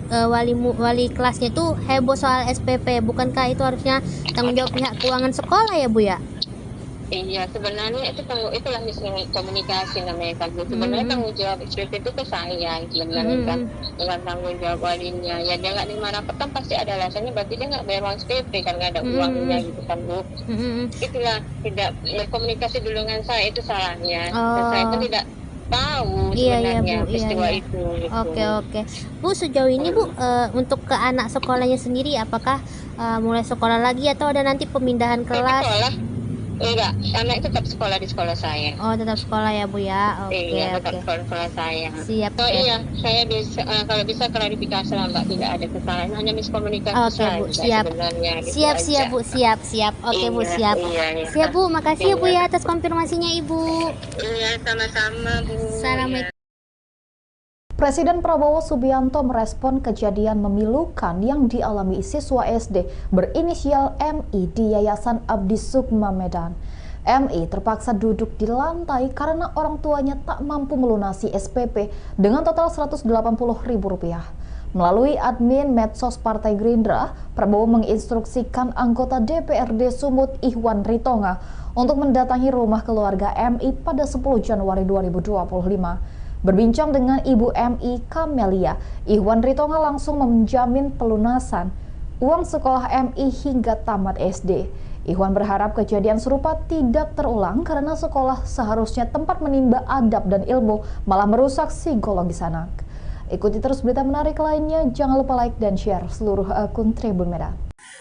wali kelasnya itu heboh soal SPP? Bukankah itu harusnya tanggung jawab pihak keuangan sekolah ya Bu ya? Iya, sebenarnya itulah miskomunikasi namanya kan. Sebenarnya tanggung jawab SPP itu ke saya sebenarnya kan, bukan tanggung jawab walinya. Ya dia nggak nerima rapot kan pasti ada alasannya, berarti dia nggak bayar uang SPP kan, nggak ada uangnya gitu kan Bu. Itulah tidak berkomunikasi dulu dengan saya, itu salahnya. Dan saya pun tidak tahu sebenarnya peristiwa itu. Gitu. Oke. Bu, sejauh ini Bu, untuk ke anak sekolahnya sendiri, apakah mulai sekolah lagi atau ada nanti pemindahan kelas? Enggak, anak tetap sekolah di sekolah saya. Oh, tetap sekolah ya Bu ya. Iya, tetap sekolah saya. Siap. Iya, saya bisa kalau bisa klarifikasi lah Mbak, tidak ada kesalahan, hanya miskomunikasi saja. Bu, siap. Siap Bu, siap. Oke Bu, siap. Siap Bu, makasih ya Bu ya atas konfirmasinya Ibu. Iya, sama-sama Bu. Assalamualaikum. Presiden Prabowo Subianto merespon kejadian memilukan yang dialami siswa SD berinisial MI di Yayasan Abdi Sukma Medan. MI terpaksa duduk di lantai karena orang tuanya tak mampu melunasi SPP dengan total Rp180.000. Melalui admin medsos Partai Gerindra, Prabowo menginstruksikan anggota DPRD Sumut Ihwan Ritonga untuk mendatangi rumah keluarga MI pada 10 Januari 2025. Berbincang dengan Ibu MI Kamelia, Ihwan Ritonga langsung menjamin pelunasan uang sekolah MI hingga tamat SD. Ihwan berharap kejadian serupa tidak terulang karena sekolah seharusnya tempat menimba adab dan ilmu, malah merusak psikologis anak. Ikuti terus berita menarik lainnya, jangan lupa like dan share seluruh akun Tribun Medan.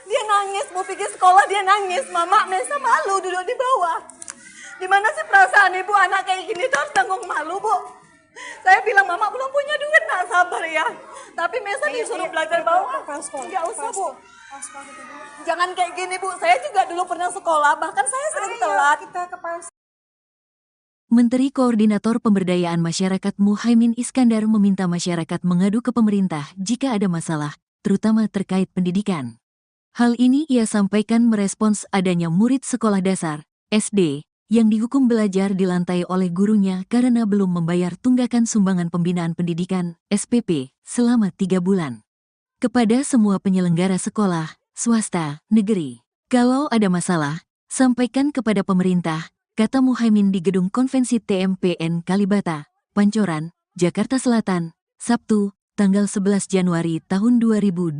Dia nangis, mau pergi sekolah dia nangis, Mama Mesa malu duduk di bawah. Gimana sih perasaan ibu anak kayak gini tuh harus tanggung malu Bu? Saya bilang Mama belum punya duit, nak sabar ya. Tapi Mesa disuruh belajar bawah. Nggak usah Bu. Jangan kayak gini Bu, saya juga dulu pernah sekolah, bahkan saya sering telat. Menteri Koordinator Pemberdayaan Masyarakat Muhaimin Iskandar meminta masyarakat mengadu ke pemerintah jika ada masalah, terutama terkait pendidikan. Hal ini ia sampaikan merespons adanya murid sekolah dasar, SD, yang dihukum belajar di lantai oleh gurunya karena belum membayar tunggakan sumbangan pembinaan pendidikan, SPP, selama 3 bulan. Kepada semua penyelenggara sekolah, swasta, negeri. Kalau ada masalah, sampaikan kepada pemerintah, kata Muhaimin di Gedung Konvensi TMPN Kalibata, Pancoran, Jakarta Selatan, Sabtu, tanggal 11 Januari tahun 2025.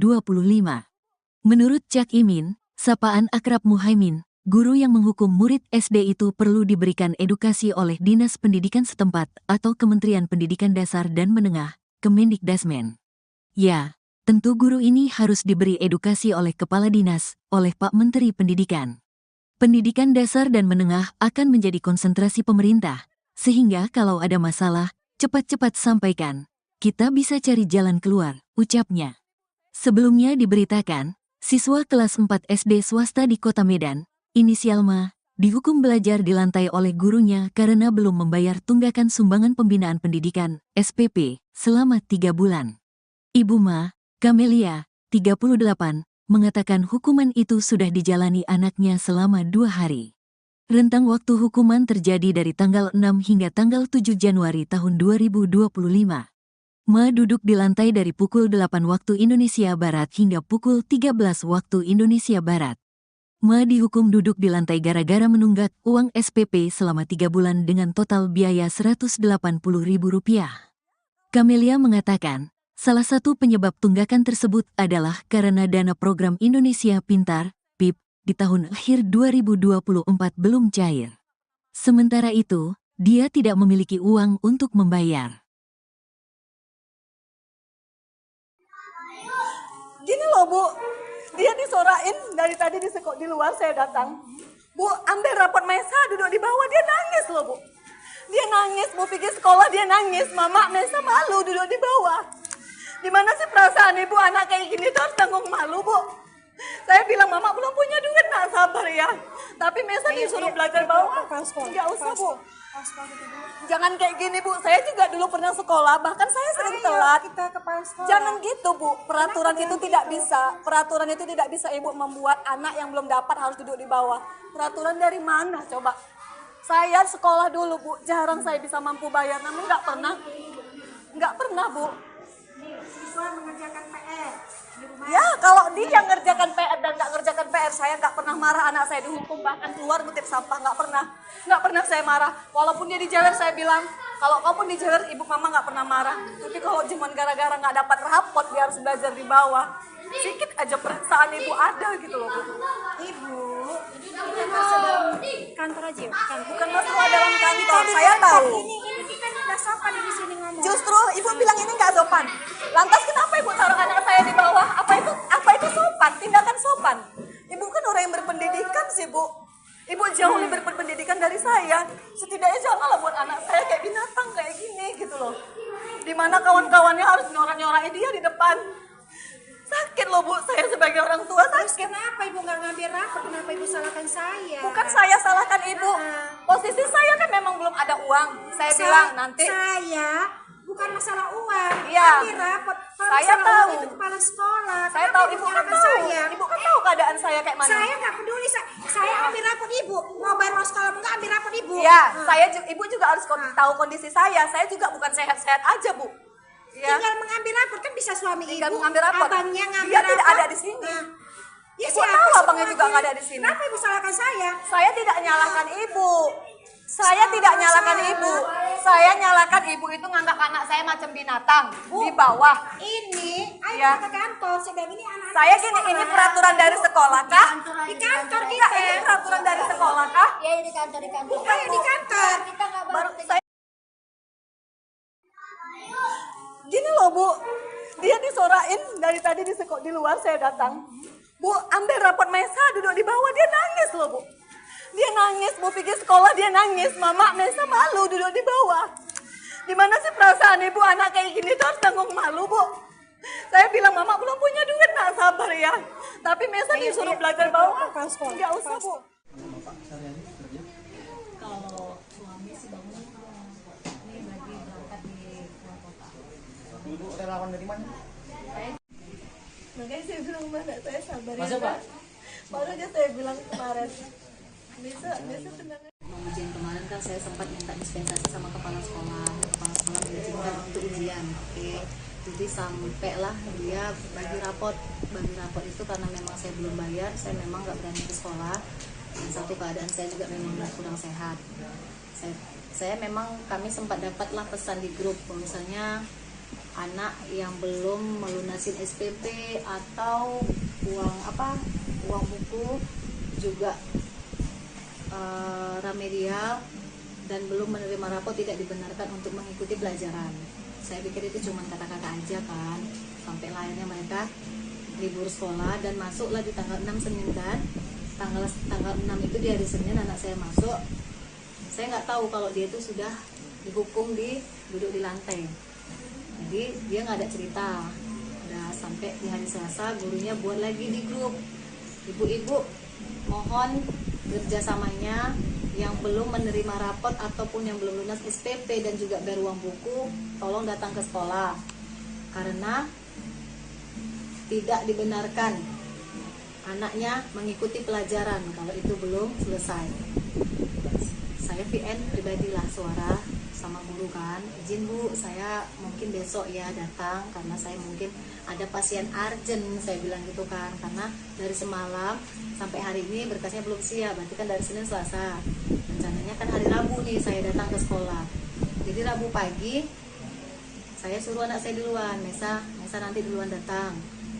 Menurut Cak Imin, sapaan akrab Muhaimin, guru yang menghukum murid SD itu perlu diberikan edukasi oleh Dinas Pendidikan setempat atau Kementerian Pendidikan Dasar dan Menengah, Kemendikdasmen. Ya, tentu guru ini harus diberi edukasi oleh Kepala Dinas, oleh Pak Menteri Pendidikan. Pendidikan dasar dan menengah akan menjadi konsentrasi pemerintah, sehingga kalau ada masalah, cepat-cepat sampaikan. Kita bisa cari jalan keluar, ucapnya. Sebelumnya diberitakan, siswa kelas 4 SD swasta di Kota Medan, inisial Ma, dihukum belajar di lantai oleh gurunya karena belum membayar tunggakan sumbangan pembinaan pendidikan, SPP, selama 3 bulan. Ibu Ma, Kamelia, 38, mengatakan hukuman itu sudah dijalani anaknya selama 2 hari. Rentang waktu hukuman terjadi dari tanggal 6 hingga tanggal 7 Januari tahun 2025. Ma duduk di lantai dari pukul 8 waktu Indonesia Barat hingga pukul 13 waktu Indonesia Barat. Ma dihukum duduk di lantai gara-gara menunggak uang SPP selama 3 bulan dengan total biaya Rp180.000. Kamelia mengatakan, salah satu penyebab tunggakan tersebut adalah karena dana program Indonesia Pintar, PIP, di tahun akhir 2024 belum cair. Sementara itu, dia tidak memiliki uang untuk membayar. Gini loh Bu, dia disorain dari tadi di luar saya datang. Bu, ambil rapot Maisa duduk di bawah, dia nangis loh Bu. Dia nangis, Bu pergi sekolah dia nangis, Mama Maisa malu duduk di bawah. Gimana sih perasaan ibu anak kayak gini tuh harus tanggung malu Bu. Saya bilang Mama belum punya duit, nak sabar ya. Tapi Maisa disuruh belajar bawah, nggak usah Bu. Jangan kayak gini Bu, saya juga dulu pernah sekolah, bahkan saya sering telat. Jangan gitu Bu, peraturan itu tidak bisa. Peraturan itu tidak bisa Ibu membuat anak yang belum dapat harus duduk di bawah. Peraturan dari mana coba? Saya sekolah dulu Bu, jarang saya bisa mampu bayar, namun nggak pernah Bu. Siswa mengerjakan PR di rumah. Ya kalau dia ngerjakan PR dan nggak ngerjakan PR, saya nggak pernah marah anak saya dihukum, bahkan keluar ngutip sampah, nggak pernah saya marah. Walaupun dia dijewer saya bilang, kalau kau pun dijewer ibu mama nggak pernah marah. Tapi kalau cuma gara-gara nggak dapat rapot dia harus belajar di bawah, sedikit aja perasaan ibu ada gitu loh Bu. Ibu, ini masalah kantor aja ya? Bukan masalah dalam kantor, saya tahu. Ini kita udah sopan di sini ngomong. Justru ibu bilang ini nggak sopan. Lantas kenapa ibu taruh anak saya di bawah? Apa itu sopan? Tindakan sopan. Ibu kan orang yang berpendidikan sih Bu. Ibu jauh lebih berpendidikan dari saya. Setidaknya janganlah buat anak saya kayak binatang kayak gini gitu loh. Dimana kawan-kawannya harus nyorak-nyorakin dia di depan. Sakit loh Bu, saya sebagai orang tua Terus sakit. kenapa ibu nggak ngambil rapor? Kenapa ibu salahkan saya? Bukan saya salahkan ibu. Posisi saya kan memang belum ada uang. Saya bilang nanti. Saya bukan masalah uang. Iya. Ambil rapor. Kalau Saya masalah tahu. uang itu kepala sekolah. Saya Kenapa tahu ibu kan menyalahkan tahu. saya? Ibu kan tahu keadaan saya kayak mana. Saya nggak peduli. Saya ambil rapor ibu. Mau bayar uang sekolah nggak ambil rapor ibu. Iya, ibu juga harus tahu kondisi saya. Saya juga bukan sehat-sehat aja Bu. Ya. Tinggal mengambil rapor kan bisa suami Tinggal ibu. mengambil rapor. Abangnya ngambil Dia rapor. tidak ada di sini. Ya, Ibu siapa tahu sih abangnya juga orangnya? nggak ada di sini. Kenapa ibu salahkan saya? Saya tidak nyalahkan ibu. Saya tidak nyalahkan ibu. Saya nyalahkan ibu itu nganggap anak saya macam binatang di bawah. Ini, ayo Ya. ke kantor. Sedang ini anak-anak Saya gini, ini peraturan dari sekolah kah? di kantor Enggak, kita. ini peraturan dari sekolah kah? Ya di kantor. Ayo di kantor. Kita nggak Baru saya gini loh Bu, dia disorain dari tadi di luar saya datang. Bu, ambil rapot Maisa duduk di bawah, dia nangis loh Bu. Dia nangis, Bu pergi sekolah dia nangis, Mama Maisa malu duduk di bawah. Gimana sih perasaan ibu anak kayak gini tuh harus tanggung malu Bu. Saya bilang Mama belum punya duit, nak sabar ya. Tapi Maisa disuruh belajar bawah, nggak usah Bu. Kalau suami sih bangun ini lagi berangkat di luar kota. Ibu relawan dari mana? Makanya saya bilang mana saya sabar Masa, ya. Pak? Baru aja saya bilang kemarin. Bisa tenang. Ujian kemarin kan saya sempat minta dispensasi sama kepala sekolah mengizinkan untuk ujian. Oke. Jadi sampailah dia bagi rapot itu karena memang saya belum bayar, saya memang nggak berani ke sekolah. Dan satu keadaan saya juga memang kurang sehat. Kami sempat dapatlah pesan di grup, misalnya anak yang belum melunasin SPP atau uang buku juga remedial dan belum menerima rapot tidak dibenarkan untuk mengikuti pelajaran. Saya pikir itu cuma kata-kata aja kan, sampai akhirnya mereka libur sekolah dan masuklah di tanggal 6 Senin kan. Tanggal 6 itu di hari Senin anak saya masuk. Saya nggak tahu kalau dia itu sudah dihukum duduk di lantai. Jadi dia nggak ada cerita. Udah sampai di hari Selasa gurunya buat lagi di grup, ibu-ibu mohon kerjasamanya yang belum menerima rapot ataupun yang belum lunas SPP dan juga bayar uang buku, tolong datang ke sekolah karena tidak dibenarkan anaknya mengikuti pelajaran kalau itu belum selesai. Saya VN pribadilah suara sama guru kan, izin Bu, saya mungkin besok ya datang karena saya mungkin ada pasien urgent, saya bilang gitu kan, karena dari semalam sampai hari ini berkasnya belum siap, berarti kan dari Senin Selasa, rencananya kan hari Rabu nih saya datang ke sekolah. Jadi Rabu pagi saya suruh anak saya duluan, Mesa nanti duluan datang,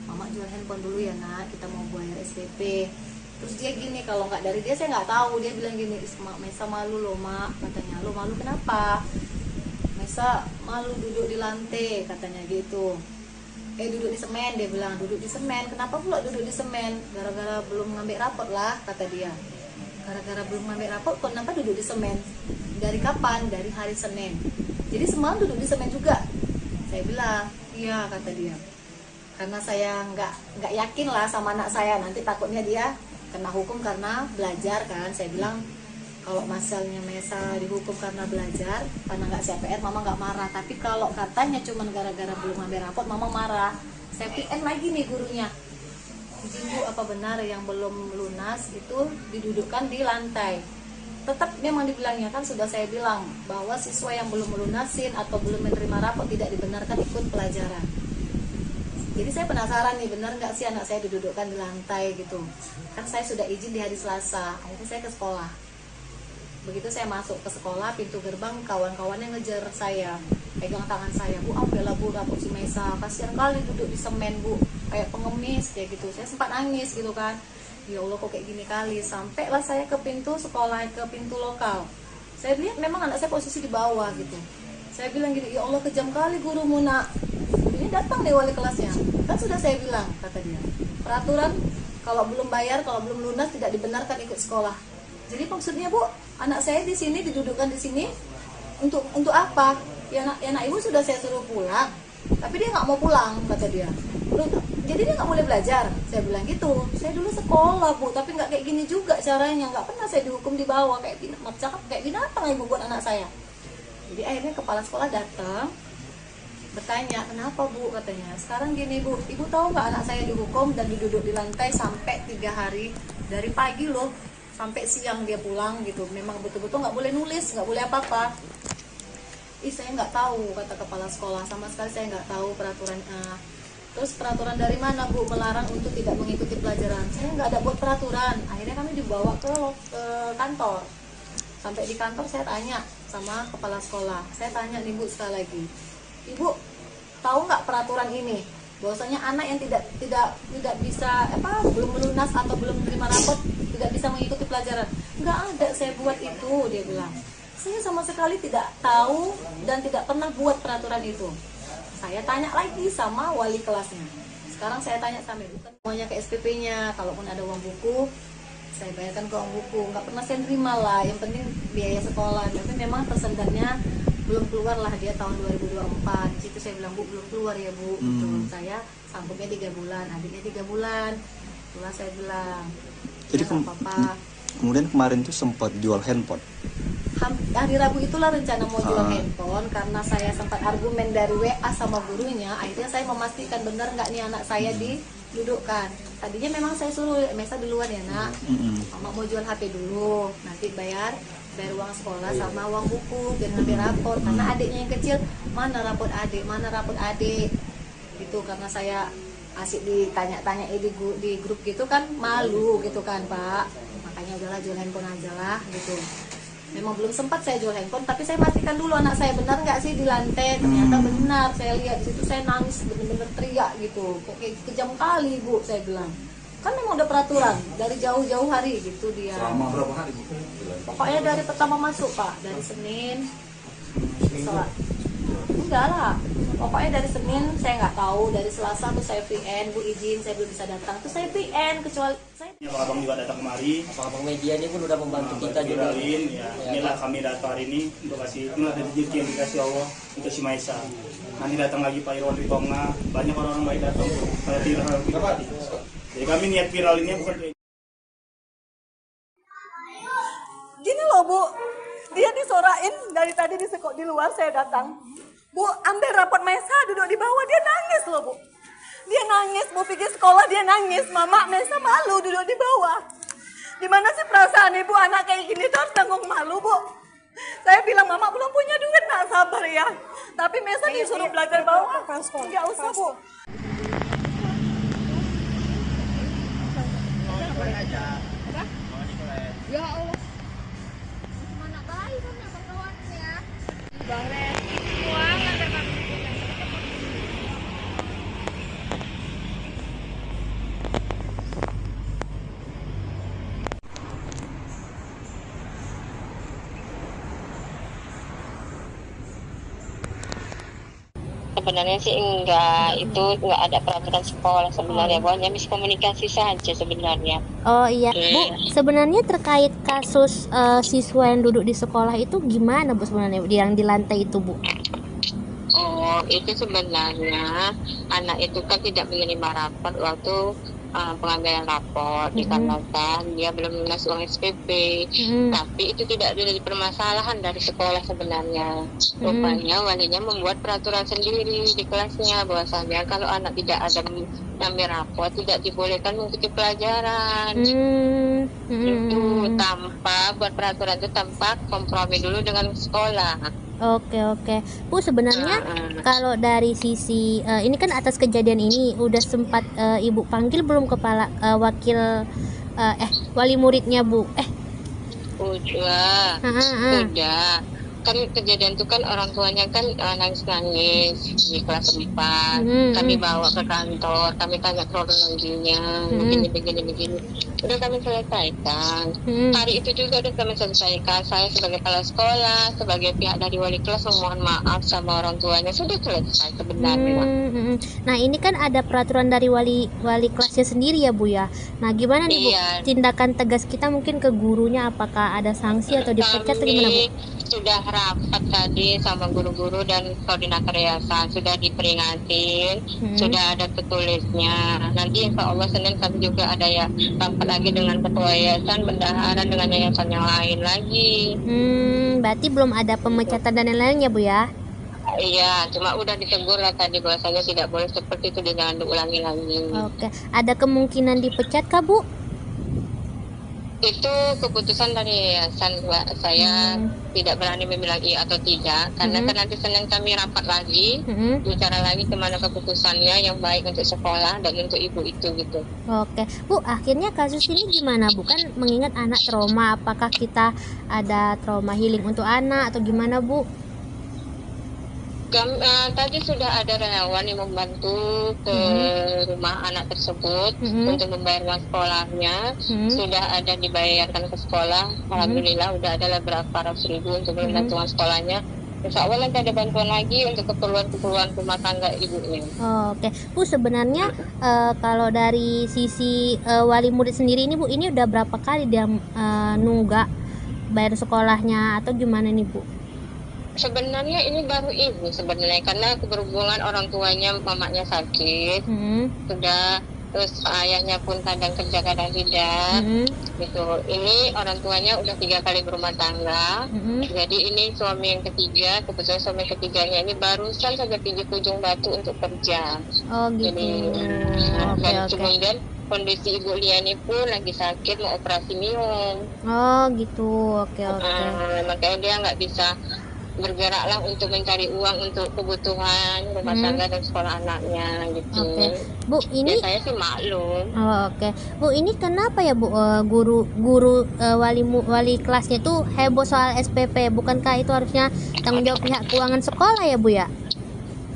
Mama jual handphone dulu ya nak, kita mau bayar SPP. Terus dia gini, kalau nggak dari dia saya nggak tahu, dia bilang gini, Mesa malu loh mak, katanya. Lo malu kenapa? Mesa malu duduk di lantai, katanya gitu. Duduk di semen, dia bilang, duduk di semen. Kenapa pula duduk di semen? Gara-gara belum ngambil rapot lah, kata dia. Gara-gara belum ngambil rapot, kenapa duduk di semen? Dari kapan? Dari hari Senin. Jadi semalam duduk di semen juga. Saya bilang, iya, kata dia. Karena saya nggak yakin lah sama anak saya, nanti takutnya dia kena hukum karena belajar kan. Saya bilang kalau masalahnya Mesa dihukum karena belajar, karena nggak siap PR, Mama nggak marah. Tapi kalau katanya cuma gara-gara belum ngambil rapot, Mama marah. Saya PN lagi nih gurunya, izin Bu, apa benar yang belum lunas itu didudukkan di lantai? Tetap memang dibilangnya kan, sudah saya bilang bahwa siswa yang belum melunasin atau belum menerima rapot tidak dibenarkan ikut pelajaran. Jadi saya penasaran nih, benar nggak sih anak saya didudukkan di lantai gitu. Kan saya sudah izin di hari Selasa, akhirnya saya ke sekolah. Begitu saya masuk ke sekolah, pintu gerbang kawan-kawannya ngejar saya, pegang tangan saya, Bu, ambillah Bu rapot si Mesa, kasihan kali duduk di semen Bu, kayak pengemis kayak gitu. Saya sempat nangis gitu kan, ya Allah kok kayak gini kali. Sampailah saya ke pintu sekolah, ke pintu lokal. Saya lihat memang anak saya posisi di bawah gitu. Saya bilang gini, ya Allah kejam kali gurumu nak. Ini datang deh wali kelasnya, kan sudah saya bilang, kata dia, peraturan kalau belum bayar, kalau belum lunas tidak dibenarkan ikut sekolah. Jadi maksudnya Bu, anak saya di sini didudukkan di sini untuk apa? Ya anak ibu sudah saya suruh pulang, tapi dia nggak mau pulang, kata dia. Jadi dia nggak boleh belajar. Saya bilang gitu. Saya dulu sekolah Bu, tapi nggak kayak gini juga caranya. Nggak pernah saya dihukum di bawah kayak binatang ibu buat anak saya. Jadi akhirnya kepala sekolah datang, bertanya, kenapa Bu, katanya. Sekarang gini Bu, ibu tahu nggak anak saya dihukum dan duduk di lantai sampai 3 hari, dari pagi loh sampai siang dia pulang gitu. Memang betul-betul nggak boleh nulis, nggak boleh apa-apa. Saya nggak tahu, kata kepala sekolah, sama sekali saya nggak tahu peraturan. Terus peraturan dari mana Bu melarang untuk tidak mengikuti pelajaran? Saya nggak ada buat peraturan. Akhirnya kami dibawa ke kantor. Sampai di kantor saya tanya sama kepala sekolah, saya tanya nih Bu sekali lagi, Ibu tahu nggak peraturan ini? Bahwasanya anak yang tidak bisa belum melunas atau belum menerima rapot tidak bisa mengikuti pelajaran. Nggak ada saya buat itu, dia bilang. Saya sama sekali tidak tahu dan tidak pernah buat peraturan itu. Saya tanya lagi sama wali kelasnya. Sekarang saya tanya sama ibu, semuanya ke SPP-nya, kalaupun ada uang buku saya bayarkan ke uang buku, nggak pernah saya terima lah, yang penting biaya sekolah. Tapi memang tersendatnya belum keluar lah, dia tahun 2024. Di situ saya bilang, Bu, belum keluar ya Bu. Saya sanggupnya 3 bulan, adiknya 3 bulan. Itulah saya bilang, jadi apa-apa. Kemudian kemarin tuh sempat jual handphone. Hari Rabu itulah rencana mau jual handphone, karena saya sempat argumen dari WA sama gurunya. Akhirnya saya memastikan benar nggak nih anak saya didudukkan. Tadinya memang saya suruh Mesa duluan ya nak, Mama mau jual HP dulu, nanti bayar uang sekolah sama uang buku, biar ngambil rapot. Karena adiknya yang kecil, mana rapot adik, gitu, karena saya asik ditanya-tanya di grup gitu kan, malu gitu kan Pak, makanya udahlah jual handphone aja lah gitu. Memang belum sempat saya jual handphone, tapi saya pastikan dulu anak saya benar nggak sih di lantai. Ternyata benar, saya lihat di situ, saya nangis bener-bener teriak gitu, kayak kejam kali Bu, saya bilang. Kan memang udah peraturan dari jauh-jauh hari gitu dia. Selama berapa hari Bu? Pokoknya dari pertama masuk Pak, dari Senin sholat. Enggak lah, pokoknya dari Senin saya nggak tahu, dari Selasa tuh saya VN, Bu izin saya belum bisa datang, tuh saya VN, kecuali saya. Abang juga datang kemari. Abang media ini pun udah membantu kita juga. Viralin, ya. Inilah kami datang hari ini untuk kasih, inilah rezeki yang dikasih Allah untuk si Maisa. Nanti datang lagi Pak Irwan Ritonga, banyak orang-orang baik datang tuh. Saya viral. Jadi kami niat viral ini bukan. Gini loh Bu, dia disorain dari tadi di luar saya datang. Bu, ambil rapot Maisa duduk di bawah, dia nangis loh Bu. Dia nangis, Bu pikir sekolah dia nangis. Mama, Maisa malu duduk di bawah. Gimana sih perasaan ibu anak kayak gini tuh harus tanggung malu Bu. Saya bilang Mama belum punya duit, nak sabar ya. Tapi Maisa disuruh belajar bawah. Nggak usah Bu. Ya Allah. Mana baik kan ya kawan ya. Bang Ren, uang antar kami. Sebenarnya sih enggak, itu enggak ada peraturan sekolah sebenarnya, pokoknya miskomunikasi saja sebenarnya. Oh iya, Bu, sebenarnya terkait kasus siswa yang duduk di sekolah itu gimana Bu sebenarnya yang di lantai itu Bu? Oh, itu sebenarnya anak itu kan tidak menerima rapat waktu pengambilan raport dikarenakan dia belum lunas uang SPP. Tapi itu tidak ada permasalahan dari sekolah sebenarnya. Rupanya walinya membuat peraturan sendiri di kelasnya bahwasanya kalau anak tidak ada mengambil raport tidak dibolehkan mengikuti pelajaran. Itu tanpa buat peraturan itu tanpa kompromi dulu dengan sekolah. Oke. Bu, sebenarnya kalau dari sisi ini kan atas kejadian ini udah sempat Ibu panggil belum kepala wakil wali muridnya Bu? Udah. Kan kejadian itu kan orang tuanya kan nangis-nangis di kelas 4. Kami bawa ke kantor, kami tanya kronologinya, begini. Udah kami selesaikan. Hari itu juga udah kami selesaikan. Saya sebagai kepala sekolah, sebagai pihak dari wali kelas memohon maaf sama orang tuanya, sudah selesai sebenarnya. Nah ini kan ada peraturan dari wali kelasnya sendiri ya Bu ya. Nah gimana nih Bu tindakan tegas kita mungkin ke gurunya, apakah ada sanksi atau dipecat atau gimana Bu? Sudah rapat tadi sama guru-guru dan koordinator yayasan, sudah diperingatin, sudah ada tertulisnya. Nanti insya Allah Senin kami juga ada ya rapat lagi dengan ketua yayasan, bendahara dengan yayasan yang lain lagi. Berarti belum ada pemecatan dan lain-lain ya Bu ya? Iya, cuma udah ditegur lah tadi bahwasanya tidak boleh seperti itu, jangan diulangi lagi. Oke, ada kemungkinan dipecat kah Bu? Itu keputusan dari yayasan, Mbak. Saya tidak berani membilang iya atau tidak, karena kan nanti Senin kami rapat lagi, bicara lagi kemana keputusannya yang baik untuk sekolah dan untuk ibu itu gitu. Oke, Bu, akhirnya kasus ini gimana Bu? Kan mengingat anak trauma, apakah kita ada trauma healing untuk anak atau gimana Bu? Tadi sudah ada relawan yang membantu ke rumah anak tersebut untuk membayar uang sekolahnya. Sudah ada dibayarkan ke sekolah. Alhamdulillah udah ada berapa ratus ribu untuk membantu uang sekolahnya. Insya Allah nanti ada bantuan lagi untuk keperluan rumah tangga ibunya. Oke, Bu, sebenarnya kalau dari sisi wali murid sendiri ini Bu, ini udah berapa kali dia nunggak bayar sekolahnya atau gimana nih Bu? Sebenarnya ini baru ibu sebenarnya, karena berhubungan orang tuanya, mamanya sakit, sudah, terus ayahnya pun kadang kerja kadang tidak, gitu. Ini orang tuanya udah 3 kali berumah tangga, jadi ini suami yang ketiga, kebetulan suami ketiganya ini barusan saja pergi ke Ujung Batu untuk kerja. Oh gitu. Jadi, kemudian kondisi Ibu Liani pun lagi sakit, mau operasi miom. Oh gitu, oke. Makanya dia nggak bisa bergeraklah untuk mencari uang untuk kebutuhan rumah tangga dan sekolah anaknya gitu. Oke. Bu, ini Ya, saya sih maklum. Oh, oke. Bu, ini kenapa ya Bu, guru wali kelasnya tuh heboh soal SPP? Bukankah itu harusnya tanggung jawab pihak keuangan sekolah ya Bu ya?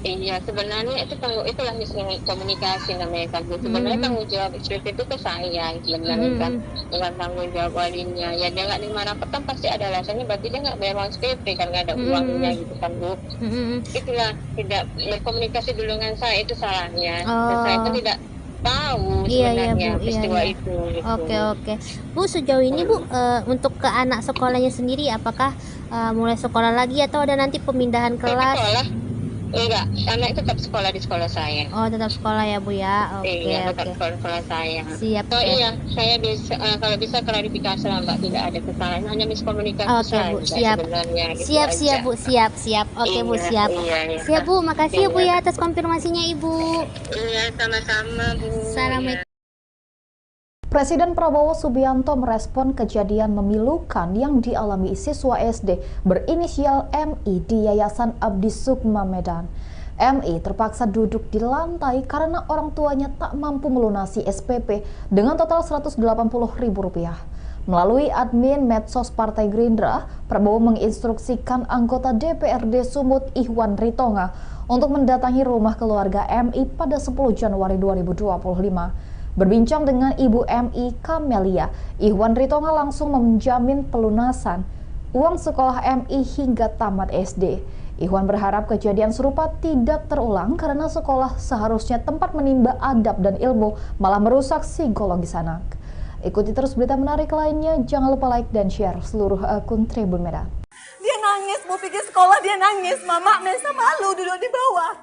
Iya, sebenarnya itulah miskomunikasi namanya kan. Sebenarnya tanggung jawab SPP itu ke saya sebenarnya kan, bukan tanggung jawab walinya. Ya dia nggak nerima rapot kan pasti ada alasannya, berarti dia nggak bayar uang SPP kan, nggak ada uangnya gitu kan Bu. Itulah tidak berkomunikasi dulu dengan saya, itu salahnya. Dan saya kan tidak tahu sebenarnya peristiwa itu. Gitu. Oke. Bu, sejauh ini Bu, untuk ke anak sekolahnya sendiri apakah mulai sekolah lagi atau ada nanti pemindahan kelas? Sekolah? Enggak, anak tetap sekolah di sekolah saya. Oh, tetap sekolah ya Bu ya. Iya, tetap sekolah saya. Siap. So iya, saya bisa kalau bisa klarifikasi lah Mbak, tidak ada kesalahan, hanya miskomunikasi saja. Bu, siap. Gitu siap Bu, siap. Oke Bu, siap. Siap Bu, makasih ya Bu ya atas konfirmasinya Ibu. Iya, sama-sama Bu. Assalamualaikum. Presiden Prabowo Subianto merespon kejadian memilukan yang dialami siswa SD berinisial MI di Yayasan Abdi Sukma Medan. MI terpaksa duduk di lantai karena orang tuanya tak mampu melunasi SPP dengan total Rp180.000. Melalui admin medsos Partai Gerindra, Prabowo menginstruksikan anggota DPRD Sumut Ihwan Ritonga untuk mendatangi rumah keluarga MI pada 10 Januari 2025. Berbincang dengan Ibu MI Kamelia, Ihwan Ritonga langsung menjamin pelunasan uang sekolah MI hingga tamat SD. Ihwan berharap kejadian serupa tidak terulang karena sekolah seharusnya tempat menimba adab dan ilmu, malah merusak psikologis anak. Ikuti terus berita menarik lainnya, jangan lupa like dan share seluruh akun Tribun Medan. Dia nangis, mau pergi sekolah dia nangis. Mama Mesa malu duduk di bawah.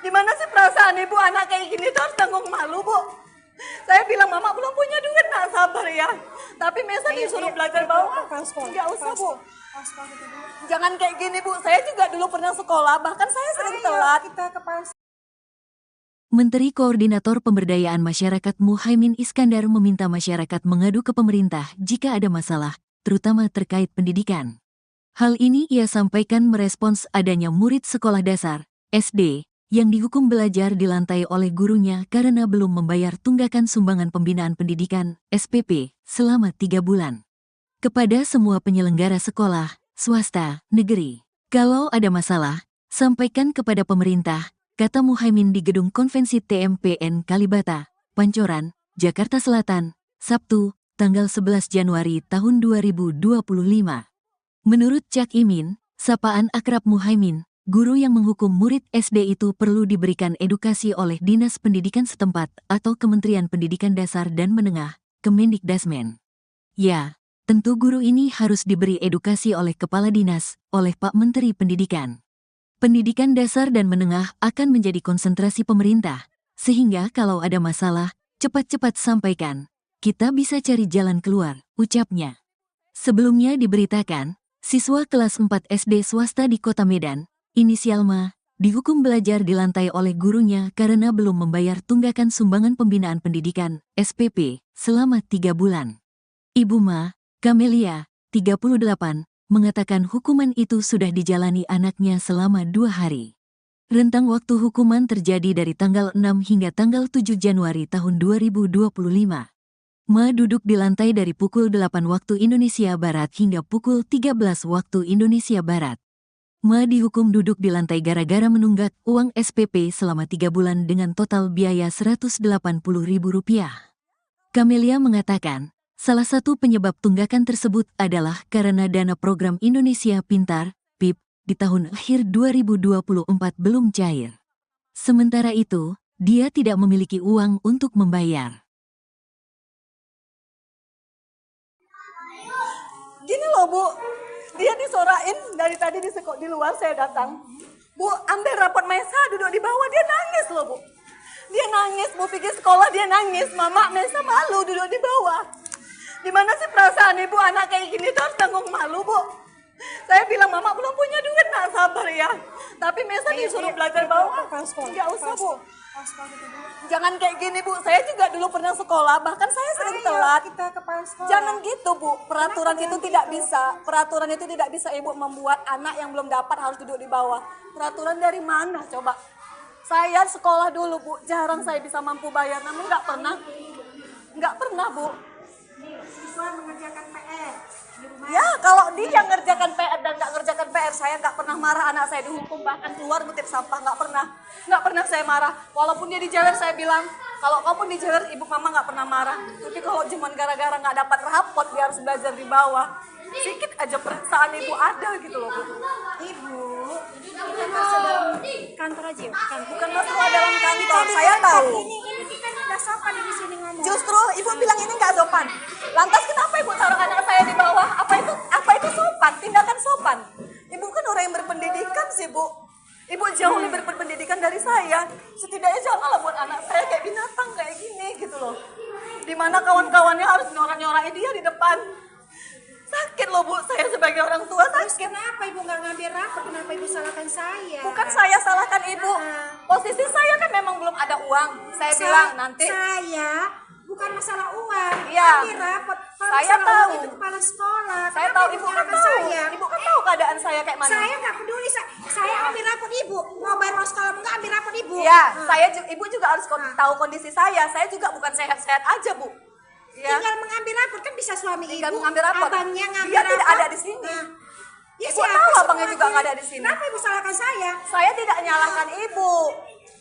Gimana sih perasaan ibu anak kayak gini tuh harus tanggung malu Bu? Saya bilang mama belum punya duit, nak sabar ya. Tapi Mesa disuruh belajar bawah. Nggak usah Bu. Jangan kayak gini Bu. Saya juga dulu pernah sekolah, bahkan saya sering telat. Menteri Koordinator Pemberdayaan Masyarakat Muhaimin Iskandar meminta masyarakat mengadu ke pemerintah jika ada masalah, terutama terkait pendidikan. Hal ini ia sampaikan merespons adanya murid sekolah dasar, SD, yang dihukum belajar di lantai oleh gurunya karena belum membayar tunggakan sumbangan pembinaan pendidikan, SPP, selama 3 bulan. Kepada semua penyelenggara sekolah, swasta, negeri, kalau ada masalah, sampaikan kepada pemerintah, kata Muhaimin di Gedung Konvensi TMPN Kalibata, Pancoran, Jakarta Selatan, Sabtu, tanggal 11 Januari tahun 2025. Menurut Cak Imin, sapaan akrab Muhaimin, guru yang menghukum murid SD itu perlu diberikan edukasi oleh Dinas Pendidikan setempat atau Kementerian Pendidikan Dasar dan Menengah, Kemendikdasmen. Ya, tentu guru ini harus diberi edukasi oleh Kepala Dinas, oleh Pak Menteri Pendidikan. Pendidikan dasar dan menengah akan menjadi konsentrasi pemerintah, sehingga kalau ada masalah, cepat-cepat sampaikan. Kita bisa cari jalan keluar, ucapnya. Sebelumnya diberitakan, siswa kelas 4 SD swasta di Kota Medan, inisial Ma, dihukum belajar di lantai oleh gurunya karena belum membayar tunggakan sumbangan pembinaan pendidikan, SPP, selama 3 bulan. Ibu Ma, Kamelia, 38, mengatakan hukuman itu sudah dijalani anaknya selama 2 hari. Rentang waktu hukuman terjadi dari tanggal 6 hingga tanggal 7 Januari tahun 2025. Ma duduk di lantai dari pukul 8 waktu Indonesia Barat hingga pukul 13 waktu Indonesia Barat. Ma dihukum duduk di lantai gara-gara menunggak uang SPP selama 3 bulan dengan total biaya Rp180.000. Kamelia mengatakan, salah satu penyebab tunggakan tersebut adalah karena dana program Indonesia Pintar, PIP, di tahun akhir 2024 belum cair. Sementara itu, dia tidak memiliki uang untuk membayar. Gini loh Bu, dia disorain dari tadi di luar saya datang. Bu, ambil rapot Mesa duduk di bawah, dia nangis loh Bu. Dia nangis, mau pergi sekolah dia nangis. Mama Mesa malu duduk di bawah. Gimana sih perasaan ibu anak kayak gini tuh harus tanggung malu Bu? Saya bilang mama belum punya duit, nak sabar ya. Tapi Mesa disuruh belajar bawah. Nggak usah, Bu. Jangan kayak gini, Bu. Saya juga dulu pernah sekolah, bahkan saya sering telat. Kita kepala sekolah. Jangan gitu, Bu. Peraturan itu tidak bisa. Peraturan itu tidak bisa Ibu membuat anak yang belum dapat harus duduk di bawah. Peraturan dari mana coba? Saya sekolah dulu, Bu. Jarang saya bisa mampu bayar, namun nggak pernah, Bu. Siswa mengerjakan PR di rumah. Ya, kalau dia ngerjakan PR dan nggak ngerjakan PR, saya nggak pernah marah. Anak saya dihukum, bahkan keluar ngutip sampah, nggak pernah saya marah. Walaupun dia dijewer, saya bilang, kalau kamu dijewer, ibu mama nggak pernah marah. Tapi kalau cuma gara-gara nggak dapat rapot, dia harus belajar di bawah. Sedikit aja perasaan ibu ada gitu loh, Bu. Ibu, kita masuk dalam kantor aja. Bukan masalah dalam kantor, saya tahu. Ini kita nggak sopan di sini ngomong. Justru ibu bilang ini nggak sopan. Lantas kenapa ibu taruh anak saya di bawah? Apa itu sopan? Tindakan sopan. Ibu kan orang yang berpendidikan sih, Bu. Ibu jauh lebih berpendidikan dari saya. Setidaknya janganlah buat anak saya kayak binatang kayak gini gitu loh. Dimana kawan-kawannya harus nyorak-nyorakin dia di depan. Sakit loh, Bu, saya sebagai orang tua Terus sakit. kenapa ibu nggak ngambil rapor? Kenapa ibu salahkan saya? Bukan saya salahkan ibu. Posisi saya kan memang belum ada uang. Saya bilang nanti. Saya bukan masalah uang. Iya. Ambil rapor. Kalau Saya masalah tahu. uang itu kepala sekolah. Saya Kenapa tahu ibu kan menyalahkan tahu. saya? Ibu kan tahu keadaan saya kayak mana. Saya nggak peduli. Saya ambil rapor ibu. Mau bayar uang sekolah nggak ambil rapor ibu. Iya, ibu juga harus tahu kondisi saya. Saya juga bukan sehat-sehat aja, Bu. Ya. Tinggal mengambil rapor kan bisa suami Tinggal ibu. mengambil rapor. Abangnya ngambil Dia rapor. tidak ada di sini. Ya, Ibu siapa tahu sih abangnya juga orangnya? nggak ada di sini. Kenapa ibu salahkan saya? Saya tidak nyalahkan ibu.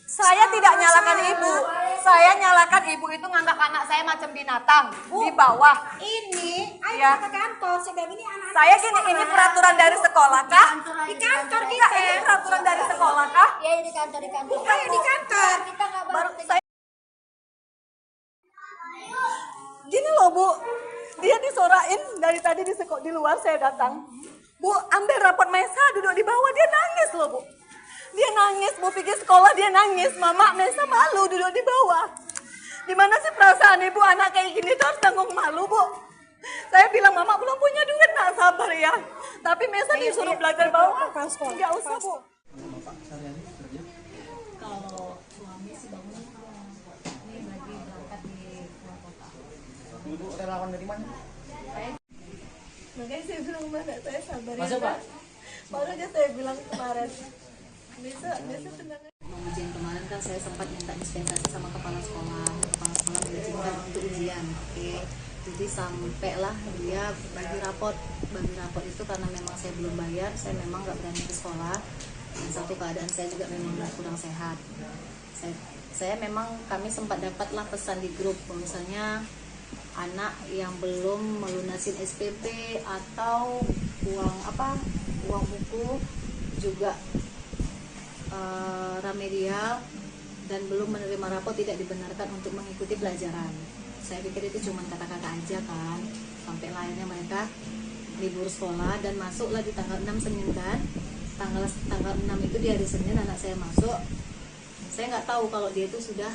Saya tidak nyalahkan ibu. Saya nyalahkan ibu itu nganggap anak saya macam binatang di bawah. Ini, ayo Ya. kita ke kantor. Saya bilang ini anak-anak Saya gini, ini peraturan dari sekolah kah? di kantor Enggak, kita. ini peraturan dari sekolah kah? Ya di kantor Ayo di kantor. kita nggak Baru saya gini loh, Bu. Dia disorain dari tadi di luar saya datang. Bu, ambil rapot Mesa duduk di bawah, dia nangis loh, Bu. Dia nangis, Bu pikir sekolah dia nangis. Mama, Mesa malu duduk di bawah. Gimana sih perasaan ibu anak kayak gini tuh harus tanggung malu, Bu. Saya bilang, Mama belum punya duit, nak sabar ya. Tapi Mesa disuruh belajar bawah. Nggak usah, Bu. Kalau suami sih bangun ini lagi berangkat di luar kota. Ibu relawan dari mana? Makanya saya bilang, mana saya sabar Masuk, ya. Pak. Baru aja saya bilang kemarin. Bisa tenang. Ujian kemarin kan saya sempat minta dispensasi sama kepala sekolah mengizinkan untuk ujian. Oke. Jadi sampailah dia bagi rapot itu karena memang saya belum bayar, saya memang nggak berani ke sekolah. Dan satu keadaan saya juga memang kurang sehat. Saya memang kami sempat dapatlah pesan di grup, misalnya anak yang belum melunasin SPP atau uang buku juga remedial dan belum menerima rapot tidak dibenarkan untuk mengikuti pelajaran. Saya pikir itu cuma kata-kata aja kan, sampai akhirnya mereka libur sekolah dan masuklah di tanggal 6 Senin kan. Tanggal 6 itu di hari Senin anak saya masuk. Saya nggak tahu kalau dia itu sudah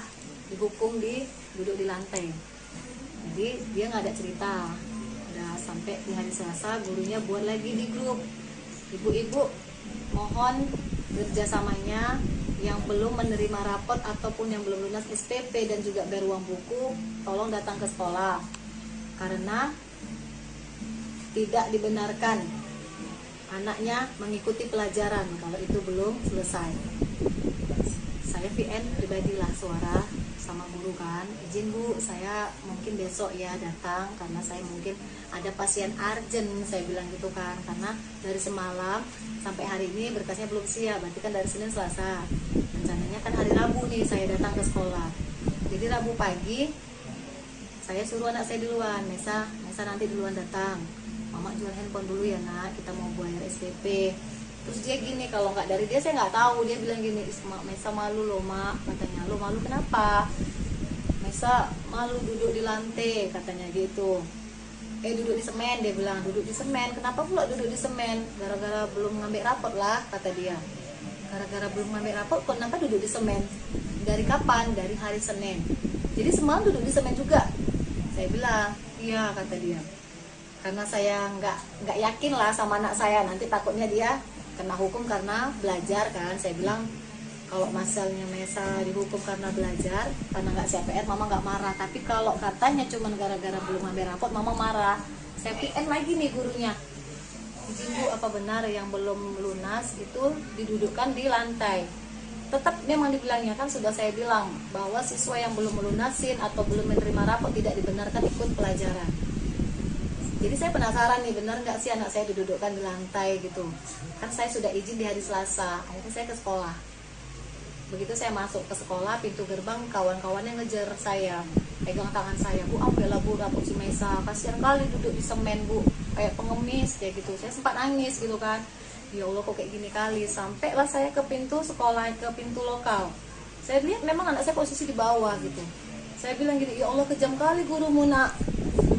dihukum duduk di lantai. Jadi dia nggak ada cerita. Udah sampai di hari Selasa gurunya buat lagi di grup. Ibu-ibu mohon kerjasamanya yang belum menerima rapot ataupun yang belum lunas SPP dan juga bayar uang buku, tolong datang ke sekolah karena tidak dibenarkan anaknya mengikuti pelajaran kalau itu belum selesai. Saya VN pribadilah suara sama guru kan, izin Bu, saya mungkin besok ya datang karena saya mungkin ada pasien urgent, saya bilang gitu kan, karena dari semalam sampai hari ini berkasnya belum siap, berarti kan dari Senin Selasa, rencananya kan hari Rabu nih saya datang ke sekolah. Jadi Rabu pagi saya suruh anak saya duluan, Mesa nanti duluan datang, Mama jual handphone dulu ya nak, kita mau bayar SPP. Terus dia gini, kalau nggak dari dia saya nggak tahu, dia bilang gini, Mesa malu loh mak, katanya. Lo malu kenapa? Mesa malu duduk di lantai, katanya gitu. Duduk di semen, dia bilang, duduk di semen. Kenapa pula duduk di semen? Gara-gara belum ngambil rapot lah, kata dia. Gara-gara belum ngambil rapot, kenapa duduk di semen? Dari kapan? Dari hari Senin. Jadi semalam duduk di semen juga. Saya bilang, iya, kata dia. Karena saya nggak yakin lah sama anak saya, nanti takutnya dia kena hukum karena belajar kan. Saya bilang kalau masalahnya Mesa dihukum karena belajar, karena nggak CPR, mama nggak marah. Tapi kalau katanya cuma gara-gara belum ambil rapot, mama marah. Saya PN lagi nih gurunya. Izin Bu, apa benar yang belum lunas itu didudukkan di lantai? Tetap memang dibilangnya, kan sudah saya bilang bahwa siswa yang belum melunasin atau belum menerima rapot tidak dibenarkan ikut pelajaran. Jadi saya penasaran nih, benar nggak sih anak saya didudukkan di lantai gitu. Kan saya sudah izin di hari Selasa, akhirnya saya ke sekolah. Begitu saya masuk ke sekolah, pintu gerbang kawan-kawannya ngejar saya, pegang tangan saya, Bu, ambillah Bu rapot si Mesa, kasihan kali duduk di semen Bu, kayak pengemis kayak gitu. Saya sempat nangis gitu kan, ya Allah kok kayak gini kali. Sampailah saya ke pintu sekolah, ke pintu lokal. Saya lihat memang anak saya posisi di bawah gitu. Saya bilang gini, ya Allah kejam kali gurumu nak.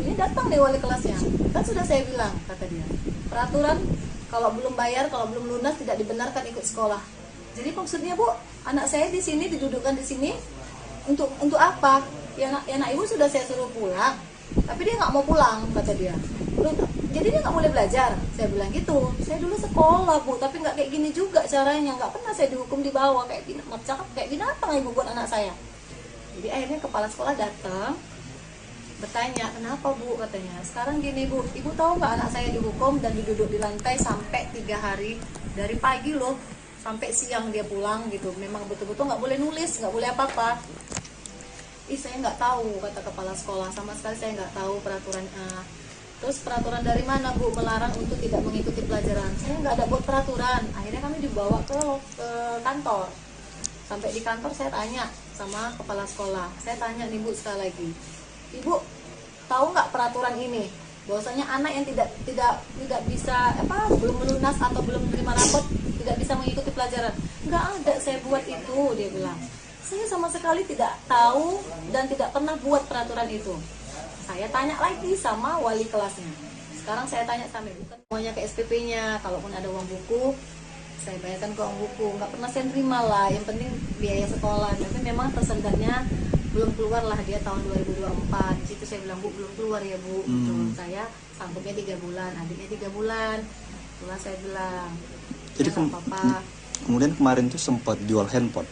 Ini datang deh wali kelasnya. Kan sudah saya bilang, kata dia, peraturan kalau belum bayar, kalau belum lunas tidak dibenarkan ikut sekolah. Jadi maksudnya Bu, anak saya di sini didudukkan di sini untuk apa? Ya anak ibu sudah saya suruh pulang, tapi dia nggak mau pulang, kata dia. Jadi dia nggak boleh belajar. Saya bilang gitu. Saya dulu sekolah Bu, tapi nggak kayak gini juga caranya. Nggak pernah saya dihukum di bawah kayak binatang ibu buat anak saya. Jadi akhirnya kepala sekolah datang, bertanya, kenapa Bu, katanya. Sekarang gini Bu, ibu tahu nggak anak saya dihukum dan diduduk di lantai sampai 3 hari, dari pagi loh sampai siang dia pulang gitu. Memang betul-betul nggak boleh nulis, nggak boleh apa-apa. Saya nggak tahu, kata kepala sekolah, sama sekali saya nggak tahu peraturan. Terus peraturan dari mana Bu melarang untuk tidak mengikuti pelajaran? Saya nggak ada buat peraturan. Akhirnya kami dibawa ke kantor. Sampai di kantor saya tanya sama kepala sekolah. Saya tanya nih Bu sekali lagi, Ibu tahu nggak peraturan ini? Bahwasanya anak yang tidak bisa belum melunas atau belum menerima rapot tidak bisa mengikuti pelajaran. Nggak ada saya buat itu, dia bilang. Saya sama sekali tidak tahu dan tidak pernah buat peraturan itu. Saya tanya lagi sama wali kelasnya. Sekarang saya tanya sama ibu, semuanya ke SPP-nya. Kalaupun ada uang buku, saya bayarkan ke uang buku. Nggak pernah saya terima lah, yang penting biaya sekolah. Tapi memang tersendatnya belum keluar lah dia tahun 2024. Di situ saya bilang, Bu, belum keluar ya Bu. Saya sanggupnya 3 bulan, adiknya 3 bulan. Itulah saya bilang. Jadi kemudian kemarin tuh sempat jual handphone.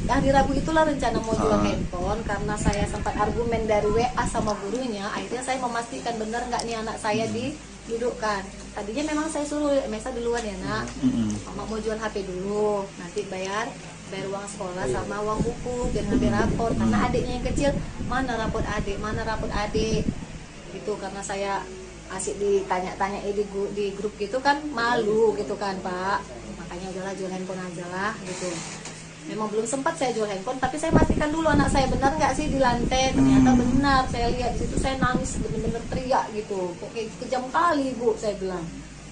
Hari Rabu itulah rencana mau jual handphone, karena saya sempat argumen dari WA sama gurunya. Akhirnya saya memastikan benar nggak nih anak saya didudukkan. Tadinya memang saya suruh Mesa duluan ya nak, mama mau jual HP dulu, nanti bayar uang sekolah sama uang buku, biar ngambil rapor. Karena adiknya yang kecil, mana rapor adik gitu. Karena saya asik ditanya-tanya di grup gitu kan, malu gitu kan Pak. Makanya udahlah jual handphone aja lah gitu. Memang belum sempat saya jual handphone, tapi saya pastikan dulu anak saya benar nggak sih di lantai. Ternyata benar, saya lihat di situ, saya nangis bener-bener teriak gitu. Kok kayak kejam kali Bu, saya bilang.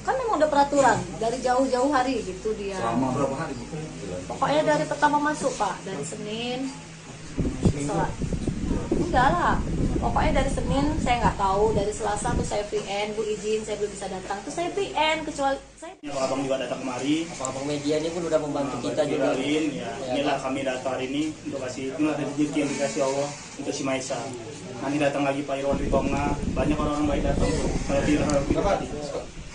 Kan memang udah peraturan dari jauh-jauh hari gitu dia. Selama berapa hari Bu? Pokoknya dari pertama masuk Pak, dari Senin. Enggak lah, pokoknya dari Senin saya nggak tahu, dari Selasa tuh saya VN, Bu izin saya belum bisa datang, tuh saya VN, kecuali saya. Abang juga datang kemari. Abang media ini pun udah membantu kita juga. Ya, inilah kami datang hari ini untuk kasih, inilah rezeki yang dikasih Allah untuk si Maisa. Nanti datang lagi Pak Irwan Ritonga, banyak orang-orang baik datang tuh. Kalau viral.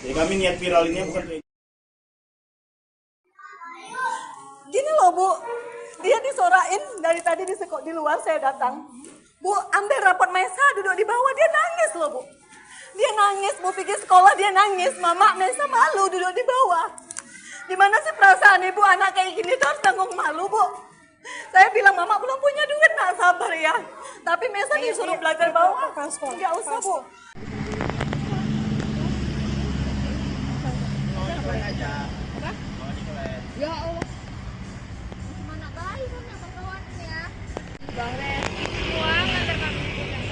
Jadi kami niat viral ini bukan. Gini loh Bu, dia disorain dari tadi di luar saya datang. Bu, ambil rapot Mesa, duduk di bawah, dia nangis loh Bu. Dia nangis, Bu pikir sekolah dia nangis. Mama, Mesa malu duduk di bawah. Gimana sih perasaan ibu anak kayak gini tuh harus tanggung malu Bu. Saya bilang, Mama belum punya duit, nak sabar ya. Tapi Mesa disuruh belajar bawah, nggak usah Bu. Ya Allah. Mana baik kan ya kawan ya. Bang Ren, uang antar kami pulang.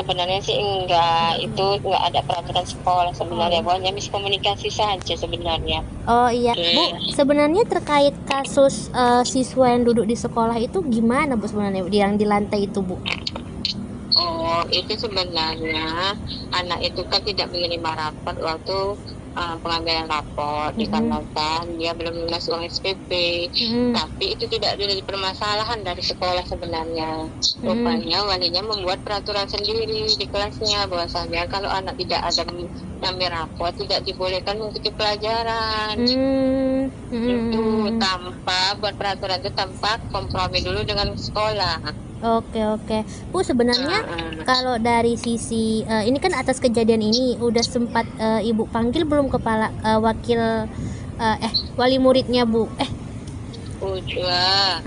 Sebenarnya sih itu enggak ada peraturan sekolah sebenarnya, pokoknya miskomunikasi saja sebenarnya. Oh iya, Bu, sebenarnya terkait kasus siswa yang duduk di sekolah itu gimana Bu sebenarnya yang di lantai itu Bu? Oh, itu sebenarnya anak itu kan tidak menerima rapor waktu pengambilan rapor dikarenakan dia belum lunas uang SPP. Tapi itu tidak jadi permasalahan dari sekolah sebenarnya. Rupanya walinya membuat peraturan sendiri di kelasnya bahwasanya kalau anak tidak ada mengambil rapor tidak dibolehkan mengikuti pelajaran. Itu tanpa buat peraturan itu tanpa kompromi dulu dengan sekolah. Oke. Bu, sebenarnya kalau dari sisi ini kan atas kejadian ini udah sempat Ibu panggil belum kepala wakil wali muridnya, Bu? Udah.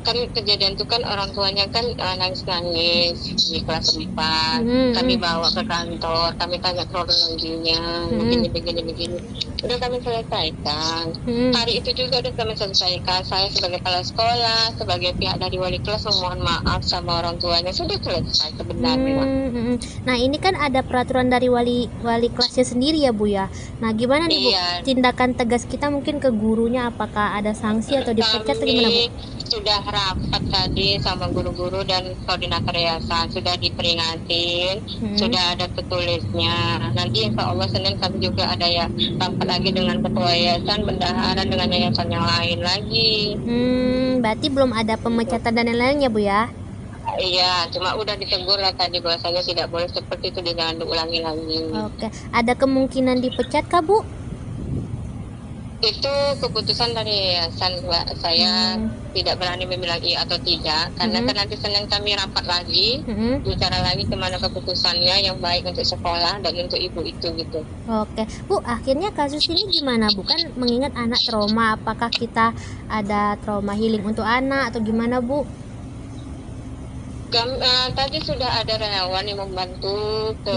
Kan kejadian itu kan orang tuanya kan nangis-nangis di kelas 4. Kami bawa ke kantor, kami tanya kronologinya, begini. Udah kami selesaikan. Hari itu juga udah kami selesaikan. Saya sebagai kepala sekolah, sebagai pihak dari wali kelas memohon maaf sama orang tuanya, sudah selesai sebenarnya. Nah, ini kan ada peraturan dari wali kelasnya sendiri ya, Bu ya. Nah, gimana nih, Bu? Tindakan tegas kita mungkin ke gurunya, apakah ada sanksi atau dipecat atau gimana, Bu? Sudah rapat tadi sama guru-guru dan koordinator yayasan, sudah diperingatin, sudah ada tertulisnya. Nanti insya Allah Senin kami juga ada ya rapat lagi dengan ketua yayasan, bendahara dengan yayasan yang lain lagi. Berarti belum ada pemecatan dan lain-lainnya, Bu ya? Iya, cuma udah ditegur lah tadi bahwasanya tidak boleh seperti itu, jangan diulangi lagi. Oke, ada kemungkinan dipecat kah, Bu? Itu keputusan dari yayasan, Mbak. Saya tidak berani bilang iya atau tidak, karena kan nanti Senin kami rapat lagi, bicara lagi kemana keputusannya yang baik untuk sekolah dan untuk ibu itu gitu. Oke, Bu, akhirnya kasus ini gimana, Bu? Kan mengingat anak trauma, apakah kita ada trauma healing untuk anak atau gimana, Bu? Tadi sudah ada relawan yang membantu ke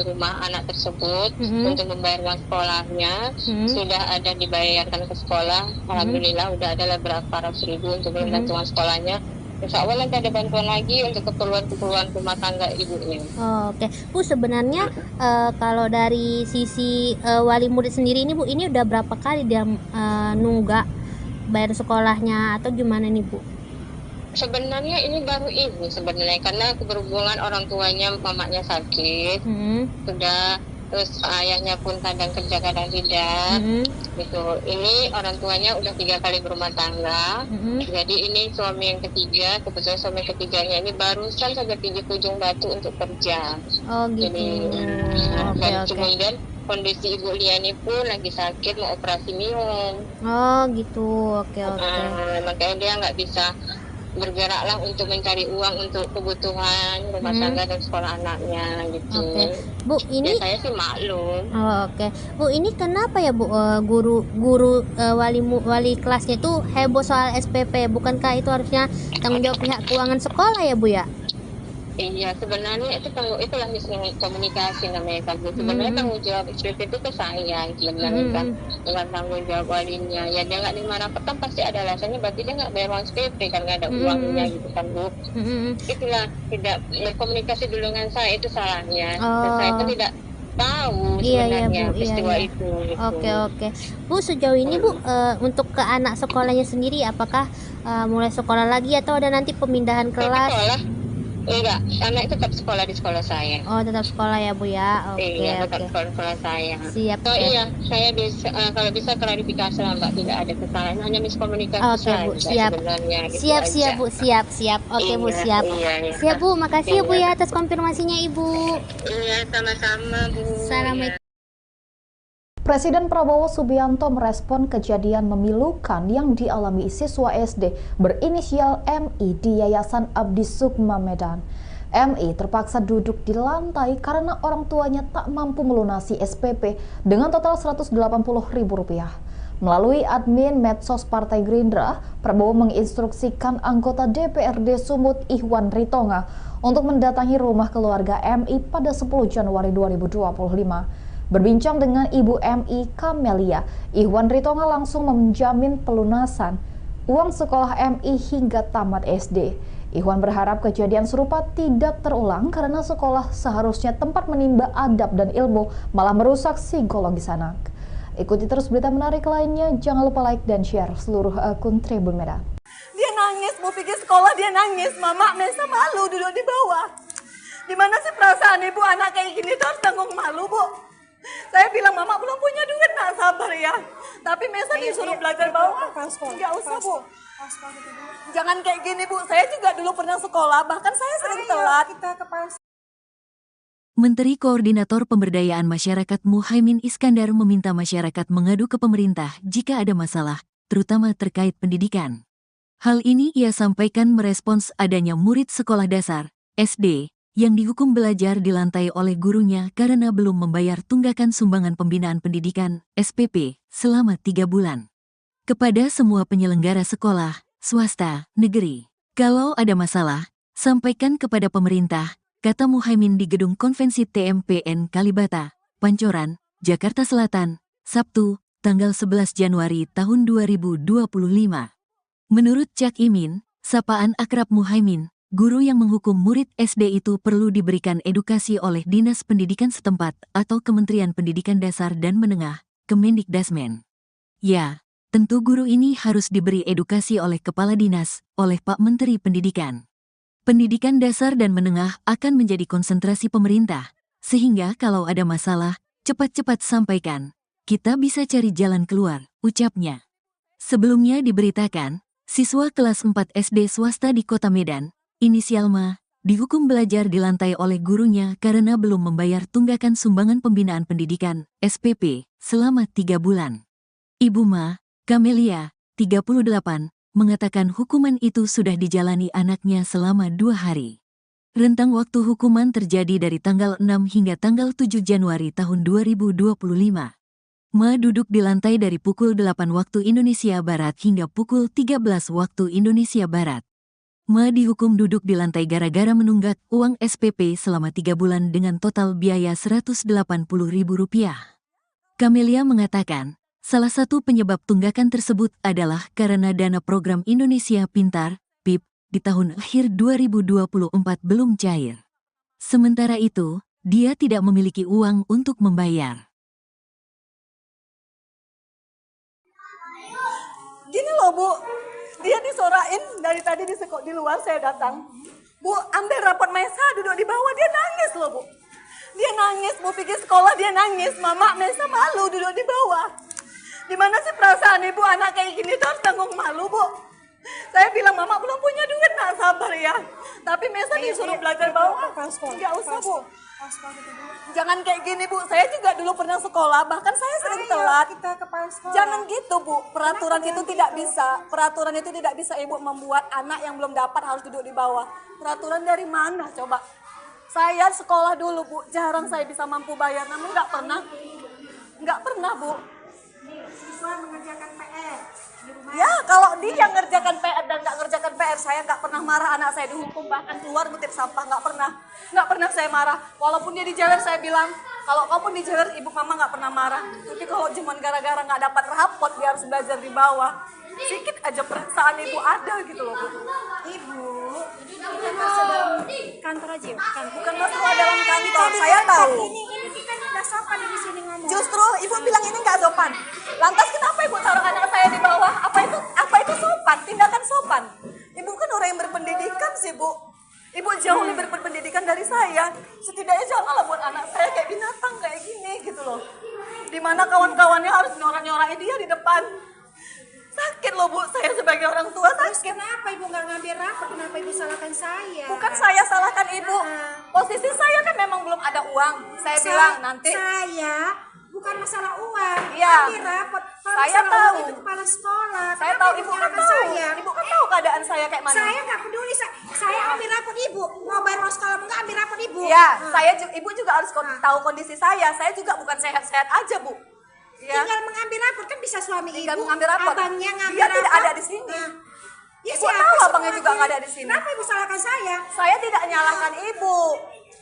rumah anak tersebut untuk membayar uang sekolahnya. Sudah ada dibayarkan ke sekolah. Alhamdulillah udah ada berapa ratus ribu untuk membantu uang sekolahnya. Insya Allah nanti ada bantuan lagi untuk keperluan rumah tangga ibunya. Oke, Bu, sebenarnya kalau dari sisi wali murid sendiri ini, Bu, ini udah berapa kali dia nunggak bayar sekolahnya atau gimana nih, Bu? Sebenarnya ini baru ibu sebenarnya, karena berhubungan orang tuanya, mamanya sakit, sudah, terus ayahnya pun kadang kerja kadang tidak, gitu. Ini orang tuanya udah 3 kali berumah tangga, jadi ini suami yang ketiga, kebetulan suami ketiganya ini barusan saja pergi ke Ujung Batu untuk kerja. Oh gitu. Jadi, dan kemudian kondisi Ibu Liani pun lagi sakit, mau operasi minum. Oh gitu, oke. Makanya dia nggak bisa bergeraklah untuk mencari uang untuk kebutuhan rumah tangga dan sekolah anaknya gitu. Bu, ini ya, saya sih maklum. Bu, ini kenapa ya, Bu, guru wali kelasnya itu heboh soal SPP? Bukankah itu harusnya tanggung jawab pihak keuangan sekolah ya, Bu ya? Iya, sebenarnya itulah miskomunikasi namanya kan. Sebenarnya tanggung jawab SPP itu ke saya sebenarnya kan, dengan tanggung jawab walinya. Ya dia nggak dimana kan pasti ada alasannya, berarti dia nggak bayar uang SPP kan, nggak ada uangnya gitu kan, Bu. Itulah tidak berkomunikasi dulu dengan saya, itu salahnya. Saya pun tidak tahu sebenarnya peristiwa itu. Gitu. Oke. Bu, sejauh ini Bu, untuk ke anak sekolahnya sendiri, apakah mulai sekolah lagi atau ada nanti pemindahan kelas? Enggak, anak tetap sekolah di sekolah saya. Oh, tetap sekolah ya, Bu ya. Iya, tetap sekolah saya. Siap. Iya, saya bisa kalau bisa klarifikasi lah, Mbak, tidak ada kesalahan, hanya miskomunikasi saja. Bu, siap. Siap, Bu, siap. Oke, Bu, siap. Iya. Siap, Bu, makasih ya, Bu ya atas konfirmasinya, Ibu. Iya, sama-sama, Bu. Assalamualaikum. Presiden Prabowo Subianto merespon kejadian memilukan yang dialami siswa SD berinisial MI di Yayasan Abdi Sukma Medan. MI terpaksa duduk di lantai karena orang tuanya tak mampu melunasi SPP dengan total Rp180.000. Melalui admin medsos Partai Gerindra, Prabowo menginstruksikan anggota DPRD Sumut Ihwan Ritonga untuk mendatangi rumah keluarga MI pada 10 Januari 2025. Berbincang dengan Ibu MI Kamelia, Ihwan Ritonga langsung menjamin pelunasan uang sekolah MI hingga tamat SD. Ihwan berharap kejadian serupa tidak terulang karena sekolah seharusnya tempat menimba adab dan ilmu, malah merusak psikologis anak. Ikuti terus berita menarik lainnya, jangan lupa like dan share seluruh akun Tribun Medan. Dia nangis, mau pergi sekolah dia nangis, Mama Mesa malu duduk di bawah. Dimana sih perasaan ibu anak kayak gini tuh harus tanggung malu, Bu? Saya bilang, Mama belum punya duit, nak sabar ya. Tapi Mesa disuruh belajar bawah. Nggak usah, Bu. Jangan kayak gini, Bu. Saya juga dulu pernah sekolah, bahkan saya sering telat. Menteri Koordinator Pemberdayaan Masyarakat Muhaimin Iskandar meminta masyarakat mengadu ke pemerintah jika ada masalah, terutama terkait pendidikan. Hal ini ia sampaikan merespons adanya murid sekolah dasar, SD, yang dihukum belajar di lantai oleh gurunya karena belum membayar tunggakan sumbangan pembinaan pendidikan, SPP, selama 3 bulan. Kepada semua penyelenggara sekolah, swasta, negeri, kalau ada masalah, sampaikan kepada pemerintah, kata Muhaimin di Gedung Konvensi TMPN Kalibata, Pancoran, Jakarta Selatan, Sabtu, tanggal 11 Januari tahun 2025. Menurut Cak Imin, sapaan akrab Muhaimin, guru yang menghukum murid SD itu perlu diberikan edukasi oleh Dinas Pendidikan setempat atau Kementerian Pendidikan Dasar dan Menengah, Kemendikdasmen. Ya, tentu guru ini harus diberi edukasi oleh Kepala Dinas, oleh Pak Menteri Pendidikan. Pendidikan dasar dan menengah akan menjadi konsentrasi pemerintah, sehingga kalau ada masalah, cepat-cepat sampaikan. Kita bisa cari jalan keluar, ucapnya. Sebelumnya diberitakan, siswa kelas 4 SD swasta di Kota Medan, inisial Ma, dihukum belajar di lantai oleh gurunya karena belum membayar tunggakan sumbangan pembinaan pendidikan, SPP, selama 3 bulan. Ibu Ma, Kamelia, 38, mengatakan hukuman itu sudah dijalani anaknya selama 2 hari. Rentang waktu hukuman terjadi dari tanggal 6 hingga tanggal 7 Januari tahun 2025. Ma duduk di lantai dari pukul 8 waktu Indonesia Barat hingga pukul 13 waktu Indonesia Barat. Ma dihukum duduk di lantai gara-gara menunggak uang SPP selama 3 bulan dengan total biaya Rp180.000. Kamelia mengatakan, salah satu penyebab tunggakan tersebut adalah karena dana program Indonesia Pintar, PIP, di tahun akhir 2024 belum cair. Sementara itu, dia tidak memiliki uang untuk membayar. Gini loh, Bu. Dia disorain dari tadi di luar saya datang. Bu, ambil rapot Mesa duduk di bawah, dia nangis loh, Bu. Dia nangis, Bu pergi sekolah dia nangis. Mama, Mesa malu duduk di bawah. Gimana sih perasaan ibu anak kayak gini tuh harus tanggung malu, Bu. Saya bilang, Mama belum punya duit, nak sabar ya. Tapi Mesa disuruh belajar bawah. Nggak usah, Bu. Jangan kayak gini, Bu. Saya juga dulu pernah sekolah, bahkan saya sering telat. Jangan gitu, Bu. Peraturan itu tidak bisa. Peraturan itu tidak bisa Ibu membuat anak yang belum dapat harus duduk di bawah. Peraturan dari mana coba? Saya sekolah dulu, Bu. Jarang saya bisa mampu bayar, namun nggak pernah, Bu. Siswa mengerjakan PR di rumah. Ya, kalau dia ngerjakan PR dan nggak ngerjakan PR, saya nggak pernah marah. Anak saya dihukum, bahkan keluar ngutip sampah, nggak pernah saya marah. Walaupun dia dijewer, saya bilang, kalau kau pun dijewer, ibu mama nggak pernah marah. Tapi kalau cuma gara-gara nggak dapat rapot, dia harus belajar di bawah. Sedikit aja perasaan ibu ada gitu loh, Bu. Ibu, kita masuk dalam kantor aja yuk. Bukan masalah dalam kantor, saya tahu. Ini kita nggak sopan di sini ngomong. Justru ibu bilang ini nggak sopan. Lantas kenapa ibu taruh anak saya di bawah? Apa itu sopan? Tindakan sopan. Ibu kan orang yang berpendidikan sih, Bu. Ibu jauh lebih berpendidikan dari saya. Setidaknya janganlah buat anak saya kayak binatang kayak gini gitu loh. Dimana kawan-kawannya harus nyorak-nyorakin dia di depan. Sakit loh, Bu, saya sebagai orang tua sakit. Kenapa ibu nggak ngambil rapor? Kenapa ibu salahkan saya? Bukan saya salahkan ibu. Posisi saya kan memang belum ada uang. Saya bilang nanti. Saya bukan masalah uang. Iya. Ambil rapor. Kalau Saya masalah tahu. uang itu kepala sekolah. Saya Kenapa tahu, ibu kan nyalahkan tahu. saya? Ibu kan tahu keadaan saya kayak mana. Saya nggak peduli. Saya ambil rapor ibu. Mau bayar uang sekolah nggak ambil rapor ibu. Iya, ibu juga harus tahu kondisi saya. Saya juga bukan sehat-sehat aja, Bu. Ya. Tinggal mengambil rapor kan bisa suami Tinggal ibu. mengambil rapor. Abangnya ngambil Dia rapor. tidak ada di sini. Ya, Ibu tahu abangnya juga nggak ada di sini. Kenapa ibu salahkan saya? Saya tidak nyalahkan ibu.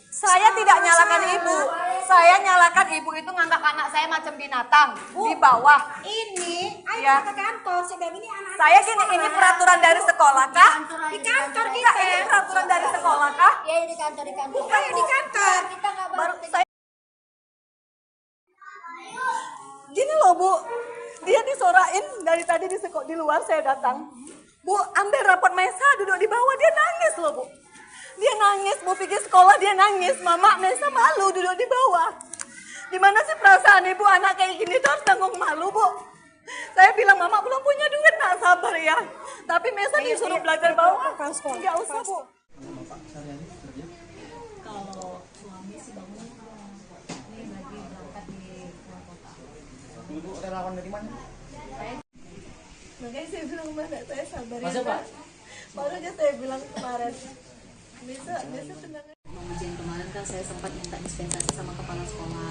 Saya tidak nyalahkan ibu. Saya nyalahkan ibu itu nganggap anak saya macam binatang di bawah. Ini, ayo Ya. kita ke kantor. Sedang ini anak-anak Saya gini, ini peraturan dari sekolah kah? di kantor Enggak, kita. ini peraturan dari sekolah kah? Ya di kantor. Bukan, Ayo di kantor. Kita nggak Baru saya. Gini loh, Bu. Dia disorain dari tadi di luar saya datang. Bu, ambil rapot Mesa duduk di bawah, dia nangis loh, Bu. Dia nangis, Bu pergi sekolah dia nangis. Mama, Mesa malu duduk di bawah. Gimana sih perasaan ibu anak kayak gini tuh harus tanggung malu, Bu? Saya bilang, Mama belum punya duit, nak sabar ya. Tapi Mesa disuruh belajar bawah. Nggak usah, Bu. Kalau suami sih bangun ini lagi berangkat di luar kota. Ibu relawan dari mana? Makanya saya bilang, mana saya sabar ya. Masuk, Pak. Baru aja saya bilang kemarin. Bisa tenang. Ujian kemarin kan saya sempat minta dispensasi sama kepala sekolah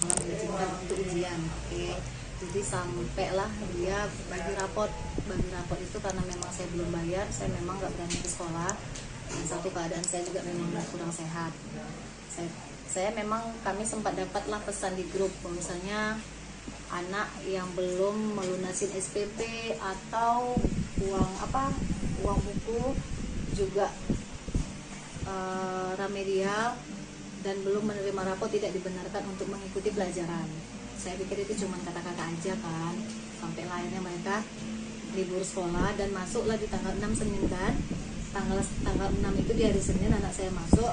mengizinkan untuk ujian. Oke. Jadi sampailah dia bagi rapot itu karena memang saya belum bayar, saya memang nggak berani ke sekolah. Dan satu keadaan saya juga memang kurang sehat. Saya memang kami sempat dapatlah pesan di grup, misalnya anak yang belum melunasin SPP atau uang buku juga remedial dan belum menerima rapot tidak dibenarkan untuk mengikuti pelajaran. Saya pikir itu cuma kata-kata aja kan, sampai akhirnya mereka libur sekolah dan masuklah di tanggal 6 Senin kan. Tanggal 6 itu di hari Senin anak saya masuk.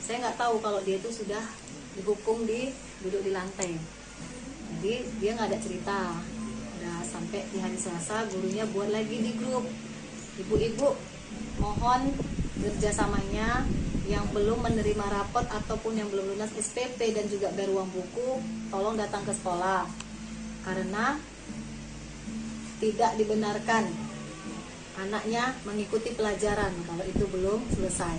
Saya nggak tahu kalau dia itu sudah dihukum duduk di lantai. Jadi dia nggak ada cerita. Udah sampai di hari Selasa gurunya buat lagi di grup, ibu-ibu mohon kerjasamanya yang belum menerima rapot ataupun yang belum lunas SPP dan juga bayar uang buku, tolong datang ke sekolah karena tidak dibenarkan anaknya mengikuti pelajaran kalau itu belum selesai.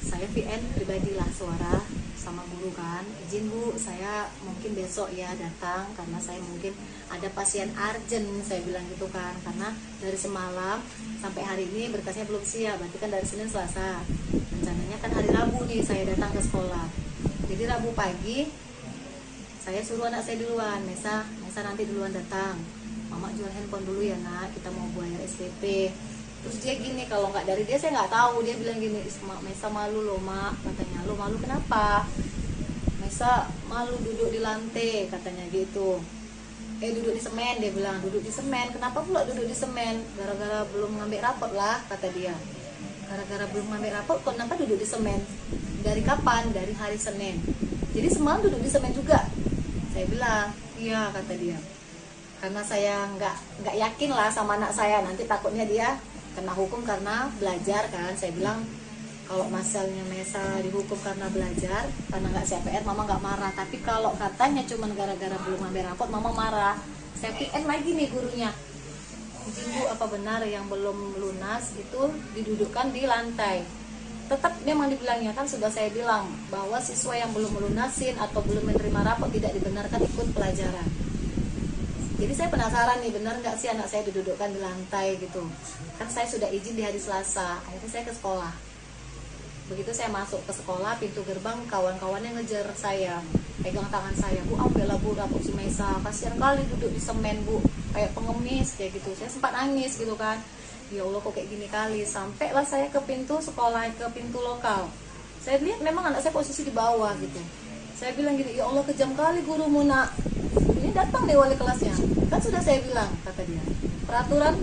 Saya VN pribadilah suara sama guru kan, izin Bu, saya mungkin besok ya datang karena saya mungkin ada pasien urgent, saya bilang gitu kan, karena dari semalam sampai hari ini berkasnya belum siap, berarti kan dari Senin Selasa, rencananya kan hari Rabu nih saya datang ke sekolah. Jadi Rabu pagi saya suruh anak saya duluan, Mesa nanti duluan datang, Mama jual handphone dulu ya nak, kita mau bayar SPP. Terus dia gini, kalau nggak dari dia saya nggak tahu, dia bilang gini, Mesa malu loh mak, katanya. Lo malu kenapa? Mesa malu duduk di lantai, katanya gitu. Duduk di semen, dia bilang, duduk di semen. Kenapa pula duduk di semen? Gara-gara belum ngambil rapot lah, kata dia. Gara-gara belum ngambil rapot, kok kenapa duduk di semen? Dari kapan? Dari hari Senin. Jadi semalam duduk di semen juga. Saya bilang, iya, kata dia. Karena saya nggak yakin lah sama anak saya, nanti takutnya dia kena hukum karena belajar kan. Saya bilang kalau masalahnya Mesa dihukum karena belajar, karena nggak CPR, Mama nggak marah. Tapi kalau katanya cuma gara-gara belum ngambil rapot, Mama marah. Saya PN lagi nih gurunya, izin Bu, apa benar yang belum lunas itu didudukkan di lantai? Tetap memang dibilangnya kan, sudah saya bilang bahwa siswa yang belum melunasin atau belum menerima rapot tidak dibenarkan ikut pelajaran. Jadi saya penasaran nih, benar nggak sih anak saya didudukkan di lantai gitu. Kan saya sudah izin di hari Selasa, akhirnya saya ke sekolah. Begitu saya masuk ke sekolah, pintu gerbang kawan-kawannya ngejar saya, pegang tangan saya, Bu, ambillah Bu rapot si Mesa, kasihan kali duduk di semen Bu, kayak pengemis kayak gitu. Saya sempat nangis gitu kan, ya Allah kok kayak gini kali. Sampailah saya ke pintu sekolah, ke pintu lokal. Saya lihat memang anak saya posisi di bawah gitu. Saya bilang gini, ya Allah kejam kali gurumu nak. Ini datang nih wali kelasnya. Kan sudah saya bilang, kata dia, peraturan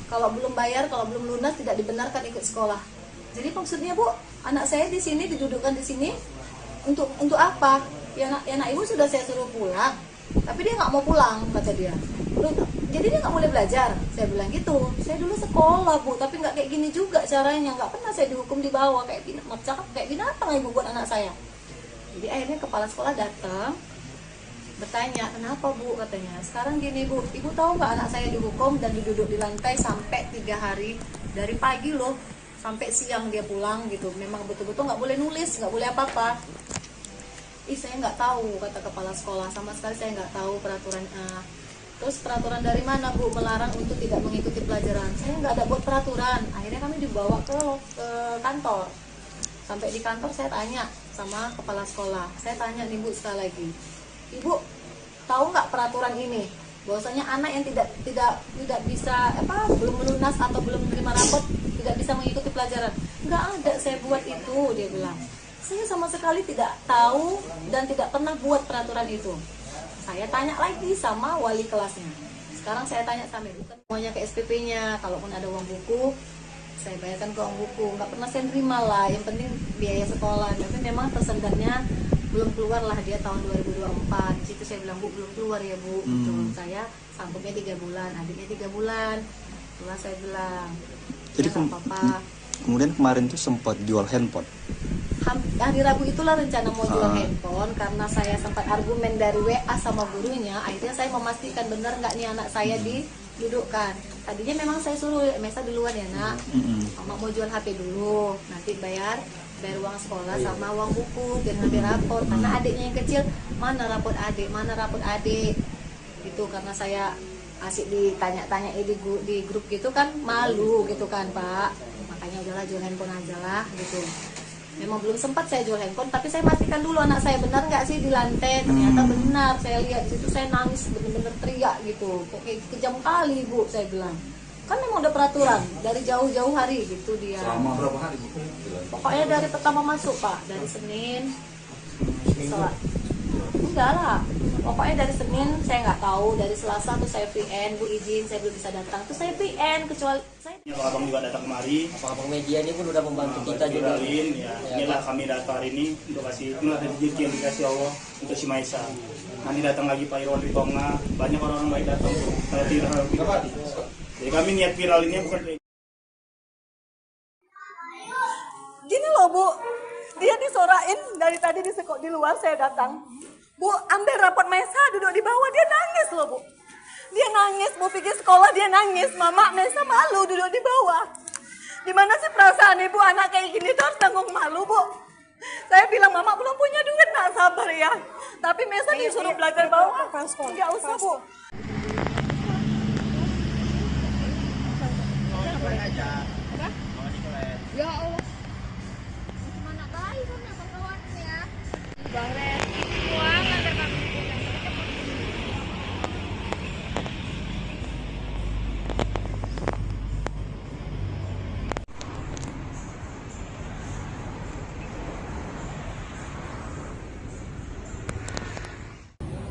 kalau belum bayar, kalau belum lunas tidak dibenarkan ikut sekolah. Jadi maksudnya Bu, anak saya di sini didudukkan di sini untuk apa? Ya anak ibu sudah saya suruh pulang, tapi dia nggak mau pulang, kata dia. Jadi dia nggak boleh belajar. Saya bilang gitu. Saya dulu sekolah Bu, tapi nggak kayak gini juga caranya. Nggak pernah saya dihukum di bawah kayak binatang ibu buat anak saya. Jadi akhirnya kepala sekolah datang, bertanya, kenapa Bu, katanya. Sekarang gini Bu, ibu tahu nggak anak saya dihukum dan duduk di lantai sampai 3 hari, dari pagi loh sampai siang dia pulang gitu. Memang betul-betul nggak boleh nulis, nggak boleh apa-apa. Saya nggak tahu, kata kepala sekolah, sama sekali saya nggak tahu peraturan. Terus peraturan dari mana Bu melarang untuk tidak mengikuti pelajaran? Saya nggak ada buat peraturan. Akhirnya kami dibawa ke kantor. Sampai di kantor saya tanya sama kepala sekolah. Saya tanya nih Bu sekali lagi, Ibu tahu nggak peraturan ini? Bahwasanya anak yang tidak bisa belum melunas atau belum menerima rapot tidak bisa mengikuti pelajaran. Nggak ada saya buat itu, dia bilang. Saya sama sekali tidak tahu dan tidak pernah buat peraturan itu. Saya tanya lagi sama wali kelasnya. Sekarang saya tanya sama ibu, semuanya ke SPP-nya. Kalaupun ada uang buku, saya bayarkan ke uang buku. Nggak pernah saya terima lah. Yang penting biaya sekolah. Tapi memang tersendatnya belum keluar lah dia tahun 2024. Di situ saya bilang, Bu, belum keluar ya Bu. Gitu. Saya sanggupnya 3 bulan, adiknya 3 bulan. Itulah saya bilang. Jadi ya, nggak apa-apa. kemudian kemarin tuh sempat jual handphone. Hari Rabu itulah rencana mau jual handphone, karena saya sempat argumen dari WA sama gurunya. Akhirnya saya memastikan benar nggak nih anak saya didudukkan. Tadinya memang saya suruh Mesa duluan ya nak, Mama mau jual HP dulu, nanti bayar uang sekolah sama uang buku biar ngambil rapor. Karena adiknya yang kecil, mana rapor adik gitu. Karena saya asik ditanya-tanya di grup gitu kan, malu gitu kan Pak. Makanya udahlah jual handphone aja lah gitu. Memang belum sempat saya jual handphone, tapi saya pastikan dulu anak saya benar nggak sih di lantai. Ternyata benar, saya lihat di situ, saya nangis bener-bener teriak gitu. Kayak kejam kali Bu, saya bilang. Kan memang udah peraturan dari jauh-jauh hari gitu dia. Selama berapa hari Bu? Pokoknya dari pertama masuk Pak, dari Senin. Enggak lah. Pokoknya dari Senin saya nggak tahu, dari Selasa tuh saya VN, Bu izin saya belum bisa datang, tuh saya VN kecuali saya. Kalau abang juga datang kemari, abang media ini pun udah membantu kita juga. Ya, inilah kami datang hari ini untuk kasih inilah rezeki yang dikasih Allah untuk si Maisa. Nanti datang lagi Pak Irwan Ritonga, banyak orang-orang baik datang tuh. Kalau viral jadi kami niat viral ini bukan Gini loh Bu, dia disorain dari tadi di luar saya datang. Bu, ambil rapot Maisa duduk di bawah, dia nangis loh Bu. Dia nangis, Bu pergi sekolah dia nangis. Mama, Maisa malu duduk di bawah. Gimana sih perasaan ibu anak kayak gini tuh harus tanggung malu Bu. Saya bilang Mama belum punya duit, nak sabar ya. Tapi Maisa disuruh belajar bawah, nggak usah Bu. Ya Allah. Mana baik kan ya kawan ya. Bang Ren, uang antar kami pulang.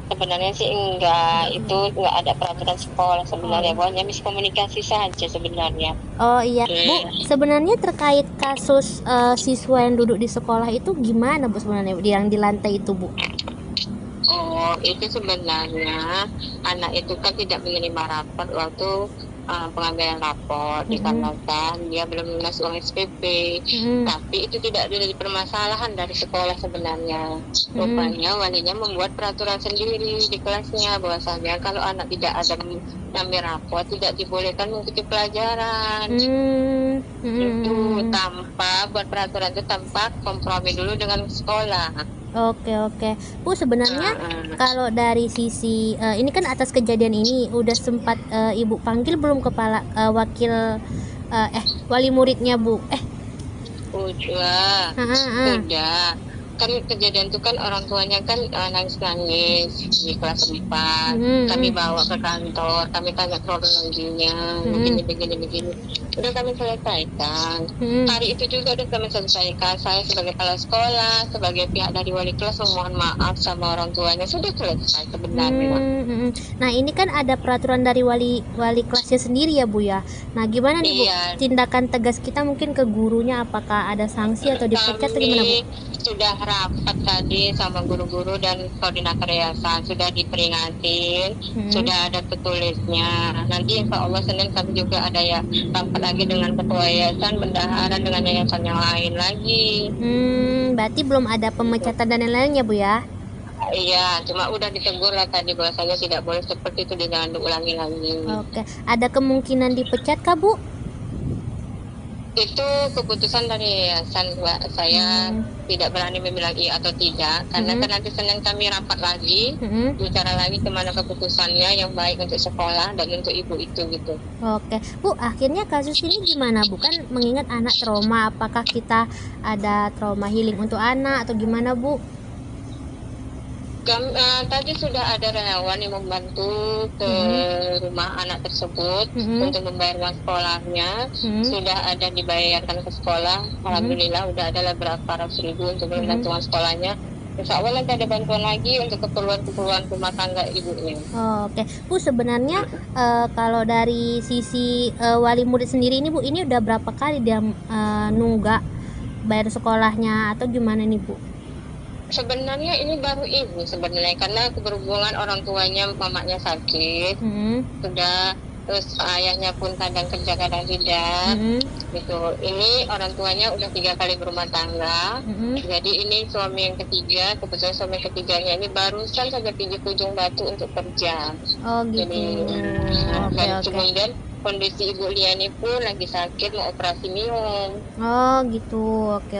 Sebenarnya sih enggak, itu enggak ada peraturan sekolah sebenarnya, hanya miskomunikasi saja sebenarnya. Oh iya, Bu, sebenarnya terkait kasus siswa yang duduk di sekolah itu gimana Bu sebenarnya yang di lantai itu Bu? Oh, itu sebenarnya anak itu kan tidak menerima rapor waktu pengambilan rapor dikarenakan dia belum lunas uang SPP. Tapi itu tidak ada permasalahan dari sekolah sebenarnya. Rupanya walinya membuat peraturan sendiri di kelasnya bahwasanya kalau anak tidak ada mengambil rapor tidak dibolehkan mengikuti pelajaran. Itu tanpa buat peraturan itu tanpa kompromi dulu dengan sekolah. Oke. Bu, sebenarnya kalau dari sisi ini kan atas kejadian ini udah sempat Ibu panggil belum kepala wakil wali muridnya Bu? Udah. Kan kejadian itu kan orang tuanya kan nangis-nangis di kelas 4. Kami bawa ke kantor, kami tanya kronologinya, begini. Udah kami selesaikan. Hari itu juga udah kami selesaikan. Saya sebagai kepala sekolah, sebagai pihak dari wali kelas memohon maaf sama orang tuanya, sudah selesai sebenarnya. Nah ini kan ada peraturan dari wali kelasnya sendiri ya Bu ya. Nah gimana nih Bu tindakan tegas kita mungkin ke gurunya, apakah ada sanksi atau dipecat atau gimana Bu? Sudah rapat tadi sama guru-guru dan koordinator yayasan, sudah diperingatin, sudah ada tertulisnya. Nanti insya Allah Senin kami juga ada ya rapat lagi dengan ketua yayasan, bendahara dengan yayasan yang lain lagi. Berarti belum ada pemecatan dan lain-lainnya Bu ya? Iya, cuma udah ditegur lah tadi bahwasanya tidak boleh seperti itu, jangan diulangi lagi. Oke, ada kemungkinan dipecat kah Bu? Itu keputusan dari yayasan Mbak. Saya tidak berani membilang iya atau tidak karena kan nanti Senin kami rapat lagi, bicara lagi kemana keputusannya yang baik untuk sekolah dan untuk ibu itu gitu. Oke Bu, akhirnya kasus ini gimana Bu? Kan mengingat anak trauma, apakah kita ada trauma healing untuk anak atau gimana Bu? Tadi sudah ada relawan yang membantu ke rumah anak tersebut untuk membayar uang sekolahnya. Sudah ada dibayarkan ke sekolah. Alhamdulillah udah ada berapa ratus ribu untuk membantu uang sekolahnya. Insya Allah nanti ada bantuan lagi untuk keperluan rumah tangga ibunya. Oke Bu, sebenarnya kalau dari sisi wali murid sendiri ini Bu, ini udah berapa kali dia nunggak bayar sekolahnya atau gimana nih Bu? Sebenarnya ini baru ini sebenarnya karena berhubungan orang tuanya, mamanya sakit, sudah, terus ayahnya pun kadang kerja kadang tidak, gitu. Ini orang tuanya udah 3 kali berumah tangga, jadi ini suami yang ketiga, kebetulan suami ketiganya ini barusan saja pijak ujung batu untuk kerja. Oh gitu. Jadi, dan kemudian kondisi Ibu Liani pun lagi sakit mau operasi minum. Oh gitu, oke.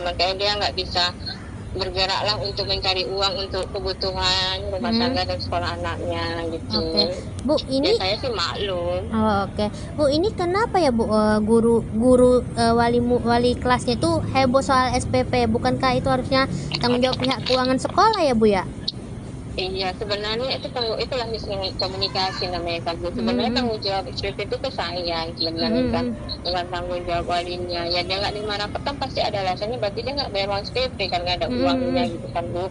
Makanya dia nggak bisa bergeraklah untuk mencari uang untuk kebutuhan rumah tangga dan sekolah anaknya gitu. Bu, ini saya sih maklum. Bu, ini kenapa ya Bu, guru wali kelasnya itu heboh soal SPP? Bukankah itu harusnya tanggung jawab pihak keuangan sekolah ya Bu ya? Iya, sebenarnya itulah miskomunikasi namanya kan. Sebenarnya tanggung jawab SPP itu ke saya sebenarnya kan, dengan tanggung jawab walinya. Ya dia nggak lima rapat kan pasti ada alasannya, berarti dia nggak bayar uang SPP kan, nggak ada uangnya gitu kan Bu.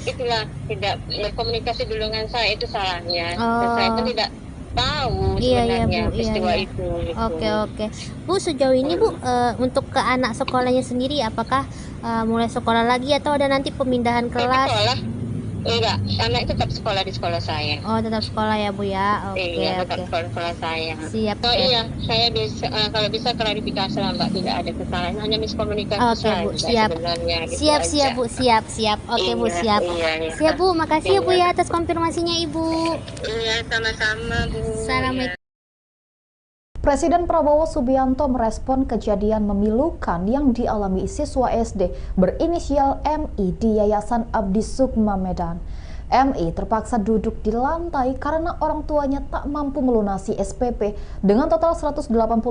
Itulah tidak berkomunikasi dulu dengan saya, itu salahnya. Dan saya kan tidak tahu sebenarnya peristiwa itu. Gitu. Oke. Bu, sejauh ini Bu, untuk ke anak sekolahnya sendiri apakah mulai sekolah lagi atau ada nanti pemindahan kelas? Enggak, anak itu tetap sekolah di sekolah saya. Oh, tetap sekolah ya Bu ya. Iya, tetap sekolah saya. Siap. Oh iya, saya bisa kalau bisa klarifikasi lah Mbak, tidak ada kesalahan, hanya miskomunikasi saja. Bu, siap. Gitu siap Bu, siap. Oke Bu, siap. Siap Bu, makasih ya Bu ya atas konfirmasinya Ibu. Iya, sama-sama Bu. Assalamualaikum. Presiden Prabowo Subianto merespon kejadian memilukan yang dialami siswa SD berinisial MI di Yayasan Abdi Sukma Medan. MI terpaksa duduk di lantai karena orang tuanya tak mampu melunasi SPP dengan total Rp180.000.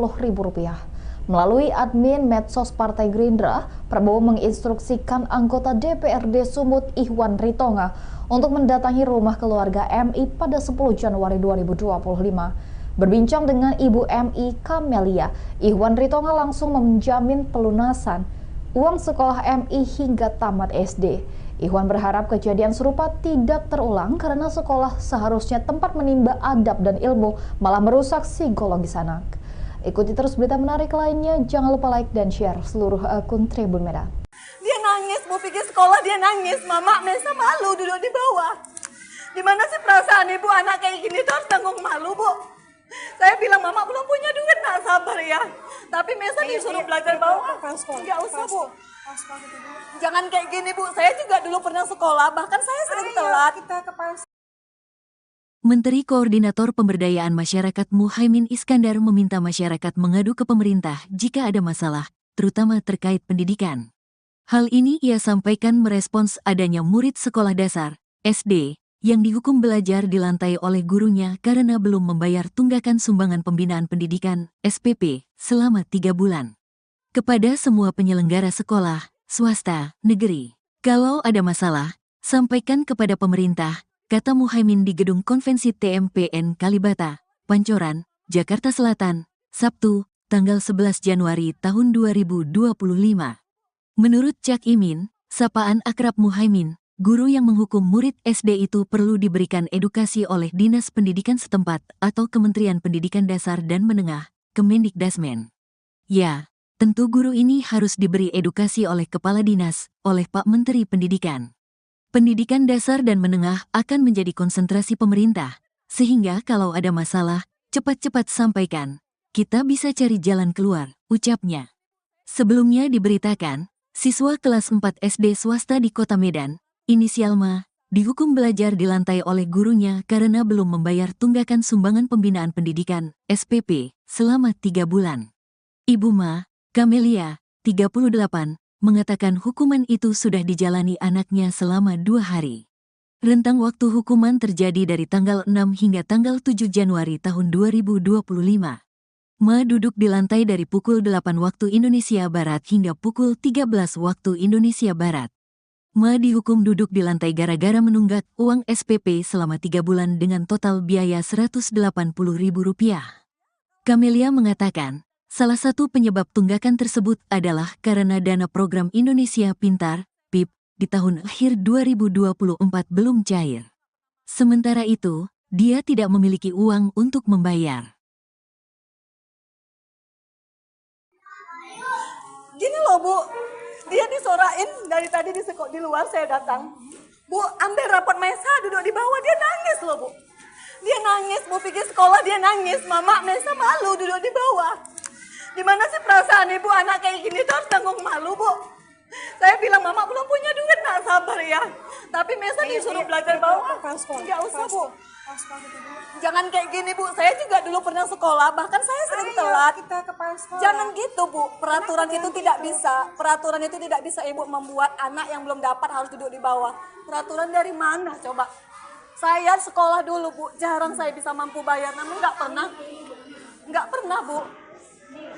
Melalui admin medsos Partai Gerindra, Prabowo menginstruksikan anggota DPRD Sumut Ihwan Ritonga untuk mendatangi rumah keluarga MI pada 10 Januari 2025. Berbincang dengan Ibu MI Kamelia, Ihwan Ritonga langsung menjamin pelunasan uang sekolah MI hingga tamat SD. Ihwan berharap kejadian serupa tidak terulang karena sekolah seharusnya tempat menimba adab dan ilmu, malah merusak psikologis anak. Ikuti terus berita menarik lainnya, jangan lupa like dan share seluruh akun Tribun Medan. Dia nangis, mau pergi sekolah dia nangis, Mama Mesa malu duduk di bawah. Di mana sih perasaan ibu anak kayak gini tuh harus tanggung malu, Bu? Saya bilang, Mama belum punya duit, nak sabar ya. Tapi Mesa disuruh belajar bawah. Enggak usah, Bu. Jangan kayak gini, Bu. Saya juga dulu pernah sekolah, bahkan saya sering telat. Menteri Koordinator Pemberdayaan Masyarakat Muhaimin Iskandar meminta masyarakat mengadu ke pemerintah jika ada masalah, terutama terkait pendidikan. Hal ini ia sampaikan merespons adanya murid sekolah dasar, SD, yang dihukum belajar di lantai oleh gurunya karena belum membayar tunggakan sumbangan pembinaan pendidikan (SPP) selama 3 bulan. Kepada semua penyelenggara sekolah, swasta, negeri, kalau ada masalah, sampaikan kepada pemerintah, kata Muhaimin di Gedung Konvensi TMPN Kalibata, Pancoran, Jakarta Selatan, Sabtu, tanggal 11 Januari tahun 2025. Menurut Cak Imin, sapaan akrab Muhaimin, guru yang menghukum murid SD itu perlu diberikan edukasi oleh Dinas Pendidikan setempat atau Kementerian Pendidikan Dasar dan Menengah, Kemendikdasmen. Ya, tentu guru ini harus diberi edukasi oleh Kepala Dinas, oleh Pak Menteri Pendidikan. Pendidikan dasar dan menengah akan menjadi konsentrasi pemerintah, sehingga kalau ada masalah, cepat-cepat sampaikan. Kita bisa cari jalan keluar, ucapnya. Sebelumnya diberitakan, siswa kelas 4 SD swasta di Kota Medan, inisial Ma, dihukum belajar di lantai oleh gurunya karena belum membayar tunggakan sumbangan pembinaan pendidikan, SPP, selama 3 bulan. Ibu Ma, Kamelia, 38, mengatakan hukuman itu sudah dijalani anaknya selama 2 hari. Rentang waktu hukuman terjadi dari tanggal 6 hingga tanggal 7 Januari tahun 2025. Ma duduk di lantai dari pukul 8 waktu Indonesia Barat hingga pukul 13 waktu Indonesia Barat. Ma dihukum duduk di lantai gara-gara menunggak uang SPP selama 3 bulan dengan total biaya Rp180.000. Kamelia mengatakan, salah satu penyebab tunggakan tersebut adalah karena dana program Indonesia Pintar, PIP, di tahun akhir 2024 belum cair. Sementara itu, dia tidak memiliki uang untuk membayar. Gini loh, Bu. Dia disorain dari tadi di luar saya datang. Bu, ambil rapot Maisa duduk di bawah, dia nangis loh Bu. Dia nangis, Bu pergi sekolah dia nangis. Mama, Maisa malu duduk di bawah. Gimana sih perasaan ibu anak kayak gini tuh harus tanggung malu Bu. Saya bilang mama belum punya duit, nak sabar ya. Tapi Maisa disuruh belajar bawah. Enggak usah Bu. Jangan kayak gini Bu, saya juga dulu pernah sekolah, bahkan saya sering telat. Jangan gitu Bu, peraturan itu tidak bisa. Peraturan itu tidak bisa ibu membuat anak yang belum dapat harus duduk di bawah. Peraturan dari mana coba? Saya sekolah dulu Bu, jarang saya bisa mampu bayar, namun nggak pernah Bu.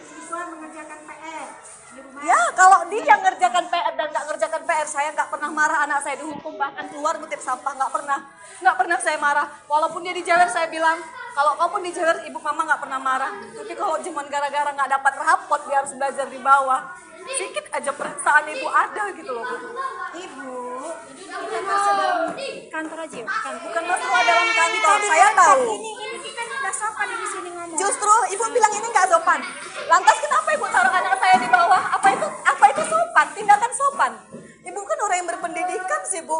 Siswa mengerjakan PR di rumah. Ya kalau dia ngerjakan PR dan nggak ngerjakan PR, saya nggak pernah marah. Anak saya dihukum bahkan keluar ngutip sampah, nggak pernah saya marah. Walaupun dia dijewer saya bilang, kalau kau pun dijewer ibu mama nggak pernah marah. Tapi kalau cuma gara-gara nggak dapat rapot dia harus belajar di bawah, sedikit aja perasaan ibu ada gitu loh Bu. Ibu, kita masuk dalam kantor aja yuk. Bukan masalah dalam kantor, saya tahu. Ini kita nggak sopan di sini ngomong. Justru ibu bilang ini nggak sopan. Lantas kenapa ibu taruh anak saya di bawah? Apa itu sopan? Tindakan sopan. Ibu kan orang yang berpendidikan sih Bu.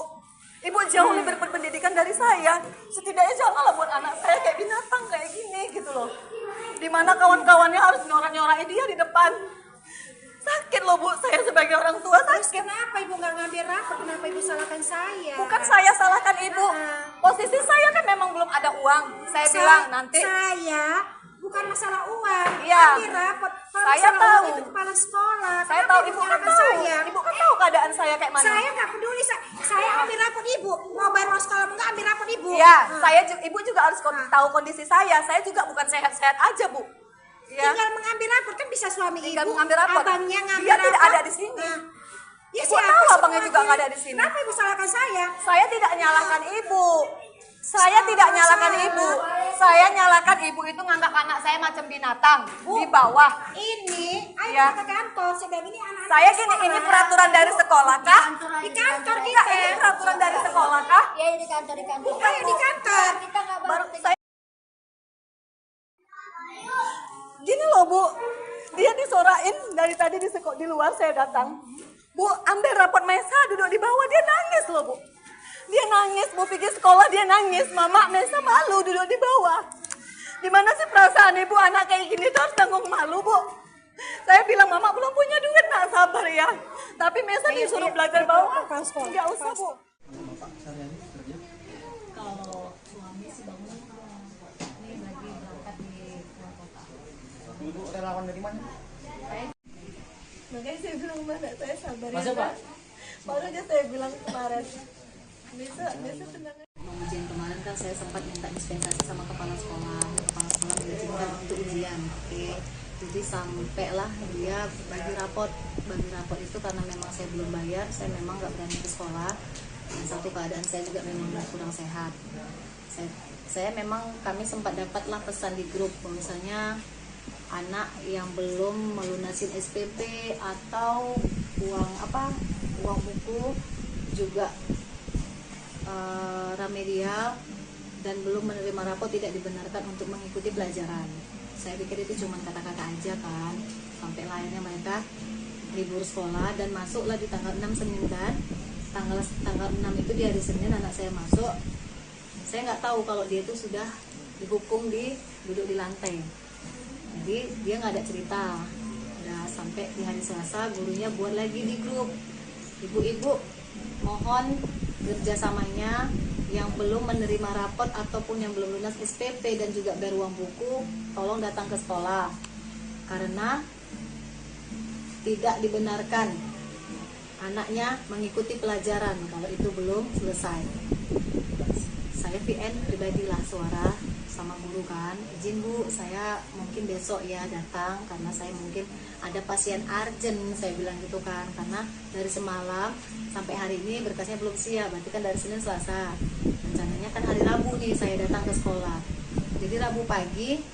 Ibu jauh lebih berpendidikan dari saya. Setidaknya janganlah buat anak saya kayak binatang kayak gini gitu loh. Dimana kawan-kawannya harus nyorak-nyorakin dia di depan. Sakit loh Bu, saya sebagai orang tua sakit. Kenapa ibu nggak ngambil rapor? Kenapa ibu salahkan saya? Bukan saya salahkan ibu. Posisi saya kan memang belum ada uang. Saya bilang nanti. Saya bukan masalah uang. Iya. Ambil rapor. Kalau Saya masalah tahu. uang itu kepala sekolah. Saya Kenapa tahu ibu kan menyalahkan tahu. saya? Ibu kan tahu keadaan saya kayak mana. Saya nggak peduli. Saya ambil rapor ibu. Mau bayar uang sekolah nggak ambil rapor ibu. Iya, ibu juga harus tahu kondisi saya. Saya juga bukan sehat-sehat aja Bu. Ya. Tinggal mengambil rapor kan bisa suami Tinggal ibu. mengambil rapor. Abangnya ngambil Dia rapor. tidak ada di sini. Ya, Ibu tahu abangnya juga nggak ada di sini. Kenapa ibu salahkan saya? Saya tidak nyalahkan ibu. Saya tidak nyalahkan ibu. Saya nyalahkan ibu itu nganggap anak saya macam binatang di bawah. Ini, ayo Ya. kita ke kantor. Saya bilang ini anak. Saya gini, ini peraturan dari sekolah kah? Di kantor Enggak, kita. ini peraturan dari sekolah kah? Ya di kantor Ayo di kantor. kita nggak Baru saya gini loh Bu, dia disorain dari tadi di luar saya datang. Bu, ambil rapot Maisa duduk di bawah, dia nangis loh Bu. Dia nangis, Bu pergi sekolah dia nangis. Mama, Maisa malu duduk di bawah. Gimana sih perasaan ibu anak kayak gini tuh harus tanggung malu Bu. Saya bilang mama belum punya duit, nak sabar ya. Tapi Maisa disuruh belajar bawah. Enggak usah Bu. Kalau suami sih bangun ini lagi berangkat di luar kota. Ibu relawan dari mana? Makanya saya bilang mana saya sabar Masa, ya. Pak? Baru aja saya bilang kemarin. Bisa tenang. Ujian kemarin kan saya sempat minta dispensasi sama kepala sekolah mengizinkan untuk ujian. Oke. Jadi sampailah dia bagi rapot itu karena memang saya belum bayar, saya memang nggak berani ke sekolah. Dan satu keadaan saya juga memang kurang sehat. Saya memang kami sempat dapatlah pesan di grup misalnya anak yang belum melunasin SPP atau uang buku juga remedial dan belum menerima rapot tidak dibenarkan untuk mengikuti pelajaran. Saya pikir itu cuma kata-kata aja kan, sampai lainnya mereka libur sekolah dan masuklah di tanggal 6 Senin kan. Tanggal 6 itu di hari Senin anak saya masuk. Saya nggak tahu kalau dia itu sudah dihukum duduk di lantai. Jadi dia nggak ada cerita. Udah sampai di hari Selasa gurunya buat lagi di grup. Ibu-ibu mohon kerjasamanya yang belum menerima rapot ataupun yang belum lunas SPP dan juga bayar uang buku, tolong datang ke sekolah karena tidak dibenarkan anaknya mengikuti pelajaran kalau itu belum selesai. Saya VN pribadilah suara sama guru kan, izin Bu, saya mungkin besok ya datang karena saya mungkin ada pasien urgent, saya bilang gitu kan, karena dari semalam sampai hari ini berkasnya belum siap, berarti kan dari Senin Selasa, rencananya kan hari Rabu nih saya datang ke sekolah. Jadi Rabu pagi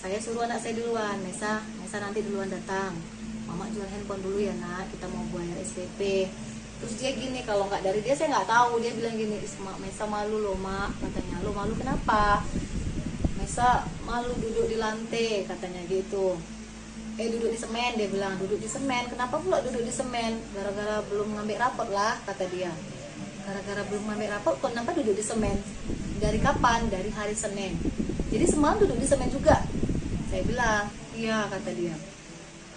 saya suruh anak saya duluan, Maisa nanti duluan datang, Mama jual handphone dulu ya nak, kita mau bayar SPP. Terus dia gini, kalau nggak dari dia saya nggak tahu, dia bilang gini, Maisa malu loh mak, katanya. Lo malu kenapa? Maisa malu duduk di lantai, katanya gitu. duduk di semen, dia bilang duduk di semen. Kenapa pula duduk di semen? Gara-gara belum ngambil rapot lah, kata dia. Gara-gara belum ngambil rapot, kenapa duduk di semen? Dari kapan? Dari hari Senin. Jadi semalam duduk di semen juga. Saya bilang, iya, kata dia.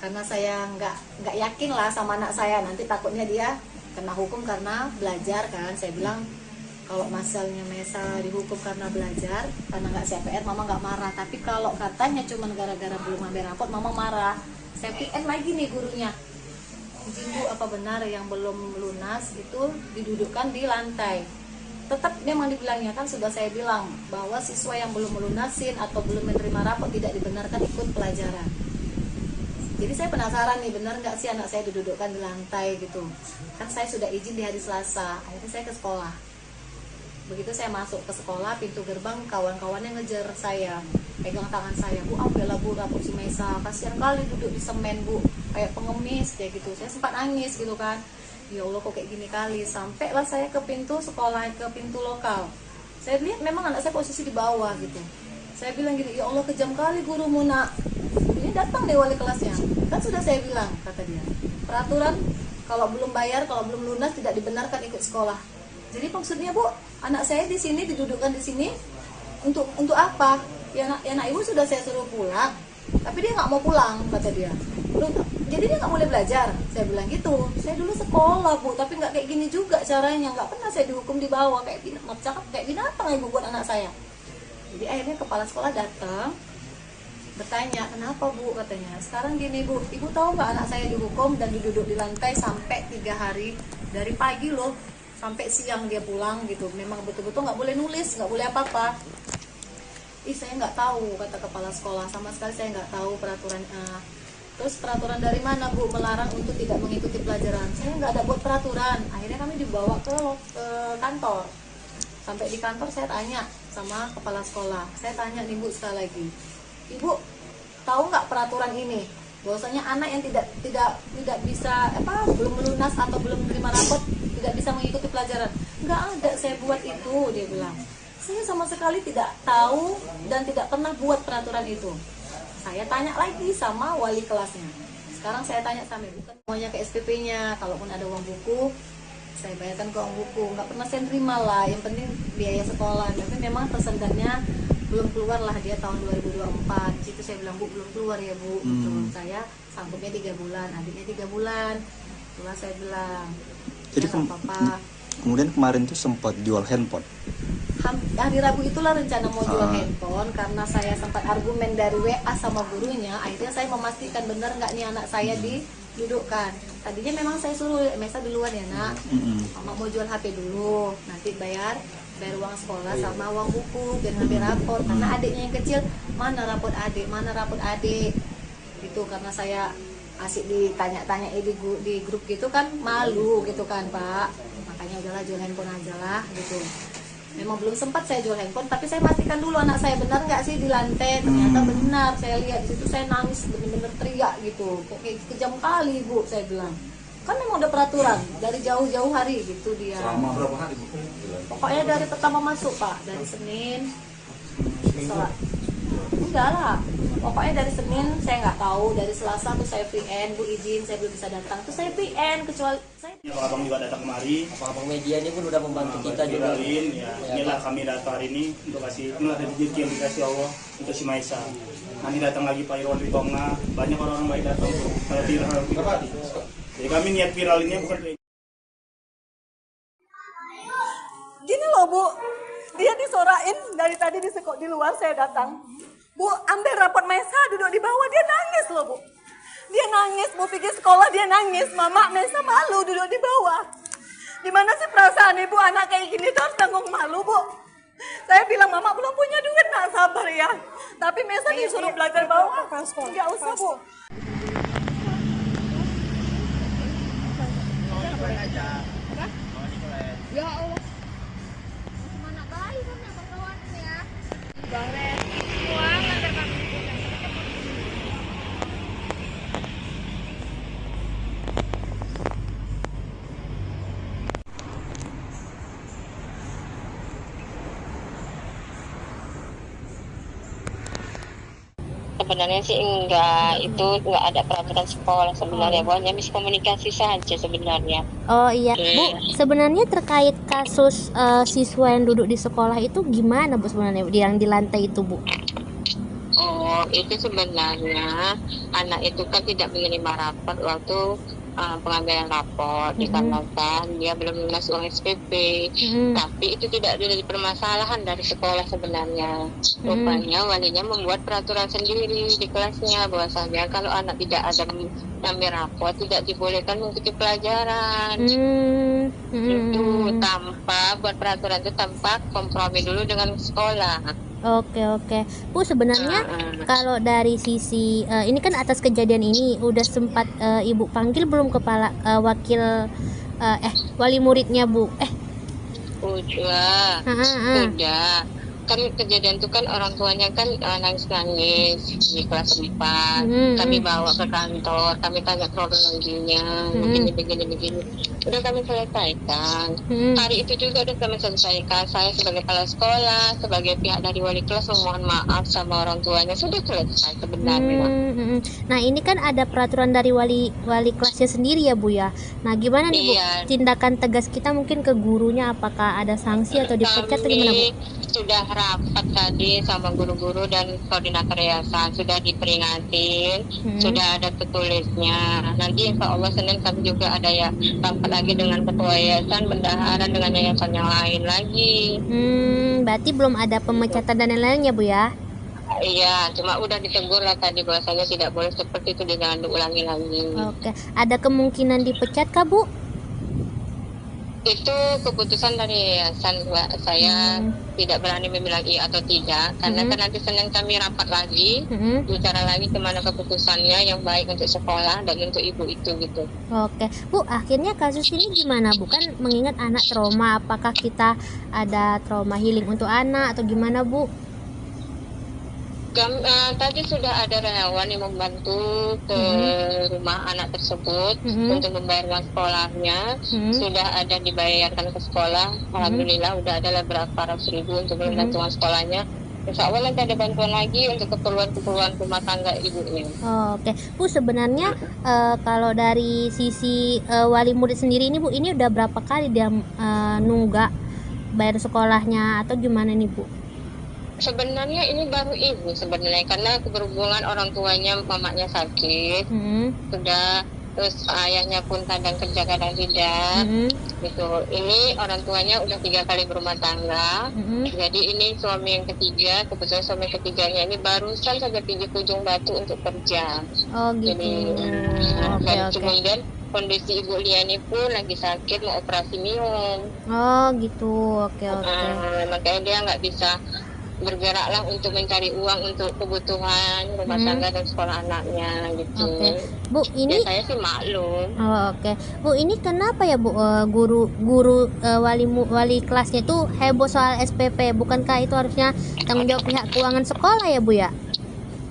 Karena saya nggak yakin lah sama anak saya, nanti takutnya dia kena hukum karena belajar kan. Saya bilang, kalau masalahnya Mesa dihukum karena belajar, karena nggak CPR, mama nggak marah. Tapi kalau katanya cuma gara-gara belum ngambil rapot, mama marah. Saya PN lagi nih gurunya. Izin Bu, apa benar yang belum lunas itu didudukkan di lantai? Tetap memang dibilangnya, kan sudah saya bilang bahwa siswa yang belum melunasin atau belum menerima rapot tidak dibenarkan ikut pelajaran. Jadi saya penasaran nih, benar nggak sih anak saya didudukkan di lantai gitu? Kan saya sudah izin di hari Selasa, akhirnya saya ke sekolah. Begitu saya masuk ke sekolah, pintu gerbang kawan-kawannya ngejar saya, pegang tangan saya, Bu, ambillah Bu rapot si Mesa, kasihan kali duduk di semen Bu, kayak pengemis kayak gitu. Saya sempat nangis gitu kan, ya Allah kok kayak gini kali. Sampailah saya ke pintu sekolah, ke pintu lokal. Saya lihat memang anak saya posisi di bawah gitu. Saya bilang gini, ya Allah kejam kali gurumu nak. Ini datang deh wali kelasnya, kan sudah saya bilang, kata dia, peraturan kalau belum bayar, kalau belum lunas tidak dibenarkan ikut sekolah. Jadi maksudnya Bu, anak saya di sini didudukkan di sini untuk apa? Ya anak ibu sudah saya suruh pulang, tapi dia nggak mau pulang, kata dia. Jadi dia nggak boleh belajar. Saya bilang gitu. Saya dulu sekolah Bu, tapi nggak kayak gini juga caranya. Nggak pernah saya dihukum di bawah kayak binatang ibu buat anak saya. Jadi akhirnya kepala sekolah datang, bertanya, kenapa Bu, katanya. Sekarang gini Bu, ibu tahu nggak anak saya dihukum dan diduduk di lantai sampai 3 hari, dari pagi loh sampai siang dia pulang gitu. Memang betul-betul nggak boleh nulis, nggak boleh apa-apa. Saya nggak tahu, kata kepala sekolah, sama sekali saya nggak tahu peraturan. Terus peraturan dari mana Bu melarang untuk tidak mengikuti pelajaran? Saya nggak ada buat peraturan. Akhirnya kami dibawa ke kantor. Sampai di kantor saya tanya sama kepala sekolah. Saya tanya nih Bu sekali lagi, Ibu tahu nggak peraturan ini? Bahwasanya anak yang tidak bisa belum melunas atau belum menerima rapot tidak bisa mengikuti pelajaran. Nggak ada saya buat itu, dia bilang. Saya sama sekali tidak tahu dan tidak pernah buat peraturan itu. Saya tanya lagi sama wali kelasnya. Sekarang saya tanya sama ibu, semuanya ke SPP-nya. Kalaupun ada uang buku, saya bayarkan ke uang buku. Nggak pernah saya terima lah. Yang penting biaya sekolah. Tapi memang tersendatnya belum keluar lah dia tahun 2024. Di situ saya bilang, Bu, belum keluar ya Bu. Saya sanggupnya 3 bulan, adiknya 3 bulan. Itulah saya bilang. Jadi kemudian kemarin tuh sempat jual handphone. Hari Rabu itulah rencana mau jual handphone, karena saya sempat argumen dari WA sama gurunya. Akhirnya saya memastikan benar nggak nih anak saya didudukkan. Tadinya memang saya suruh Mesa di luar ya nak, mama mau jual HP dulu, nanti bayar uang sekolah sama uang buku dan ngambil rapor. Karena adiknya yang kecil, mana rapot adik gitu. Karena saya asik ditanya-tanya di grup gitu kan, malu gitu kan Pak. Makanya udahlah jual handphone aja lah gitu. Memang belum sempat saya jual handphone, tapi saya pastikan dulu anak saya benar nggak sih di lantai. Ternyata benar, saya lihat di situ, saya nangis bener-bener teriak gitu. Kok kayak kejam kali Bu, saya bilang. Kan memang udah peraturan dari jauh-jauh hari gitu dia. Selama berapa hari Bu? Pokoknya dari pertama masuk Pak, dari Senin. Enggak lah, pokoknya dari Senin saya nggak tahu, dari Selasa tuh saya VN, Bu izin saya belum bisa datang, tuh saya VN, kecuali saya. Abang juga datang kemari. Abang media ini pun udah membantu kita juga. Inilah kami datang hari ini untuk kasih, inilah rezeki yang dikasih Allah untuk si Maisa. Nanti datang lagi Pak Irwan Ritonga, banyak orang-orang baik datang tuh. Kalau viral. Jadi kami niat viral ini bukan. Gini loh Bu, dia disorain dari tadi di luar saya datang. Bu, ambil rapot Mesa, duduk di bawah, dia nangis loh Bu. Dia nangis, Bu pergi sekolah dia nangis. Mama, Mesa malu duduk di bawah. Gimana sih perasaan ibu anak kayak gini tuh harus tanggung malu Bu. Saya bilang Mama belum punya duit, nak sabar ya. Tapi Mesa disuruh belajar bawah. Nggak usah Bu. Ya Allah. Mana baik kan ya kawan ya. Boleh. Uang antar kami. sebenarnya sih enggak, itu enggak ada peraturan sekolah sebenarnya, hanya miskomunikasi saja sebenarnya. Oh iya, Bu, sebenarnya terkait kasus siswa yang duduk di sekolah itu gimana Bu sebenarnya yang di lantai itu Bu? Oh, itu sebenarnya anak itu kan tidak menerima rapor waktu pengambilan rapor dikarenakan dia belum lunas uang SPP. Tapi itu tidak ada permasalahan dari sekolah sebenarnya. Rupanya walinya membuat peraturan sendiri di kelasnya bahwasanya kalau anak tidak ada mengambil rapor tidak dibolehkan mengikuti pelajaran. Itu tanpa buat peraturan itu tanpa kompromi dulu dengan sekolah. Oke, Bu, sebenarnya kalau dari sisi ini kan atas kejadian ini udah sempat Ibu panggil belum kepala wakil wali muridnya Bu? Udah. Kan kejadian itu kan orang tuanya kan nangis-nangis di kelas 4. Kami bawa ke kantor, kami tanya kronologinya, begini. Udah kami selesaikan. Hari itu juga udah kami selesaikan. Saya sebagai kepala sekolah, sebagai pihak dari wali kelas memohon maaf sama orang tuanya, sudah selesai sebenarnya. Nah ini kan ada peraturan dari wali kelasnya sendiri ya Bu ya. Nah gimana nih Bu, tindakan tegas kita mungkin ke gurunya, apakah ada sanksi atau dipecat atau gimana Bu? Sudah rapat tadi sama guru-guru dan koordinator yayasan, sudah diperingatin, sudah ada tertulisnya. Nanti insya Allah Senin kami juga ada ya rapat lagi dengan ketua yayasan, bendahara dengan yayasan yang lain lagi. Berarti belum ada pemecatan dan lain-lainnya Bu ya? Iya, cuma udah ditegur lah tadi bahwasanya tidak boleh seperti itu, jangan diulangi lagi. Oke, ada kemungkinan dipecat kah Bu? Itu keputusan dari yayasan, Mbak. Saya tidak berani membilang iya atau tidak, karena kan nanti Senin kami rapat lagi, bicara lagi kemana keputusannya yang baik untuk sekolah dan untuk ibu itu gitu. Oke, Bu, akhirnya kasus ini gimana Bu? Kan mengingat anak trauma, apakah kita ada trauma healing untuk anak atau gimana Bu? Tadi sudah ada relawan yang membantu ke rumah anak tersebut untuk membayar uang sekolahnya. Sudah ada dibayarkan ke sekolah. Alhamdulillah udah ada beberapa ratus ribu untuk membantu uang sekolahnya. Insya Allah nanti ada bantuan lagi untuk keperluan rumah tangga ibunya. Oke, Bu, sebenarnya kalau dari sisi wali murid sendiri ini Bu, ini udah berapa kali dia nunggak bayar sekolahnya atau gimana nih Bu? Sebenarnya ini baru ibu sebenarnya, karena berhubungan orang tuanya, mamanya sakit, sudah, terus ayahnya pun kadang kerja kadang tidak, gitu. Ini orang tuanya udah 3 kali berumah tangga, jadi ini suami yang ketiga, kebetulan suami ketiganya ini barusan saja pergi ke Ujung Batu untuk kerja. Oh gitu. Jadi, kemudian kondisi Ibu Liani pun lagi sakit, mau operasi minum. Oh gitu, oke. Makanya dia nggak bisa bergeraklah untuk mencari uang untuk kebutuhan rumah tangga dan sekolah anaknya gitu. Bu, ini ya, saya sih maklum. Bu, ini kenapa ya Bu, guru wali kelasnya itu heboh soal SPP? Bukankah itu harusnya tanggung jawab pihak keuangan sekolah ya Bu ya?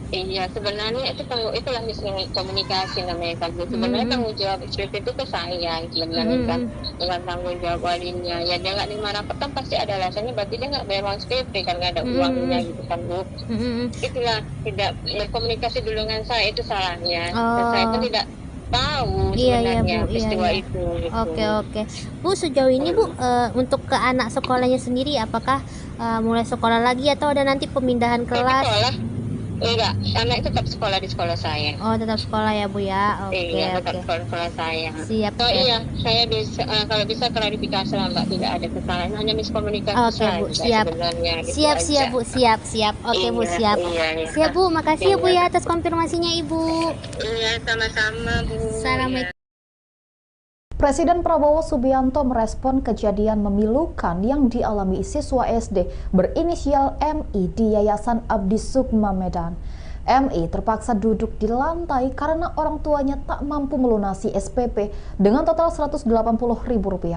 Iya, sebenarnya itulah miskomunikasi namanya kan. Sebenarnya tanggung jawab SPP itu ke saya sebenarnya kan, dengan tanggung jawab walinya. Ya dia nggak terima rapor kan pasti ada alasannya, berarti dia nggak bayar uang SPP kan, nggak ada uangnya gitu kan Bu. Itulah, tidak berkomunikasi dulu dengan saya, itu salahnya. Dan saya pun tidak tahu sebenarnya peristiwa itu. Gitu. Oke. Bu, sejauh ini Bu, untuk ke anak sekolahnya sendiri, apakah mulai sekolah lagi atau ada nanti pemindahan kelas? Enggak, anak tetap sekolah di sekolah saya. Oh, tetap sekolah ya Bu ya. Iya, tetap sekolah saya. Siap. Oh iya, saya bisa kalau bisa klarifikasi lah Mbak, tidak ada kesalahan, hanya miskomunikasi saja. Bu, siap. Siap Bu, siap. Oke Bu, siap. Siap Bu, makasih ya Bu ya atas konfirmasinya Ibu. Iya, sama-sama Bu. Assalamualaikum. Presiden Prabowo Subianto merespon kejadian memilukan yang dialami siswa SD berinisial MI di Yayasan Abdi Sukma Medan. MI terpaksa duduk di lantai karena orang tuanya tak mampu melunasi SPP dengan total Rp180.000.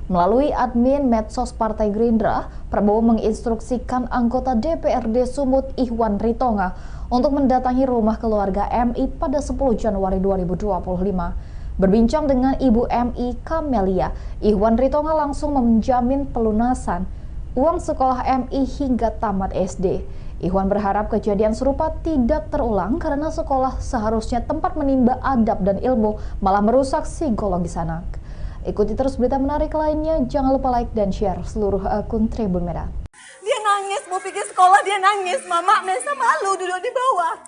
Melalui admin medsos Partai Gerindra, Prabowo menginstruksikan anggota DPRD Sumut Ihwan Ritonga untuk mendatangi rumah keluarga MI pada 10 Januari 2025. Berbincang dengan Ibu MI Kamelia, Ihwan Ritonga langsung menjamin pelunasan uang sekolah MI hingga tamat SD. Ikhwan berharap kejadian serupa tidak terulang karena sekolah seharusnya tempat menimba adab dan ilmu, malah merusak psikologis anak. Ikuti terus berita menarik lainnya, jangan lupa like dan share seluruh akun Tribun Medan. Dia nangis, mau pergi sekolah dia nangis, Mama Mesa malu duduk di bawah.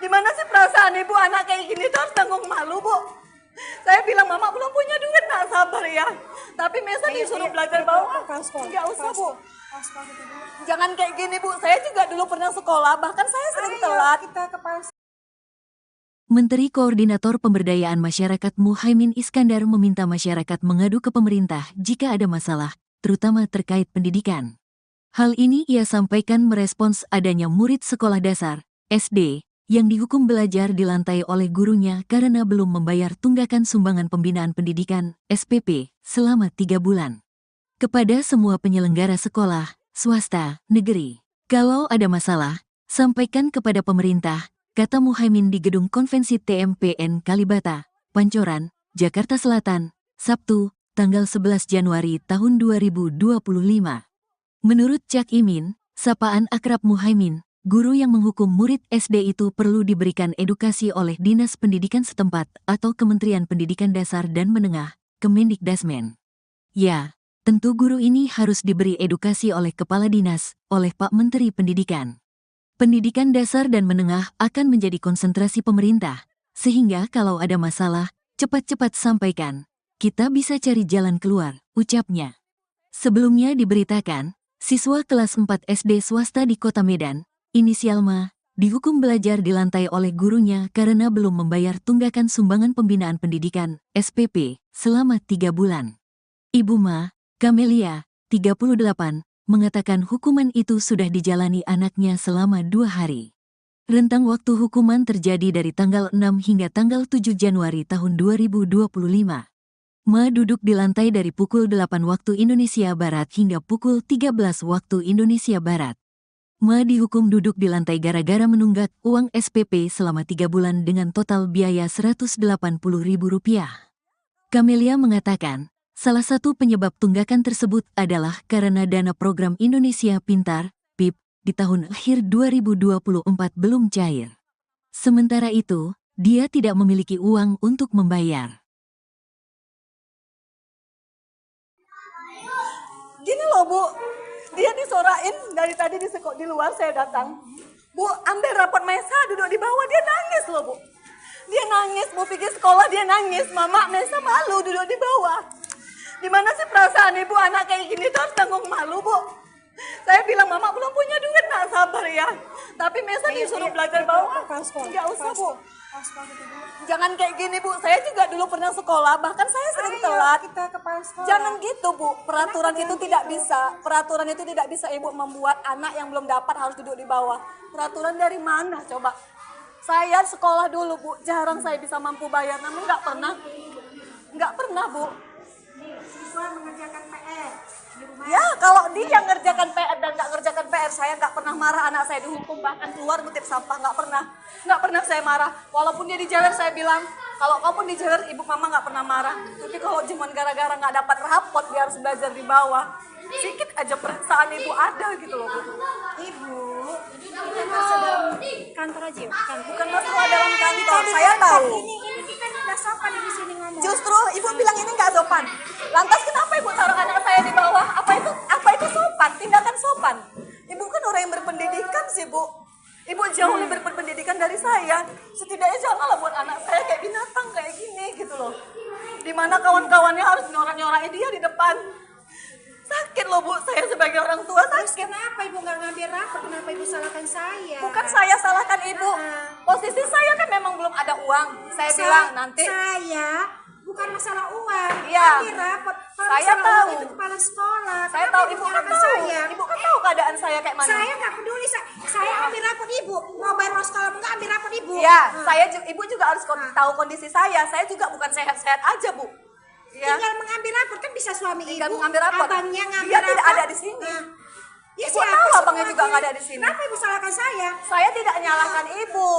Gimana sih perasaan ibu anak kayak gini tuh harus tanggung malu, Bu? Saya bilang, Mama belum punya duit, nak sabar ya. Tapi Mesa disuruh belajar bawah. Nggak usah, Bu. Jangan kayak gini, Bu. Saya juga dulu pernah sekolah, bahkan saya sering telat. Menteri Koordinator Pemberdayaan Masyarakat Muhaimin Iskandar meminta masyarakat mengadu ke pemerintah jika ada masalah, terutama terkait pendidikan. Hal ini ia sampaikan merespons adanya murid sekolah dasar, SD, yang dihukum belajar di lantai oleh gurunya karena belum membayar tunggakan sumbangan pembinaan pendidikan, SPP, selama 3 bulan. Kepada semua penyelenggara sekolah, swasta, negeri, kalau ada masalah, sampaikan kepada pemerintah, kata Muhaimin di Gedung Konvensi TMPN Kalibata, Pancoran, Jakarta Selatan, Sabtu, tanggal 11 Januari tahun 2025. Menurut Cak Imin, sapaan akrab Muhaimin, guru yang menghukum murid SD itu perlu diberikan edukasi oleh Dinas Pendidikan setempat atau Kementerian Pendidikan Dasar dan Menengah, Kemendikdasmen. Ya, tentu guru ini harus diberi edukasi oleh Kepala Dinas, oleh Pak Menteri Pendidikan. Pendidikan dasar dan menengah akan menjadi konsentrasi pemerintah, sehingga kalau ada masalah, cepat-cepat sampaikan. Kita bisa cari jalan keluar, ucapnya. Sebelumnya diberitakan, siswa kelas 4 SD swasta di Kota Medan, inisial Ma, dihukum belajar di lantai oleh gurunya karena belum membayar tunggakan sumbangan pembinaan pendidikan, SPP, selama 3 bulan. Ibu Ma, Kamelia, 38, mengatakan hukuman itu sudah dijalani anaknya selama 2 hari. Rentang waktu hukuman terjadi dari tanggal 6 hingga tanggal 7 Januari tahun 2025. Ma duduk di lantai dari pukul 8 waktu Indonesia Barat hingga pukul 13 waktu Indonesia Barat. Ma dihukum duduk di lantai gara-gara menunggak uang SPP selama 3 bulan dengan total biaya Rp180.000. Kamelia mengatakan, salah satu penyebab tunggakan tersebut adalah karena dana program Indonesia Pintar, PIP, di tahun akhir 2024 belum cair. Sementara itu, dia tidak memiliki uang untuk membayar. Gini loh, Bu. Dia disorain dari tadi di luar saya datang. Bu, ambil rapot Mesa duduk di bawah, dia nangis loh, Bu. Dia nangis, mau pergi sekolah dia nangis. Mama Mesa malu duduk di bawah. Gimana sih perasaan ibu anak kayak gini tuh harus tanggung malu, Bu? Saya bilang, Mama belum punya duit, nak sabar ya. Tapi Mesa disuruh belajar bawah. Nggak usah, Bu. Jangan kayak gini, Bu. Saya juga dulu pernah sekolah, bahkan saya sering telat. Jangan gitu, Bu. Peraturan itu tidak bisa. Peraturan itu tidak bisa Ibu membuat anak yang belum dapat harus duduk di bawah. Peraturan dari mana, coba? Saya sekolah dulu, Bu. Jarang saya bisa mampu bayar, namun nggak pernah, Bu. Siswa mengerjakan PR di rumah. Ya, kalau dia ngerjakan PR dan nggak ngerjakan PR, saya nggak pernah marah anak saya dihukum, bahkan keluar ngutip sampah, nggak pernah saya marah. Walaupun dia dijewer, saya bilang, kalau kamu dijewer, ibu mama nggak pernah marah. Tapi kalau cuma gara-gara nggak dapat rapot, dia harus belajar di bawah, sedikit aja perasaan ibu ada gitu loh, Bu. Ibu, kita masuk dalam kantor aja ya? Bukan masalah dalam kantor, saya tahu. Ini kita nggak sopan di sini ngomong. Justru ibu bilang ini nggak sopan. Lantas kenapa ibu taruh anak saya di bawah? Apa itu sopan? Tindakan sopan. Ibu kan orang yang berpendidikan sih, Bu. Ibu jauh lebih berpendidikan dari saya. Setidaknya janganlah buat anak saya kayak binatang kayak gini gitu loh. Dimana kawan-kawannya harus nyorak-nyorakin dia di depan. Sakit loh, Bu, saya sebagai orang tua sakit. Terus kenapa ibu nggak ngambil rapor? Kenapa ibu salahkan saya? Bukan saya salahkan ibu. Posisi saya kan memang belum ada uang. Saya bilang nanti. Saya bukan masalah uang. Iya. Ambil rapor. Kalau Saya masalah tahu. uang itu kepala sekolah. Saya Kenapa tahu, ibu kan nyalahkan tahu. saya? Ibu kan tahu keadaan saya kayak mana. Saya nggak peduli. Saya ambil rapor ibu. Mau bayar uang sekolah nggak ambil rapor ibu. Iya, ibu juga harus tahu kondisi saya. Saya juga bukan sehat-sehat aja, Bu. Ya. Tinggal mengambil rapor kan bisa suami Tinggal ibu. mengambil rapor. Abangnya ngambil Dia rapor. tidak ada di sini. Ya, Ibu tahu abangnya juga nggak ada di sini. Kenapa ibu salahkan saya? Saya tidak nyalahkan ibu.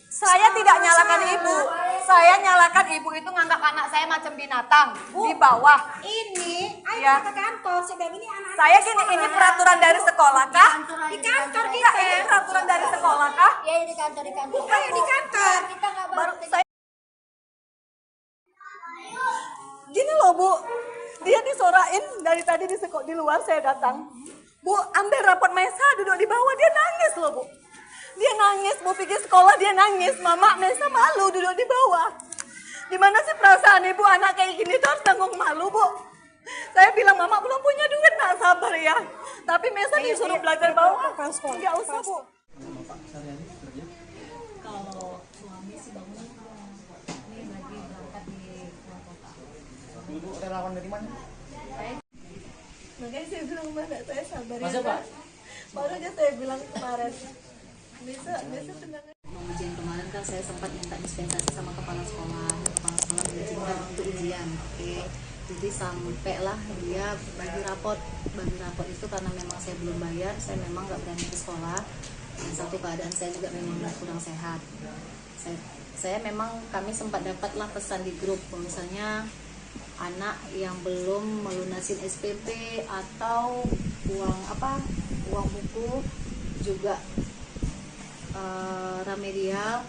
Saya tidak nyalahkan ibu. Saya nyalakan ibu itu nganggap anak saya macam binatang di bawah. Ini, ayo Ya. ke kantor. Sedang ini anak. Saya gini, ini peraturan dari sekolah kah? Di kantor Iya, kita. ini peraturan dari sekolah kah? Ya di kantor di kantor. Bukan, Ayo di Bu. kantor. Kita nggak Baru baru. saya gini loh Bu, dia disorain dari tadi di luar saya datang. Bu, ambil rapot Mesa duduk di bawah, dia nangis loh Bu. Dia nangis, Bu pergi sekolah dia nangis. Mama, Mesa malu duduk di bawah. Gimana sih perasaan ibu anak kayak gini tuh harus tanggung malu Bu. Saya bilang Mama belum punya duit, nak sabar ya. Tapi Mesa disuruh belajar bawah. Nggak usah Bu. Kalau suami sih bangun ini lagi berangkat di luar kota. Ibu relawan dari mana? Makanya saya bilang mana saya sabar ya. Masuk, Pak? Baru aja saya bilang kemarin. Bisa tenang. Mau ujian kemarin kan saya sempat minta dispensasi sama kepala sekolah. Kepala sekolah mengizinkan untuk ujian. Oke. Jadi sampailah dia bagi rapot itu karena memang saya belum bayar, saya memang nggak berani ke sekolah. Dan satu keadaan saya juga memang kurang sehat. Saya memang kami sempat dapatlah pesan di grup misalnya anak yang belum melunasin SPP atau uang buku juga remedial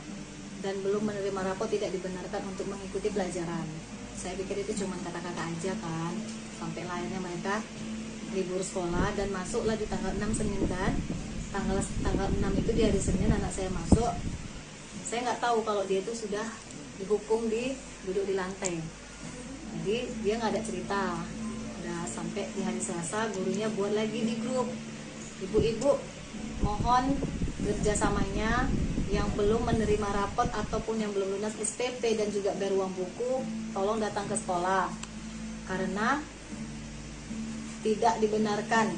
dan belum menerima rapot tidak dibenarkan untuk mengikuti pelajaran. Saya pikir itu cuma kata-kata aja kan, sampai akhirnya mereka libur sekolah dan masuklah di tanggal 6 Senin kan. Tanggal 6 itu di hari Senin anak saya masuk. Saya nggak tahu kalau dia itu sudah dihukum duduk di lantai. Jadi dia nggak ada cerita. Udah sampai di hari Selasa gurunya buat lagi di grup. Ibu-ibu mohon kerjasamanya yang belum menerima rapot ataupun yang belum lunas SPP dan juga bayar uang buku, tolong datang ke sekolah karena tidak dibenarkan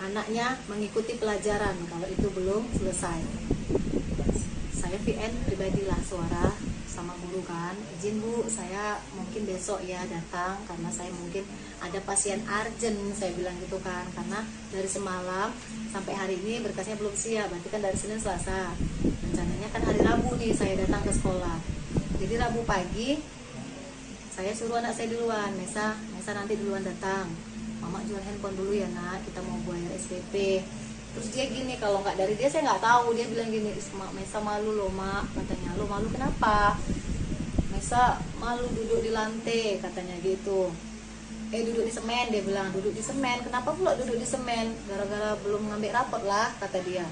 anaknya mengikuti pelajaran kalau itu belum selesai. Saya VN pribadilah suara sama guru kan, izin Bu, saya mungkin besok ya datang karena saya mungkin ada pasien urgent, saya bilang gitu kan, karena dari semalam sampai hari ini berkasnya belum siap, berarti kan dari Senin Selasa, rencananya kan hari Rabu nih saya datang ke sekolah. Jadi Rabu pagi saya suruh anak saya duluan, Mesa nanti duluan datang, Mama jual handphone dulu ya nak, kita mau bayar SPP. Terus dia gini, kalau nggak dari dia saya nggak tahu, dia bilang gini, Mesa malu loh Mak, katanya. Lo malu kenapa? Mesa malu duduk di lantai, katanya gitu. Duduk di semen, dia bilang, duduk di semen. Kenapa pula duduk di semen? Gara-gara belum ngambil rapot lah, kata dia.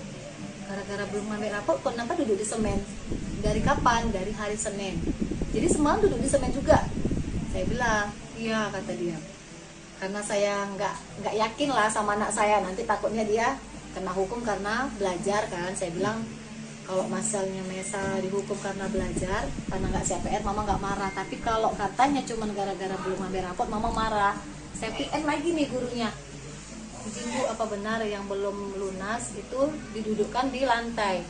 Gara-gara belum ngambil rapot, kenapa duduk di semen? Dari kapan? Dari hari Senin. Jadi semalam duduk di semen juga. Saya bilang, iya, kata dia. Karena saya nggak yakin lah sama anak saya, nanti takutnya dia kena hukum karena belajar kan. Saya bilang kalau masalahnya Mesa dihukum karena belajar, karena nggak siap PR, Mama nggak marah. Tapi kalau katanya cuma gara-gara belum ngambil rapot, Mama marah. Saya PN lagi nih gurunya, izin Bu, apa benar yang belum lunas itu didudukkan di lantai?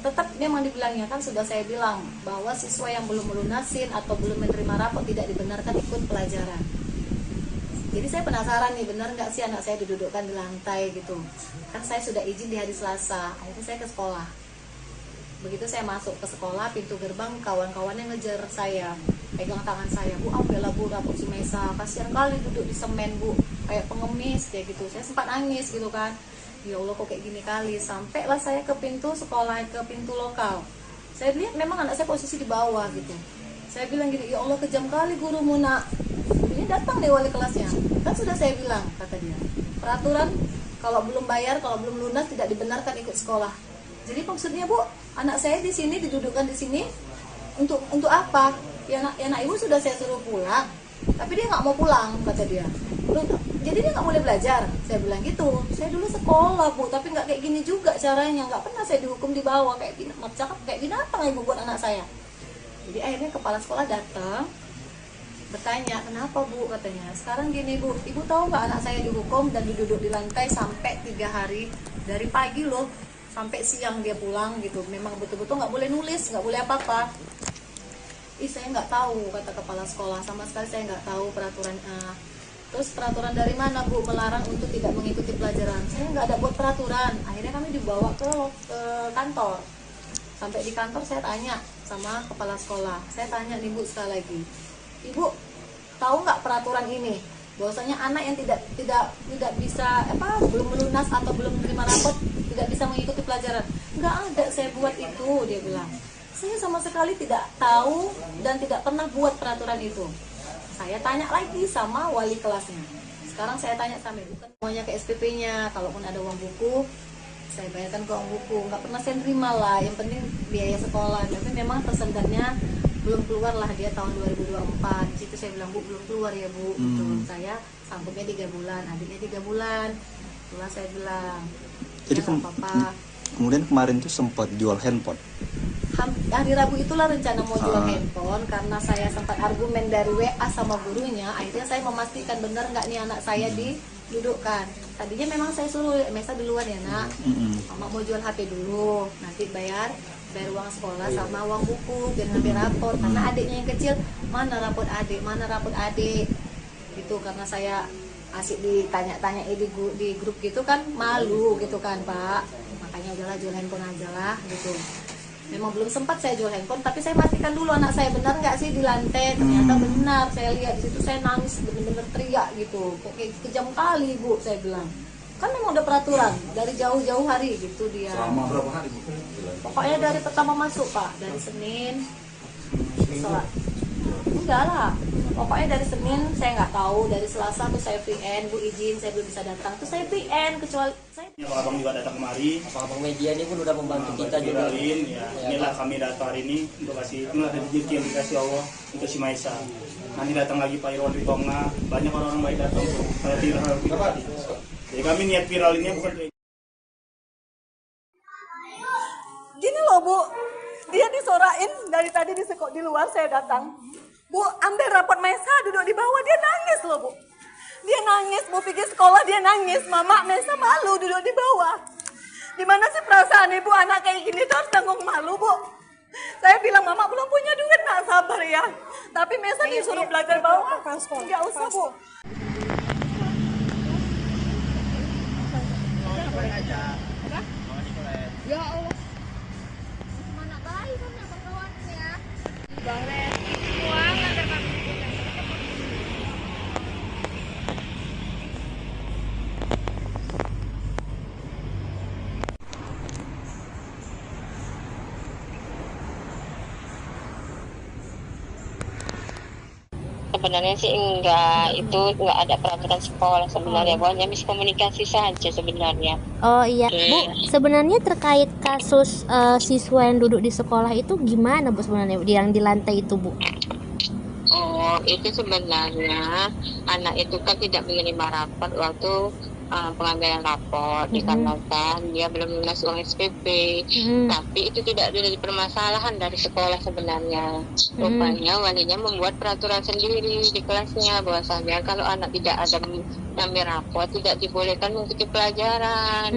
Tetap memang dibilangnya kan, sudah saya bilang bahwa siswa yang belum melunasin atau belum menerima rapot tidak dibenarkan ikut pelajaran. Jadi saya penasaran nih, benar nggak sih anak saya didudukkan di lantai gitu. Kan saya sudah izin di hari Selasa, akhirnya saya ke sekolah. Begitu saya masuk ke sekolah, pintu gerbang kawan-kawannya ngejar saya, pegang tangan saya, Bu, ambillah Bu rapot si Mesa, kasihan kali duduk di semen Bu, kayak pengemis kayak gitu. Saya sempat nangis gitu kan, ya Allah kok kayak gini kali. Sampailah saya ke pintu sekolah, ke pintu lokal. Saya lihat memang anak saya posisi di bawah gitu. Saya bilang gini, ya Allah kejam kali gurumu nak. Ini datang nih wali kelasnya. Kan sudah saya bilang, kata dia, peraturan kalau belum bayar, kalau belum lunas tidak dibenarkan ikut sekolah. Jadi maksudnya Bu, anak saya di sini didudukkan di sini untuk apa? Ya nak ibu sudah saya suruh pulang, tapi dia nggak mau pulang, kata dia. Jadi dia nggak boleh belajar. Saya bilang gitu. Saya dulu sekolah Bu, tapi nggak kayak gini juga caranya. Nggak pernah saya dihukum di bawah kayak binatang ibu buat anak saya. Jadi akhirnya kepala sekolah datang, bertanya, kenapa Bu, katanya. Sekarang gini Bu, ibu tahu nggak anak saya dihukum dan duduk di lantai sampai 3 hari, dari pagi loh sampai siang dia pulang gitu. Memang betul-betul nggak boleh nulis, nggak boleh apa-apa. Saya nggak tahu, kata kepala sekolah, sama sekali saya nggak tahu peraturan. Terus peraturan dari mana Bu melarang untuk tidak mengikuti pelajaran? Saya nggak ada buat peraturan. Akhirnya kami dibawa ke kantor. Sampai di kantor saya tanya, sama kepala sekolah. Saya tanya nih Bu sekali lagi, Ibu tahu nggak peraturan ini? Bahwasanya anak yang tidak bisa belum melunas atau belum menerima rapot tidak bisa mengikuti pelajaran. Nggak ada saya buat itu, dia bilang. Saya sama sekali tidak tahu dan tidak pernah buat peraturan itu. Saya tanya lagi sama wali kelasnya. Sekarang saya tanya sama ibu, kan semuanya ke SPP-nya. Kalaupun ada uang buku, saya bayarkan ke uang buku. Nggak pernah saya terima lah. Yang penting biaya sekolah. Tapi memang persendatnya belum keluar lah dia tahun 2024. Di situ saya bilang, Bu belum keluar ya Bu. Saya sanggupnya 3 bulan, adiknya 3 bulan. Itulah saya bilang. Jadi apa-apa. kemudian kemarin tuh sempat jual handphone. Hari Rabu itulah rencana mau jual handphone, karena saya sempat argumen dari WA sama gurunya. Akhirnya saya memastikan benar nggak nih anak saya didudukkan. Tadinya memang saya suruh Mesa duluan ya nak, mama mau jual HP dulu, nanti bayar uang sekolah sama uang buku dan HP rapor. Karena adiknya yang kecil, mana rapor adik gitu. Karena saya asik ditanya-tanya di grup gitu kan, malu gitu kan Pak. Makanya udahlah jual handphone aja lah gitu. Memang belum sempat saya jual handphone, tapi saya pastikan dulu anak saya benar nggak sih di lantai. Ternyata benar, saya lihat di situ, saya nangis bener-bener teriak gitu. Kok kayak kejam kali Bu, saya bilang. Kan memang udah peraturan dari jauh-jauh hari gitu dia. Selama berapa hari Bu? Pokoknya dari pertama masuk Pak, dari Senin. Sholat. Enggak lah. Pokoknya dari Senin saya nggak tahu, dari Selasa tuh saya VN, Bu izin saya belum bisa datang. Terus saya VN kecuali saya. Abang juga datang kemari. Abang media ini pun udah membantu kita juga. Ya, inilah kami datang hari ini untuk kasih inilah rezeki yang dikasih Allah untuk si Maisa. Nanti datang lagi Pak Irwan Ritonga, banyak orang-orang baik datang tuh. Saya viral. Jadi kami niat viral ini bukan Gini loh Bu, dia disorain dari tadi di luar saya datang. Bu, ambil rapot Maisa duduk di bawah, dia nangis loh Bu. Dia nangis, Bu pergi sekolah dia nangis. Mama, Maisa malu duduk di bawah. Gimana sih perasaan ibu anak kayak gini tuh harus tanggung malu Bu. Saya bilang Mama belum punya duit, nak sabar ya. Tapi Maisa disuruh belajar bawah. Nggak usah Bu. Ya Allah. Mana baik kan ya kawan ya. Bang Ren, uang antar kami. Sebenarnya sih enggak, itu enggak ada peraturan sekolah sebenarnya, pokoknya miskomunikasi saja sebenarnya. Oh iya, Bu, sebenarnya terkait kasus siswa yang duduk di sekolah itu gimana Bu sebenarnya yang di lantai itu Bu? Oh, itu sebenarnya anak itu kan tidak menerima rapor waktu pengambilan rapor dikarenakan dia belum lunas uang SPP. Tapi itu tidak ada permasalahan dari sekolah sebenarnya. Rupanya walinya membuat peraturan sendiri di kelasnya bahwasanya kalau anak tidak ada mengambil rapor tidak dibolehkan mengikuti pelajaran.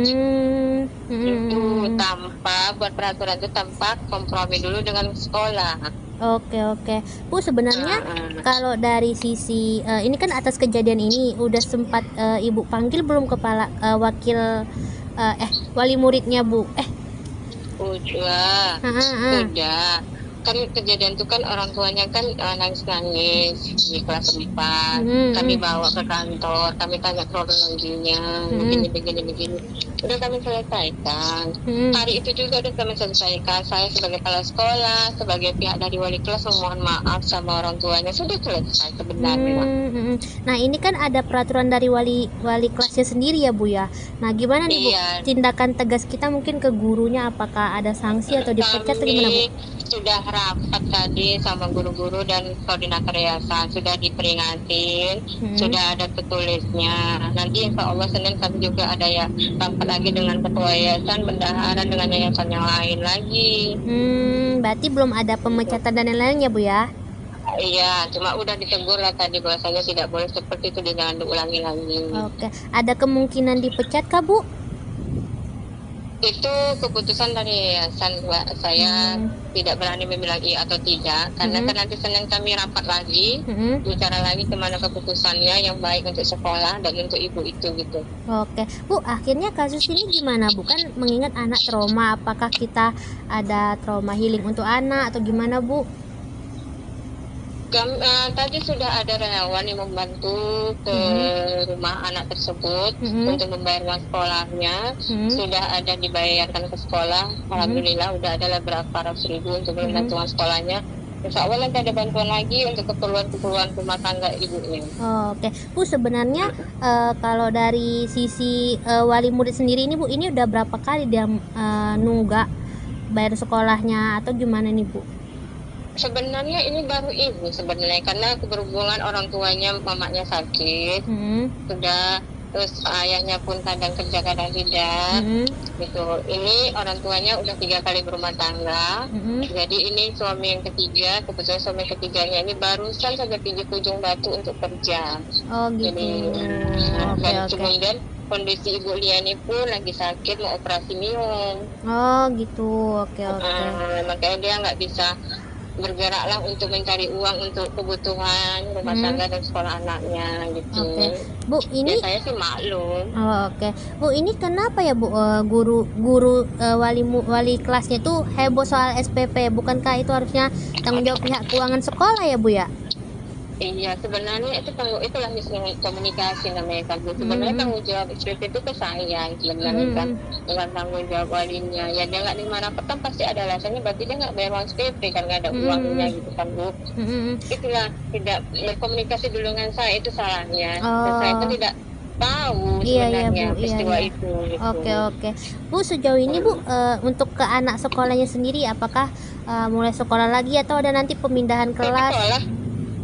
Itu tanpa buat peraturan itu tanpa kompromi dulu dengan sekolah. Oke. Bu, sebenarnya kalau dari sisi ini kan atas kejadian ini udah sempat Ibu panggil belum kepala wakil wali muridnya Bu? Udah. Kan kejadian itu kan orang tuanya kan nangis-nangis di kelas 4. Kami bawa ke kantor, kami tanya kronologinya, begini. Udah kami selesaikan. Hari itu juga udah kami selesaikan. Saya sebagai kepala sekolah, sebagai pihak dari wali kelas memohon maaf sama orang tuanya, sudah selesai sebenarnya. Nah ini kan ada peraturan dari wali kelasnya sendiri ya Bu ya. Nah gimana nih Bu tindakan tegas kita mungkin ke gurunya, apakah ada sanksi atau dipecat atau gimana Bu? Sudah rapat tadi sama guru-guru dan koordinator yayasan, sudah diperingatin, sudah ada tertulisnya. Nanti insya Allah Senin kami juga ada ya rapat lagi dengan ketua yayasan, bendahara dengan yayasan yang lain lagi. Berarti belum ada pemecatan dan lain-lain ya Bu ya? Iya, cuma udah ditegur lah tadi bahwasanya tidak boleh seperti itu, jangan diulangi lagi. Oke, ada kemungkinan dipecat kah Bu? Itu keputusan dari yayasan, Mbak. Saya tidak berani membilang iya atau tidak, karena kan nanti Senin kami rapat lagi, bicara lagi kemana keputusannya yang baik untuk sekolah dan untuk ibu itu gitu. Oke, Bu, akhirnya kasus ini gimana, Bu? Kan mengingat anak trauma, apakah kita ada trauma healing untuk anak atau gimana, Bu? Tadi sudah ada relawan yang membantu ke rumah anak tersebut untuk membayar uang sekolahnya. Sudah ada dibayarkan ke sekolah. Alhamdulillah udah ada berapa ratus ribu untuk membantu uang sekolahnya. Insya Allah nanti ada bantuan lagi untuk keperluan rumah tangga ibunya. Oke, Bu, sebenarnya kalau dari sisi wali murid sendiri ini, Bu, ini udah berapa kali dia nunggak bayar sekolahnya atau gimana nih, Bu? Sebenarnya ini baru ibu sebenarnya, karena berhubungan orang tuanya, mamanya sakit, sudah, terus ayahnya pun kadang kerja kadang tidak, gitu. Ini orang tuanya udah 3 kali berumah tangga, jadi ini suami yang ketiga, kebetulan suami ketiganya ini barusan saja pergi ke Ujung Batu untuk kerja. Oh gitu. Jadi, dan kemudian kondisi Ibu Liani pun lagi sakit, mau operasi minum. Oh gitu, oke. Makanya dia nggak bisa bergeraklah untuk mencari uang untuk kebutuhan rumah tangga dan sekolah anaknya gitu. Bu, ini ya, saya sih maklum. Oke. Bu, ini kenapa ya, Bu, guru wali kelasnya itu heboh soal SPP? Bukankah itu harusnya tanggung jawab pihak keuangan sekolah ya, Bu ya? Iya, sebenarnya itulah miskomunikasi namanya kan. Sebenarnya tanggung jawab SPP itu ke saya sebenarnya kan, dengan tanggung jawab walinya. Ya dia nggak nerima rapat kan pasti ada alasannya, berarti dia nggak bayar uang SPP kan, nggak ada uangnya gitu kan, Bu. Itulah tidak berkomunikasi dulu dengan saya, itu salahnya. Dan saya pun tidak tahu sebenarnya peristiwa itu. Gitu. Oke. Bu, sejauh ini Bu, untuk ke anak sekolahnya sendiri, apakah mulai sekolah lagi atau ada nanti pemindahan kelas?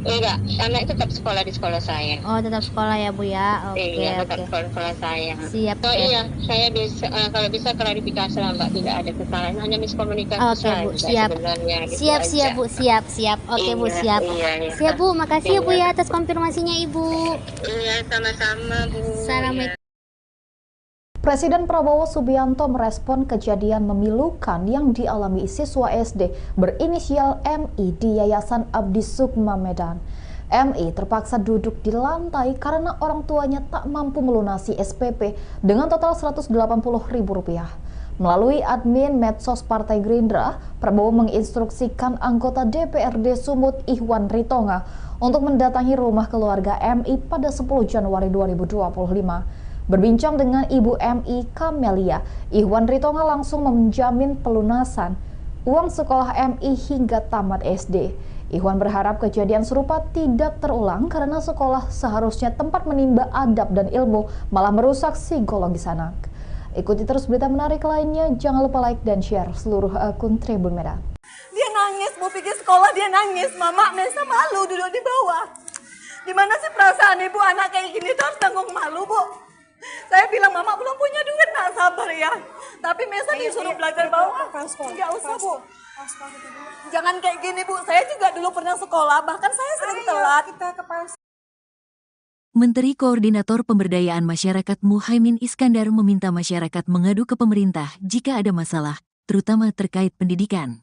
Enggak, anak tetap sekolah di sekolah saya. Oh, tetap sekolah ya, Bu ya. Iya, tetap sekolah saya. Siap. Oh iya, saya bisa kalau bisa klarifikasi lah, Mbak, tidak ada kesalahan, hanya miskomunikasi saja. Bu, siap. Gitu siap, Bu, siap. Oke, Bu, siap. Iya. Siap, Bu, makasih ya, Bu ya atas konfirmasinya, Ibu. Iya, sama-sama, Bu. Assalamualaikum. Presiden Prabowo Subianto merespon kejadian memilukan yang dialami siswa SD berinisial MI di Yayasan Abdi Sukma Medan. MI terpaksa duduk di lantai karena orang tuanya tak mampu melunasi SPP dengan total Rp180.000. Melalui admin medsos Partai Gerindra, Prabowo menginstruksikan anggota DPRD Sumut Ihwan Ritonga untuk mendatangi rumah keluarga MI pada 10 Januari 2025. Berbincang dengan Ibu MI Kamelia, Ihwan Ritonga langsung menjamin pelunasan uang sekolah MI hingga tamat SD. Ihwan berharap kejadian serupa tidak terulang karena sekolah seharusnya tempat menimba adab dan ilmu, malah merusak psikologis anak. Ikuti terus berita menarik lainnya, jangan lupa like dan share seluruh akun Tribun Medan. Dia nangis, mau pergi sekolah dia nangis, Mama Mesa malu duduk di bawah. Gimana sih perasaan ibu anak kayak gini tuh harus tanggung malu, Bu? Saya bilang, Mama belum punya duit, nak sabar ya. Tapi Mesa disuruh belajar bawah. Nggak usah, Bu. Jangan kayak gini, Bu. Saya juga dulu pernah sekolah, bahkan saya sering telat. Menteri Koordinator Pemberdayaan Masyarakat Muhaimin Iskandar meminta masyarakat mengadu ke pemerintah jika ada masalah, terutama terkait pendidikan.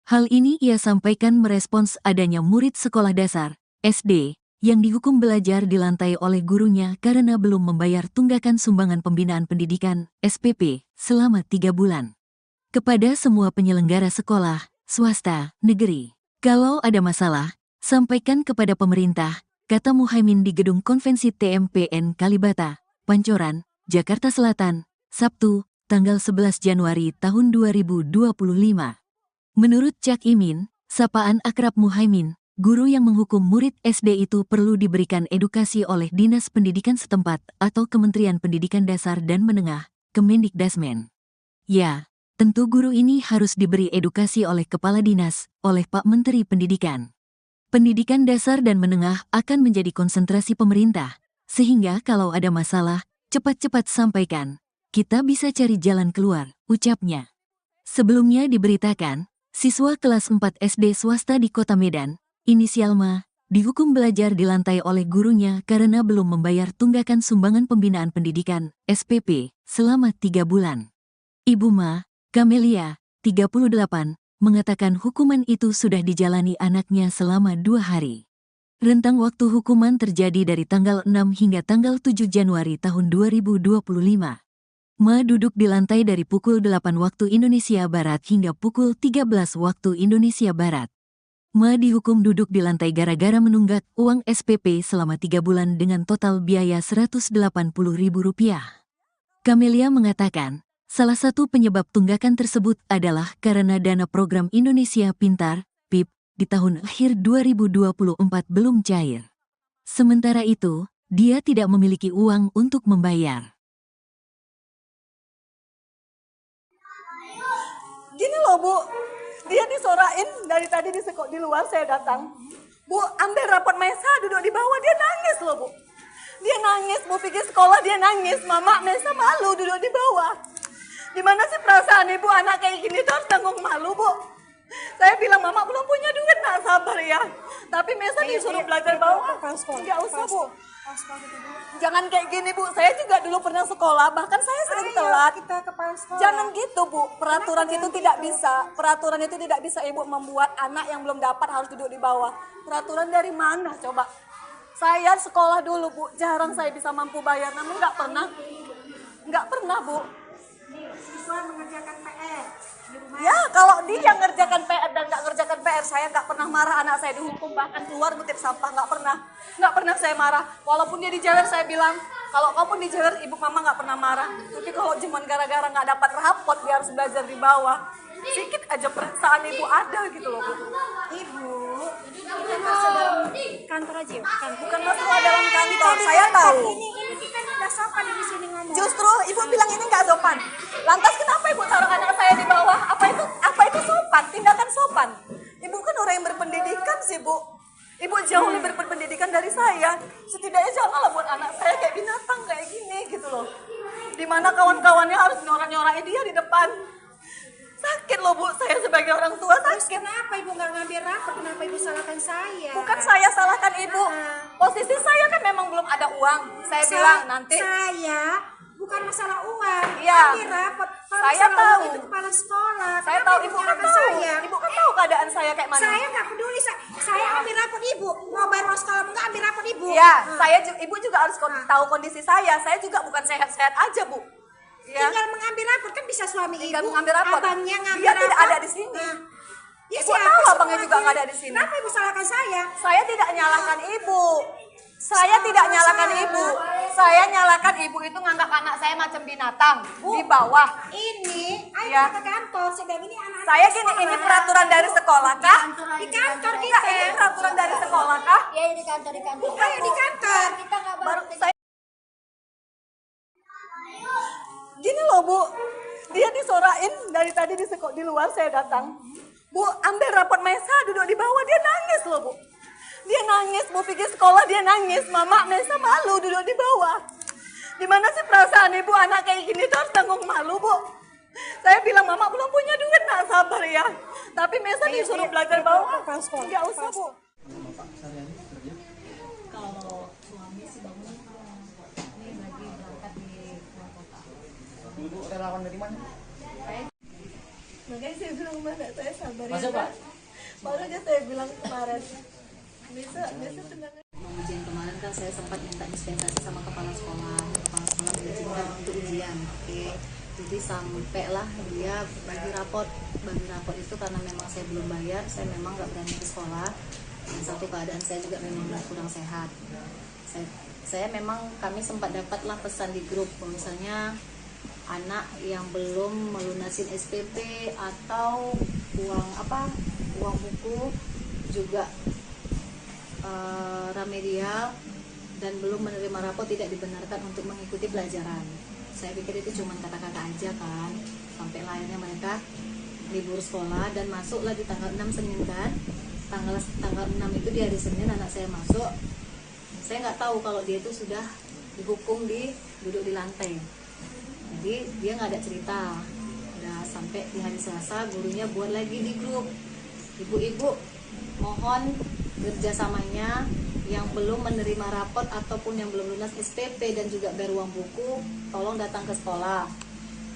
Hal ini ia sampaikan merespons adanya murid sekolah dasar, SD, yang dihukum belajar di lantai oleh gurunya karena belum membayar tunggakan sumbangan pembinaan pendidikan (SPP) selama 3 bulan. Kepada semua penyelenggara sekolah, swasta, negeri, kalau ada masalah, sampaikan kepada pemerintah, kata Muhaimin di Gedung Konvensi TMPN Kalibata, Pancoran, Jakarta Selatan, Sabtu, tanggal 11 Januari tahun 2025. Menurut Cak Imin, sapaan akrab Muhaimin, guru yang menghukum murid SD itu perlu diberikan edukasi oleh Dinas Pendidikan setempat atau Kementerian Pendidikan Dasar dan Menengah, Kemendikdasmen. Ya, tentu guru ini harus diberi edukasi oleh Kepala Dinas, oleh Pak Menteri Pendidikan. Pendidikan dasar dan menengah akan menjadi konsentrasi pemerintah, sehingga kalau ada masalah, cepat-cepat sampaikan. Kita bisa cari jalan keluar, ucapnya. Sebelumnya diberitakan, siswa kelas 4 SD swasta di Kota Medan, inisial Ma, dihukum belajar di lantai oleh gurunya karena belum membayar tunggakan sumbangan pembinaan pendidikan (SPP) selama 3 bulan. Ibu Ma, Camelia, 38, mengatakan hukuman itu sudah dijalani anaknya selama 2 hari. Rentang waktu hukuman terjadi dari tanggal 6 hingga tanggal 7 Januari tahun 2025. Ma duduk di lantai dari pukul 8 waktu Indonesia Barat hingga pukul 13 waktu Indonesia Barat. Ma dihukum duduk di lantai gara-gara menunggak uang SPP selama 3 bulan dengan total biaya Rp180.000. Camelia mengatakan, salah satu penyebab tunggakan tersebut adalah karena dana program Indonesia Pintar, PIP, di tahun akhir 2024 belum cair. Sementara itu, dia tidak memiliki uang untuk membayar. Gini loh Bu, dia disorain dari tadi di luar saya datang. Bu, ambil rapot Maisa duduk di bawah, dia nangis loh Bu. Dia nangis, Bu pikir sekolah dia nangis, Mama Maisa malu duduk di bawah. Gimana sih perasaan ibu anak kayak gini tuh harus tanggung malu Bu. Saya bilang Mama belum punya duit, nak sabar ya. Tapi Maisa disuruh belajar bawah, nggak usah Bu. Jangan kayak gini Bu, saya juga dulu pernah sekolah, bahkan saya sering telat. Jangan gitu Bu, peraturan itu tidak bisa. Peraturan itu tidak bisa Ibu membuat anak yang belum dapat harus duduk di bawah. Peraturan dari mana coba? Saya sekolah dulu Bu, jarang saya bisa mampu bayar, namun nggak pernah Bu. Siswa mengerjakan PR di rumah. Ya, kalau dia ngerjakan PR dan nggak ngerjakan PR, saya nggak pernah marah anak saya dihukum, bahkan keluar ngutip sampah, nggak pernah saya marah. Walaupun dia dijewer, saya bilang, kalau kau pun dijewer, ibu mama nggak pernah marah. Tapi kalau cuma gara-gara nggak dapat rapot, dia harus belajar di bawah, sedikit aja perasaan ibu ada gitu loh Bu. Ibu, kita masuk dalam kantor aja ya? Bukan masalah dalam kantor, saya tahu. Ini kita udah sopan di sini ngomong. Justru ibu bilang ini nggak sopan. Lantas kenapa ibu taruh anak saya di bawah? Apa itu sopan? Tindakan sopan. Ibu kan orang yang berpendidikan sih Bu. Ibu jauh lebih berpendidikan dari saya. Setidaknya janganlah buat anak saya kayak binatang kayak gini gitu loh. Dimana kawan-kawannya harus nyorak-nyorakin dia di depan. Sakit loh Bu, saya sebagai orang tua sakit. Kenapa ibu nggak ngambil rapor? Kenapa ibu salahkan saya? Bukan saya salahkan ibu. Posisi saya kan memang belum ada uang. Saya bilang nanti. Saya bukan masalah uang. Iya. Ambil rapor. Kalau Saya masalah tahu. uang itu kepala sekolah. Saya Kenapa tahu ibu ibu kan menyalahkan tahu. saya? Ibu kan tahu keadaan saya kayak mana. Saya nggak peduli. Saya ambil rapor ibu. Mau bayar uang sekolah nggak ambil rapor ibu. Iya, ibu juga harus tahu kondisi saya. Saya juga bukan sehat-sehat aja Bu. Ya. Tinggal mengambil rapor kan bisa suami Tinggal ibu. mengambil rapor. Abangnya ngambil Dia rapor. tidak ada di sini. Ya, Ibu tahu abangnya juga nggak ada di sini. Kenapa ibu salahkan saya? Saya tidak nyalahkan ibu. Saya tidak nyalahkan ibu. Saya nyalahkan ibu itu nganggap anak saya macam binatang di bawah. Ini, ayo Ya. ke kantor. Sedang ini anak. Saya gini, ini peraturan dari sekolah kah? Di kantor Enggak, kita. ini peraturan dari sekolah kah? Ya di kantor. Ayo di kantor. Kita nggak Baru saya gini loh Bu, dia disorain dari tadi di luar saya datang. Bu, ambil rapot Maisa duduk di bawah, dia nangis loh Bu. Dia nangis, Bu pikir sekolah dia nangis, Mama Maisa malu duduk di bawah. Gimana sih perasaan ibu anak kayak gini tuh harus tanggung malu Bu. Saya bilang Mama belum punya duit, nak sabar ya. Tapi Maisa disuruh belajar bawah, nggak usah Bu. Kalau suami sih bangun ini lagi berangkat di luar kota. Ibu relawan dari mana? Makanya saya bilang mana saya sabar Masuk, ya. Pak? Baru aja saya bilang kemarin. Bisa tenang. Ujian kemarin kan saya sempat minta dispensasi sama kepala sekolah mengizinkan untuk ujian. Oke. Jadi sampailah dia bagi rapot itu karena memang saya belum bayar, saya memang nggak berani ke sekolah. Dan satu keadaan saya juga memang kurang sehat. Saya memang kami sempat dapatlah pesan di grup, misalnya anak yang belum melunasin SPP atau uang buku juga remedial dan belum menerima rapot tidak dibenarkan untuk mengikuti pelajaran. Saya pikir itu cuma kata-kata aja kan, sampai akhirnya mereka libur sekolah dan masuklah di tanggal 6 Senin kan. Tanggal 6 itu di hari Senin anak saya masuk. Saya nggak tahu kalau dia itu sudah dihukum duduk di lantai. Jadi dia nggak ada cerita. Udah sampai di hari Selasa gurunya buat lagi di grup. Ibu-ibu mohon kerjasamanya yang belum menerima rapot ataupun yang belum lunas SPP dan juga bayar uang buku, tolong datang ke sekolah.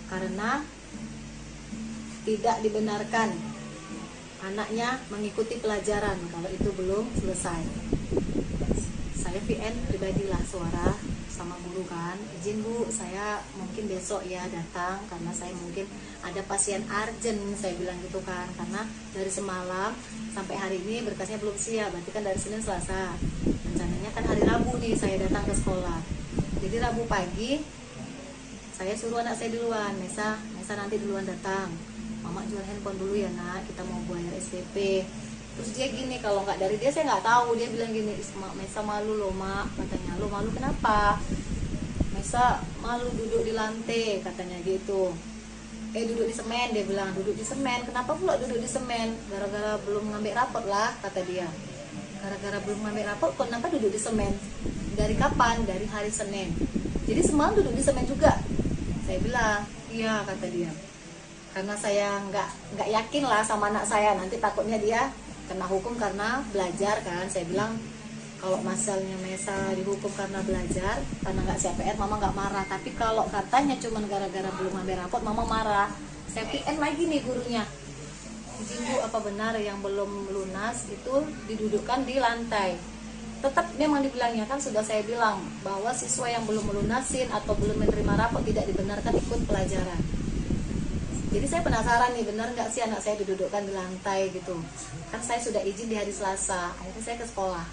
Karena tidak dibenarkan anaknya mengikuti pelajaran kalau itu belum selesai. Saya VN pribadilah suara sama guru kan, izin Bu, saya mungkin besok ya datang karena saya mungkin ada pasien urgent, saya bilang gitu kan, karena dari semalam sampai hari ini berkasnya belum siap, berarti kan dari Senin Selasa, rencananya kan hari Rabu nih saya datang ke sekolah. Jadi Rabu pagi saya suruh anak saya duluan, Mesa nanti duluan datang, Mama jual handphone dulu ya nak, kita mau bayar SPP. Terus dia gini, kalau nggak dari dia saya nggak tahu, dia bilang gini, Mesa malu loh mak, katanya. Lo malu kenapa? Mesa malu duduk di lantai, katanya gitu. Duduk di semen, dia bilang, duduk di semen. Kenapa pula duduk di semen? Gara-gara belum ngambil rapot lah, kata dia. Gara-gara belum ngambil rapot, kenapa duduk di semen? Dari kapan? Dari hari Senin. Jadi semalam duduk di semen juga. Saya bilang, iya, kata dia. Karena saya nggak yakin lah sama anak saya, nanti takutnya dia kena hukum karena belajar kan. Saya bilang kalau masalahnya Mesa dihukum karena belajar, karena nggak siap PR, Mama nggak marah. Tapi kalau katanya cuma gara-gara belum ngambil rapot, Mama marah. Saya PN lagi nih gurunya, izin Bu, apa benar yang belum lunas itu didudukkan di lantai? Tetap memang dibilangnya kan, sudah saya bilang bahwa siswa yang belum melunasin atau belum menerima rapot tidak dibenarkan ikut pelajaran. Jadi saya penasaran nih, benar nggak sih anak saya didudukkan di lantai gitu. Kan saya sudah izin di hari Selasa, akhirnya saya ke sekolah.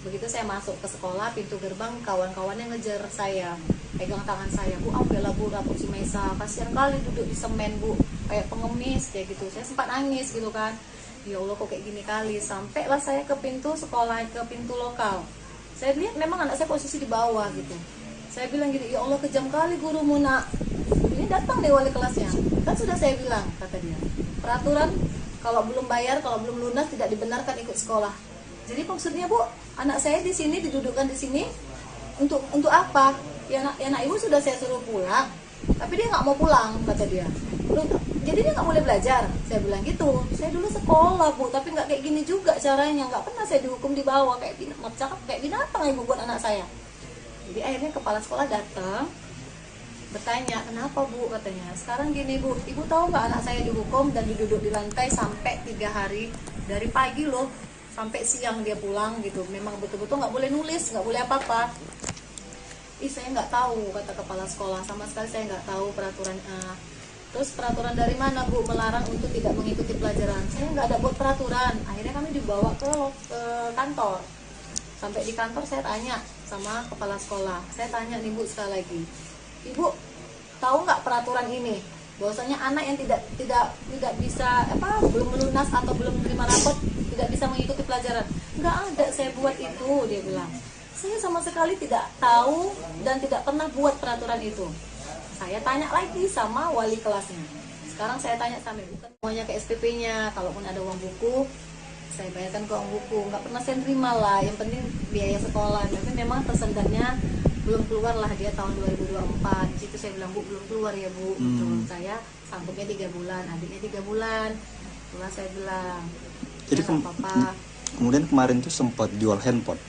Begitu saya masuk ke sekolah, pintu gerbang kawan-kawannya ngejar saya, pegang tangan saya, Bu, ambillah Bu rapot si Mesa, kasihan kali duduk di semen Bu, kayak pengemis kayak gitu. Saya sempat nangis gitu kan, ya Allah kok kayak gini kali. Sampailah saya ke pintu sekolah, ke pintu lokal. Saya lihat memang anak saya posisi di bawah gitu. Saya bilang gini, ya Allah kejam kali gurumu nak. Ini datang deh wali kelasnya, kan sudah saya bilang, kata dia, peraturan kalau belum bayar, kalau belum lunas tidak dibenarkan ikut sekolah. Jadi maksudnya Bu, anak saya di sini didudukkan di sini untuk apa? Ya anak ibu sudah saya suruh pulang, tapi dia nggak mau pulang, kata dia. Jadi dia nggak boleh belajar. Saya bilang gitu. Saya dulu sekolah Bu, tapi nggak kayak gini juga caranya. Nggak pernah saya dihukum di bawah kayak binatang ibu buat anak saya. Jadi akhirnya kepala sekolah datang, bertanya, kenapa Bu, katanya. Sekarang gini Bu, ibu tahu nggak anak saya dihukum dan duduk di lantai sampai 3 hari, dari pagi loh sampai siang dia pulang gitu. Memang betul-betul nggak boleh nulis, nggak boleh apa-apa. Saya nggak tahu, kata kepala sekolah, sama sekali saya nggak tahu peraturan. Terus peraturan dari mana Bu melarang untuk tidak mengikuti pelajaran? Saya nggak ada buat peraturan. Akhirnya kami dibawa ke kantor. Sampai di kantor saya tanya sama kepala sekolah, saya tanya nih Bu sekali lagi, Ibu tahu nggak peraturan ini? Bahwasanya anak yang tidak bisa belum melunas atau belum menerima rapot tidak bisa mengikuti pelajaran. Nggak ada saya buat itu, dia bilang. Saya sama sekali tidak tahu dan tidak pernah buat peraturan itu. Saya tanya lagi sama wali kelasnya. Sekarang saya tanya sama ibu, semuanya ke SPP-nya. Kalaupun ada uang buku, saya bayarkan ke uang buku. Nggak pernah saya terima lah. Yang penting biaya sekolah. Tapi memang tersendatnya belum keluar lah dia tahun 2024. Di situ saya bilang, Bu, belum keluar ya Bu. Saya sanggupnya 3 bulan, adiknya 3 bulan. Itulah saya bilang. Jadi kemudian kemarin tuh sempat jual handphone.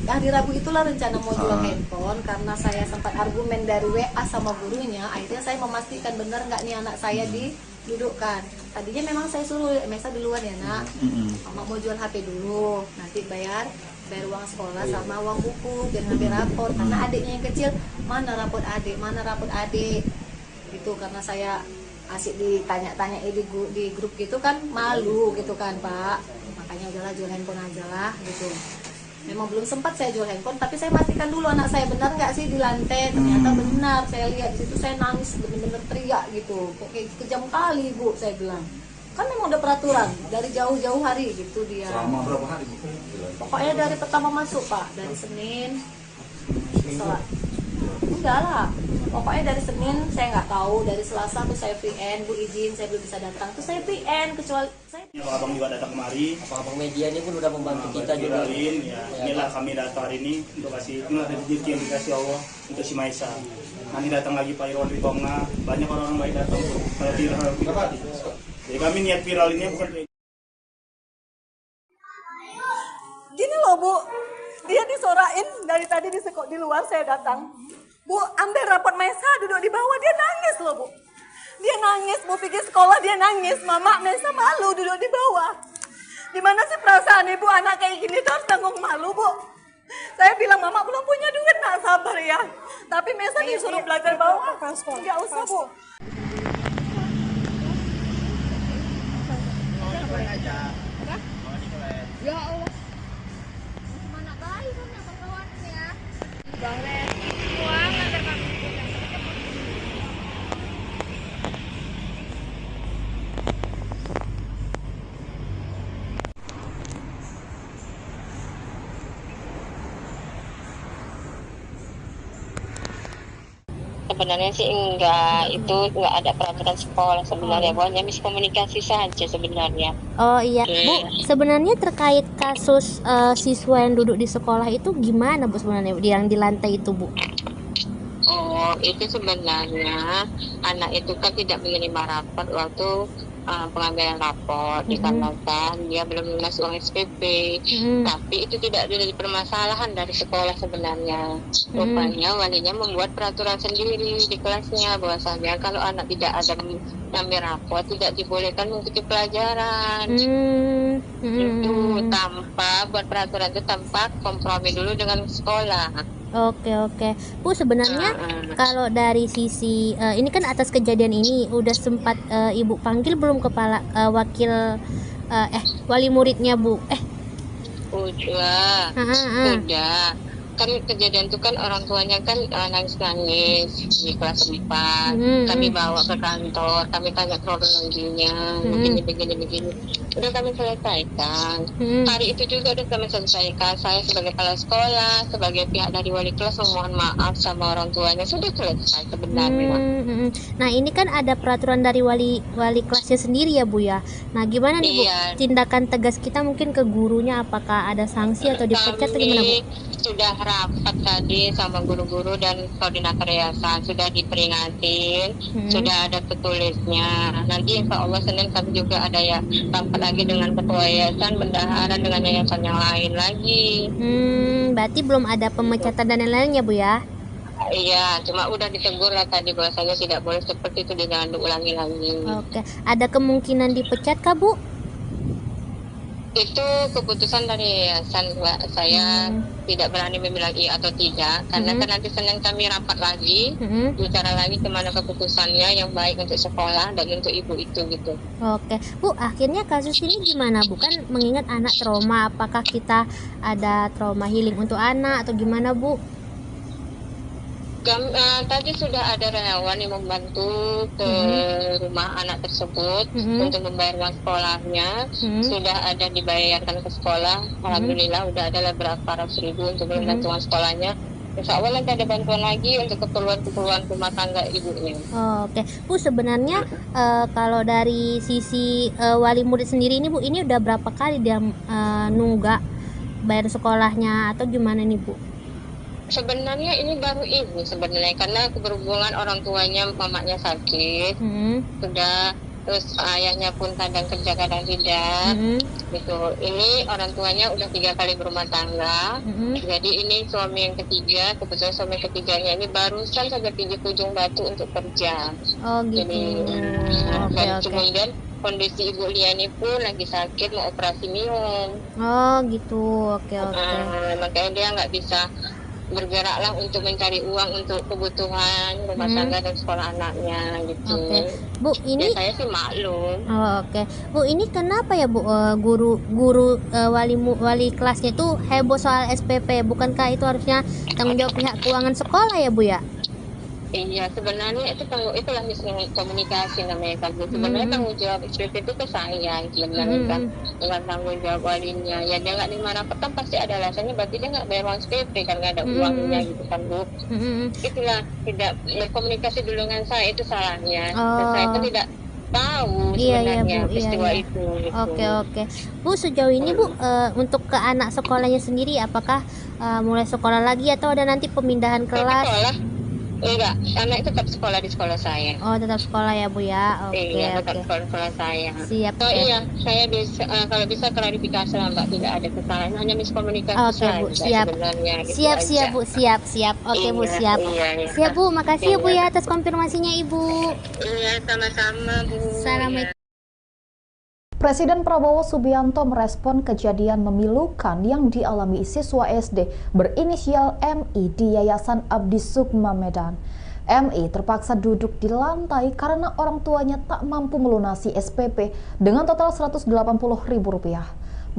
Hari Rabu itulah rencana mau jual handphone, karena saya sempat argumen dari WA sama gurunya. Akhirnya saya memastikan benar nggak nih anak saya didudukkan. Tadinya memang saya suruh Mesa duluan ya nak, Mama mau jual HP dulu, nanti bayar uang sekolah sama uang buku biar ngambil rapor. Karena adiknya yang kecil, mana rapot adik gitu. Karena saya asik ditanya-tanya di grup gitu kan, malu gitu kan Pak. Makanya udahlah jual handphone aja lah gitu. Memang belum sempat saya jual handphone, tapi saya pastikan dulu anak saya benar nggak sih di lantai. Ternyata benar, saya lihat di situ, saya nangis bener-bener teriak gitu. Kok kayak kejam kali Bu, saya bilang. Kan memang udah peraturan dari jauh-jauh hari gitu dia. Selama berapa hari Bu? Pokoknya dari pertama masuk Pak, dari Senin. Enggak lah, pokoknya dari Senin saya nggak tahu, dari Selasa tuh saya VN, Bu izin saya belum bisa datang, tuh saya VN, kecuali saya. Abang juga datang kemari. Abang media ini pun udah membantu kita juga. Inilah kami datang hari ini untuk kasih, inilah rezeki yang dikasih Allah untuk si Maisa. Nanti datang lagi Pak Irwan Ritonga, banyak orang-orang baik datang untuk viral. Jadi kami niat viral ini bukan. Gini loh Bu, dia disorain dari tadi di luar saya datang. Bu, ambil rapot Maisa duduk di bawah, dia nangis loh Bu. Dia nangis, Bu pergi sekolah dia nangis. Mama Mesa malu duduk di bawah. Di mana sih perasaan ibu anak kayak gini tuh harus tanggung malu, Bu. Saya bilang Mama belum punya duit, nak sabar ya. Tapi Mesa disuruh belajar bawah. Nggak usah, Bu. Ya Allah. Mana bayi kan ya kawan ya. Bahres. Semua ngantar kami pulang. Sebenarnya sih enggak, itu enggak ada peraturan sekolah sebenarnya, pokoknya miskomunikasi saja sebenarnya. Oh iya, Bu, sebenarnya terkait kasus siswa yang duduk di sekolah itu gimana Bu sebenarnya yang di lantai itu, Bu? Oh, itu sebenarnya anak itu kan tidak menerima rapor waktu pengambilan rapor dikarenakan dia belum lunas uang SPP. Tapi itu tidak jadi permasalahan dari sekolah sebenarnya. Rupanya walinya membuat peraturan sendiri di kelasnya bahwasanya kalau anak tidak ada mengambil rapor tidak dibolehkan mengikuti pelajaran. Itu tanpa buat peraturan itu tanpa kompromi dulu dengan sekolah. Oke. Bu, sebenarnya kalau dari sisi ini kan atas kejadian ini udah sempat Ibu panggil belum kepala wakil wali muridnya, Bu? Udah. Kan kejadian itu kan orang tuanya kan nangis-nangis di kelas 4. Kami bawa ke kantor, kami tanya kronologinya, begini. Udah kami selesaikan. Hari itu juga udah kami selesaikan. Saya sebagai kepala sekolah, sebagai pihak dari wali kelas memohon maaf sama orang tuanya, sudah selesai sebenarnya. Nah, ini kan ada peraturan dari wali kelasnya sendiri ya, Bu ya. Nah, gimana nih, Bu? Tindakan tegas kita mungkin ke gurunya, apakah ada sanksi atau dipecat atau gimana, Bu? Sudah rapat tadi sama guru-guru dan koordinator yayasan, sudah diperingatin, sudah ada tertulisnya. Nanti insya Allah Senin kami juga ada ya rapat lagi dengan ketua yayasan, bendahara dengan yayasan yang lain lagi. Berarti belum ada pemecatan dan lain-lainnya, Bu ya? Iya, cuma udah ditegur lah tadi bahwasanya tidak boleh seperti itu, jangan diulangi lagi. Oke, ada kemungkinan dipecat kah, Bu? Itu keputusan dari yayasan, Mbak. Saya tidak berani membilang iya atau tidak, karena kan nanti Senin kami rapat lagi, bicara lagi kemana keputusannya yang baik untuk sekolah dan untuk ibu itu gitu. Oke, Bu, akhirnya kasus ini gimana, Bu? Kan mengingat anak trauma, apakah kita ada trauma healing untuk anak atau gimana, Bu? Tadi sudah ada relawan yang membantu ke rumah anak tersebut untuk membayar uang sekolahnya. Sudah ada dibayarkan ke sekolah. Alhamdulillah udah ada berapa ratus ribu untuk membantu uang sekolahnya. Insya Allah nanti ada bantuan lagi untuk keperluan rumah tangga ibunya. Oke, Bu, sebenarnya kalau dari sisi wali murid sendiri ini, Bu, ini udah berapa kali dia nunggak bayar sekolahnya atau gimana nih, Bu? Sebenarnya ini baru ini sebenarnya, karena keberhubungan orang tuanya, mamanya sakit, sudah, terus ayahnya pun kadang kerja kadang tidak, gitu. Ini orang tuanya udah 3 kali berumah tangga, jadi ini suami yang ketiga, kebetulan suami ketiganya ini barusan saja pergi ke Ujung Batu untuk kerja. Oh gitu. Jadi, kemudian kondisi Ibu Liani pun lagi sakit, mau operasi minum. Oh gitu, oke. Makanya dia nggak bisa bergeraklah untuk mencari uang untuk kebutuhan rumah tangga dan sekolah anaknya gitu. Bu, ini ya, saya sih maklum. Bu, ini kenapa ya, Bu, guru wali kelasnya itu heboh soal SPP? Bukankah itu harusnya tanggung jawab pihak keuangan sekolah ya, Bu ya? Iya, sebenarnya itulah miskomunikasi namanya kan. Sebenarnya tanggung jawab SPP itu ke saya sebenarnya kan, bukan tanggung jawab walinya. Ya dia nggak nerima rapor kan pasti ada alasannya, berarti dia nggak bayar uang SPP kan, nggak ada uangnya gitu kan, Bu. Itulah tidak berkomunikasi dulu dengan saya, itu salahnya. Saya pun tidak tahu sebenarnya peristiwa itu. Gitu. Oke. Bu, sejauh ini, Bu, untuk ke anak sekolahnya sendiri, apakah mulai sekolah lagi atau ada nanti pemindahan kelas? Enggak, anak tetap sekolah di sekolah saya. Oh, tetap sekolah ya Bu ya. Oke, Iya, tetap oke. sekolah saya. Siap. Oh ya. iya, saya bisa kalau bisa klarifikasi lah Mbak, tidak ada kesalahan, hanya miskomunikasi Oke saja Bu, siap. sebenarnya. Gitu Siap, aja. siap Bu, siap, siap. Oke Bu, Iya, siap. iya, iya. Siap Bu, makasih ya Bu Iya. ya atas konfirmasinya Ibu. Iya, sama-sama Bu. Assalamualaikum. Presiden Prabowo Subianto merespon kejadian memilukan yang dialami siswa SD berinisial MI di Yayasan Abdi Sukma Medan. MI terpaksa duduk di lantai karena orang tuanya tak mampu melunasi SPP dengan total Rp180.000.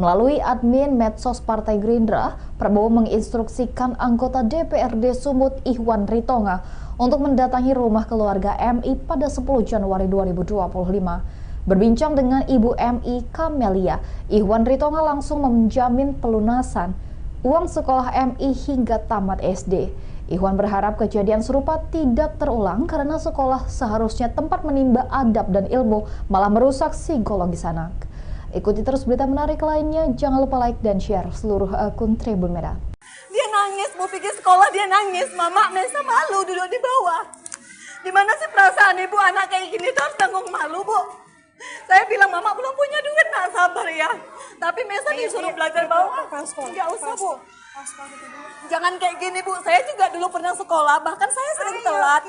Melalui admin medsos Partai Gerindra, Prabowo menginstruksikan anggota DPRD Sumut Ihwan Ritonga untuk mendatangi rumah keluarga MI pada 10 Januari 2025. Berbincang dengan Ibu MI Kamelia, Ihwan Ritonga langsung menjamin pelunasan uang sekolah MI hingga tamat SD. Ihwan berharap kejadian serupa tidak terulang karena sekolah seharusnya tempat menimba adab dan ilmu, malah merusak psikologis anak. Ikuti terus berita menarik lainnya, jangan lupa like dan share seluruh akun Tribun Medan. Dia nangis, mau pergi sekolah dia nangis. Mama, Mesa malu duduk di bawah. Gimana sih perasaan ibu anak kayak gini tuh harus tanggung malu, Bu? Saya bilang, Mama belum punya duit, nak sabar ya. Tapi Mesa disuruh belajar bawah. Nggak usah, Bu. Jangan kayak gini, Bu. Saya juga dulu pernah sekolah, bahkan saya sering telat.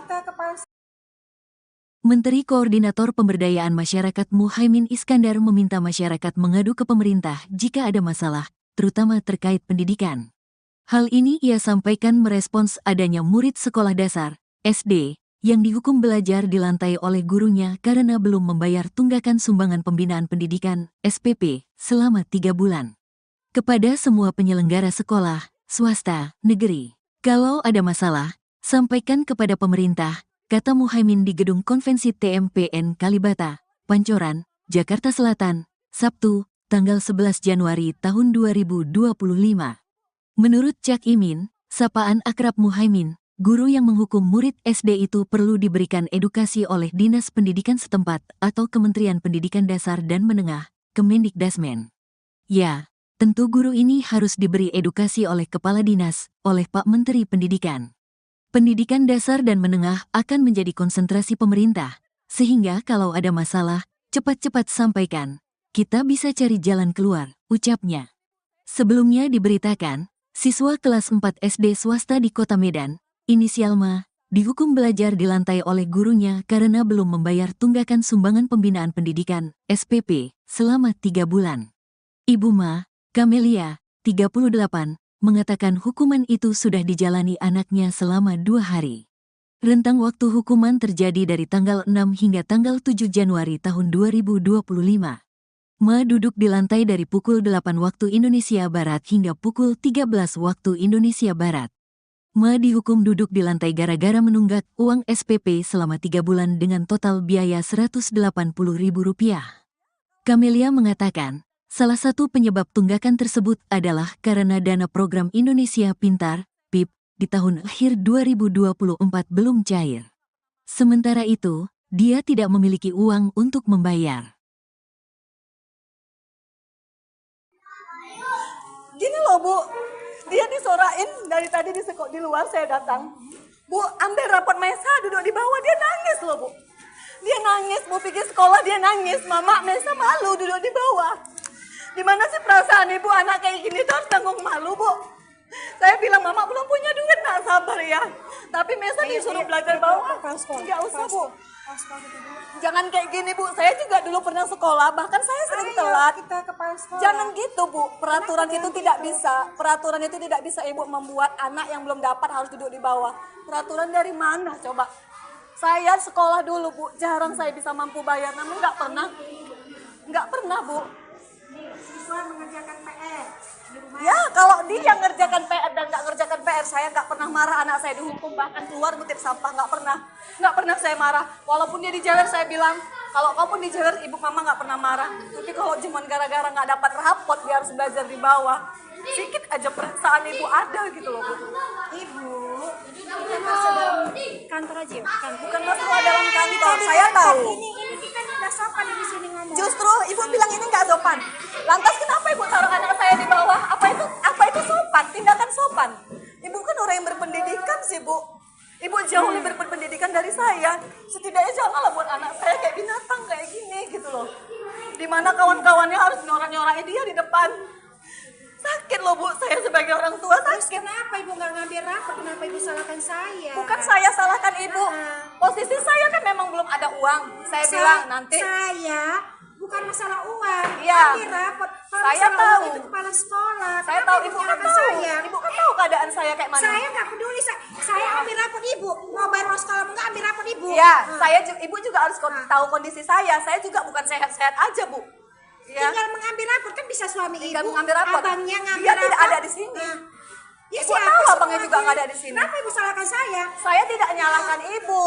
Menteri Koordinator Pemberdayaan Masyarakat Muhaimin Iskandar meminta masyarakat mengadu ke pemerintah jika ada masalah, terutama terkait pendidikan. Hal ini ia sampaikan merespons adanya murid sekolah dasar, SD, yang dihukum belajar di lantai oleh gurunya karena belum membayar tunggakan sumbangan pembinaan pendidikan, SPP, selama 3 bulan. Kepada semua penyelenggara sekolah, swasta, negeri, kalau ada masalah, sampaikan kepada pemerintah, kata Muhaimin di Gedung Konvensi TMPN Kalibata, Pancoran, Jakarta Selatan, Sabtu, tanggal 11 Januari tahun 2025. Menurut Cak Imin, sapaan akrab Muhaimin, guru yang menghukum murid SD itu perlu diberikan edukasi oleh Dinas Pendidikan setempat atau Kementerian Pendidikan Dasar dan Menengah, Kemendikdasmen. Ya, tentu guru ini harus diberi edukasi oleh Kepala Dinas, oleh Pak Menteri Pendidikan. Pendidikan dasar dan menengah akan menjadi konsentrasi pemerintah, sehingga kalau ada masalah, cepat-cepat sampaikan. Kita bisa cari jalan keluar, ucapnya. Sebelumnya diberitakan, siswa kelas 4 SD swasta di Kota Medan, inisial Ma, dihukum belajar di lantai oleh gurunya karena belum membayar tunggakan sumbangan pembinaan pendidikan, SPP, selama 3 bulan. Ibu Ma, Kamelia, 38, mengatakan hukuman itu sudah dijalani anaknya selama 2 hari. Rentang waktu hukuman terjadi dari tanggal 6 hingga tanggal 7 Januari tahun 2025. Ma duduk di lantai dari pukul 8 waktu Indonesia Barat hingga pukul 13 waktu Indonesia Barat. Ma dihukum duduk di lantai gara-gara menunggak uang SPP selama 3 bulan dengan total biaya Rp180.000. Kamelia mengatakan, salah satu penyebab tunggakan tersebut adalah karena dana program Indonesia Pintar, PIP, di tahun akhir 2024 belum cair. Sementara itu, dia tidak memiliki uang untuk membayar. Gini loh, Bu. Dia disorain dari tadi di luar saya datang. Bu, ambil raport Mesa duduk di bawah, dia nangis loh, Bu. Dia nangis, mau pergi sekolah dia nangis. Mama, Mesa malu duduk di bawah. Gimana sih perasaan ibu anak kayak gini tuh harus tanggung malu, Bu? Saya bilang, Mama belum punya duit, nak sabar ya. Tapi Mesa disuruh belajar bawah. Nggak usah, Bu. Jangan kayak gini, Bu. Saya juga dulu pernah sekolah, bahkan saya sering telat. Jangan gitu, Bu. Peraturan itu tidak bisa. Peraturan itu tidak bisa Ibu membuat anak yang belum dapat harus duduk di bawah. Peraturan dari mana, coba? Saya sekolah dulu, Bu. Jarang saya bisa mampu bayar, namun nggak pernah, Bu. Siswa mengerjakan PR di rumah. Ya, kalau dia ngerjakan PR dan nggak ngerjakan PR, saya nggak pernah marah anak saya dihukum, bahkan keluar ngutip sampah, nggak pernah saya marah. Walaupun dia dijewer, saya bilang, kalau kamu dijewer, ibu mama nggak pernah marah. Tapi kalau cuma gara-gara nggak dapat rapot, dia harus belajar di bawah. Sedikit aja perasaan ibu ada gitu loh, Bu. Ibu, ini masalah dalam kantor aja, Bukan masalah dalam kantor, saya tahu. Ini kita nggak sopan di sini ngomong. Justru ibu bilang ini nggak sopan. Lantas kenapa ibu taruh anak saya di bawah? Apa itu sopan? Tindakan sopan. Ibu kan orang yang berpendidikan sih, Bu. Ibu jauh lebih di depan. Sakit loh Bu, saya sebagai orang tua Terus sakit. kenapa ibu nggak ngambil rapor? Kenapa ibu salahkan saya? Bukan saya salahkan Ibu. Posisi saya kan memang belum ada uang. Saya bilang nanti. Saya bukan masalah uang. Iya. Ambil rapor. Kalau Saya masalah tahu. uang itu kepala sekolah. Saya Kenapa tahu ibu Ibu kan menyalahkan tahu. saya? Ibu kan tahu keadaan saya kayak mana. Saya nggak peduli. Saya ambil rapor ibu. Mau bayar uang sekolah nggak ambil rapor ibu. Iya, Ibu juga harus tahu kondisi saya. Saya juga bukan sehat-sehat aja Bu. Ya. Tinggal mengambil rapor kan bisa suami Tinggal ibu. mengambil rapor. Abangnya ngambil Dia rapor. tidak ada di sini. Ya, Ibu siapa tahu sih abangnya juga orangnya? nggak ada di sini. Kenapa ibu salahkan saya? Saya tidak nyalahkan Ibu.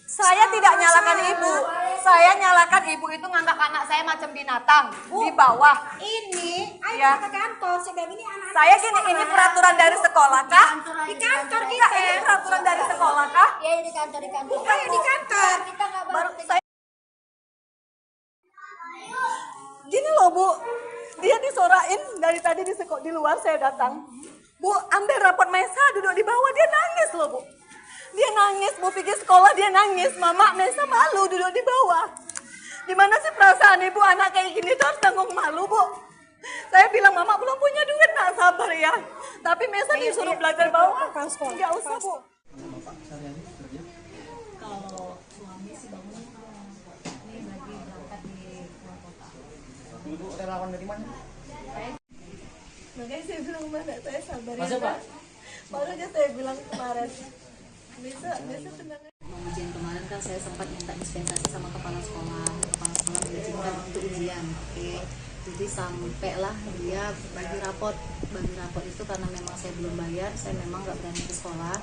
Saya tidak nyalahkan Ibu. Saya nyalahkan Ibu itu nganggap anak saya macam binatang di bawah. Ini, ayo Ya. kita ke kantor. Saya bilang ini anak. Saya gini, ini peraturan dari sekolah kah? Di kantor Enggak, kita. ini peraturan dari sekolah kah? Ya di kantor Bukan di kantor. kita nggak Baru saya gini loh Bu, dia disorain dari tadi di luar saya datang. Bu, ambil raport Mesa duduk di bawah, dia nangis loh Bu. Dia nangis, Bu pergi sekolah dia nangis. Mama, Mesa malu duduk di bawah. Gimana sih perasaan ibu anak kayak gini tuh harus tanggung malu Bu. Saya bilang Mama belum punya duit, nak sabar ya. Tapi Mesa disuruh belajar bawah. Enggak usah Bu. Kalau suami sih bangun ini lagi berangkat di luar kota. Ibu relawan dari mana? Makanya saya bilang mana saya sabar Masuk, ya. Pak. Baru aja saya bilang kemarin. Bisa tenang. Mau ujian kemarin kan saya sempat minta dispensasi sama kepala sekolah. Kepala sekolah mengizinkan untuk ujian. Oke. Jadi sampailah dia bagi raport. Bagi raport itu karena memang saya belum bayar, saya memang nggak berani ke sekolah.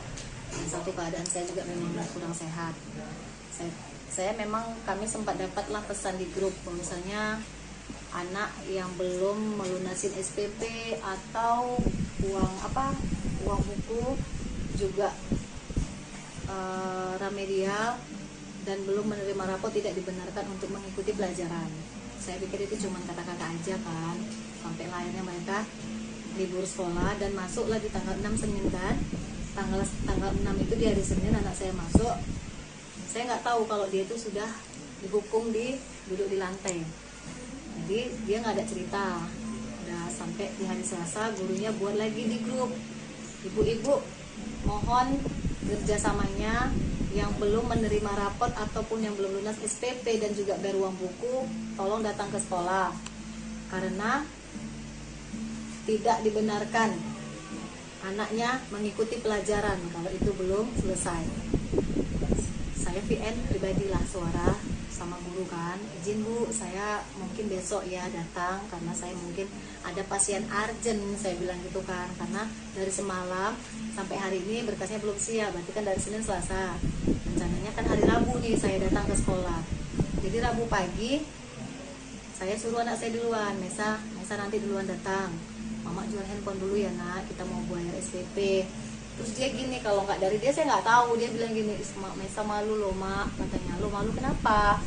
Dan satu keadaan saya juga memang kurang sehat. Saya memang kami sempat dapatlah pesan di grup, misalnya anak yang belum melunasin SPP atau uang buku juga remedial dan belum menerima rapor tidak dibenarkan untuk mengikuti pelajaran. Saya pikir itu cuma kata-kata aja kan, sampai akhirnya mereka libur sekolah dan masuklah di tanggal 6 Senin kan. Tanggal 6 itu di hari Senin anak saya masuk. Saya nggak tahu kalau dia itu sudah dihukum duduk di lantai. Jadi dia nggak ada cerita. Udah sampai di hari Selasa gurunya buat lagi di grup. Ibu-ibu mohon kerjasamanya yang belum menerima rapot ataupun yang belum lunas SPP dan juga bayar uang buku, tolong datang ke sekolah karena tidak dibenarkan anaknya mengikuti pelajaran kalau itu belum selesai. Saya VN pribadilah suara sama guru kan, izin Bu, saya mungkin besok ya datang karena saya mungkin ada pasien urgent, saya bilang gitu kan, karena dari semalam sampai hari ini berkasnya belum siap, berarti kan dari Senin Selasa, rencananya kan hari Rabu nih saya datang ke sekolah. Jadi Rabu pagi saya suruh anak saya duluan, Mesa nanti duluan datang, Mama jual handphone dulu ya nak, kita mau bayar SPP. Terus dia gini, kalau nggak dari dia saya nggak tahu, dia bilang gini, Mesa malu loh mak, katanya. Lo malu kenapa?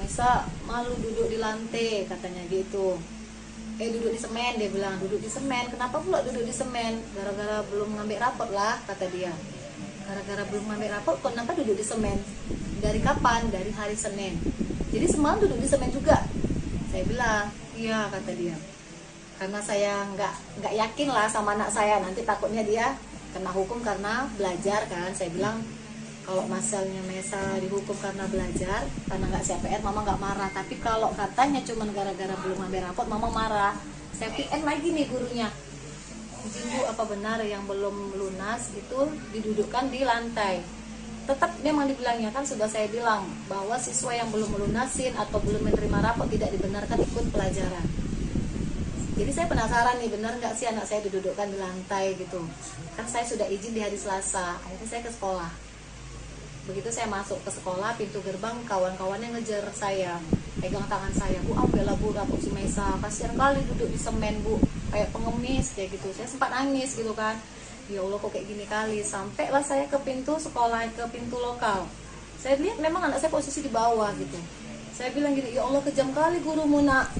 Mesa malu duduk di lantai, katanya gitu. Duduk di semen, dia bilang, duduk di semen. Kenapa pula duduk di semen? Gara-gara belum ngambil rapot lah, kata dia. Gara-gara belum ngambil rapot, kenapa duduk di semen? Dari kapan? Dari hari Senin. Jadi semalam duduk di semen juga. Saya bilang, iya, kata dia. Karena saya nggak yakin lah sama anak saya, nanti takutnya dia kena hukum karena belajar kan. Saya bilang kalau masalahnya Mesa dihukum karena belajar, karena nggak CPR, Mama nggak marah. Tapi kalau katanya cuma gara-gara belum ambil rapot, Mama marah. Saya PN lagi nih gurunya, izin Bu, apa benar yang belum lunas itu didudukkan di lantai? Tetap memang dibilangnya kan, sudah saya bilang bahwa siswa yang belum melunasin atau belum menerima rapot tidak dibenarkan ikut pelajaran. Jadi saya penasaran nih, benar nggak sih anak saya didudukkan di lantai gitu. Kan saya sudah izin di hari Selasa, akhirnya saya ke sekolah. Begitu saya masuk ke sekolah, pintu gerbang kawan-kawannya ngejar saya, pegang tangan saya, Bu, ambillah Bu rapot si Mesa, kasihan kali duduk di semen Bu, kayak pengemis kayak gitu. Saya sempat nangis gitu kan, ya Allah kok kayak gini kali. Sampailah saya ke pintu sekolah, ke pintu lokal. Saya lihat memang anak saya posisi di bawah gitu. Saya bilang gini, ya Allah kejam kali gurumu nak.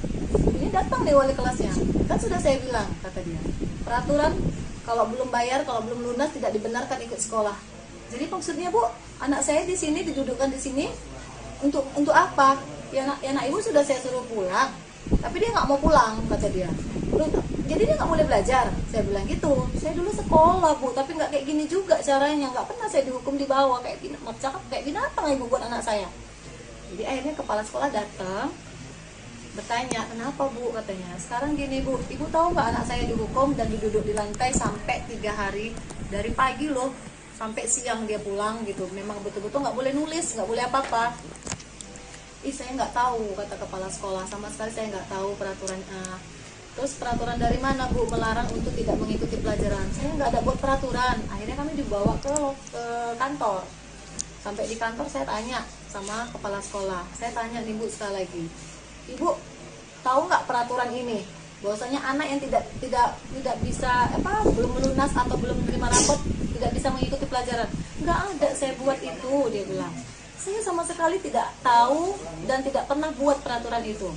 Ini datang deh wali kelasnya. Kan sudah saya bilang, kata dia, peraturan kalau belum bayar, kalau belum lunas tidak dibenarkan ikut sekolah. Jadi maksudnya Bu, anak saya di sini didudukkan di sini untuk apa? Ya nak ibu sudah saya suruh pulang. Tapi dia nggak mau pulang, kata dia. Jadi dia nggak boleh belajar. Saya bilang gitu. Saya dulu sekolah, Bu, tapi nggak kayak gini juga caranya. Nggak pernah saya dihukum di bawah kayak binatang ibu buat anak saya. Jadi akhirnya kepala sekolah datang, bertanya, kenapa Bu, katanya. Sekarang gini Bu, Ibu tahu nggak anak saya dihukum dan diduduk di lantai sampai 3 hari, dari pagi loh sampai siang dia pulang gitu. Memang betul-betul nggak boleh nulis, nggak boleh apa-apa. Saya nggak tahu, kata kepala sekolah, sama sekali saya nggak tahu peraturan. Terus peraturan dari mana Bu melarang untuk tidak mengikuti pelajaran? Saya nggak ada buat peraturan. Akhirnya kami dibawa ke kantor. Sampai di kantor saya tanya sama kepala sekolah. Saya tanya nih Bu sekali lagi, Ibu tahu nggak peraturan ini? Bahwasanya anak yang tidak bisa belum melunas atau belum menerima rapot tidak bisa mengikuti pelajaran. Nggak ada saya buat itu, dia bilang. Saya sama sekali tidak tahu dan tidak pernah buat peraturan itu.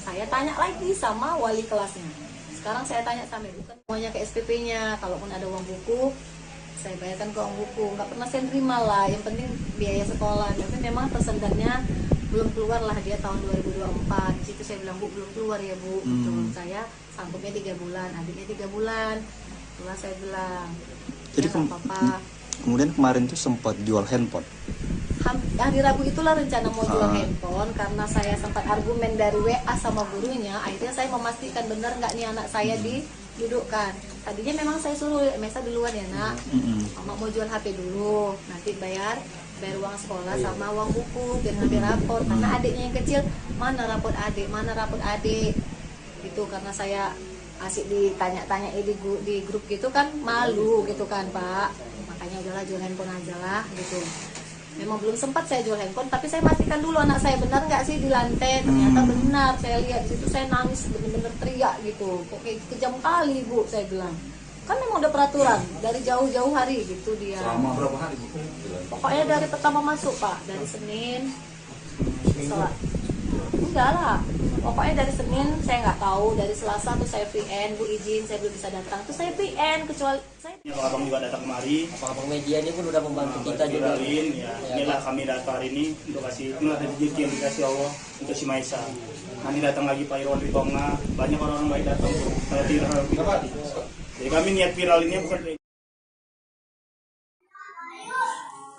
Saya tanya lagi sama wali kelasnya. Sekarang saya tanya sama ibu, semuanya ke SPP-nya. Kalaupun ada uang buku, saya bayarkan ke uang buku. Nggak pernah saya terima lah. Yang penting biaya sekolah. Tapi memang tersendatnya belum keluar lah dia tahun 2024. Di situ saya bilang, Bu, belum keluar ya Bu. Saya sanggupnya 3 bulan, adiknya 3 bulan. Setelah saya bilang, jadi ya, apa-apa. Kemudian kemarin tuh sempat jual handphone. Hari Rabu itulah rencana mau jual handphone, karena saya sempat argumen dari WA sama gurunya. Akhirnya saya memastikan benar nggak nih anak saya didudukkan. Tadinya memang saya suruh Mesa duluan ya nak, Mama mau jual HP dulu, nanti bayar uang sekolah sama uang buku biar ngambil rapor. Karena adiknya yang kecil, mana rapor adik itu. Karena saya asik ditanya-tanya di grup gitu kan, malu gitu kan Pak. Makanya udahlah jual handphone aja lah gitu. Memang belum sempat saya jual handphone, tapi saya pastikan dulu anak saya benar nggak sih di lantai. Ternyata benar, saya lihat di situ, saya nangis bener-bener teriak gitu. Kok kayak kejam kali Bu, saya bilang. Kan memang udah peraturan dari jauh-jauh hari gitu dia. Selama berapa hari Bu? Pokoknya dari pertama masuk Pak, dari Senin. Enggak lah, pokoknya dari Senin saya nggak tahu, dari Selasa tuh saya VN, Bu izin saya belum bisa datang, tuh saya VN, kecuali saya. Abang juga datang kemari. Abang media ini pun udah membantu kita juga. Ya, inilah kami datang hari ini untuk inilah rezeki yang dikasih Allah untuk si Maisa. Nanti datang lagi Pak Irwan Ritonga, banyak orang-orang baik datang tuh. Kalau viral. Jadi kami niat viral ini bukan.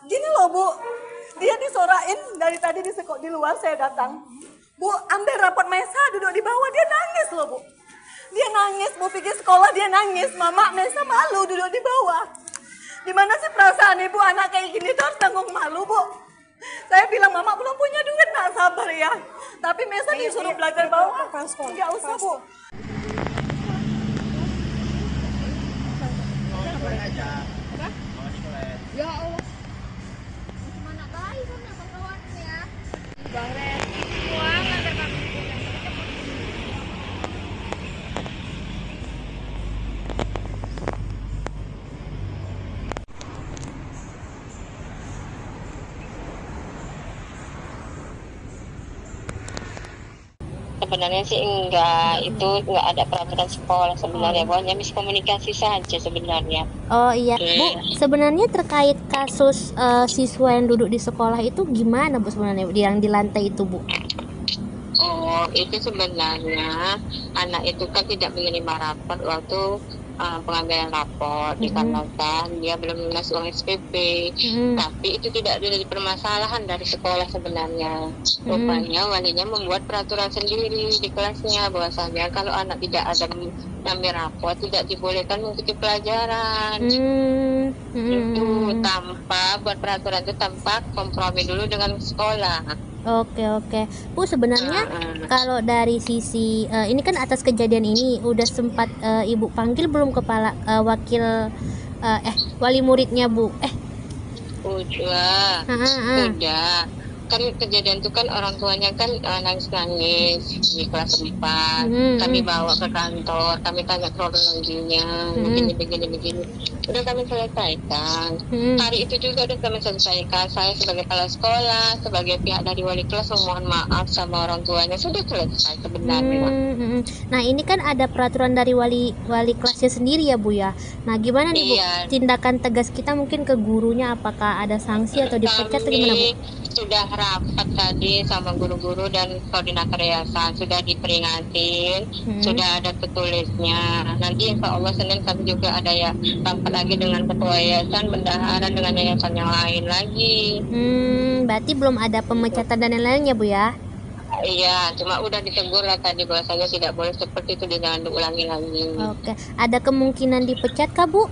Gini loh Bu, dia disorain dari tadi di luar saya datang. Bu, ambil rapot Mesa duduk di bawah, dia nangis loh Bu. Dia nangis, Bu pikir sekolah dia nangis. Mama, Mesa malu duduk di bawah. Dimana sih perasaan ibu anak kayak gini tuh harus tanggung malu Bu. Saya bilang Mama belum punya duit, nak sabar ya. Tapi Mesa disuruh belajar bawah, nggak usah Bu. Ya Allah. Gimana kali kan ya kawan ya. Bang Ren, uang antar kami pulang. Sebenarnya sih itu enggak ada peraturan sekolah sebenarnya, pokoknya miskomunikasi saja sebenarnya. Oh iya, Bu, sebenarnya terkait kasus siswa yang duduk di sekolah itu gimana Bu sebenarnya yang di lantai itu Bu? Oh, itu sebenarnya anak itu kan tidak menerima rapor waktu pengambilan rapor dikarenakan dia belum lunas uang SPP. Tapi itu tidak ada permasalahan dari sekolah sebenarnya. Rupanya walinya membuat peraturan sendiri di kelasnya bahwasanya kalau anak tidak ada mengambil rapor tidak dibolehkan mengikuti pelajaran. Itu tanpa buat peraturan itu tanpa kompromi dulu dengan sekolah. Oke. Bu, sebenarnya kalau dari sisi ini kan atas kejadian ini udah sempat Ibu panggil belum kepala wakil wali muridnya Bu? Udah. Kan kejadian itu kan orang tuanya kan nangis-nangis di kelas 4. Kami bawa ke kantor, kami tanya kronologinya, begini. Udah kami selesaikan. Hari itu juga udah kami selesaikan. Saya sebagai kepala sekolah, sebagai pihak dari wali kelas memohon maaf sama orang tuanya, sudah selesai sebenarnya. Nah ini kan ada peraturan dari wali kelasnya sendiri ya Bu ya. Nah gimana nih Bu tindakan tegas kita mungkin ke gurunya, apakah ada sanksi atau dipecat atau gimana Bu? sudah rapat tadi sama guru-guru dan koordinator yayasan, sudah diperingatin, sudah ada tertulisnya. Nanti insya Allah Senin kami juga ada ya rapat lagi dengan ketua yayasan, bendahara dengan yayasan yang lain lagi. Berarti belum ada pemecatan dan lain-lainnya Bu ya? Iya, cuma udah ditegur lah tadi bahwasanya tidak boleh seperti itu, jangan diulangi lagi. Oke, ada kemungkinan dipecat kah Bu?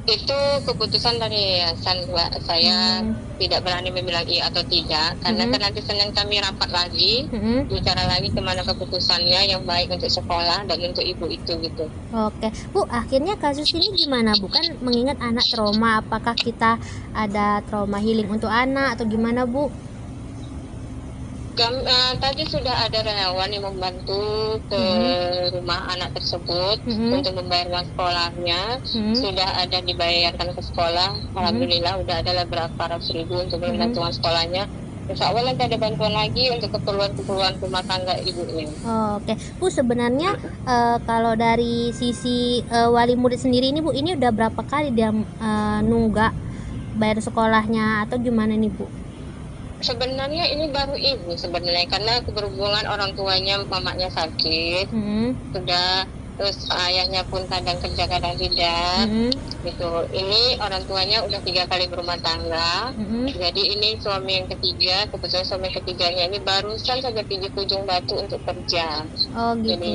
Itu keputusan dari yayasan, Mbak. Saya tidak berani membilang iya atau tidak, karena kan nanti Senin kami rapat lagi, bicara lagi kemana keputusannya yang baik untuk sekolah dan untuk ibu itu gitu. Oke, Bu, akhirnya kasus ini gimana Bu? Kan mengingat anak trauma, apakah kita ada trauma healing untuk anak atau gimana Bu? Tadi sudah ada relawan yang membantu ke rumah anak tersebut untuk membayar uang sekolahnya. Sudah ada dibayarkan ke sekolah. Alhamdulillah udah ada berapa ratus ribu untuk membantu uang sekolahnya. Insya Allah nanti ada bantuan lagi untuk keperluan rumah tangga ibunya. Oke, Bu, sebenarnya kalau dari sisi wali murid sendiri ini Bu, ini udah berapa kali dia nunggak bayar sekolahnya atau gimana nih Bu? Sebenarnya ini baru ibu sebenarnya, karena berhubungan orang tuanya, mamanya sakit, sudah, terus ayahnya pun kadang kerja kadang tidak, gitu. Ini orang tuanya udah 3 kali berumah tangga, jadi ini suami yang ketiga, kebetulan suami ketiganya ini barusan saja pergi ke Ujung Batu untuk kerja. Oh gitu. Jadi,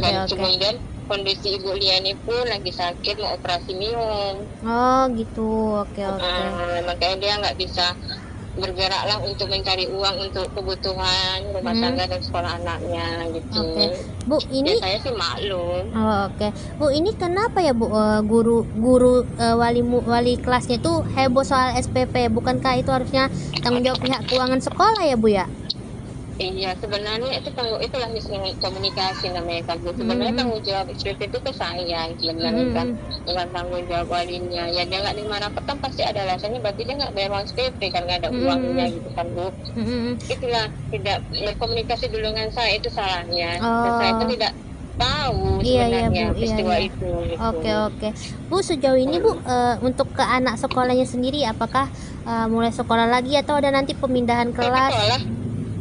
dan kemudian kondisi Ibu Liani pun lagi sakit, mau operasi minum. Oh gitu, oke. Makanya dia nggak bisa bergeraklah untuk mencari uang untuk kebutuhan rumah tangga dan sekolah anaknya gitu. Oke. Bu, ini saya sih maklum. Oke. Bu, ini kenapa ya Bu, guru wali kelasnya itu heboh soal SPP? Bukankah itu harusnya tanggung jawab pihak keuangan sekolah ya Bu ya? Iya, sebenarnya itulah miskomunikasi namanya kan. Sebenarnya tanggung jawab SPP itu ke saya sebenarnya kan, dengan tanggung jawab walinya. Ya dia nggak dimana kan pasti ada alasannya, berarti dia nggak bayar uang SPP kan, nggak ada uangnya gitu kan Bu. Itulah tidak berkomunikasi dulu dengan saya, itu salahnya. Saya pun tidak tahu sebenarnya peristiwa itu. Gitu. Oke. Bu, sejauh ini Bu, untuk ke anak sekolahnya sendiri, apakah mulai sekolah lagi atau ada nanti pemindahan kelas? Sekolah.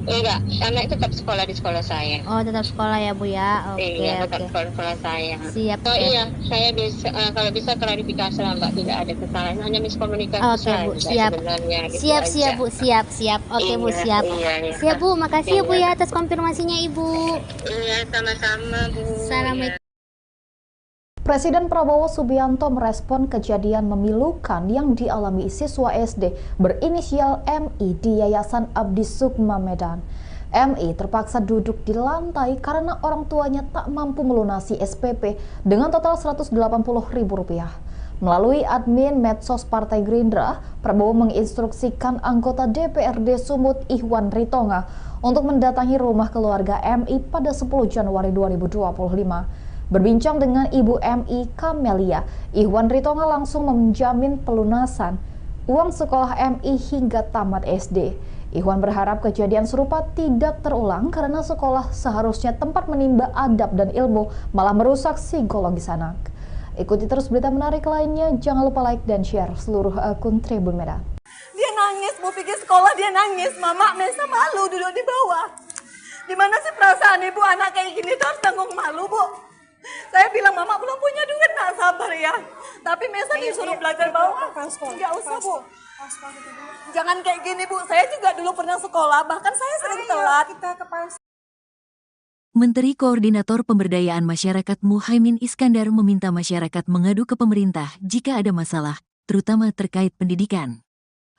Enggak, anak tetap sekolah di sekolah saya. Oh, tetap sekolah ya Bu ya. Oke. Iya, tetap sekolah saya. Siap. Oh iya, saya bisa kalau bisa klarifikasi lah Mbak, tidak ada kesalahan, hanya miskomunikasi saja. Bu, siap. Gitu siap Bu, siap. Oke Bu, siap. Iya. Siap Bu, makasih ya Bu ya atas konfirmasinya Ibu. Iya, sama-sama Bu. Assalamualaikum. Presiden Prabowo Subianto merespon kejadian memilukan yang dialami siswa SD berinisial MI di Yayasan Abdi Sukma Medan. MI terpaksa duduk di lantai karena orang tuanya tak mampu melunasi SPP dengan total Rp180.000. Melalui admin medsos Partai Gerindra, Prabowo menginstruksikan anggota DPRD Sumut Ihwan Ritonga untuk mendatangi rumah keluarga MI pada 10 Januari 2025. Berbincang dengan Ibu MI Kamelia, Ihwan Ritonga langsung menjamin pelunasan uang sekolah MI hingga tamat SD. Ihwan berharap kejadian serupa tidak terulang karena sekolah seharusnya tempat menimba adab dan ilmu, malah merusak psikologis anak. Ikuti terus berita menarik lainnya, jangan lupa like dan share seluruh akun Tribun Medan. Dia nangis, mau pergi sekolah dia nangis, Mama Mesa malu duduk di bawah. Dimana sih perasaan ibu anak kayak gini tuh harus tanggung malu Bu. Saya bilang, Mama belum punya duit, nak sabar ya. Tapi Mesa disuruh belajar bawah. Nggak usah Bu. Jangan kayak gini Bu, saya juga dulu pernah sekolah, bahkan saya sering telat. Menteri Koordinator Pemberdayaan Masyarakat Muhaimin Iskandar meminta masyarakat mengadu ke pemerintah jika ada masalah, terutama terkait pendidikan.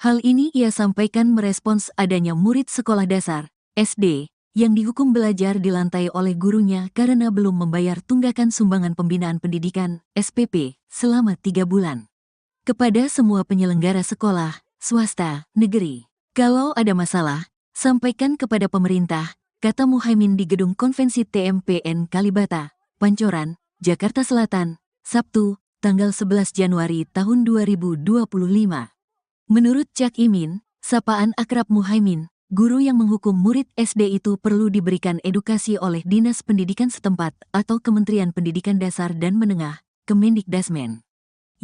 Hal ini ia sampaikan merespons adanya murid sekolah dasar, SD, yang dihukum belajar di lantai oleh gurunya karena belum membayar tunggakan sumbangan pembinaan pendidikan, SPP, selama 3 bulan. Kepada semua penyelenggara sekolah, swasta, negeri, kalau ada masalah, sampaikan kepada pemerintah, kata Muhaimin di Gedung Konvensi TMPN Kalibata, Pancoran, Jakarta Selatan, Sabtu, tanggal 11 Januari tahun 2025. Menurut Cak Imin, sapaan akrab Muhaimin, guru yang menghukum murid SD itu perlu diberikan edukasi oleh Dinas Pendidikan setempat atau Kementerian Pendidikan Dasar dan Menengah, Kemendikdasmen.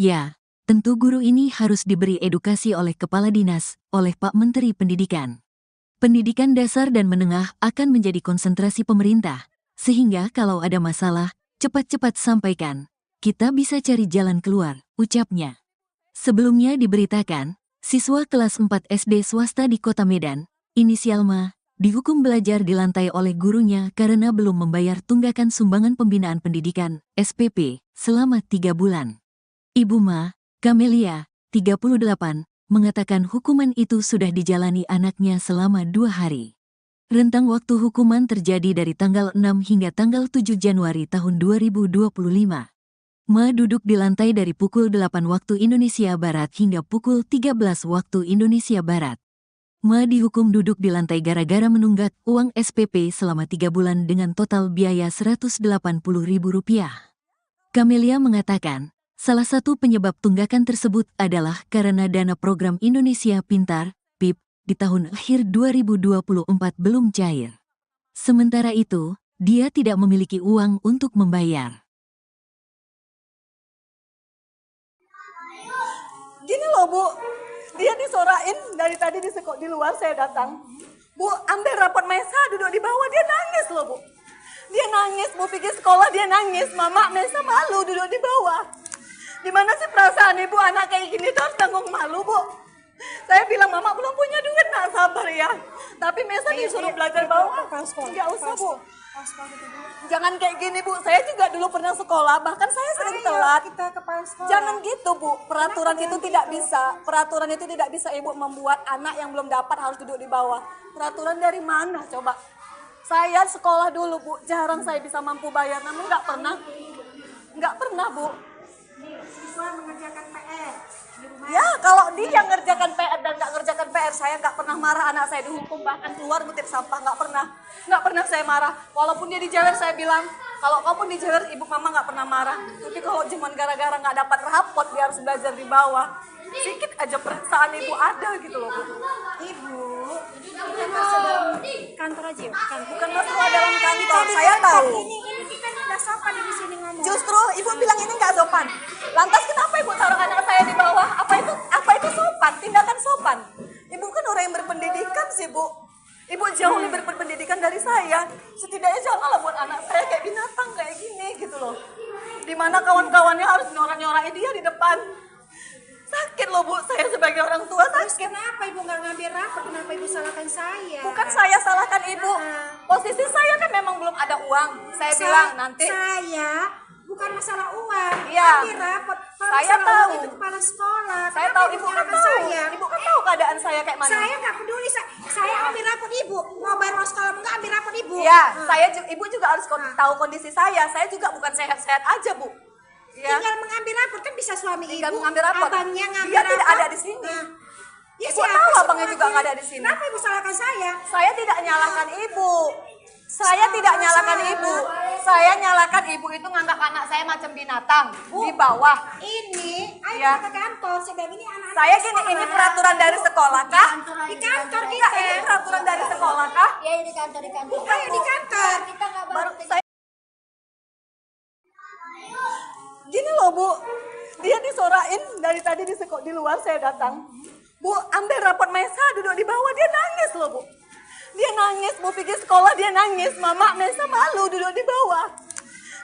Ya, Tentu guru ini harus diberi edukasi oleh Kepala Dinas, oleh Pak Menteri Pendidikan. Pendidikan dasar dan menengah akan menjadi konsentrasi pemerintah, sehingga kalau ada masalah, cepat-cepat sampaikan. Kita bisa cari jalan keluar, ucapnya. Sebelumnya diberitakan, siswa kelas 4 SD swasta di Kota Medan, inisial Ma, dihukum belajar di lantai oleh gurunya karena belum membayar tunggakan sumbangan pembinaan pendidikan, SPP, selama 3 bulan. Ibu Ma, Camelia, 38, mengatakan hukuman itu sudah dijalani anaknya selama 2 hari. Rentang waktu hukuman terjadi dari tanggal 6 hingga tanggal 7 Januari tahun 2025. Ma duduk di lantai dari pukul 8 waktu Indonesia Barat hingga pukul 13 waktu Indonesia Barat. Ma dihukum duduk di lantai gara-gara menunggak uang SPP selama 3 bulan dengan total biaya Rp180.000. Camelia mengatakan, salah satu penyebab tunggakan tersebut adalah karena dana program Indonesia Pintar, PIP, di tahun akhir 2024 belum cair. Sementara itu, dia tidak memiliki uang untuk membayar. Gini loh Bu, dia disorain dari tadi di luar saya datang. Bu, ambil rapot Maisa duduk di bawah, dia nangis loh Bu. Dia nangis, Bu pergi sekolah dia nangis. Mama, Maisa malu duduk di bawah. Gimana sih perasaan ibu anak kayak gini tuh harus tanggung malu Bu. Saya bilang, Mama belum punya duit, nak sabar ya. Tapi Maisa disuruh belajar bawah. Enggak usah Bu. Jangan kayak gini Bu, saya juga dulu pernah sekolah, bahkan saya sering telat. Jangan gitu Bu, peraturan itu tidak bisa. Peraturan itu tidak bisa Ibu membuat anak yang belum dapat harus duduk di bawah. Peraturan dari mana coba? Saya sekolah dulu Bu, jarang saya bisa mampu bayar, namun nggak pernah Bu. Siswa mengerjakan PR. Ya, kalau dia ngerjakan PR dan nggak ngerjakan PR, saya nggak pernah marah anak saya dihukum, bahkan keluar ngutip sampah, nggak pernah saya marah. Walaupun dia dijewer, saya bilang, kalau kau pun dijewer, ibu mama nggak pernah marah. Tapi kalau cuma gara-gara nggak dapat rapot, dia harus belajar di bawah, sedikit aja perasaan ibu ada gitu loh Bu. Ibu, kita masuk dalam kantor aja ya? Bukan masalah dalam kantor, saya tahu. Ini kita nggak sopan di sini ngomong. Justru ibu bilang ini nggak sopan. Lantas kenapa ibu taruh anak saya di bawah? Apa itu sopan? Tindakan sopan. Ibu kan orang yang berpendidikan sih Bu. Ibu jauh lebih berpendidikan dari saya. Setidaknya janganlah buat anak saya kayak binatang kayak gini gitu loh. Dimana kawan-kawannya harus nyorak-nyorakin dia di depan. Sakit loh Bu, saya sebagai orang tua sakit. Kenapa ibu nggak ngambil rapor? Kenapa ibu salahkan saya? Bukan saya salahkan ibu. Posisi saya kan memang belum ada uang. Saya bilang nanti. Saya bukan masalah uang. Iya. Ambil rapor. Saya tahu. Itu kepala sekolah. Saya tahu ibu kan tahu. Saya? Ibu kan tahu keadaan saya kayak mana. Saya nggak peduli. Saya ambil rapor ibu. Mau bayar mau sekolah enggak ambil rapor ibu. Iya. Ibu juga harus tahu kondisi saya. Saya juga bukan sehat-sehat aja Bu. Ya. Tinggal mengambil rapor kan bisa suami tinggal ibu. mengambil rapor. Abangnya ngambil Dia rapor. tidak ada di sini. Ya, ibu tahu abangnya juga nggak ada di sini. Kenapa ibu salahkan saya? Saya tidak nyalahkan ibu. Saya tidak nyalahkan ibu. Saya nyalahkan ibu itu nganggap anak saya macam binatang di bawah. Ini, ayo Ya. kita ke kantor. Saya bilang ini anak. Saya gini, ini peraturan dari sekolah kah? Di kantor Enggak, kita. ini peraturan dari sekolah kah? Ya di kantor Ayo di kantor. Kita nggak Baru saya gini loh Bu, dia disorain dari tadi di luar saya datang. Bu, ambil rapot Maisa duduk di bawah, dia nangis loh Bu. Dia nangis, Bu pergi sekolah dia nangis. Mama, Maisa malu duduk di bawah.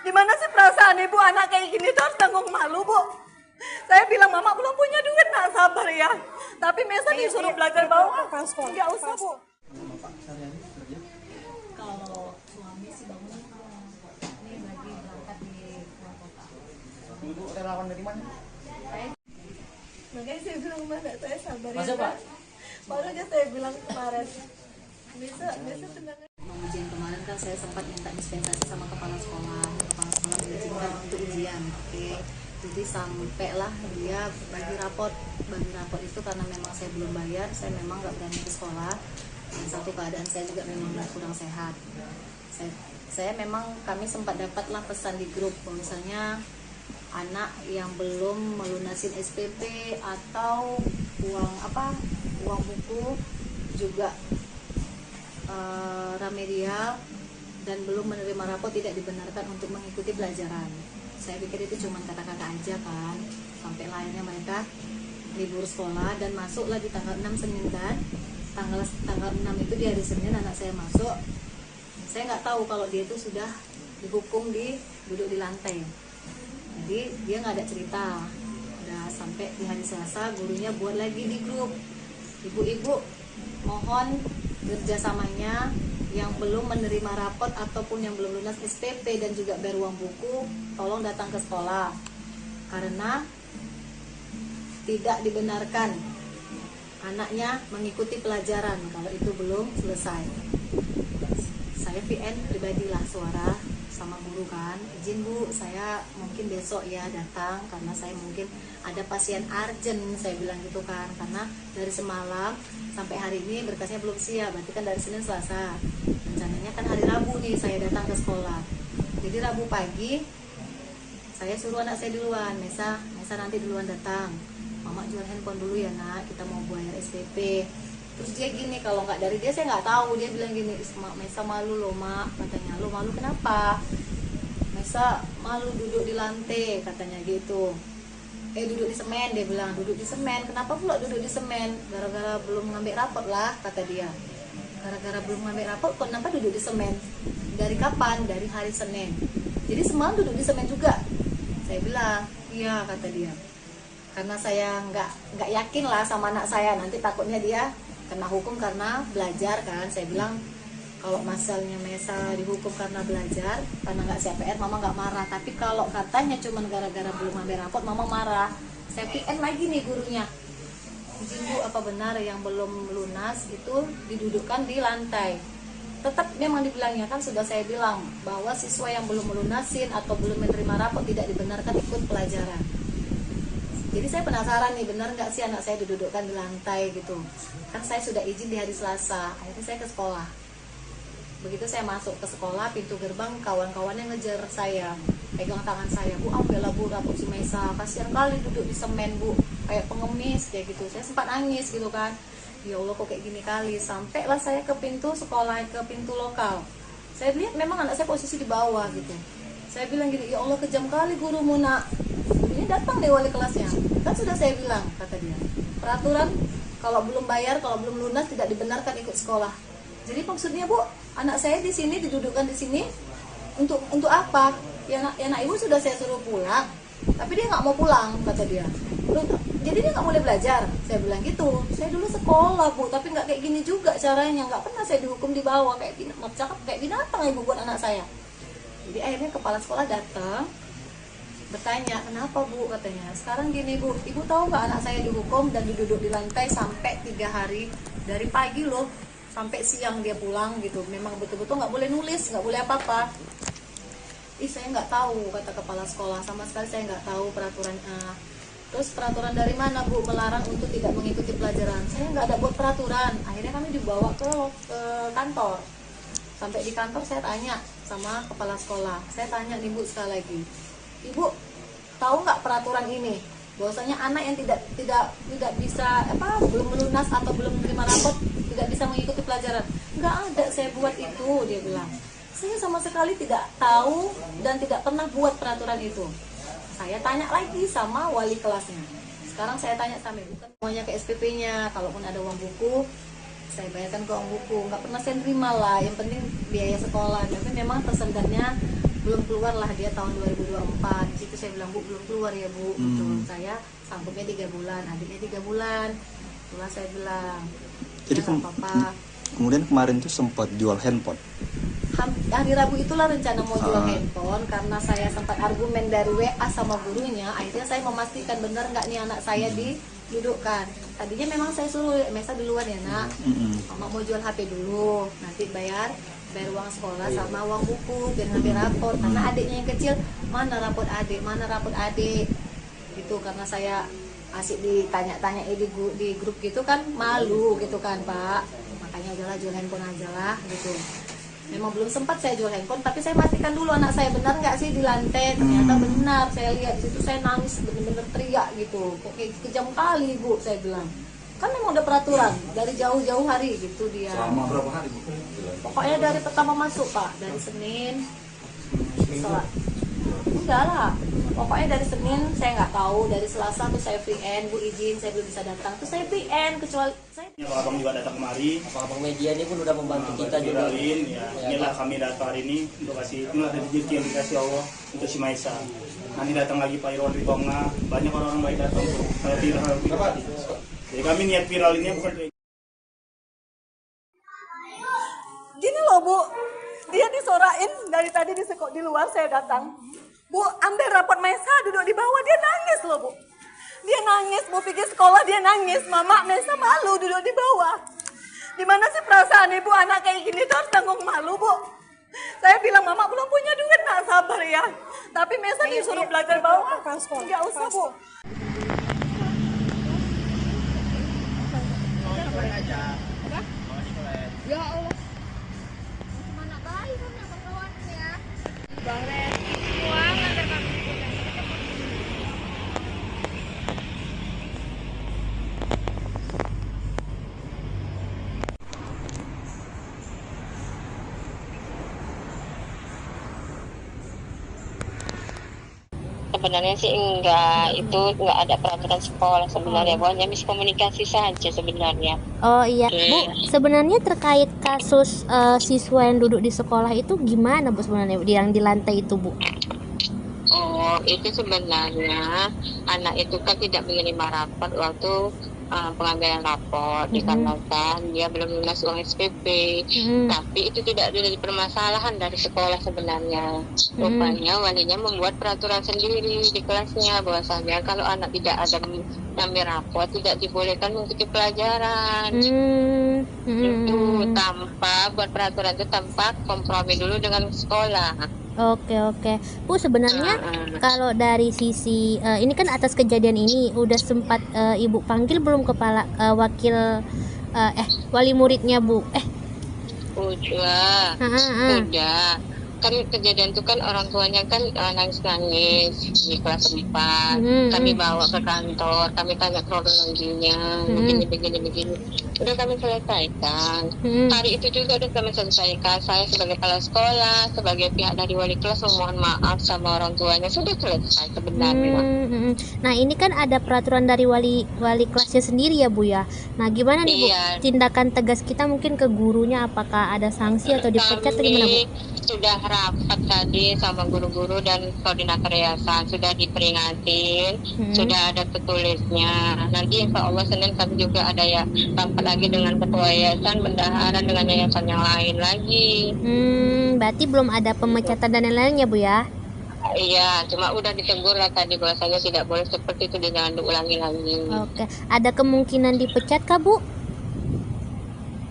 Gimana sih perasaan ibu anak kayak gini tuh harus tanggung malu Bu. Saya bilang, Mama belum punya duit, nak sabar ya. Tapi Maisa disuruh belajar bawah. Enggak usah Bu. Kalau suami sih bangun ini lagi berangkat di luar kota. Ibu relawan dari mana? Makanya saya bilang mana saya sabar Masa, ya. Pak? Baru aja saya bilang kemarin. Bisa tenang. Ujian kemarin kan saya sempat minta dispensasi sama kepala sekolah mengizinkan untuk ujian. Oke. Jadi sampailah dia bagi rapot itu karena memang saya belum bayar, saya memang nggak berani ke sekolah. Dan satu keadaan saya juga memang kurang sehat. Saya memang kami sempat dapatlah pesan di grup misalnya anak yang belum melunasin SPP atau uang buku juga remedial dan belum menerima rapot tidak dibenarkan untuk mengikuti pelajaran. Saya pikir itu cuma kata-kata aja kan, sampai lainnya mereka libur sekolah dan masuklah di tanggal 6 Senin kan. Tanggal 6 itu di hari Senin anak saya masuk. Saya nggak tahu kalau dia itu sudah dihukum duduk di lantai. Jadi dia nggak ada cerita. Udah sampai di hari Selasa gurunya buat lagi di grup, ibu-ibu mohon kerjasamanya yang belum menerima rapot ataupun yang belum lunas SPP dan juga bayar uang buku, tolong datang ke sekolah karena tidak dibenarkan anaknya mengikuti pelajaran kalau itu belum selesai. Saya VN pribadilah suara sama guru kan, izin Bu, saya mungkin besok ya datang karena saya mungkin ada pasien urgent, saya bilang gitu kan, karena dari semalam sampai hari ini berkasnya belum siap, berarti kan dari Senin Selasa, rencananya kan hari Rabu nih saya datang ke sekolah. Jadi Rabu pagi saya suruh anak saya duluan, Mesa nanti duluan datang, Mama jual handphone dulu ya nak, kita mau bayar SPP. Terus dia gini, kalau nggak dari dia saya nggak tahu, dia bilang gini, Mesa malu loh mak, katanya. Lo malu kenapa? Mesa malu duduk di lantai, katanya gitu. Duduk di semen, dia bilang, duduk di semen. Kenapa pula duduk di semen? Gara-gara belum ngambil rapot lah, kata dia. Gara-gara belum ngambil rapot, kenapa duduk di semen? Dari kapan? Dari hari Senin. Jadi semalam duduk di semen juga. Saya bilang, iya, kata dia. Karena saya nggak yakin lah sama anak saya, nanti takutnya dia kena hukum karena belajar kan. Saya bilang kalau masalahnya Mesa dihukum karena belajar, karena nggak siap PR, Mama nggak marah. Tapi kalau katanya cuma gara-gara belum ambil rapot, Mama marah. Saya PN lagi nih gurunya, izin Bu, apa benar yang belum lunas itu didudukkan di lantai? Tetap memang dibilangnya kan, sudah saya bilang bahwa siswa yang belum melunasin atau belum menerima rapot tidak dibenarkan ikut pelajaran. Jadi saya penasaran nih, benar nggak sih anak saya didudukkan di lantai gitu. Kan saya sudah izin di hari Selasa, akhirnya saya ke sekolah. Begitu saya masuk ke sekolah, pintu gerbang kawan-kawannya ngejar saya, pegang tangan saya, Bu, ambillah Bu rapot si Mesa, kasihan kali duduk di semen Bu, kayak pengemis kayak gitu. Saya sempat nangis gitu kan, ya Allah kok kayak gini kali. Sampailah saya ke pintu sekolah, ke pintu lokal. Saya lihat memang anak saya posisi di bawah gitu. Saya bilang gini, ya Allah kejam kali gurumu nak. Ini datang deh wali kelasnya. Kan sudah saya bilang, kata dia, peraturan kalau belum bayar, kalau belum lunas tidak dibenarkan ikut sekolah. Jadi maksudnya Bu, anak saya di sini didudukkan di sini untuk apa? Ya nak ibu sudah saya suruh pulang, tapi dia nggak mau pulang, kata dia. Jadi dia nggak boleh belajar. Saya bilang gitu. Saya dulu sekolah Bu, tapi nggak kayak gini juga caranya. Nggak pernah saya dihukum di bawah kayak binatang ibu buat anak saya. Jadi akhirnya kepala sekolah datang, bertanya, kenapa Bu, katanya. Sekarang gini Bu, ibu tahu nggak anak saya dihukum dan duduk di lantai sampai 3 hari, dari pagi loh sampai siang dia pulang gitu. Memang betul-betul nggak boleh nulis, nggak boleh apa-apa. Saya nggak tahu, kata kepala sekolah, sama sekali saya nggak tahu peraturan. Terus peraturan dari mana Bu melarang untuk tidak mengikuti pelajaran? Saya nggak ada buat peraturan. Akhirnya kami dibawa ke kantor. Sampai di kantor saya tanya sama kepala sekolah, saya tanya nih Bu sekali lagi, Ibu tahu nggak peraturan ini? Bahwasanya anak yang tidak bisa belum melunas atau belum menerima rapot tidak bisa mengikuti pelajaran. Nggak ada saya buat itu, dia bilang. Saya sama sekali tidak tahu dan tidak pernah buat peraturan itu. Saya tanya lagi sama wali kelasnya. Sekarang saya tanya sama ibu, semuanya ke SPP-nya, kalaupun ada uang buku saya bayarkan ke uang buku, nggak pernah saya terima lah, yang penting biaya sekolah. Tapi memang tersendatnya belum keluar lah dia tahun 2024. Di situ saya bilang, Bu, belum keluar ya Bu. Betul, saya sanggupnya 3 bulan, adiknya 3 bulan. Itulah saya bilang. Jadi kemudian kemarin tuh sempat jual handphone. Hari Rabu itulah rencana mau jual handphone, karena saya sempat argumen dari WA sama gurunya. Akhirnya saya memastikan benar nggak nih anak saya didudukkan. Tadinya memang saya suruh Mesa duluan ya nak, Mama mau jual HP dulu, nanti bayar uang sekolah sama uang buku biar ngambil raport. Karena adiknya yang kecil, mana raport adik gitu. Karena saya asik ditanya-tanya di grup gitu kan, malu gitu kan Pak. Makanya udahlah jual handphone aja lah gitu. Memang belum sempat saya jual handphone, tapi saya pastikan dulu anak saya benar nggak sih di lantai. Ternyata benar, saya lihat di situ, saya nangis bener-bener teriak gitu. Kok kayak kejam kali Bu, saya bilang. Kan memang udah peraturan dari jauh-jauh hari gitu dia. Selama berapa hari Bu? Pokoknya dari pertama masuk Pak, dari Senin Enggak lah, pokoknya dari Senin saya nggak tahu, dari Selasa tuh saya free end, Bu izin saya belum bisa datang, tuh saya free end, kecuali saya. Abang juga datang kemari. Abang media ini pun udah membantu kita juga. Ya, inilah kami datang hari ini untuk kasih, inilah rezeki yang dikasih Allah untuk si Maisa. Nanti datang lagi Pak Irwan Ribonga, banyak orang-orang baik datang tuh. Kalau viral jadi kami niat viral ini bukan Gini loh Bu, dia disorain dari tadi di luar saya datang. Bu, ambil rapot Maisa duduk di bawah, dia nangis loh Bu. Dia nangis, Bu pikir sekolah dia nangis. Mama Maisa malu duduk di bawah. Gimana sih perasaan ibu anak kayak gini tuh harus tanggung malu Bu. Saya bilang Mama belum punya duit, nak sabar ya. Tapi Maisa disuruh belajar bawah. Enggak usah Bu. Ya Allah. Mana baik kan ya kawan ya. Bang Ren, uang antar kami. Sebenarnya sih enggak, itu enggak ada peraturan sekolah sebenarnya, hanya miskomunikasi saja sebenarnya. Oh iya, Bu, sebenarnya terkait kasus siswa yang duduk di sekolah itu gimana Bu sebenarnya yang di lantai itu Bu? Oh, itu sebenarnya anak itu kan tidak menerima rapor waktu pengambilan rapor dikarenakan dia belum lunas uang SPP. Tapi itu tidak ada permasalahan dari sekolah sebenarnya. Rupanya walinya membuat peraturan sendiri di kelasnya bahwasanya kalau anak tidak ada mengambil rapor tidak dibolehkan mengikuti pelajaran. Itu tanpa buat peraturan itu tanpa kompromi dulu dengan sekolah. Oke, Bu, sebenarnya kalau dari sisi ini kan atas kejadian ini udah sempat Ibu panggil belum kepala wakil wali muridnya Bu? Udah. Kan kejadian itu kan orang tuanya kan nangis-nangis di kelas 4. Kami bawa ke kantor, kami tanya kronologinya, begini. Udah kami selesaikan. Hari itu juga udah kami selesaikan. Saya sebagai kepala sekolah, sebagai pihak dari wali kelas memohon maaf sama orang tuanya, sudah selesai sebenarnya. Nah ini kan ada peraturan dari wali kelasnya sendiri ya Bu ya. Nah gimana nih Bu, tindakan tegas kita mungkin ke gurunya, apakah ada sanksi atau dipecat atau gimana Bu? Sudah rapat tadi sama guru-guru dan koordinator yayasan, sudah diperingatin, sudah ada tertulisnya. Nanti insya Allah Senin kami juga ada ya rapat lagi dengan ketua yayasan, bendahara dengan yayasan yang lain lagi. Berarti belum ada pemecatan dan lain-lainnya Bu ya? Iya, cuma udah ditegur lah tadi bahwasanya tidak boleh seperti itu, jangan diulangi lagi. Oke, ada kemungkinan dipecat kah Bu?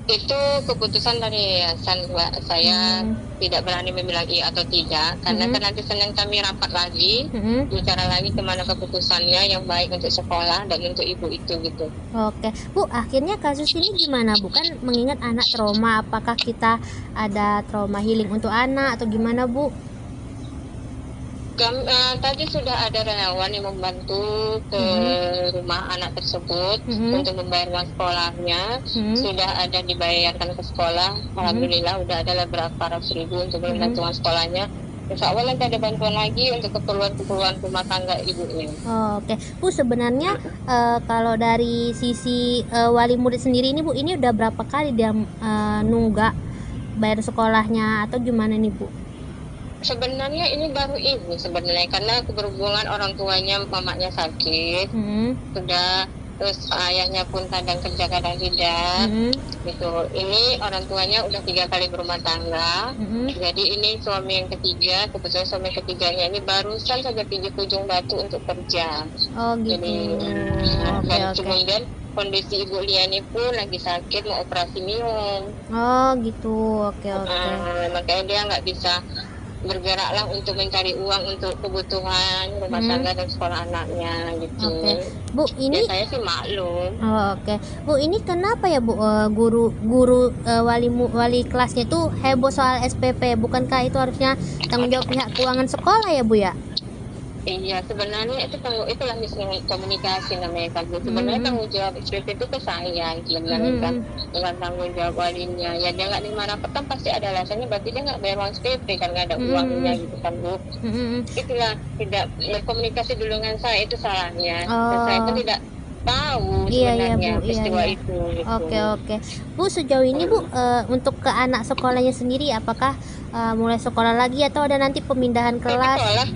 Itu keputusan dari yayasan, Mbak. Saya tidak berani membilang iya atau tidak, karena kan nanti Senin kami rapat lagi, bicara lagi kemana keputusannya yang baik untuk sekolah dan untuk ibu itu gitu. Oke, Bu, akhirnya kasus ini gimana Bu? Kan mengingat anak trauma, apakah kita ada trauma healing untuk anak atau gimana Bu? Tadi sudah ada relawan yang membantu ke rumah anak tersebut untuk membayar uang sekolahnya. Sudah ada dibayarkan ke sekolah. Alhamdulillah udah ada beberapa ratus ribu untuk membantu uang sekolahnya. Insya Allah nanti ada bantuan lagi untuk keperluan rumah tangga ibunya. Oke, Bu, sebenarnya kalau dari sisi wali murid sendiri ini Bu, ini udah berapa kali dia nunggak bayar sekolahnya atau gimana nih Bu? Sebenarnya ini baru ini sebenarnya, karena berhubungan orang tuanya, mamanya sakit, sudah, terus ayahnya pun kadang kerja kadang tidak, gitu. Ini orang tuanya udah 3 kali berumah tangga, jadi ini suami yang ketiga, kebetulan suami ketiganya ini barusan saja pinjam ujung batu untuk kerja. Oh gitu. Jadi, kemudian kondisi Ibu Liani pun lagi sakit, mau operasi minum. Oh gitu, oke. Makanya dia nggak bisa bergeraklah untuk mencari uang untuk kebutuhan rumah tangga dan sekolah anaknya gitu. Bu, ini ya, saya sih maklum. Bu, ini kenapa ya Bu, guru wali kelasnya itu heboh soal SPP? Bukankah itu harusnya tanggung jawab pihak keuangan sekolah ya Bu ya? Iya, sebenarnya itulah miskomunikasi namanya kan. Sebenarnya tanggung jawab SPP itu ke saya sebenarnya kan, dengan tanggung jawab walinya. Ya dia nggak nerima rapot kan pasti ada alasannya, berarti dia nggak bayar uang SPP kan, nggak ada uangnya gitu kan Bu. Itulah tidak berkomunikasi dulu dengan saya, itu salahnya. Dan saya pun tidak tahu sebenarnya peristiwa itu. Gitu. Oke. Bu, sejauh ini Bu, untuk ke anak sekolahnya sendiri apakah mulai sekolah lagi atau ada nanti pemindahan kelas? Sekolah.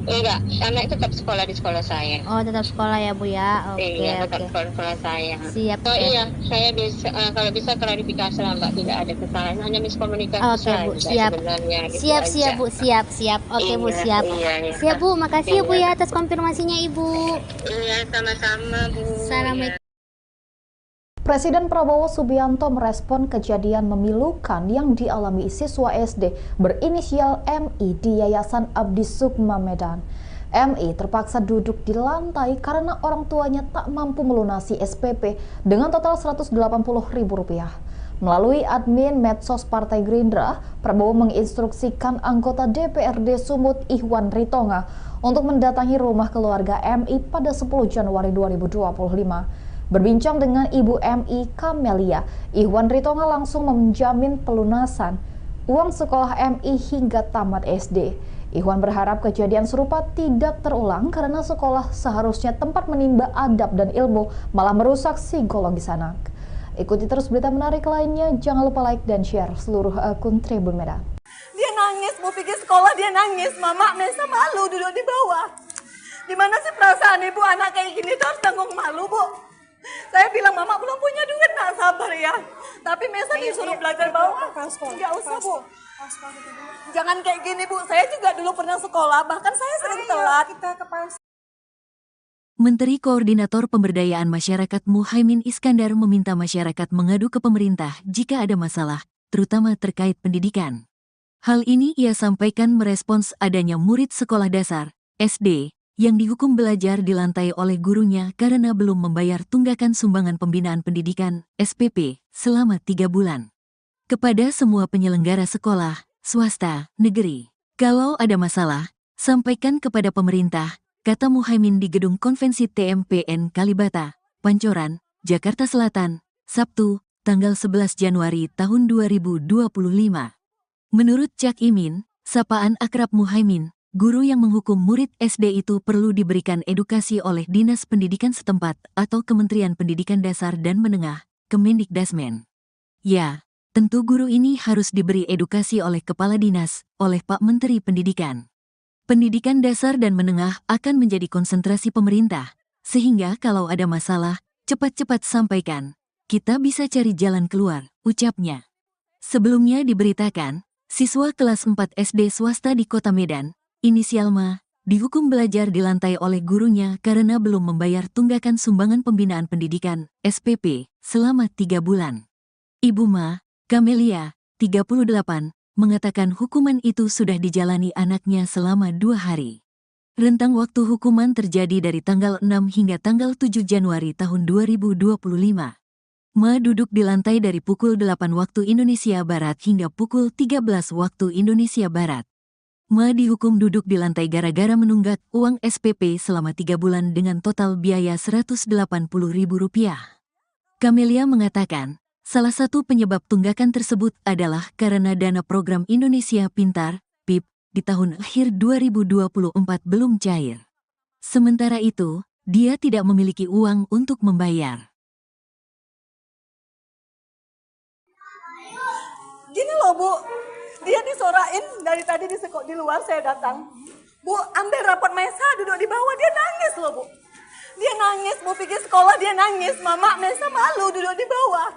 Enggak, anak tetap sekolah di sekolah saya. Oh, tetap sekolah ya Bu ya. Iya, tetap sekolah saya. Siap. Oh iya, saya bisa kalau bisa klarifikasi lah Mbak, tidak ada kesalahan, hanya miskomunikasi saja. Bu, siap. Gitu siap Bu, siap. Oke Bu, siap. Siap Bu, makasih ya Bu ya atas konfirmasinya Ibu. Iya, sama-sama Bu. Assalamualaikum. Presiden Prabowo Subianto merespon kejadian memilukan yang dialami siswa SD berinisial MI di Yayasan Abdi Sukma Medan. MI terpaksa duduk di lantai karena orang tuanya tak mampu melunasi SPP dengan total Rp180.000. Melalui admin medsos Partai Gerindra, Prabowo menginstruksikan anggota DPRD Sumut Ihwan Ritonga untuk mendatangi rumah keluarga MI pada 10 Januari 2025. Berbincang dengan Ibu MI Kamelia, Ihwan Ritonga langsung menjamin pelunasan uang sekolah MI hingga tamat SD. Ihwan berharap kejadian serupa tidak terulang karena sekolah seharusnya tempat menimba adab dan ilmu, malah merusak psikologis anak. Ikuti terus berita menarik lainnya, jangan lupa like dan share seluruh akun Tribun Medan. Dia nangis, mau pergi sekolah dia nangis, Mama Mesa malu duduk di bawah. Gimana sih perasaan ibu anak kayak gini tuh harus tanggung malu Bu? Saya bilang, Mama belum punya duit, nak sabar ya. Tapi Mesa disuruh belajar bawah. Nggak usah Bu. Jangan kayak gini Bu, saya juga dulu pernah sekolah, bahkan saya sering telat. Menteri Koordinator Pemberdayaan Masyarakat Muhaimin Iskandar meminta masyarakat mengadu ke pemerintah jika ada masalah, terutama terkait pendidikan. Hal ini ia sampaikan merespons adanya murid sekolah dasar, SD, yang dihukum belajar di lantai oleh gurunya karena belum membayar tunggakan sumbangan pembinaan pendidikan, SPP, selama 3 bulan. Kepada semua penyelenggara sekolah, swasta, negeri, kalau ada masalah, sampaikan kepada pemerintah, kata Muhaimin di Gedung Konvensi TMPN Kalibata, Pancoran, Jakarta Selatan, Sabtu, tanggal 11 Januari tahun 2025. Menurut Cak Imin, sapaan akrab Muhaimin, guru yang menghukum murid SD itu perlu diberikan edukasi oleh Dinas Pendidikan setempat atau Kementerian Pendidikan Dasar dan Menengah, Kemendikdasmen. Ya, tentu guru ini harus diberi edukasi oleh Kepala Dinas, oleh Pak Menteri Pendidikan. Pendidikan dasar dan menengah akan menjadi konsentrasi pemerintah, sehingga kalau ada masalah, cepat-cepat sampaikan. Kita bisa cari jalan keluar, ucapnya. Sebelumnya diberitakan, siswa kelas 4 SD swasta di Kota Medan, inisial Ma, dihukum belajar di lantai oleh gurunya karena belum membayar tunggakan sumbangan pembinaan pendidikan, SPP, selama 3 bulan. Ibu Ma, Kamelia, 38, mengatakan hukuman itu sudah dijalani anaknya selama 2 hari. Rentang waktu hukuman terjadi dari tanggal 6 hingga tanggal 7 Januari tahun 2025. Ma duduk di lantai dari pukul 8 waktu Indonesia Barat hingga pukul 13 waktu Indonesia Barat. Ma dihukum duduk di lantai gara-gara menunggak uang SPP selama 3 bulan dengan total biaya Rp180.000. Kamelia mengatakan, salah satu penyebab tunggakan tersebut adalah karena dana program Indonesia Pintar, PIP, di tahun akhir 2024 belum cair. Sementara itu, dia tidak memiliki uang untuk membayar. Gini loh Bu, dia disorain dari tadi di luar saya datang. Bu, ambil rapot Mesa duduk di bawah, dia nangis loh Bu. Dia nangis, mau pergi sekolah dia nangis. Mama Mesa malu duduk di bawah.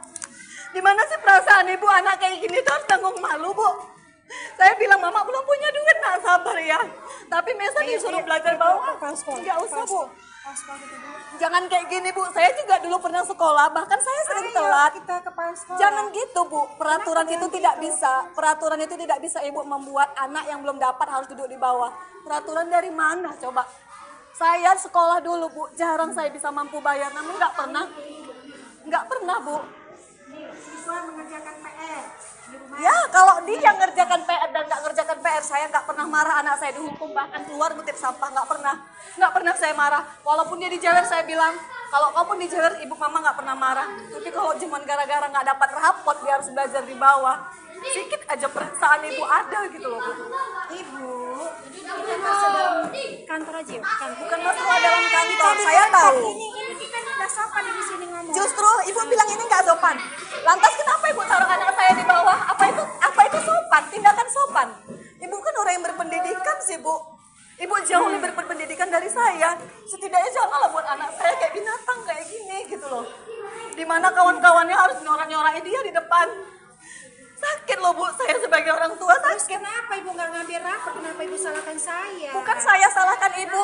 Gimana sih perasaan ibu anak kayak gini tuh harus tanggung malu Bu? Saya bilang, Mama belum punya duit, nak sabar ya. Tapi Mesa disuruh belajar bawah. Nggak usah Bu. Jangan kayak gini Bu, saya juga dulu pernah sekolah, bahkan saya sering telat. Jangan gitu Bu, peraturan itu tidak bisa. Peraturan itu tidak bisa Ibu membuat anak yang belum dapat harus duduk di bawah. Peraturan dari mana coba? Saya sekolah dulu Bu, jarang saya bisa mampu bayar, namun nggak pernah Bu. Siswa mengerjakan PR. Ya, kalau dia ngerjakan PR dan nggak ngerjakan PR, saya nggak pernah marah. Anak saya dihukum bahkan keluar ngutip sampah, nggak pernah saya marah. Walaupun dia dijewer, saya bilang kalau kau pun dijewer, ibu mama nggak pernah marah. Tapi kalau cuma gara-gara nggak dapat rapot, dia harus belajar di bawah. Sedikit aja perasaan ibu ada gitu loh, Bu. Ibu, kita masuk dalam kantor aja yuk. Bukan masalah dalam kantor, saya tahu. Ini kita nggak sopan di sini ngomong. Justru ibu bilang ini nggak sopan. Lantas kenapa ibu taruh anak saya di bawah? Apa itu sopan? Tindakan sopan. Ibu kan orang yang berpendidikan sih, Bu. Ibu jauh lebih berpendidikan dari saya. Setidaknya janganlah buat anak saya kayak binatang kayak gini gitu loh. Dimana kawan-kawannya harus nyorak-nyorakin dia di depan. Sakit loh, Bu, saya sebagai orang tua sakit. Terus kenapa ibu nggak ngambil rapor? Kenapa ibu salahkan saya? Bukan saya salahkan ibu.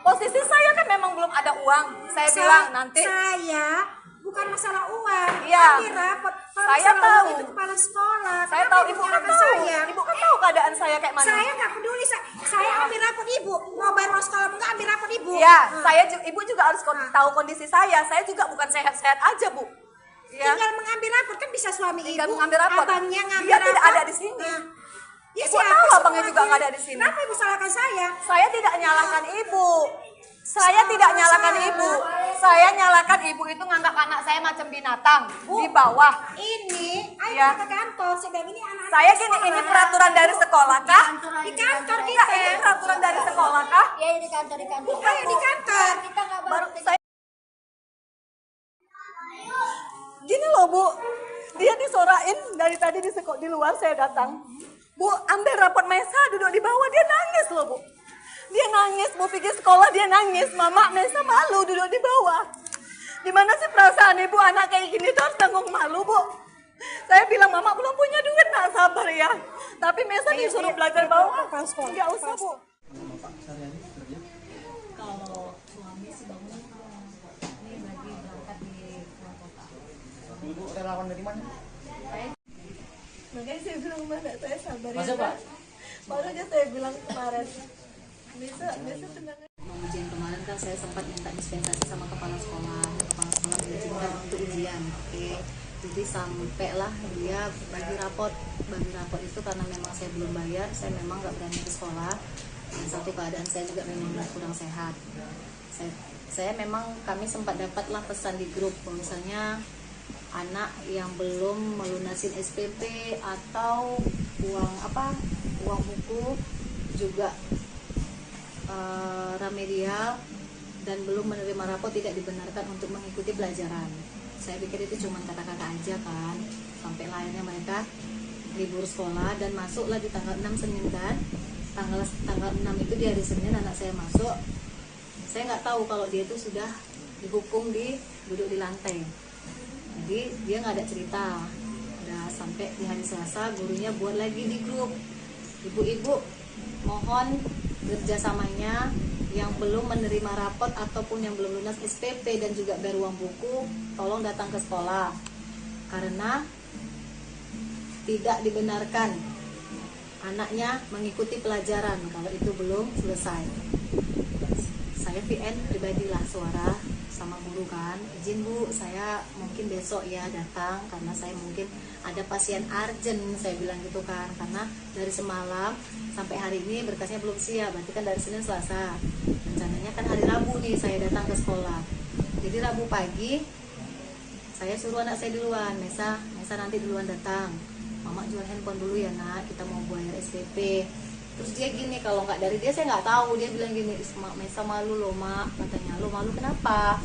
Posisi saya kan memang belum ada uang. Saya bilang nanti. Saya bukan masalah uang. Iya. Ambil rapor. Kalau Saya masalah tahu. uang itu kepala sekolah. Saya Kenapa tahu, ibu kan nyalahkan tahu. saya? Ibu kan tahu keadaan saya kayak mana. Saya nggak peduli. Saya ambil rapor ibu. Mau bayar uang sekolah nggak ambil rapor ibu. Iya, ibu juga harus tahu kondisi saya. Saya juga bukan sehat-sehat aja, Bu. Ya. Tinggal mengambil rapor kan bisa suami Tinggal ibu. mengambil rapor. Abangnya ngambil Dia rapor. tidak ada di sini. Ya, Ibu siapa tahu sih abangnya juga lagi? nggak ada di sini. Kenapa ibu salahkan saya? Saya tidak nyalahkan ibu. Saya tidak nyalahkan ibu. Saya nyalahkan ibu itu nganggap anak saya macam binatang di bawah. Ini, ayo Ya. kita ke kantor. Saya bilang ini anak. Saya gini, ini peraturan dari sekolah kah? Di kantor Enggak, kita. ini peraturan dari sekolah kah? Ya di kantor Ayo di kantor. kita nggak Baru saya gini loh, Bu. Dia disorain dari tadi di luar saya datang. Bu, ambil rapot Mesa duduk di bawah, dia nangis loh, Bu. Dia nangis, Bu pergi sekolah dia nangis. Mama, Mesa malu duduk di bawah. Gimana sih perasaan ibu anak kayak gini tuh harus tanggung malu, Bu. Saya bilang, Mama belum punya duit, nak sabar ya. Tapi Mesa disuruh belajar bawah. Enggak usah, Bu. Kalau suami sih bangun ini lagi berangkat di luar kota. Ibu relawan dari mana? Makanya saya bilang, Mbak, saya sabar ya. Masa, Pak? Baru aja saya bilang kemarin. Bisa tenang. Mau ujian kemarin kan saya sempat minta dispensasi sama kepala sekolah. Kepala sekolah mengizinkan untuk ujian. Oke. Jadi sampailah dia bagi rapot itu karena memang saya belum bayar, saya memang nggak berani ke sekolah. Dan satu keadaan saya juga memang kurang sehat. Saya memang kami sempat dapatlah pesan di grup, misalnya anak yang belum melunasin SPP atau uang buku juga remedial dan belum menerima rapor tidak dibenarkan untuk mengikuti pelajaran. Saya pikir itu cuma kata-kata aja kan, sampai lainnya mereka libur sekolah dan masuklah di tanggal 6 Senin kan. Tanggal 6 itu di hari Senin anak saya masuk. Saya nggak tahu kalau dia itu sudah dihukum duduk di lantai. Jadi dia nggak ada cerita. Udah sampai di hari Selasa gurunya buat lagi di grup. Ibu-ibu mohon kerjasamanya yang belum menerima rapot ataupun yang belum lunas SPP dan juga bayar uang buku, tolong datang ke sekolah karena tidak dibenarkan anaknya mengikuti pelajaran kalau itu belum selesai. Saya VN pribadilah suara sama guru kan, izin Bu, saya mungkin besok ya datang karena saya mungkin ada pasien urgent, saya bilang gitu kan, karena dari semalam sampai hari ini berkasnya belum siap, berarti kan dari Senin Selasa, rencananya kan hari Rabu nih saya datang ke sekolah. Jadi Rabu pagi saya suruh anak saya duluan, Mesa nanti duluan datang, Mama jual handphone dulu ya nak, kita mau bayar SPP. Terus dia gini, kalau nggak dari dia saya nggak tahu, dia bilang gini, Mesa malu loh mak, katanya. Lo malu kenapa?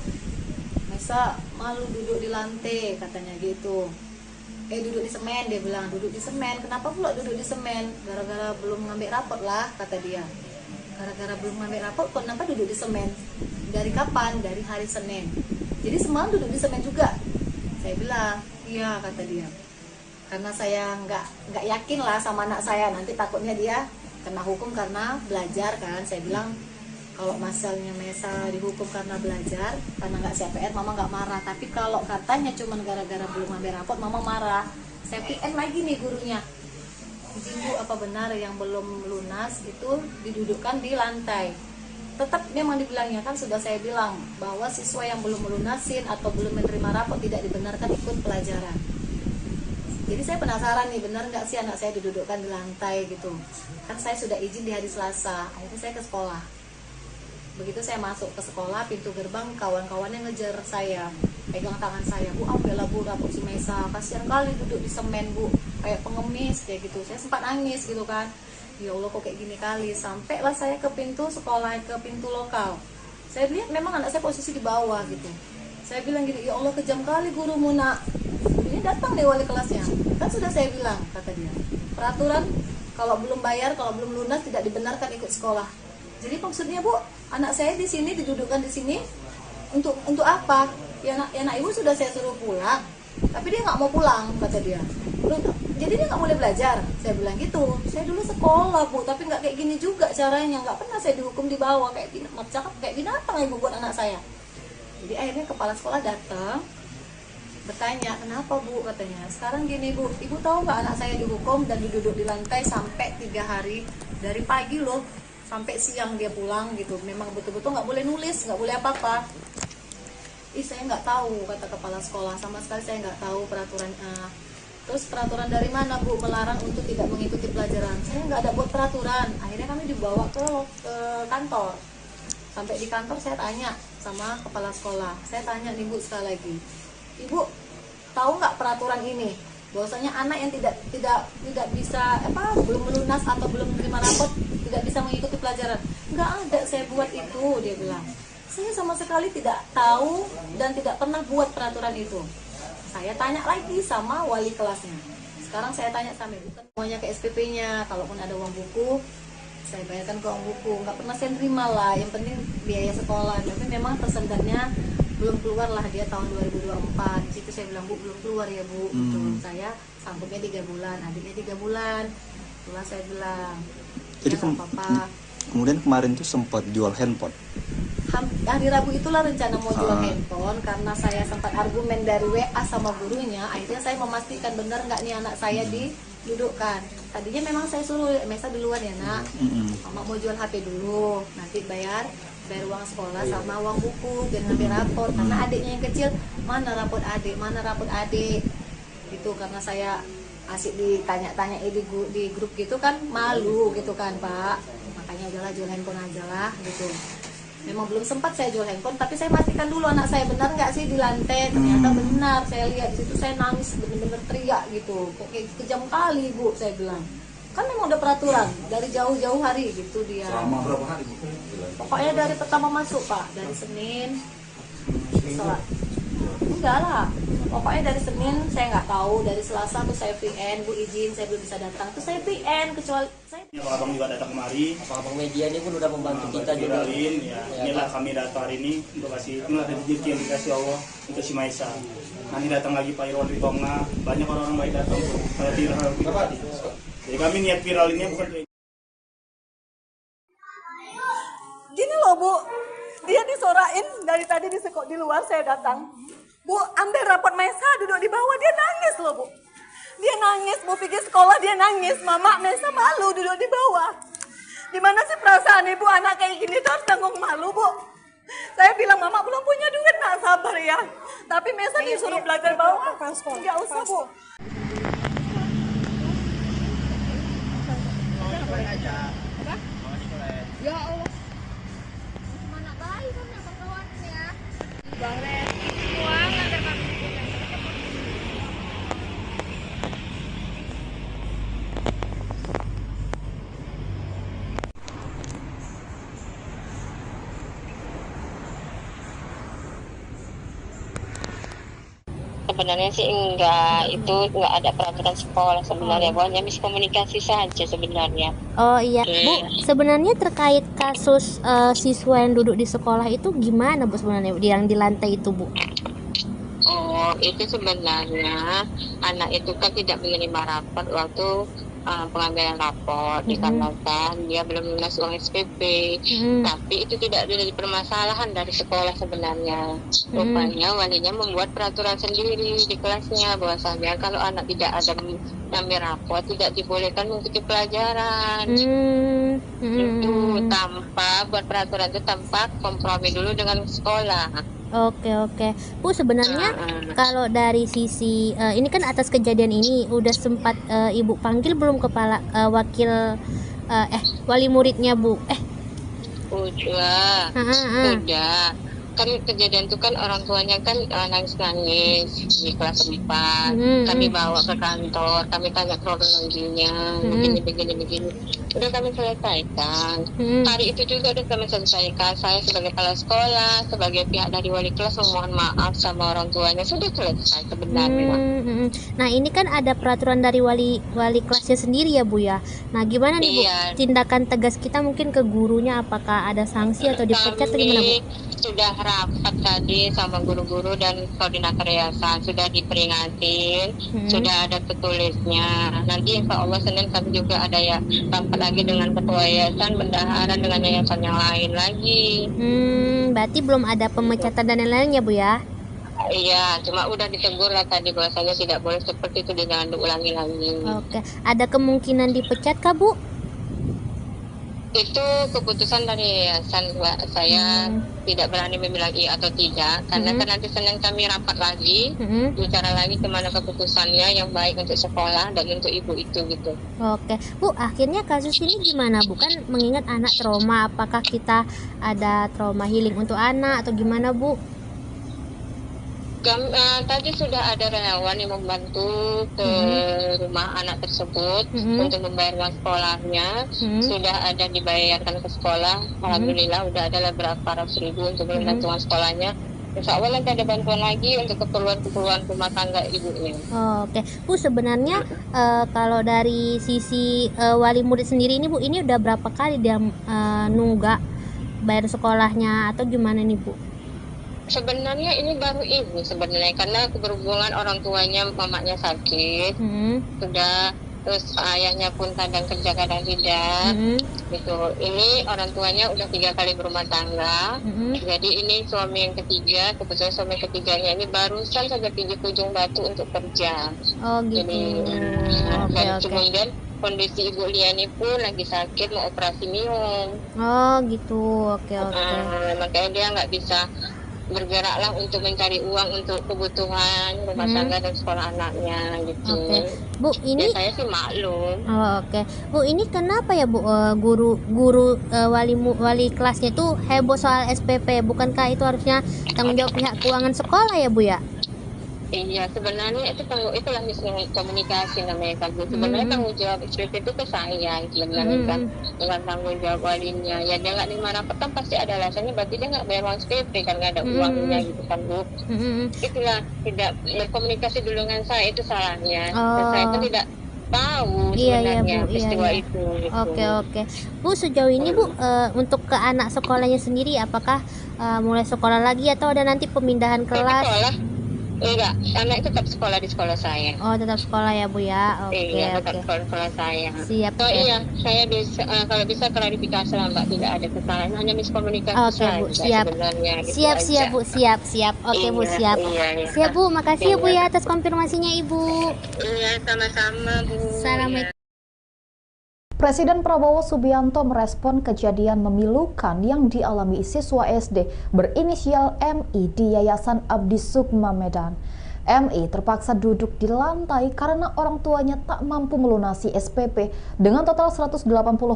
Mesa malu duduk di lantai, katanya gitu. Duduk di semen, dia bilang, duduk di semen. Kenapa pula duduk di semen? Gara-gara belum ngambil rapot lah, kata dia. Gara-gara belum ngambil rapot, kenapa duduk di semen? Dari kapan? Dari hari Senin. Jadi semalam duduk di semen juga. Saya bilang, iya, kata dia. Karena saya nggak yakin lah sama anak saya, nanti takutnya dia kena hukum karena belajar kan. Saya bilang kalau masalahnya Mesa dihukum karena belajar, karena nggak siap PR, Mama nggak marah. Tapi kalau katanya cuma gara-gara belum ambil rapot, Mama marah. Saya PN lagi nih gurunya, izin Bu, apa benar yang belum lunas itu didudukkan di lantai? Tetap memang dibilangnya kan, sudah saya bilang bahwa siswa yang belum melunasin atau belum menerima rapot tidak dibenarkan ikut pelajaran. Jadi saya penasaran nih, benar nggak sih anak saya didudukkan di lantai gitu. Kan saya sudah izin di hari Selasa, akhirnya saya ke sekolah. Begitu saya masuk ke sekolah, pintu gerbang kawan-kawannya ngejar saya, pegang tangan saya, Bu, ambillah Bu rapot si Maisa, kasihan kali duduk di semen Bu, kayak pengemis kayak gitu. Saya sempat nangis gitu kan, ya Allah kok kayak gini kali. Sampailah saya ke pintu sekolah, ke pintu lokal. Saya lihat memang anak saya posisi di bawah gitu. Saya bilang gini, ya Allah kejam kali gurumu nak. Ini datang nih wali kelasnya. Kan sudah saya bilang, kata dia, peraturan kalau belum bayar, kalau belum lunas tidak dibenarkan ikut sekolah. Jadi maksudnya Bu, anak saya di sini didudukkan di sini untuk apa? Ya nak ibu sudah saya suruh pulang, tapi dia nggak mau pulang, kata dia. Jadi dia nggak boleh belajar. Saya bilang gitu. Saya dulu sekolah Bu, tapi nggak kayak gini juga caranya. Nggak pernah saya dihukum di bawah kayak binatang ibu buat anak saya. Jadi akhirnya kepala sekolah datang, bertanya, kenapa Bu, katanya. Sekarang gini Bu, ibu tahu nggak anak saya dihukum dan duduk di lantai sampai 3 hari, dari pagi loh sampai siang dia pulang gitu. Memang betul-betul nggak boleh nulis, nggak boleh apa-apa. Saya nggak tahu, kata kepala sekolah, sama sekali saya nggak tahu peraturan. Terus peraturan dari mana Bu melarang untuk tidak mengikuti pelajaran? Saya nggak ada buat peraturan. Akhirnya kami dibawa ke kantor. Sampai di kantor saya tanya sama kepala sekolah. Saya tanya nih Bu sekali lagi, Ibu tahu nggak peraturan ini? Bahwasanya anak yang tidak bisa belum melunas atau belum menerima rapot tidak bisa mengikuti pelajaran. Nggak ada saya buat itu, dia bilang. Saya sama sekali tidak tahu dan tidak pernah buat peraturan itu. Saya tanya lagi sama wali kelasnya. Sekarang saya tanya sama ibu, semuanya ke SPP-nya. Kalaupun ada uang buku, saya bayarkan ke uang buku. Nggak pernah saya terima lah. Yang penting biaya sekolah. Tapi memang tersendatnya belum keluar lah dia tahun 2024. Di situ saya bilang, Bu, belum keluar ya Bu. Saya sanggupnya 3 bulan, adiknya 3 bulan. Itulah saya bilang. Jadi ya, apa-apa. Kemudian kemarin tuh sempat jual handphone. Hari Rabu itulah rencana mau jual handphone, karena saya sempat argumen dari WA sama gurunya. Akhirnya saya memastikan benar nggak nih anak saya didudukkan. Tadinya memang saya suruh Mesa duluan ya nak, mama mau jual HP dulu, nanti bayar uang sekolah sama uang buku dan ngambil rapor. Karena adiknya yang kecil, mana rapot adik gitu. Karena saya asik ditanya-tanya di grup gitu kan, malu gitu kan Pak. Makanya udahlah jual handphone aja lah gitu. Memang belum sempat saya jual handphone, tapi saya pastikan dulu anak saya benar nggak sih di lantai. Ternyata benar, saya lihat di situ, saya nangis bener-bener teriak gitu. Kok kayak kejam kali Bu, saya bilang. Kan memang udah peraturan dari jauh-jauh hari gitu dia. Selama berapa hari Bu? Pokoknya dari pertama masuk Pak, dari Senin. Enggak lah. Pokoknya dari Senin saya nggak tahu, dari Selasa tuh saya VN, Bu izin saya belum bisa datang, tuh saya VN kecuali saya. Pak Abang juga datang kemari. Abang media ini pun udah membantu kita juga. Inilah kami datang hari ini untuk kasih, inilah rezeki yang dikasih Allah untuk si Maisa. Nanti datang lagi Pak Irwan Ritonga, banyak orang-orang baik datang tuh. Kalau viral pribadi. Jadi kami niat viral ini bukan. Gini loh Bu, dia disorain dari tadi di luar saya datang. Bu, ambil rapot Maisa duduk di bawah, dia nangis loh Bu. Dia nangis, Bu pergi sekolah dia nangis. Mama Maisa malu duduk di bawah. Gimana sih perasaan ibu anak kayak gini tuh harus tanggung malu Bu. Saya bilang Mama belum punya duit, nak sabar ya. Tapi Maisa disuruh belajar bawah. Nggak usah Bu. Ya Allah. Mana baik kan ya kawan ya. Bang Ren, uang antar kami. Sebenarnya sih enggak, itu enggak ada peraturan sekolah sebenarnya, pokoknya miskomunikasi saja sebenarnya. Oh iya, Bu, sebenarnya terkait kasus siswa yang duduk di sekolah itu gimana Bu sebenarnya yang di lantai itu Bu? Oh, itu sebenarnya anak itu kan tidak menerima rapor waktu pengambilan rapor dikarenakan dia belum lunas uang SPP. Tapi itu tidak ada permasalahan dari sekolah sebenarnya. Rupanya walinya membuat peraturan sendiri di kelasnya bahwasanya kalau anak tidak ada mengambil rapor tidak dibolehkan mengikuti pelajaran. Itu tanpa buat peraturan itu tanpa kompromi dulu dengan sekolah. Oke. Bu, sebenarnya kalau dari sisi ini kan atas kejadian ini udah sempat Ibu panggil belum kepala wakil wali muridnya, Bu? Udah. Kan kejadian itu kan orang tuanya kan nangis-nangis di kelas 4. Kami bawa ke kantor, kami tanya kronologinya, begini. Udah kami selesaikan. Hari itu juga udah kami selesaikan. Saya sebagai kepala sekolah, sebagai pihak dari wali kelas memohon maaf sama orang tuanya. Sudah selesai sebenarnya. Nah, ini kan ada peraturan dari wali kelasnya sendiri ya, Bu ya. Nah, gimana nih, Bu? Tindakan tegas kita mungkin ke gurunya, apakah ada sanksi atau dipecat atau gimana, Bu? Sudah rapat tadi sama guru-guru dan koordinator yayasan, sudah diperingatin, sudah ada tertulisnya. Nanti insya Allah Senin kami juga ada ya rapat lagi dengan ketua yayasan, bendahara dengan yayasan yang lain lagi. Berarti belum ada pemecatan dan lain-lainnya, Bu ya? Iya, cuma udah ditegur lah tadi bahwasanya tidak boleh seperti itu, jangan diulangi lagi. Oke, ada kemungkinan dipecat kah, Bu? Itu keputusan dari yayasan, Mbak. Saya tidak berani membilang iya atau tidak, karena kan nanti Senin kami rapat lagi, bicara lagi kemana keputusannya yang baik untuk sekolah dan untuk ibu itu gitu. Oke, Bu, akhirnya kasus ini gimana, Bu? Kan mengingat anak trauma, apakah kita ada trauma healing untuk anak atau gimana, Bu? Tadi sudah ada relawan yang membantu ke rumah anak tersebut untuk membayar uang sekolahnya. Sudah ada dibayarkan ke sekolah. Alhamdulillah udah ada beberapa ratus ribu untuk membantu uang sekolahnya. Insya Allah nanti ada bantuan lagi untuk keperluan rumah tangga ibunya. Oke, Bu, sebenarnya kalau dari sisi wali murid sendiri ini, Bu, ini udah berapa kali dia nunggak bayar sekolahnya atau gimana nih, Bu? Sebenarnya ini baru ibu sebenarnya, karena berhubungan orang tuanya, mamanya sakit, sudah, terus ayahnya pun kadang kerja kadang tidak, gitu. Ini orang tuanya udah 3 kali berumah tangga, jadi ini suami yang ketiga, kebetulan suami ketiganya ini barusan saja pergi ke Ujung Batu untuk kerja. Oh gitu. Dan kemudian kondisi Ibu Liani pun lagi sakit, mau operasi minum. Oh gitu, oke. Makanya dia nggak bisa bergeraklah untuk mencari uang untuk kebutuhan rumah tangga dan sekolah anaknya gitu. Bu, ini ya, saya sih maklum. Bu, ini kenapa ya, Bu, guru wali kelasnya tuh heboh soal SPP? Bukankah itu harusnya tanggung jawab pihak keuangan sekolah ya, Bu ya? Iya, sebenarnya itulah miskomunikasi namanya kan. Sebenarnya tanggung jawab SPP itu ke saya sebenarnya kan, dengan tanggung jawab walinya. Ya dia nggak nerima rapat kan pasti ada alasannya, berarti dia nggak bayar uang SPP kan, nggak ada uangnya gitu kan, Bu. Itulah tidak berkomunikasi dulu dengan saya, itu salahnya. Dan saya itu tidak tahu sebenarnya peristiwa itu. Gitu. Oke. Bu, sejauh ini Bu, untuk ke anak sekolahnya sendiri, apakah mulai sekolah lagi atau ada nanti pemindahan kelas? Sekolah. Enggak, anak tetap sekolah di sekolah saya. Oh, tetap sekolah ya, Bu ya. Iya, tetap sekolah saya. Siap. Oh iya, saya bisa kalau bisa klarifikasi lah, Mbak, tidak ada kesalahan, hanya miskomunikasi saja. Bu, siap. Gitu siap, Bu, siap. Oke, Bu, siap. Iya. Siap, Bu, makasih ya, Bu ya atas konfirmasinya, Ibu. Iya, sama-sama, Bu. Assalamualaikum. Presiden Prabowo Subianto merespon kejadian memilukan yang dialami siswa SD berinisial MI di Yayasan Abdi Sukma Medan. MI terpaksa duduk di lantai karena orang tuanya tak mampu melunasi SPP dengan total Rp180.000.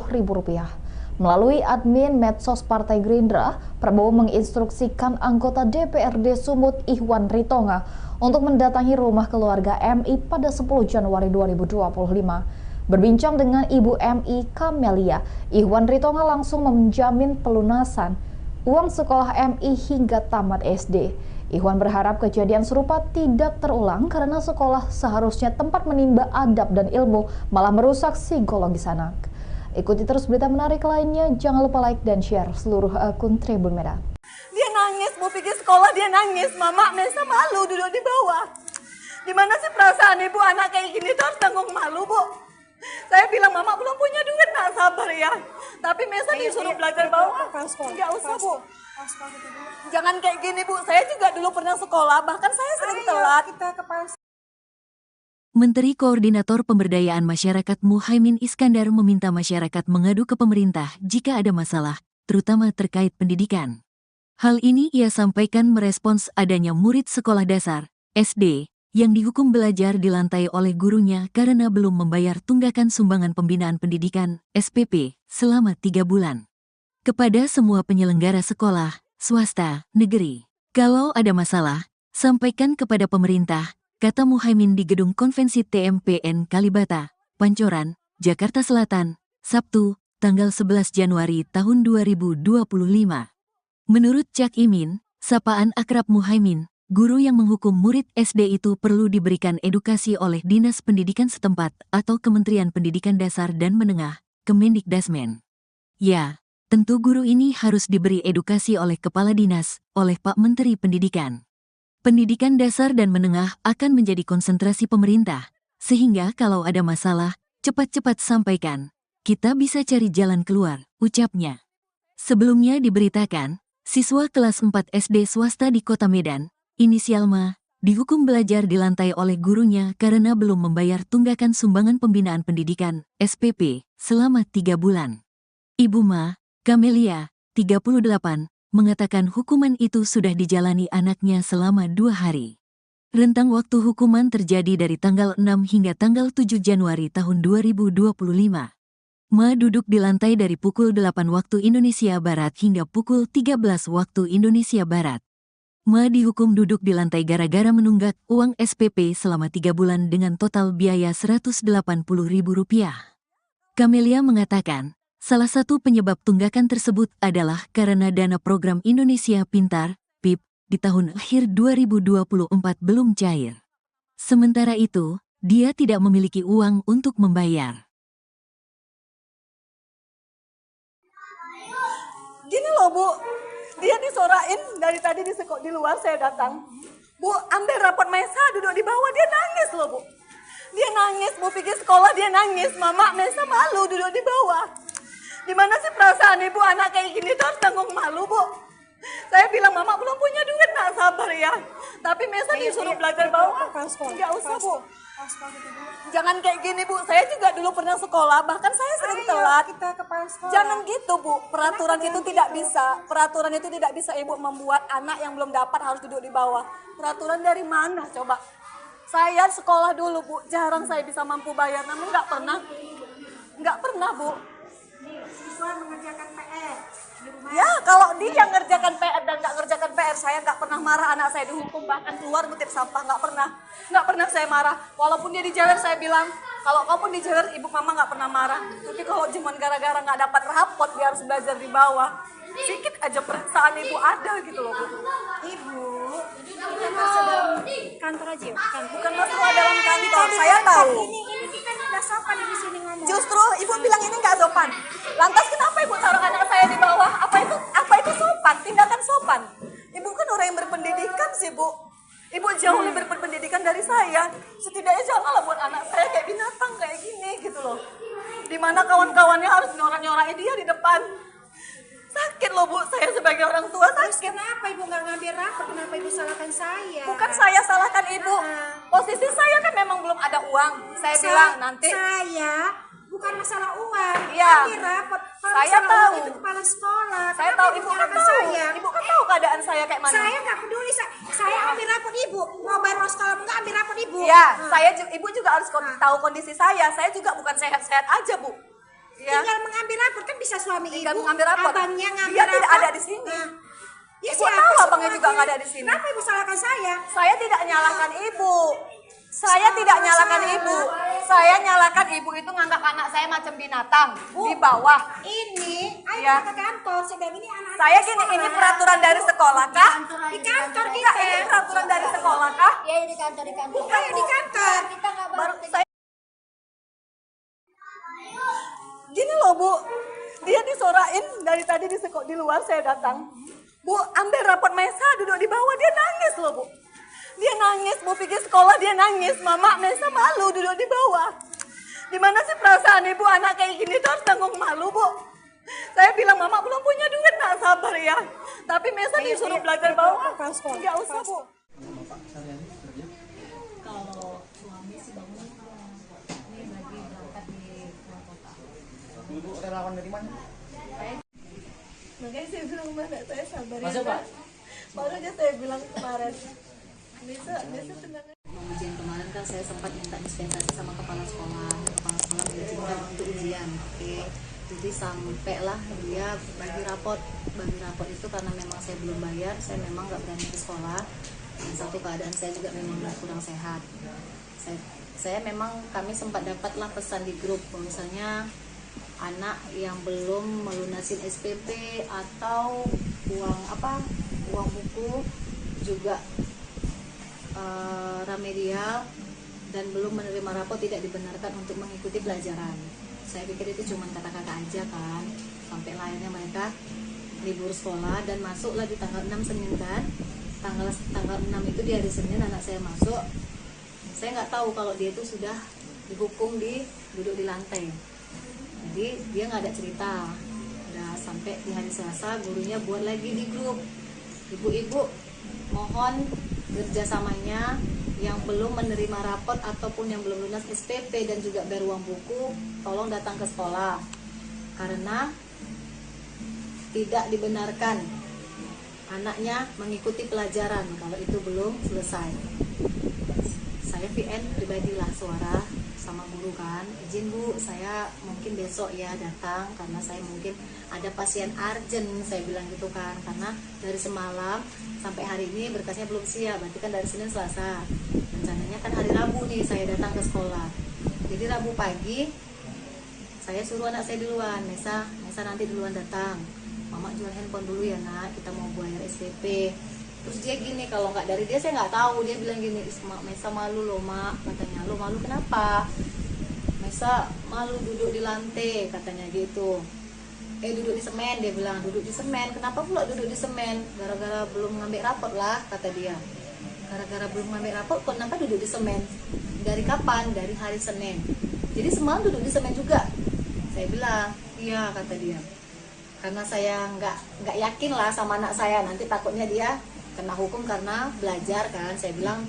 Melalui admin medsos Partai Gerindra, Prabowo menginstruksikan anggota DPRD Sumut Ihwan Ritonga untuk mendatangi rumah keluarga MI pada 10 Januari 2025. Berbincang dengan Ibu MI Kamelia, Ihwan Ritonga langsung menjamin pelunasan uang sekolah MI hingga tamat SD. Ihwan berharap kejadian serupa tidak terulang karena sekolah seharusnya tempat menimba adab dan ilmu, malah merusak psikologis anak. Ikuti terus berita menarik lainnya, jangan lupa like dan share seluruh akun Tribun Medan. Dia nangis, mau pergi sekolah dia nangis, Mama Mesa malu duduk di bawah. Gimana sih perasaan ibu anak kayak gini tuh harus tanggung malu, Bu? Saya bilang, Mama belum punya duit, nak sabar ya. Tapi Mesa disuruh belajar bawah. Nggak usah, Bu. Jangan kayak gini, Bu. Saya juga dulu pernah sekolah, bahkan saya sering telat. Menteri Koordinator Pemberdayaan Masyarakat Muhaimin Iskandar meminta masyarakat mengadu ke pemerintah jika ada masalah, terutama terkait pendidikan. Hal ini ia sampaikan merespons adanya murid sekolah dasar, SD, yang dihukum belajar di lantai oleh gurunya karena belum membayar tunggakan sumbangan pembinaan pendidikan, SPP, selama 3 bulan. Kepada semua penyelenggara sekolah, swasta, negeri, kalau ada masalah, sampaikan kepada pemerintah, kata Muhaimin di Gedung Konvensi TMPN Kalibata, Pancoran, Jakarta Selatan, Sabtu, tanggal 11 Januari tahun 2025. Menurut Cak Imin, sapaan akrab Muhaimin, guru yang menghukum murid SD itu perlu diberikan edukasi oleh Dinas Pendidikan setempat atau Kementerian Pendidikan Dasar dan Menengah, Kemendikdasmen. Ya, tentu guru ini harus diberi edukasi oleh Kepala Dinas, oleh Pak Menteri Pendidikan. Pendidikan dasar dan menengah akan menjadi konsentrasi pemerintah, sehingga kalau ada masalah, cepat-cepat sampaikan. Kita bisa cari jalan keluar, ucapnya. Sebelumnya diberitakan, siswa kelas 4 SD swasta di Kota Medan, inisial Ma, dihukum belajar di lantai oleh gurunya karena belum membayar tunggakan sumbangan pembinaan pendidikan, SPP, selama 3 bulan. Ibu Ma, Kamelia, 38, mengatakan hukuman itu sudah dijalani anaknya selama 2 hari. Rentang waktu hukuman terjadi dari tanggal 6 hingga tanggal 7 Januari tahun 2025. Ma duduk di lantai dari pukul 8 waktu Indonesia Barat hingga pukul 13 waktu Indonesia Barat. Ma dihukum duduk di lantai gara-gara menunggak uang SPP selama 3 bulan dengan total biaya Rp180.000. Kamelia mengatakan, salah satu penyebab tunggakan tersebut adalah karena dana program Indonesia Pintar, PIP, di tahun akhir 2024 belum cair. Sementara itu, dia tidak memiliki uang untuk membayar. Gini loh Bu, dia disorain dari tadi di luar saya datang. Bu, ambil rapot Maisa duduk di bawah, dia nangis loh Bu. Dia nangis, Bu pergi sekolah dia nangis, Mama Maisa malu duduk di bawah. Gimana sih perasaan Ibu anak kayak gini tuh harus tanggung malu Bu. Saya bilang Mama belum punya duit, nak sabar ya. Tapi Maisa disuruh belajar bawah, nggak usah Bu. Jangan kayak gini Bu, saya juga dulu pernah sekolah, bahkan saya sering telat. Jangan gitu Bu, peraturan itu tidak bisa. Peraturan itu tidak bisa Ibu membuat anak yang belum dapat harus duduk di bawah. Peraturan dari mana coba? Saya sekolah dulu Bu, jarang saya bisa mampu bayar, namun nggak pernah Bu. Siswa mengerjakan PR. Ya, kalau dia ngerjakan PR dan nggak ngerjakan PR, saya nggak pernah marah anak saya dihukum, bahkan keluar ngutip sampah, nggak pernah saya marah. Walaupun dia dijewer, saya bilang, kalau kamu dijewer, ibu mama nggak pernah marah. Tapi kalau cuma gara-gara nggak dapat rapot, dia harus belajar di bawah, sedikit aja perasaan ibu ada gitu loh Bu. Ibu, kita masuk dalam kantor aja ya? Bukan masalah dalam kantor, saya tahu. Ini kita nggak sopan di sini ngomong. Justru ibu bilang ini nggak sopan. Lantas kenapa ibu taruh anak saya di bawah? Apa itu sopan? Tindakan sopan. Ibu kan orang yang berpendidikan sih Bu. Ibu jauh lebih berpendidikan dari saya. Setidaknya janganlah buat anak saya kayak binatang kayak gini gitu loh. Dimana kawan-kawannya harus nyorak-nyorakin dia di depan. Sakit loh Bu, saya sebagai orang tua sakit. Terus kenapa Ibu nggak ngambil rapor? Kenapa Ibu salahkan saya? Bukan saya salahkan Ibu. Posisi saya kan memang belum ada uang. Saya bilang nanti. Saya bukan masalah uang. Iya. Ambil rapor. Kalau Saya tahu. Itu kepala sekolah. Saya tahu Ibu kan tahu. Saya? Ibu kan tahu keadaan saya kayak mana. Saya nggak peduli. Saya ambil rapor Ibu. Mau bayar mau sekolah nggak ambil rapor Ibu. Iya, Ibu juga harus tahu kondisi saya. Saya juga bukan sehat-sehat aja Bu. Ya. Tinggal mengambil rapor kan bisa suami Tinggal Ibu. mengambil rapor. Abangnya ngambil Dia rapor. tidak ada di sini. Ya, Ibu tahu abangnya juga nggak ada di sini. Kenapa Ibu salahkan saya? Saya tidak nyalahkan Ibu. Saya tidak nyalahkan Ibu. Saya nyalahkan Ibu itu nganggap anak saya macam binatang di bawah. Ini, ayo Ya. kita ke kantor. Sedang ini anak. Saya gini, ini peraturan dari sekolah kah? Di kantor Enggak, kita. ini peraturan dari sekolah kah? Ya di kantor Ayo di kantor. Kita nggak Baru saya gini loh Bu, dia disorain dari tadi di luar saya datang. Bu, ambil rapot Maisa duduk di bawah, dia nangis loh Bu. Dia nangis, Bu pergi sekolah dia nangis, Mama Maisa malu duduk di bawah. Gimana sih perasaan Ibu anak kayak gini tuh harus tanggung malu Bu. Saya bilang Mama belum punya duit, nak sabar ya. Tapi Maisa disuruh belajar bawah, nggak usah Bu. Kalau suami sih bangun ini lagi berangkat di luar kota. Ibu relawan dari mana? Makanya saya bilang sama anak saya sabar ya. Masuk, Pak. Baru aja saya bilang kemarin. Bisa tenang. Ujian kemarin kan saya sempat minta dispensasi sama kepala sekolah mengizinkan untuk ujian. Oke. Jadi sampailah dia bagi rapot itu karena memang saya belum bayar, saya memang nggak berani ke sekolah. Dan satu keadaan saya juga memang kurang sehat. Saya memang kami sempat dapatlah pesan di grup misalnya anak yang belum melunasin SPP atau uang buku juga remedial dan belum menerima rapot tidak dibenarkan untuk mengikuti pelajaran. Saya pikir itu cuma kata-kata aja kan, sampai akhirnya mereka libur sekolah dan masuklah di tanggal 6 Senin kan. Tanggal 6 itu di hari Senin anak saya masuk. Saya nggak tahu kalau dia itu sudah dihukum duduk di lantai. Jadi dia nggak ada cerita. Udah sampai di hari Selasa gurunya buat lagi di grup, ibu-ibu mohon kerjasamanya yang belum menerima rapot ataupun yang belum lunas SPP dan juga bayar uang buku, tolong datang ke sekolah karena tidak dibenarkan anaknya mengikuti pelajaran kalau itu belum selesai. Saya VN pribadilah suara sama guru kan, izin Bu, saya mungkin besok ya datang karena saya mungkin ada pasien urgent, saya bilang gitu kan, karena dari semalam sampai hari ini berkasnya belum siap, berarti kan dari Senin Selasa, rencananya kan hari Rabu nih saya datang ke sekolah. Jadi Rabu pagi saya suruh anak saya duluan, Mesa nanti duluan datang, Mama jual handphone dulu ya nak, kita mau bayar SPP. Terus dia gini, kalau nggak dari dia saya nggak tahu, dia bilang gini, Mesa malu loh mak, katanya. Lo malu kenapa? Mesa malu duduk di lantai, katanya gitu. Duduk di semen, dia bilang, duduk di semen. Kenapa pula duduk di semen? Gara-gara belum ngambil rapot lah, kata dia. Gara-gara belum ngambil rapot, kenapa duduk di semen? Dari kapan? Dari hari Senin. Jadi semalam duduk di semen juga. Saya bilang, iya, kata dia. Karena saya nggak yakin lah sama anak saya, nanti takutnya dia kena hukum karena belajar kan. Saya bilang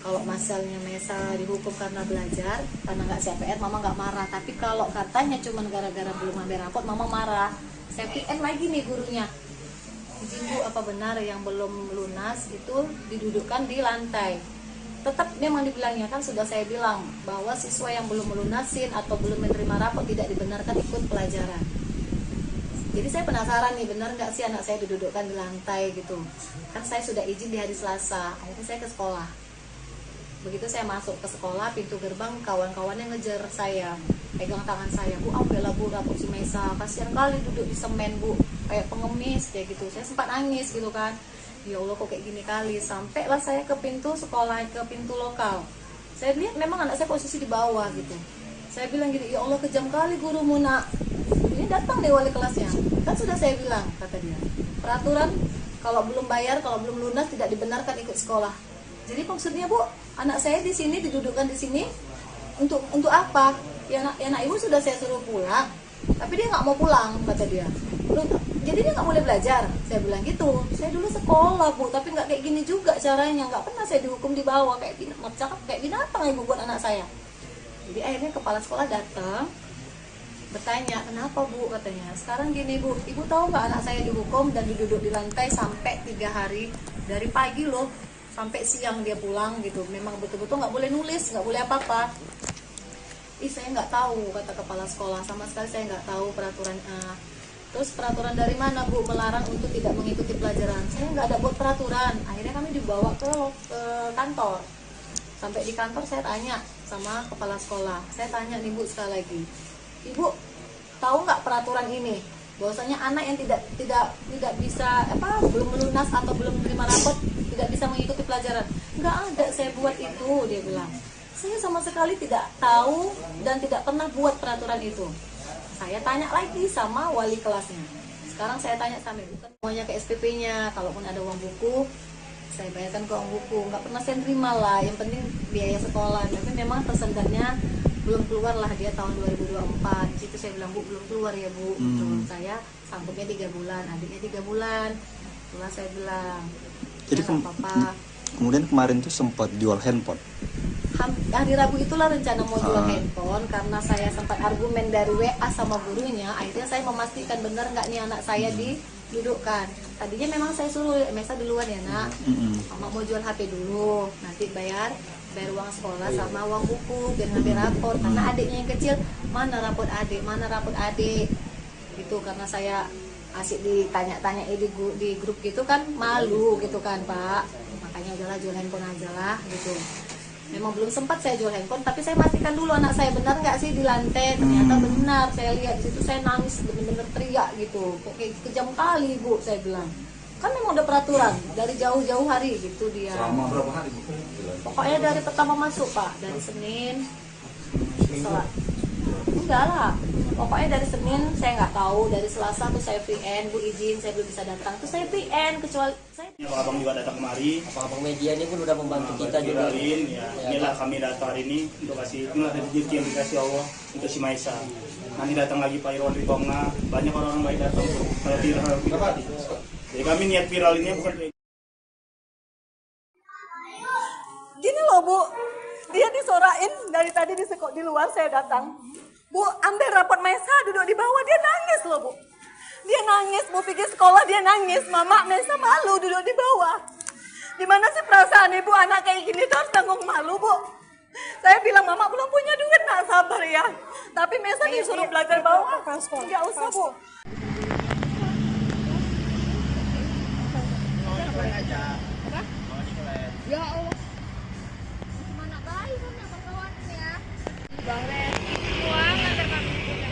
kalau misalnya Mesa dihukum karena belajar, karena nggak siap PR, Mama nggak marah. Tapi kalau katanya cuma gara-gara belum ngambil rapot, Mama marah. Saya PN lagi nih gurunya, izin Bu, apa benar yang belum lunas itu didudukkan di lantai? Tetap memang dibilangnya kan, sudah saya bilang bahwa siswa yang belum melunasin atau belum menerima rapot tidak dibenarkan ikut pelajaran. Jadi saya penasaran nih, benar nggak sih anak saya didudukkan di lantai gitu. Kan saya sudah izin di hari Selasa, akhirnya saya ke sekolah. Begitu saya masuk ke sekolah, pintu gerbang kawan-kawannya ngejar saya, pegang tangan saya, Bu, ambillah Bu rapot si Mesa, kasihan kali duduk di semen Bu, kayak pengemis kayak gitu. Saya sempat nangis gitu kan, ya Allah kok kayak gini kali. Sampailah saya ke pintu sekolah, ke pintu lokal. Saya lihat memang anak saya posisi di bawah gitu. Saya bilang gini, ya Allah kejam kali gurumu nak. Ini datang nih wali kelasnya, kan sudah saya bilang, kata dia, peraturan kalau belum bayar, kalau belum lunas tidak dibenarkan ikut sekolah. Jadi maksudnya Bu, anak saya di sini didudukkan di sini untuk apa? Ya nak ibu sudah saya suruh pulang, tapi dia nggak mau pulang, kata dia. Jadi dia nggak boleh belajar. Saya bilang gitu. Saya dulu sekolah Bu, tapi nggak kayak gini juga caranya. Nggak pernah saya dihukum di bawah kayak binatang ibu buat anak saya. Jadi akhirnya kepala sekolah datang, bertanya, kenapa Bu, katanya. Sekarang gini Bu, ibu tahu nggak anak saya dihukum dan duduk di lantai sampai 3 hari, dari pagi loh sampai siang dia pulang gitu. Memang betul-betul nggak boleh nulis, nggak boleh apa-apa. Saya nggak tahu, kata kepala sekolah, sama sekali saya nggak tahu peraturan. Terus peraturan dari mana Bu melarang untuk tidak mengikuti pelajaran? Saya nggak ada buat peraturan. Akhirnya kami dibawa ke kantor. Sampai di kantor saya tanya sama kepala sekolah, saya tanya nih Bu sekali lagi, Ibu tahu nggak peraturan ini? Bahwasanya anak yang tidak bisa belum melunas atau belum menerima rapot tidak bisa mengikuti pelajaran. Nggak ada saya buat itu, dia bilang. Saya sama sekali tidak tahu dan tidak pernah buat peraturan itu. Saya tanya lagi sama wali kelasnya. Sekarang saya tanya sama ibu, semuanya ke SPP-nya. Kalaupun ada uang buku, saya bayarkan ke uang buku. Nggak pernah saya terima lah. Yang penting biaya sekolah. Tapi memang persendatnya belum keluar lah, dia tahun 2024. Di situ saya bilang, Bu, belum keluar ya Bu. Saya sanggupnya 3 bulan, adiknya 3 bulan. Itulah saya bilang. Jadi kemudian kemarin tuh sempat jual handphone. Hari Rabu itulah rencana mau jual handphone, karena saya sempat argumen dari WA sama gurunya. Akhirnya saya memastikan benar nggak nih anak saya duduk kan. Tadinya memang saya suruh Mesa duluan ya nak, mama mau jual HP dulu, nanti bayar uang sekolah sama uang buku biar ngambil rapor. Karena adiknya yang kecil, mana rapor adik gitu. Karena saya asik ditanya-tanya di grup gitu kan, malu gitu kan Pak. Makanya udahlah jual handphone aja lah gitu. Memang belum sempat saya jual handphone, tapi saya pastikan dulu anak saya benar nggak sih di lantai. Ternyata benar, saya lihat di situ, saya nangis bener-bener teriak gitu. Kok kayak kejam kali Bu, saya bilang. Kan memang udah peraturan dari jauh-jauh hari gitu dia. Selama berapa hari Bu? Pokoknya dari pertama masuk Pak, dari Senin. Enggak lah, pokoknya dari Senin saya nggak tahu, dari Selasa tuh saya VN, Bu izin saya belum bisa datang, tuh saya VN kecuali saya. Abang juga datang kemari. Abang media ini pun udah membantu kita juga. Inilah kami datang hari ini untuk kasih, inilah rezeki yang dikasih Allah untuk si Maisa. Nanti datang lagi Pak Irwan Ribonga, banyak orang-orang baik datang tuh. Kalau viral. Jadi kami niat viral ini bukan. Gini loh Bu, dia disorain dari tadi di luar saya datang. Bu, ambil rapot Maisa duduk di bawah, dia nangis loh Bu. Dia nangis, Bu pikir sekolah dia nangis. Mama, Maisa malu duduk di bawah. Gimana sih perasaan ibu anak kayak gini tuh harus tanggung malu Bu. Saya bilang Mama belum punya duit, nak sabar ya. Tapi Maisa disuruh belajar bawah. Nggak usah Bu. Ya Allah. Mana baik kan ya kawan ya. Bang Ren, uang antar kami punya.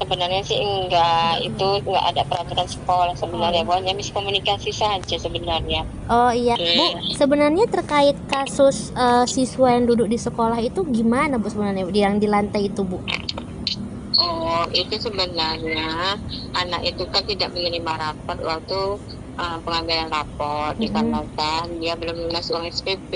Sebenarnya sih enggak, itu enggak ada peraturan sekolah sebenarnya, pokoknya miskomunikasi saja sebenarnya. Oh iya, Bu, sebenarnya terkait kasus siswa yang duduk di sekolah itu gimana Bu sebenarnya yang di lantai itu Bu? Oh, itu sebenarnya anak itu kan tidak menerima rapor waktu pengambilan rapor dikarenakan dia belum lunas uang SPP.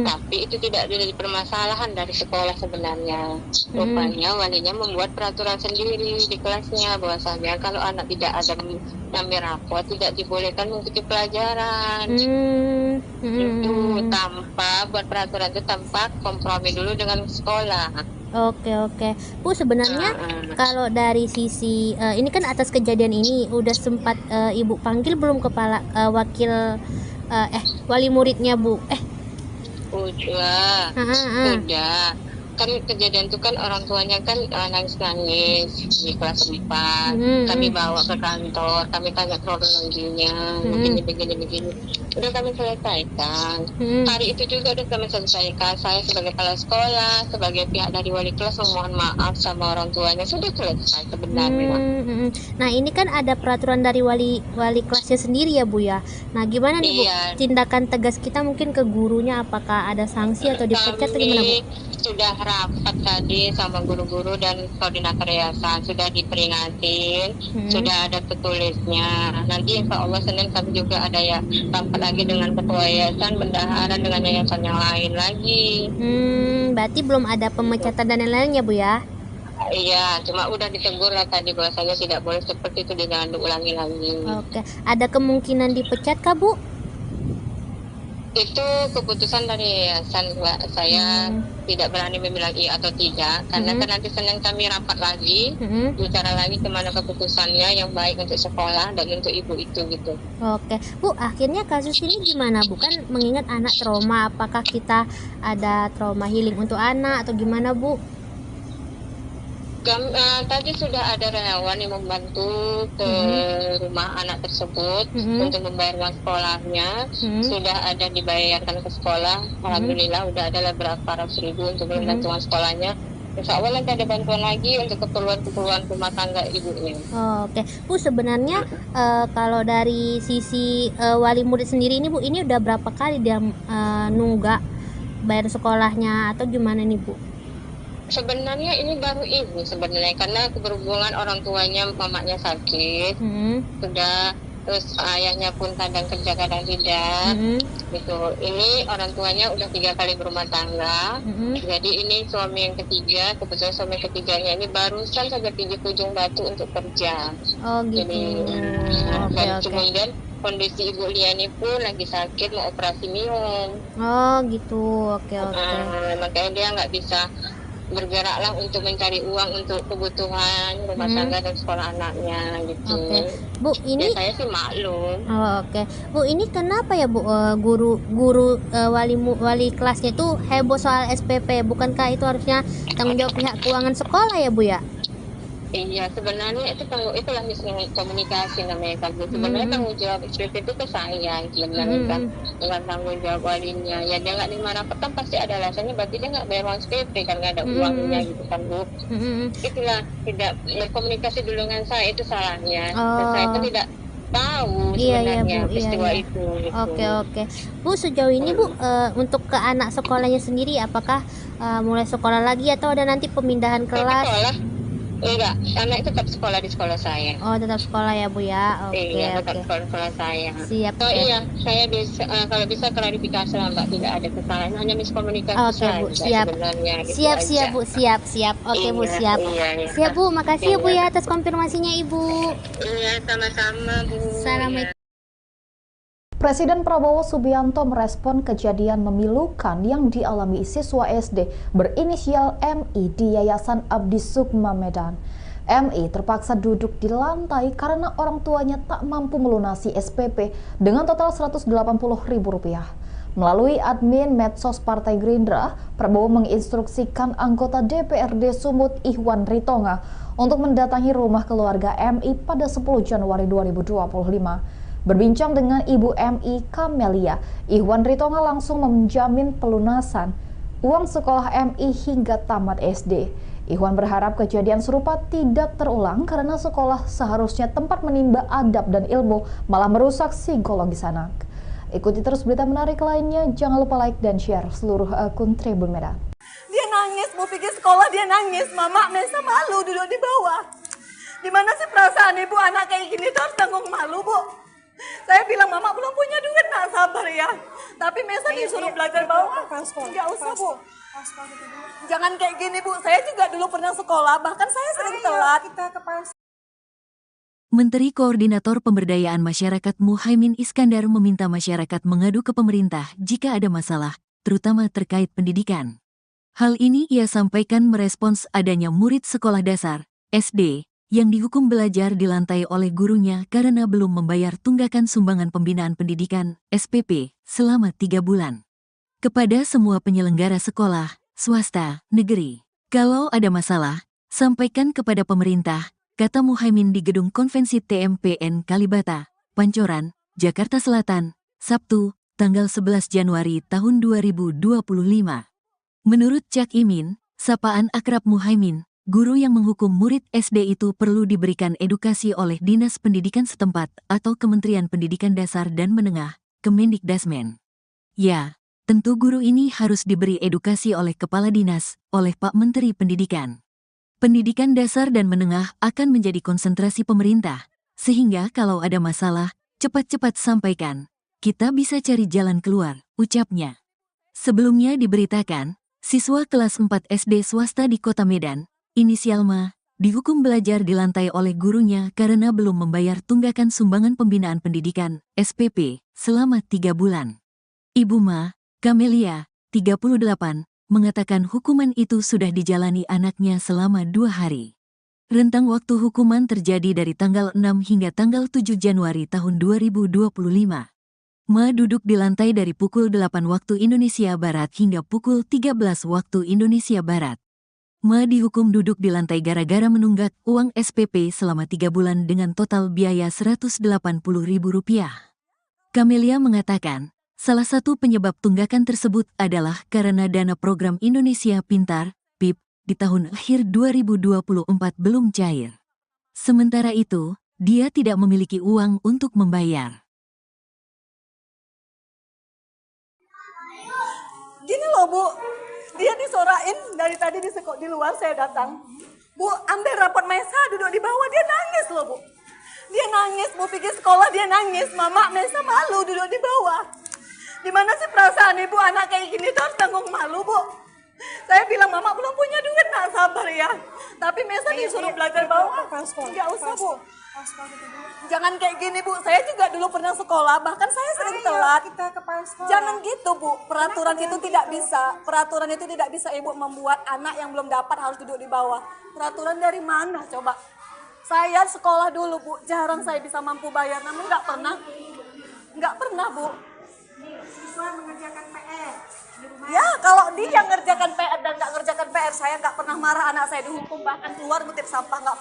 Tapi itu tidak ada permasalahan dari sekolah sebenarnya. Rupanya walinya membuat peraturan sendiri di kelasnya bahwasanya kalau anak tidak ada mengambil rapor tidak dibolehkan mengikuti pelajaran. Itu tanpa buat peraturan itu tanpa kompromi dulu dengan sekolah. Oke. Bu, sebenarnya kalau dari sisi ini kan atas kejadian ini udah sempat Ibu panggil belum kepala wakil wali muridnya Bu? Udah. Kan kejadian itu kan orang tuanya kan nangis-nangis di kelas 4. Kami bawa ke kantor, kami tanya kronologinya, begini. Udah kami selesaikan. Hari itu juga udah kami selesaikan. Saya sebagai kepala sekolah, sebagai pihak dari wali kelas memohon maaf sama orang tuanya, sudah selesai sebenarnya. Nah ini kan ada peraturan dari wali kelasnya sendiri ya Bu ya. Nah gimana nih Bu tindakan tegas kita mungkin ke gurunya, apakah ada sanksi atau dipecat atau gimana Bu? Sudah rapat tadi sama guru-guru dan koordinator yayasan, sudah diperingatin, sudah ada tertulisnya. Nanti insya Allah Senin kami juga ada ya rapat lagi dengan ketua yayasan, bendahara dengan yayasan yang lain lagi. Berarti belum ada pemecatan dan lain-lainnya Bu ya? Iya, cuma udah ditegur lah tadi bahwasanya tidak boleh seperti itu, jangan diulangi lagi. Oke, ada kemungkinan dipecat kah Bu? Itu keputusan dari yayasan, saya tidak berani membilang iya atau tidak karena kan nanti Senin kami rapat lagi, bicara lagi kemana keputusannya yang baik untuk sekolah dan untuk ibu itu gitu. Oke Bu, akhirnya kasus ini gimana Bu? Kan mengingat anak trauma, apakah kita ada trauma healing untuk anak atau gimana Bu? Tadi sudah ada relawan yang membantu ke rumah anak tersebut untuk membayar uang sekolahnya. Sudah ada dibayarkan ke sekolah. Alhamdulillah udah ada beberapa ratus ribu untuk membantu uang sekolahnya. Insya Allah nanti ada bantuan lagi untuk keperluan rumah tangga ibunya. Oke Bu, sebenarnya kalau dari sisi wali murid sendiri ini Bu, ini udah berapa kali dia nunggak bayar sekolahnya atau gimana nih Bu? Sebenarnya ini baru ibu sebenarnya karena keberhubungan orang tuanya mamanya sakit, sudah terus ayahnya pun kadang kerja kadang tidak gitu. Ini orang tuanya udah 3 kali berumah tangga, jadi ini suami yang ketiga. Kebetulan suami ketiganya ini barusan saja pergi ke Ujung Batu untuk kerja. Oh gitu. Jadi dan kemudian kondisi Ibu Lia ini pun lagi sakit, mau operasi minum. Oh gitu, oke. Makanya dia nggak bisa bergeraklah untuk mencari uang untuk kebutuhan rumah tangga dan sekolah anaknya gitu. Bu, ini ya, saya sih maklum. Bu, ini kenapa ya Bu, guru wali kelasnya itu heboh soal SPP? Bukankah itu harusnya tanggung jawab pihak keuangan sekolah ya Bu ya? Iya, sebenarnya itulah miskomunikasi namanya kan. Sebenarnya tanggung jawab SPP itu ke saya sebenarnya kan, dengan tanggung jawab walinya. Ya dia nggak nerima rapot kan pasti ada alasannya, berarti dia nggak bayar uang SPP kan, nggak ada uangnya gitu kan Bu. Itulah tidak berkomunikasi dulu dengan saya, itu salahnya. Dan saya pun tidak tahu sebenarnya peristiwa itu. Gitu. Oke. Bu, sejauh ini Bu, untuk ke anak sekolahnya sendiri, apakah mulai sekolah lagi atau ada nanti pemindahan kelas? Enggak, anak tetap sekolah di sekolah saya. Oh, tetap sekolah ya Bu ya. Iya, tetap sekolah saya. Siap. Iya, saya bisa kalau bisa klarifikasi lah Mbak, tidak ada kesalahan, hanya miskomunikasi saja. Bu, siap. Gitu siap Bu, siap. Oke Bu, siap. Siap Bu, makasih ya Bu ya atas konfirmasinya Ibu. Iya, sama-sama Bu. Assalamualaikum. Presiden Prabowo Subianto merespon kejadian memilukan yang dialami siswa SD berinisial MI di Yayasan Abdi Sukma Medan. MI terpaksa duduk di lantai karena orang tuanya tak mampu melunasi SPP dengan total Rp180.000. Melalui admin medsos Partai Gerindra, Prabowo menginstruksikan anggota DPRD Sumut Ihwan Ritonga untuk mendatangi rumah keluarga MI pada 10 Januari 2025. Berbincang dengan Ibu MI Kamelia, Ihwan Ritonga langsung menjamin pelunasan uang sekolah MI hingga tamat SD. Ihwan berharap kejadian serupa tidak terulang karena sekolah seharusnya tempat menimba adab dan ilmu, malah merusak psikologis anak. Ikuti terus berita menarik lainnya, jangan lupa like dan share seluruh akun Tribun Medan. Dia nangis, mau pergi sekolah dia nangis, Mama Mesa malu duduk di bawah. Dimana sih perasaan ibu anak kayak gini tuh harus tanggung malu Bu? Saya bilang, Mama belum punya duit, nak sabar ya. Tapi Mesa disuruh belajar bawah. Nggak usah Bu. Jangan kayak gini Bu, saya juga dulu pernah sekolah, bahkan saya sering telat. Menteri Koordinator Pemberdayaan Masyarakat Muhaimin Iskandar meminta masyarakat mengadu ke pemerintah jika ada masalah, terutama terkait pendidikan. Hal ini ia sampaikan merespons adanya murid sekolah dasar, SD, yang dihukum belajar di lantai oleh gurunya karena belum membayar tunggakan sumbangan pembinaan pendidikan (SPP) selama 3 bulan. Kepada semua penyelenggara sekolah, swasta, negeri, kalau ada masalah, sampaikan kepada pemerintah, kata Muhaimin di Gedung Konvensi TMPN Kalibata, Pancoran, Jakarta Selatan, Sabtu, tanggal 11 Januari tahun 2025. Menurut Cak Imin, sapaan akrab Muhaimin, guru yang menghukum murid SD itu perlu diberikan edukasi oleh Dinas Pendidikan setempat atau Kementerian Pendidikan Dasar dan Menengah, Kemendikdasmen. Ya, tentu guru ini harus diberi edukasi oleh Kepala Dinas, oleh Pak Menteri Pendidikan. Pendidikan dasar dan menengah akan menjadi konsentrasi pemerintah, sehingga kalau ada masalah, cepat-cepat sampaikan. Kita bisa cari jalan keluar, ucapnya. Sebelumnya diberitakan, siswa kelas 4 SD swasta di Kota Medan, inisial Ma, dihukum belajar di lantai oleh gurunya karena belum membayar tunggakan sumbangan pembinaan pendidikan, SPP, selama 3 bulan. Ibu Ma, Kamelia, 38, mengatakan hukuman itu sudah dijalani anaknya selama 2 hari. Rentang waktu hukuman terjadi dari tanggal 6 hingga tanggal 7 Januari tahun 2025. Ma duduk di lantai dari pukul 8 waktu Indonesia Barat hingga pukul 13 waktu Indonesia Barat. Ma dihukum duduk di lantai gara-gara menunggak uang SPP selama 3 bulan dengan total biaya Rp180.000. Kamelia mengatakan, salah satu penyebab tunggakan tersebut adalah karena dana program Indonesia Pintar, PIP, di tahun akhir 2024 belum cair. Sementara itu, dia tidak memiliki uang untuk membayar. Gini loh Bu, dia disorain dari tadi di luar saya datang. Bu, ambil rapot Maisa duduk di bawah, dia nangis loh Bu. Dia nangis, mau pergi sekolah dia nangis. Mama Mesa malu duduk di bawah. Gimana sih perasaan ibu anak kayak gini tuh harus tanggung malu, Bu? Saya bilang, Mama belum punya duit, nak sabar ya. Tapi Mesa disuruh belajar bawah. Nggak usah, Bu. Jangan kayak gini, Bu. Saya juga dulu pernah sekolah, bahkan saya sering telat. Kita kepala sekolah. Jangan gitu, Bu. Peraturan itu tidak bisa. Peraturan itu tidak bisa Ibu membuat anak yang belum dapat harus duduk di bawah. Peraturan dari mana coba? Saya sekolah dulu, Bu. Jarang saya bisa mampu bayar, namun nggak pernah, Bu. Siswa mengerjakan PR di rumah. Ya, kalau dia ngerjakan PR dan nggak ngerjakan PR, saya nggak pernah marah anak saya dihukum, bahkan keluar ngutip sampah, nggak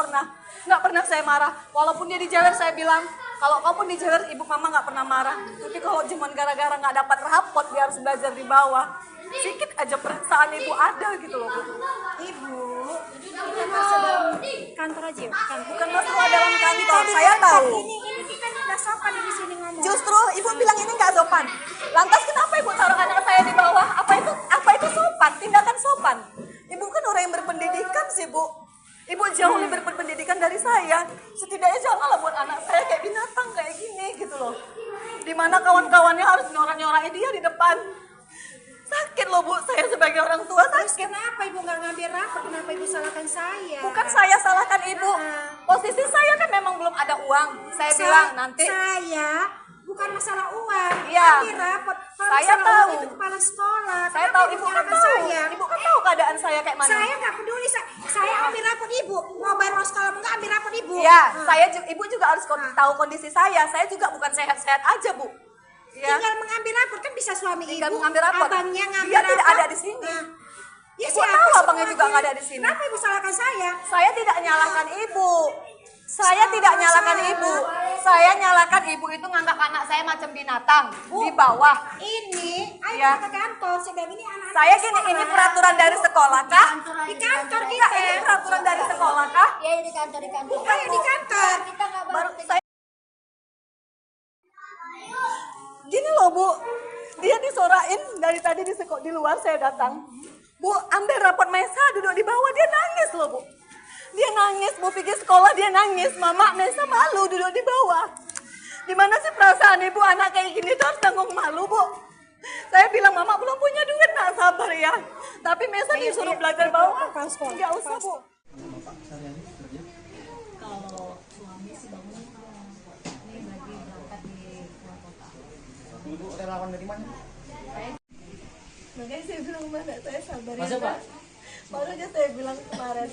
pernah saya marah. Walaupun dia dijewer, saya bilang, kalau kau pun dijewer, ibu mama nggak pernah marah. Tapi kalau cuma gara-gara nggak dapat rapot, dia harus belajar di bawah, sedikit aja perasaan ibu ada gitu loh, Bu. Ibu, kita masuk dalam kantor aja, Bukan masalah dalam kantor, saya tahu. Ini kita udah sopan di sini ngomong. Justru ibu bilang ini nggak sopan. Lantas kenapa ibu taruh anak saya di bawah? Apa itu sopan? Tindakan sopan. Ibu kan orang yang berpendidikan sih, Bu. Ibu jauh lebih berpendidikan dari saya. Setidaknya janganlah buat anak saya kayak binatang kayak gini gitu loh. Dimana kawan-kawannya harus nyorak-nyorakin dia di depan. Sakit loh, Bu, saya sebagai orang tua Terus sakit. kenapa ibu nggak ngambil rapor? Kenapa ibu salahkan saya? Bukan saya salahkan ibu. Posisi saya kan memang belum ada uang. Saya bilang nanti. Saya bukan masalah uang. Iya. Ambil rapor. Kalau Saya masalah tahu. uang itu kepala sekolah. Saya Kenapa tahu ibu kan menyalahkan tahu. saya? Ibu kan tahu keadaan saya kayak mana. Saya nggak peduli. Saya ambil rapor ibu. Mau bayar uang sekolah nggak ambil rapor ibu. Iya, ibu juga harus tahu kondisi saya. Saya juga bukan sehat-sehat aja, Bu. Ya. Tinggal mengambil rapor kan bisa suami Tinggal ibu. mengambil rapor. Abangnya ngambil Dia rapor. tidak ada di sini. Ya, Ibu siapa tahu sih abangnya juga orangnya? nggak ada di sini. Kenapa ibu salahkan saya? Saya tidak nyalahkan ibu. Saya tidak nyalahkan ibu. Saya nyalahkan ibu itu nganggap anak saya macam binatang di bawah. Ini, ayo Ya. kita ke kantor. Saya bilang ini anak. Saya gini, ini peraturan dari sekolah kah? Di kantor Enggak, kita. ini peraturan dari sekolah kah? Ya di kantor Ayo di kantor. kita nggak Baru saya gini loh, Bu. Dia disorain dari tadi di luar saya datang. Bu, ambil rapot Mesa duduk di bawah, dia nangis loh, Bu. Dia nangis, mau pergi sekolah dia nangis. Mama Mesa malu duduk di bawah. Gimana sih perasaan ibu anak kayak gini tuh harus tanggung malu, Bu? Saya bilang, Mama belum punya duit, nak sabar ya. Tapi Mesa disuruh belajar bawah. Nggak usah, Bu. Kalau suami sih bangun ini lagi berangkat di luar kota. Ibu relawan dari mana? Makanya saya bilang, mana saya sabar Masa, Pak? Baru aja saya bilang kemarin.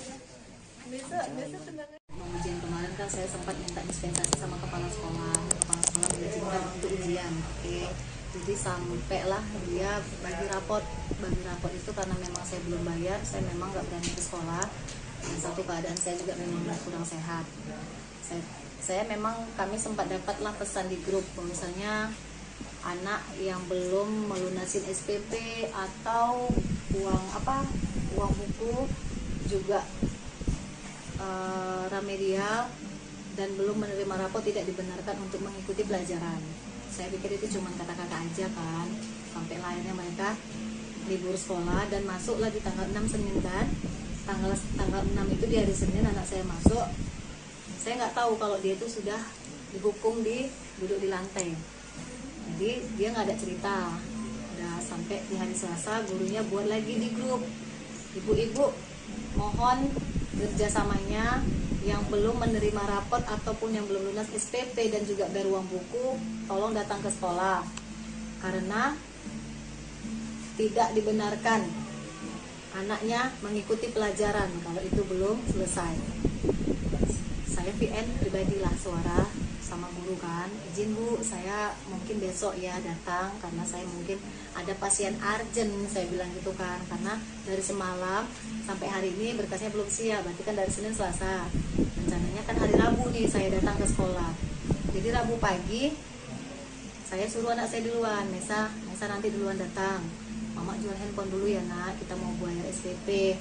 Bisa tenang. Mau ujian kemarin kan saya sempat minta dispensasi sama kepala sekolah. Kepala sekolah mengizinkan untuk ujian. Oke. Jadi sampailah dia bagi rapot itu karena memang saya belum bayar, saya memang nggak berani ke sekolah. Dan satu keadaan saya juga memang kurang sehat. Saya memang kami sempat dapatlah pesan di grup, misalnya anak yang belum melunasin SPP atau uang buku juga remedial dan belum menerima rapot tidak dibenarkan untuk mengikuti pelajaran. Saya pikir itu cuma kata-kata aja kan, sampai akhirnya mereka libur sekolah dan masuklah di tanggal 6 Senin kan. Tanggal 6 itu di hari Senin anak saya masuk. Saya nggak tahu kalau dia itu sudah dihukum duduk di lantai. Jadi dia nggak ada cerita. Udah sampai di hari Selasa gurunya buat lagi di grup. Ibu-ibu mohon kerjasamanya yang belum menerima rapot ataupun yang belum lunas SPP dan juga bayar uang buku, tolong datang ke sekolah karena tidak dibenarkan anaknya mengikuti pelajaran kalau itu belum selesai. Saya VN pribadilah suara sama guru kan, izin Bu, saya mungkin besok ya datang karena saya mungkin ada pasien urgent, saya bilang gitu kan, karena dari semalam sampai hari ini berkasnya belum siap, berarti kan dari Senin Selasa, rencananya kan hari Rabu nih saya datang ke sekolah. Jadi Rabu pagi saya suruh anak saya duluan, Mesa nanti duluan datang, Mama jual handphone dulu ya nak, kita mau bayar SPP.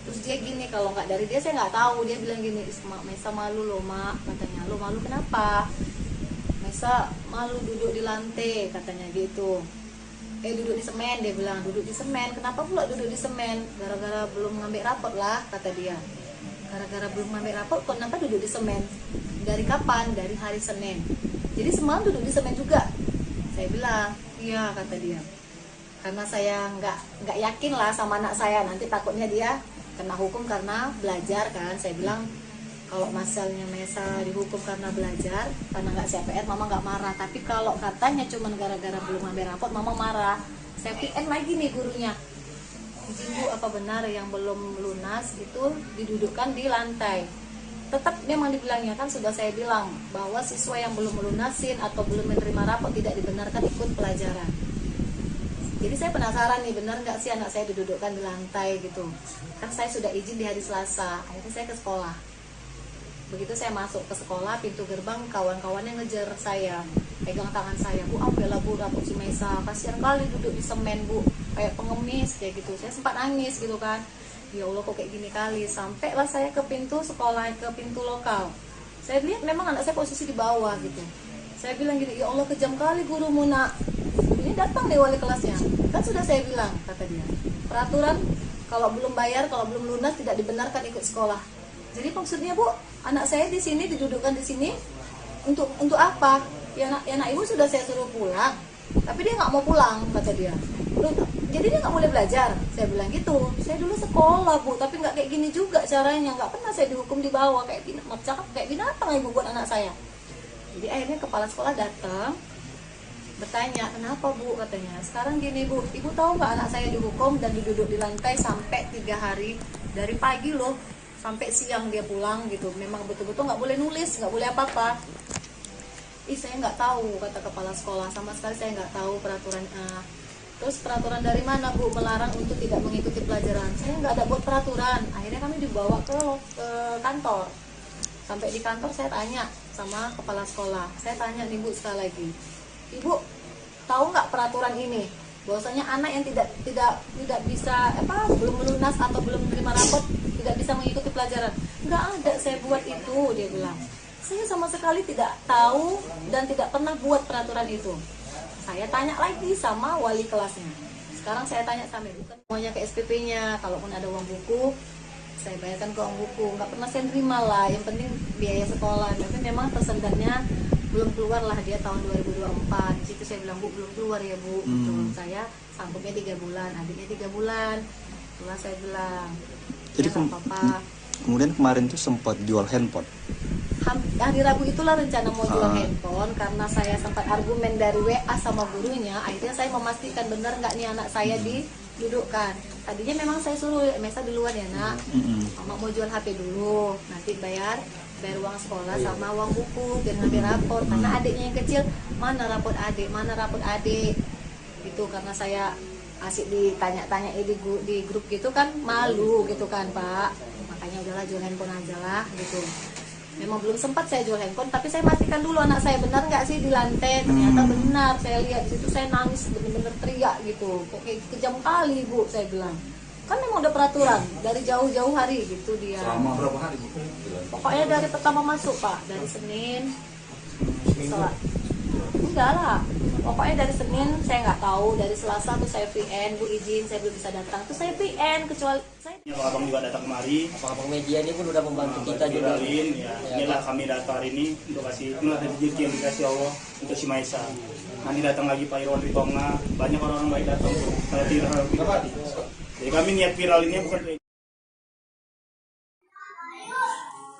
Terus dia gini, kalau nggak dari dia saya nggak tahu, dia bilang gini, Mesa malu loh Mak, katanya. Lo malu kenapa? Mesa malu duduk di lantai, katanya gitu. Duduk di semen, dia bilang, duduk di semen. Kenapa pula duduk di semen? Gara-gara belum ngambil rapot lah, kata dia. gara-gara belum ngambil rapot kok kenapa duduk di semen. Dari kapan? Dari hari Senin. Jadi semalam duduk di semen juga. Saya bilang, iya, kata dia. Karena saya nggak yakin lah sama anak saya, nanti takutnya dia kena hukum karena belajar kan. Saya bilang kalau misalnya Mesa dihukum karena belajar, karena nggak CPR, mama nggak marah. Tapi kalau katanya cuma gara-gara belum ngambil rapot, mama marah. Saya PN lagi nih gurunya. Izin Bu, apa benar yang belum lunas itu didudukkan di lantai? Tetap memang dibilangnya, kan sudah saya bilang bahwa siswa yang belum melunasin atau belum menerima rapot tidak dibenarkan ikut pelajaran. Jadi saya penasaran nih, benar nggak sih anak saya didudukkan di lantai gitu. Kan saya sudah izin di hari Selasa, akhirnya saya ke sekolah. Begitu saya masuk ke sekolah, pintu gerbang kawan-kawannya ngejar saya, pegang tangan saya, Bu, ambillah Bu rapot si Mesa, kasihan kali duduk di semen Bu, kayak pengemis kayak gitu. Saya sempat nangis gitu kan, ya Allah kok kayak gini kali. Sampailah saya ke pintu sekolah, ke pintu lokal. Saya lihat memang anak saya posisi di bawah gitu. Saya bilang gini, ya Allah kejam kali gurumu nak. Ini datang deh wali kelasnya. Kan sudah saya bilang, kata dia, peraturan kalau belum bayar, kalau belum lunas tidak dibenarkan ikut sekolah. Jadi maksudnya Bu, anak saya di sini didudukkan di sini untuk apa? Ya anak ibu sudah saya suruh pulang, tapi dia nggak mau pulang, kata dia. Jadi dia nggak boleh belajar. Saya bilang gitu. Saya dulu sekolah Bu, tapi nggak kayak gini juga caranya. Nggak pernah saya dihukum di bawah kayak binatang ibu buat anak saya. Jadi akhirnya kepala sekolah datang bertanya, kenapa Bu, katanya. Sekarang gini Bu, ibu tahu nggak anak saya dihukum dan duduk di lantai sampai 3 hari, dari pagi loh sampai siang dia pulang gitu. Memang betul-betul nggak boleh nulis, nggak boleh apa-apa. Saya nggak tahu, kata kepala sekolah, sama sekali saya nggak tahu peraturan. Terus peraturan dari mana Bu melarang untuk tidak mengikuti pelajaran? Saya nggak ada buat peraturan. Akhirnya kami dibawa ke kantor. Sampai di kantor saya tanya sama kepala sekolah. Saya tanya nih Bu sekali lagi, Ibu tahu nggak peraturan ini? Bahwasanya anak yang tidak bisa belum melunas atau belum menerima rapot tidak bisa mengikuti pelajaran. Nggak ada saya buat itu, dia bilang. Saya sama sekali tidak tahu dan tidak pernah buat peraturan itu. Saya tanya lagi sama wali kelasnya. Sekarang saya tanya sama ibu, semuanya ke SPP-nya. Kalaupun ada uang buku, saya bayarkan ke uang buku. Nggak pernah saya terima lah. Yang penting biaya sekolah. Tapi memang tersendatnya belum keluar lah dia tahun 2024. Di situ saya bilang, Bu, belum keluar ya Bu. Saya sanggupnya 3 bulan, adiknya 3 bulan. Itulah saya bilang. Jadi kemudian kemarin tuh sempat jual handphone. Hari Rabu itulah rencana mau jual handphone, karena saya sempat argumen dari WA sama gurunya. Akhirnya saya memastikan benar nggak nih anak saya didudukkan. Tadinya memang saya suruh Mesa duluan ya nak, mama mau jual HP dulu, nanti bayar uang sekolah sama uang buku biar ngambil rapor. Karena adiknya yang kecil, mana rapot adik itu. Karena saya asik ditanya-tanya di grup gitu kan, malu gitu kan Pak. Makanya udahlah jual handphone aja lah gitu. Memang belum sempat saya jual handphone, tapi saya pastikan dulu anak saya benar nggak sih di lantai. Ternyata benar, saya lihat di situ, saya nangis bener-bener teriak gitu. Kok kayak kejam kali Bu, saya bilang. Kan memang udah peraturan dari jauh-jauh hari gitu dia. Selama berapa hari Bu? Pokoknya dari pertama masuk Pak, dari Senin. Enggak lah, pokoknya dari Senin saya nggak tahu, dari Selasa tuh saya VN, Bu izin saya belum bisa datang, tuh saya VN, kecuali saya. Abang juga datang kemari. Abang media ini pun udah membantu kita juga. Inilah kami datang hari ini untuk kasih, inilah rezeki yang dikasih Allah untuk si Maisa. Nanti datang lagi Pak Irwan Ritonga, banyak orang-orang baik datang tuh. Saya viral. Jadi kami niat viral ini bukan.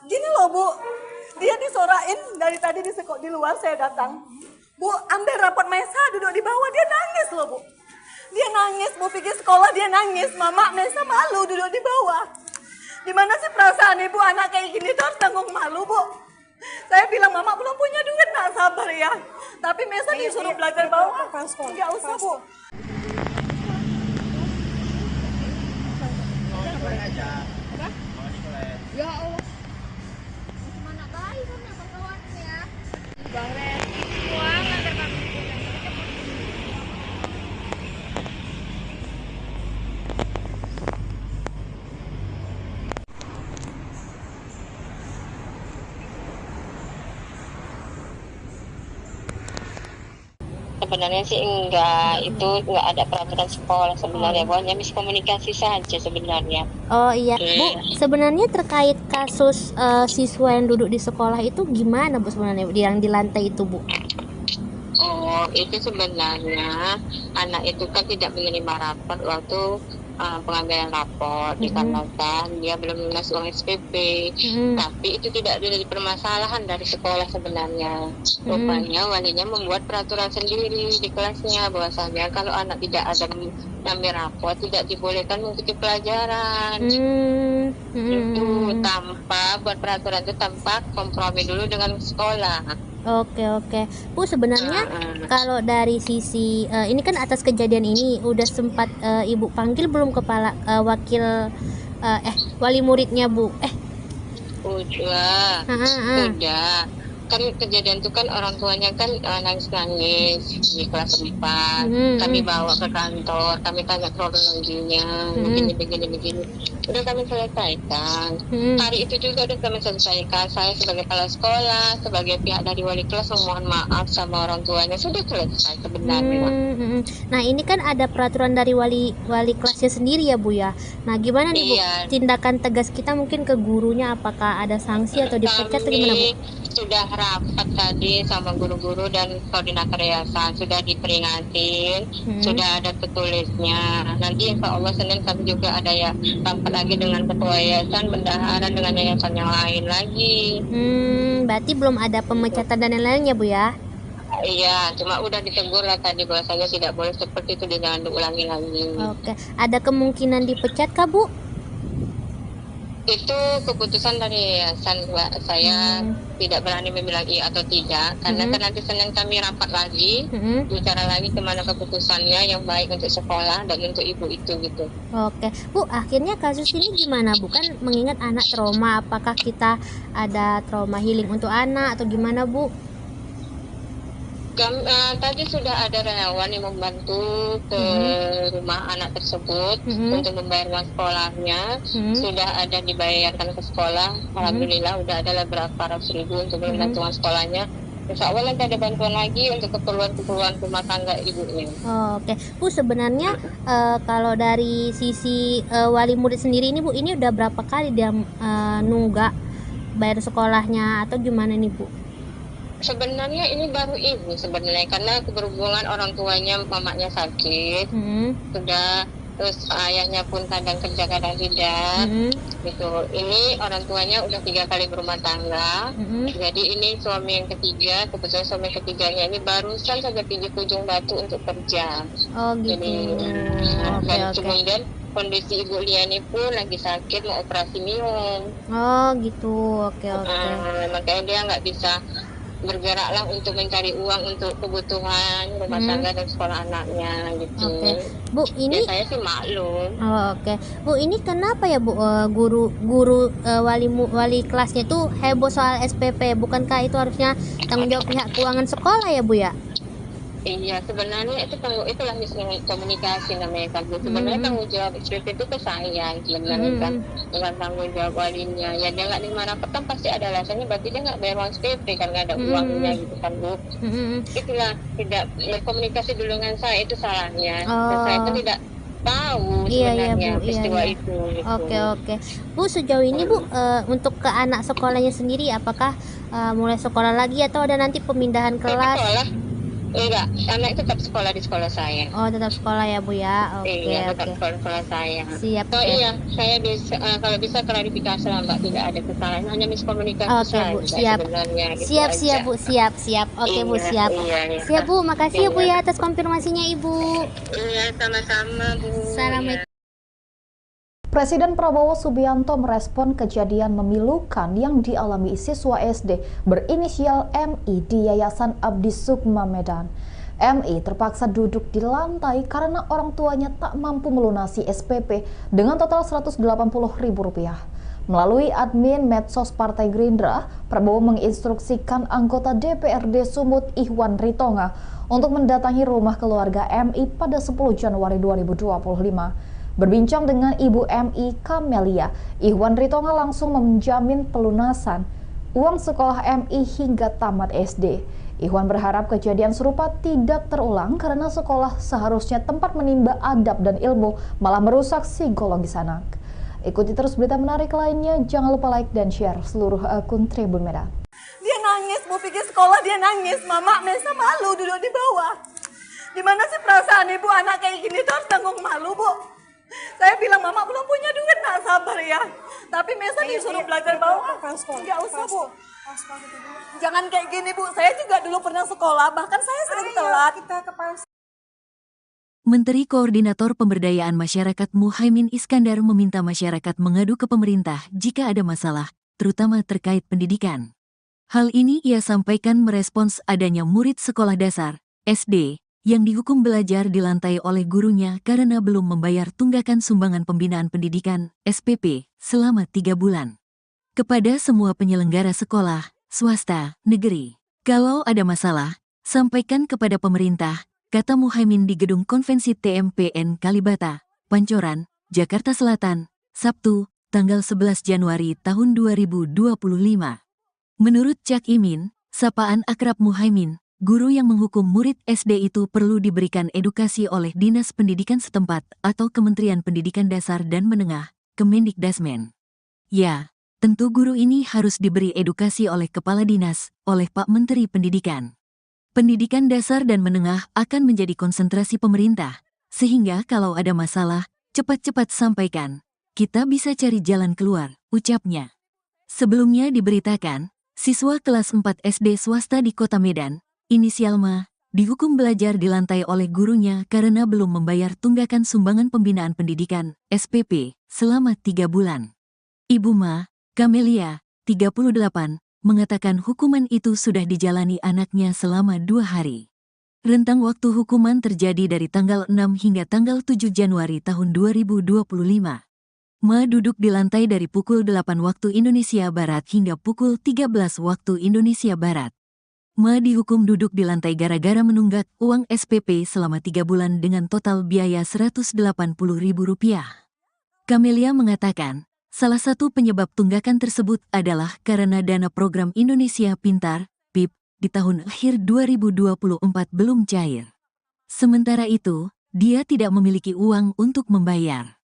Gini loh Bu, dia disorain dari tadi di luar saya datang. Bu, ambil rapot Mesa, duduk di bawah, dia nangis loh Bu. Dia nangis, Bu pikir sekolah dia nangis. Mama, Mesa malu duduk di bawah. Gimana sih perasaan ibu anak kayak gini tuh harus tanggung malu Bu. Saya bilang, Mama belum punya duit, nak sabar ya. Tapi Mesa disuruh belajar bawah. Nggak usah Bu. Ya Allah. Mana bayi kan ya kawan ya. Bang Ren, uang antar kami. Sebenarnya sih enggak, itu enggak ada peraturan sekolah sebenarnya, pokoknya miskomunikasi saja sebenarnya. Oh iya, Bu, sebenarnya terkait kasus siswa yang duduk di sekolah itu gimana Bu sebenarnya yang di lantai itu Bu? Oh, itu sebenarnya anak itu kan tidak menerima rapor waktu pengambilan rapor dikarenakan dia belum lunas uang SPP. Tapi itu tidak ada permasalahan dari sekolah sebenarnya. Rupanya walinya membuat peraturan sendiri di kelasnya bahwasanya kalau anak tidak ada mengambil rapor tidak dibolehkan mengikuti pelajaran. Itu tanpa buat peraturan itu tanpa kompromi dulu dengan sekolah. Oke, Bu, sebenarnya kalau dari sisi ini kan atas kejadian ini udah sempat Ibu panggil belum kepala wakil wali muridnya Bu? Udah. Kan kejadian itu kan orang tuanya kan nangis-nangis di kelas 4. Kami bawa ke kantor, kami tanya kronologinya, begini. Udah kami selesaikan. Hari itu juga udah kami selesaikan. Saya sebagai kepala sekolah, sebagai pihak dari wali kelas memohon maaf sama orang tuanya, sudah selesai sebenarnya. Nah ini kan ada peraturan dari wali kelasnya sendiri ya Bu ya. Nah gimana nih Bu tindakan tegas kita mungkin ke gurunya, apakah ada sanksi atau dipecat atau gimana Bu? Sudah rapat tadi sama guru-guru dan koordinator yayasan, sudah diperingatin, sudah ada tertulisnya. Nanti insya Allah Senin kami juga ada ya rapat lagi dengan ketua yayasan, bendahara dengan yayasan yang lain lagi. Berarti belum ada pemecatan dan lain-lainnya Bu ya? Iya, cuma udah ditegur lah tadi bahwasanya tidak boleh seperti itu, jangan diulangi lagi. Oke, ada kemungkinan dipecat kah Bu? Itu keputusan dari yayasan, Mbak. Saya tidak berani membilang iya atau tidak, karena kan nanti Senin kami rapat lagi, bicara lagi kemana keputusannya yang baik untuk sekolah dan untuk ibu itu gitu. Oke, Bu, akhirnya kasus ini gimana Bu? Kan mengingat anak trauma, apakah kita ada trauma healing untuk anak atau gimana Bu? Tadi sudah ada relawan yang membantu ke rumah anak tersebut untuk membayar uang sekolahnya. Sudah ada dibayarkan ke sekolah. Alhamdulillah udah ada berapa ratus ribu untuk membantu uang sekolahnya. Insya Allah nanti ada bantuan lagi untuk keperluan rumah tangga ibunya. Oke, Bu, sebenarnya kalau dari sisi wali murid sendiri ini Bu, ini udah berapa kali dia nunggak bayar sekolahnya atau gimana nih Bu? Sebenarnya ini baru ini sebenarnya, karena berhubungan orang tuanya, mamanya sakit, sudah, terus ayahnya pun kadang kerja kadang tidak, gitu. Ini orang tuanya udah 3 kali berumah tangga, jadi ini suami yang ketiga, kebetulan suami ketiganya ini barusan saja pergi ke Ujung Batu untuk kerja. Oh gitu. Jadi, kemudian kondisi Ibu Liani pun lagi sakit, mau operasi minum. Oh gitu, oke. Makanya dia nggak bisa bergeraklah untuk mencari uang untuk kebutuhan rumah tangga dan sekolah anaknya gitu. Bu, ini saya sih maklum. Bu, ini kenapa ya Bu, guru wali kelasnya itu heboh soal SPP? Bukankah itu harusnya tanggung jawab pihak keuangan sekolah ya Bu ya? Iya, sebenarnya itulah miskomunikasi namanya kan. Sebenarnya tanggung jawab SPP itu ke saya sebenarnya kan, bukan tanggung jawab walinya. Ya dia nggak nerima rapor kan pasti ada alasannya, berarti dia nggak bayar uang SPP kan, nggak ada uangnya gitu kan Bu. Itulah tidak berkomunikasi dulu dengan saya, itu salahnya. Saya kan tidak tahu sebenarnya peristiwa itu. Gitu. Oke. Bu, sejauh ini Bu, untuk ke anak sekolahnya sendiri apakah mulai sekolah lagi atau ada nanti pemindahan kelas? Enggak, anak tetap sekolah di sekolah saya. Oh, tetap sekolah ya Bu ya. Iya, tetap sekolah saya. Siap. Iya, saya bisa kalau bisa klarifikasi lah Mbak, tidak ada kesalahan, hanya miskomunikasi saja. Bu, siap. Siap Bu, siap. Oke Bu, siap. Siap Bu, makasih ya Bu ya atas konfirmasinya Ibu. Iya, sama-sama Bu. Assalamualaikum. Presiden Prabowo Subianto merespon kejadian memilukan yang dialami siswa SD berinisial MI di Yayasan Abdi Sukma Medan. MI terpaksa duduk di lantai karena orang tuanya tak mampu melunasi SPP dengan total Rp180.000. Melalui admin medsos Partai Gerindra, Prabowo menginstruksikan anggota DPRD Sumut Ihwan Ritonga untuk mendatangi rumah keluarga MI pada 10 Januari 2025. Berbincang dengan Ibu MI Kamelia, Ihwan Ritonga langsung menjamin pelunasan uang sekolah MI hingga tamat SD. Ihwan berharap kejadian serupa tidak terulang karena sekolah seharusnya tempat menimba adab dan ilmu, malah merusak psikologis anak. Ikuti terus berita menarik lainnya, jangan lupa like dan share seluruh akun Tribun Medan. Dia nangis, mau pergi sekolah dia nangis. Mama Mesa malu duduk di bawah. Gimana sih perasaan ibu anak kayak gini tuh harus tanggung malu, Bu? Saya bilang mama belum punya duit, nak sabar ya. Tapi Mesa disuruh belajar bawah. Nggak usah, Bu. Jangan kayak gini, Bu. Saya juga dulu pernah sekolah, bahkan saya sering telat. Menteri Koordinator Pemberdayaan Masyarakat Muhaimin Iskandar meminta masyarakat mengadu ke pemerintah jika ada masalah, terutama terkait pendidikan. Hal ini ia sampaikan merespons adanya murid sekolah dasar, SD, yang dihukum belajar di lantai oleh gurunya karena belum membayar tunggakan sumbangan pembinaan pendidikan, SPP, selama 3 bulan. Kepada semua penyelenggara sekolah, swasta, negeri, kalau ada masalah, sampaikan kepada pemerintah, kata Muhaimin di Gedung Konvensi TMPN Kalibata, Pancoran, Jakarta Selatan, Sabtu, tanggal 11 Januari tahun 2025. Menurut Cak Imin, sapaan akrab Muhaimin, guru yang menghukum murid SD itu perlu diberikan edukasi oleh Dinas Pendidikan setempat atau Kementerian Pendidikan Dasar dan Menengah, Kemendikdasmen. Ya, tentu guru ini harus diberi edukasi oleh Kepala Dinas, oleh Pak Menteri Pendidikan. Pendidikan dasar dan menengah akan menjadi konsentrasi pemerintah, sehingga kalau ada masalah, cepat-cepat sampaikan. Kita bisa cari jalan keluar, ucapnya. Sebelumnya diberitakan, siswa kelas 4 SD swasta di Kota Medan, inisial Ma, dihukum belajar di lantai oleh gurunya karena belum membayar tunggakan sumbangan pembinaan pendidikan, SPP, selama 3 bulan. Ibu Ma, Kamelia, 38, mengatakan hukuman itu sudah dijalani anaknya selama 2 hari. Rentang waktu hukuman terjadi dari tanggal 6 hingga tanggal 7 Januari tahun 2025. Ma duduk di lantai dari pukul 8 waktu Indonesia Barat hingga pukul 13 waktu Indonesia Barat. Ma dihukum duduk di lantai gara-gara menunggak uang SPP selama 3 bulan dengan total biaya Rp180.000. Kamelia mengatakan, salah satu penyebab tunggakan tersebut adalah karena dana program Indonesia Pintar, PIP, di tahun akhir 2024 belum cair. Sementara itu, dia tidak memiliki uang untuk membayar.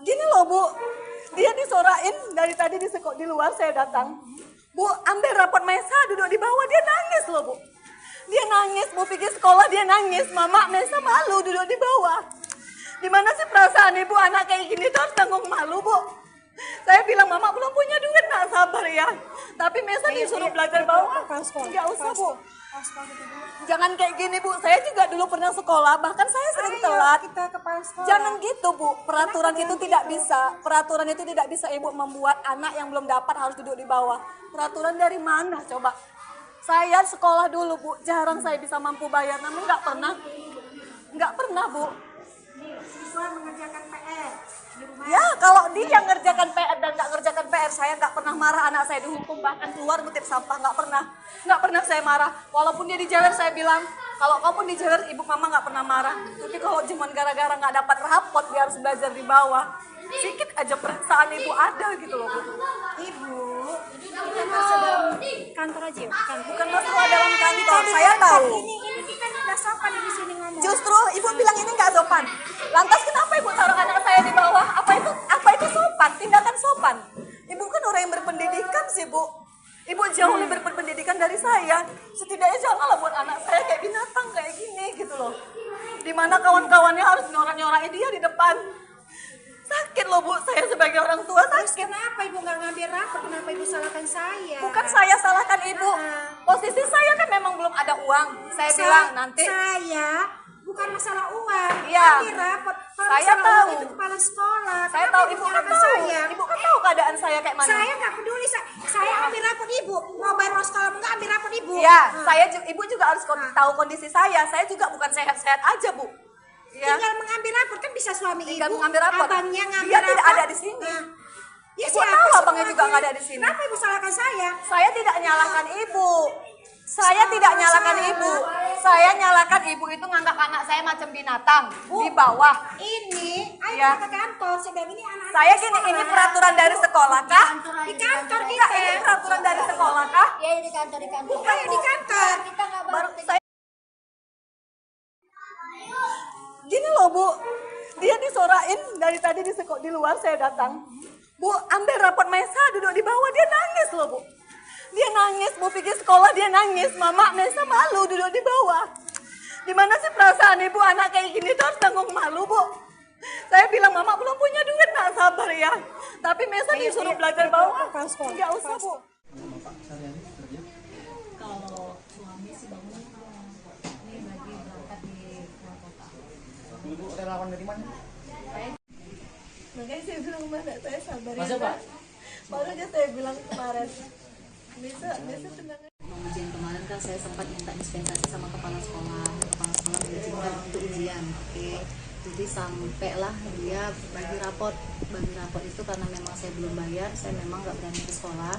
Gini loh, Bu. Dia disorain dari tadi di luar saya datang. Bu, ambil rapot Mesa duduk di bawah, dia nangis loh, Bu. Dia nangis, mau pergi sekolah dia nangis. Mama Mesa malu duduk di bawah. Gimana sih perasaan ibu anak kayak gini tuh harus tanggung malu, Bu? Saya bilang mama belum punya duit, nak sabar ya. Tapi Mesa disuruh belajar bawah. Nggak usah, Bu. Jangan kayak gini, Bu. Saya juga dulu pernah sekolah, bahkan saya sering telat. Jangan gitu, Bu. Peraturan itu tidak bisa. Peraturan itu tidak bisa ibu membuat anak yang belum dapat harus duduk di bawah. Peraturan dari mana coba? Saya sekolah dulu, Bu. Jarang saya bisa mampu bayar, namun nggak pernah, Bu. Siswa mengerjakan PR di rumah. Ya, kalau dia ngerjakan PR dan nggak ngerjakan PR, saya nggak pernah marah anak saya dihukum, bahkan keluar ngutip sampah, nggak pernah saya marah. Walaupun dia dijewer, saya bilang, kalau kau pun dijewer, ibu mama nggak pernah marah. Tapi kalau cuma gara-gara nggak dapat rapot, dia harus belajar di bawah, sedikit aja perasaan ibu ada gitu loh, Bu. Ibu, kita masuk dalam kantor aja ya? Bukan masalah dalam kantor, saya tahu. Ini kita udah sopan di sini ngomong. Justru ibu bilang ini nggak sopan. Lantas kenapa ibu taruh anak saya di bawah? Apa itu sopan? Tindakan sopan. Ibu kan orang yang berpendidikan sih, Bu. Ibu jauh lebih berpendidikan dari saya. Setidaknya janganlah buat anak saya kayak binatang kayak gini gitu loh. Dimana kawan-kawannya harus nyorak-nyorakin dia di depan. Sakit loh, Bu, saya sebagai orang tua Terus sakit. kenapa ibu nggak ngambil rapot? Kenapa ibu salahkan saya? Bukan saya salahkan ibu. Posisi saya kan memang belum ada uang. Saya bilang nanti. Saya bukan masalah uang. Iya. Ambil rapot. Kalau Saya masalah tahu. uang itu kepala sekolah. Saya Kenapa tahu ibu kan menyalahkan tahu. saya? Ibu kan tahu keadaan saya kayak mana. Saya nggak peduli. Saya ambil rapot ibu. Mau bayar uang sekolah nggak ambil rapot ibu. Iya, ibu juga harus tahu kondisi saya. Saya juga bukan sehat-sehat aja, Bu. Ya. Tinggal mengambil rapot kan bisa suami Tinggal ibu. mengambil rapot. Abangnya ngambil Dia rapot. tidak ada di sini. Ya, Ibu siapa tahu sih abangnya juga orangnya? nggak ada di sini. Kenapa ibu salahkan saya? Saya tidak nyalahkan ibu. Saya tidak nyalahkan ibu. Saya nyalakan ibu itu nganggap anak saya macam binatang di bawah. Ini, ayo Ya. kita ke kantor. Saya bilang ini anak. Saya gini, ini peraturan dari sekolah kah? Di kantor Enggak, kita. ini peraturan dari sekolah kah? Ya di kantor Ayo di kantor. kita nggak Baru saya gini loh Bu, dia disorain dari tadi di luar saya datang. Bu, ambil rapot Maisa duduk di bawah, dia nangis loh Bu. Dia nangis, Bu pergi sekolah dia nangis. Mama, Maisa malu duduk di bawah. Gimana sih perasaan ibu anak kayak gini tuh harus tanggung malu Bu. Saya bilang Mama belum punya duit, nak sabar ya. Tapi Maisa disuruh belajar bawah. Enggak usah Bu. Kalau suami sih bangun ini lagi berangkat di luar kota. Ibu relawan dari mana? Makanya saya bilang mana saya sabar Masa, ya. Pak? Baru aja saya bilang kemarin. Bisa tenang. Mau ujian kemarin kan saya sempat minta dispensasi sama kepala sekolah mengizinkan untuk ujian. Oke. Jadi sampailah dia bagi rapot itu karena memang saya belum bayar, saya memang nggak berani ke sekolah.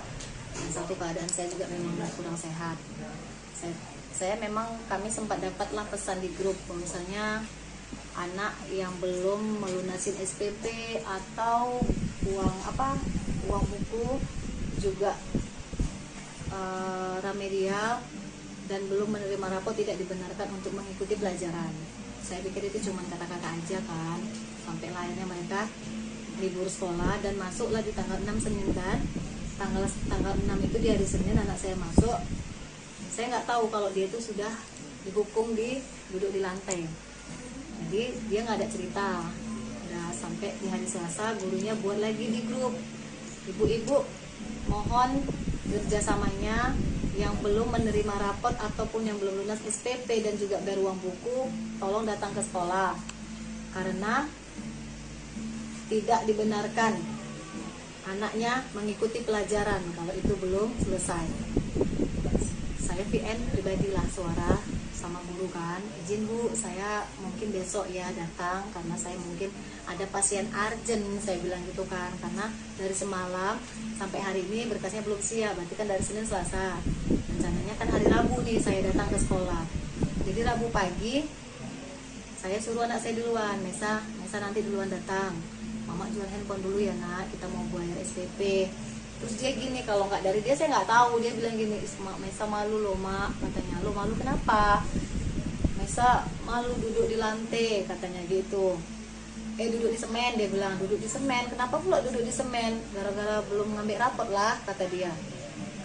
Dan satu keadaan saya juga memang kurang sehat. Saya memang kami sempat dapatlah pesan di grup misalnya anak yang belum melunasin SPP atau uang buku juga remedial dan belum menerima rapot tidak dibenarkan untuk mengikuti pelajaran. Saya pikir itu cuma kata-kata aja kan, sampai akhirnya mereka libur sekolah dan masuklah di tanggal 6 Senin kan. Tanggal 6 itu di hari Senin anak saya masuk. Saya nggak tahu kalau dia itu sudah dihukum duduk di lantai. Jadi dia nggak ada cerita. Udah sampai di hari Selasa gurunya buat lagi di grup. Ibu-ibu mohon kerjasamanya yang belum menerima rapot ataupun yang belum lunas SPP dan juga bayar uang buku, tolong datang ke sekolah karena tidak dibenarkan anaknya mengikuti pelajaran kalau itu belum selesai. Saya VN pribadilah suara sama guru kan, izin Bu, saya mungkin besok ya datang karena saya mungkin ada pasien urgent, saya bilang gitu kan, karena dari semalam sampai hari ini berkasnya belum siap, berarti kan dari Senin Selasa, rencananya kan hari Rabu nih saya datang ke sekolah. Jadi Rabu pagi saya suruh anak saya duluan, Mesa nanti duluan datang, Mama jual handphone dulu ya nak, kita mau bayar SPP. Terus dia gini, kalau nggak dari dia saya nggak tahu, dia bilang gini, Mesa malu loh Mak, katanya. Lo malu kenapa? Mesa malu duduk di lantai, katanya gitu. Duduk di semen, dia bilang, duduk di semen. Kenapa pula duduk di semen? Gara-gara belum ngambil rapot lah, kata dia.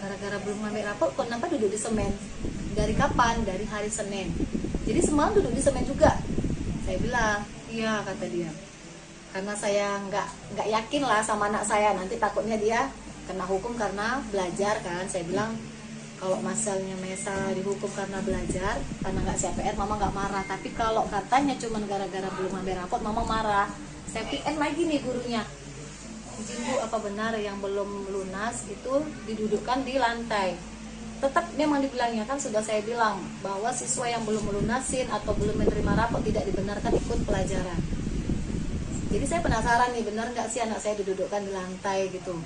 Gara-gara belum ngambil rapot, kenapa duduk di semen? Dari kapan? Dari hari Senin. Jadi semalam duduk di semen juga. Saya bilang, iya, kata dia. Karena saya nggak yakin lah sama anak saya, nanti takutnya dia kena hukum karena belajar kan. Saya bilang kalau masalahnya Mesa dihukum karena belajar, karena nggak siap PR, Mama nggak marah. Tapi kalau katanya cuma gara-gara belum ambil rapot, Mama marah. Saya PN lagi nih gurunya, izin Bu, apa benar yang belum lunas itu didudukkan di lantai? Tetap memang dibilangnya kan, sudah saya bilang bahwa siswa yang belum melunasin atau belum menerima rapot tidak dibenarkan ikut pelajaran. Jadi saya penasaran nih, benar nggak sih anak saya didudukkan di lantai gitu.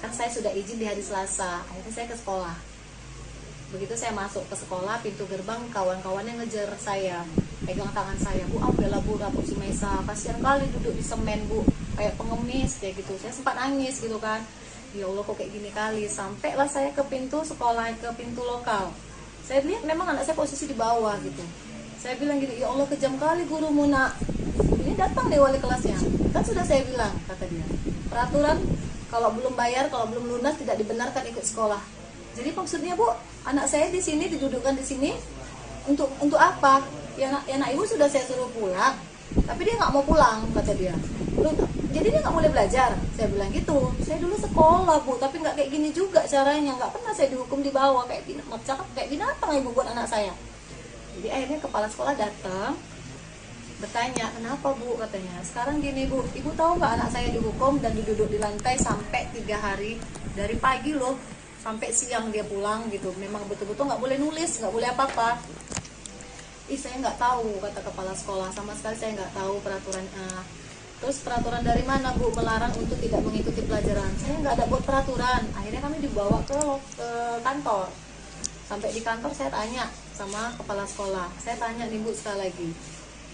Kan saya sudah izin di hari Selasa, akhirnya saya ke sekolah. Begitu saya masuk ke sekolah, pintu gerbang kawan-kawannya ngejar saya, pegang tangan saya, Bu, ambillah Bu rapot si Mesa, kasihan kali duduk di semen Bu, kayak pengemis kayak gitu. Saya sempat nangis gitu kan, ya Allah kok kayak gini kali. Sampailah saya ke pintu sekolah, ke pintu lokal. Saya lihat memang anak saya posisi di bawah gitu. Saya bilang gini, ya Allah kejam kali gurumu nak. Ini datang deh wali kelasnya, kan sudah saya bilang, kata dia, peraturan kalau belum bayar, kalau belum lunas tidak dibenarkan ikut sekolah. Jadi maksudnya Bu, anak saya di sini didudukkan di sini untuk apa? Ya anak ibu sudah saya suruh pulang, tapi dia nggak mau pulang, kata dia. Jadi dia nggak boleh belajar. Saya bilang gitu. Saya dulu sekolah Bu, tapi nggak kayak gini juga caranya. Nggak pernah saya dihukum di bawah kayak binatang ibu buat anak saya. Jadi akhirnya kepala sekolah datang, bertanya, kenapa Bu, katanya. Sekarang gini Bu, ibu tahu nggak anak saya dihukum dan duduk di lantai sampai 3 hari, dari pagi loh sampai siang dia pulang gitu. Memang betul-betul nggak boleh nulis, nggak boleh apa-apa. Saya nggak tahu, kata kepala sekolah, sama sekali saya nggak tahu peraturan. Terus peraturan dari mana Bu melarang untuk tidak mengikuti pelajaran? Saya nggak ada buat peraturan. Akhirnya kami dibawa ke kantor. Sampai di kantor saya tanya sama kepala sekolah, saya tanya nih Bu sekali lagi,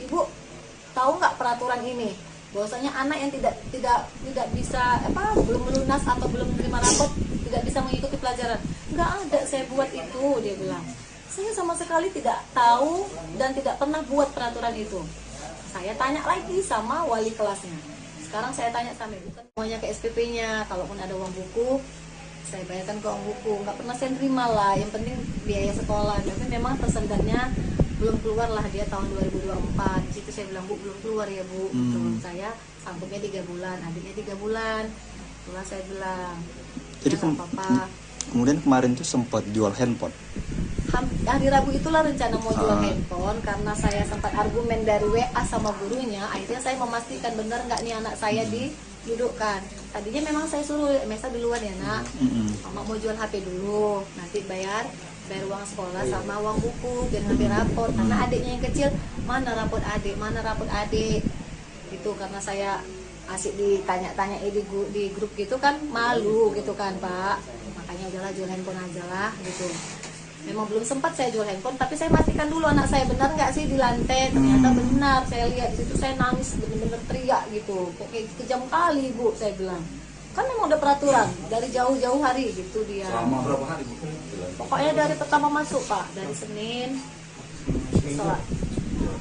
Ibu tahu nggak peraturan ini? Bahwasanya anak yang tidak bisa belum melunas atau belum menerima rapot tidak bisa mengikuti pelajaran. Nggak ada saya buat itu, dia bilang. Saya sama sekali tidak tahu dan tidak pernah buat peraturan itu. Saya tanya lagi sama wali kelasnya. Sekarang saya tanya sama ibu, kan semuanya ke SPP-nya, kalaupun ada uang buku saya bayarkan ke uang buku, nggak pernah saya terima lah, yang penting biaya sekolah. Tapi memang tersendatnya belum keluar lah dia tahun 2024. Di situ saya bilang, Bu belum keluar ya Bu. Saya sanggupnya 3 bulan, adiknya 3 bulan. Itulah saya bilang. Jadi apa-apa. Kemudian kemarin tuh sempat jual handphone. Hari Rabu itulah rencana mau jual handphone, karena saya sempat argumen dari WA sama gurunya. Akhirnya saya memastikan benar nggak nih anak saya didudukkan. Tadinya memang saya suruh Mesa duluan ya nak, mama mau jual HP dulu, nanti bayar uang sekolah sama uang buku biar ngambil rapot. Karena adiknya yang kecil, mana rapot adik itu, karena saya asik ditanya-tanya di grup gitu kan, malu gitu kan Pak, makanya udahlah jual handphone aja lah gitu. Memang belum sempat saya jual handphone, tapi saya pastikan dulu anak saya benar nggak sih di lantai. Ternyata benar, saya lihat di situ, saya nangis bener-bener teriak gitu, kayak kejam kali Bu, saya bilang. Kan memang udah peraturan dari jauh-jauh hari gitu dia. Selama berapa hari Bu? Pokoknya dari pertama masuk Pak, dari Senin.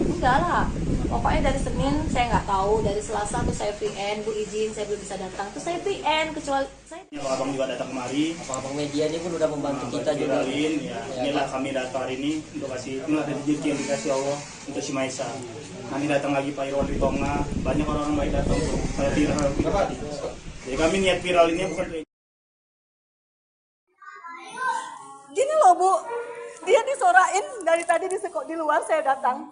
Enggak lah, pokoknya dari Senin saya nggak tahu, dari Selasa tuh saya free end, Bu izin saya belum bisa datang, tuh saya free end, kecuali saya. Abang juga datang kemari. Abang media ini pun udah membantu kita juga. Inilah kami datang hari ini untuk kasih, inilah rezeki yang dikasih Allah untuk si Maisa. Nanti datang lagi Pak Irwan Ritonga, banyak orang baik datang tuh, saya viral. Jadi kami niat viral ini bukan Gini loh Bu, dia disorain dari tadi di luar saya datang.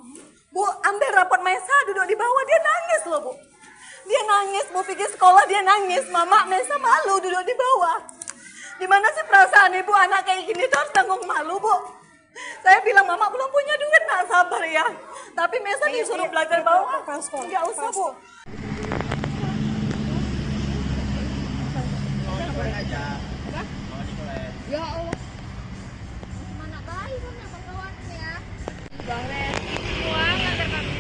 Bu, ambil rapot Maisa duduk di bawah, dia nangis loh Bu. Dia nangis, Bu pikir sekolah dia nangis. Mama, Maisa malu duduk di bawah. Gimana sih perasaan ibu anak kayak gini tuh harus tanggung malu Bu. Saya bilang Mama belum punya duit, nak sabar ya. Tapi Maisa disuruh belajar bawah. Nggak usah Bu. Ya Allah. Mana bayi kan kawan ya. Bahres. Semua ngantar kami.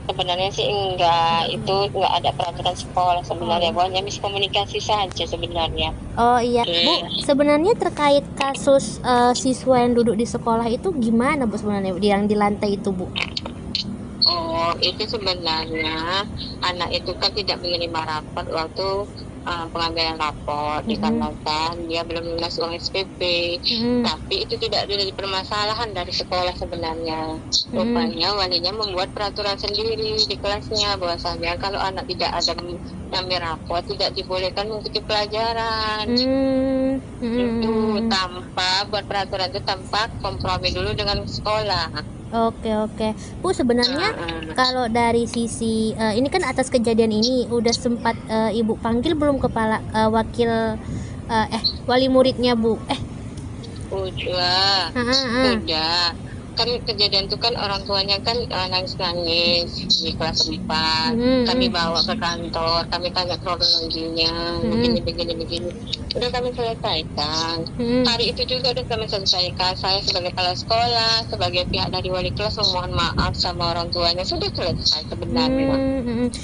Sebenarnya sih enggak, itu enggak ada peraturan sekolah sebenarnya, pokoknya miskomunikasi saja sebenarnya. Oh iya, Bu, sebenarnya terkait kasus siswa yang duduk di sekolah itu gimana Bu sebenarnya yang di lantai itu Bu? Oh, itu sebenarnya anak itu kan tidak menerima rapot waktu pengambilan raport dikarenakan dia belum lunas uang SPP. Tapi itu tidak ada permasalahan dari sekolah sebenarnya. Rupanya walinya membuat peraturan sendiri di kelasnya bahwasanya kalau anak tidak ada mengambil raport tidak dibolehkan mengikuti pelajaran. Itu tanpa buat peraturan itu tanpa kompromi dulu dengan sekolah. Oke. Bu, sebenarnya kalau dari sisi ini kan atas kejadian ini udah sempat Ibu panggil belum kepala wakil wali muridnya Bu? Udah. Kan kejadian itu kan orang tuanya kan nangis-nangis di kelas 4. Kami bawa ke kantor, kami tanya kronologinya, begini. Udah kami selesaikan. Hari itu juga udah kami selesaikan. Saya sebagai kepala sekolah, sebagai pihak dari wali kelas memohon maaf sama orang tuanya, sudah selesai sebenarnya.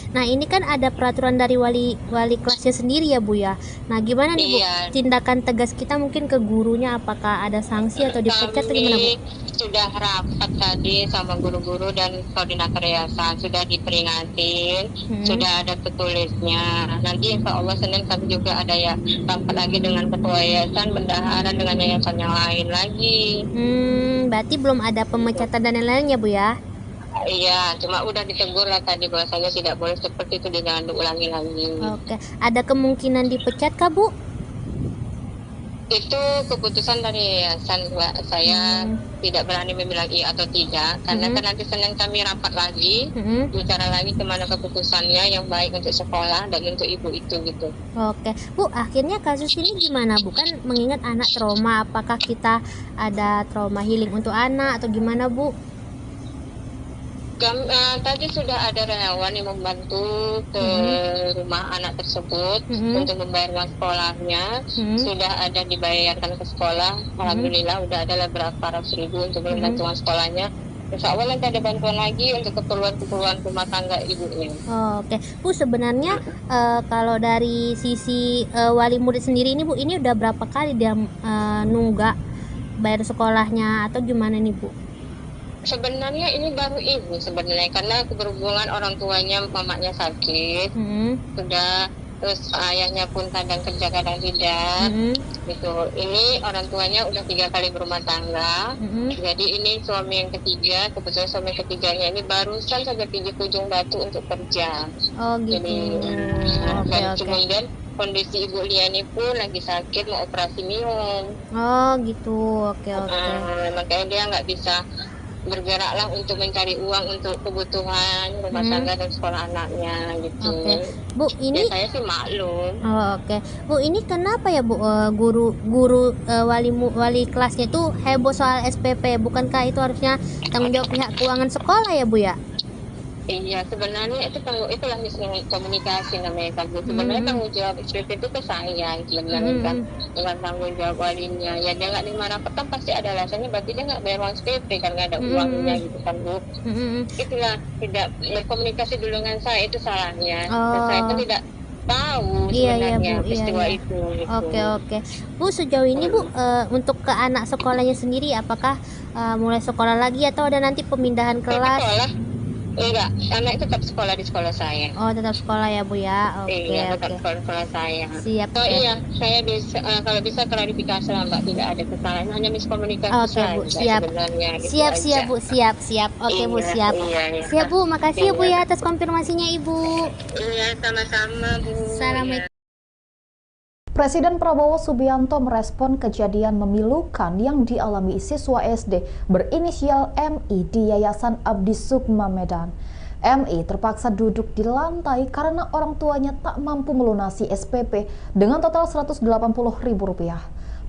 Nah ini kan ada peraturan dari wali kelasnya sendiri ya Bu ya. Nah gimana nih Bu tindakan tegas kita mungkin ke gurunya, apakah ada sanksi atau dipecat atau gimana Bu? Sudah rapat tadi sama guru-guru dan koordinator yayasan, sudah diperingatin, sudah ada tertulisnya. Nanti insya Allah Senin kami juga ada ya rapat lagi dengan ketua yayasan, bendahara dengan yayasan yang lain lagi. Berarti belum ada pemecatan dan lain-lainnya Bu ya? Iya, cuma udah ditegur lah tadi bahwasanya tidak boleh seperti itu, jangan diulangi lagi. Oke, ada kemungkinan dipecat kah Bu? Itu keputusan dari yayasan, Mbak. Saya tidak berani membilang iya atau tidak, karena kan nanti Senin kami rapat lagi, bicara lagi kemana keputusannya yang baik untuk sekolah dan untuk ibu itu gitu. Oke, Bu, akhirnya kasus ini gimana, Bu? Kan mengingat anak trauma, apakah kita ada trauma healing untuk anak atau gimana, Bu? Tadi sudah ada relawan yang membantu ke rumah anak tersebut untuk membayar uang sekolahnya. Sudah ada dibayarkan ke sekolah. Alhamdulillah udah ada berapa ratus ribu untuk membantu uang sekolahnya. Insya Allah nanti ada bantuan lagi untuk keperluan rumah tangga ibunya. Oke, Bu, sebenarnya kalau dari sisi wali murid sendiri ini, Bu, ini udah berapa kali dia nunggak bayar sekolahnya atau gimana nih, Bu? Sebenarnya ini baru ibu sebenarnya, karena berhubungan orang tuanya, mamanya sakit, sudah, terus ayahnya pun kadang kerja kadang tidak, gitu. Ini orang tuanya udah 3 kali berumah tangga, jadi ini suami yang ketiga, kebetulan suami ketiganya ini barusan saja pergi ke Ujung Batu untuk kerja. Oh gitu. Jadi, dan kemudian kondisi Ibu Liani pun lagi sakit, mau operasi minum. Oh gitu, oke. Makanya dia nggak bisa bergeraklah untuk mencari uang untuk kebutuhan rumah tangga dan sekolah anaknya gitu. Oke, Bu, ini saya sih maklum. Oh, oke. Bu, ini kenapa ya, Bu, guru wali kelasnya itu heboh soal SPP? Bukankah itu harusnya tanggung jawab pihak keuangan sekolah ya, Bu ya? Iya, sebenarnya itulah miskomunikasi namanya kan. Sebenarnya tanggung jawab SPP itu ke saya sebenarnya kan, bukan tanggung jawab walinya. Ya dia nggak nerima rapot kan pasti ada alasannya, berarti dia nggak bayar uang SPP kan, nggak ada uangnya gitu kan, Bu. Itulah tidak berkomunikasi dulu dengan saya, itu salahnya. Dan saya pun tidak tahu sebenarnya peristiwa itu. Gitu. Oke. Bu, sejauh ini Bu, untuk ke anak sekolahnya sendiri, apakah mulai sekolah lagi atau ada nanti pemindahan kelas? Sekolah. Enggak, anak tetap sekolah di sekolah saya. Oh, tetap sekolah ya, Bu ya. Oke. Tetap sekolah saya. Siap. So iya, saya bisa kalau bisa klarifikasi lah, Mbak, tidak ada kesalahan, hanya miskomunikasi saja. Bu, siap. Siap, Bu, siap. Oke, Bu, siap. Siap, Bu, makasih ya, Bu ya atas konfirmasinya, Ibu. Iya, sama-sama, Bu. Assalamualaikum. Presiden Prabowo Subianto merespon kejadian memilukan yang dialami siswa SD berinisial MI di Yayasan Abdi Sukma Medan. MI terpaksa duduk di lantai karena orang tuanya tak mampu melunasi SPP dengan total Rp180.000.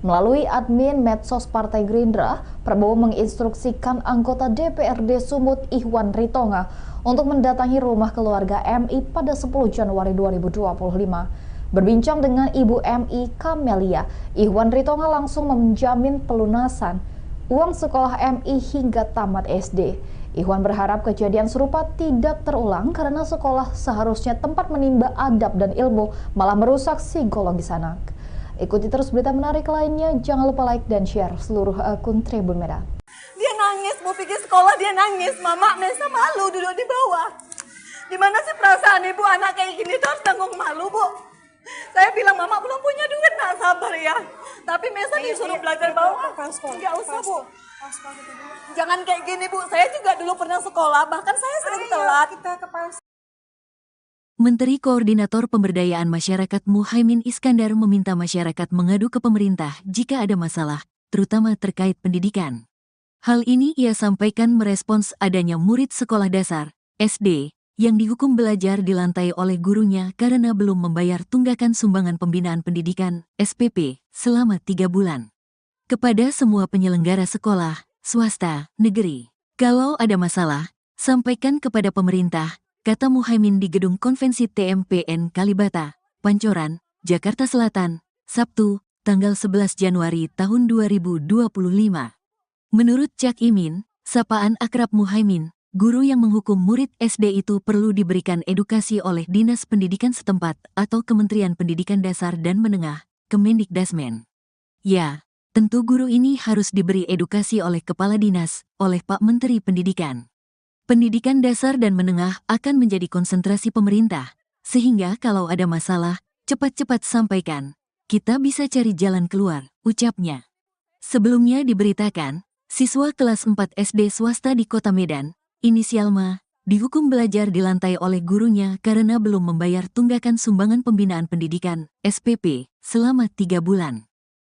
Melalui admin medsos Partai Gerindra, Prabowo menginstruksikan anggota DPRD Sumut Ihwan Ritonga untuk mendatangi rumah keluarga MI pada 10 Januari 2025. Berbincang dengan Ibu MI Kamelia, Ihwan Ritonga langsung menjamin pelunasan uang sekolah MI hingga tamat SD. Ihwan berharap kejadian serupa tidak terulang karena sekolah seharusnya tempat menimba adab dan ilmu, malah merusak psikologis anak. Ikuti terus berita menarik lainnya, jangan lupa like dan share seluruh akun Tribun Medan. Dia nangis, mau pergi sekolah dia nangis, Mama Mesa malu duduk di bawah. Gimana sih perasaan ibu anak kayak gini tuh harus tanggung malu, Bu? Saya bilang, Mama belum punya duit, nak sabar ya. Tapi Mesa disuruh belajar bawah. Nggak usah, Bu. Jangan kayak gini, Bu. Saya juga dulu pernah sekolah, bahkan saya sering telat. Menteri Koordinator Pemberdayaan Masyarakat Muhaimin Iskandar meminta masyarakat mengadu ke pemerintah jika ada masalah, terutama terkait pendidikan. Hal ini ia sampaikan merespons adanya murid sekolah dasar, SD, yang dihukum belajar di lantai oleh gurunya karena belum membayar tunggakan sumbangan pembinaan pendidikan, SPP, selama 3 bulan. Kepada semua penyelenggara sekolah, swasta, negeri, kalau ada masalah, sampaikan kepada pemerintah, kata Muhaimin di Gedung Konvensi TMPN Kalibata, Pancoran, Jakarta Selatan, Sabtu, tanggal 11 Januari tahun 2025. Menurut Cak Imin, sapaan akrab Muhaimin, guru yang menghukum murid SD itu perlu diberikan edukasi oleh Dinas Pendidikan setempat atau Kementerian Pendidikan Dasar dan Menengah, Kemendikdasmen. Ya, tentu guru ini harus diberi edukasi oleh Kepala Dinas, oleh Pak Menteri Pendidikan. Pendidikan dasar dan menengah akan menjadi konsentrasi pemerintah, sehingga kalau ada masalah, cepat-cepat sampaikan. Kita bisa cari jalan keluar, ucapnya. Sebelumnya diberitakan, siswa kelas 4 SD swasta di Kota Medan, inisial Ma, dihukum belajar di lantai oleh gurunya karena belum membayar tunggakan sumbangan pembinaan pendidikan, SPP, selama 3 bulan.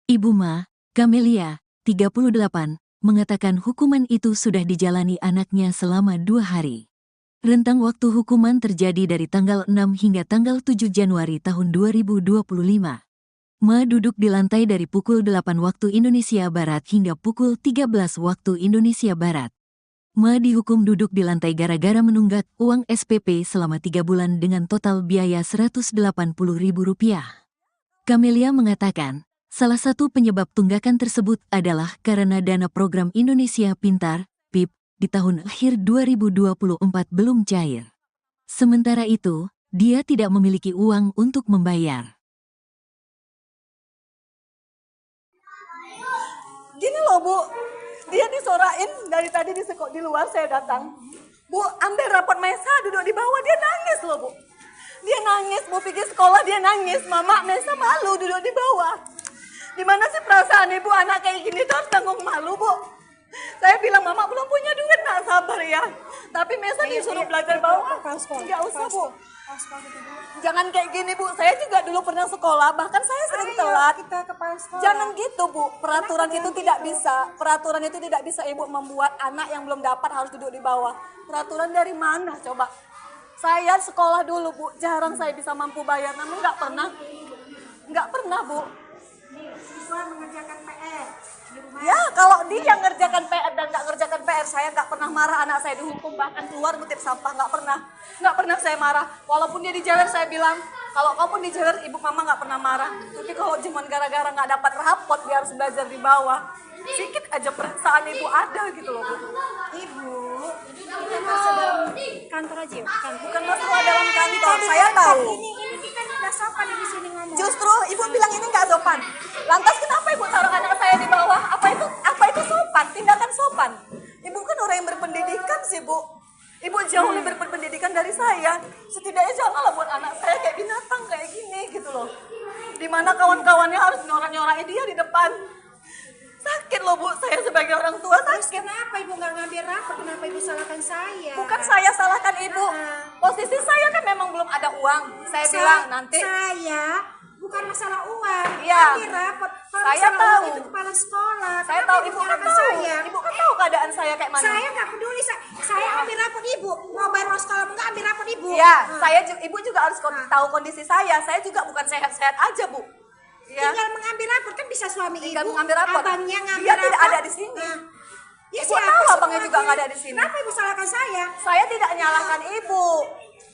Ibu Ma, Camelia, 38, mengatakan hukuman itu sudah dijalani anaknya selama 2 hari. Rentang waktu hukuman terjadi dari tanggal 6 hingga tanggal 7 Januari tahun 2025. Ma duduk di lantai dari pukul 8 waktu Indonesia Barat hingga pukul 13 waktu Indonesia Barat. Ma dihukum duduk di lantai gara-gara menunggak uang SPP selama 3 bulan dengan total biaya Rp180.000. Camelia mengatakan, salah satu penyebab tunggakan tersebut adalah karena dana program Indonesia Pintar, PIP, di tahun akhir 2024 belum cair. Sementara itu, dia tidak memiliki uang untuk membayar. Gini loh Bu, dia disorain dari tadi di luar saya datang. Bu, ambil rapot Maisa duduk di bawah, dia nangis loh Bu. Dia nangis, Bu pergi sekolah dia nangis, Mama Maisa malu duduk di bawah. Gimana sih perasaan ibu anak kayak gini tuh harus tanggung malu Bu. Saya bilang Mama belum punya duit, nak sabar ya. Tapi Maisa disuruh belajar bawah, nggak usah Bu. Jangan kayak gini Bu, saya juga dulu pernah sekolah, bahkan saya sering telat. Jangan gitu Bu, peraturan itu tidak bisa. Peraturan itu tidak bisa Ibu membuat anak yang belum dapat harus duduk di bawah. Peraturan dari mana coba? Saya sekolah dulu Bu, jarang saya bisa mampu bayar, namun nggak pernah Bu. Siswa mengerjakan PR di rumah. Ya kalau dia ngerjakan PR dan nggak ngerjakan PR, saya nggak pernah marah anak saya dihukum, bahkan keluar ngutip sampah, nggak pernah saya marah. Walaupun dia dijewer saya bilang, kalau kamu dijewer ibu mama nggak pernah marah. Tapi kalau cuma gara-gara nggak dapat rapot dia harus belajar di bawah, sedikit aja perasaan ibu ada gitu loh Bu. Ibu, ini masalah dalam kantor aja, bukan masalah dalam kantor. Saya tahu. Ini kita nggak sopan di sini ngomong. Justru ibu bilang ini nggak sopan. Lantas kenapa ibu taruh anak saya di bawah? Apa itu sopan? Tindakan sopan. Ibu kan orang yang berpendidikan sih Bu. Ibu jauh lebih berpendidikan dari saya. Setidaknya janganlah buat anak saya kayak binatang kayak gini gitu loh. Dimana kawan-kawannya harus nyorak-nyorakin dia di depan. Sakit loh Bu, saya sebagai orang tua sakit. Terus kenapa ibu nggak ngambil rapor? Kenapa ibu salahkan saya? Bukan saya salahkan ibu. Posisi saya kan memang belum ada uang. Saya bilang nanti. Saya bukan masalah uang. Iya. Ambil rapor. Saya tahu. Itu kepala sekolah. Saya Kenapa tahu ibu kan tahu. saya? Ibu kan tahu keadaan saya kayak mana. Saya nggak peduli. Saya ambil rapor ibu. Mau bayar uang sekolah nggak ambil rapor ibu. Iya. Ibu juga harus tahu kondisi saya. Saya juga bukan sehat-sehat aja Bu. Ya. Tinggal mengambil rapor kan bisa suami tinggal ibu. mengambil rapor. Abangnya ngambil dia rapor. tidak ada di sini. Ya, ibu tahu abangnya juga nggak ada di sini. Kenapa ibu salahkan saya? Saya tidak nyalahkan ibu.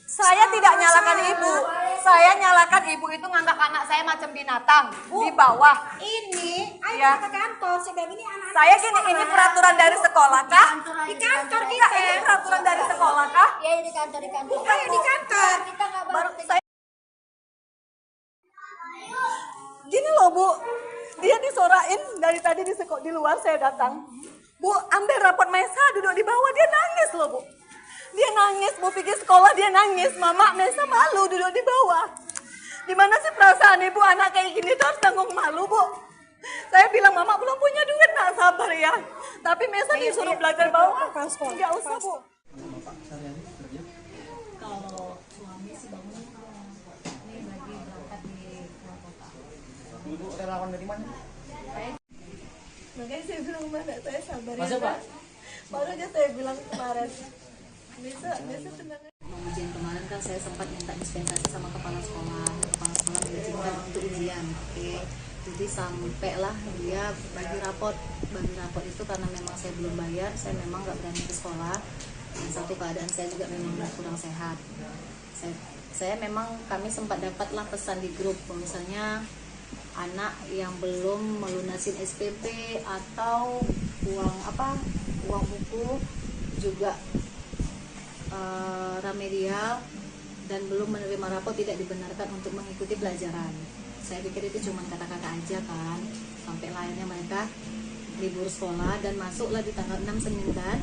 Saya tidak nyalahkan ibu. Saya nyalahkan ibu itu nganggap anak saya macam binatang di bawah. Ini, ayo ya. kita ke kantor. Saya bilang ini anak. Saya gini, ini peraturan dari sekolah kah? Di kantor Enggak, kita. ini peraturan dari sekolah kah? Ya di kantor. Bukan di kantor. Kita nggak Baru saya. Gini loh Bu, dia disorain dari tadi di luar saya datang. Bu, ambil rapot Maisa duduk di bawah, dia nangis loh Bu. Dia nangis, Bu pergi sekolah dia nangis, Mama Maisa malu duduk di bawah. Gimana sih perasaan ibu anak kayak gini tuh harus tanggung malu Bu. Saya bilang Mama belum punya duit, nak sabar ya. Tapi Maisa disuruh belajar bawah, nggak usah Bu. Kalau suami sih bangun ini lagi berangkat di luar kota. Ibu relawan dari mana? Makanya saya bilang mana saya sabar Masa, ya. Pak? Baru aja saya bilang kemarin. Bisa tenang. Ujian kemarin kan saya sempat minta dispensasi sama kepala sekolah mengizinkan untuk ujian. Oke. Jadi sampailah dia bagi rapot itu karena memang saya belum bayar, saya memang nggak berani ke sekolah. Dan satu keadaan saya juga memang kurang sehat. Saya memang kami sempat dapatlah pesan di grup misalnya anak yang belum melunasin SPP atau uang buku juga remedial dan belum menerima rapot tidak dibenarkan untuk mengikuti pelajaran. Saya pikir itu cuma kata-kata aja kan, sampai lainnya mereka libur sekolah dan masuklah di tanggal 6 Senin kan.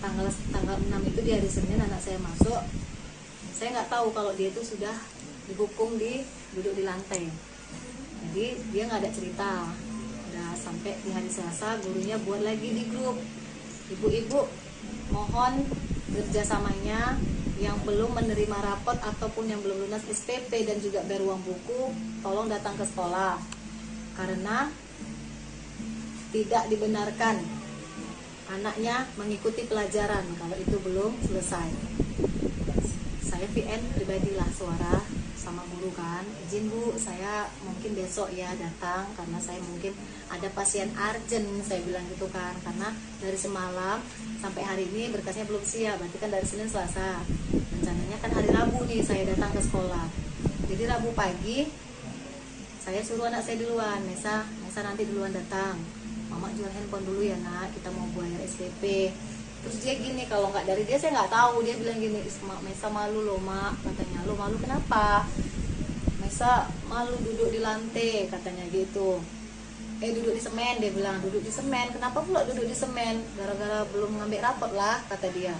Tanggal 6 itu di hari Senin anak saya masuk. Saya nggak tahu kalau dia itu sudah dihukum duduk di lantai. Jadi dia nggak ada cerita. Udah sampai di hari Selasa gurunya buat lagi di grup. Ibu-ibu mohon kerjasamanya yang belum menerima rapot ataupun yang belum lunas SPP dan juga bayar uang buku, tolong datang ke sekolah. Karena tidak dibenarkan anaknya mengikuti pelajaran kalau itu belum selesai. Saya VN pribadilah suara sama guru kan, izin Bu, saya mungkin besok ya datang karena saya mungkin ada pasien urgent, saya bilang gitu kan, karena dari semalam sampai hari ini berkasnya belum siap, berarti kan dari Senin Selasa, rencananya kan hari Rabu nih saya datang ke sekolah. Jadi Rabu pagi saya suruh anak saya duluan, Mesa nanti duluan datang, Mama jual handphone dulu ya nak, kita mau bayar SPP. Terus dia gini, kalau nggak dari dia saya nggak tahu, dia bilang gini, Mesa malu loh mak, katanya. Lo malu kenapa? Mesa malu duduk di lantai, katanya gitu. Duduk di semen, dia bilang, duduk di semen. Kenapa pula duduk di semen? Gara-gara belum ngambil rapot lah, kata dia.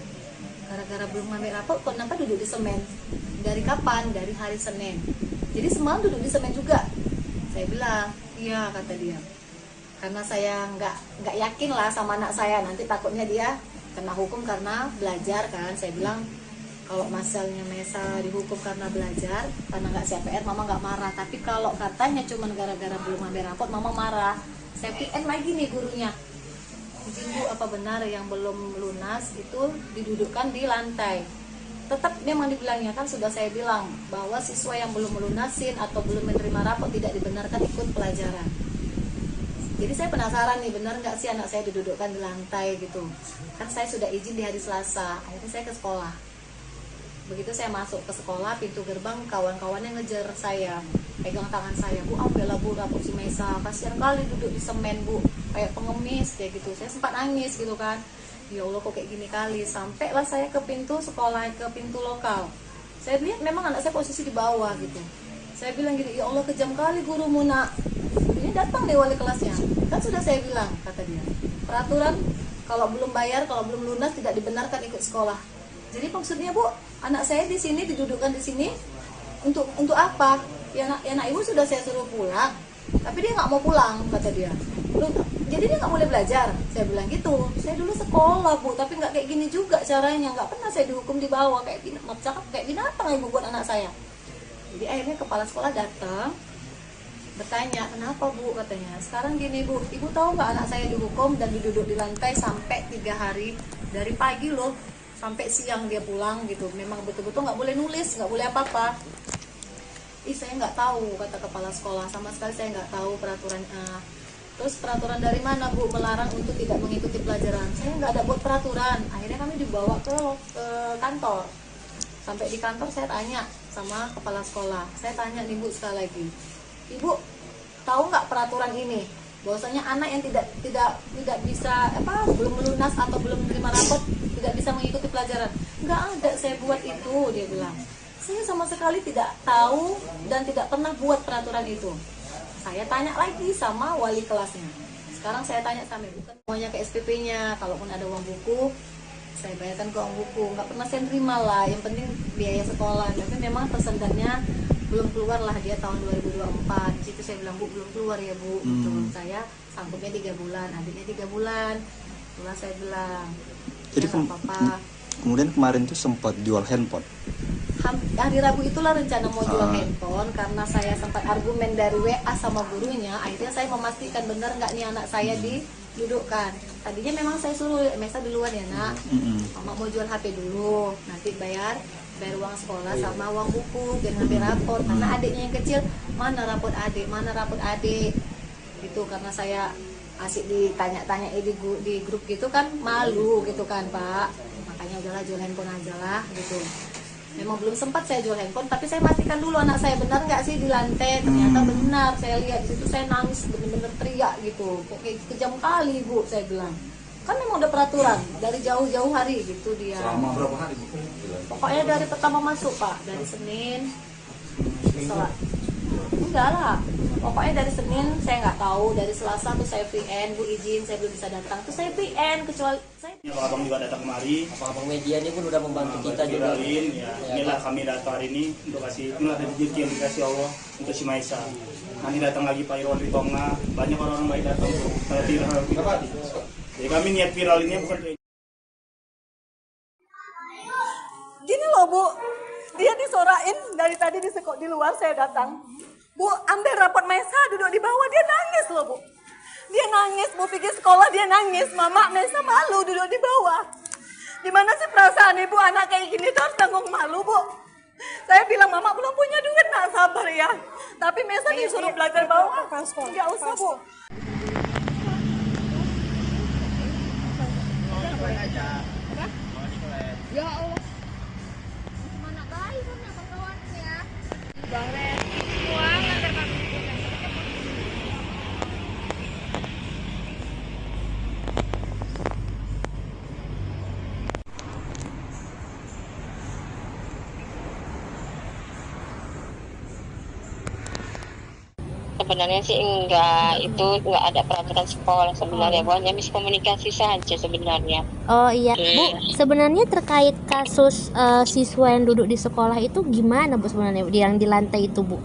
Gara-gara belum ngambil rapot, kenapa duduk di semen? Dari kapan? Dari hari Senin. Jadi semalam duduk di semen juga. Saya bilang, iya, kata dia. Karena saya nggak yakin lah sama anak saya, nanti takutnya dia kena hukum karena belajar kan. Saya bilang kalau masalahnya Mesa dihukum karena belajar, karena nggak siap PR, Mama nggak marah. Tapi kalau katanya cuma gara-gara belum ambil rapot, Mama marah. Saya PN lagi nih gurunya, izin Bu, apa benar yang belum lunas itu didudukkan di lantai? Tetap memang dibilangnya kan, sudah saya bilang bahwa siswa yang belum melunasin atau belum menerima rapot tidak dibenarkan ikut pelajaran. Jadi saya penasaran nih, benar nggak sih anak saya didudukkan di lantai gitu. Kan saya sudah izin di hari Selasa, akhirnya saya ke sekolah. Begitu saya masuk ke sekolah, pintu gerbang kawan-kawannya ngejar saya, pegang tangan saya, Bu, ambillah Bu rapot si Mesa, kasihan kali duduk di semen Bu, kayak pengemis kayak gitu. Saya sempat nangis gitu kan, ya Allah kok kayak gini kali. Sampailah saya ke pintu sekolah, ke pintu lokal. Saya lihat memang anak saya posisi di bawah gitu. Saya bilang gini, ya Allah kejam kali gurumu nak. Ini datang deh wali kelasnya. Kan sudah saya bilang, kata dia, peraturan kalau belum bayar, kalau belum lunas tidak dibenarkan ikut sekolah. Jadi maksudnya Bu, anak saya di sini didudukkan di sini untuk apa? Ya anak ibu sudah saya suruh pulang, tapi dia nggak mau pulang, kata dia. Jadi dia nggak boleh belajar. Saya bilang gitu. Saya dulu sekolah Bu, tapi nggak kayak gini juga caranya. Nggak pernah saya dihukum di bawah kayak binatang ibu buat anak saya. Jadi akhirnya kepala sekolah datang, bertanya, kenapa Bu, katanya. Sekarang gini Bu, ibu tahu nggak anak saya dihukum dan diduduk di lantai sampai 3 hari, dari pagi loh sampai siang dia pulang gitu. Memang betul-betul nggak boleh nulis, nggak boleh apa-apa. Saya nggak tahu, kata kepala sekolah, sama sekali saya nggak tahu peraturan. Terus peraturan dari mana Bu melarang untuk tidak mengikuti pelajaran? Saya nggak ada buat peraturan. Akhirnya kami dibawa ke kantor. Sampai di kantor saya tanya sama kepala sekolah, saya tanya nih Bu sekali lagi, Ibu tahu nggak peraturan ini? Bahwasanya anak yang tidak bisa belum melunas atau belum menerima rapot tidak bisa mengikuti pelajaran. Nggak ada saya buat itu, dia bilang. Saya sama sekali tidak tahu dan tidak pernah buat peraturan itu. Saya tanya lagi sama wali kelasnya. Sekarang saya tanya sama ibu, semuanya ke SPP-nya. Kalaupun ada uang buku, saya bayarkan ke uang buku. Nggak pernah saya terima lah. Yang penting biaya sekolah. Tapi memang persendatnya belum keluar lah, dia tahun 2024. Di situ saya bilang, Bu, belum keluar ya Bu. Saya sanggupnya 3 bulan, adiknya 3 bulan. Itulah saya bilang. Jadi apa-apa. Kemudian kemarin tuh sempat jual handphone. Hari Rabu itulah rencana mau jual handphone, karena saya sempat argumen dari WA sama gurunya. Akhirnya saya memastikan benar nggak nih anak saya didudukkan. Tadinya memang saya suruh Mesa duluan ya nak, Mama mau jual HP dulu, nanti bayar uang sekolah sama uang buku, biar ngambil raport. Karena adiknya yang kecil, mana raport adik gitu. Karena saya asik ditanya-tanya di grup gitu kan, malu gitu kan Pak. Makanya udahlah jual handphone aja lah gitu. Memang belum sempat saya jual handphone, tapi saya pastikan dulu anak saya benar nggak sih di lantai. Ternyata benar, saya lihat di situ, saya nangis bener-bener teriak gitu. Kok kayak kejam kali Bu, saya bilang. Kan memang udah peraturan dari jauh-jauh hari gitu dia. Selama berapa hari Bu? Pokoknya dari pertama masuk Pak, dari Senin. Enggak lah, pokoknya dari Senin saya nggak tahu, dari Selasa tuh saya VN, Bu izin saya belum bisa datang, tuh saya VN, kecuali saya. Abang juga datang kemari. Abang media ini pun udah membantu kita juga. Ya, inilah kami datang hari ini untuk inilah rezeki yang dikasih Allah untuk si Maisa. Nanti datang lagi Pak Irwan Ritonga, banyak orang-orang baik datang tuh. Kalau viral. Jadi kami niat viral ini bukan. Gini loh Bu, dia disorain dari tadi di luar saya datang. Bu, ambil rapot Maisa, duduk di bawah, dia nangis loh Bu. Dia nangis, Bu, pergi sekolah dia nangis. Mama Mesa malu duduk di bawah. Gimana sih perasaan ibu anak kayak gini tuh harus tanggung malu, Bu? Saya bilang, Mama belum punya duit, nak sabar ya. Tapi Mesa disuruh belajar bawah. Nggak usah, Bu. Ya Allah. Mana baik kan ya kawan ya. Bang Ren, semua ngantar kami pulang. Sebenarnya sih enggak, itu enggak ada peraturan sekolah sebenarnya, hanya miskomunikasi saja sebenarnya. Oh iya, Bu, sebenarnya terkait kasus siswa yang duduk di sekolah itu gimana Bu sebenarnya yang di lantai itu, Bu?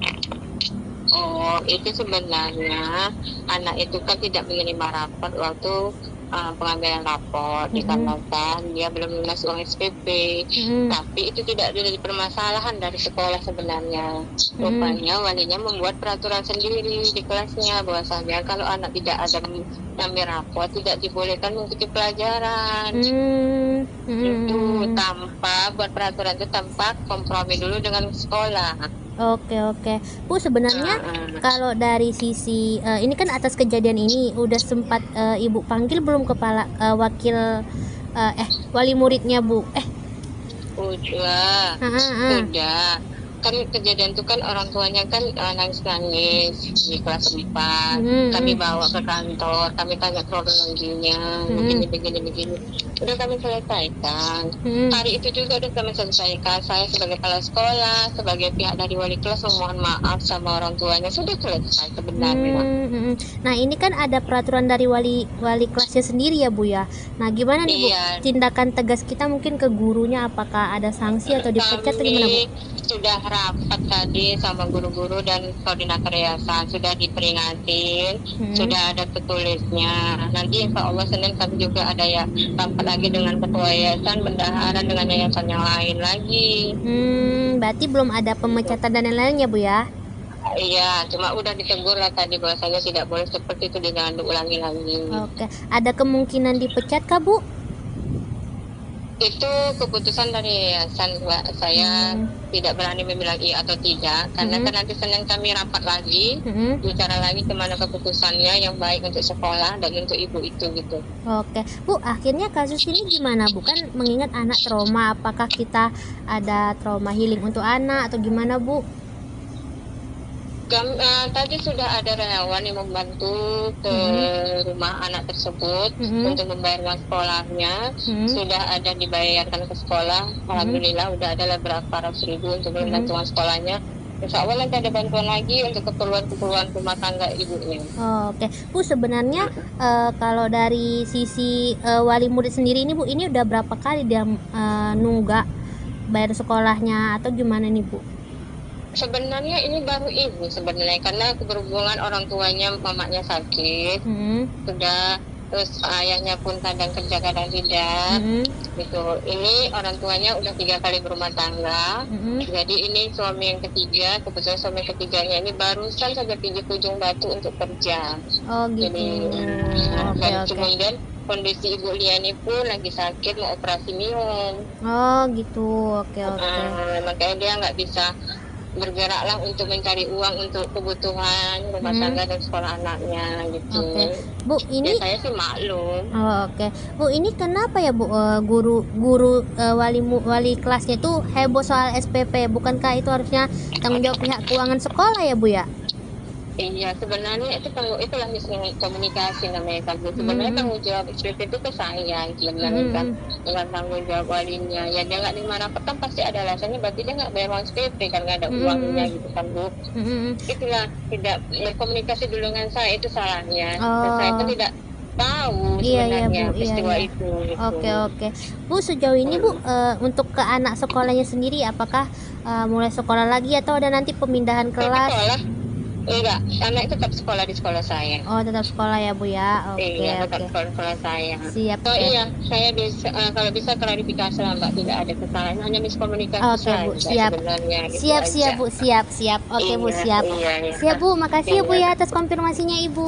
Oh, itu sebenarnya anak itu kan tidak menerima rapor waktu pengambilan rapor dikarenakan dia belum lunas uang SPP. Tapi itu tidak ada permasalahan dari sekolah sebenarnya. Rupanya walinya membuat peraturan sendiri di kelasnya bahwasanya kalau anak tidak ada mengambil rapor tidak dibolehkan mengikuti pelajaran. Itu tanpa buat peraturan itu tanpa kompromi dulu dengan sekolah. Oke. Bu, sebenarnya kalau dari sisi ini kan atas kejadian ini udah sempat Ibu panggil belum kepala wakil wali muridnya, Bu? Udah. Kan kejadian itu kan orang tuanya kan nangis-nangis di kelas 4. Kami bawa ke kantor, kami tanya kronologinya, begini. Udah kami selesaikan. Hari itu juga udah kami selesaikan. Saya sebagai kepala sekolah, sebagai pihak dari wali kelas memohon maaf sama orang tuanya, sudah selesai sebenarnya. Nah, ini kan ada peraturan dari wali kelasnya sendiri ya, Bu ya. Nah, gimana nih, Bu? Tindakan tegas kita mungkin ke gurunya, apakah ada sanksi atau dipecat atau gimana, Bu? Sudah rapat tadi sama guru-guru dan koordinator yayasan, sudah diperingatin, sudah ada tertulisnya. Nanti insya Allah Senin kami juga ada ya rapat lagi dengan ketua yayasan, bendahara dengan yayasan yang lain lagi. Berarti belum ada pemecatan dan lain-lainnya, Bu ya? Iya, cuma udah ditegur lah tadi bahwasanya tidak boleh seperti itu, jangan diulangi lagi. Oke, ada kemungkinan dipecat kah, Bu? Itu keputusan dari yayasan, Mbak. Saya tidak berani membilang iya atau tidak, karena kan nanti Senin kami rapat lagi, bicara lagi kemana keputusannya yang baik untuk sekolah dan untuk ibu itu gitu. Oke, Bu, akhirnya kasus ini gimana, Bu? Kan mengingat anak trauma, apakah kita ada trauma healing untuk anak atau gimana, Bu? Tadi sudah ada relawan yang membantu ke rumah anak tersebut untuk membayar uang sekolahnya. Sudah ada dibayarkan ke sekolah. Alhamdulillah udah ada berapa ratus ribu untuk membantu uang sekolahnya. Insya Allah nanti ada bantuan lagi untuk keperluan rumah tangga ibunya. Oke, Bu, sebenarnya kalau dari sisi wali murid sendiri ini, Bu, ini udah berapa kali dia nunggak bayar sekolahnya atau gimana nih, Bu? Sebenarnya ini baru ibu sebenarnya, karena berhubungan orang tuanya, mamanya sakit, sudah, terus ayahnya pun kadang kerja kadang tidak, gitu. Ini orang tuanya udah 3 kali berumah tangga, jadi ini suami yang ketiga, kebetulan suami ketiganya ini barusan saja pergi ke Ujung Batu untuk kerja. Oh gitu. Jadi, kemudian kondisi Ibu Liani pun lagi sakit, mau operasi minum. Oh gitu, oke. Makanya dia nggak bisa bergeraklah untuk mencari uang untuk kebutuhan rumah tangga dan sekolah anaknya gitu. Bu, ini ya, saya sih maklum. Bu, ini kenapa ya, Bu, guru wali kelasnya itu heboh soal SPP? Bukankah itu harusnya tanggung jawab pihak keuangan sekolah ya, Bu ya? Iya, sebenarnya itulah miskomunikasi namanya kan. Sebenarnya tanggung jawab SPP itu ke saya sebenarnya kan, dengan tanggung jawab walinya. Ya dia nggak terima rapot kan pasti ada alasannya, berarti dia nggak bayar uang SPP kan, nggak ada uangnya gitu kan, Bu. Itulah tidak berkomunikasi dulu dengan saya, itu salahnya. Saya kan tidak tahu sebenarnya peristiwa itu. Gitu. Oke. Bu, sejauh ini Bu, untuk ke anak sekolahnya sendiri, apakah mulai sekolah lagi atau ada nanti pemindahan kelas? Enggak, anak tetap sekolah di sekolah saya. Oh, tetap sekolah ya Bu ya. Oke, Iya, oke. tetap sekolah saya. Siap. Oh Oke. iya, saya bisa kalau bisa klarifikasi lah Mbak, tidak ada kesalahan, hanya miskomunikasi Oke Bu, saja siap. sebenarnya. Gitu Siap, aja. siap Bu, siap, siap. Oke Bu, Iya, siap. iya, iya. Siap Bu, makasih ya Bu Iya. ya atas konfirmasinya Ibu.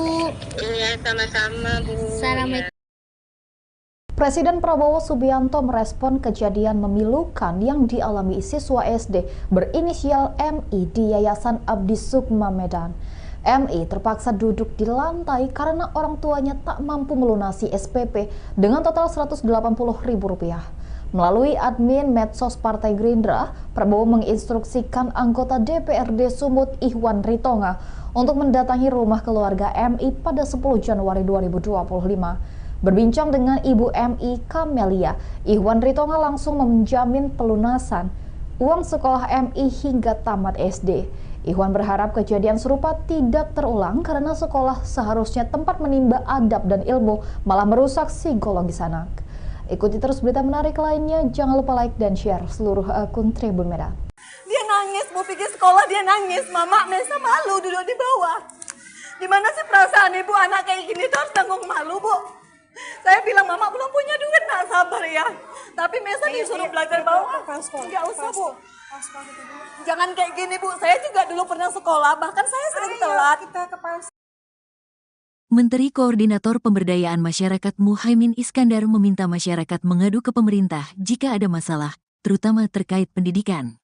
Iya, sama-sama Bu. Assalamualaikum. Presiden Prabowo Subianto merespon kejadian memilukan yang dialami siswa SD berinisial MI di Yayasan Abdi Sukma Medan. MI terpaksa duduk di lantai karena orang tuanya tak mampu melunasi SPP dengan total Rp180.000. Melalui admin medsos Partai Gerindra, Prabowo menginstruksikan anggota DPRD Sumut Ihwan Ritonga untuk mendatangi rumah keluarga MI pada 10 Januari 2025. Berbincang dengan Ibu MI Kamelia, Ihwan Ritonga langsung menjamin pelunasan uang sekolah MI hingga tamat SD. Ihwan berharap kejadian serupa tidak terulang karena sekolah seharusnya tempat menimba adab dan ilmu, malah merusak psikologis anak. Ikuti terus berita menarik lainnya, jangan lupa like dan share seluruh akun Tribun Medan. Dia nangis, mau pergi sekolah dia nangis. Mama, Mesa malu duduk di bawah. Dimana sih perasaan ibu anak kayak gini tuh harus tanggung malu, Bu? Saya bilang, Mama belum punya duit, nak sabar ya. Tapi Mesa disuruh belajar bawah. Enggak usah, Bu. Jangan kayak gini, Bu. Saya juga dulu pernah sekolah, bahkan saya sering telat. Menteri Koordinator Pemberdayaan Masyarakat Muhaimin Iskandar meminta masyarakat mengadu ke pemerintah jika ada masalah, terutama terkait pendidikan.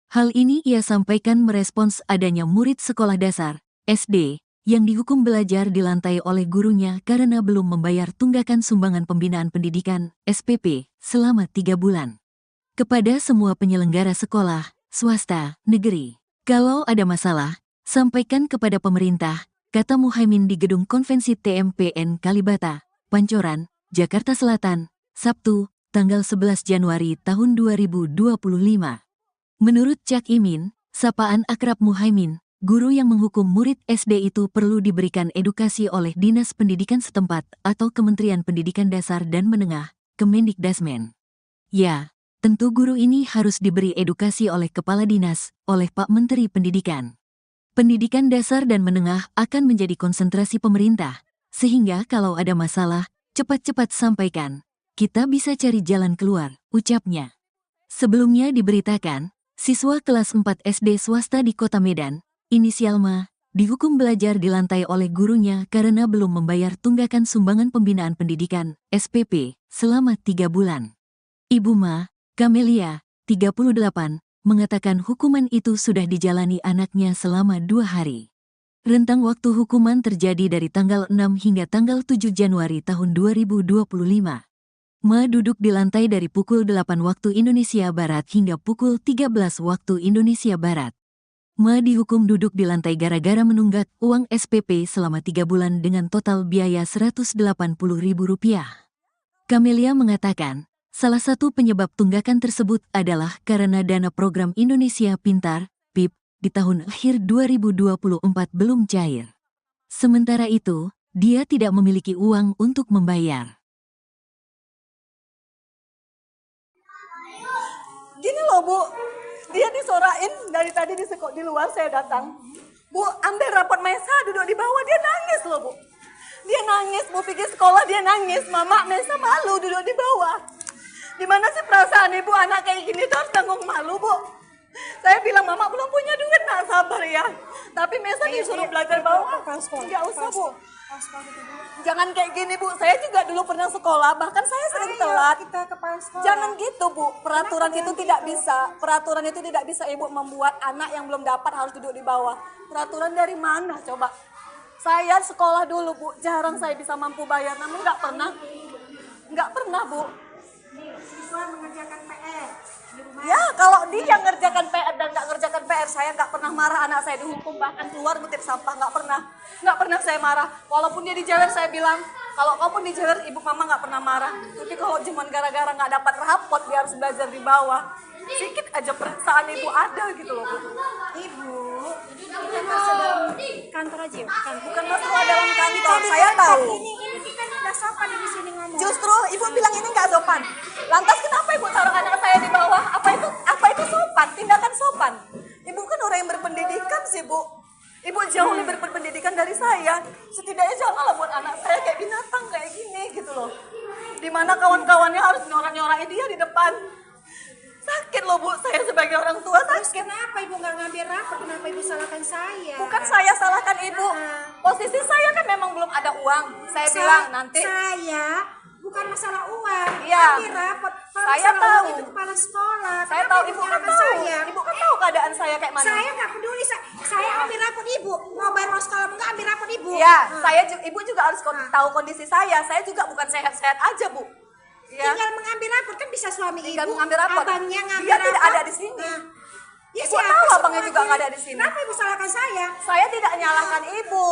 Hal ini ia sampaikan merespons adanya murid sekolah dasar, SD, yang dihukum belajar di lantai oleh gurunya karena belum membayar tunggakan sumbangan pembinaan pendidikan, SPP, selama 3 bulan. Kepada semua penyelenggara sekolah, swasta, negeri, kalau ada masalah, sampaikan kepada pemerintah, kata Muhaimin di Gedung Konvensi TMPN Kalibata, Pancoran, Jakarta Selatan, Sabtu, tanggal 11 Januari tahun 2025. Menurut Cak Imin, sapaan akrab Muhaimin, guru yang menghukum murid SD itu perlu diberikan edukasi oleh Dinas Pendidikan setempat atau Kementerian Pendidikan Dasar dan Menengah, Kemendikdasmen. Ya, tentu guru ini harus diberi edukasi oleh Kepala Dinas, oleh Pak Menteri Pendidikan. Pendidikan dasar dan menengah akan menjadi konsentrasi pemerintah, sehingga kalau ada masalah, cepat-cepat sampaikan. Kita bisa cari jalan keluar, ucapnya. Sebelumnya diberitakan, siswa kelas 4 SD swasta di Kota Medan, inisial Ma, dihukum belajar di lantai oleh gurunya karena belum membayar tunggakan sumbangan pembinaan pendidikan, SPP, selama 3 bulan. Ibu Ma, Kamelia, 38, mengatakan hukuman itu sudah dijalani anaknya selama 2 hari. Rentang waktu hukuman terjadi dari tanggal 6 hingga tanggal 7 Januari tahun 2025. Ma duduk di lantai dari pukul 8 waktu Indonesia Barat hingga pukul 13 waktu Indonesia Barat. Ma dihukum duduk di lantai gara-gara menunggak uang SPP selama 3 bulan dengan total biaya Rp180.000. Kamelia mengatakan, salah satu penyebab tunggakan tersebut adalah karena dana program Indonesia Pintar, PIP, di tahun akhir 2024 belum cair. Sementara itu, dia tidak memiliki uang untuk membayar. Gini loh, Bu. Dia disorain dari tadi di luar saya datang. Bu, ambil rapot Mesa duduk di bawah, dia nangis loh, Bu. Dia nangis, mau pergi sekolah dia nangis. Mama, Mesa malu duduk di bawah. Dimana sih perasaan ibu anak kayak gini tuh harus tanggung malu, Bu? Saya bilang, Mama belum punya duit, nak sabar ya. Tapi Mesa disuruh belajar bawah. Enggak usah, Bu. Jangan kayak gini, Bu. Saya juga dulu pernah sekolah, bahkan saya sering telat. Jangan gitu, Bu. Peraturan itu tidak bisa. Peraturan itu tidak bisa Ibu membuat anak yang belum dapat harus duduk di bawah. Peraturan dari mana coba? Saya sekolah dulu, Bu. Jarang saya bisa mampu bayar, namun nggak pernah, Bu. Siswa mengerjakan PR di rumah. Ya, kalau dia ngerjakan PR dan nggak ngerjakan PR, saya nggak pernah marah anak saya dihukum, bahkan keluar ngutip sampah, nggak pernah saya marah. Walaupun dia dijewer, saya bilang, kalau kau pun dijewer, ibu mama nggak pernah marah. Tapi kalau cuma gara-gara nggak dapat rapot, dia harus belajar di bawah. Sedikit aja perasaan ibu ada gitu loh, Bu. Ibu, kita masuk dalam kantor aja, Bukan masalah dalam kantor, saya tahu. Ini kita nggak sopan di sini ngomong. Justru ibu bilang ini nggak sopan. Lantas kenapa ibu taruh anak saya di bawah? Apa itu sopan? Tindakan sopan. Ibu kan orang yang berpendidikan sih, Bu. Ibu jauh lebih kawan-kawannya harus nyorak-nyorakin dia di depan. Sakit loh Bu, saya sebagai orang tua Terus sakit. kenapa ibu nggak ngambil rapor? Kenapa ibu salahkan saya? Bukan saya salahkan Ibu. Posisi saya kan memang belum ada uang. Saya bilang nanti. Saya bukan masalah uang. Iya. Ambil rapor. Kalau Saya masalah tahu. uang itu kepala sekolah. Saya Kenapa tahu ibu Ibu kan menyalahkan tahu. saya? Ibu kan tahu keadaan saya kayak mana. Saya nggak peduli. Saya ambil rapor ibu. Mau bayar uang sekolah nggak ambil rapor ibu. Iya, Ibu juga harus tahu kondisi saya. Saya juga bukan sehat-sehat aja Bu. Ya. Tinggal mengambil rapor kan bisa suami Tinggal ibu. mengambil rapor. Abangnya ngambil Dia rapor. tidak ada di sini. Ya, Ibu siapa tahu sih abangnya juga orangnya? nggak ada di sini. Kenapa ibu salahkan saya? Saya tidak nyalahkan Ibu.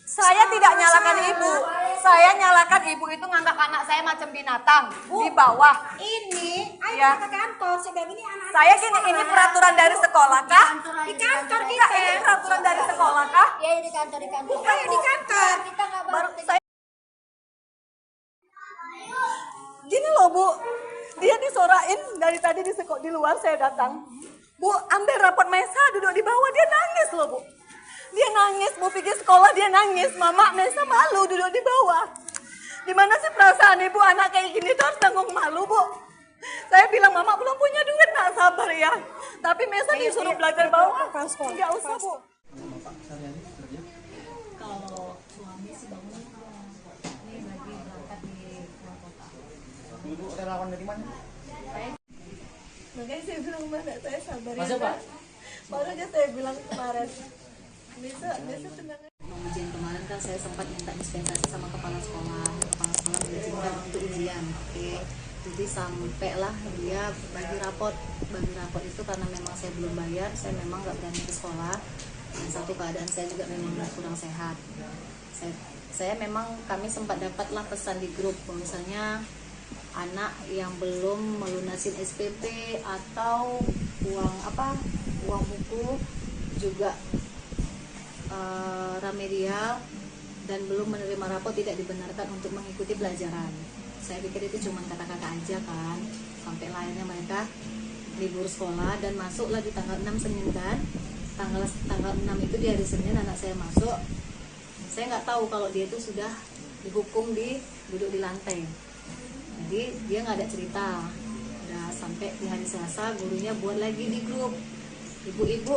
Saya tidak nyalahkan Ibu. Saya nyalahkan Ibu itu nganggap anak saya macam binatang di bawah. Ini, ayo Ya. kita ke kantor. Saya bilang ini anak-anak Saya gini, ini peraturan dari sekolah kah? di kantor Enggak, kita. ini peraturan dari sekolah kah? Ya di kantor Bukan Ayo di kantor. kita nggak Baru saya gini loh Bu, dia disorain dari tadi di luar saya datang. Bu, ambil raport Mesa duduk di bawah, dia nangis loh Bu. Dia nangis, Bu pergi sekolah dia nangis. Mama Mesa malu duduk di bawah. Gimana sih perasaan ibu anak kayak gini tuh harus tanggung malu Bu. Saya bilang Mama belum punya duit, nak sabar ya. Tapi Mesa disuruh belajar bawah. Enggak usah Bu. Kalau suami sih bangun ini lagi berangkat di luar kota. Ibu relawan dari mana? Makanya saya bilang mana saya sabar Masuk, ya. Pak. Baru aja saya bilang kemarin. Bisa tenang. Ujian kemarin kan saya sempat minta dispensasi sama kepala sekolah. Kepala sekolah mengizinkan untuk ujian. Oke. Jadi sampailah dia bagi raport itu karena memang saya belum bayar, saya memang nggak berani ke sekolah. Dan satu keadaan saya juga memang kurang sehat. Saya memang kami sempat dapatlah pesan di grup misalnya anak yang belum melunasin SPP atau uang buku juga remedial dan belum menerima rapor tidak dibenarkan untuk mengikuti pelajaran. Saya pikir itu cuma kata-kata aja kan, sampai lainnya mereka libur sekolah dan masuklah di tanggal 6 Senin kan. Tanggal 6 itu di hari Senin anak saya masuk. Saya nggak tahu kalau dia itu sudah dihukum duduk di lantai. Jadi dia nggak ada cerita. Udah sampai di hari Selasa gurunya buat lagi di grup. Ibu-ibu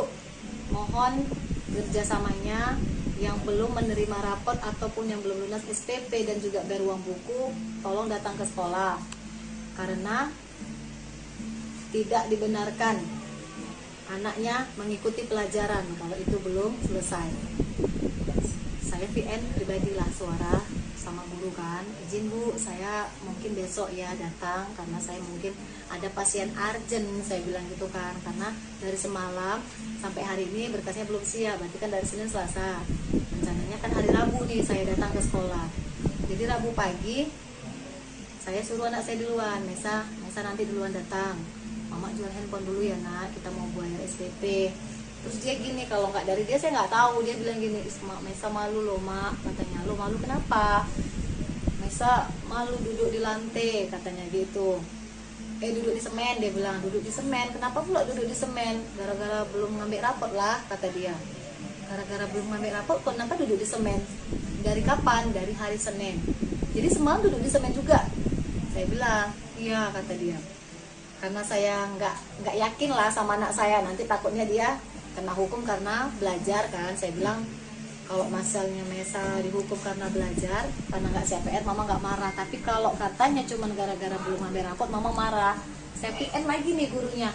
mohon kerjasamanya yang belum menerima rapot ataupun yang belum lunas SPP dan juga bayar uang buku, tolong datang ke sekolah karena tidak dibenarkan anaknya mengikuti pelajaran kalau itu belum selesai. Saya VN pribadilah suara sama guru kan, izin Bu, saya mungkin besok ya datang karena saya mungkin ada pasien urgent, saya bilang gitu kan, karena dari semalam sampai hari ini berkasnya belum siap, berarti kan dari Senin Selasa, rencananya kan hari Rabu nih saya datang ke sekolah. Jadi Rabu pagi saya suruh anak saya duluan, Mesa nanti duluan datang, Mama jual handphone dulu ya nak, kita mau bayar SPP. Terus dia gini, kalau nggak dari dia saya nggak tahu, dia bilang gini, Mesa malu loh mak, katanya. Lo malu kenapa? Mesa malu duduk di lantai, katanya gitu. Duduk di semen, dia bilang, duduk di semen. Kenapa pula duduk di semen? Gara-gara belum ngambil rapot lah, kata dia. Gara-gara belum ngambil rapot, kenapa duduk di semen? Dari kapan? Dari hari Senin. Jadi semalam duduk di semen juga. Saya bilang, iya, kata dia. Karena saya nggak yakin lah sama anak saya, nanti takutnya dia kena hukum karena belajar kan. Saya bilang kalau masalahnya Mesa dihukum karena belajar, karena nggak siap PR, Mama nggak marah. Tapi kalau katanya cuman gara-gara belum ambil rapot, Mama marah. Saya PN lagi nih gurunya,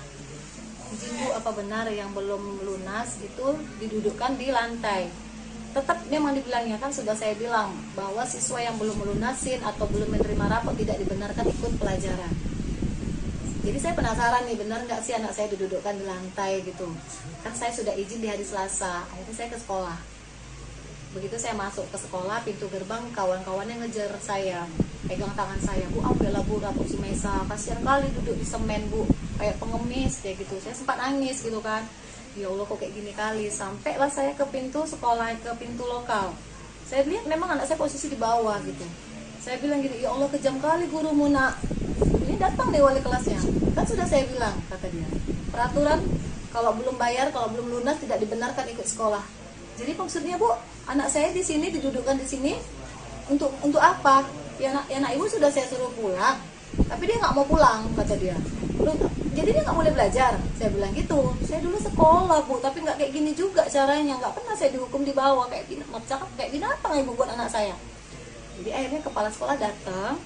izin Bu, apa benar yang belum lunas itu didudukkan di lantai? Tetap memang dibilangnya kan, sudah saya bilang bahwa siswa yang belum melunasin atau belum menerima rapot tidak dibenarkan ikut pelajaran. Jadi saya penasaran nih, benar nggak sih anak saya didudukkan di lantai gitu. Kan saya sudah izin di hari Selasa, akhirnya saya ke sekolah. Begitu saya masuk ke sekolah, pintu gerbang kawan-kawannya ngejar saya, pegang tangan saya, Bu, ambillah Bu rapot si Mesa, kasihan kali duduk di semen Bu, kayak pengemis kayak gitu. Saya sempat nangis gitu kan, ya Allah kok kayak gini kali. Sampailah saya ke pintu sekolah, ke pintu lokal. Saya lihat memang anak saya posisi di bawah gitu. Saya bilang gini, ya Allah kejam kali gurumu nak. Ini datang nih wali kelasnya, kan sudah saya bilang, kata dia, peraturan kalau belum bayar, kalau belum lunas tidak dibenarkan ikut sekolah. Jadi maksudnya Bu, anak saya di sini didudukkan di sini untuk apa? Ya nak ibu sudah saya suruh pulang, Tapi dia nggak mau pulang, kata dia. Jadi dia nggak boleh belajar. Saya bilang gitu. Saya dulu sekolah, Bu, tapi nggak kayak gini juga caranya. Nggak pernah saya dihukum di bawah kayak binatang ibu buat anak saya. Jadi akhirnya kepala sekolah datang,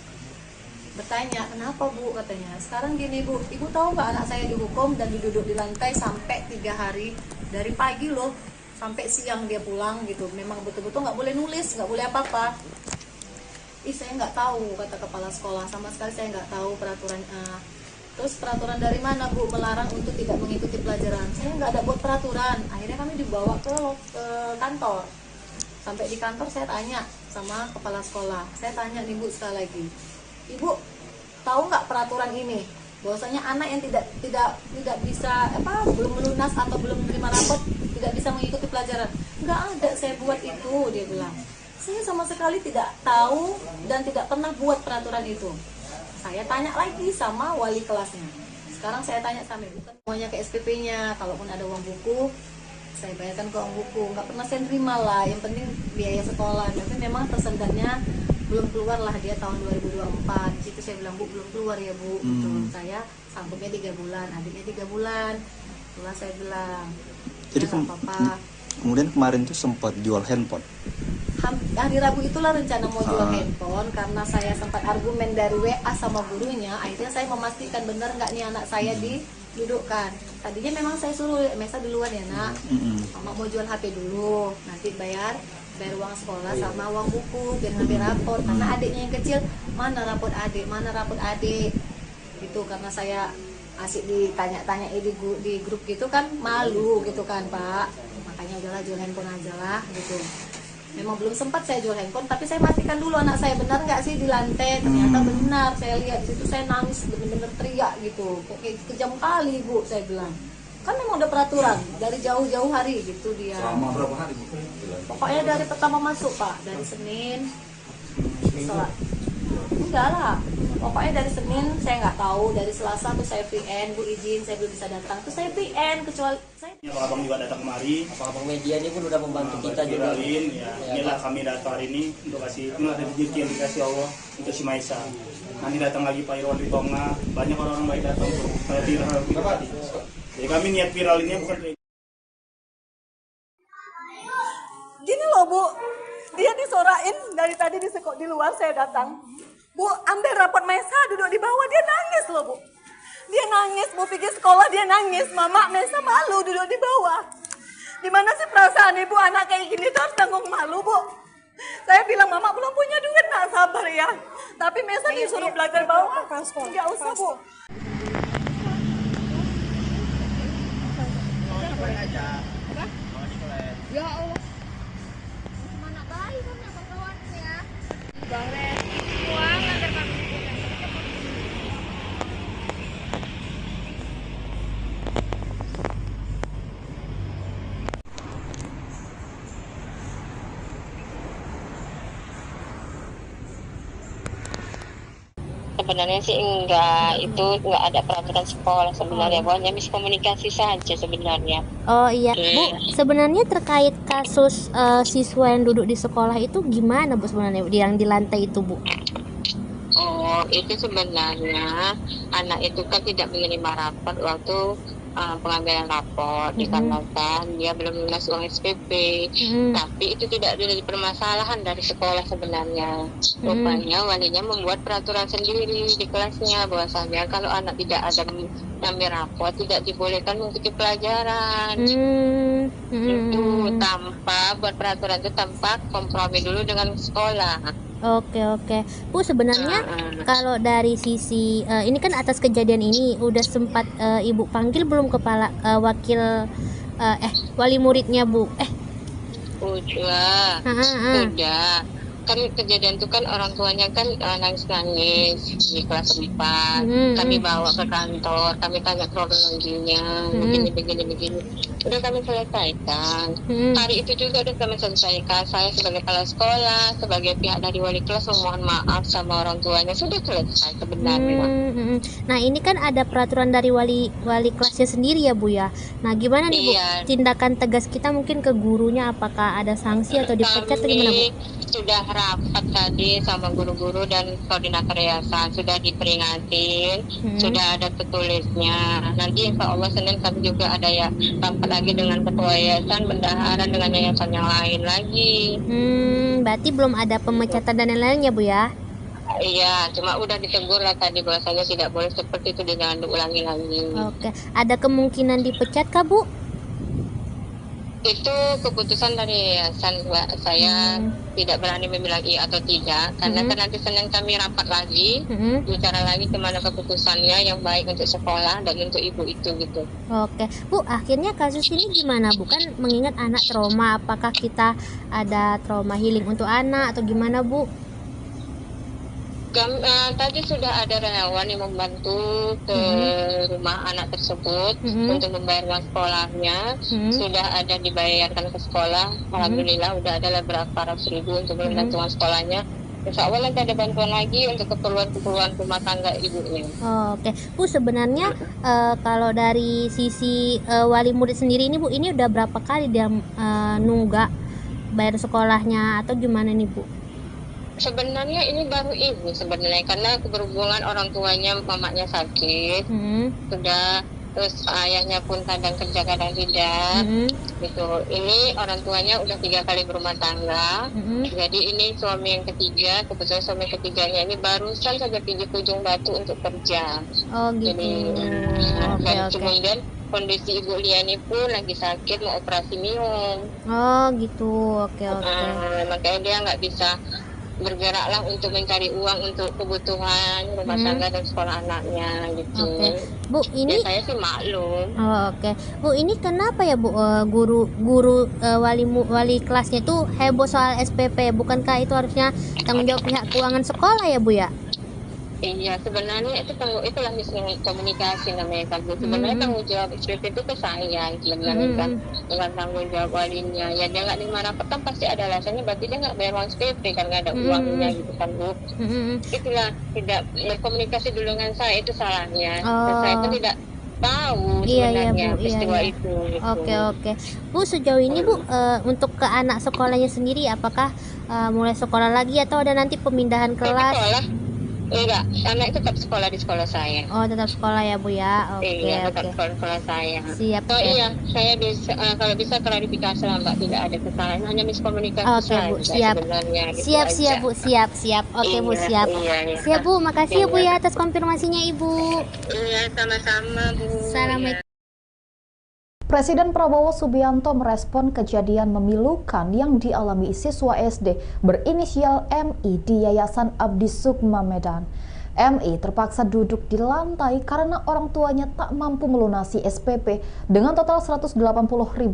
bertanya, kenapa Bu, katanya. Sekarang gini Bu, Ibu tahu nggak anak saya dihukum dan diduduk di lantai sampai 3 hari. Dari pagi loh, sampai siang dia pulang gitu. Memang betul-betul nggak boleh nulis, nggak boleh apa-apa. Saya nggak tahu, kata kepala sekolah, sama sekali saya nggak tahu peraturan. Terus peraturan dari mana Bu melarang untuk tidak mengikuti pelajaran? Saya nggak ada buat peraturan. Akhirnya kami dibawa ke kantor. Sampai di kantor saya tanya sama kepala sekolah. Saya tanya nih Bu sekali lagi, Ibu tahu nggak peraturan ini? Bahwasanya anak yang tidak bisa belum melunas atau belum menerima rapot tidak bisa mengikuti pelajaran. Nggak ada saya buat itu, dia bilang. Saya sama sekali tidak tahu dan tidak pernah buat peraturan itu. Saya tanya lagi sama wali kelasnya. Sekarang saya tanya sama ibu, semuanya ke SPP-nya. Kalaupun ada uang buku, saya bayarkan ke uang buku. Nggak pernah saya terima lah. Yang penting biaya sekolah. Tapi memang tersendatnya belum keluar lah dia tahun 2024. Di situ saya bilang, Bu, belum keluar ya Bu. Saya sanggupnya 3 bulan, adiknya 3 bulan. Itulah saya bilang. Jadi kemudian kemarin tuh sempat jual handphone. Hari Rabu itulah rencana mau jual handphone, karena saya sempat argumen dari WA sama gurunya. Akhirnya saya memastikan benar nggak nih anak saya didudukkan. Tadinya memang saya suruh Mesa duluan ya nak, mama mau jual HP dulu, nanti bayar uang sekolah sama uang buku biar ngambil rapor. Karena adiknya yang kecil, mana rapor adik gitu. Karena saya asik ditanya-tanya di grup gitu kan, malu gitu kan Pak. Makanya udahlah jual handphone aja lah gitu. Memang belum sempat saya jual handphone, tapi saya pastikan dulu anak saya benar nggak sih di lantai. Ternyata benar, saya lihat di situ, saya nangis bener-bener teriak gitu, kayak kejam kali Bu, saya bilang. Kan memang udah peraturan dari jauh-jauh hari gitu dia. Selama berapa hari Bu? Pokoknya dari pertama masuk Pak, dari Senin. Enggak lah, pokoknya dari Senin saya nggak tahu, dari Selasa tuh saya VN, Bu izin saya belum bisa datang, tuh saya VN kecuali saya. Abang juga datang kemari. Abang media ini pun udah membantu kita juga. Inilah kami datang hari ini untuk kasih, inilah rezeki yang dikasih Allah untuk si Maisa. Nanti datang lagi Pak Irwan Ritonga, banyak orang-orang baik datang untuk viral. Jadi kami niat viral ini bukan Gini loh Bu, dia disorain dari tadi di luar saya datang. Bu, ambil rapot Maisa duduk di bawah, dia nangis loh Bu. Dia nangis, Bu pikir sekolah dia nangis. Mama, Maisa malu duduk di bawah. Dimana sih perasaan ibu anak kayak gini tuh harus tanggung malu Bu. Saya bilang Mama belum punya duit, nak sabar ya. Tapi Maisa disuruh belajar bawah, nggak usah Bu. Ya Allah. Mana baik kan ya kawan ya. Bang Ren, uang antar kami. Sebenarnya sih enggak, itu enggak ada peraturan sekolah sebenarnya, pokoknya miskomunikasi saja sebenarnya. Oh iya, Bu, sebenarnya terkait kasus siswa yang duduk di sekolah itu gimana Bu sebenarnya yang di lantai itu Bu? Oh, itu sebenarnya anak itu kan tidak menerima rapor waktu pengambilan rapor dikarenakan dia belum lunas uang SPP. Tapi itu tidak ada permasalahan dari sekolah sebenarnya. Rupanya walinya membuat peraturan sendiri di kelasnya bahwasanya kalau anak tidak ada mengambil rapor tidak dibolehkan mengikuti pelajaran. Itu tanpa buat peraturan itu tanpa kompromi dulu dengan sekolah. Oke. Bu, sebenarnya kalau dari sisi ini kan atas kejadian ini udah sempat Ibu panggil belum kepala wakil wali muridnya Bu? Udah. Kan kejadian itu kan orang tuanya kan nangis-nangis di kelas 4. Kami bawa ke kantor, kami tanya kronologinya, begini. Udah kami selesaikan. Hari itu juga udah kami selesaikan. Saya sebagai kepala sekolah, sebagai pihak dari wali kelas memohon maaf sama orang tuanya, sudah selesai sebenarnya. Nah ini kan ada peraturan dari wali kelasnya sendiri ya Bu ya. Nah gimana nih Bu tindakan tegas kita mungkin ke gurunya, apakah ada sanksi atau dipecat atau gimana Bu? sudah rapat tadi sama guru-guru dan koordinator yayasan, sudah diperingatin, sudah ada tertulisnya. Nanti insya Allah Senin kami juga ada ya rapat lagi dengan ketua yayasan, bendahara dengan yayasan yang lain lagi. Berarti belum ada pemecatan dan lain-lainnya Bu ya? Iya, cuma udah ditegur lah tadi bahwasanya tidak boleh seperti itu, jangan diulangi lagi. Oke, ada kemungkinan dipecat kah Bu? Itu keputusan dari yayasan, Mbak. Saya tidak berani membilang iya atau tidak, karena kan nanti Senin kami rapat lagi, bicara lagi kemana keputusannya yang baik untuk sekolah dan untuk ibu itu gitu. Oke, Bu, akhirnya kasus ini gimana Bu? Kan mengingat anak trauma, apakah kita ada trauma healing untuk anak atau gimana Bu? Tadi sudah ada relawan yang membantu ke rumah anak tersebut untuk membayar uang sekolahnya. Sudah ada dibayarkan ke sekolah. Alhamdulillah udah ada berapa ratus ribu untuk membantu uang sekolahnya. Insya Allah nanti ada bantuan lagi untuk keperluan rumah tangga ibunya. Oke, Bu, sebenarnya kalau dari sisi wali murid sendiri ini Bu, ini udah berapa kali dia nunggak bayar sekolahnya atau gimana nih Bu? Sebenarnya ini baru ibu sebenarnya, karena berhubungan orang tuanya, mamanya sakit, sudah, terus ayahnya pun kadang kerja kadang tidak, gitu. Ini orang tuanya udah 3 kali berumah tangga, jadi ini suami yang ketiga, kebetulan suami ketiganya ini barusan saja pergi ke Ujung Batu untuk kerja. Oh gitu. Jadi, dan kemudian kondisi Ibu Liani pun lagi sakit, mau operasi minum. Oh gitu, oke. Makanya dia nggak bisa bergeraklah untuk mencari uang untuk kebutuhan rumah tangga dan sekolah anaknya gitu. Oke. Bu, ini saya sih maklum. Oke. Bu, ini kenapa ya Bu, guru wali kelasnya itu heboh soal SPP? Bukankah itu harusnya tanggung jawab pihak keuangan sekolah ya Bu ya? Iya, sebenarnya itulah miskomunikasi namanya kan. Sebenarnya tanggung jawab SPP itu ke saya sebenarnya kan, bukan tanggung jawab walinya. Ya dia nggak nerima rapat kan pasti ada alasannya, berarti dia nggak bayar uang SPP kan, nggak ada uangnya gitu kan Bu. Itulah tidak berkomunikasi dulu dengan saya, itu salahnya. Saya pun tidak tahu sebenarnya peristiwa itu. Gitu. Oke. Bu, sejauh ini Bu, untuk ke anak sekolahnya sendiri apakah mulai sekolah lagi atau ada nanti pemindahan kelas? Sekolah. Enggak, anak tetap sekolah di sekolah saya. Oh, tetap sekolah ya Bu ya. Oke. Iya, tetap sekolah saya. Siap. Iya, saya bisa kalau bisa klarifikasi lah Mbak, tidak ada kesalahan, hanya miskomunikasi saja. Bu, siap. Siap Bu, siap. Oke Bu, siap. Iya. Siap Bu, makasih ya Bu ya atas konfirmasinya Ibu. Iya, sama-sama Bu. Assalamualaikum. Presiden Prabowo Subianto merespon kejadian memilukan yang dialami siswa SD berinisial MI di Yayasan Abdi Sukma Medan. MI terpaksa duduk di lantai karena orang tuanya tak mampu melunasi SPP dengan total Rp180.000.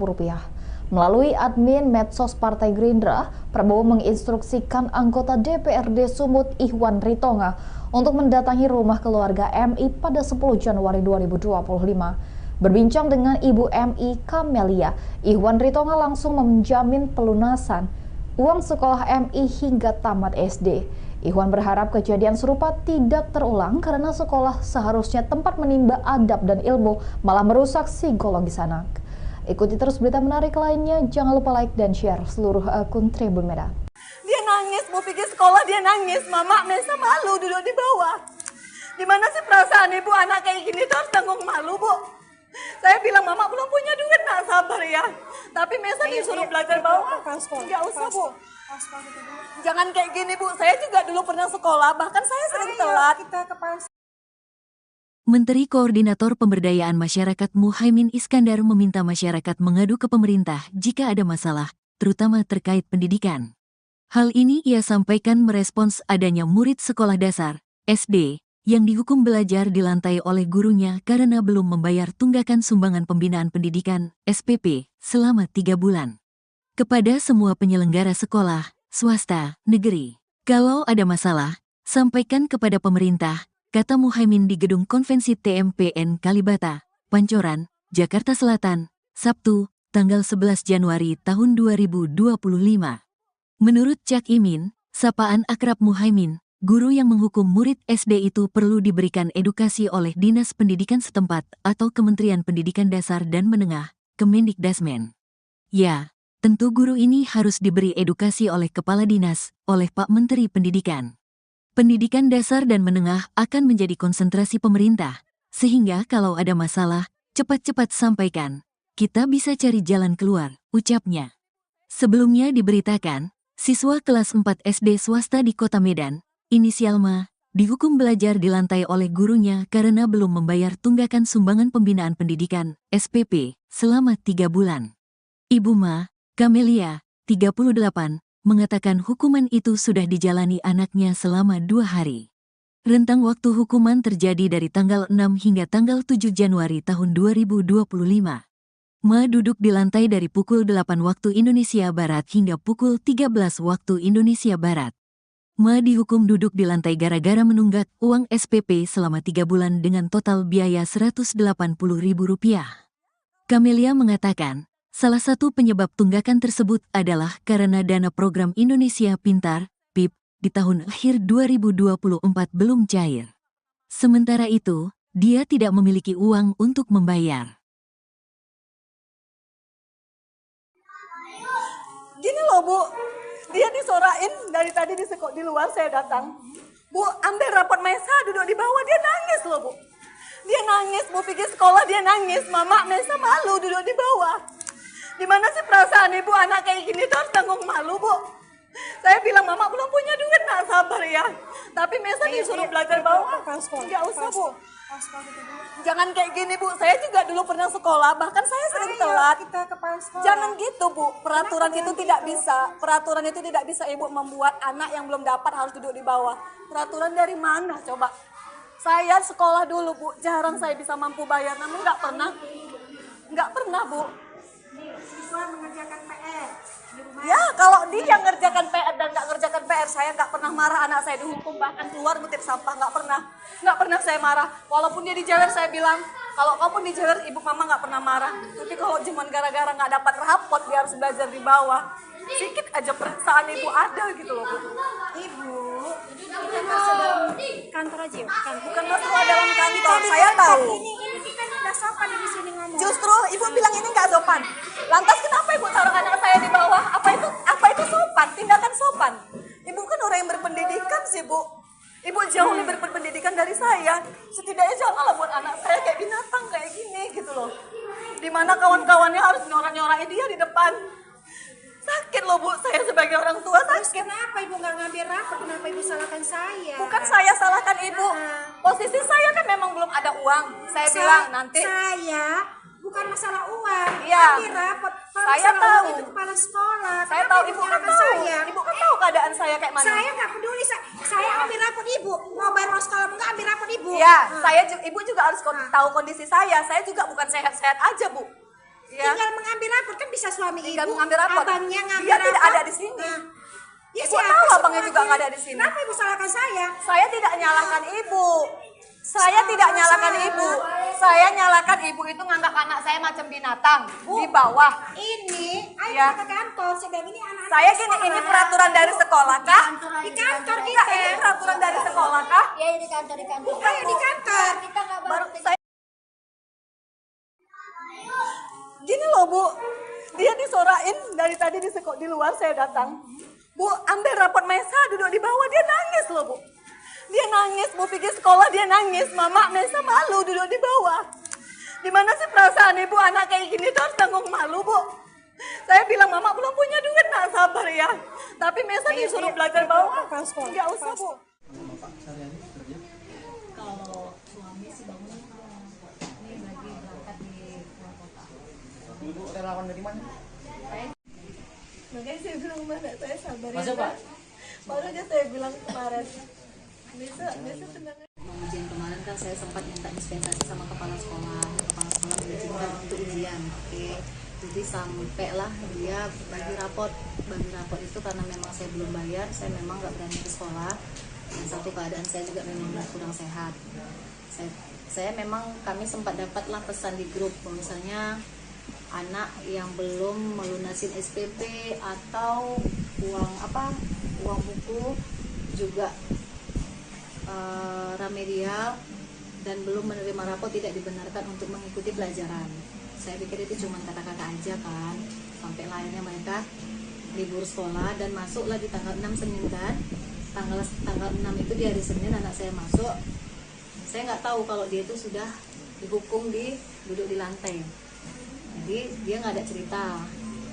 Melalui admin medsos Partai Gerindra, Prabowo menginstruksikan anggota DPRD Sumut Ihwan Ritonga untuk mendatangi rumah keluarga MI pada 10 Januari 2025. Berbincang dengan Ibu MI Kamelia, Ihwan Ritonga langsung menjamin pelunasan uang sekolah MI hingga tamat SD. Ihwan berharap kejadian serupa tidak terulang karena sekolah seharusnya tempat menimba adab dan ilmu, malah merusak psikologis anak. Ikuti terus berita menarik lainnya, jangan lupa like dan share seluruh akun Tribun Medan. Dia nangis, mau pergi sekolah dia nangis, Mama Mesa malu duduk di bawah. Gimana sih perasaan ibu anak kayak gini tuh harus tanggung malu Bu? Saya bilang, Mama belum punya duit, nak sabar ya. Tapi Mesa disuruh belajar bawah. Nggak usah Bu. Jangan kayak gini Bu, saya juga dulu pernah sekolah, bahkan saya sering telat. Menteri Koordinator Pemberdayaan Masyarakat Muhaimin Iskandar meminta masyarakat mengadu ke pemerintah jika ada masalah, terutama terkait pendidikan. Hal ini ia sampaikan merespons adanya murid sekolah dasar, SD, yang dihukum belajar di lantai oleh gurunya karena belum membayar tunggakan sumbangan pembinaan pendidikan (SPP) selama 3 bulan. Kepada semua penyelenggara sekolah, swasta, negeri, kalau ada masalah, sampaikan kepada pemerintah, kata Muhaimin di Gedung Konvensi TMPN Kalibata, Pancoran, Jakarta Selatan, Sabtu, tanggal 11 Januari tahun 2025. Menurut Cak Imin, sapaan akrab Muhaimin, guru yang menghukum murid SD itu perlu diberikan edukasi oleh Dinas Pendidikan setempat atau Kementerian Pendidikan Dasar dan Menengah, Kemendikdasmen. Ya, Tentu guru ini harus diberi edukasi oleh Kepala Dinas, oleh Pak Menteri Pendidikan. Pendidikan dasar dan menengah akan menjadi konsentrasi pemerintah, sehingga kalau ada masalah, cepat-cepat sampaikan. Kita bisa cari jalan keluar, ucapnya. Sebelumnya diberitakan, siswa kelas 4 SD swasta di Kota Medan, inisial Ma, dihukum belajar di lantai oleh gurunya karena belum membayar tunggakan sumbangan pembinaan pendidikan, SPP, selama 3 bulan. Ibu Ma, Camelia, 38, mengatakan hukuman itu sudah dijalani anaknya selama 2 hari. Rentang waktu hukuman terjadi dari tanggal 6 hingga tanggal 7 Januari tahun 2025. Ma duduk di lantai dari pukul 8 waktu Indonesia Barat hingga pukul 13 waktu Indonesia Barat. Ma dihukum duduk di lantai gara-gara menunggak uang SPP selama 3 bulan dengan total biaya Rp180.000. Camelia mengatakan, salah satu penyebab tunggakan tersebut adalah karena dana program Indonesia Pintar, PIP, di tahun akhir 2024 belum cair. Sementara itu, dia tidak memiliki uang untuk membayar. Gini loh Bu, dia disorain dari tadi di luar saya datang. Bu, ambil rapot Maisa duduk di bawah, dia nangis loh Bu. Dia nangis, Bu pergi sekolah dia nangis, Mama Maisa malu duduk di bawah. Gimana sih perasaan ibu anak kayak gini tuh harus tanggung malu Bu. Saya bilang Mama belum punya duit, nak sabar ya. Tapi Maisa disuruh belajar bawah, nggak usah Bu. Jangan kayak gini Bu, saya juga dulu pernah sekolah, bahkan saya sering telat. Jangan gitu Bu, peraturan itu tidak bisa. Peraturan itu tidak bisa Ibu membuat anak yang belum dapat harus duduk di bawah. Peraturan dari mana coba? Saya sekolah dulu Bu, jarang saya bisa mampu bayar, namun nggak pernah Bu. Siswa mengerjakan PR di rumah. Ya, kalau dia ngerjakan PR dan nggak ngerjakan PR, saya nggak pernah marah anak saya dihukum, bahkan keluar ngutip sampah, nggak pernah saya marah. Walaupun dia dijewer, saya bilang, kalau kau pun dijewer, ibu mama nggak pernah marah. Tapi kalau cuma gara-gara nggak dapat rapot, dia harus belajar di bawah. Sedikit aja perasaan ibu ada gitu loh Bu. Ibu, kita masuk dalam kantor aja yuk. Bukan masalah dalam kantor, saya tahu. Ini kita nggak sopan di sini ngomong. Justru ibu bilang ini nggak sopan. Lantas kenapa ibu taruh anak saya di bawah? Apa itu sopan? Tindakan sopan. Ibu kan orang yang berpendidikan sih Bu. Ibu jauh lebih berpendidikan dari saya. Setidaknya janganlah buat anak saya kayak binatang kayak gini gitu loh. Dimana kawan-kawannya harus nyorak-nyorakin dia di depan. Sakit loh Bu, saya sebagai orang tua sakit. Terus kenapa ibu nggak ngambil rapor? Kenapa ibu salahkan saya? Bukan saya salahkan ibu. Posisi saya kan memang belum ada uang. Saya bilang nanti. Saya bukan masalah uang. Iya. Ambil rapor. Kalau Saya masalah tahu. uang itu kepala sekolah. Saya Kenapa tahu ibu kan tahu. saya? Ibu kan tahu keadaan saya kayak mana. Saya nggak peduli. Saya ambil rapor ibu. Mau bayar uang sekolah nggak ambil rapor ibu. Iya, ibu juga harus tahu kondisi saya. Saya juga bukan sehat-sehat aja Bu. Ya. Tinggal mengambil rapor kan bisa suami Tinggal ibu. mengambil rapor. Abangnya ngambil Dia rapor. tidak ada di sini. Ya, Ibu tahu abangnya juga nggak ada di sini. Kenapa ibu salahkan saya? Saya tidak nyalahkan ibu. Saya tidak nyalahkan ibu. Saya nyalahkan ibu itu nganggap anak saya macam binatang di bawah. Ini, ayo Ya. kita ke kantor. Sedang ini anak-anak Saya gini, ini peraturan dari sekolah kah? di kantor Enggak, kita. ini peraturan dari sekolah kah? Ya di kantor Bukan Ayo di kantor. kita nggak Baru saya. Gini loh Bu, dia disorain dari tadi di luar saya datang. Bu, ambil rapot Maisa duduk di bawah, dia nangis loh Bu. Dia nangis, Bu pergi sekolah dia nangis, Mama Maisa malu duduk di bawah. Gimana sih perasaan ibu anak kayak gini tuh harus tanggung malu Bu. Saya bilang Mama belum punya duit, nak sabar ya. Tapi Maisa disuruh belajar bawah, nggak usah Bu. Kalau suami sih bangun ini lagi berangkat di luar kota. Ibu relawan dari mana? Makanya saya bilang mana saya sabar Masuk, ya. Pak. Baru aja saya bilang kemarin. Bisa tenang. Ujian kemarin kan saya sempat minta dispensasi sama kepala sekolah. Kepala sekolah mengizinkan untuk ujian. Oke. Jadi sampailah dia bagi rapot itu karena memang saya belum bayar, saya memang nggak berani ke sekolah. Dan satu keadaan saya juga memang kurang sehat. Saya memang kami sempat dapatlah pesan di grup, misalnya anak yang belum melunasin SPP atau uang buku juga remedial dan belum menerima rapor tidak dibenarkan untuk mengikuti pelajaran. Saya pikir itu cuma kata-kata aja kan, sampai akhirnya mereka libur sekolah dan masuklah di tanggal 6 Senin kan. Tanggal 6 itu di hari Senin anak saya masuk. Saya nggak tahu kalau dia itu sudah dihukum duduk di lantai. Jadi dia nggak ada cerita.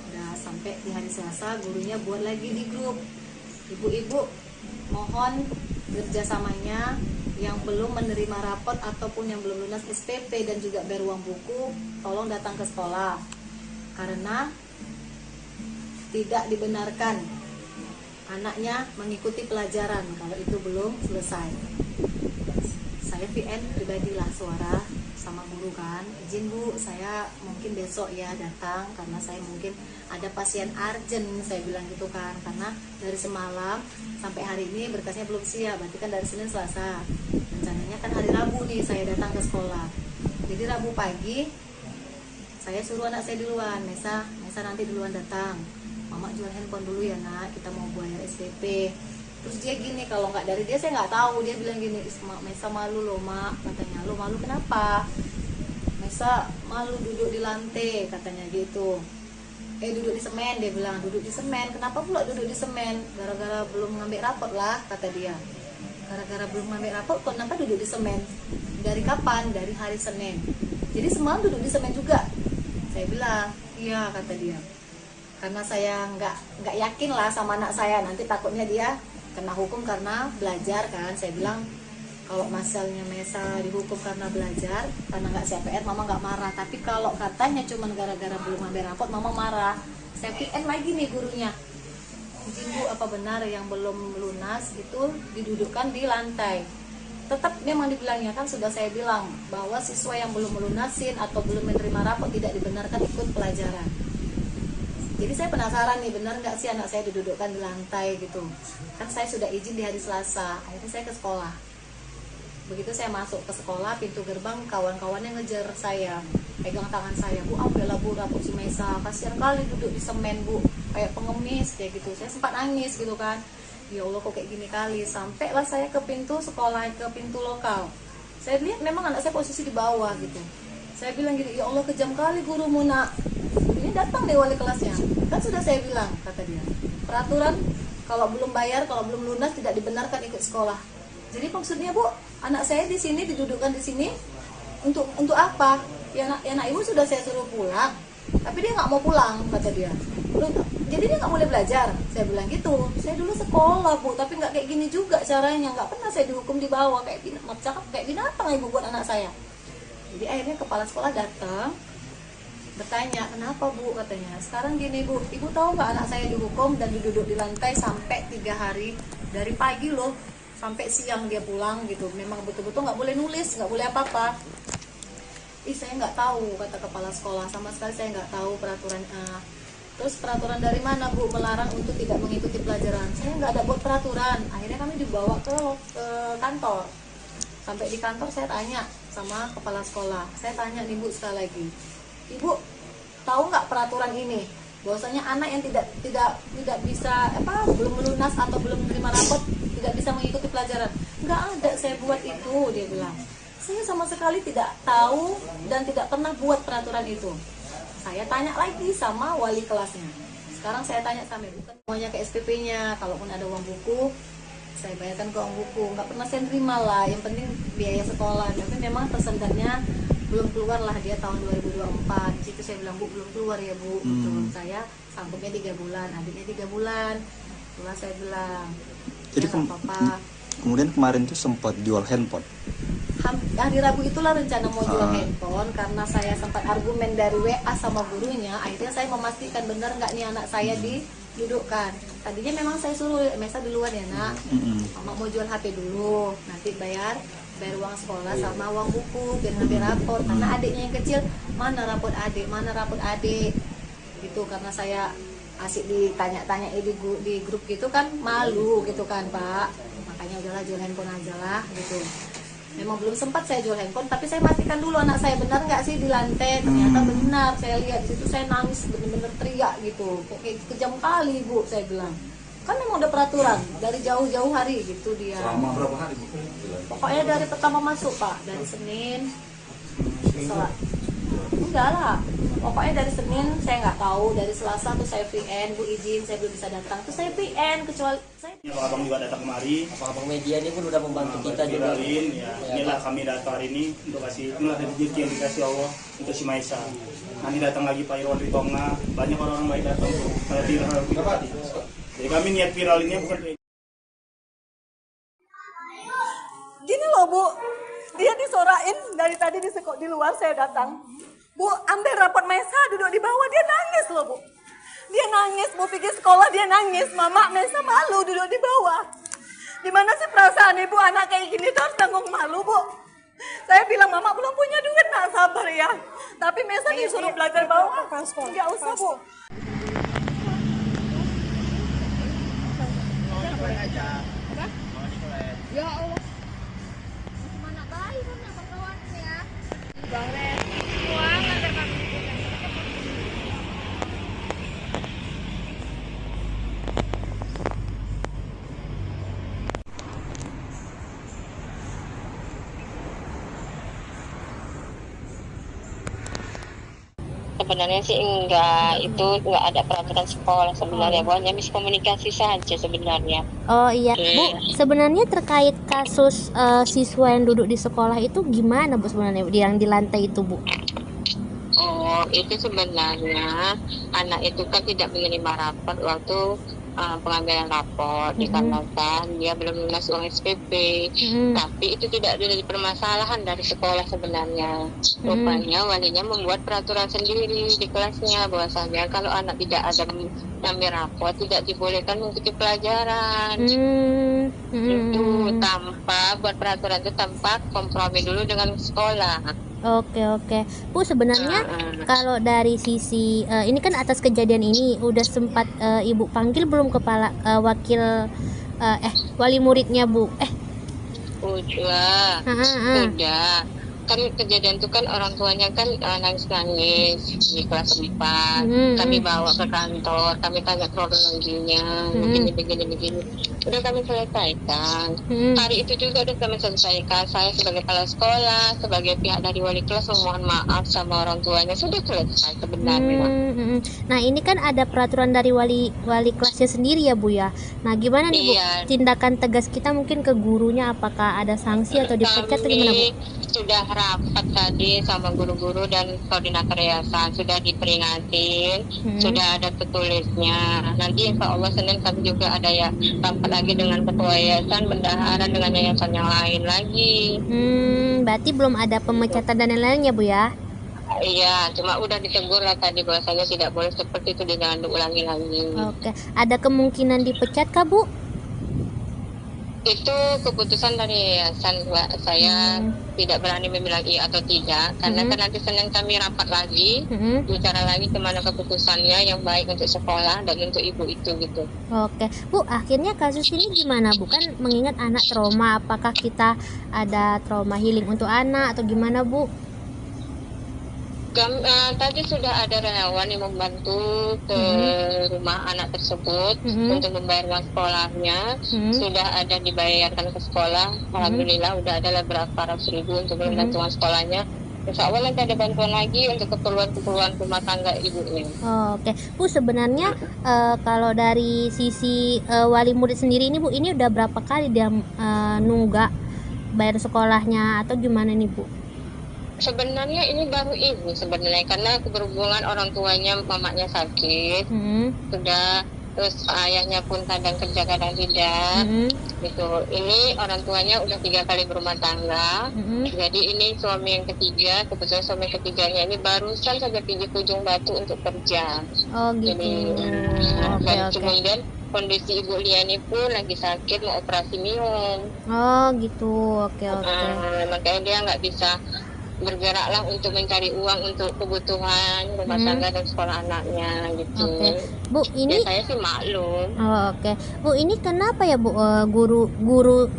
Udah sampai di hari Selasa gurunya buat lagi di grup, ibu-ibu mohon kerjasamanya yang belum menerima rapot ataupun yang belum lunas SPP dan juga bayar uang buku, tolong datang ke sekolah karena tidak dibenarkan anaknya mengikuti pelajaran kalau itu belum selesai. Saya VN pribadilah suara sama guru kan, izin Bu, saya mungkin besok ya datang karena saya mungkin ada pasien urgent, saya bilang gitu kan, karena dari semalam sampai hari ini berkasnya belum siap, berarti kan dari Senin Selasa, rencananya kan hari Rabu nih saya datang ke sekolah. Jadi Rabu pagi saya suruh anak saya duluan, Mesa nanti duluan datang, Mama jual handphone dulu ya nak, kita mau bayar SPP. Terus dia gini, kalau nggak dari dia saya nggak tahu, dia bilang gini, Mesa malu loh mak, katanya. Lo malu kenapa? Mesa malu duduk di lantai, katanya gitu. Duduk di semen, dia bilang, duduk di semen. Kenapa pula duduk di semen? Gara-gara belum ngambil rapot lah, kata dia. Gara-gara belum ngambil rapot, kenapa duduk di semen? Dari kapan? Dari hari Senin. Jadi semalam duduk di semen juga. Saya bilang, iya, kata dia. Karena saya nggak yakin lah sama anak saya, nanti takutnya dia kena hukum karena belajar kan. Saya bilang kalau masalahnya Mesa dihukum karena belajar, karena nggak siap PR, Mama nggak marah. Tapi kalau katanya cuma gara-gara belum ngambil rapot, Mama marah. Saya PN lagi nih gurunya, izin Bu, apa benar yang belum lunas itu didudukkan di lantai? Tetap memang dibilangnya kan, sudah saya bilang bahwa siswa yang belum melunasin atau belum menerima rapot tidak dibenarkan ikut pelajaran. Jadi saya penasaran nih, benar nggak sih anak saya didudukkan di lantai gitu. Kan saya sudah izin di hari Selasa, akhirnya saya ke sekolah. Begitu saya masuk ke sekolah, pintu gerbang kawan-kawannya ngejar saya, pegang tangan saya, Bu, ambillah Bu rapot si Mesa, kasihan kali duduk di semen Bu, kayak pengemis kayak gitu. Saya sempat nangis gitu kan, ya Allah kok kayak gini kali. Sampailah saya ke pintu sekolah, ke pintu lokal. Saya lihat memang anak saya posisi di bawah gitu. Saya bilang gini, ya Allah kejam kali gurumu nak. Ini datang nih wali kelasnya. Kan sudah saya bilang, kata dia, peraturan kalau belum bayar, kalau belum lunas tidak dibenarkan ikut sekolah. Jadi maksudnya Bu, anak saya di sini didudukkan di sini untuk apa? Ya anak ibu sudah saya suruh pulang, tapi dia nggak mau pulang, kata dia. Jadi dia nggak boleh belajar. Saya bilang gitu. Saya dulu sekolah Bu, tapi nggak kayak gini juga caranya. Nggak pernah saya dihukum di bawah kayak binatang ibu buat anak saya. Jadi akhirnya kepala sekolah datang, bertanya, kenapa Bu, katanya. Sekarang gini Bu, ibu tahu nggak anak saya dihukum dan duduk di lantai sampai 3 hari, dari pagi loh sampai siang dia pulang gitu. Memang betul-betul nggak boleh nulis, nggak boleh apa-apa. Saya nggak tahu, kata kepala sekolah, sama sekali saya nggak tahu peraturan. Terus peraturan dari mana Bu melarang untuk tidak mengikuti pelajaran? Saya nggak ada buat peraturan. Akhirnya kami dibawa ke kantor. Sampai di kantor saya tanya sama kepala sekolah, saya tanya nih Bu sekali lagi, Ibu tahu nggak peraturan ini? Bahwasanya anak yang tidak bisa belum melunas atau belum menerima rapot tidak bisa mengikuti pelajaran. Nggak ada saya buat itu, dia bilang. Saya sama sekali tidak tahu dan tidak pernah buat peraturan itu. Saya tanya lagi sama wali kelasnya. Sekarang saya tanya sama ibu, semuanya ke SPP-nya. Kalaupun ada uang buku, saya bayarkan ke uang buku. Nggak pernah saya terima lah. Yang penting biaya sekolah. Tapi memang tersendatnya belum keluar lah dia tahun 2024. Di situ saya bilang, Bu, belum keluar ya Bu. Betul. Saya sanggupnya 3 bulan, adiknya 3 bulan. Itulah saya bilang. Jadi ya, apa-apa. Kemudian kemarin tuh sempat jual handphone. Hari Rabu itulah rencana mau jual handphone, karena saya sempat argumen dari WA sama gurunya. Akhirnya saya memastikan benar nggak nih anak saya didudukkan. Tadinya memang saya suruh Mesa duluan ya nak, Mama mau jual HP dulu, nanti bayar uang sekolah sama uang buku biar ngambil rapor. Karena adiknya yang kecil, mana rapot adik gitu. Karena saya asik ditanya-tanya di grup gitu kan, malu gitu kan Pak. Makanya udahlah jual handphone aja lah gitu. Memang belum sempat saya jual handphone, tapi saya pastikan dulu anak saya benar nggak sih di lantai. Ternyata benar, saya lihat di situ, saya nangis bener-bener teriak gitu. Kayak kejam kali Bu, saya bilang. Kan memang udah peraturan dari jauh-jauh hari gitu dia. Selama berapa hari Bu? Pokoknya dari pertama masuk Pak, dari Senin. Enggak lah. Pokoknya dari Senin saya nggak tahu, dari Selasa tuh saya VN, Bu izin saya belum bisa datang, tuh saya VN kecuali saya. Abang juga datang kemari. Abang media ini pun udah membantu kita juga. Viralin, ya. Inilah kami datang hari ini untuk kasih, inilah rezeki yang dikasih Allah untuk si Maisa. Nanti datang lagi Pak Irwan Ritonga, banyak orang-orang baik datang tuh. Kalau viral jadi kami niat viral ini bukan Gini loh Bu, dia disorain dari tadi di luar saya datang. Bu, ambil rapot Maisa duduk di bawah, dia nangis loh Bu. Dia nangis, Bu pergi sekolah dia nangis. Mama Maisa malu duduk di bawah. Gimana sih perasaan ibu anak kayak gini tuh harus tanggung malu Bu. Saya bilang Mama belum punya duit, nak sabar ya. Tapi Maisa disuruh belajar bawah, nggak usah Bu. Ya Allah. Mana baik kan ya kawan ya. Bang Ren, uang antar kami. Sebenarnya sih enggak, itu enggak ada peraturan sekolah sebenarnya, hanya miskomunikasi saja sebenarnya. Oh iya, Bu, sebenarnya terkait kasus siswa yang duduk di sekolah itu gimana Bu sebenarnya yang di lantai itu Bu? Oh, itu sebenarnya anak itu kan tidak menerima rapor waktu pengambilan rapor dikarenakan dia belum lunas uang SPP. Tapi itu tidak ada permasalahan dari sekolah sebenarnya. Rupanya walinya membuat peraturan sendiri di kelasnya bahwasanya kalau anak tidak ada mengambil rapor tidak dibolehkan mengikuti pelajaran. Itu tanpa buat peraturan itu tanpa kompromi dulu dengan sekolah. Oke, Bu, sebenarnya kalau dari sisi ini kan atas kejadian ini udah sempat Ibu panggil belum kepala wakil wali muridnya Bu? Udah. Kan kejadian itu kan orang tuanya kan nangis-nangis di kelas 4. Kami bawa ke kantor, kami tanya kronologinya, begini. Udah kami selesaikan. Hari itu juga udah kami selesaikan. Saya sebagai kepala sekolah, sebagai pihak dari wali kelas memohon maaf sama orang tuanya, sudah selesai sebenarnya. Nah ini kan ada peraturan dari wali kelasnya sendiri ya Bu ya. Nah gimana nih Bu tindakan tegas kita mungkin ke gurunya, apakah ada sanksi atau dipecat atau gimana Bu? Sudah rapat tadi sama guru-guru dan koordinator yayasan, sudah diperingatin, sudah ada tertulisnya. Nanti insya Allah Senin kami juga ada ya rapat lagi dengan ketua yayasan, bendahara dengan yayasan yang lain lagi. Berarti belum ada pemecatan dan lain-lainnya Bu ya? Iya, cuma udah ditegur lah tadi bahwasanya tidak boleh seperti itu, jangan diulangi lagi. Oke, ada kemungkinan dipecat kah Bu? Itu keputusan dari yayasan, Mbak. Saya tidak berani membilang iya atau tidak, karena kan nanti Senin kami rapat lagi, bicara lagi kemana keputusannya yang baik untuk sekolah dan untuk ibu itu gitu. Oke, Bu, akhirnya kasus ini gimana Bu? Kan mengingat anak trauma, apakah kita ada trauma healing untuk anak atau gimana Bu? Tadi sudah ada relawan yang membantu ke rumah anak tersebut untuk membayar uang sekolahnya. Sudah ada dibayarkan ke sekolah. Alhamdulillah udah ada berapa ratus ribu untuk membantu uang sekolahnya. Insya Allah nanti ada bantuan lagi untuk keperluan rumah tangga ibunya. Oke, Bu, sebenarnya kalau dari sisi wali murid sendiri ini Bu, ini udah berapa kali dia nunggak bayar sekolahnya atau gimana nih Bu? Sebenarnya ini baru ini sebenarnya, karena berhubungan orang tuanya, mamanya sakit, sudah, terus ayahnya pun kadang kerja kadang tidak, gitu. Ini orang tuanya udah 3 kali berumah tangga, jadi ini suami yang ketiga, kebetulan suami ketiganya ini barusan saja pergi ke Ujung Batu untuk kerja. Oh gitu. Dan kemudian kondisi Ibu Liani pun lagi sakit, mau operasi minum. Oh gitu, oke. Makanya dia nggak bisa bergeraklah untuk mencari uang untuk kebutuhan rumah tangga dan sekolah anaknya gitu. Bu, ini ya, saya sih maklum. Bu, ini kenapa ya Bu, guru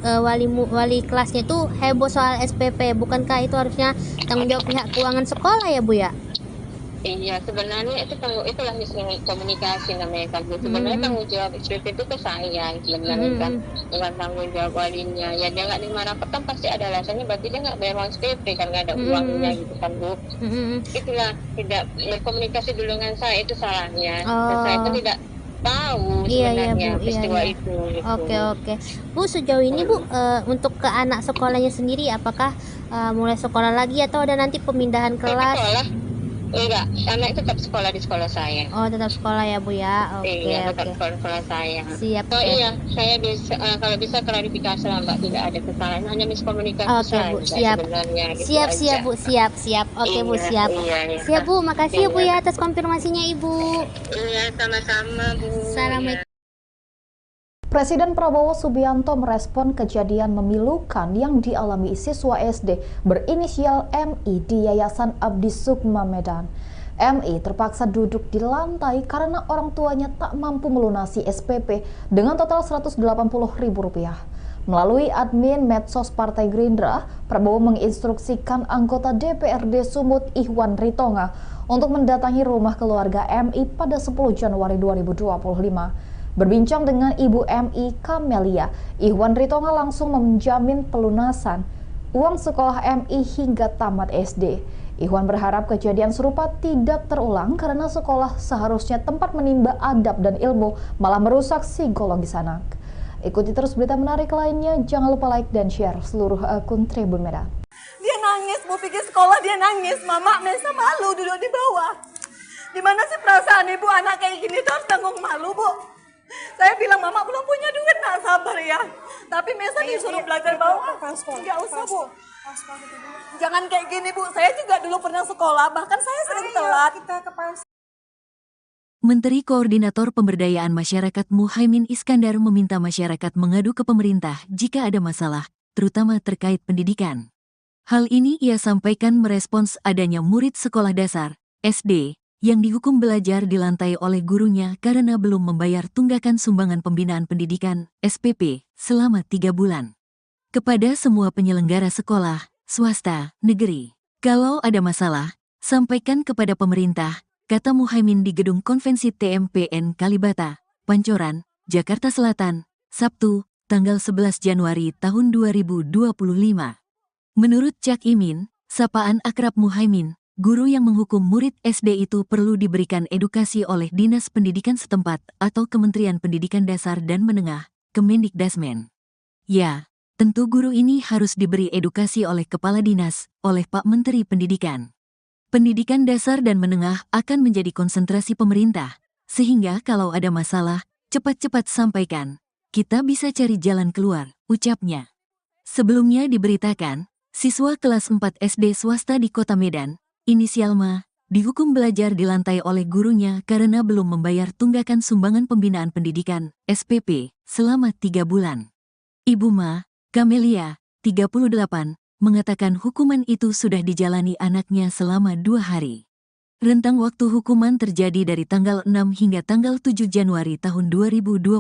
wali kelasnya itu heboh soal SPP? Bukankah itu harusnya tanggung jawab pihak keuangan sekolah ya Bu ya? Iya, sebenarnya itu itulah miskomunikasi namanya kan. Sebenarnya tanggung jawab SPP itu ke saya sebenarnya kan, bukan tanggung jawab walinya. Ya dia nggak nerima rapot kan pasti ada alasannya, berarti dia nggak bayar uang SPP kan, nggak ada uangnya gitu kan Bu. Itulah tidak berkomunikasi dulu dengan saya, itu salahnya. Dan saya itu tidak tahu sebenarnya peristiwa itu. Gitu. Oke. Bu, sejauh ini Bu, untuk ke anak sekolahnya sendiri apakah mulai sekolah lagi atau ada nanti pemindahan kelas? Sekolah. Enggak, anak itu tetap sekolah di sekolah saya. Oh, tetap sekolah ya Bu ya. Oke. Iya, tetap sekolah saya. Siap. Oh iya, saya bisa kalau bisa klarifikasi lah Mbak, tidak ada kesalahan, hanya miskomunikasi saja. Bu, siap. Gitu siap Bu, siap. Oke Bu, siap. Iya. Siap Bu, makasih ya Bu ya atas konfirmasinya Ibu. Iya, sama-sama Bu. Assalamualaikum. Presiden Prabowo Subianto merespon kejadian memilukan yang dialami siswa SD berinisial MI di Yayasan Abdi Sukma Medan. MI terpaksa duduk di lantai karena orang tuanya tak mampu melunasi SPP dengan total Rp180.000. Melalui admin medsos Partai Gerindra, Prabowo menginstruksikan anggota DPRD Sumut Ihwan Ritonga untuk mendatangi rumah keluarga MI pada 10 Januari 2025. Berbincang dengan Ibu MI Kamelia, Ihwan Ritonga langsung menjamin pelunasan uang sekolah MI hingga tamat SD. Ihwan berharap kejadian serupa tidak terulang karena sekolah seharusnya tempat menimba adab dan ilmu, malah merusak psikologis anak. Ikuti terus berita menarik lainnya, jangan lupa like dan share seluruh akun Tribun Medan. Dia nangis, mau pergi sekolah dia nangis, Mama Mesa malu duduk di bawah. Dimana sih perasaan ibu anak kayak gini tuh harus tanggung malu Bu. Saya bilang, Mama belum punya duit, nak sabar ya. Tapi Mesa disuruh belajar bawah. Enggak usah Bu. Jangan kayak gini Bu, saya juga dulu pernah sekolah, bahkan saya sering telat. Menteri Koordinator Pemberdayaan Masyarakat Muhaimin Iskandar meminta masyarakat mengadu ke pemerintah jika ada masalah, terutama terkait pendidikan. Hal ini ia sampaikan merespons adanya murid sekolah dasar, SD, yang dihukum belajar di lantai oleh gurunya karena belum membayar tunggakan sumbangan pembinaan pendidikan, SPP, selama 3 bulan. Kepada semua penyelenggara sekolah, swasta, negeri, kalau ada masalah, sampaikan kepada pemerintah, kata Muhaimin di Gedung Konvensi TMPN Kalibata, Pancoran, Jakarta Selatan, Sabtu, tanggal 11 Januari tahun 2025. Menurut Cak Imin, sapaan akrab Muhaimin, guru yang menghukum murid SD itu perlu diberikan edukasi oleh Dinas Pendidikan setempat atau Kementerian Pendidikan Dasar dan Menengah, Kemendikdasmen. Ya, tentu guru ini harus diberi edukasi oleh Kepala Dinas, oleh Pak Menteri Pendidikan. Pendidikan dasar dan menengah akan menjadi konsentrasi pemerintah, sehingga kalau ada masalah, cepat-cepat sampaikan. Kita bisa cari jalan keluar, ucapnya. Sebelumnya diberitakan, siswa kelas 4 SD swasta di Kota Medan, inisial Ma, dihukum belajar di lantai oleh gurunya karena belum membayar tunggakan sumbangan pembinaan pendidikan, SPP, selama 3 bulan. Ibu Ma, Kamelia, 38, mengatakan hukuman itu sudah dijalani anaknya selama 2 hari. Rentang waktu hukuman terjadi dari tanggal 6 hingga tanggal 7 Januari tahun 2025.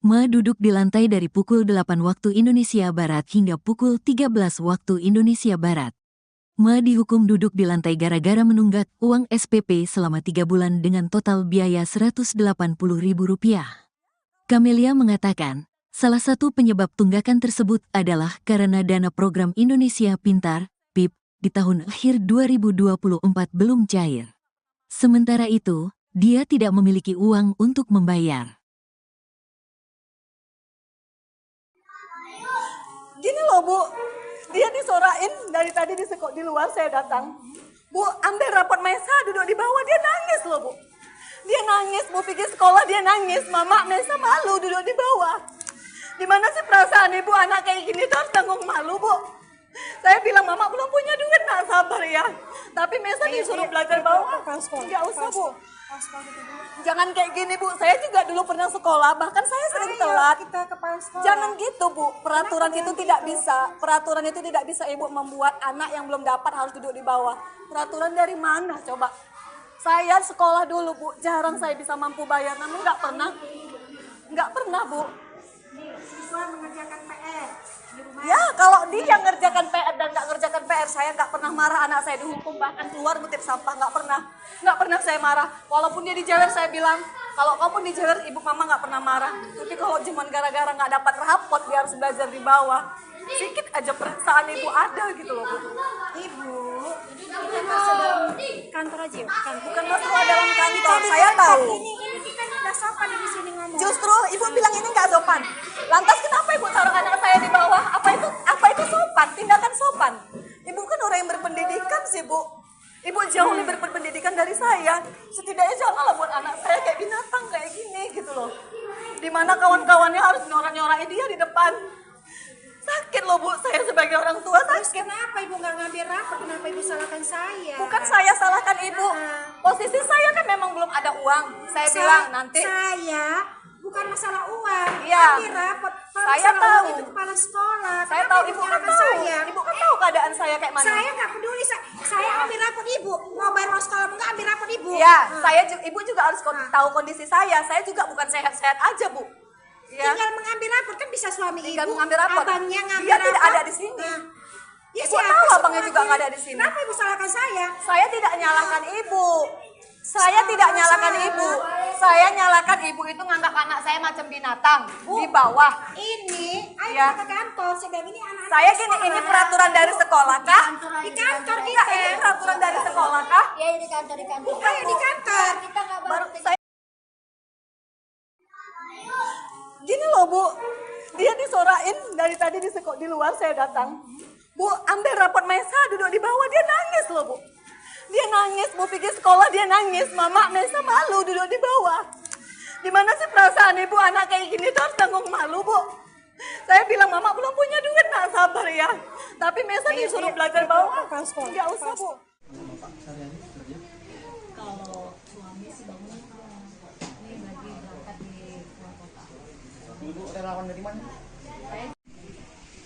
Ma duduk di lantai dari pukul 8 waktu Indonesia Barat hingga pukul 13 waktu Indonesia Barat. Ma dihukum duduk di lantai gara-gara menunggak uang SPP selama 3 bulan dengan total biaya Rp180.000. Kamelia mengatakan, salah satu penyebab tunggakan tersebut adalah karena dana program Indonesia Pintar, PIP, di tahun akhir 2024 belum cair. Sementara itu, dia tidak memiliki uang untuk membayar. Gini loh Bu, dia disorain dari tadi di luar saya datang. Bu, ambil rapot Mesa duduk di bawah, dia nangis loh Bu. Dia nangis, mau pergi sekolah dia nangis. Mama Mesa malu duduk di bawah. Dimana sih perasaan ibu anak kayak gini tuh harus tanggung malu Bu. Saya bilang, Mama belum punya duit, nak sabar ya. Tapi Mesa disuruh belajar bawah. Enggak usah Bu. Jangan kayak gini Bu, saya juga dulu pernah sekolah, bahkan saya sering telat. Jangan gitu Bu, peraturan itu tidak bisa. Peraturan itu tidak bisa Ibu membuat anak yang belum dapat harus duduk di bawah. Peraturan dari mana coba? Saya sekolah dulu Bu, jarang saya bisa mampu bayar, namun nggak pernah Bu. Siswa mengerjakan PR. Ya, kalau dia ngerjakan PR dan nggak ngerjakan PR, saya nggak pernah marah anak saya dihukum, bahkan keluar ngutip sampah, nggak pernah saya marah. Walaupun dia dijewer, saya bilang, kalau kamu dijewer, ibu mama nggak pernah marah. Tapi kalau cuma gara-gara nggak dapat rapot, dia harus belajar di bawah. Sedikit aja perasaan ibu ada gitu loh, Bu. Ibu, kita masuk dalam kantor aja yuk. Bukan masalah dalam kantor, saya tahu. Ini kita nggak sopan di sini ngomong. Justru ibu bilang ini nggak sopan. Lantas kenapa ibu taruh anak saya di bawah? Apa itu sopan? Tindakan sopan. Ibu kan orang yang berpendidikan sih, Bu. Ibu jauh lebih berpendidikan dari saya. Setidaknya janganlah buat anak saya kayak binatang kayak gini gitu loh. Dimana kawan-kawannya harus nyorak-nyorakin dia di depan. Sakit loh, Bu, saya sebagai orang tua sakit. Kenapa ibu nggak ngambil rapor? Kenapa ibu salahkan saya? Bukan saya salahkan ibu. Posisi saya kan memang belum ada uang. Saya bilang nanti. Saya bukan masalah uang. Iya. Ambil rapor. Saya tahu. Itu kepala sekolah. Saya tahu, ibu kan tahu. Saya. Ibu kan tahu keadaan saya kayak mana. Saya nggak peduli. Saya ambil rapor ibu. Mau bayar uang sekolah nggak ambil rapor ibu. Iya, ibu juga harus tahu kondisi saya. Saya juga bukan sehat-sehat aja, Bu. Ya. Tinggal mengambil rapor kan bisa suami tinggal ibu. mengambil rapor. Abangnya ngambil Dia rapor. tidak ada di sini. Ya, ibu tahu abangnya juga nggak ada di sini. Kenapa ibu salahkan saya? Saya tidak nyalahkan ibu. Saya tidak nyalahkan ibu. Saya nyalahkan ibu itu nganggap anak saya macam binatang di bawah. Ini, ayo Ya. kita ke kantor. Saya bilang ini anak. Saya gini, ini peraturan dari sekolah kah? Di kantor Enggak, kita. ini peraturan dari sekolah kah? Ya di kantor Ayo di kantor. kita nggak Baru saya gini loh, Bu, dia disorain dari tadi di luar saya datang. Bu, ambil rapot Mesa duduk di bawah, dia nangis loh, Bu. Dia nangis, Bu pikir sekolah dia nangis. Mama, Mesa malu duduk di bawah. Gimana sih perasaan ibu anak kayak gini tuh harus tanggung malu, Bu. Saya bilang, Mama belum punya duit, nak sabar ya. Tapi Mesa disuruh belajar bawah. Nggak usah, Bu. Kalau suami sih bangun ini lagi berangkat di luar kota. Ibu relawan dari mana?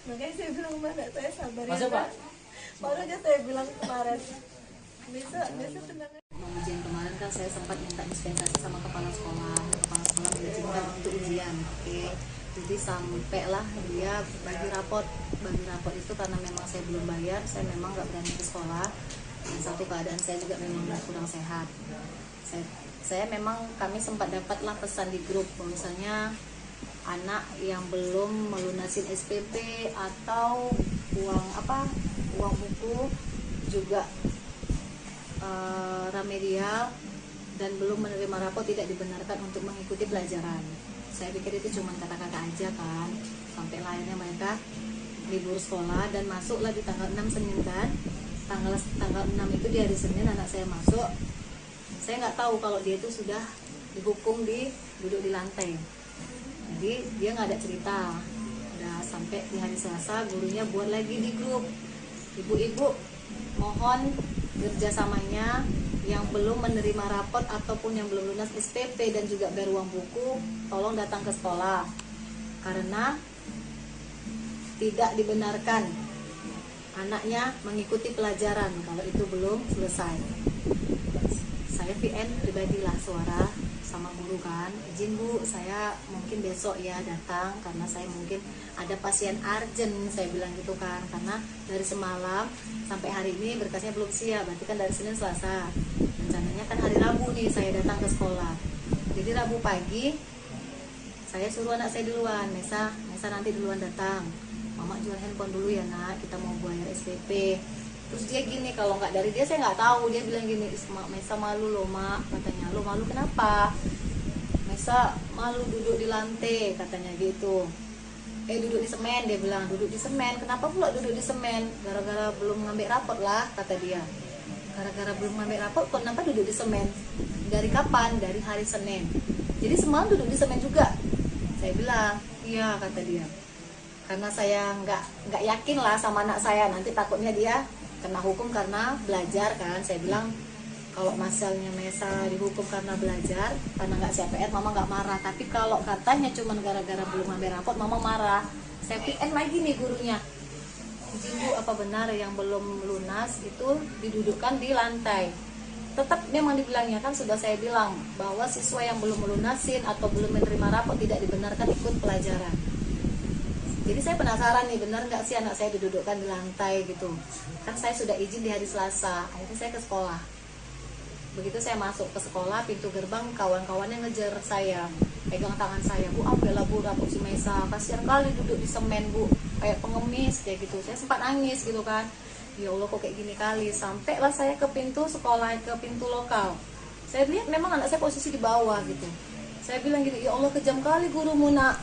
Makanya saya bilang mana saya sabar ya. Masuk, Pak? Baru aja saya bilang kemarin. Bisa tenang. Mau ujian kemarin kan saya sempat minta dispensasi sama kepala sekolah. Kepala sekolah mengizinkan untuk ujian. Oke. Jadi sampailah dia bagi rapot itu karena memang saya belum bayar, saya memang nggak berani ke sekolah. Dan satu keadaan saya juga memang kurang sehat. Saya memang kami sempat dapatlah pesan di grup bahwasanya anak yang belum melunasin SPP atau uang buku juga remedial dan belum menerima rapor tidak dibenarkan untuk mengikuti pelajaran. Saya pikir itu cuma kata-kata aja kan, sampai lainnya mereka libur sekolah dan masuklah di tanggal 6 Senin kan. Tanggal 6 itu di hari Senin anak saya masuk. Saya nggak tahu kalau dia itu sudah dihukum duduk di lantai. Jadi dia nggak ada cerita. Udah sampai di hari Selasa gurunya buat lagi di grup. Ibu-ibu mohon kerjasamanya yang belum menerima rapot ataupun yang belum lunas SPP dan juga bayar uang buku, tolong datang ke sekolah karena tidak dibenarkan anaknya mengikuti pelajaran kalau itu belum selesai. Saya VN pribadilah suara sama guru kan, izin Bu, saya mungkin besok ya datang karena saya mungkin ada pasien urgent, saya bilang gitu kan, karena dari semalam sampai hari ini berkasnya belum siap, berarti kan dari Senin Selasa, rencananya kan hari Rabu nih saya datang ke sekolah. Jadi Rabu pagi saya suruh anak saya duluan, Mesa nanti duluan datang, Mama jual handphone dulu ya nak, kita mau bayar SPP. Terus dia gini, kalau nggak dari dia saya nggak tahu, dia bilang gini, Mesa malu loh mak, katanya. Lo malu kenapa? Mesa malu duduk di lantai, katanya gitu. Duduk di semen, dia bilang, duduk di semen. Kenapa pula duduk di semen? Gara-gara belum ngambil rapot lah, kata dia. Gara-gara belum ngambil rapot, kok kenapa duduk di semen? Dari kapan? Dari hari Senin. Jadi semalam duduk di semen juga. Saya bilang, iya, kata dia. Karena saya nggak yakin lah sama anak saya, nanti takutnya dia kena hukum karena belajar kan. Saya bilang kalau masalahnya Mesa dihukum karena belajar, karena nggak CPR, Mama nggak marah. Tapi kalau katanya cuma gara-gara belum ambil rapot, Mama marah. Saya PN lagi nih gurunya, izin Bu, apa benar yang belum lunas itu didudukkan di lantai? Tetap memang dibilangnya kan, sudah saya bilang bahwa siswa yang belum melunasin atau belum menerima rapot tidak dibenarkan ikut pelajaran. Jadi saya penasaran nih, benar nggak sih anak saya didudukkan di lantai gitu. Kan saya sudah izin di hari Selasa, akhirnya saya ke sekolah. Begitu saya masuk ke sekolah, pintu gerbang kawan-kawannya ngejar saya, pegang tangan saya, Bu, ambillah Bu rapot si Maisa, kasihan kali duduk di semen Bu, kayak pengemis kayak gitu. Saya sempat nangis gitu kan, ya Allah kok kayak gini kali. Sampailah saya ke pintu sekolah, ke pintu lokal. Saya lihat memang anak saya posisi di bawah gitu. Saya bilang gitu, ya Allah kejam kali gurumu nak.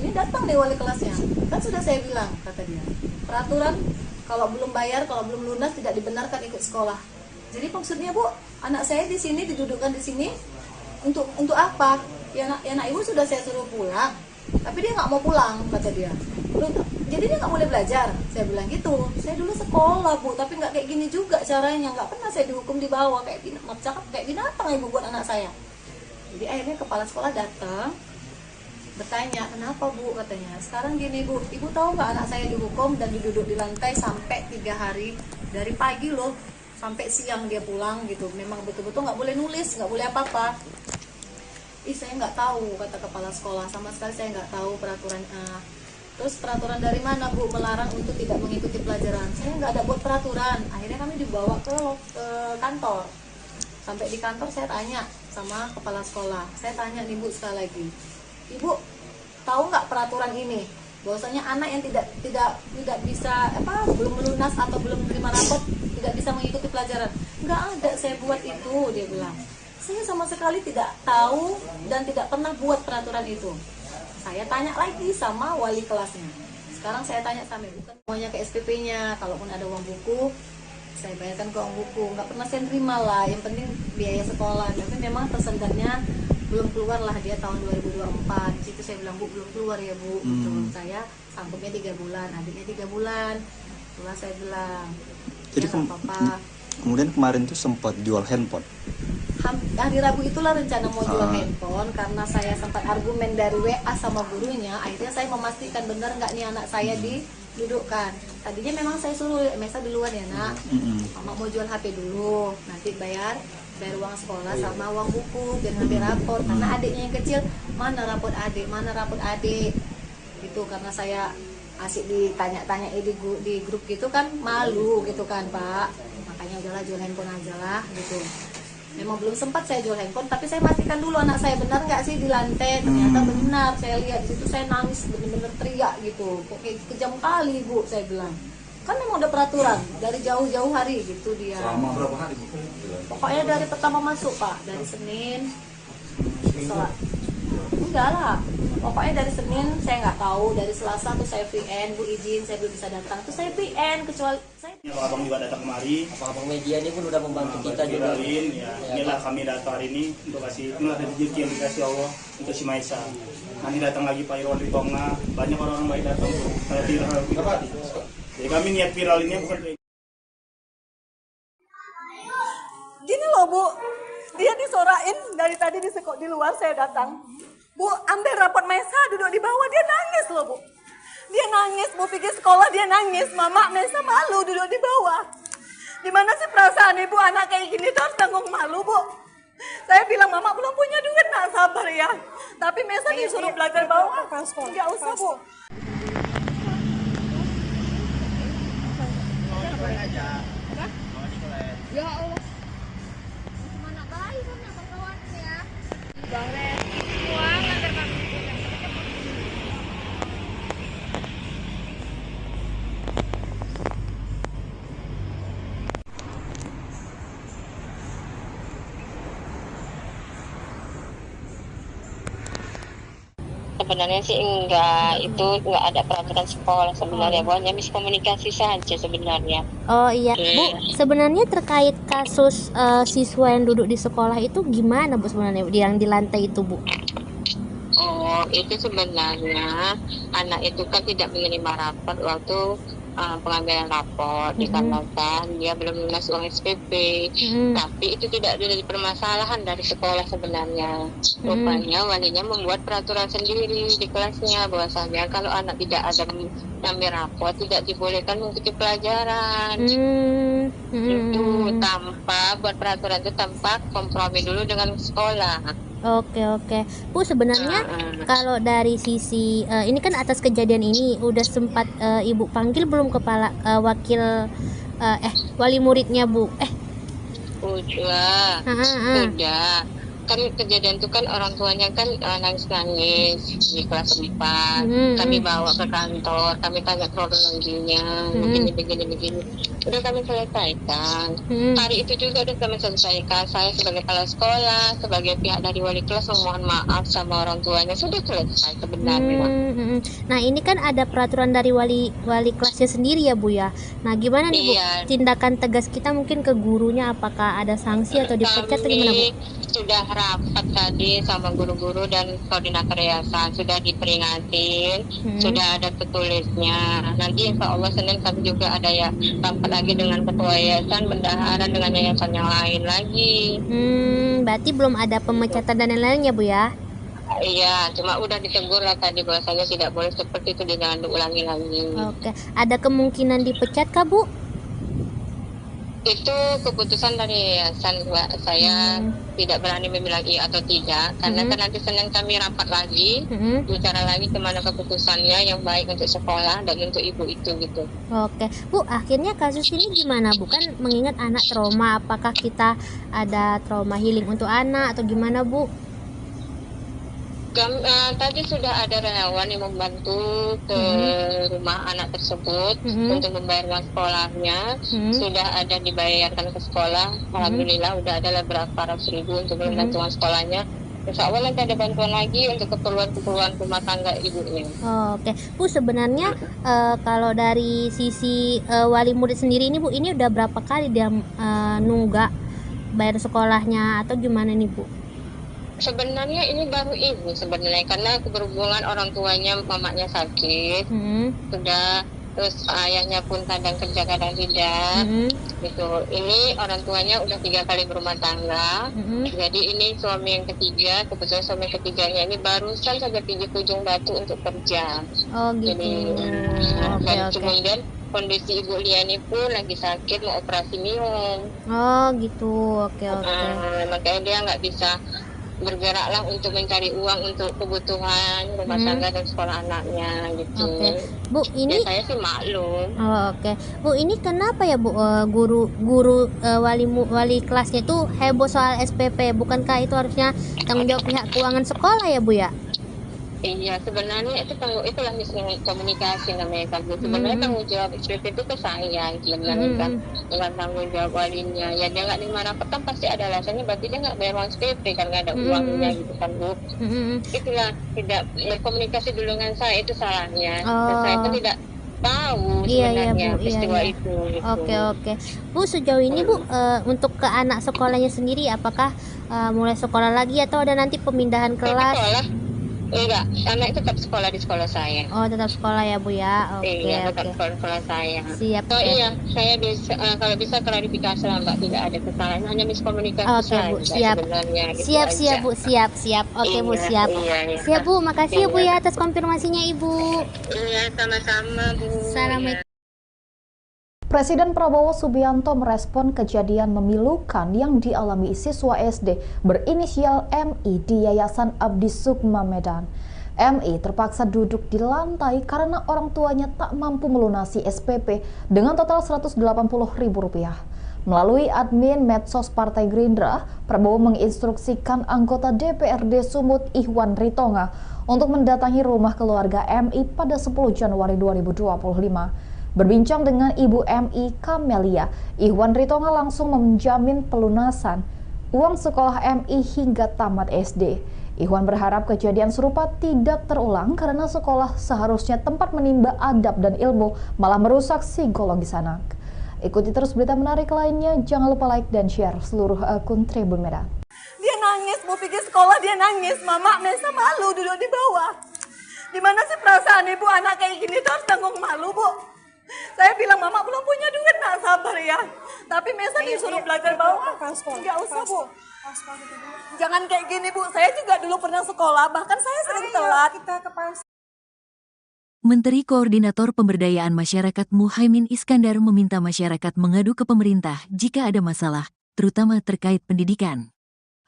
Ini datang deh wali kelasnya. Kan sudah saya bilang, kata dia, peraturan kalau belum bayar, kalau belum lunas tidak dibenarkan ikut sekolah. Jadi maksudnya Bu, anak saya di sini didudukkan di sini untuk apa? Ya nak ibu sudah saya suruh pulang, tapi dia nggak mau pulang, kata dia. Jadi dia nggak boleh belajar. Saya bilang gitu. Saya dulu sekolah Bu, tapi nggak kayak gini juga caranya. Nggak pernah saya dihukum di bawah kayak binatang ibu buat anak saya. Jadi akhirnya kepala sekolah datang, bertanya, kenapa Bu, katanya. Sekarang gini Bu, ibu tahu nggak anak saya dihukum dan diduduk di lantai sampai 3 hari, dari pagi loh sampai siang dia pulang gitu. Memang betul-betul nggak boleh nulis, nggak boleh apa-apa. Saya nggak tahu, kata kepala sekolah, sama sekali saya nggak tahu peraturan. Terus peraturan dari mana Bu melarang untuk tidak mengikuti pelajaran? Saya nggak ada buat peraturan. Akhirnya kami dibawa ke kantor. Sampai di kantor saya tanya sama kepala sekolah. Saya tanya nih Bu sekali lagi, Ibu tahu nggak peraturan ini? Bahwasanya anak yang tidak bisa belum melunas atau belum menerima rapot tidak bisa mengikuti pelajaran. Nggak ada saya buat itu, dia bilang. Saya sama sekali tidak tahu dan tidak pernah buat peraturan itu. Saya tanya lagi sama wali kelasnya. Sekarang saya tanya sama ibu, kan semuanya ke SPP-nya. Kalaupun ada uang buku, saya bayarkan ke uang buku. Nggak pernah saya terima lah. Yang penting biaya sekolah. Tapi memang tersendatnya belum keluar lah dia tahun 2024. Di situ saya bilang, Bu, belum keluar ya Bu. Saya sanggupnya 3 bulan, adiknya 3 bulan. Itulah saya bilang. Jadi ya, apa-apa. Kemudian kemarin tuh sempat jual handphone. Hari Rabu itulah rencana mau jual handphone, karena saya sempat argumen dari WA sama gurunya. Akhirnya saya memastikan benar nggak nih anak saya didudukkan. Tadinya memang saya suruh Mesa duluan ya nak, mama mau jual HP dulu, nanti bayar uang sekolah sama uang buku dan ambil rapor. Karena adiknya yang kecil, mana rapor adik gitu. Karena saya asik ditanya-tanya di grup gitu kan, malu gitu kan Pak. Makanya udahlah jual handphone aja lah gitu. Memang belum sempat saya jual handphone, tapi saya pastikan dulu anak saya benar nggak sih di lantai. Ternyata benar, saya lihat di situ, saya nangis bener-bener teriak gitu. Kok kayak kejam kali Bu, saya bilang. Kan memang udah peraturan dari jauh-jauh hari gitu dia. Selama berapa hari Bu? Pokoknya dari pertama masuk Pak, dari Senin. Enggak lah, pokoknya dari Senin saya nggak tahu, dari Selasa tuh saya VN, Bu izin saya belum bisa datang, tuh saya VN kecuali saya. Abang juga datang kemari. Abang media ini pun udah membantu kita juga. Ya, inilah kami datang hari ini untuk kasih, inilah rezeki yang dikasih Allah untuk si Maisa. Nanti datang lagi Pak Irwan Ritonga, banyak orang-orang baik datang tuh. Kalau viral gitu. Jadi kami niat viral ini bukan. Gini loh Bu, dia disorain dari tadi di luar saya datang. Bu, ambil rapot Maisa, duduk di bawah, dia nangis loh Bu. Dia nangis, Bu pergi sekolah dia nangis. Mama, Maisa malu duduk di bawah. Gimana sih perasaan ibu anak kayak gini tuh harus tanggung malu Bu. Saya bilang Mama belum punya duit, nak sabar ya. Tapi Maisa disuruh belajar bawah. Enggak usah Bu. Ya Allah. Mana baik kan kawan ya. Bang Les, uang antar kami. Sebenarnya sih enggak, itu enggak ada peraturan sekolah sebenarnya, hanya miskomunikasi saja sebenarnya. Oh iya, Bu, sebenarnya terkait kasus siswa yang duduk di sekolah itu gimana Bu sebenarnya yang di lantai itu Bu? Oh, itu sebenarnya anak itu kan tidak menerima rapor waktu pengambilan rapor dikarenakan dia belum lunas uang SPP. Tapi itu tidak ada permasalahan dari sekolah sebenarnya. Rupanya walinya membuat peraturan sendiri di kelasnya bahwasanya kalau anak tidak ada mengambil rapor tidak dibolehkan mengikuti pelajaran. Itu tanpa buat peraturan itu tanpa kompromi dulu dengan sekolah. Oke. Bu, sebenarnya kalau dari sisi ini kan atas kejadian ini udah sempat Ibu panggil belum kepala wakil wali muridnya, Bu? Udah. Kan kejadian itu kan orang tuanya kan nangis-nangis di kelas 4. Kami bawa ke kantor, kami tanya kronologinya, begini. Udah kami selesaikan. Hari itu juga udah kami selesaikan. Saya sebagai kepala sekolah, sebagai pihak dari wali kelas memohon maaf sama orang tuanya, sudah selesai sebenarnya. Nah, ini kan ada peraturan dari wali kelasnya sendiri ya, Bu ya. Nah, gimana nih, Bu? Tindakan tegas kita mungkin ke gurunya, apakah ada sanksi atau dipecat atau gimana, Bu? Sudah rapat tadi sama guru-guru dan koordinator yayasan, sudah diperingatin, sudah ada tertulisnya. Nanti insya Allah Senin kami juga ada ya rapat lagi dengan ketua yayasan, bendahara dengan yayasan yang lain lagi. Berarti belum ada pemecatan dan lain-lainnya, Bu ya? Iya, cuma udah ditegur lah tadi bahwasanya tidak boleh seperti itu, jangan diulangi lagi. Oke, ada kemungkinan dipecat kah, Bu? Itu keputusan dari yayasan, Mbak. Saya tidak berani membilang iya atau tidak, karena kan nanti Senin kami rapat lagi, bicara lagi kemana keputusannya yang baik untuk sekolah dan untuk ibu itu gitu. Oke, Bu, akhirnya kasus ini gimana, Bu? Kan mengingat anak trauma, apakah kita ada trauma healing untuk anak atau gimana, Bu? Tadi sudah ada relawan yang membantu ke rumah anak tersebut untuk membayar uang sekolahnya. Sudah ada dibayarkan ke sekolah. Alhamdulillah udah ada beberapa ratus ribu untuk membantu uang sekolahnya. Insya Allah nanti ada bantuan lagi untuk keperluan rumah tangga ibunya. Oke, Bu, sebenarnya kalau dari sisi wali murid sendiri ini, Bu, ini udah berapa kali dia nunggak bayar sekolahnya atau gimana nih, Bu? Sebenarnya ini baru ibu sebenarnya, karena berhubungan orang tuanya, mamanya sakit, sudah, terus ayahnya pun kadang kerja kadang tidak, gitu. Ini orang tuanya udah 3 kali berumah tangga, jadi ini suami yang ketiga, kebetulan suami ketiganya ini barusan saja pergi ke Ujung Batu untuk kerja. Oh gitu. Dan kemudian kondisi Ibu Liani pun lagi sakit, mau operasi minum. Oh gitu, oke. Makanya dia nggak bisa bergeraklah untuk mencari uang untuk kebutuhan rumah tangga dan sekolah anaknya gitu. Bu, ini ya, saya sih maklum. Bu, ini kenapa ya, Bu, guru wali kelasnya itu heboh soal SPP? Bukankah itu harusnya tanggung jawab pihak keuangan sekolah ya, Bu ya? Iya, sebenarnya itulah miskomunikasi namanya kan. Sebenarnya tanggung jawab SPP itu ke saya sebenarnya kan, bukan tanggung jawab walinya. Ya dia nggak nerima rapat kan pasti ada alasannya, berarti dia nggak bayar uang SPP kan, nggak ada uangnya gitu kan, Bu. Itulah tidak berkomunikasi dulu dengan saya, itu salahnya. Dan saya pun tidak tahu sebenarnya peristiwa itu. Gitu. Oke. Bu, sejauh ini Bu, untuk ke anak sekolahnya sendiri, apakah mulai sekolah lagi atau ada nanti pemindahan kelas? Enggak, anak tetap sekolah di sekolah saya. Oh, tetap sekolah ya, Bu ya. Iya, tetap sekolah saya. Siap. Oh iya, saya bisa kalau bisa klarifikasi lah, Mbak, tidak ada kesalahan, hanya miskomunikasi saja. Bu, siap. Siap, Bu, siap. Oke, Bu, siap. Iya. Siap, Bu, makasih ya, Bu ya atas konfirmasinya, Ibu. Iya, sama-sama, Bu. Assalamualaikum. Presiden Prabowo Subianto merespon kejadian memilukan yang dialami siswa SD berinisial MI di Yayasan Abdi Sukma Medan. MI terpaksa duduk di lantai karena orang tuanya tak mampu melunasi SPP dengan total Rp180.000. Melalui admin medsos Partai Gerindra, Prabowo menginstruksikan anggota DPRD Sumut Ihwan Ritonga untuk mendatangi rumah keluarga MI pada 10 Januari 2025. Berbincang dengan Ibu MI Kamelia, Ihwan Ritonga langsung menjamin pelunasan uang sekolah MI hingga tamat SD. Ihwan berharap kejadian serupa tidak terulang karena sekolah seharusnya tempat menimba adab dan ilmu, malah merusak psikologis anak. Ikuti terus berita menarik lainnya, jangan lupa like dan share seluruh akun Tribun Medan. Dia nangis, mau pergi sekolah dia nangis, Mama Mesa malu duduk di bawah. Gimana sih perasaan ibu anak kayak gini tuh harus tanggung malu, Bu? Saya bilang, Mama belum punya duit, nak sabar ya. Tapi Mesa disuruh belajar bawah. Enggak usah, Bu. Jangan kayak gini, Bu. Saya juga dulu pernah sekolah, bahkan saya sering telat. Menteri Koordinator Pemberdayaan Masyarakat Muhaimin Iskandar meminta masyarakat mengadu ke pemerintah jika ada masalah, terutama terkait pendidikan.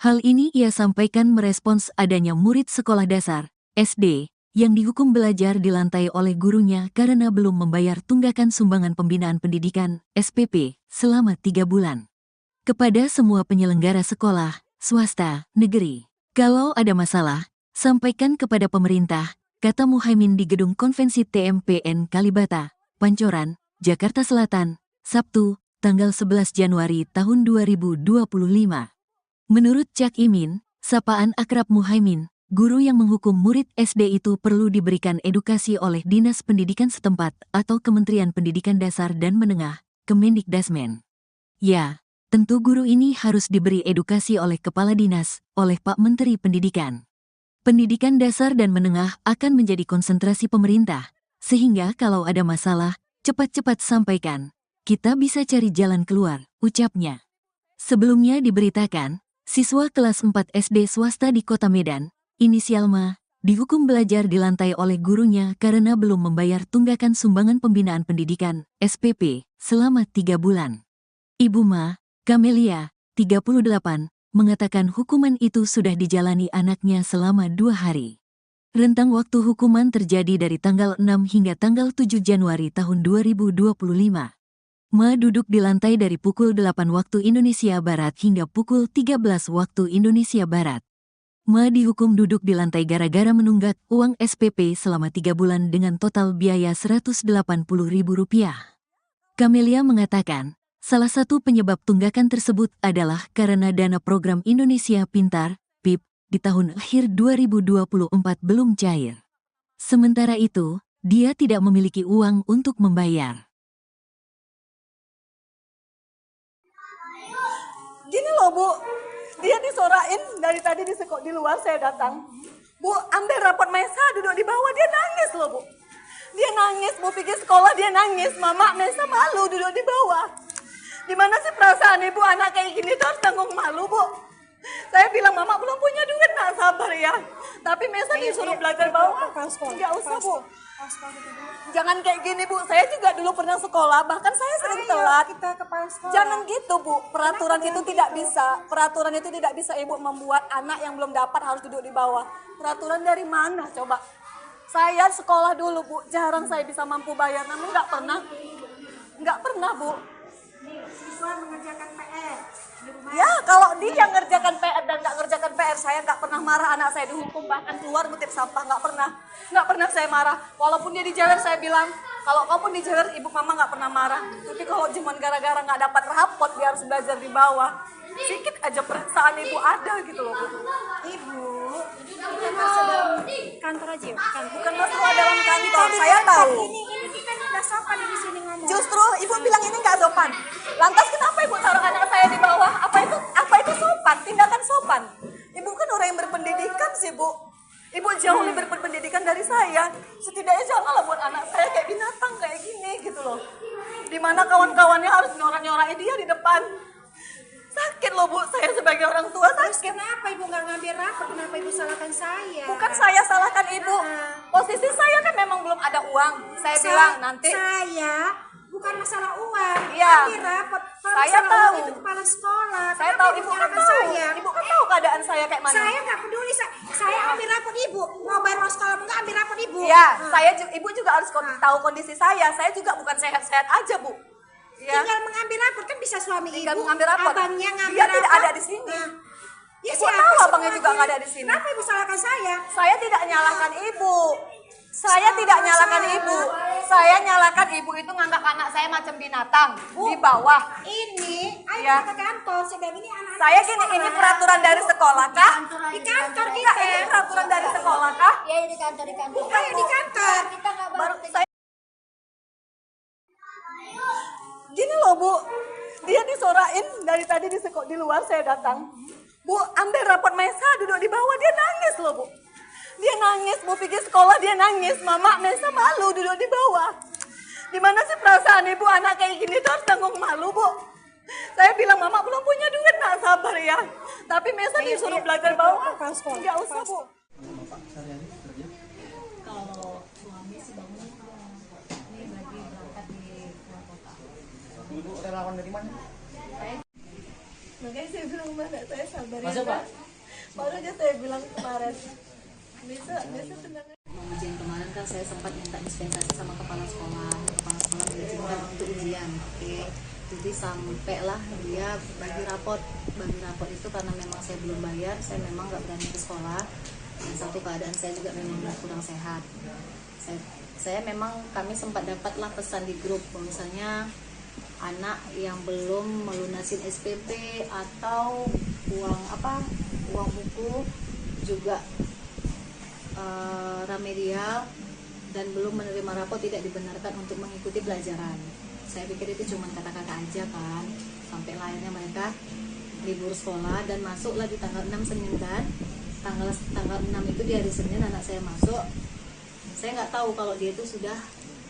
Hal ini ia sampaikan merespons adanya murid sekolah dasar, SD, yang dihukum belajar di lantai oleh gurunya karena belum membayar tunggakan sumbangan pembinaan pendidikan, SPP, selama 3 bulan. Kepada semua penyelenggara sekolah, swasta, negeri, kalau ada masalah, sampaikan kepada pemerintah, kata Muhaimin di Gedung Konvensi TMPN Kalibata, Pancoran, Jakarta Selatan, Sabtu, tanggal 11 Januari tahun 2025. Menurut Cak Imin, sapaan akrab Muhaimin, guru yang menghukum murid SD itu perlu diberikan edukasi oleh Dinas Pendidikan setempat atau Kementerian Pendidikan Dasar dan Menengah, Kemendikdasmen. Ya, tentu guru ini harus diberi edukasi oleh Kepala Dinas, oleh Pak Menteri Pendidikan. Pendidikan dasar dan menengah akan menjadi konsentrasi pemerintah, sehingga kalau ada masalah, cepat-cepat sampaikan. Kita bisa cari jalan keluar, ucapnya. Sebelumnya diberitakan, siswa kelas 4 SD swasta di Kota Medan, inisial Ma, dihukum belajar di lantai oleh gurunya karena belum membayar tunggakan sumbangan pembinaan pendidikan, SPP, selama 3 bulan. Ibu Ma, Kamelia, 38, mengatakan hukuman itu sudah dijalani anaknya selama 2 hari. Rentang waktu hukuman terjadi dari tanggal 6 hingga tanggal 7 Januari tahun 2025. Ma duduk di lantai dari pukul 8 waktu Indonesia Barat hingga pukul 13 waktu Indonesia Barat. Ma dihukum duduk di lantai gara-gara menunggak uang SPP selama 3 bulan dengan total biaya Rp180.000. Kamelia mengatakan, salah satu penyebab tunggakan tersebut adalah karena dana program Indonesia Pintar, PIP, di tahun akhir 2024 belum cair. Sementara itu, dia tidak memiliki uang untuk membayar. Gini loh Bu, dia disorain dari tadi di luar saya datang. Bu, ambil rapot Maisa duduk di bawah, dia nangis loh Bu. Dia nangis, Bu pergi sekolah dia nangis, Mama Maisa malu duduk di bawah. Gimana sih perasaan ibu anak kayak gini tuh harus tanggung malu Bu. Saya bilang Mama belum punya duit, nak sabar ya. Tapi Maisa disuruh belajar bawah, nggak usah Bu. Jangan kayak gini Bu, saya juga dulu pernah sekolah, bahkan saya sering telat. Jangan gitu Bu, peraturan itu tidak bisa. Peraturan itu tidak bisa Ibu membuat anak yang belum dapat harus duduk di bawah. Peraturan dari mana coba? Saya sekolah dulu Bu, jarang saya bisa mampu bayar, namun nggak pernah Bu. Siswa mengerjakan PR. Ya, kalau dia ngerjakan PR dan nggak ngerjakan PR, saya nggak pernah marah anak saya dihukum, bahkan keluar ngutip sampah, nggak pernah saya marah. Walaupun dia dijewer, saya bilang, kalau kau pun dijewer, ibu mama nggak pernah marah. Tapi kalau cuma gara-gara nggak dapat rapot, dia harus belajar di bawah, sedikit aja perasaan ibu ada gitu loh Bu. Ibu, kita masuk dalam kantor aja ya? Bukan masalah dalam kantor, saya tahu. Ini kita nggak sopan di sini ngomong. Justru ibu bilang ini nggak sopan. Lantas kenapa ibu taruh anak saya di bawah? Apa itu sopan? Tindakan sopan. Ibu kan orang yang berpendidikan sih Bu. Ibu jauh lebih berpendidikan dari saya. Setidaknya janganlah buat anak saya kayak binatang kayak gini gitu loh. Dimana kawan-kawannya harus nyorak-nyorakin dia di depan. Sakit loh Bu, saya sebagai orang tua sakit. Kenapa ibu nggak ngambil rapor? Kenapa ibu salahkan saya? Bukan saya salahkan ibu. Posisi saya kan memang belum ada uang. Saya bilang nanti. Saya bukan masalah uang. Iya. Ambil rapor. Saya tahu. Itu kepala sekolah. Saya tahu ibu kan tahu. Saya? Ibu kan tahu keadaan saya kayak mana. Saya nggak peduli. Saya ambil rapor ibu. Mau bayar uang sekolah enggak ambil rapor ibu. Iya. Ibu juga harus tahu kondisi saya. Saya juga bukan sehat-sehat aja Bu. Ya. Tinggal mengambil rapor kan bisa suami tinggal ibu. mengambil rapor. Abangnya ngambil dia rapor. tidak ada di sini. Ya, ibu tahu abangnya juga nggak ada di sini. Kenapa ibu salahkan saya? Saya tidak nyalahkan ibu. Saya tidak nyalahkan ibu. Saya nyalahkan ibu itu nganggap anak saya macam binatang di bawah. Ini, ayo ya. kita ke kantor. Sedang ini anak. Saya gini, ini peraturan dari sekolah kah? Di kantor Enggak, kita. ini peraturan dari sekolah kah? Ya di kantor. Ayo di kantor. Kita nggak Baru saya. Gini loh Bu, dia disorain dari tadi di luar saya datang. Bu, ambil rapot Maisa duduk di bawah, dia nangis loh Bu. Dia nangis, Bu pergi sekolah dia nangis, Mama Maisa malu duduk di bawah. Gimana sih perasaan ibu anak kayak gini tuh harus tanggung malu Bu. Saya bilang Mama belum punya duit, nak sabar ya. Tapi Maisa disuruh belajar bawah, nggak usah Bu. Kalau suami sih bangun ini lagi berangkat di luar kota. Ibu relawan dari mana? Saya makanya saya bilang mana saya sabar ya Masuk, Pak. kan. Baru aja saya bilang kemarin bisa tenang. Mau ujian kemarin kan saya sempat minta dispensasi sama kepala sekolah mengizinkan untuk ujian. Oke. Jadi sampailah dia bagi rapot itu karena memang saya belum bayar, saya memang nggak berani ke sekolah. Dan satu keadaan saya juga memang kurang sehat. Saya memang kami sempat dapatlah pesan di grup bahwasanya anak yang belum melunasin SPP atau uang buku juga remedial dan belum menerima rapot tidak dibenarkan untuk mengikuti pelajaran. Saya pikir itu cuma kata-kata aja kan, sampai akhirnya mereka libur sekolah dan masuklah di tanggal 6 Senin kan. Tanggal 6 itu di hari Senin anak saya masuk. Saya nggak tahu kalau dia itu sudah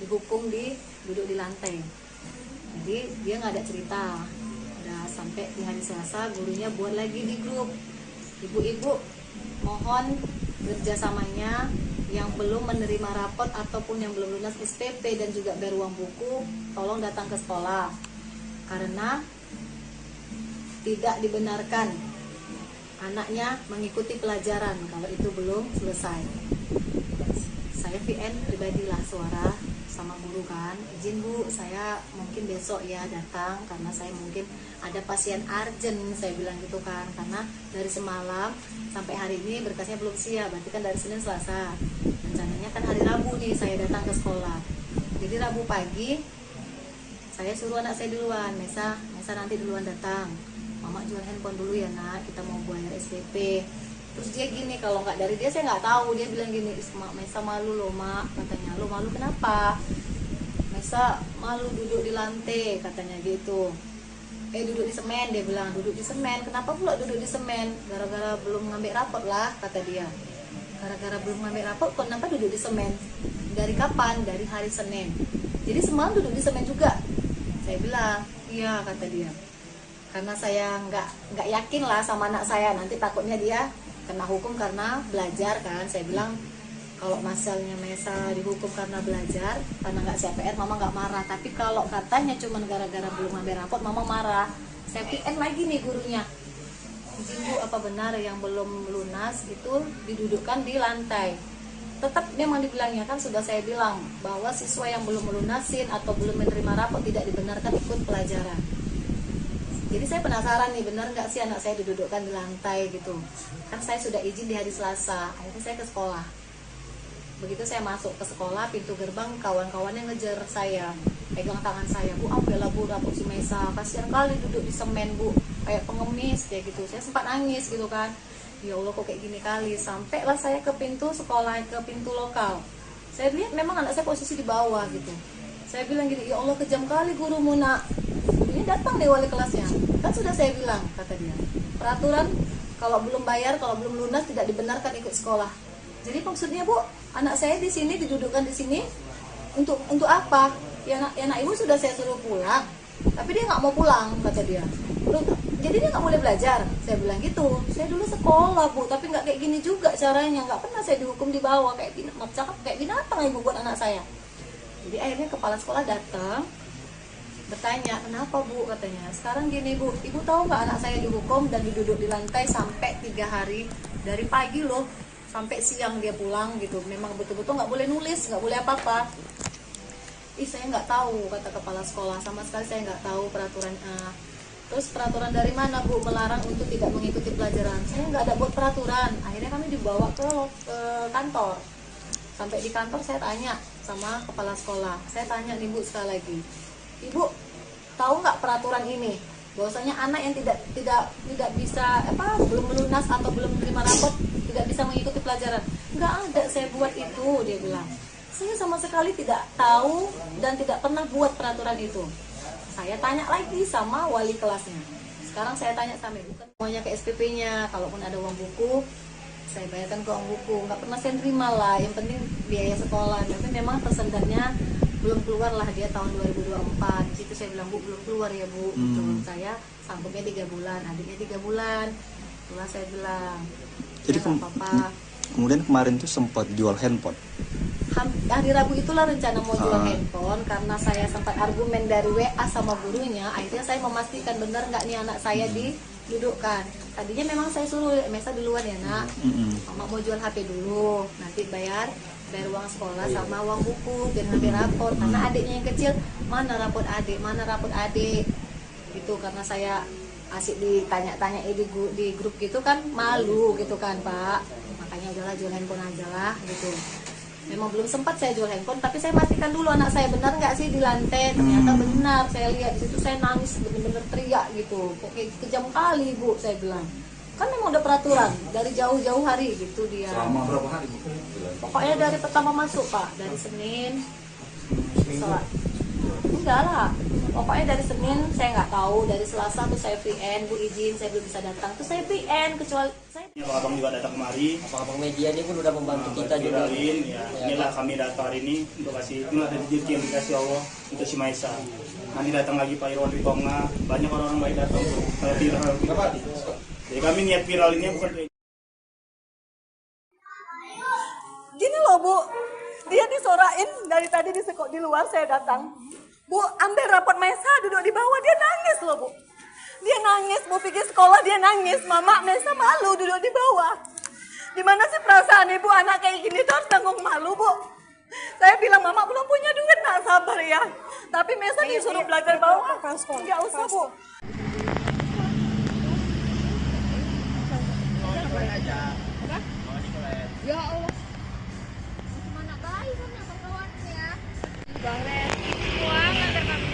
dihukum duduk di lantai. Jadi dia nggak ada cerita. Udah sampai di hari Selasa gurunya buat lagi di grup. Ibu-ibu mohon kerjasamanya yang belum menerima rapot ataupun yang belum lunas SPP dan juga bayar uang buku, tolong datang ke sekolah karena tidak dibenarkan anaknya mengikuti pelajaran kalau itu belum selesai. Saya VN pribadilah suara sama guru kan, izin Bu, saya mungkin besok ya datang karena saya mungkin ada pasien urgent, saya bilang gitu kan, karena dari semalam sampai hari ini berkasnya belum siap, berarti kan dari Senin Selasa, rencananya kan hari Rabu nih saya datang ke sekolah. Jadi Rabu pagi saya suruh anak saya duluan, Mesa nanti duluan datang, Mama jual handphone dulu ya nak, kita mau bayar SPP. Terus dia gini, kalau nggak dari dia saya nggak tahu, dia bilang gini, Mesa malu loh mak, katanya. Lo malu kenapa? Mesa malu duduk di lantai, katanya gitu. Duduk di semen, dia bilang, duduk di semen. Kenapa pula duduk di semen? Gara-gara belum ngambil rapot lah, kata dia. Gara-gara belum ngambil rapot, kenapa duduk di semen? Dari kapan? Dari hari Senin. Jadi semalam duduk di semen juga. Saya bilang, iya, kata dia. Karena saya nggak yakin lah sama anak saya, nanti takutnya dia kena hukum karena belajar kan. Saya bilang kalau masalahnya Mesa dihukum karena belajar, karena nggak CPR, Mama nggak marah. Tapi kalau katanya cuma gara-gara belum ambil rapot, Mama marah. Saya PM lagi nih gurunya, izin Bu, apa benar yang belum lunas itu didudukkan di lantai? Tetap memang dibilangnya kan, sudah saya bilang bahwa siswa yang belum melunasin atau belum menerima rapot tidak dibenarkan ikut pelajaran. Jadi saya penasaran nih, benar nggak sih anak saya didudukkan di lantai gitu. Kan saya sudah izin di hari Selasa, akhirnya saya ke sekolah. Begitu saya masuk ke sekolah, pintu gerbang kawan-kawannya ngejar saya, pegang tangan saya, Bu, ambillah Bu rapot si Mesa, kasihan kali duduk di semen Bu, kayak pengemis kayak gitu. Saya sempat nangis gitu kan, ya Allah kok kayak gini kali. Sampailah saya ke pintu sekolah, ke pintu lokal. Saya lihat memang anak saya posisi di bawah gitu. Saya bilang gini, ya Allah kejam kali gurumu nak. Ini datang nih wali kelasnya, kan sudah saya bilang, kata dia, peraturan kalau belum bayar, kalau belum lunas tidak dibenarkan ikut sekolah. Jadi maksudnya Bu, anak saya di sini didudukkan di sini untuk apa? Ya nak ibu sudah saya suruh pulang, tapi dia nggak mau pulang, kata dia. Jadi dia nggak boleh belajar. Saya bilang gitu. Saya dulu sekolah Bu, tapi nggak kayak gini juga caranya. Nggak pernah saya dihukum di bawah kayak binatang ibu buat anak saya. Jadi akhirnya kepala sekolah datang, bertanya, kenapa Bu, katanya. Sekarang gini Bu, ibu tahu nggak anak saya dihukum dan diduduk di lantai sampai 3 hari, dari pagi loh sampai siang dia pulang gitu. Memang betul-betul nggak boleh nulis, nggak boleh apa-apa. Saya nggak tahu, kata kepala sekolah, sama sekali saya nggak tahu peraturan. Terus peraturan dari mana Bu melarang untuk tidak mengikuti pelajaran? Saya nggak ada buat peraturan. Akhirnya kami dibawa ke kantor. Sampai di kantor saya tanya sama kepala sekolah, saya tanya nih Bu sekali lagi, Ibu tahu nggak peraturan ini bahwasanya anak yang tidak bisa belum melunas atau belum menerima rapot tidak bisa mengikuti pelajaran? Nggak ada saya buat itu, dia bilang. Saya sama sekali tidak tahu dan tidak pernah buat peraturan itu. Saya tanya lagi sama wali kelasnya. Sekarang saya tanya sama ibu, semuanya ke SPP-nya, kalaupun ada uang buku saya bayarkan ke uang buku, nggak pernah saya terima lah, yang penting biaya sekolah. Tapi memang persendatnya belum keluar lah, dia tahun 2024. Di situ saya bilang, Bu, belum keluar ya Bu. Saya sanggupnya 3 bulan, adiknya 3 bulan. Itulah saya bilang. Jadi kemudian kemarin tuh sempat jual handphone. Hari Rabu itulah rencana mau jual handphone, karena saya sempat argumen dari WA sama gurunya. Akhirnya saya memastikan benar nggak nih anak saya duduk kan. Tadinya memang saya suruh Mesa duluan ya nak, mama mau jual HP dulu, nanti bayar uang sekolah sama uang buku dan ngambil rapor. Karena adiknya yang kecil, mana rapor adik gitu. Karena saya asik ditanya-tanya di grup gitu kan, malu gitu kan Pak. Makanya udahlah jual handphone aja lah gitu. Memang belum sempat saya jual handphone, tapi saya pastikan dulu anak saya benar nggak sih di lantai. Ternyata benar, saya lihat di situ, saya nangis bener-bener teriak gitu. Kok kayak kejam kali Bu, saya bilang. Kan memang udah peraturan dari jauh-jauh hari gitu dia. Selama berapa hari Bu? Pokoknya dari pertama masuk Pak, dari Senin. Enggak lah, pokoknya dari Senin saya nggak tahu, dari Selasa tuh saya free end, Bu izin saya belum bisa datang, tuh saya free end, kecuali saya. Abang juga datang kemari. Abang media ini pun udah membantu kita juga. Ya, inilah kami datang hari ini untuk kasih, inilah rezeki yang dikasih Allah untuk si Maisa. Nanti datang lagi Pak Irwan Ribonga, banyak orang-orang baik datang tuh. Kalau viral pribadi. Jadi kami niat viral ini bukan. Gini loh Bu, dia disorain dari tadi di luar saya datang. Bu, ambil rapot Maisa duduk di bawah, dia nangis loh Bu. Dia nangis, Bu pikir sekolah dia nangis. Mama, Maisa malu duduk di bawah. Gimana sih perasaan ibu anak kayak gini tuh harus tanggung malu Bu. Saya bilang Mama belum punya duit, nak sabar ya. Tapi Maisa disuruh belajar bawah. Enggak usah Bu. Ya Allah. Mana baik kan ya kawan ya. Bang Les, uang antar kami.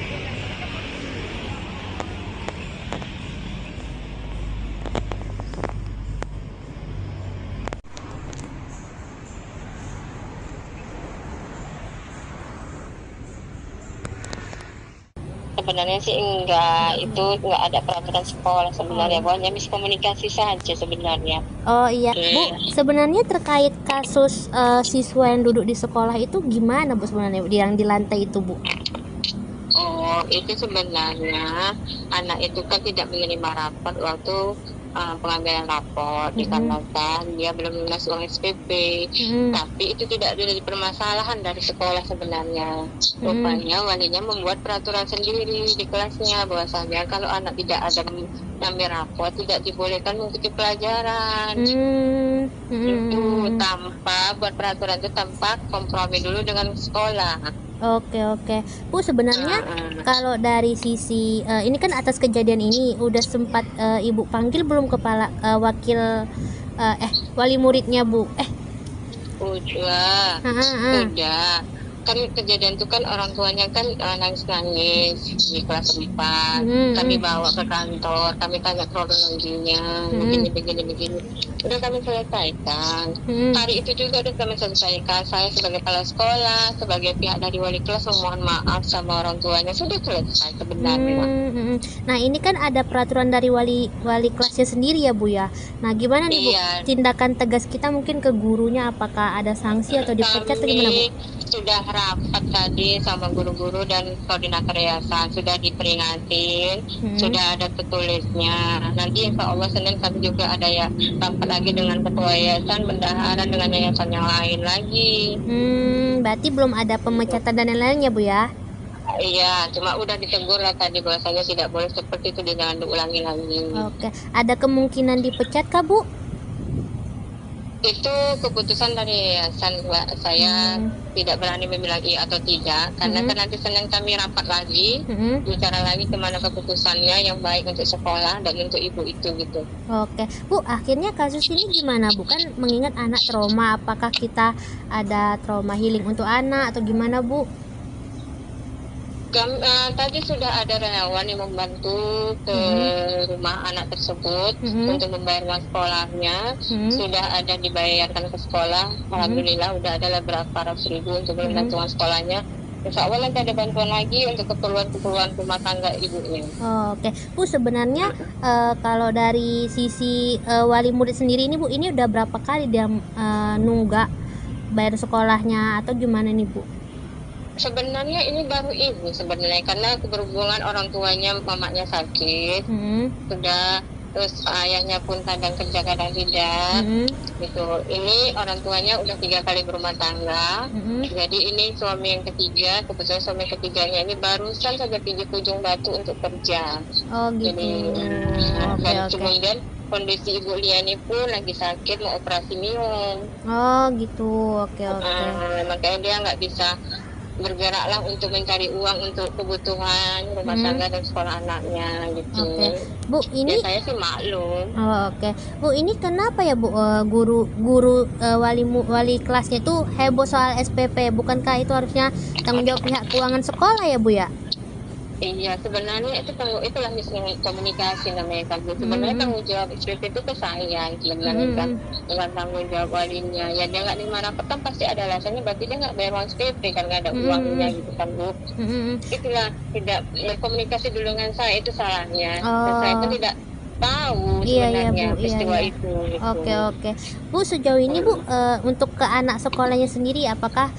Sebenarnya sih enggak, itu enggak ada peraturan sekolah sebenarnya, hanya miskomunikasi saja sebenarnya. Oh iya, Bu, sebenarnya terkait kasus siswa yang duduk di sekolah itu gimana Bu sebenarnya yang di lantai itu Bu? Oh, itu sebenarnya anak itu kan tidak menerima rapor waktu pengambilan rapor dikarenakan dia belum lunas uang SPP. Tapi itu tidak ada permasalahan dari sekolah sebenarnya. Rupanya walinya membuat peraturan sendiri di kelasnya bahwasanya kalau anak tidak ada mengambil rapor tidak dibolehkan mengikuti pelajaran. Itu tanpa buat peraturan itu tanpa kompromi dulu dengan sekolah. Oke. Bu, sebenarnya kalau dari sisi ini kan atas kejadian ini udah sempat Ibu panggil belum kepala wakil wali muridnya Bu? Udah. Kan kejadian itu kan orang tuanya kan nangis-nangis di kelas 4. Kami bawa ke kantor, kami tanya kronologinya, begini. Udah kami selesaikan. Hari itu juga udah kami selesaikan. Saya sebagai kepala sekolah, sebagai pihak dari wali kelas memohon maaf sama orang tuanya, sudah selesai sebenarnya. Nah ini kan ada peraturan dari wali kelasnya sendiri ya Bu ya. Nah gimana nih Bu tindakan tegas kita mungkin ke gurunya, apakah ada sanksi atau dipecat atau gimana Bu? Sudah rapat tadi sama guru-guru dan koordinator yayasan, sudah diperingatin, sudah ada tertulisnya. Nanti insya Allah Senin kami juga ada ya rapat lagi dengan ketua yayasan, bendahara dengan yayasan yang lain lagi. Berarti belum ada pemecatan dan lain-lainnya Bu ya? Iya, cuma udah ditegur lah tadi bahwasanya tidak boleh seperti itu, jangan diulangi lagi. Oke, ada kemungkinan dipecat kah Bu? Itu keputusan dari yayasan, Mbak. Saya tidak berani membilang iya atau tidak, karena kan nanti Senin kami rapat lagi, bicara lagi kemana keputusannya yang baik untuk sekolah dan untuk ibu itu gitu. Oke, Bu, akhirnya kasus ini gimana Bu? Kan mengingat anak trauma, apakah kita ada trauma healing untuk anak atau gimana Bu? Tadi sudah ada relawan yang membantu ke rumah anak tersebut untuk membayar uang sekolahnya. Sudah ada dibayarkan ke sekolah. Alhamdulillah udah ada beberapa ratus ribu untuk membantu uang sekolahnya. Insya Allah nanti ada bantuan lagi untuk keperluan rumah tangga ibunya. Oke, Bu, sebenarnya kalau dari sisi wali murid sendiri ini Bu, ini udah berapa kali dia nunggak bayar sekolahnya atau gimana nih Bu? Sebenarnya ini baru ibu sebenarnya, karena berhubungan orang tuanya mamanya sakit, sudah terus ayahnya pun kadang kerja kadang tidak. Gitu. Ini orang tuanya udah 3 kali berumah tangga. Jadi ini suami yang ketiga, kebetulan suami ketiganya ini barusan saja pergi ke Ujung Batu untuk kerja. Oh gitu. Jadi, dan kemudian kondisi Ibu Lia ini pun lagi sakit, mau operasi minum. Oh gitu, oke. Makanya dia nggak bisa bergeraklah untuk mencari uang untuk kebutuhan rumah tangga dan sekolah anaknya gitu. Bu, ini ya, saya sih maklum. Bu, ini kenapa ya Bu, guru wali kelasnya itu heboh soal SPP? Bukankah itu harusnya tanggung jawab pihak keuangan sekolah ya Bu ya? Iya, sebenarnya itulah miskomunikasi namanya kan. Sebenarnya tanggung jawab SPP itu ke saya sebenarnya kan, bukan tanggung jawab walinya. Ya dia nggak nerima rapot kan pasti ada alasannya, berarti dia nggak bayar uang SPP kan, nggak ada uangnya gitu kan Bu. Itulah tidak berkomunikasi dulu dengan saya, itu salahnya. Dan saya itu tidak tahu sebenarnya peristiwa itu. Gitu. Oke. Bu, sejauh ini Bu, untuk ke anak sekolahnya sendiri apakah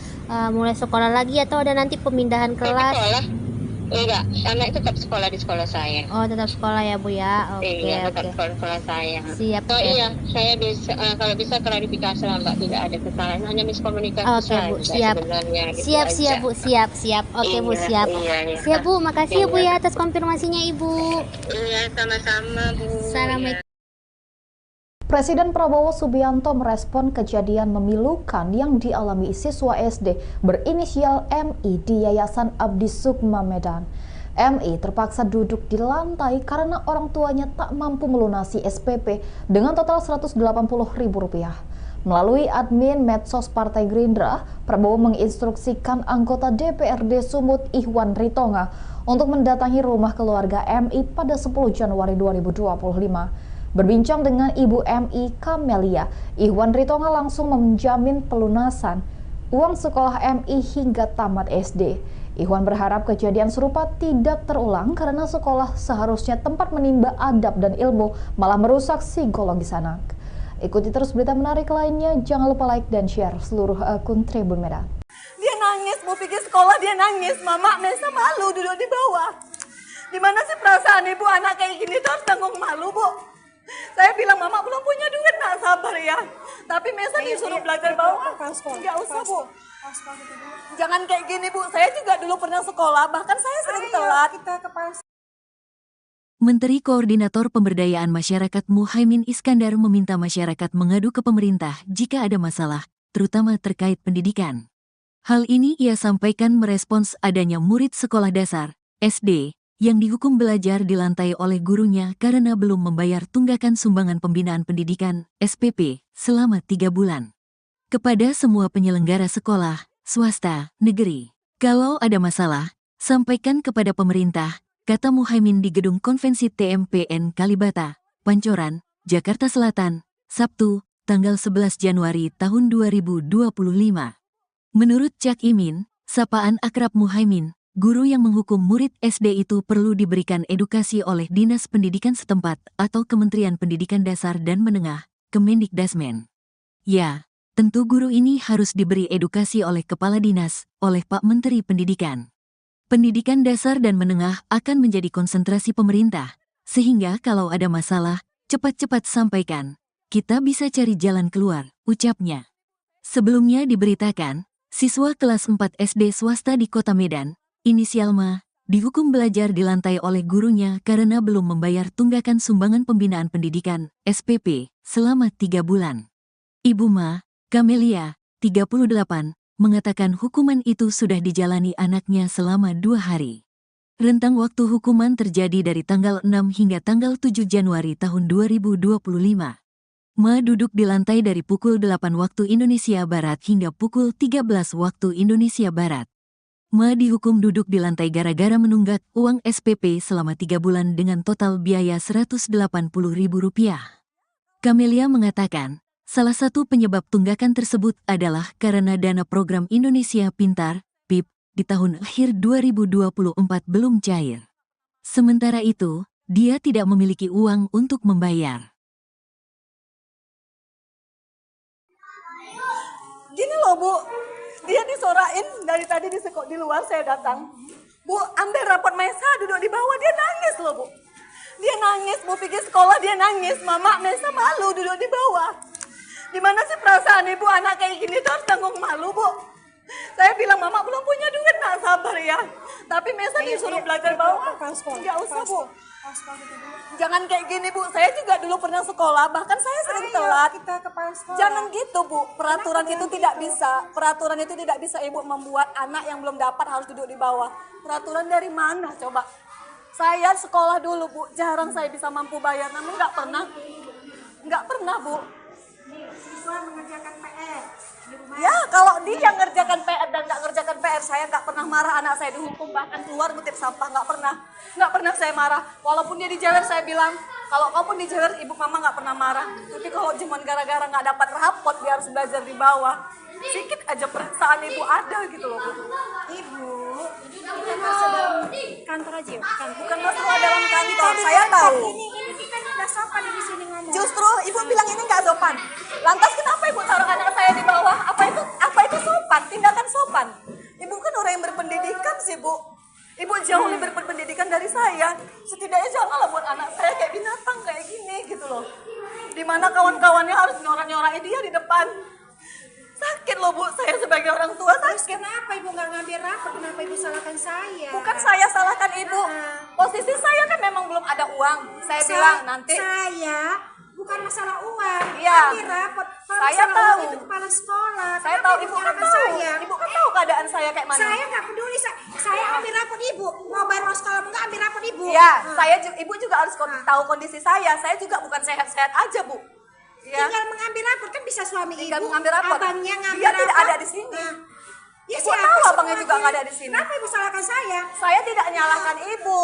mulai sekolah lagi atau ada nanti pemindahan kelas? Sekolah. Enggak, anak tetap sekolah di sekolah saya. Oh, tetap sekolah ya Bu ya. Iya, tetap sekolah saya. Siap. Oh iya, saya bisa kalau bisa klarifikasi lah Mbak, tidak ada kesalahan, hanya miskomunikasi saja. Bu, siap. Gitu siap Bu, siap. Oke Bu, siap. Siap Bu, makasih ya Bu ya atas konfirmasinya Ibu. Iya, sama-sama Bu. Assalamualaikum. Presiden Prabowo Subianto merespon kejadian memilukan yang dialami siswa SD berinisial MI di Yayasan Abdi Sukma Medan. MI terpaksa duduk di lantai karena orang tuanya tak mampu melunasi SPP dengan total Rp180.000. Melalui admin medsos Partai Gerindra, Prabowo menginstruksikan anggota DPRD Sumut Ihwan Ritonga untuk mendatangi rumah keluarga MI pada 10 Januari 2025. Berbincang dengan Ibu MI Kamelia, Ihwan Ritonga langsung menjamin pelunasan uang sekolah MI hingga tamat SD. Ihwan berharap kejadian serupa tidak terulang karena sekolah seharusnya tempat menimba adab dan ilmu, malah merusak psikologis anak. Ikuti terus berita menarik lainnya, jangan lupa like dan share seluruh akun Tribun Medan. Dia nangis, mau pergi sekolah dia nangis, Mama Mesa malu duduk di bawah. Gimana sih perasaan ibu anak kayak gini tuh harus tanggung malu Bu? Saya bilang, Mama belum punya duit, nak sabar ya. Tapi Mesa disuruh belajar bawah. Nggak usah Bu. Jangan kayak gini Bu, saya juga dulu pernah sekolah, bahkan saya sering telat. Menteri Koordinator Pemberdayaan Masyarakat Muhaimin Iskandar meminta masyarakat mengadu ke pemerintah jika ada masalah, terutama terkait pendidikan. Hal ini ia sampaikan merespons adanya murid sekolah dasar, SD, yang dihukum belajar di lantai oleh gurunya karena belum membayar tunggakan sumbangan pembinaan pendidikan (SPP) selama 3 bulan. Kepada semua penyelenggara sekolah, swasta, negeri, kalau ada masalah, sampaikan kepada pemerintah, kata Muhaimin di Gedung Konvensi TMPN Kalibata, Pancoran, Jakarta Selatan, Sabtu, tanggal 11 Januari tahun 2025. Menurut Cak Imin, sapaan akrab Muhaimin, guru yang menghukum murid SD itu perlu diberikan edukasi oleh Dinas Pendidikan setempat atau Kementerian Pendidikan Dasar dan Menengah, Kemendikdasmen. Ya, tentu guru ini harus diberi edukasi oleh Kepala Dinas, oleh Pak Menteri Pendidikan. Pendidikan dasar dan menengah akan menjadi konsentrasi pemerintah, sehingga kalau ada masalah, cepat-cepat sampaikan. Kita bisa cari jalan keluar, ucapnya. Sebelumnya diberitakan, siswa kelas 4 SD swasta di Kota Medan, inisial Ma, dihukum belajar di lantai oleh gurunya karena belum membayar tunggakan sumbangan pembinaan pendidikan, SPP, selama 3 bulan. Ibu Ma, Kamelia, 38, mengatakan hukuman itu sudah dijalani anaknya selama 2 hari. Rentang waktu hukuman terjadi dari tanggal 6 hingga tanggal 7 Januari tahun 2025. Ma duduk di lantai dari pukul 8 waktu Indonesia Barat hingga pukul 13 waktu Indonesia Barat. Ma dihukum duduk di lantai gara-gara menunggak uang SPP selama 3 bulan dengan total biaya Rp180.000. Kamelia mengatakan, salah satu penyebab tunggakan tersebut adalah karena dana program Indonesia Pintar, PIP, di tahun akhir 2024 belum cair. Sementara itu, dia tidak memiliki uang untuk membayar. Gini loh Bu, dia disorain dari tadi di luar saya datang. Bu, ambil rapot Maisa duduk di bawah, dia nangis loh Bu. Dia nangis, mau pergi sekolah dia nangis. Mama Mesa malu duduk di bawah. Gimana sih perasaan ibu anak kayak gini tuh harus tanggung malu, Bu? Saya bilang mama belum punya duit, nak sabar ya. Tapi Mesa disuruh belajar bawah. Nggak usah, Bu. Jangan kayak gini, Bu. Saya juga dulu pernah sekolah, bahkan saya sering telat. Kita kepala sekolah. Jangan gitu, Bu. Peraturan itu tidak bisa. Peraturan itu tidak bisa ibu membuat anak yang belum dapat harus duduk di bawah. Peraturan dari mana coba? Saya sekolah dulu, Bu. Jarang saya bisa mampu bayar, namun nggak pernah, Bu. Siswa mengerjakan PR di rumah. Ya, kalau dia ngerjakan PR dan nggak ngerjakan PR, saya nggak pernah marah. Anak saya dihukum bahkan keluar ngutip sampah, nggak pernah saya marah. Walaupun dia dijewer, saya bilang kalau kau pun dijewer, ibu mama nggak pernah marah. Tapi kalau cuma gara-gara nggak dapat rapot, dia harus belajar di bawah. Sedikit aja perasaan ibu ada gitu loh, Bu. Ibu, kita masuk dalam kantor aja yuk. Bukan masalah dalam kantor, saya tahu. Ini kita tidak sopan di sini ngomong. Justru ibu bilang ini nggak sopan. Lantas kenapa ibu taruh anak saya di bawah? Apa itu sopan? Tindakan sopan. Ibu kan orang yang berpendidikan sih, Bu. Ibu jauh lebih berpendidikan dari saya. Setidaknya janganlah buat anak saya kayak binatang kayak gini gitu loh. Dimana kawan-kawannya harus nyorak-nyorakin dia di depan. Sakit loh, Bu. Saya sebagai orang tua Terus sakit. kenapa ibu nggak ngambil rapor? Kenapa ibu salahkan saya? Bukan saya salahkan ibu. Posisi saya kan memang belum ada uang. Saya bilang nanti. Saya bukan masalah uang. Iya. Ambil rapor. Kalau Saya masalah tahu. uang itu kepala sekolah. Saya Kenapa tahu ibu kan nyalahkan tahu. saya? Ibu kan tahu keadaan saya kayak mana. Saya nggak peduli. Saya ambil rapor ibu. Mau bayar uang sekolah nggak ambil rapor ibu. Iya, ibu juga harus tahu kondisi saya. Saya juga bukan sehat-sehat aja, Bu. Ya. Tinggal mengambil rapor kan bisa suami Tinggal ibu. mengambil rapor. Abangnya ngambil Dia rapor. tidak ada di sini. Ya, Ibu siapa tahu sih abangnya juga lagi? nggak ada di sini. Kenapa ibu salahkan saya? Saya tidak nyalahkan ibu.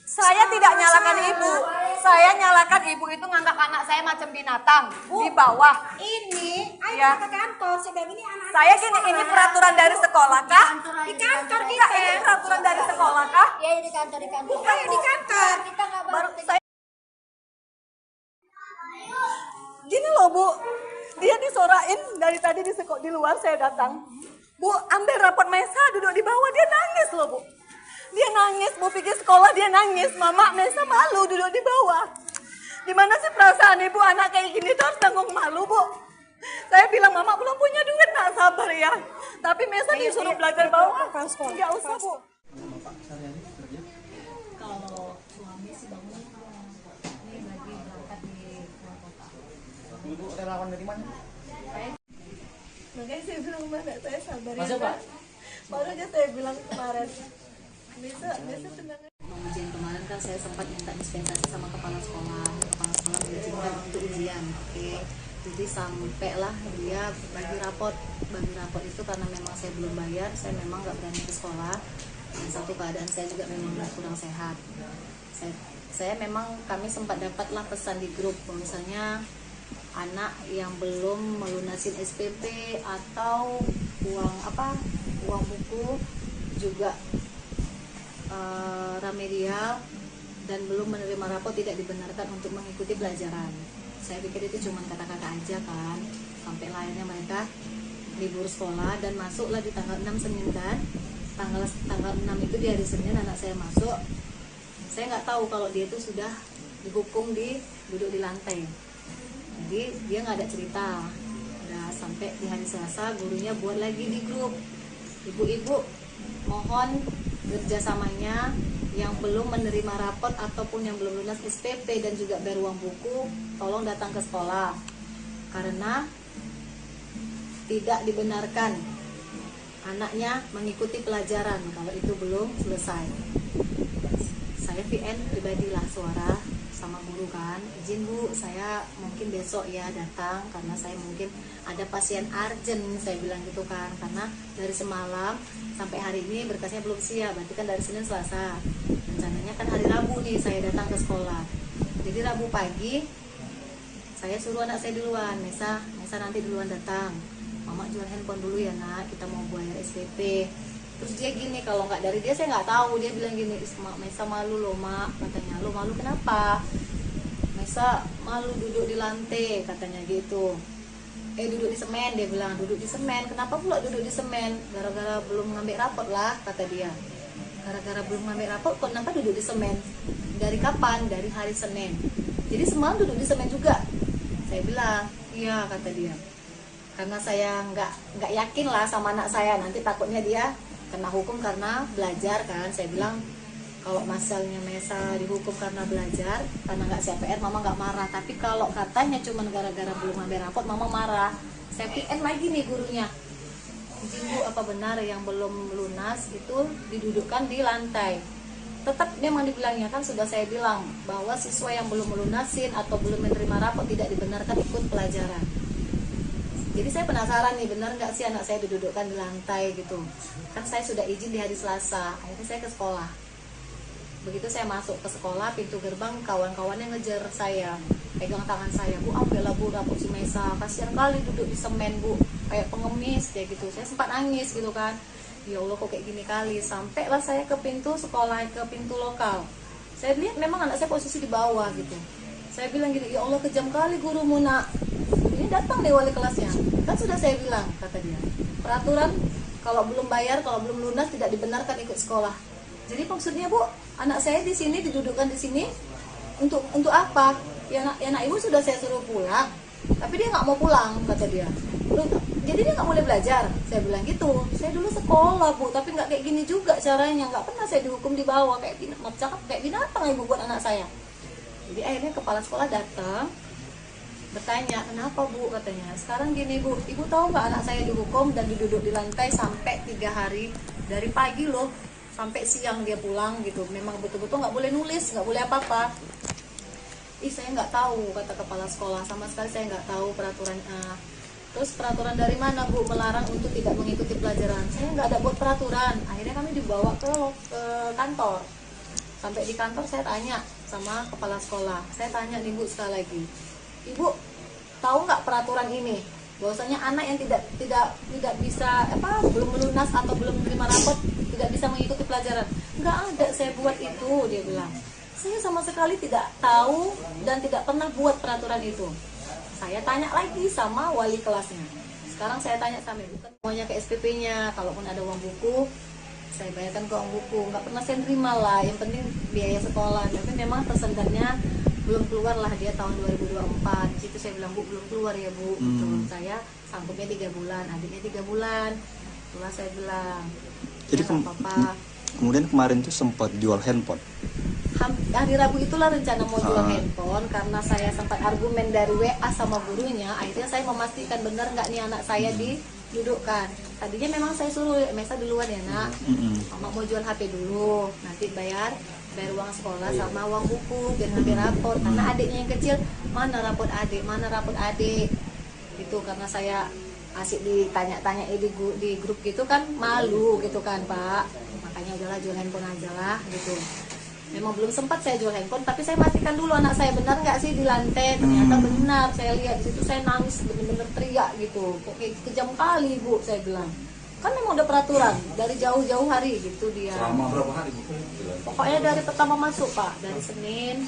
Saya tidak nyalahkan ibu. Saya nyalahkan ibu itu nganggap anak saya macam binatang di bawah. Ini, ayo Ya. kita ke kantor. Saya bilang ini anak. Saya gini, ini peraturan dari sekolah kah? Di kantor Enggak, kita. ini peraturan dari sekolah kah? Ya di kantor Ayo di kantor. kita nggak Baru saya gini loh, Bu. Dia disorain dari tadi di luar saya datang. Bu, ambil rapot Mesa duduk di bawah, dia nangis loh, Bu. Dia nangis, mau pergi sekolah dia nangis. Mama Mesa malu duduk di bawah. Gimana sih perasaan ibu anak kayak gini tuh harus tanggung malu, Bu? Saya bilang mama belum punya duit, nak sabar ya. Tapi Mesa disuruh belajar bawah. Nggak usah, Bu. Kalau suami sih bangun ini lagi berangkat di luar kota. Ibu relawan dari mana? Makanya saya bilang mana saya sabar ya. Masuk, Pak. Baru aja saya bilang kemarin. Bisa tenang. Ujian kemarin kan saya sempat minta dispensasi sama kepala sekolah. Kepala sekolah mengizinkan untuk ujian. Oke. Jadi sampailah dia bagi rapot itu karena memang saya belum bayar, saya memang nggak berani ke sekolah. Dan satu keadaan saya juga memang kurang sehat. Saya memang kami sempat dapatlah pesan di grup misalnya anak yang belum melunasin SPP atau uang buku juga remedial dan belum menerima rapor tidak dibenarkan untuk mengikuti pelajaran. Saya pikir itu cuma kata-kata aja kan, sampai akhirnya mereka libur sekolah dan masuklah di tanggal 6 Senin kan. Tanggal 6 itu di hari Senin anak saya masuk. Saya nggak tahu kalau dia itu sudah dihukum duduk di lantai. Jadi dia nggak ada cerita. Udah sampai di hari Selasa gurunya buat lagi di grup. Ibu-ibu mohon kerjasamanya yang belum menerima rapot ataupun yang belum lunas SPP dan juga bayar uang buku, tolong datang ke sekolah karena tidak dibenarkan anaknya mengikuti pelajaran kalau itu belum selesai. Saya VN pribadilah suara sama guru kan, izin Bu, saya mungkin besok ya datang karena saya mungkin ada pasien urgent, saya bilang gitu kan, karena dari semalam sampai hari ini berkasnya belum siap, berarti kan dari Senin Selasa, rencananya kan hari Rabu nih saya datang ke sekolah. Jadi Rabu pagi saya suruh anak saya duluan, Mesa nanti duluan datang, Mama jual handphone dulu ya nak, kita mau bayar SPP. Terus dia gini, kalau nggak dari dia saya nggak tahu, dia bilang gini, Mesa malu loh mak, katanya. Lo malu kenapa? Mesa malu duduk di lantai, katanya gitu. Duduk di semen, dia bilang, duduk di semen. Kenapa pula duduk di semen? Gara-gara belum ngambil rapot lah, kata dia. Gara-gara belum ngambil rapot, kenapa duduk di semen? Dari kapan? Dari hari Senin. Jadi semalam duduk di semen juga. Saya bilang, iya kata dia. Karena saya nggak yakin lah sama anak saya, nanti takutnya dia kena hukum karena belajar kan. Saya bilang kalau misalnya Mesa dihukum karena belajar, karena nggak CPR, mama nggak marah. Tapi kalau katanya cuma gara-gara belum ambil rapot, mama marah. Saya PN lagi nih gurunya. Izin Bu, apa benar yang belum lunas itu didudukkan di lantai? Tetap memang dibilangnya, kan sudah saya bilang bahwa siswa yang belum melunasin atau belum menerima rapot tidak dibenarkan ikut pelajaran. Jadi saya penasaran nih, benar nggak sih anak saya didudukkan di lantai gitu. Kan saya sudah izin di hari Selasa, akhirnya saya ke sekolah. Begitu saya masuk ke sekolah, pintu gerbang kawan-kawannya ngejar saya, pegang tangan saya, Bu, ambillah Bu rapot si Mesa, kasihan kali duduk di semen Bu, kayak pengemis kayak gitu. Saya sempat nangis gitu kan, ya Allah kok kayak gini kali. Sampailah saya ke pintu sekolah, ke pintu lokal. Saya lihat memang anak saya posisi di bawah gitu. Saya bilang gini, ya Allah kejam kali gurumu nak. Ini datang nih wali kelasnya. Kan sudah saya bilang, kata dia, peraturan kalau belum bayar, kalau belum lunas tidak dibenarkan ikut sekolah. Jadi maksudnya Bu, anak saya di sini didudukkan di sini untuk apa? Ya nak ibu sudah saya suruh pulang, tapi dia nggak mau pulang, kata dia. Jadi dia nggak boleh belajar. Saya bilang gitu. Saya dulu sekolah Bu, tapi nggak kayak gini juga caranya. Nggak pernah saya dihukum di bawah kayak binatang ibu buat anak saya. Jadi akhirnya kepala sekolah datang, bertanya, kenapa Bu, katanya. Sekarang gini Bu, ibu tahu nggak anak saya dihukum dan diduduk di lantai sampai 3 hari, dari pagi loh sampai siang dia pulang gitu. Memang betul-betul nggak boleh nulis, nggak boleh apa-apa. Ih, saya nggak tahu, kata kepala sekolah, sama sekali saya nggak tahu peraturannya. Terus peraturan dari mana Bu melarang untuk tidak mengikuti pelajaran? Saya nggak ada buat peraturan. Akhirnya kami dibawa ke kantor. Sampai di kantor saya tanya sama kepala sekolah. Saya tanya nih Bu sekali lagi, Ibu tahu nggak peraturan ini? Bahwasanya anak yang tidak bisa belum melunas atau belum menerima rapot tidak bisa mengikuti pelajaran. Nggak ada saya buat itu, dia bilang. Saya sama sekali tidak tahu dan tidak pernah buat peraturan itu. Saya tanya lagi sama wali kelasnya. Sekarang saya tanya sama ibu, kan semuanya ke SPP-nya. Kalaupun ada uang buku, saya bayarkan ke uang buku. Nggak pernah saya terima lah. Yang penting biaya sekolah. Tapi memang persendatnya belum keluar lah dia tahun 2024. Di situ saya bilang, Bu, belum keluar ya Bu. Saya sanggupnya 3 bulan, adiknya 3 bulan. Itulah saya bilang. Jadi kemudian kemarin tuh sempat jual handphone. Hari Rabu itulah rencana mau jual handphone, karena saya sempat argumen dari WA sama gurunya. Akhirnya saya memastikan benar nggak nih anak saya didudukkan. Tadinya memang saya suruh Mesa duluan ya nak, mama mau jual HP dulu, nanti bayar uang sekolah sama uang buku biar ngambil rapor. Karena adiknya yang kecil, mana rapot adik itu. Karena saya asik ditanya-tanya di grup gitu kan, malu gitu kan Pak. Makanya udahlah jual handphone aja lah gitu. Memang belum sempat saya jual handphone, tapi saya pastikan dulu anak saya benar nggak sih di lantai. Ternyata benar, saya lihat di situ, saya nangis bener-bener teriak gitu. Kok kayak kejam kali Bu, saya bilang. Kan memang udah peraturan dari jauh-jauh hari gitu dia. Selama berapa hari Bu? Pokoknya dari pertama masuk Pak, dari Senin.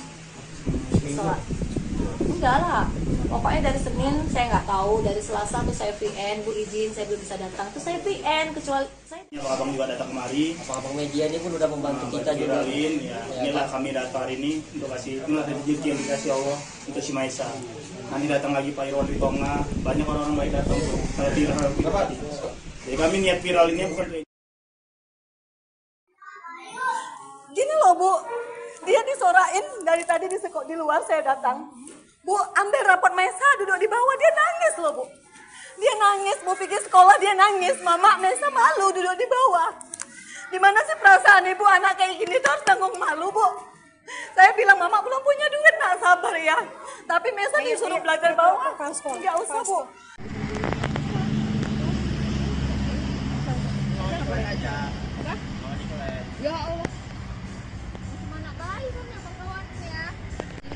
Enggak lah, pokoknya dari Senin saya nggak tahu, dari Selasa tuh saya VN, Bu izin saya belum bisa datang, tuh saya VN, kecuali saya. Abang juga datang kemari. Abang media ini pun udah membantu kita juga. Inilah kami datang hari ini untuk kasih, inilah rezeki yang dikasih Allah untuk si Maisa. Nanti datang lagi Pak Irwan Ritonga, banyak orang-orang baik datang tuh. Saya viral. Jadi kami niat viral ini bukan. Gini loh Bu, dia disorain dari tadi di luar saya datang. Bu, ambil rapot Mesa, duduk di bawah, dia nangis loh Bu. Dia nangis, Bu pikir sekolah dia nangis. Mama, Mesa malu duduk di bawah. Gimana sih perasaan ibu anak kayak gini tuh harus tanggung malu Bu. Saya bilang, Mama belum punya duit, nak sabar ya. Tapi Mesa disuruh belajar bawah. Nggak usah Bu. Ya Allah. Mana bayi kan ya kawan ya.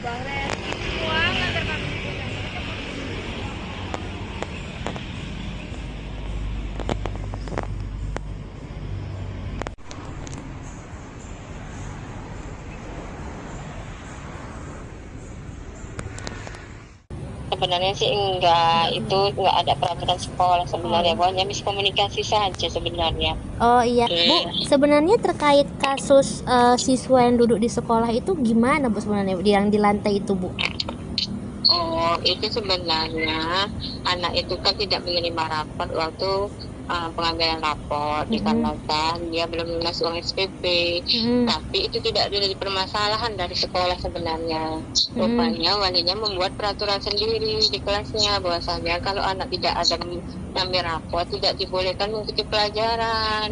Bang Ren, uang antar kami punya. sebenarnya sih enggak, itu enggak ada peraturan sekolah sebenarnya, pokoknya miskomunikasi saja sebenarnya. Oh iya, Bu, sebenarnya terkait kasus siswa yang duduk di sekolah itu gimana Bu sebenarnya yang di lantai itu Bu? Oh, itu sebenarnya anak itu kan tidak menerima rapor waktu pengambilan rapor dikarenakan dia belum lunas uang SPP. Tapi itu tidak ada permasalahan dari sekolah sebenarnya. Rupanya walinya membuat peraturan sendiri di kelasnya bahwasanya kalau anak tidak ada mengambil rapor tidak dibolehkan mengikuti pelajaran.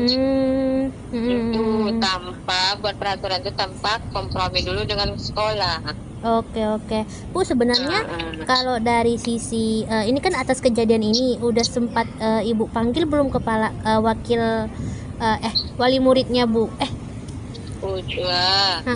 Itu tanpa buat peraturan itu tanpa kompromi dulu dengan sekolah. Oke. Bu, sebenarnya kalau dari sisi ini kan atas kejadian ini udah sempat Ibu panggil belum kepala wakil wali muridnya Bu? Udah.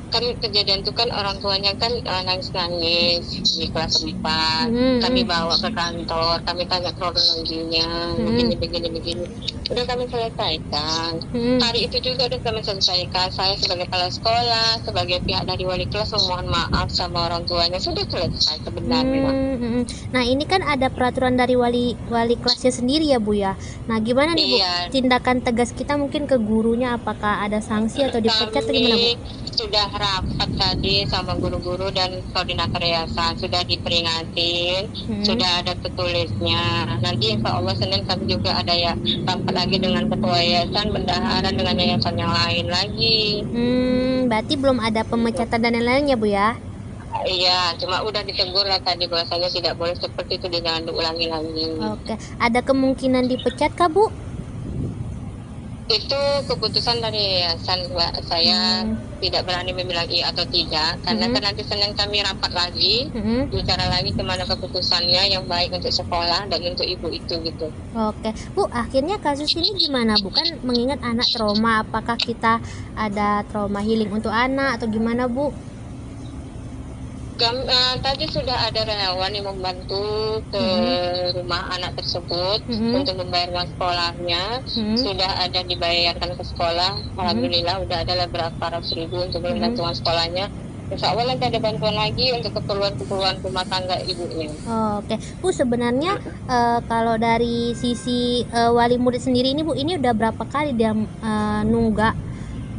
Kan kejadian itu kan orang tuanya kan nangis-nangis di kelas 4. Kami bawa ke kantor, kami tanya kronologinya, begini. Udah kami selesaikan. Hari itu juga udah kami selesaikan. Saya sebagai kepala sekolah, sebagai pihak dari wali kelas memohon maaf sama orang tuanya, sudah selesai sebenarnya. Nah ini kan ada peraturan dari wali kelasnya sendiri ya Bu ya. Nah gimana nih Bu tindakan tegas kita mungkin ke gurunya, apakah ada sanksi atau dipecat atau gimana Bu? Sudah rapat tadi sama guru-guru dan koordinator yayasan, sudah diperingatin, sudah ada tertulisnya. Nanti insya Allah Senin kami juga ada ya rapat lagi dengan ketua yayasan, bendahara dengan yayasan yang lain lagi. Berarti belum ada pemecatan dan lain-lainnya Bu ya? Iya, cuma udah ditegur lah tadi bahwasanya tidak boleh seperti itu, jangan diulangi lagi. Oke, ada kemungkinan dipecat kah Bu? Itu keputusan dari yayasan, Mbak. Saya tidak berani membilang iya atau tidak, karena kan nanti Senin kami rapat lagi, bicara lagi kemana keputusannya yang baik untuk sekolah dan untuk ibu itu gitu. Oke, Bu, akhirnya kasus ini gimana Bu? Kan mengingat anak trauma, apakah kita ada trauma healing untuk anak atau gimana Bu? Tadi sudah ada relawan yang membantu ke rumah anak tersebut untuk membayar uang sekolahnya. Sudah ada dibayarkan ke sekolah. Alhamdulillah udah ada berapa ratus ribu untuk membantu uang sekolahnya. Insya Allah nanti ada bantuan lagi untuk keperluan rumah tangga ibunya. Oke, Bu, sebenarnya kalau dari sisi wali murid sendiri ini Bu, ini udah berapa kali dia nunggak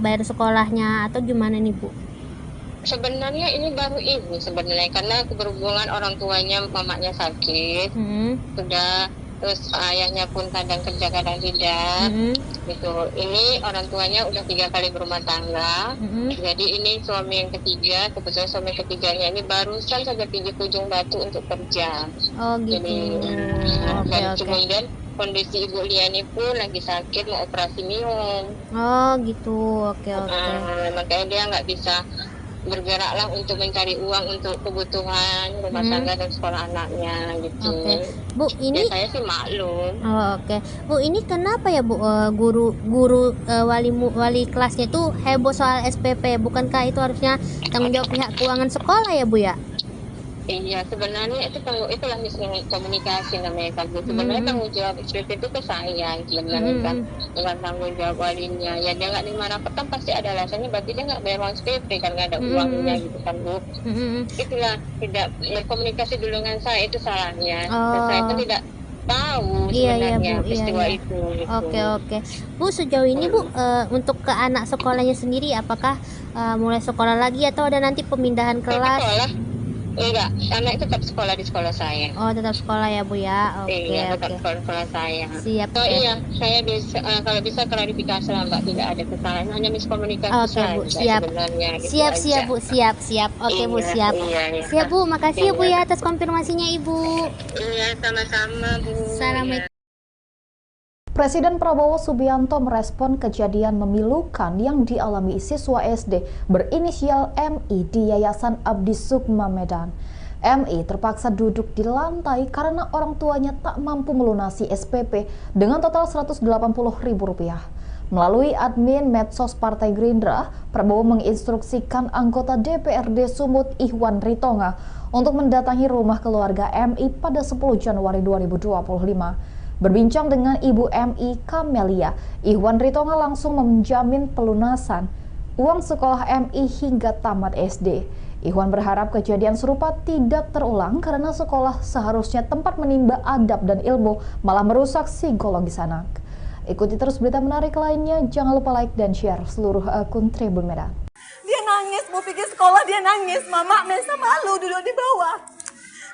bayar sekolahnya atau gimana nih Bu? Sebenarnya ini baru ini sebenarnya, karena keberhubungan orang tuanya, mamanya sakit, sudah, terus ayahnya pun kadang kerja kadang tidak, gitu. Ini orang tuanya udah 3 kali berumah tangga, jadi ini suami yang ketiga, kebetulan suami ketiganya ini barusan saja pergi ke Ujung Batu untuk kerja. Oh gitu. Jadi, dan kemudian kondisi Ibu Liani pun lagi sakit, mau operasi minum. Oh gitu, oke. Makanya dia nggak bisa bergeraklah untuk mencari uang untuk kebutuhan rumah tangga dan sekolah anaknya gitu. Bu, ini ya, saya sih maklum. Oke. Bu, ini kenapa ya Bu, guru wali kelasnya itu heboh soal SPP? Bukankah itu harusnya tanggung jawab pihak keuangan sekolah ya Bu ya? Iya, sebenarnya itulah miskomunikasi namanya kan. Sebenarnya tanggung jawab SPP itu ke saya sebenarnya kan, bukan tanggung jawab walinya. Ya dia nggak nerima rapor kan pasti ada alasannya, berarti dia nggak bayar uang SPP kan, nggak ada uangnya gitu kan Bu. Itulah tidak berkomunikasi dulu dengan saya, itu salahnya. Dan saya pun tidak tahu sebenarnya peristiwa itu. Gitu. Oke. Bu, sejauh ini Bu, untuk ke anak sekolahnya sendiri, apakah mulai sekolah lagi atau ada nanti pemindahan kelas? Enggak, anak tetap sekolah di sekolah saya. Oh, tetap sekolah ya Bu ya. Iya, tetap sekolah saya. Siap. Iya, saya bisa kalau bisa klarifikasi lah Mbak, tidak ada kesalahan, hanya miskomunikasi saja. Bu, siap. Sebenarnya. Siap Bu, siap. Oke Bu, siap. Siap Bu, makasih ya Bu ya atas konfirmasinya Ibu. Iya, sama-sama Bu. Assalamualaikum. Presiden Prabowo Subianto merespon kejadian memilukan yang dialami siswa SD berinisial MI di Yayasan Abdi Sukma Medan. MI terpaksa duduk di lantai karena orang tuanya tak mampu melunasi SPP dengan total Rp180.000. Melalui admin medsos Partai Gerindra, Prabowo menginstruksikan anggota DPRD Sumut Ihwan Ritonga untuk mendatangi rumah keluarga MI pada 10 Januari 2025. Berbincang dengan Ibu MI Kamelia, Ihwan Ritonga langsung menjamin pelunasan uang sekolah MI hingga tamat SD. Ikhwan berharap kejadian serupa tidak terulang karena sekolah seharusnya tempat menimba adab dan ilmu, malah merusak psikologis anak. Ikuti terus berita menarik lainnya, jangan lupa like dan share seluruh akun Tribun Medan. Dia nangis, mau pergi sekolah dia nangis, Mama Mesa malu duduk di bawah.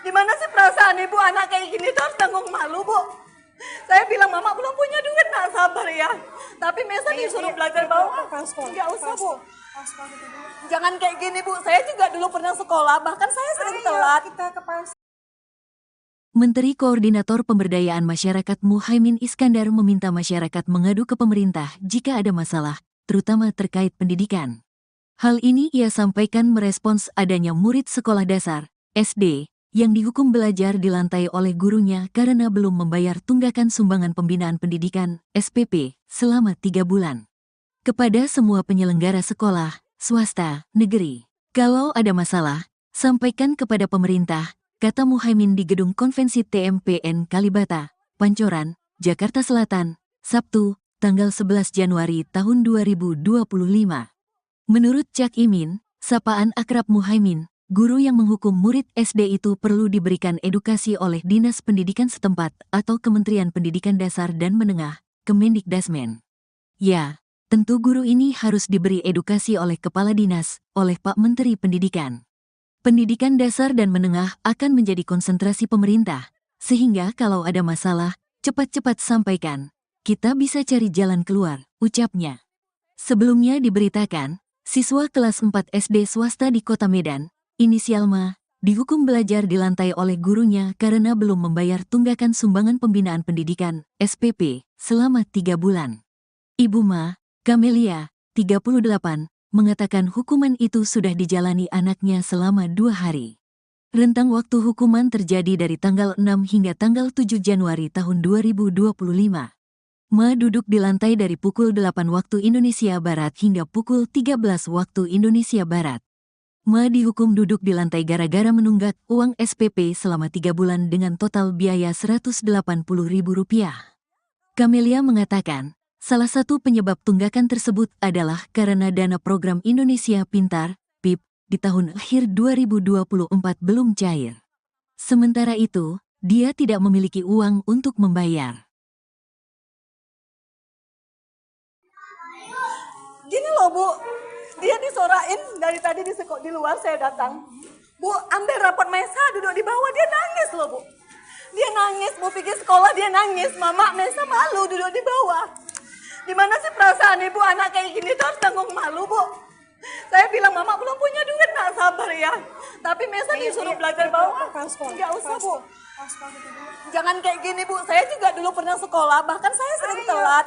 Gimana sih perasaan ibu anak kayak gini tuh harus tanggung malu, Bu? Saya bilang, Mama belum punya duit, nak sabar ya. Tapi Mesa disuruh belajar bawah. Nggak usah, Bu. Jangan kayak gini, Bu. Saya juga dulu pernah sekolah, bahkan saya sering telat. Menteri Koordinator Pemberdayaan Masyarakat Muhaimin Iskandar meminta masyarakat mengadu ke pemerintah jika ada masalah, terutama terkait pendidikan. Hal ini ia sampaikan merespons adanya murid sekolah dasar, SD, yang dihukum belajar di lantai oleh gurunya karena belum membayar tunggakan sumbangan pembinaan pendidikan, SPP, selama 3 bulan. Kepada semua penyelenggara sekolah, swasta, negeri, kalau ada masalah, sampaikan kepada pemerintah, kata Muhaimin di Gedung Konvensi TMPN Kalibata, Pancoran, Jakarta Selatan, Sabtu, tanggal 11 Januari tahun 2025. Menurut Cak Imin, sapaan akrab Muhaimin, guru yang menghukum murid SD itu perlu diberikan edukasi oleh Dinas Pendidikan setempat atau Kementerian Pendidikan Dasar dan Menengah, Kemendikdasmen. Ya, tentu guru ini harus diberi edukasi oleh Kepala Dinas, oleh Pak Menteri Pendidikan. Pendidikan dasar dan menengah akan menjadi konsentrasi pemerintah, sehingga kalau ada masalah, cepat-cepat sampaikan. Kita bisa cari jalan keluar, ucapnya. Sebelumnya diberitakan, siswa kelas 4 SD swasta di Kota Medan, inisial Ma, dihukum belajar di lantai oleh gurunya karena belum membayar tunggakan sumbangan pembinaan pendidikan, SPP, selama 3 bulan. Ibu Ma, Kamelia, 38, mengatakan hukuman itu sudah dijalani anaknya selama 2 hari. Rentang waktu hukuman terjadi dari tanggal 6 hingga tanggal 7 Januari tahun 2025. Ma duduk di lantai dari pukul 8 waktu Indonesia Barat hingga pukul 13 waktu Indonesia Barat. Ma dihukum duduk di lantai gara-gara menunggak uang SPP selama 3 bulan dengan total biaya Rp180.000. Kamelia mengatakan, salah satu penyebab tunggakan tersebut adalah karena dana program Indonesia Pintar, PIP, di tahun akhir 2024 belum cair. Sementara itu, dia tidak memiliki uang untuk membayar. Gini loh, Bu. Dia disorain dari tadi di luar saya datang. Bu, ambil rapot Mesa duduk di bawah, dia nangis loh, Bu. Dia nangis, mau pergi sekolah dia nangis. Mama Mesa malu duduk di bawah. Gimana sih perasaan ibu anak kayak gini tuh harus tanggung malu, Bu? Saya bilang, Mama belum punya duit, nak sabar ya. Tapi Mesa disuruh belajar bawah. Nggak usah, Bu. Jangan kayak gini, Bu. Saya juga dulu pernah sekolah, bahkan saya sering telat.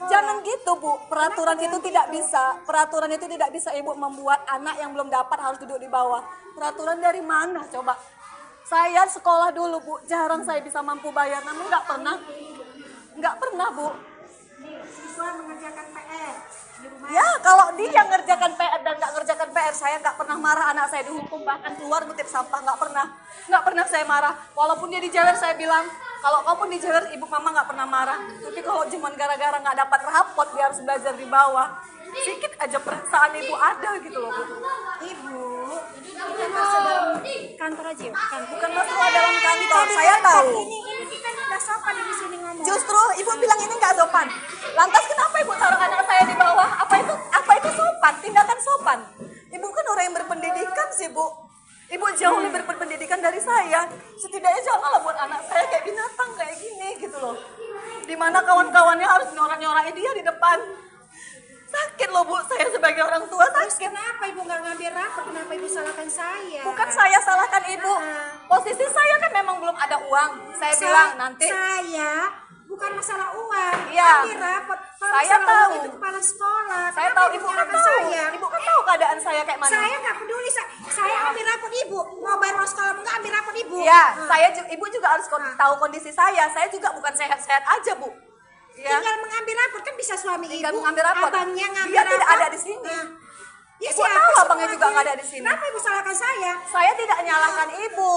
Jangan gitu, Bu. Peraturan itu tidak bisa. Peraturan itu tidak bisa Ibu membuat anak yang belum dapat harus duduk di bawah. Peraturan dari mana, coba? Saya sekolah dulu, Bu. Jarang saya bisa mampu bayar, namun nggak pernah, Bu. Siswa mengerjakan PR di rumah. Ya, kalau dia ngerjakan PR dan nggak ngerjakan PR, saya nggak pernah marah. Anak saya dihukum bahkan keluar ngutip sampah, nggak pernah saya marah. Walaupun dia dijewer, saya bilang, kalau kamu dijewer, ibu mama nggak pernah marah. Tapi kalau cuma gara-gara nggak dapat rapot, dia harus belajar di bawah. Sedikit aja perasaan ibu ada gitu loh, Bu. Ibu, kita masuk dalam kantor aja ya? Bukan masalah dalam kantor, saya tahu. Ini kita nggak sopan di sini ngomong. Justru ibu bilang ini nggak sopan. Lantas kenapa ibu taruh anak saya di bawah? Apa itu sopan? Tindakan sopan. Ibu kan orang yang berpendidikan sih, Bu. Ibu jauh lebih berpendidikan dari saya. Setidaknya janganlah buat anak saya kayak binatang kayak gini gitu loh. Dimana kawan-kawannya harus nyorak-nyorakin dia di depan. Sakit loh, Bu, saya sebagai orang tua sakit. Terus kenapa ibu nggak ngambil rapor? Kenapa ibu salahkan saya? Bukan saya salahkan ibu. Posisi saya kan memang belum ada uang. Saya bilang nanti. Saya bukan masalah uang. Iya. Ambil rapor. Kalau Saya masalah tahu. uang itu kepala sekolah. Saya Kenapa tahu ibu kan nyalahkan tahu. saya? Ibu kan tahu keadaan saya kayak mana. Saya nggak peduli. Saya ambil rapor ibu. Mau bayar uang sekolah nggak ambil rapor ibu. Iya, ibu juga harus tahu kondisi saya. Saya juga bukan sehat-sehat aja, Bu. Ya. Tinggal mengambil rapor kan bisa suami Tinggal ibu. mengambil rapor. Abangnya ngambil Dia rapor. tidak ada di sini. Ya, Ibu tahu abangnya juga nggak ada di sini. Kenapa ibu salahkan saya? Saya tidak nyalahkan ibu.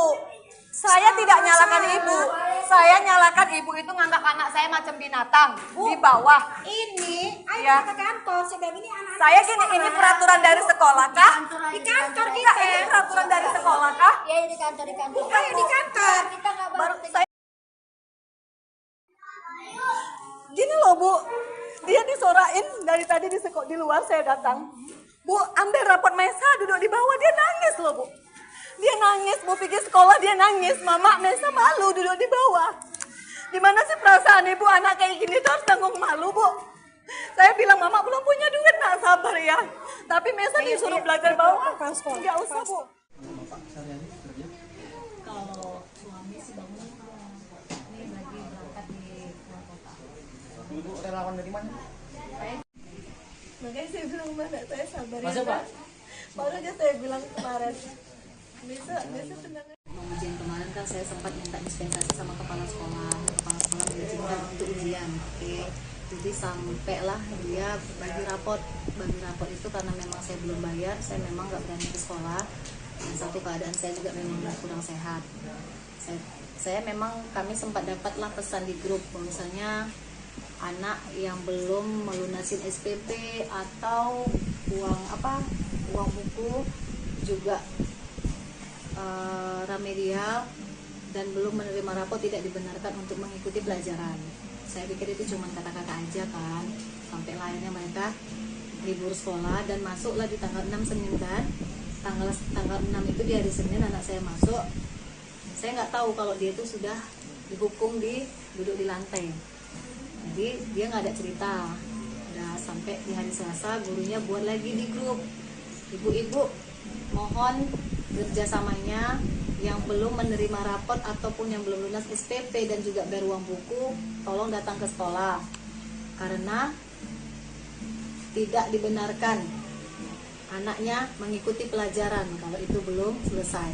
Saya tidak nyalahkan ibu. saya nyalakan ibu itu nganggap anak saya macam binatang di bawah. Ini, ayo Ya. kita ke kantor. Saya bilang ini anak. Saya gini, ini peraturan dari sekolah kah? Di kantor Enggak, kita. ini peraturan dari sekolah kah? Ya di kantor Ayo di kantor. kita nggak Baru saya gini loh Bu, dia disorain dari tadi di luar saya datang. Bu, ambil rapot Mesa duduk di bawah, dia nangis loh Bu. Dia nangis, Bu pergi sekolah dia nangis. Mama, Mesa malu duduk di bawah. Gimana sih perasaan ibu anak kayak gini tuh harus tanggung malu Bu. Saya bilang Mama belum punya duit, nak sabar ya. Tapi Mesa disuruh belajar bawah, nggak usah Bu. Kalau suami sih bangun ini lagi berangkat di luar kota. Ibu relawan dari mana? Makanya saya bilang mana saya sabar ya. Masuk, Pak? Baru aja saya bilang kemarin. Bisa tenang. Ujian kemarin kan saya sempat minta dispensasi sama kepala sekolah mengizinkan untuk ujian. Oke. Jadi sampailah dia bagi rapot itu karena memang saya belum bayar, saya memang nggak berani ke sekolah. Dan satu keadaan saya juga memang kurang sehat. Saya memang kami sempat dapatlah pesan di grup misalnya anak yang belum melunasin SPP atau uang buku juga remedial dan belum menerima rapot tidak dibenarkan untuk mengikuti pelajaran. Saya pikir itu cuma kata-kata aja kan, sampai akhirnya mereka libur sekolah dan masuklah di tanggal 6 Senin kan. Tanggal 6 itu di hari Senin anak saya masuk. Saya nggak tahu kalau dia itu sudah dihukum duduk di lantai. Jadi dia nggak ada cerita. Udah sampai di hari Selasa gurunya buat lagi di grup. Ibu-ibu mohon kerjasamanya yang belum menerima rapot ataupun yang belum lunas SPP dan juga bayar uang buku, tolong datang ke sekolah karena tidak dibenarkan anaknya mengikuti pelajaran kalau itu belum selesai.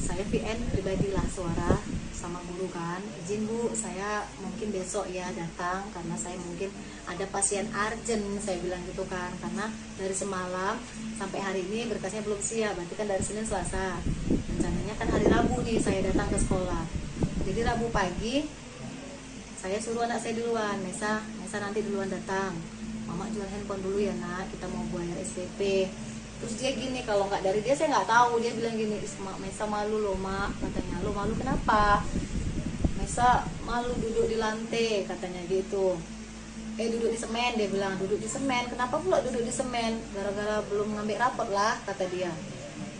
Saya VN pribadilah suara sama guru kan, izin Bu, saya mungkin besok ya datang karena saya mungkin ada pasien urgent, saya bilang gitu kan, karena dari semalam sampai hari ini berkasnya belum siap, berarti kan dari Senin Selasa, rencananya kan hari Rabu nih saya datang ke sekolah. Jadi Rabu pagi saya suruh anak saya duluan, Mesa nanti duluan datang, Mama jual handphone dulu ya nak, kita mau bayar SPP. Terus dia gini, kalau nggak dari dia saya nggak tahu, dia bilang gini, Mesa malu loh mak, katanya. Lo malu kenapa? Mesa malu duduk di lantai, katanya gitu. Duduk di semen, dia bilang duduk di semen. Kenapa pula duduk di semen? Gara-gara belum ngambil rapot lah, kata dia.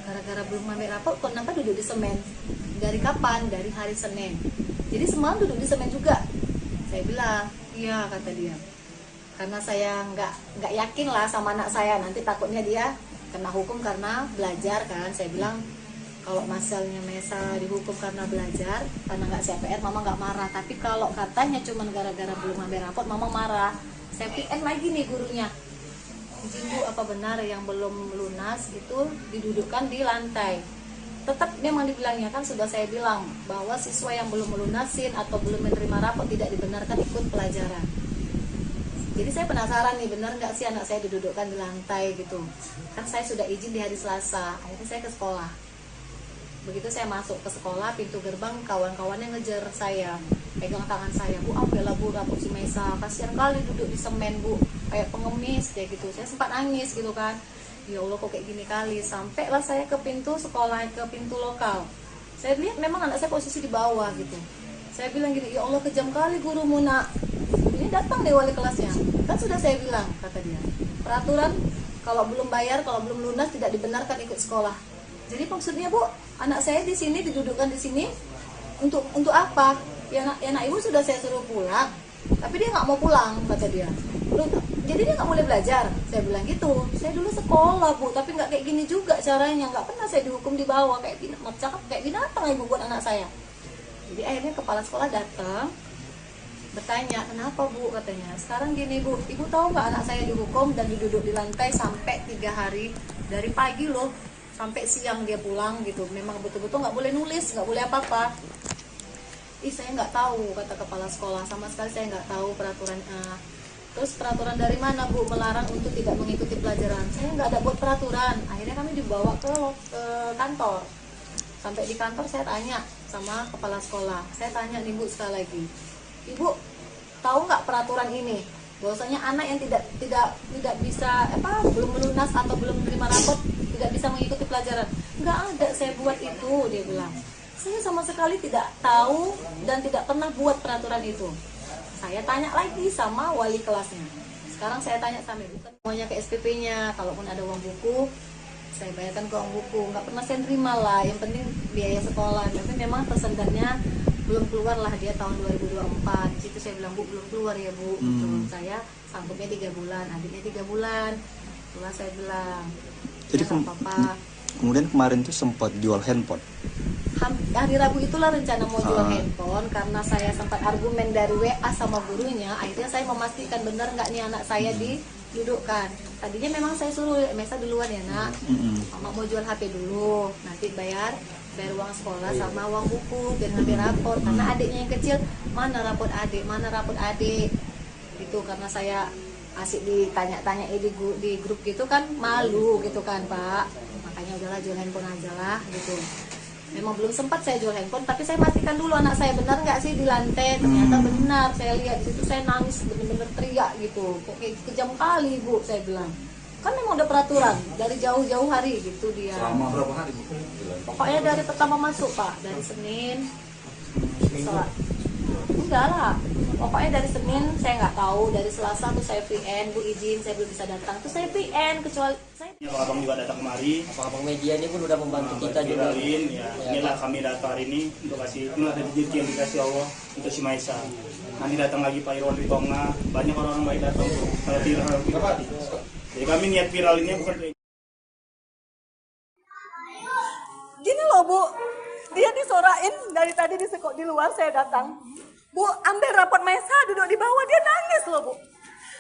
Gara-gara belum ngambil rapot, kenapa duduk di semen? Dari kapan? Dari hari Senin. Jadi semalam duduk di semen juga. Saya bilang, iya kata dia. Karena saya nggak yakin lah sama anak saya, nanti takutnya dia kena hukum karena belajar kan. Saya bilang kalau masalahnya Mesa dihukum karena belajar, karena nggak CPR, Mama nggak marah. Tapi kalau katanya cuma gara-gara belum ngambil rapot, Mama marah. Saya PN lagi nih gurunya, izin Bu, apa benar yang belum lunas itu didudukkan di lantai? Tetap memang dibilangnya kan, sudah saya bilang bahwa siswa yang belum melunasin atau belum menerima rapot tidak dibenarkan ikut pelajaran. Jadi saya penasaran nih, benar nggak sih anak saya didudukkan di lantai gitu. Kan saya sudah izin di hari Selasa, akhirnya saya ke sekolah. Begitu saya masuk ke sekolah, pintu gerbang kawan-kawannya ngejar saya, pegang tangan saya, Bu, ambillah Bu rapot si Mesa, kasihan kali duduk di semen Bu, kayak pengemis kayak gitu. Saya sempat nangis gitu kan, ya Allah kok kayak gini kali. Sampailah saya ke pintu sekolah, ke pintu lokal. Saya lihat memang anak saya posisi di bawah gitu. Saya bilang gini, ya Allah kejam kali gurumu nak. Ini datang deh wali kelasnya. Kan sudah saya bilang, kata dia, peraturan kalau belum bayar, kalau belum lunas tidak dibenarkan ikut sekolah. Jadi maksudnya Bu, anak saya di sini didudukkan di sini untuk apa? Ya nak ibu sudah saya suruh pulang, tapi dia nggak mau pulang, kata dia. Jadi dia nggak boleh belajar. Saya bilang gitu. Saya dulu sekolah Bu, tapi nggak kayak gini juga caranya. Nggak pernah saya dihukum di bawah kayak binatang ibu buat anak saya. Jadi akhirnya kepala sekolah datang, bertanya, kenapa Bu, katanya. Sekarang gini Bu, ibu tahu nggak anak saya dihukum dan diduduk di lantai sampai 3 hari, dari pagi loh sampai siang dia pulang gitu. Memang betul-betul nggak boleh nulis, nggak boleh apa-apa. Saya nggak tahu, kata kepala sekolah, sama sekali saya nggak tahu peraturannya. Terus peraturan dari mana Bu melarang untuk tidak mengikuti pelajaran? Saya nggak ada buat peraturan. Akhirnya kami dibawa ke kantor. Sampai di kantor saya tanya, sama kepala sekolah. Saya tanya nih Bu sekali lagi, Ibu tahu nggak peraturan ini? Bahwasanya anak yang tidak bisa belum melunas atau belum menerima rapot tidak bisa mengikuti pelajaran. Nggak ada saya buat itu, dia bilang. Saya sama sekali tidak tahu dan tidak pernah buat peraturan itu. Saya tanya lagi sama wali kelasnya. Sekarang saya tanya sama ibu, kan semuanya ke SPP-nya. Kalaupun ada uang buku, saya bayarkan ke uang buku. Nggak pernah saya terima lah. Yang penting biaya sekolah. Tapi memang persendatnya belum keluar lah, dia tahun 2024. Di situ saya bilang, Bu belum keluar ya Bu. Saya sanggupnya 3 bulan, adiknya 3 bulan. Itulah saya bilang. Jadi kemudian kemarin tuh sempat jual handphone. Hari Rabu itulah rencana mau jual handphone, karena saya sempat argumen dari WA sama gurunya. Akhirnya saya memastikan benar nggak nih anak saya didudukkan. Tadinya memang saya suruh Mesa duluan ya nak, mama mau jual HP dulu, nanti bayar uang sekolah sama uang buku dan ngambil rapor. Karena adiknya yang kecil, mana rapor adik itu. Karena saya asik ditanya-tanya di grup gitu kan, malu gitu kan Pak. Makanya udahlah jual handphone aja lah gitu. Memang belum sempat saya jual handphone, tapi saya pastikan dulu anak saya benar nggak sih di lantai. Ternyata benar, saya lihat di situ, saya nangis bener-bener teriak gitu. Kok kayak kejam kali Bu, saya bilang. Kan memang udah peraturan dari jauh-jauh hari gitu dia. Selama berapa hari Bu? Pokoknya dari pertama masuk Pak, dari Senin. Enggak lah, pokoknya dari Senin saya nggak tahu, dari Selasa tuh saya PN, Bu izin saya belum bisa datang, tuh saya PN, kecuali saya. Abang juga datang kemari. Abang media ini pun udah membantu kita juga. Inilah kami datang hari ini untuk kasih, inilah rezeki yang dikasih Allah untuk si Maisa. Nanti datang lagi Pak Irwan Ritonga, banyak orang-orang baik datang tuh. Kalau viral. Jadi kami niat viral ini bukan. Gini loh Bu, dia disorain dari tadi di luar saya datang. Bu, ambil rapot Mesa duduk di bawah, dia nangis loh Bu.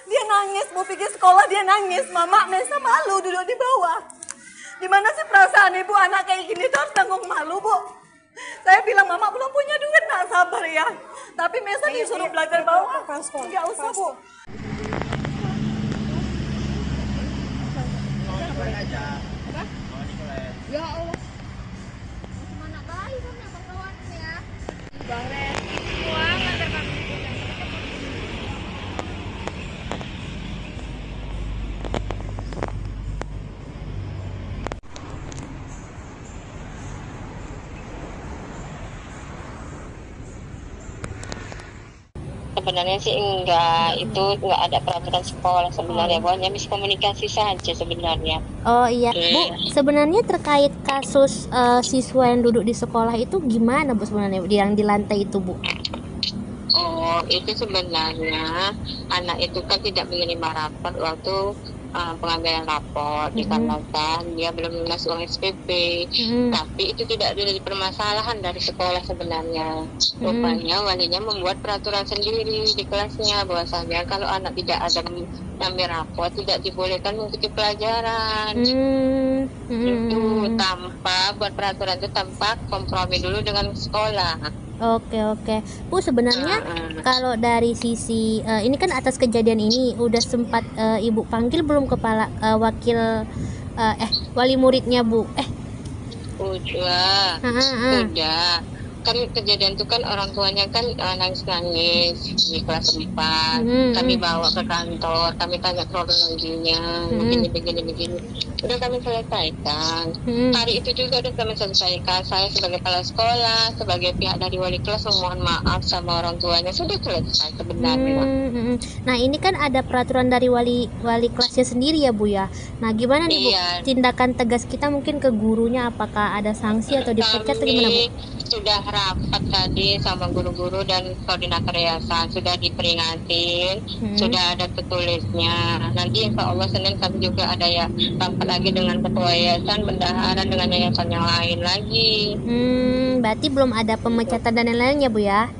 Dia nangis, Bu pikir sekolah dia nangis. Mama, Mesa malu duduk di bawah. Gimana sih perasaan ibu anak kayak gini tuh harus tanggung malu Bu. Saya bilang Mama belum punya duit, nak sabar ya. Tapi Mesa disuruh belajar bawah. Nggak usah Bu. Ya Allah. Mana kali kan kawan ya. Bang Ren, uang antar kami. Sebenarnya sih enggak, itu enggak ada peraturan sekolah sebenarnya, hanya miskomunikasi saja sebenarnya. Oh iya, Bu, sebenarnya terkait kasus siswa yang duduk di sekolah itu gimana Bu sebenarnya yang di lantai itu Bu? Oh, itu sebenarnya anak itu kan tidak menerima rapor waktu pengambilan rapor dikarenakan dia belum lunas uang SPP. Tapi itu tidak ada permasalahan dari sekolah sebenarnya. Rupanya walinya membuat peraturan sendiri di kelasnya bahwasanya kalau anak tidak ada mengambil rapor tidak dibolehkan mengikuti pelajaran. Itu tanpa buat peraturan itu tanpa kompromi dulu dengan sekolah. Oke. Bu, sebenarnya kalau dari sisi ini kan atas kejadian ini udah sempat Ibu panggil belum kepala wakil wali muridnya Bu? Udah. Kan kejadian itu kan orang tuanya kan nangis-nangis di kelas 4. Kami bawa ke kantor, kami tanya kronologinya, begini. Udah kami selesaikan. Hari itu juga udah kami selesaikan. Saya sebagai kepala sekolah, sebagai pihak dari wali kelas memohon maaf sama orang tuanya, sudah selesai sebenarnya. Nah ini kan ada peraturan dari wali kelasnya sendiri ya Bu ya. Nah gimana nih Bu tindakan tegas kita mungkin ke gurunya, apakah ada sanksi atau dipecat atau gimana Bu? Sudah rapat tadi sama guru-guru dan koordinator yayasan, sudah diperingatin, sudah ada tertulisnya. Nanti insya Allah Senin kami juga ada ya rapat lagi dengan ketua yayasan, bendahara dengan yayasan yang lain lagi. Berarti belum ada pemecatan dan lain-lainnya Bu ya?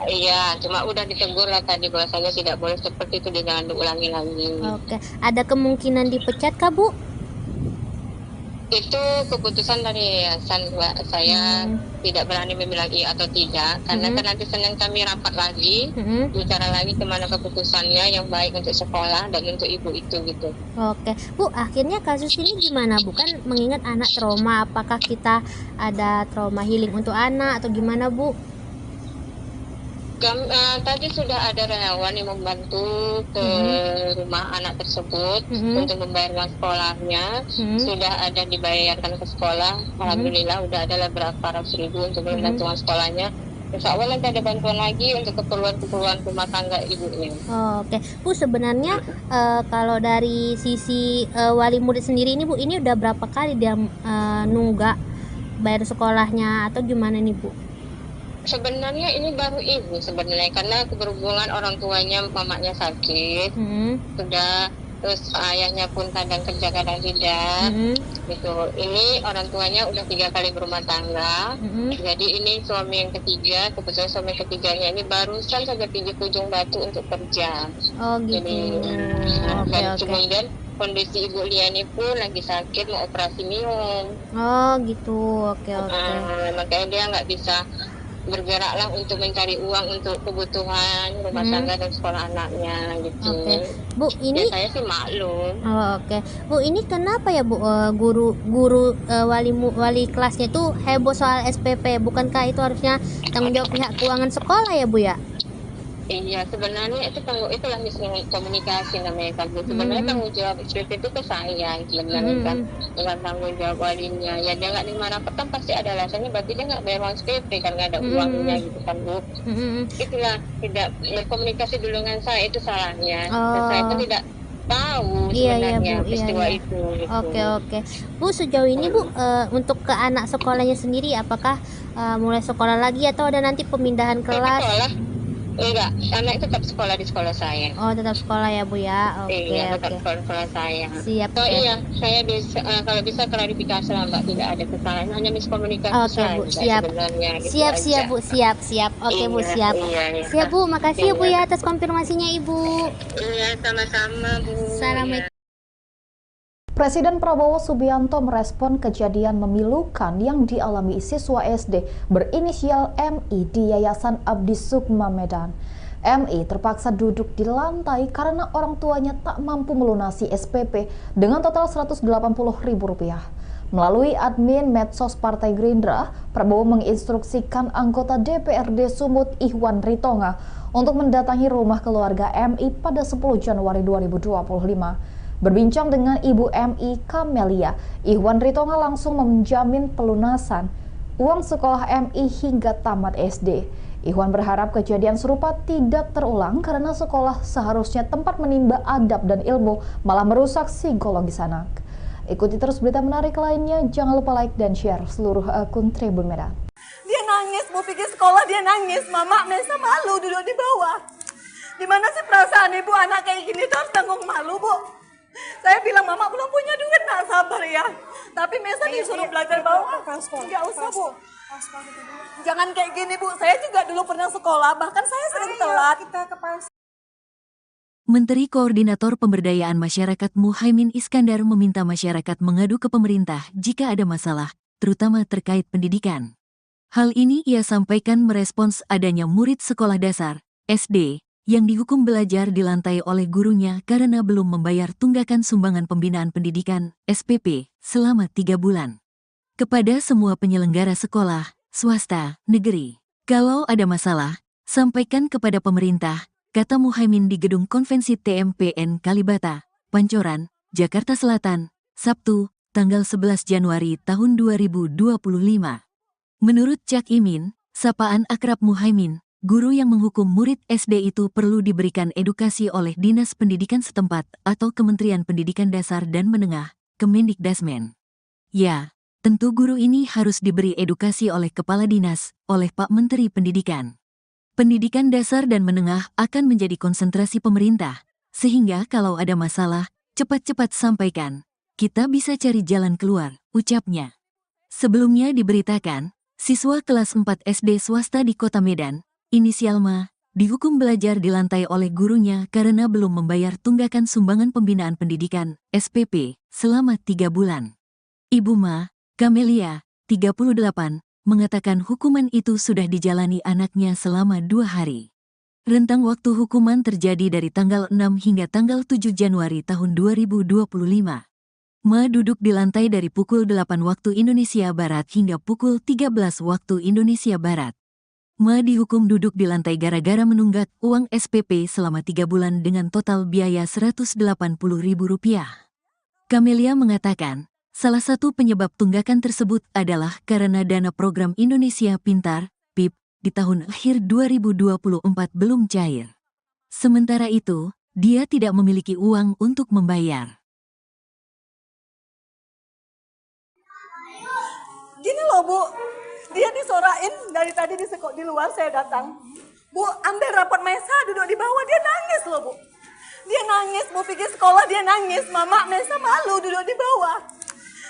Iya, cuma udah ditegur lah tadi bahwasanya tidak boleh seperti itu, jangan diulangi lagi. Oke, ada kemungkinan dipecat kah Bu? Itu keputusan dari yayasan, Mbak. Saya tidak berani membilang iya atau tidak, karena kan nanti Senin kami rapat lagi, bicara lagi kemana keputusannya yang baik untuk sekolah dan untuk ibu itu gitu. Oke, Bu, akhirnya kasus ini gimana, Bu? Kan mengingat anak trauma, apakah kita ada trauma healing untuk anak atau gimana, Bu? Tadi sudah ada relawan yang membantu ke rumah anak tersebut untuk membayar uang sekolahnya. Sudah ada dibayarkan ke sekolah. Alhamdulillah udah ada berapa ratus ribu untuk membantu uang sekolahnya. Insya Allah nanti ada bantuan lagi untuk keperluan rumah tangga ibunya. Oke, Bu, sebenarnya kalau dari sisi wali murid sendiri ini, Bu, ini udah berapa kali dia nunggak bayar sekolahnya atau gimana nih, Bu? Sebenarnya ini baru ibu sebenarnya, karena keberhubungan orang tuanya, mamanya sakit, sudah, terus ayahnya pun kadang kerja kadang tidak, gitu. Ini orang tuanya udah 3 kali berumah tangga, jadi ini suami yang ketiga, kebetulan suami ketiganya ini barusan saja pergi ke Ujung Batu untuk kerja. Oh gitu. Jadi, dan kemudian kondisi Ibu Liani pun lagi sakit, mau operasi minum. Oh gitu, oke. Makanya dia nggak bisa bergeraklah untuk mencari uang untuk kebutuhan rumah tangga dan sekolah anaknya gitu. Bu, ini ya, saya sih maklum. Oke. Bu, ini kenapa ya, Bu, guru wali kelasnya itu heboh soal SPP? Bukankah itu harusnya tanggung jawab pihak keuangan sekolah ya, Bu ya? Iya, sebenarnya itulah miskomunikasi namanya kan. Sebenarnya tanggung jawab SPP itu ke saya sebenarnya kan, bukan tanggung jawab walinya. Ya dia nggak nerima rapat kan pasti ada alasannya, berarti dia nggak bayar uang SPP kan, nggak ada uangnya gitu kan, Bu. Itulah tidak berkomunikasi dulu dengan saya, itu salahnya. Dan saya pun tidak tahu sebenarnya peristiwa itu. Gitu. Oke. Bu, sejauh ini Bu, untuk ke anak sekolahnya sendiri, apakah mulai sekolah lagi atau ada nanti pemindahan kelas? Enggak, anak tetap sekolah di sekolah saya. Oh, tetap sekolah ya, Bu ya. Iya, tetap sekolah saya. Siap. Oh iya, saya bisa kalau bisa klarifikasi lah, Mbak, tidak ada kesalahan, hanya miskomunikasi saja. Bu, siap. Gitu siap, Bu, siap. Oke, Bu, siap. Iya. Siap, Bu, makasih ya, Bu ya atas konfirmasinya, Ibu. Iya, sama-sama, Bu. Assalamualaikum. Presiden Prabowo Subianto merespon kejadian memilukan yang dialami siswa SD berinisial MI di Yayasan Abdi Sukma Medan. MI terpaksa duduk di lantai karena orang tuanya tak mampu melunasi SPP dengan total Rp180.000. Melalui admin medsos Partai Gerindra, Prabowo menginstruksikan anggota DPRD Sumut Ihwan Ritonga untuk mendatangi rumah keluarga MI pada 10 Januari 2025. Berbincang dengan Ibu MI Kamelia, Ihwan Ritonga langsung menjamin pelunasan uang sekolah MI hingga tamat SD. Ihwan berharap kejadian serupa tidak terulang karena sekolah seharusnya tempat menimba adab dan ilmu, malah merusak psikologis anak. Ikuti terus berita menarik lainnya, jangan lupa like dan share seluruh akun Tribun Medan. Dia nangis, mau pergi sekolah dia nangis, Mama Mesa malu duduk di bawah. Gimana sih perasaan ibu anak kayak gini tuh harus tanggung malu, Bu? Saya bilang, Mama belum punya duit, nak sabar ya. Tapi Mesa disuruh belajar bawah. Enggak usah, Bu. Jangan kayak gini, Bu. Saya juga dulu pernah sekolah, bahkan saya sering telat. Menteri Koordinator Pemberdayaan Masyarakat Muhaimin Iskandar meminta masyarakat mengadu ke pemerintah jika ada masalah, terutama terkait pendidikan. Hal ini ia sampaikan merespons adanya murid sekolah dasar, SD, yang dihukum belajar di lantai oleh gurunya karena belum membayar tunggakan sumbangan pembinaan pendidikan, SPP, selama 3 bulan. Kepada semua penyelenggara sekolah, swasta, negeri, kalau ada masalah, sampaikan kepada pemerintah, kata Muhaimin di Gedung Konvensi TMPN Kalibata, Pancoran, Jakarta Selatan, Sabtu, tanggal 11 Januari tahun 2025. Menurut Cak Imin, sapaan akrab Muhaimin, guru yang menghukum murid SD itu perlu diberikan edukasi oleh Dinas Pendidikan setempat atau Kementerian Pendidikan Dasar dan Menengah, Kemendikdasmen. Ya, tentu guru ini harus diberi edukasi oleh Kepala Dinas, oleh Pak Menteri Pendidikan. Pendidikan dasar dan menengah akan menjadi konsentrasi pemerintah, sehingga kalau ada masalah, cepat-cepat sampaikan. Kita bisa cari jalan keluar, ucapnya. Sebelumnya diberitakan, siswa kelas 4 SD swasta di Kota Medan, inisial Ma, dihukum belajar di lantai oleh gurunya karena belum membayar tunggakan sumbangan pembinaan pendidikan, SPP, selama 3 bulan. Ibu Ma, Camelia, 38, mengatakan hukuman itu sudah dijalani anaknya selama 2 hari. Rentang waktu hukuman terjadi dari tanggal 6 hingga tanggal 7 Januari tahun 2025. Ma duduk di lantai dari pukul 8 waktu Indonesia Barat hingga pukul 13 waktu Indonesia Barat. Ma dihukum duduk di lantai gara-gara menunggak uang SPP selama 3 bulan dengan total biaya Rp180.000. Camelia mengatakan, salah satu penyebab tunggakan tersebut adalah karena dana program Indonesia Pintar, PIP, di tahun akhir 2024 belum cair. Sementara itu, dia tidak memiliki uang untuk membayar. Gini loh Bu, dia disorain dari tadi di luar saya datang. Bu, ambil rapot Maisa duduk di bawah, dia nangis loh Bu. Dia nangis, Bu pikir sekolah dia nangis, Mama Maisa malu duduk di bawah.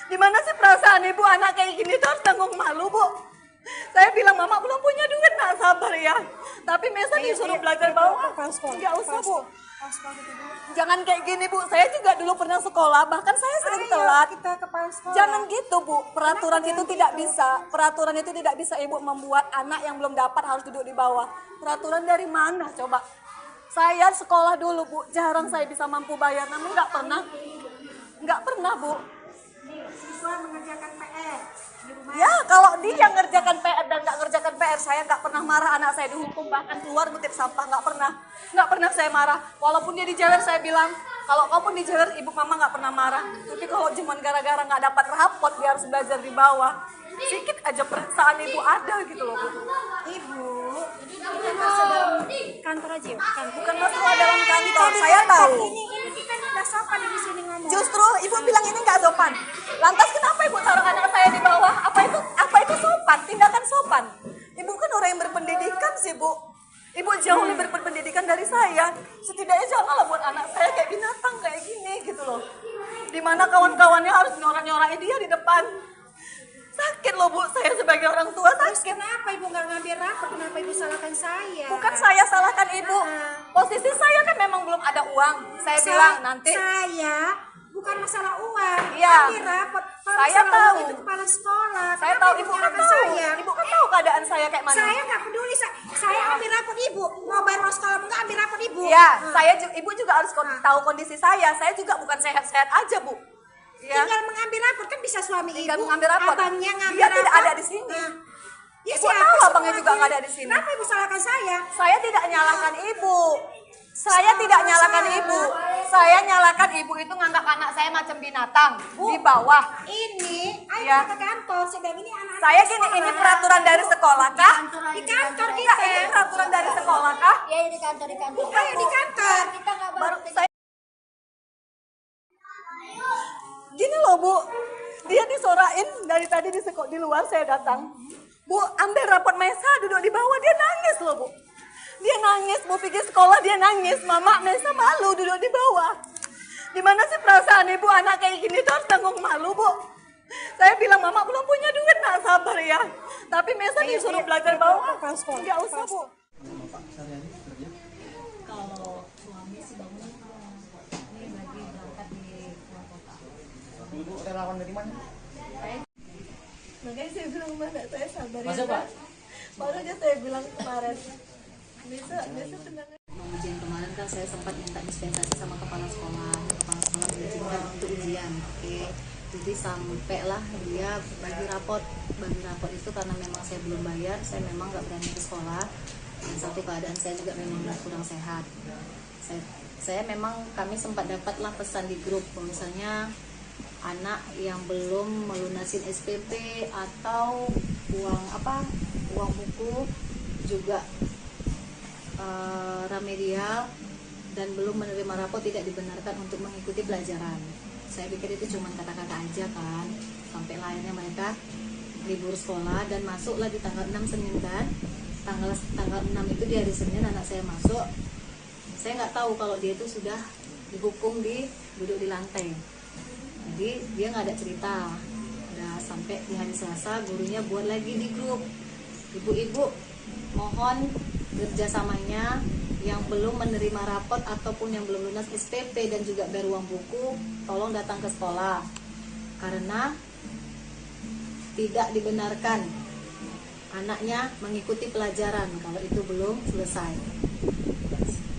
Gimana sih perasaan ibu anak kayak gini tuh harus tanggung malu Bu. Saya bilang Mama belum punya duit, nak sabar ya. Tapi Maisa disuruh belajar bawah, nggak usah Bu. Jangan kayak gini Bu, saya juga dulu pernah sekolah, bahkan saya sering telat. Jangan gitu Bu, peraturan itu tidak bisa. Peraturan itu tidak bisa Ibu membuat anak yang belum dapat harus duduk di bawah. Peraturan dari mana coba? Saya sekolah dulu Bu, jarang saya bisa mampu bayar, namun nggak pernah Bu. Siswa mengerjakan PR di rumah. Ya, kalau dia ngerjakan PR dan nggak ngerjakan PR, saya nggak pernah marah anak saya dihukum, bahkan keluar ngutip sampah, nggak pernah saya marah. Walaupun dia dijewer, saya bilang, kalau kau pun dijewer, ibu mama nggak pernah marah. Tapi kalau cuma gara-gara nggak dapat rapot, dia harus belajar di bawah, sedikit aja perasaan ibu ada gitu loh Bu. Ibu, ini masuk dalam kantor aja ya? Bukan masalah dalam kantor, saya tahu. Ini kita udah sopan di sini ngomong. Justru ibu bilang ini nggak sopan. Lantas kenapa ibu taruh anak saya di bawah? Apa itu sopan? Tindakan sopan. Ibu kan orang yang berpendidikan sih Bu. Ibu jauh lebih berpendidikan dari saya. Setidaknya janganlah buat anak saya kayak binatang kayak gini gitu loh. Dimana kawan-kawannya harus nyorak-nyorakin dia di depan. Sakit loh Bu, saya sebagai orang tua Terus sakit. kenapa ibu nggak ngambil rapor? Kenapa ibu salahkan saya? Bukan saya salahkan ibu. Posisi saya kan memang belum ada uang. Saya bilang nanti. Saya bukan masalah uang. Iya. Ambil rapor. Kalau Saya masalah tahu. uang itu kepala sekolah. Saya Kenapa tahu ibu kan menyalahkan tahu. saya? Ibu kan tahu keadaan saya kayak mana. Saya nggak peduli. Saya ambil rapor ibu. Mau bayar uang sekolah nggak ambil rapor ibu. Iya, ibu juga harus tahu kondisi saya. Saya juga bukan sehat-sehat aja Bu. Ya. Tinggal mengambil rapor kan bisa suami Tinggal ibu. mengambil rapor. Abangnya ngambil Dia rapor. tidak ada di sini. Ya, Ibu siapa tahu sih abangnya juga orangnya? nggak ada di sini. Kenapa ibu salahkan saya? Saya tidak nyalahkan ibu. Saya tidak nyalahkan ibu. Saya nyalahkan ibu itu nganggap anak saya macam binatang di bawah. Ini, ayo Ya. kita ke kantor. Sedang ini anak-anak Saya gini, ini peraturan dari sekolah kah? di kantor Enggak, kita. ini peraturan dari sekolah kah? Ya di kantor Ayo di kantor. kita nggak Baru saya gini loh Bu, dia disorain dari tadi di luar saya datang. Bu, ambil rapot Maisa duduk di bawah, dia nangis loh Bu. Dia nangis, Bu pikir sekolah dia nangis, Mama Maisa malu duduk di bawah. Gimana sih perasaan ibu anak kayak gini tuh harus tanggung malu Bu. Saya bilang Mama belum punya duit, nak sabar ya. Tapi Maisa disuruh belajar bawah, nggak usah Bu. Kalau suami sih bangun ini lagi berangkat di luar kota. Ibu relawan dari mana? Makanya saya bilang mana saya sabar Masa, ya. Pak? Baru aja saya bilang kemarin. Bisa tenang. Ujian kemarin kan saya sempat minta dispensasi sama kepala sekolah mengizinkan untuk ujian. Oke. Jadi sampailah dia bagi rapot itu karena memang saya belum bayar, saya memang nggak berani ke sekolah. Dan satu keadaan saya juga memang kurang sehat. Saya memang kami sempat dapatlah pesan di grup misalnya anak yang belum melunasin SPP atau uang buku juga remedial dan belum menerima rapot tidak dibenarkan untuk mengikuti pelajaran. Saya pikir itu cuma kata-kata aja kan, sampai akhirnya mereka libur sekolah dan masuklah di tanggal 6 Senin kan. Tanggal 6 itu di hari Senin anak saya masuk. Saya nggak tahu kalau dia itu sudah dihukum duduk di lantai. Jadi dia nggak ada cerita. Udah sampai di hari Selasa gurunya buat lagi di grup. Ibu-ibu mohon kerjasamanya yang belum menerima rapot ataupun yang belum lunas SPP dan juga bayar uang buku, tolong datang ke sekolah. Karena tidak dibenarkan anaknya mengikuti pelajaran kalau itu belum selesai.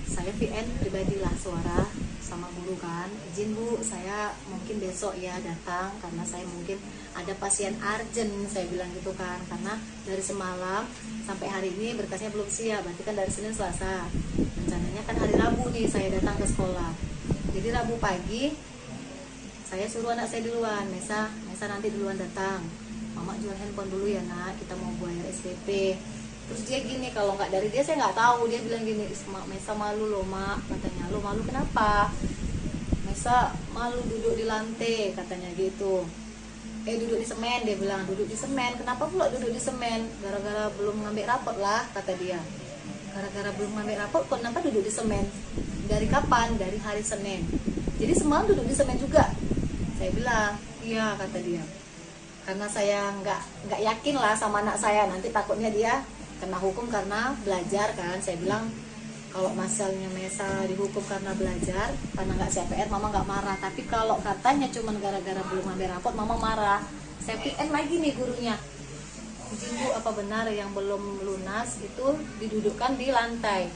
Saya VN pribadilah suara sama guru kan, izin Bu, saya mungkin besok ya datang karena saya mungkin ada pasien urgent, saya bilang gitu kan, karena dari semalam sampai hari ini berkasnya belum siap, berarti kan dari Senin Selasa, rencananya kan hari Rabu nih saya datang ke sekolah. Jadi Rabu pagi saya suruh anak saya duluan, Mesa nanti duluan datang, Mama jual handphone dulu ya nak, kita mau bayar SPP. Terus dia gini, kalau nggak dari dia saya nggak tahu, dia bilang gini, Mesa malu loh Mak, katanya. Lo malu kenapa? Mesa malu duduk di lantai, katanya gitu. Duduk di semen, dia bilang, duduk di semen. Kenapa pula duduk di semen? Gara-gara belum ngambil rapot lah, kata dia. Gara-gara belum ngambil rapot, kenapa duduk di semen? Dari kapan? Dari hari Senin. Jadi semalam duduk di semen juga. Saya bilang, iya, kata dia. Karena saya nggak yakin lah sama anak saya, nanti takutnya dia kena hukum karena belajar kan. Saya bilang kalau masalahnya Mesa dihukum karena belajar, karena nggak siap PR, Mama nggak marah. Tapi kalau katanya cuma gara-gara belum ambil rapot, Mama marah. Saya PN lagi nih gurunya, izin Bu, apa benar yang belum lunas itu didudukkan di lantai?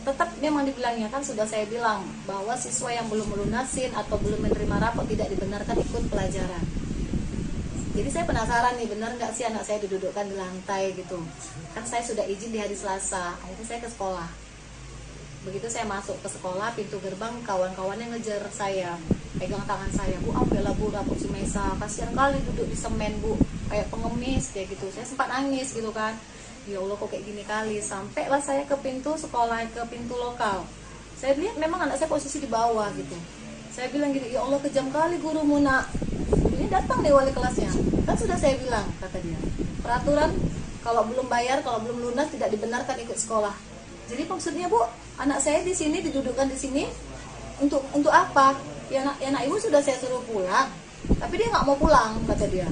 Tetap memang dibilangnya kan, sudah saya bilang bahwa siswa yang belum melunasin atau belum menerima rapot tidak dibenarkan ikut pelajaran. Jadi saya penasaran nih, benar nggak sih anak saya didudukkan di lantai gitu. Kan saya sudah izin di hari Selasa, akhirnya saya ke sekolah. Begitu saya masuk ke sekolah, pintu gerbang kawan-kawannya ngejar saya, pegang tangan saya, Bu, ambillah Bu rapot si Mesa, kasihan kali duduk di semen Bu, kayak pengemis kayak gitu. Saya sempat nangis gitu kan, ya Allah kok kayak gini kali. Sampailah saya ke pintu sekolah, ke pintu lokal. Saya lihat memang anak saya posisi di bawah gitu. Saya bilang gini, ya Allah kejam kali gurumu nak. Ini datang deh wali kelasnya, kan sudah saya bilang, kata dia, peraturan kalau belum bayar, kalau belum lunas tidak dibenarkan ikut sekolah. Jadi maksudnya Bu, anak saya di sini didudukkan di sini untuk apa? Ya anak ibu sudah saya suruh pulang, tapi dia nggak mau pulang, kata dia.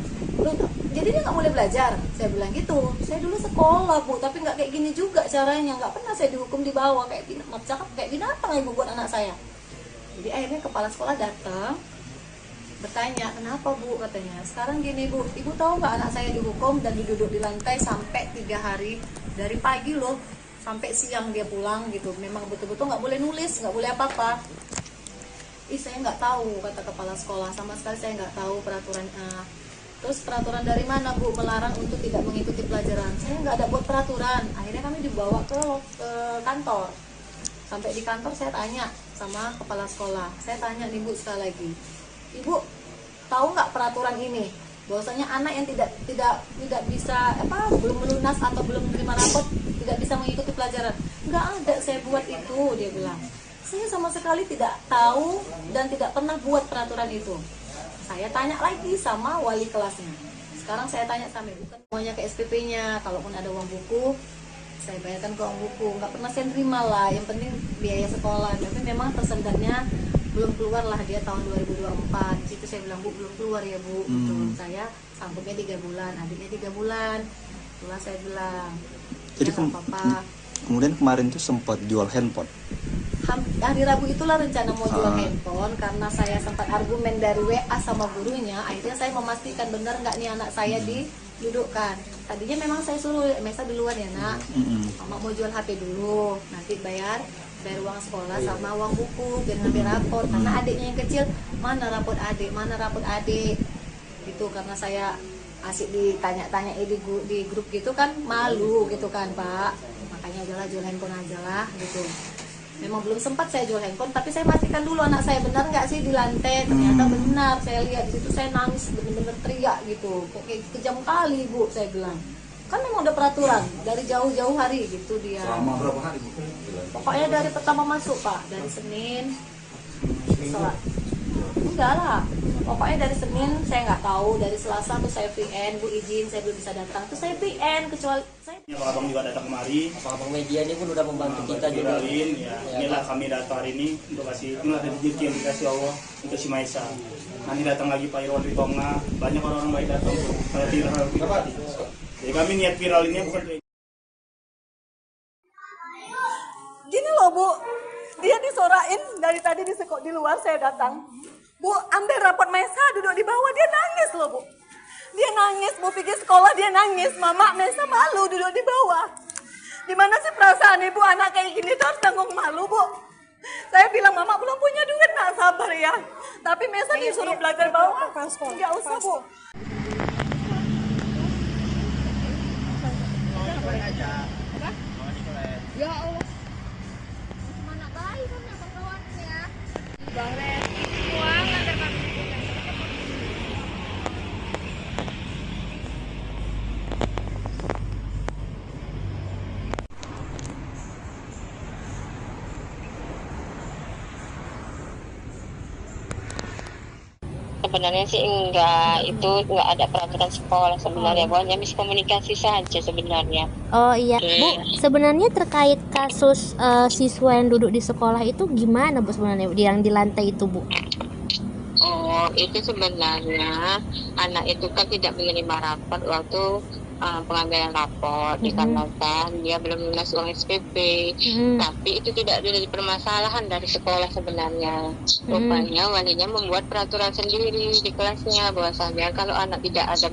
Jadi dia nggak boleh belajar. Saya bilang gitu. Saya dulu sekolah Bu, tapi nggak kayak gini juga caranya. Nggak pernah saya dihukum di bawah kayak binatang ibu buat anak saya. Jadi akhirnya kepala sekolah datang, bertanya, kenapa Bu, katanya. Sekarang gini Bu, ibu tahu nggak anak saya dihukum dan duduk di lantai sampai 3 hari, dari pagi loh sampai siang dia pulang gitu. Memang betul-betul nggak boleh nulis, nggak boleh apa-apa. Saya nggak tahu, kata kepala sekolah, sama sekali saya nggak tahu peraturan. Terus peraturan dari mana Bu melarang untuk tidak mengikuti pelajaran? Saya nggak ada buat peraturan. Akhirnya kami dibawa ke kantor. Sampai di kantor saya tanya sama kepala sekolah, saya tanya nih Bu sekali lagi, Ibu tahu nggak peraturan ini? Bahwasanya anak yang tidak bisa belum melunas atau belum menerima rapot tidak bisa mengikuti pelajaran. Nggak ada saya buat itu, dia bilang. Saya sama sekali tidak tahu dan tidak pernah buat peraturan itu. Saya tanya lagi sama wali kelasnya. Sekarang saya tanya sama ibu, kan semuanya ke SPP-nya. Kalaupun ada uang buku, saya bayarkan ke uang buku. Nggak pernah saya terima lah. Yang penting biaya sekolah. Tapi memang tersendatnya belum keluar lah dia tahun 2024. Di situ saya bilang, Bu, belum keluar ya Bu. Saya sambungnya 3 bulan, adiknya 3 bulan. Itulah saya bilang. Jadi kemudian kemarin tuh sempat jual handphone. Hari Rabu itulah rencana mau jual handphone, karena saya sempat argumen dari WA sama gurunya. Akhirnya saya memastikan benar nggak nih anak saya didudukkan. Tadinya memang saya suruh Mesa duluan ya nak, Mama mau jual HP dulu, nanti bayar uang sekolah sama uang buku biar ngambil rapot. Karena adiknya yang kecil, mana rapot adik gitu. Karena saya asik ditanya-tanya di grup gitu kan, malu gitu kan Pak. Makanya udahlah jual handphone aja lah gitu. Memang belum sempat saya jual handphone, tapi saya pastikan dulu anak saya benar nggak sih di lantai. Ternyata benar, saya lihat di situ, saya nangis bener-bener teriak gitu, kayak kejam kali Bu, saya bilang. Kan memang udah peraturan dari jauh-jauh hari gitu dia. Selama berapa hari Bu? Pokoknya dari pertama masuk Pak, dari Senin. Enggak lah, pokoknya dari Senin saya nggak tahu, dari Selasa tuh saya VN, Bu izin saya belum bisa datang, tuh saya VN, kecuali saya. Abang juga datang kemari. Abang media ini pun udah membantu kita juga. Inilah kami datang hari ini untuk kasih, inilah rezeki yang dikasih Allah untuk si Maisa. Nanti datang lagi Pak Irwan Ritonga, banyak orang-orang baik datang tuh. Kalau viral. Jadi kami niat viral ini bukan. Gini loh Bu, dia disorain dari tadi di luar saya datang. Bu, ambil rapot Maisa, duduk di bawah, dia nangis loh Bu. Dia nangis, Bu pergi sekolah dia nangis. Mama Mesa malu duduk di bawah. Di mana sih perasaan ibu anak kayak gini tuh harus tanggung malu, Bu. Saya bilang Mama belum punya duit, nak sabar ya. Tapi Mesa disuruh belajar bawah. Nggak usah, Bu. Ya Allah. Mana bayi kan ya kawan ya. Bang Ren, uang antar kami. Sebenarnya sih enggak, itu enggak ada peraturan sekolah sebenarnya, pokoknya miskomunikasi saja sebenarnya. Oh iya, Bu, sebenarnya terkait kasus siswa yang duduk di sekolah itu gimana Bu sebenarnya yang di lantai itu, Bu? Oh, itu sebenarnya anak itu kan tidak menerima rapor waktu pengambilan rapor dikarenakan dia belum lunas uang SPP. Tapi itu tidak ada permasalahan dari sekolah sebenarnya. Rupanya walinya membuat peraturan sendiri di kelasnya bahwasanya kalau anak tidak ada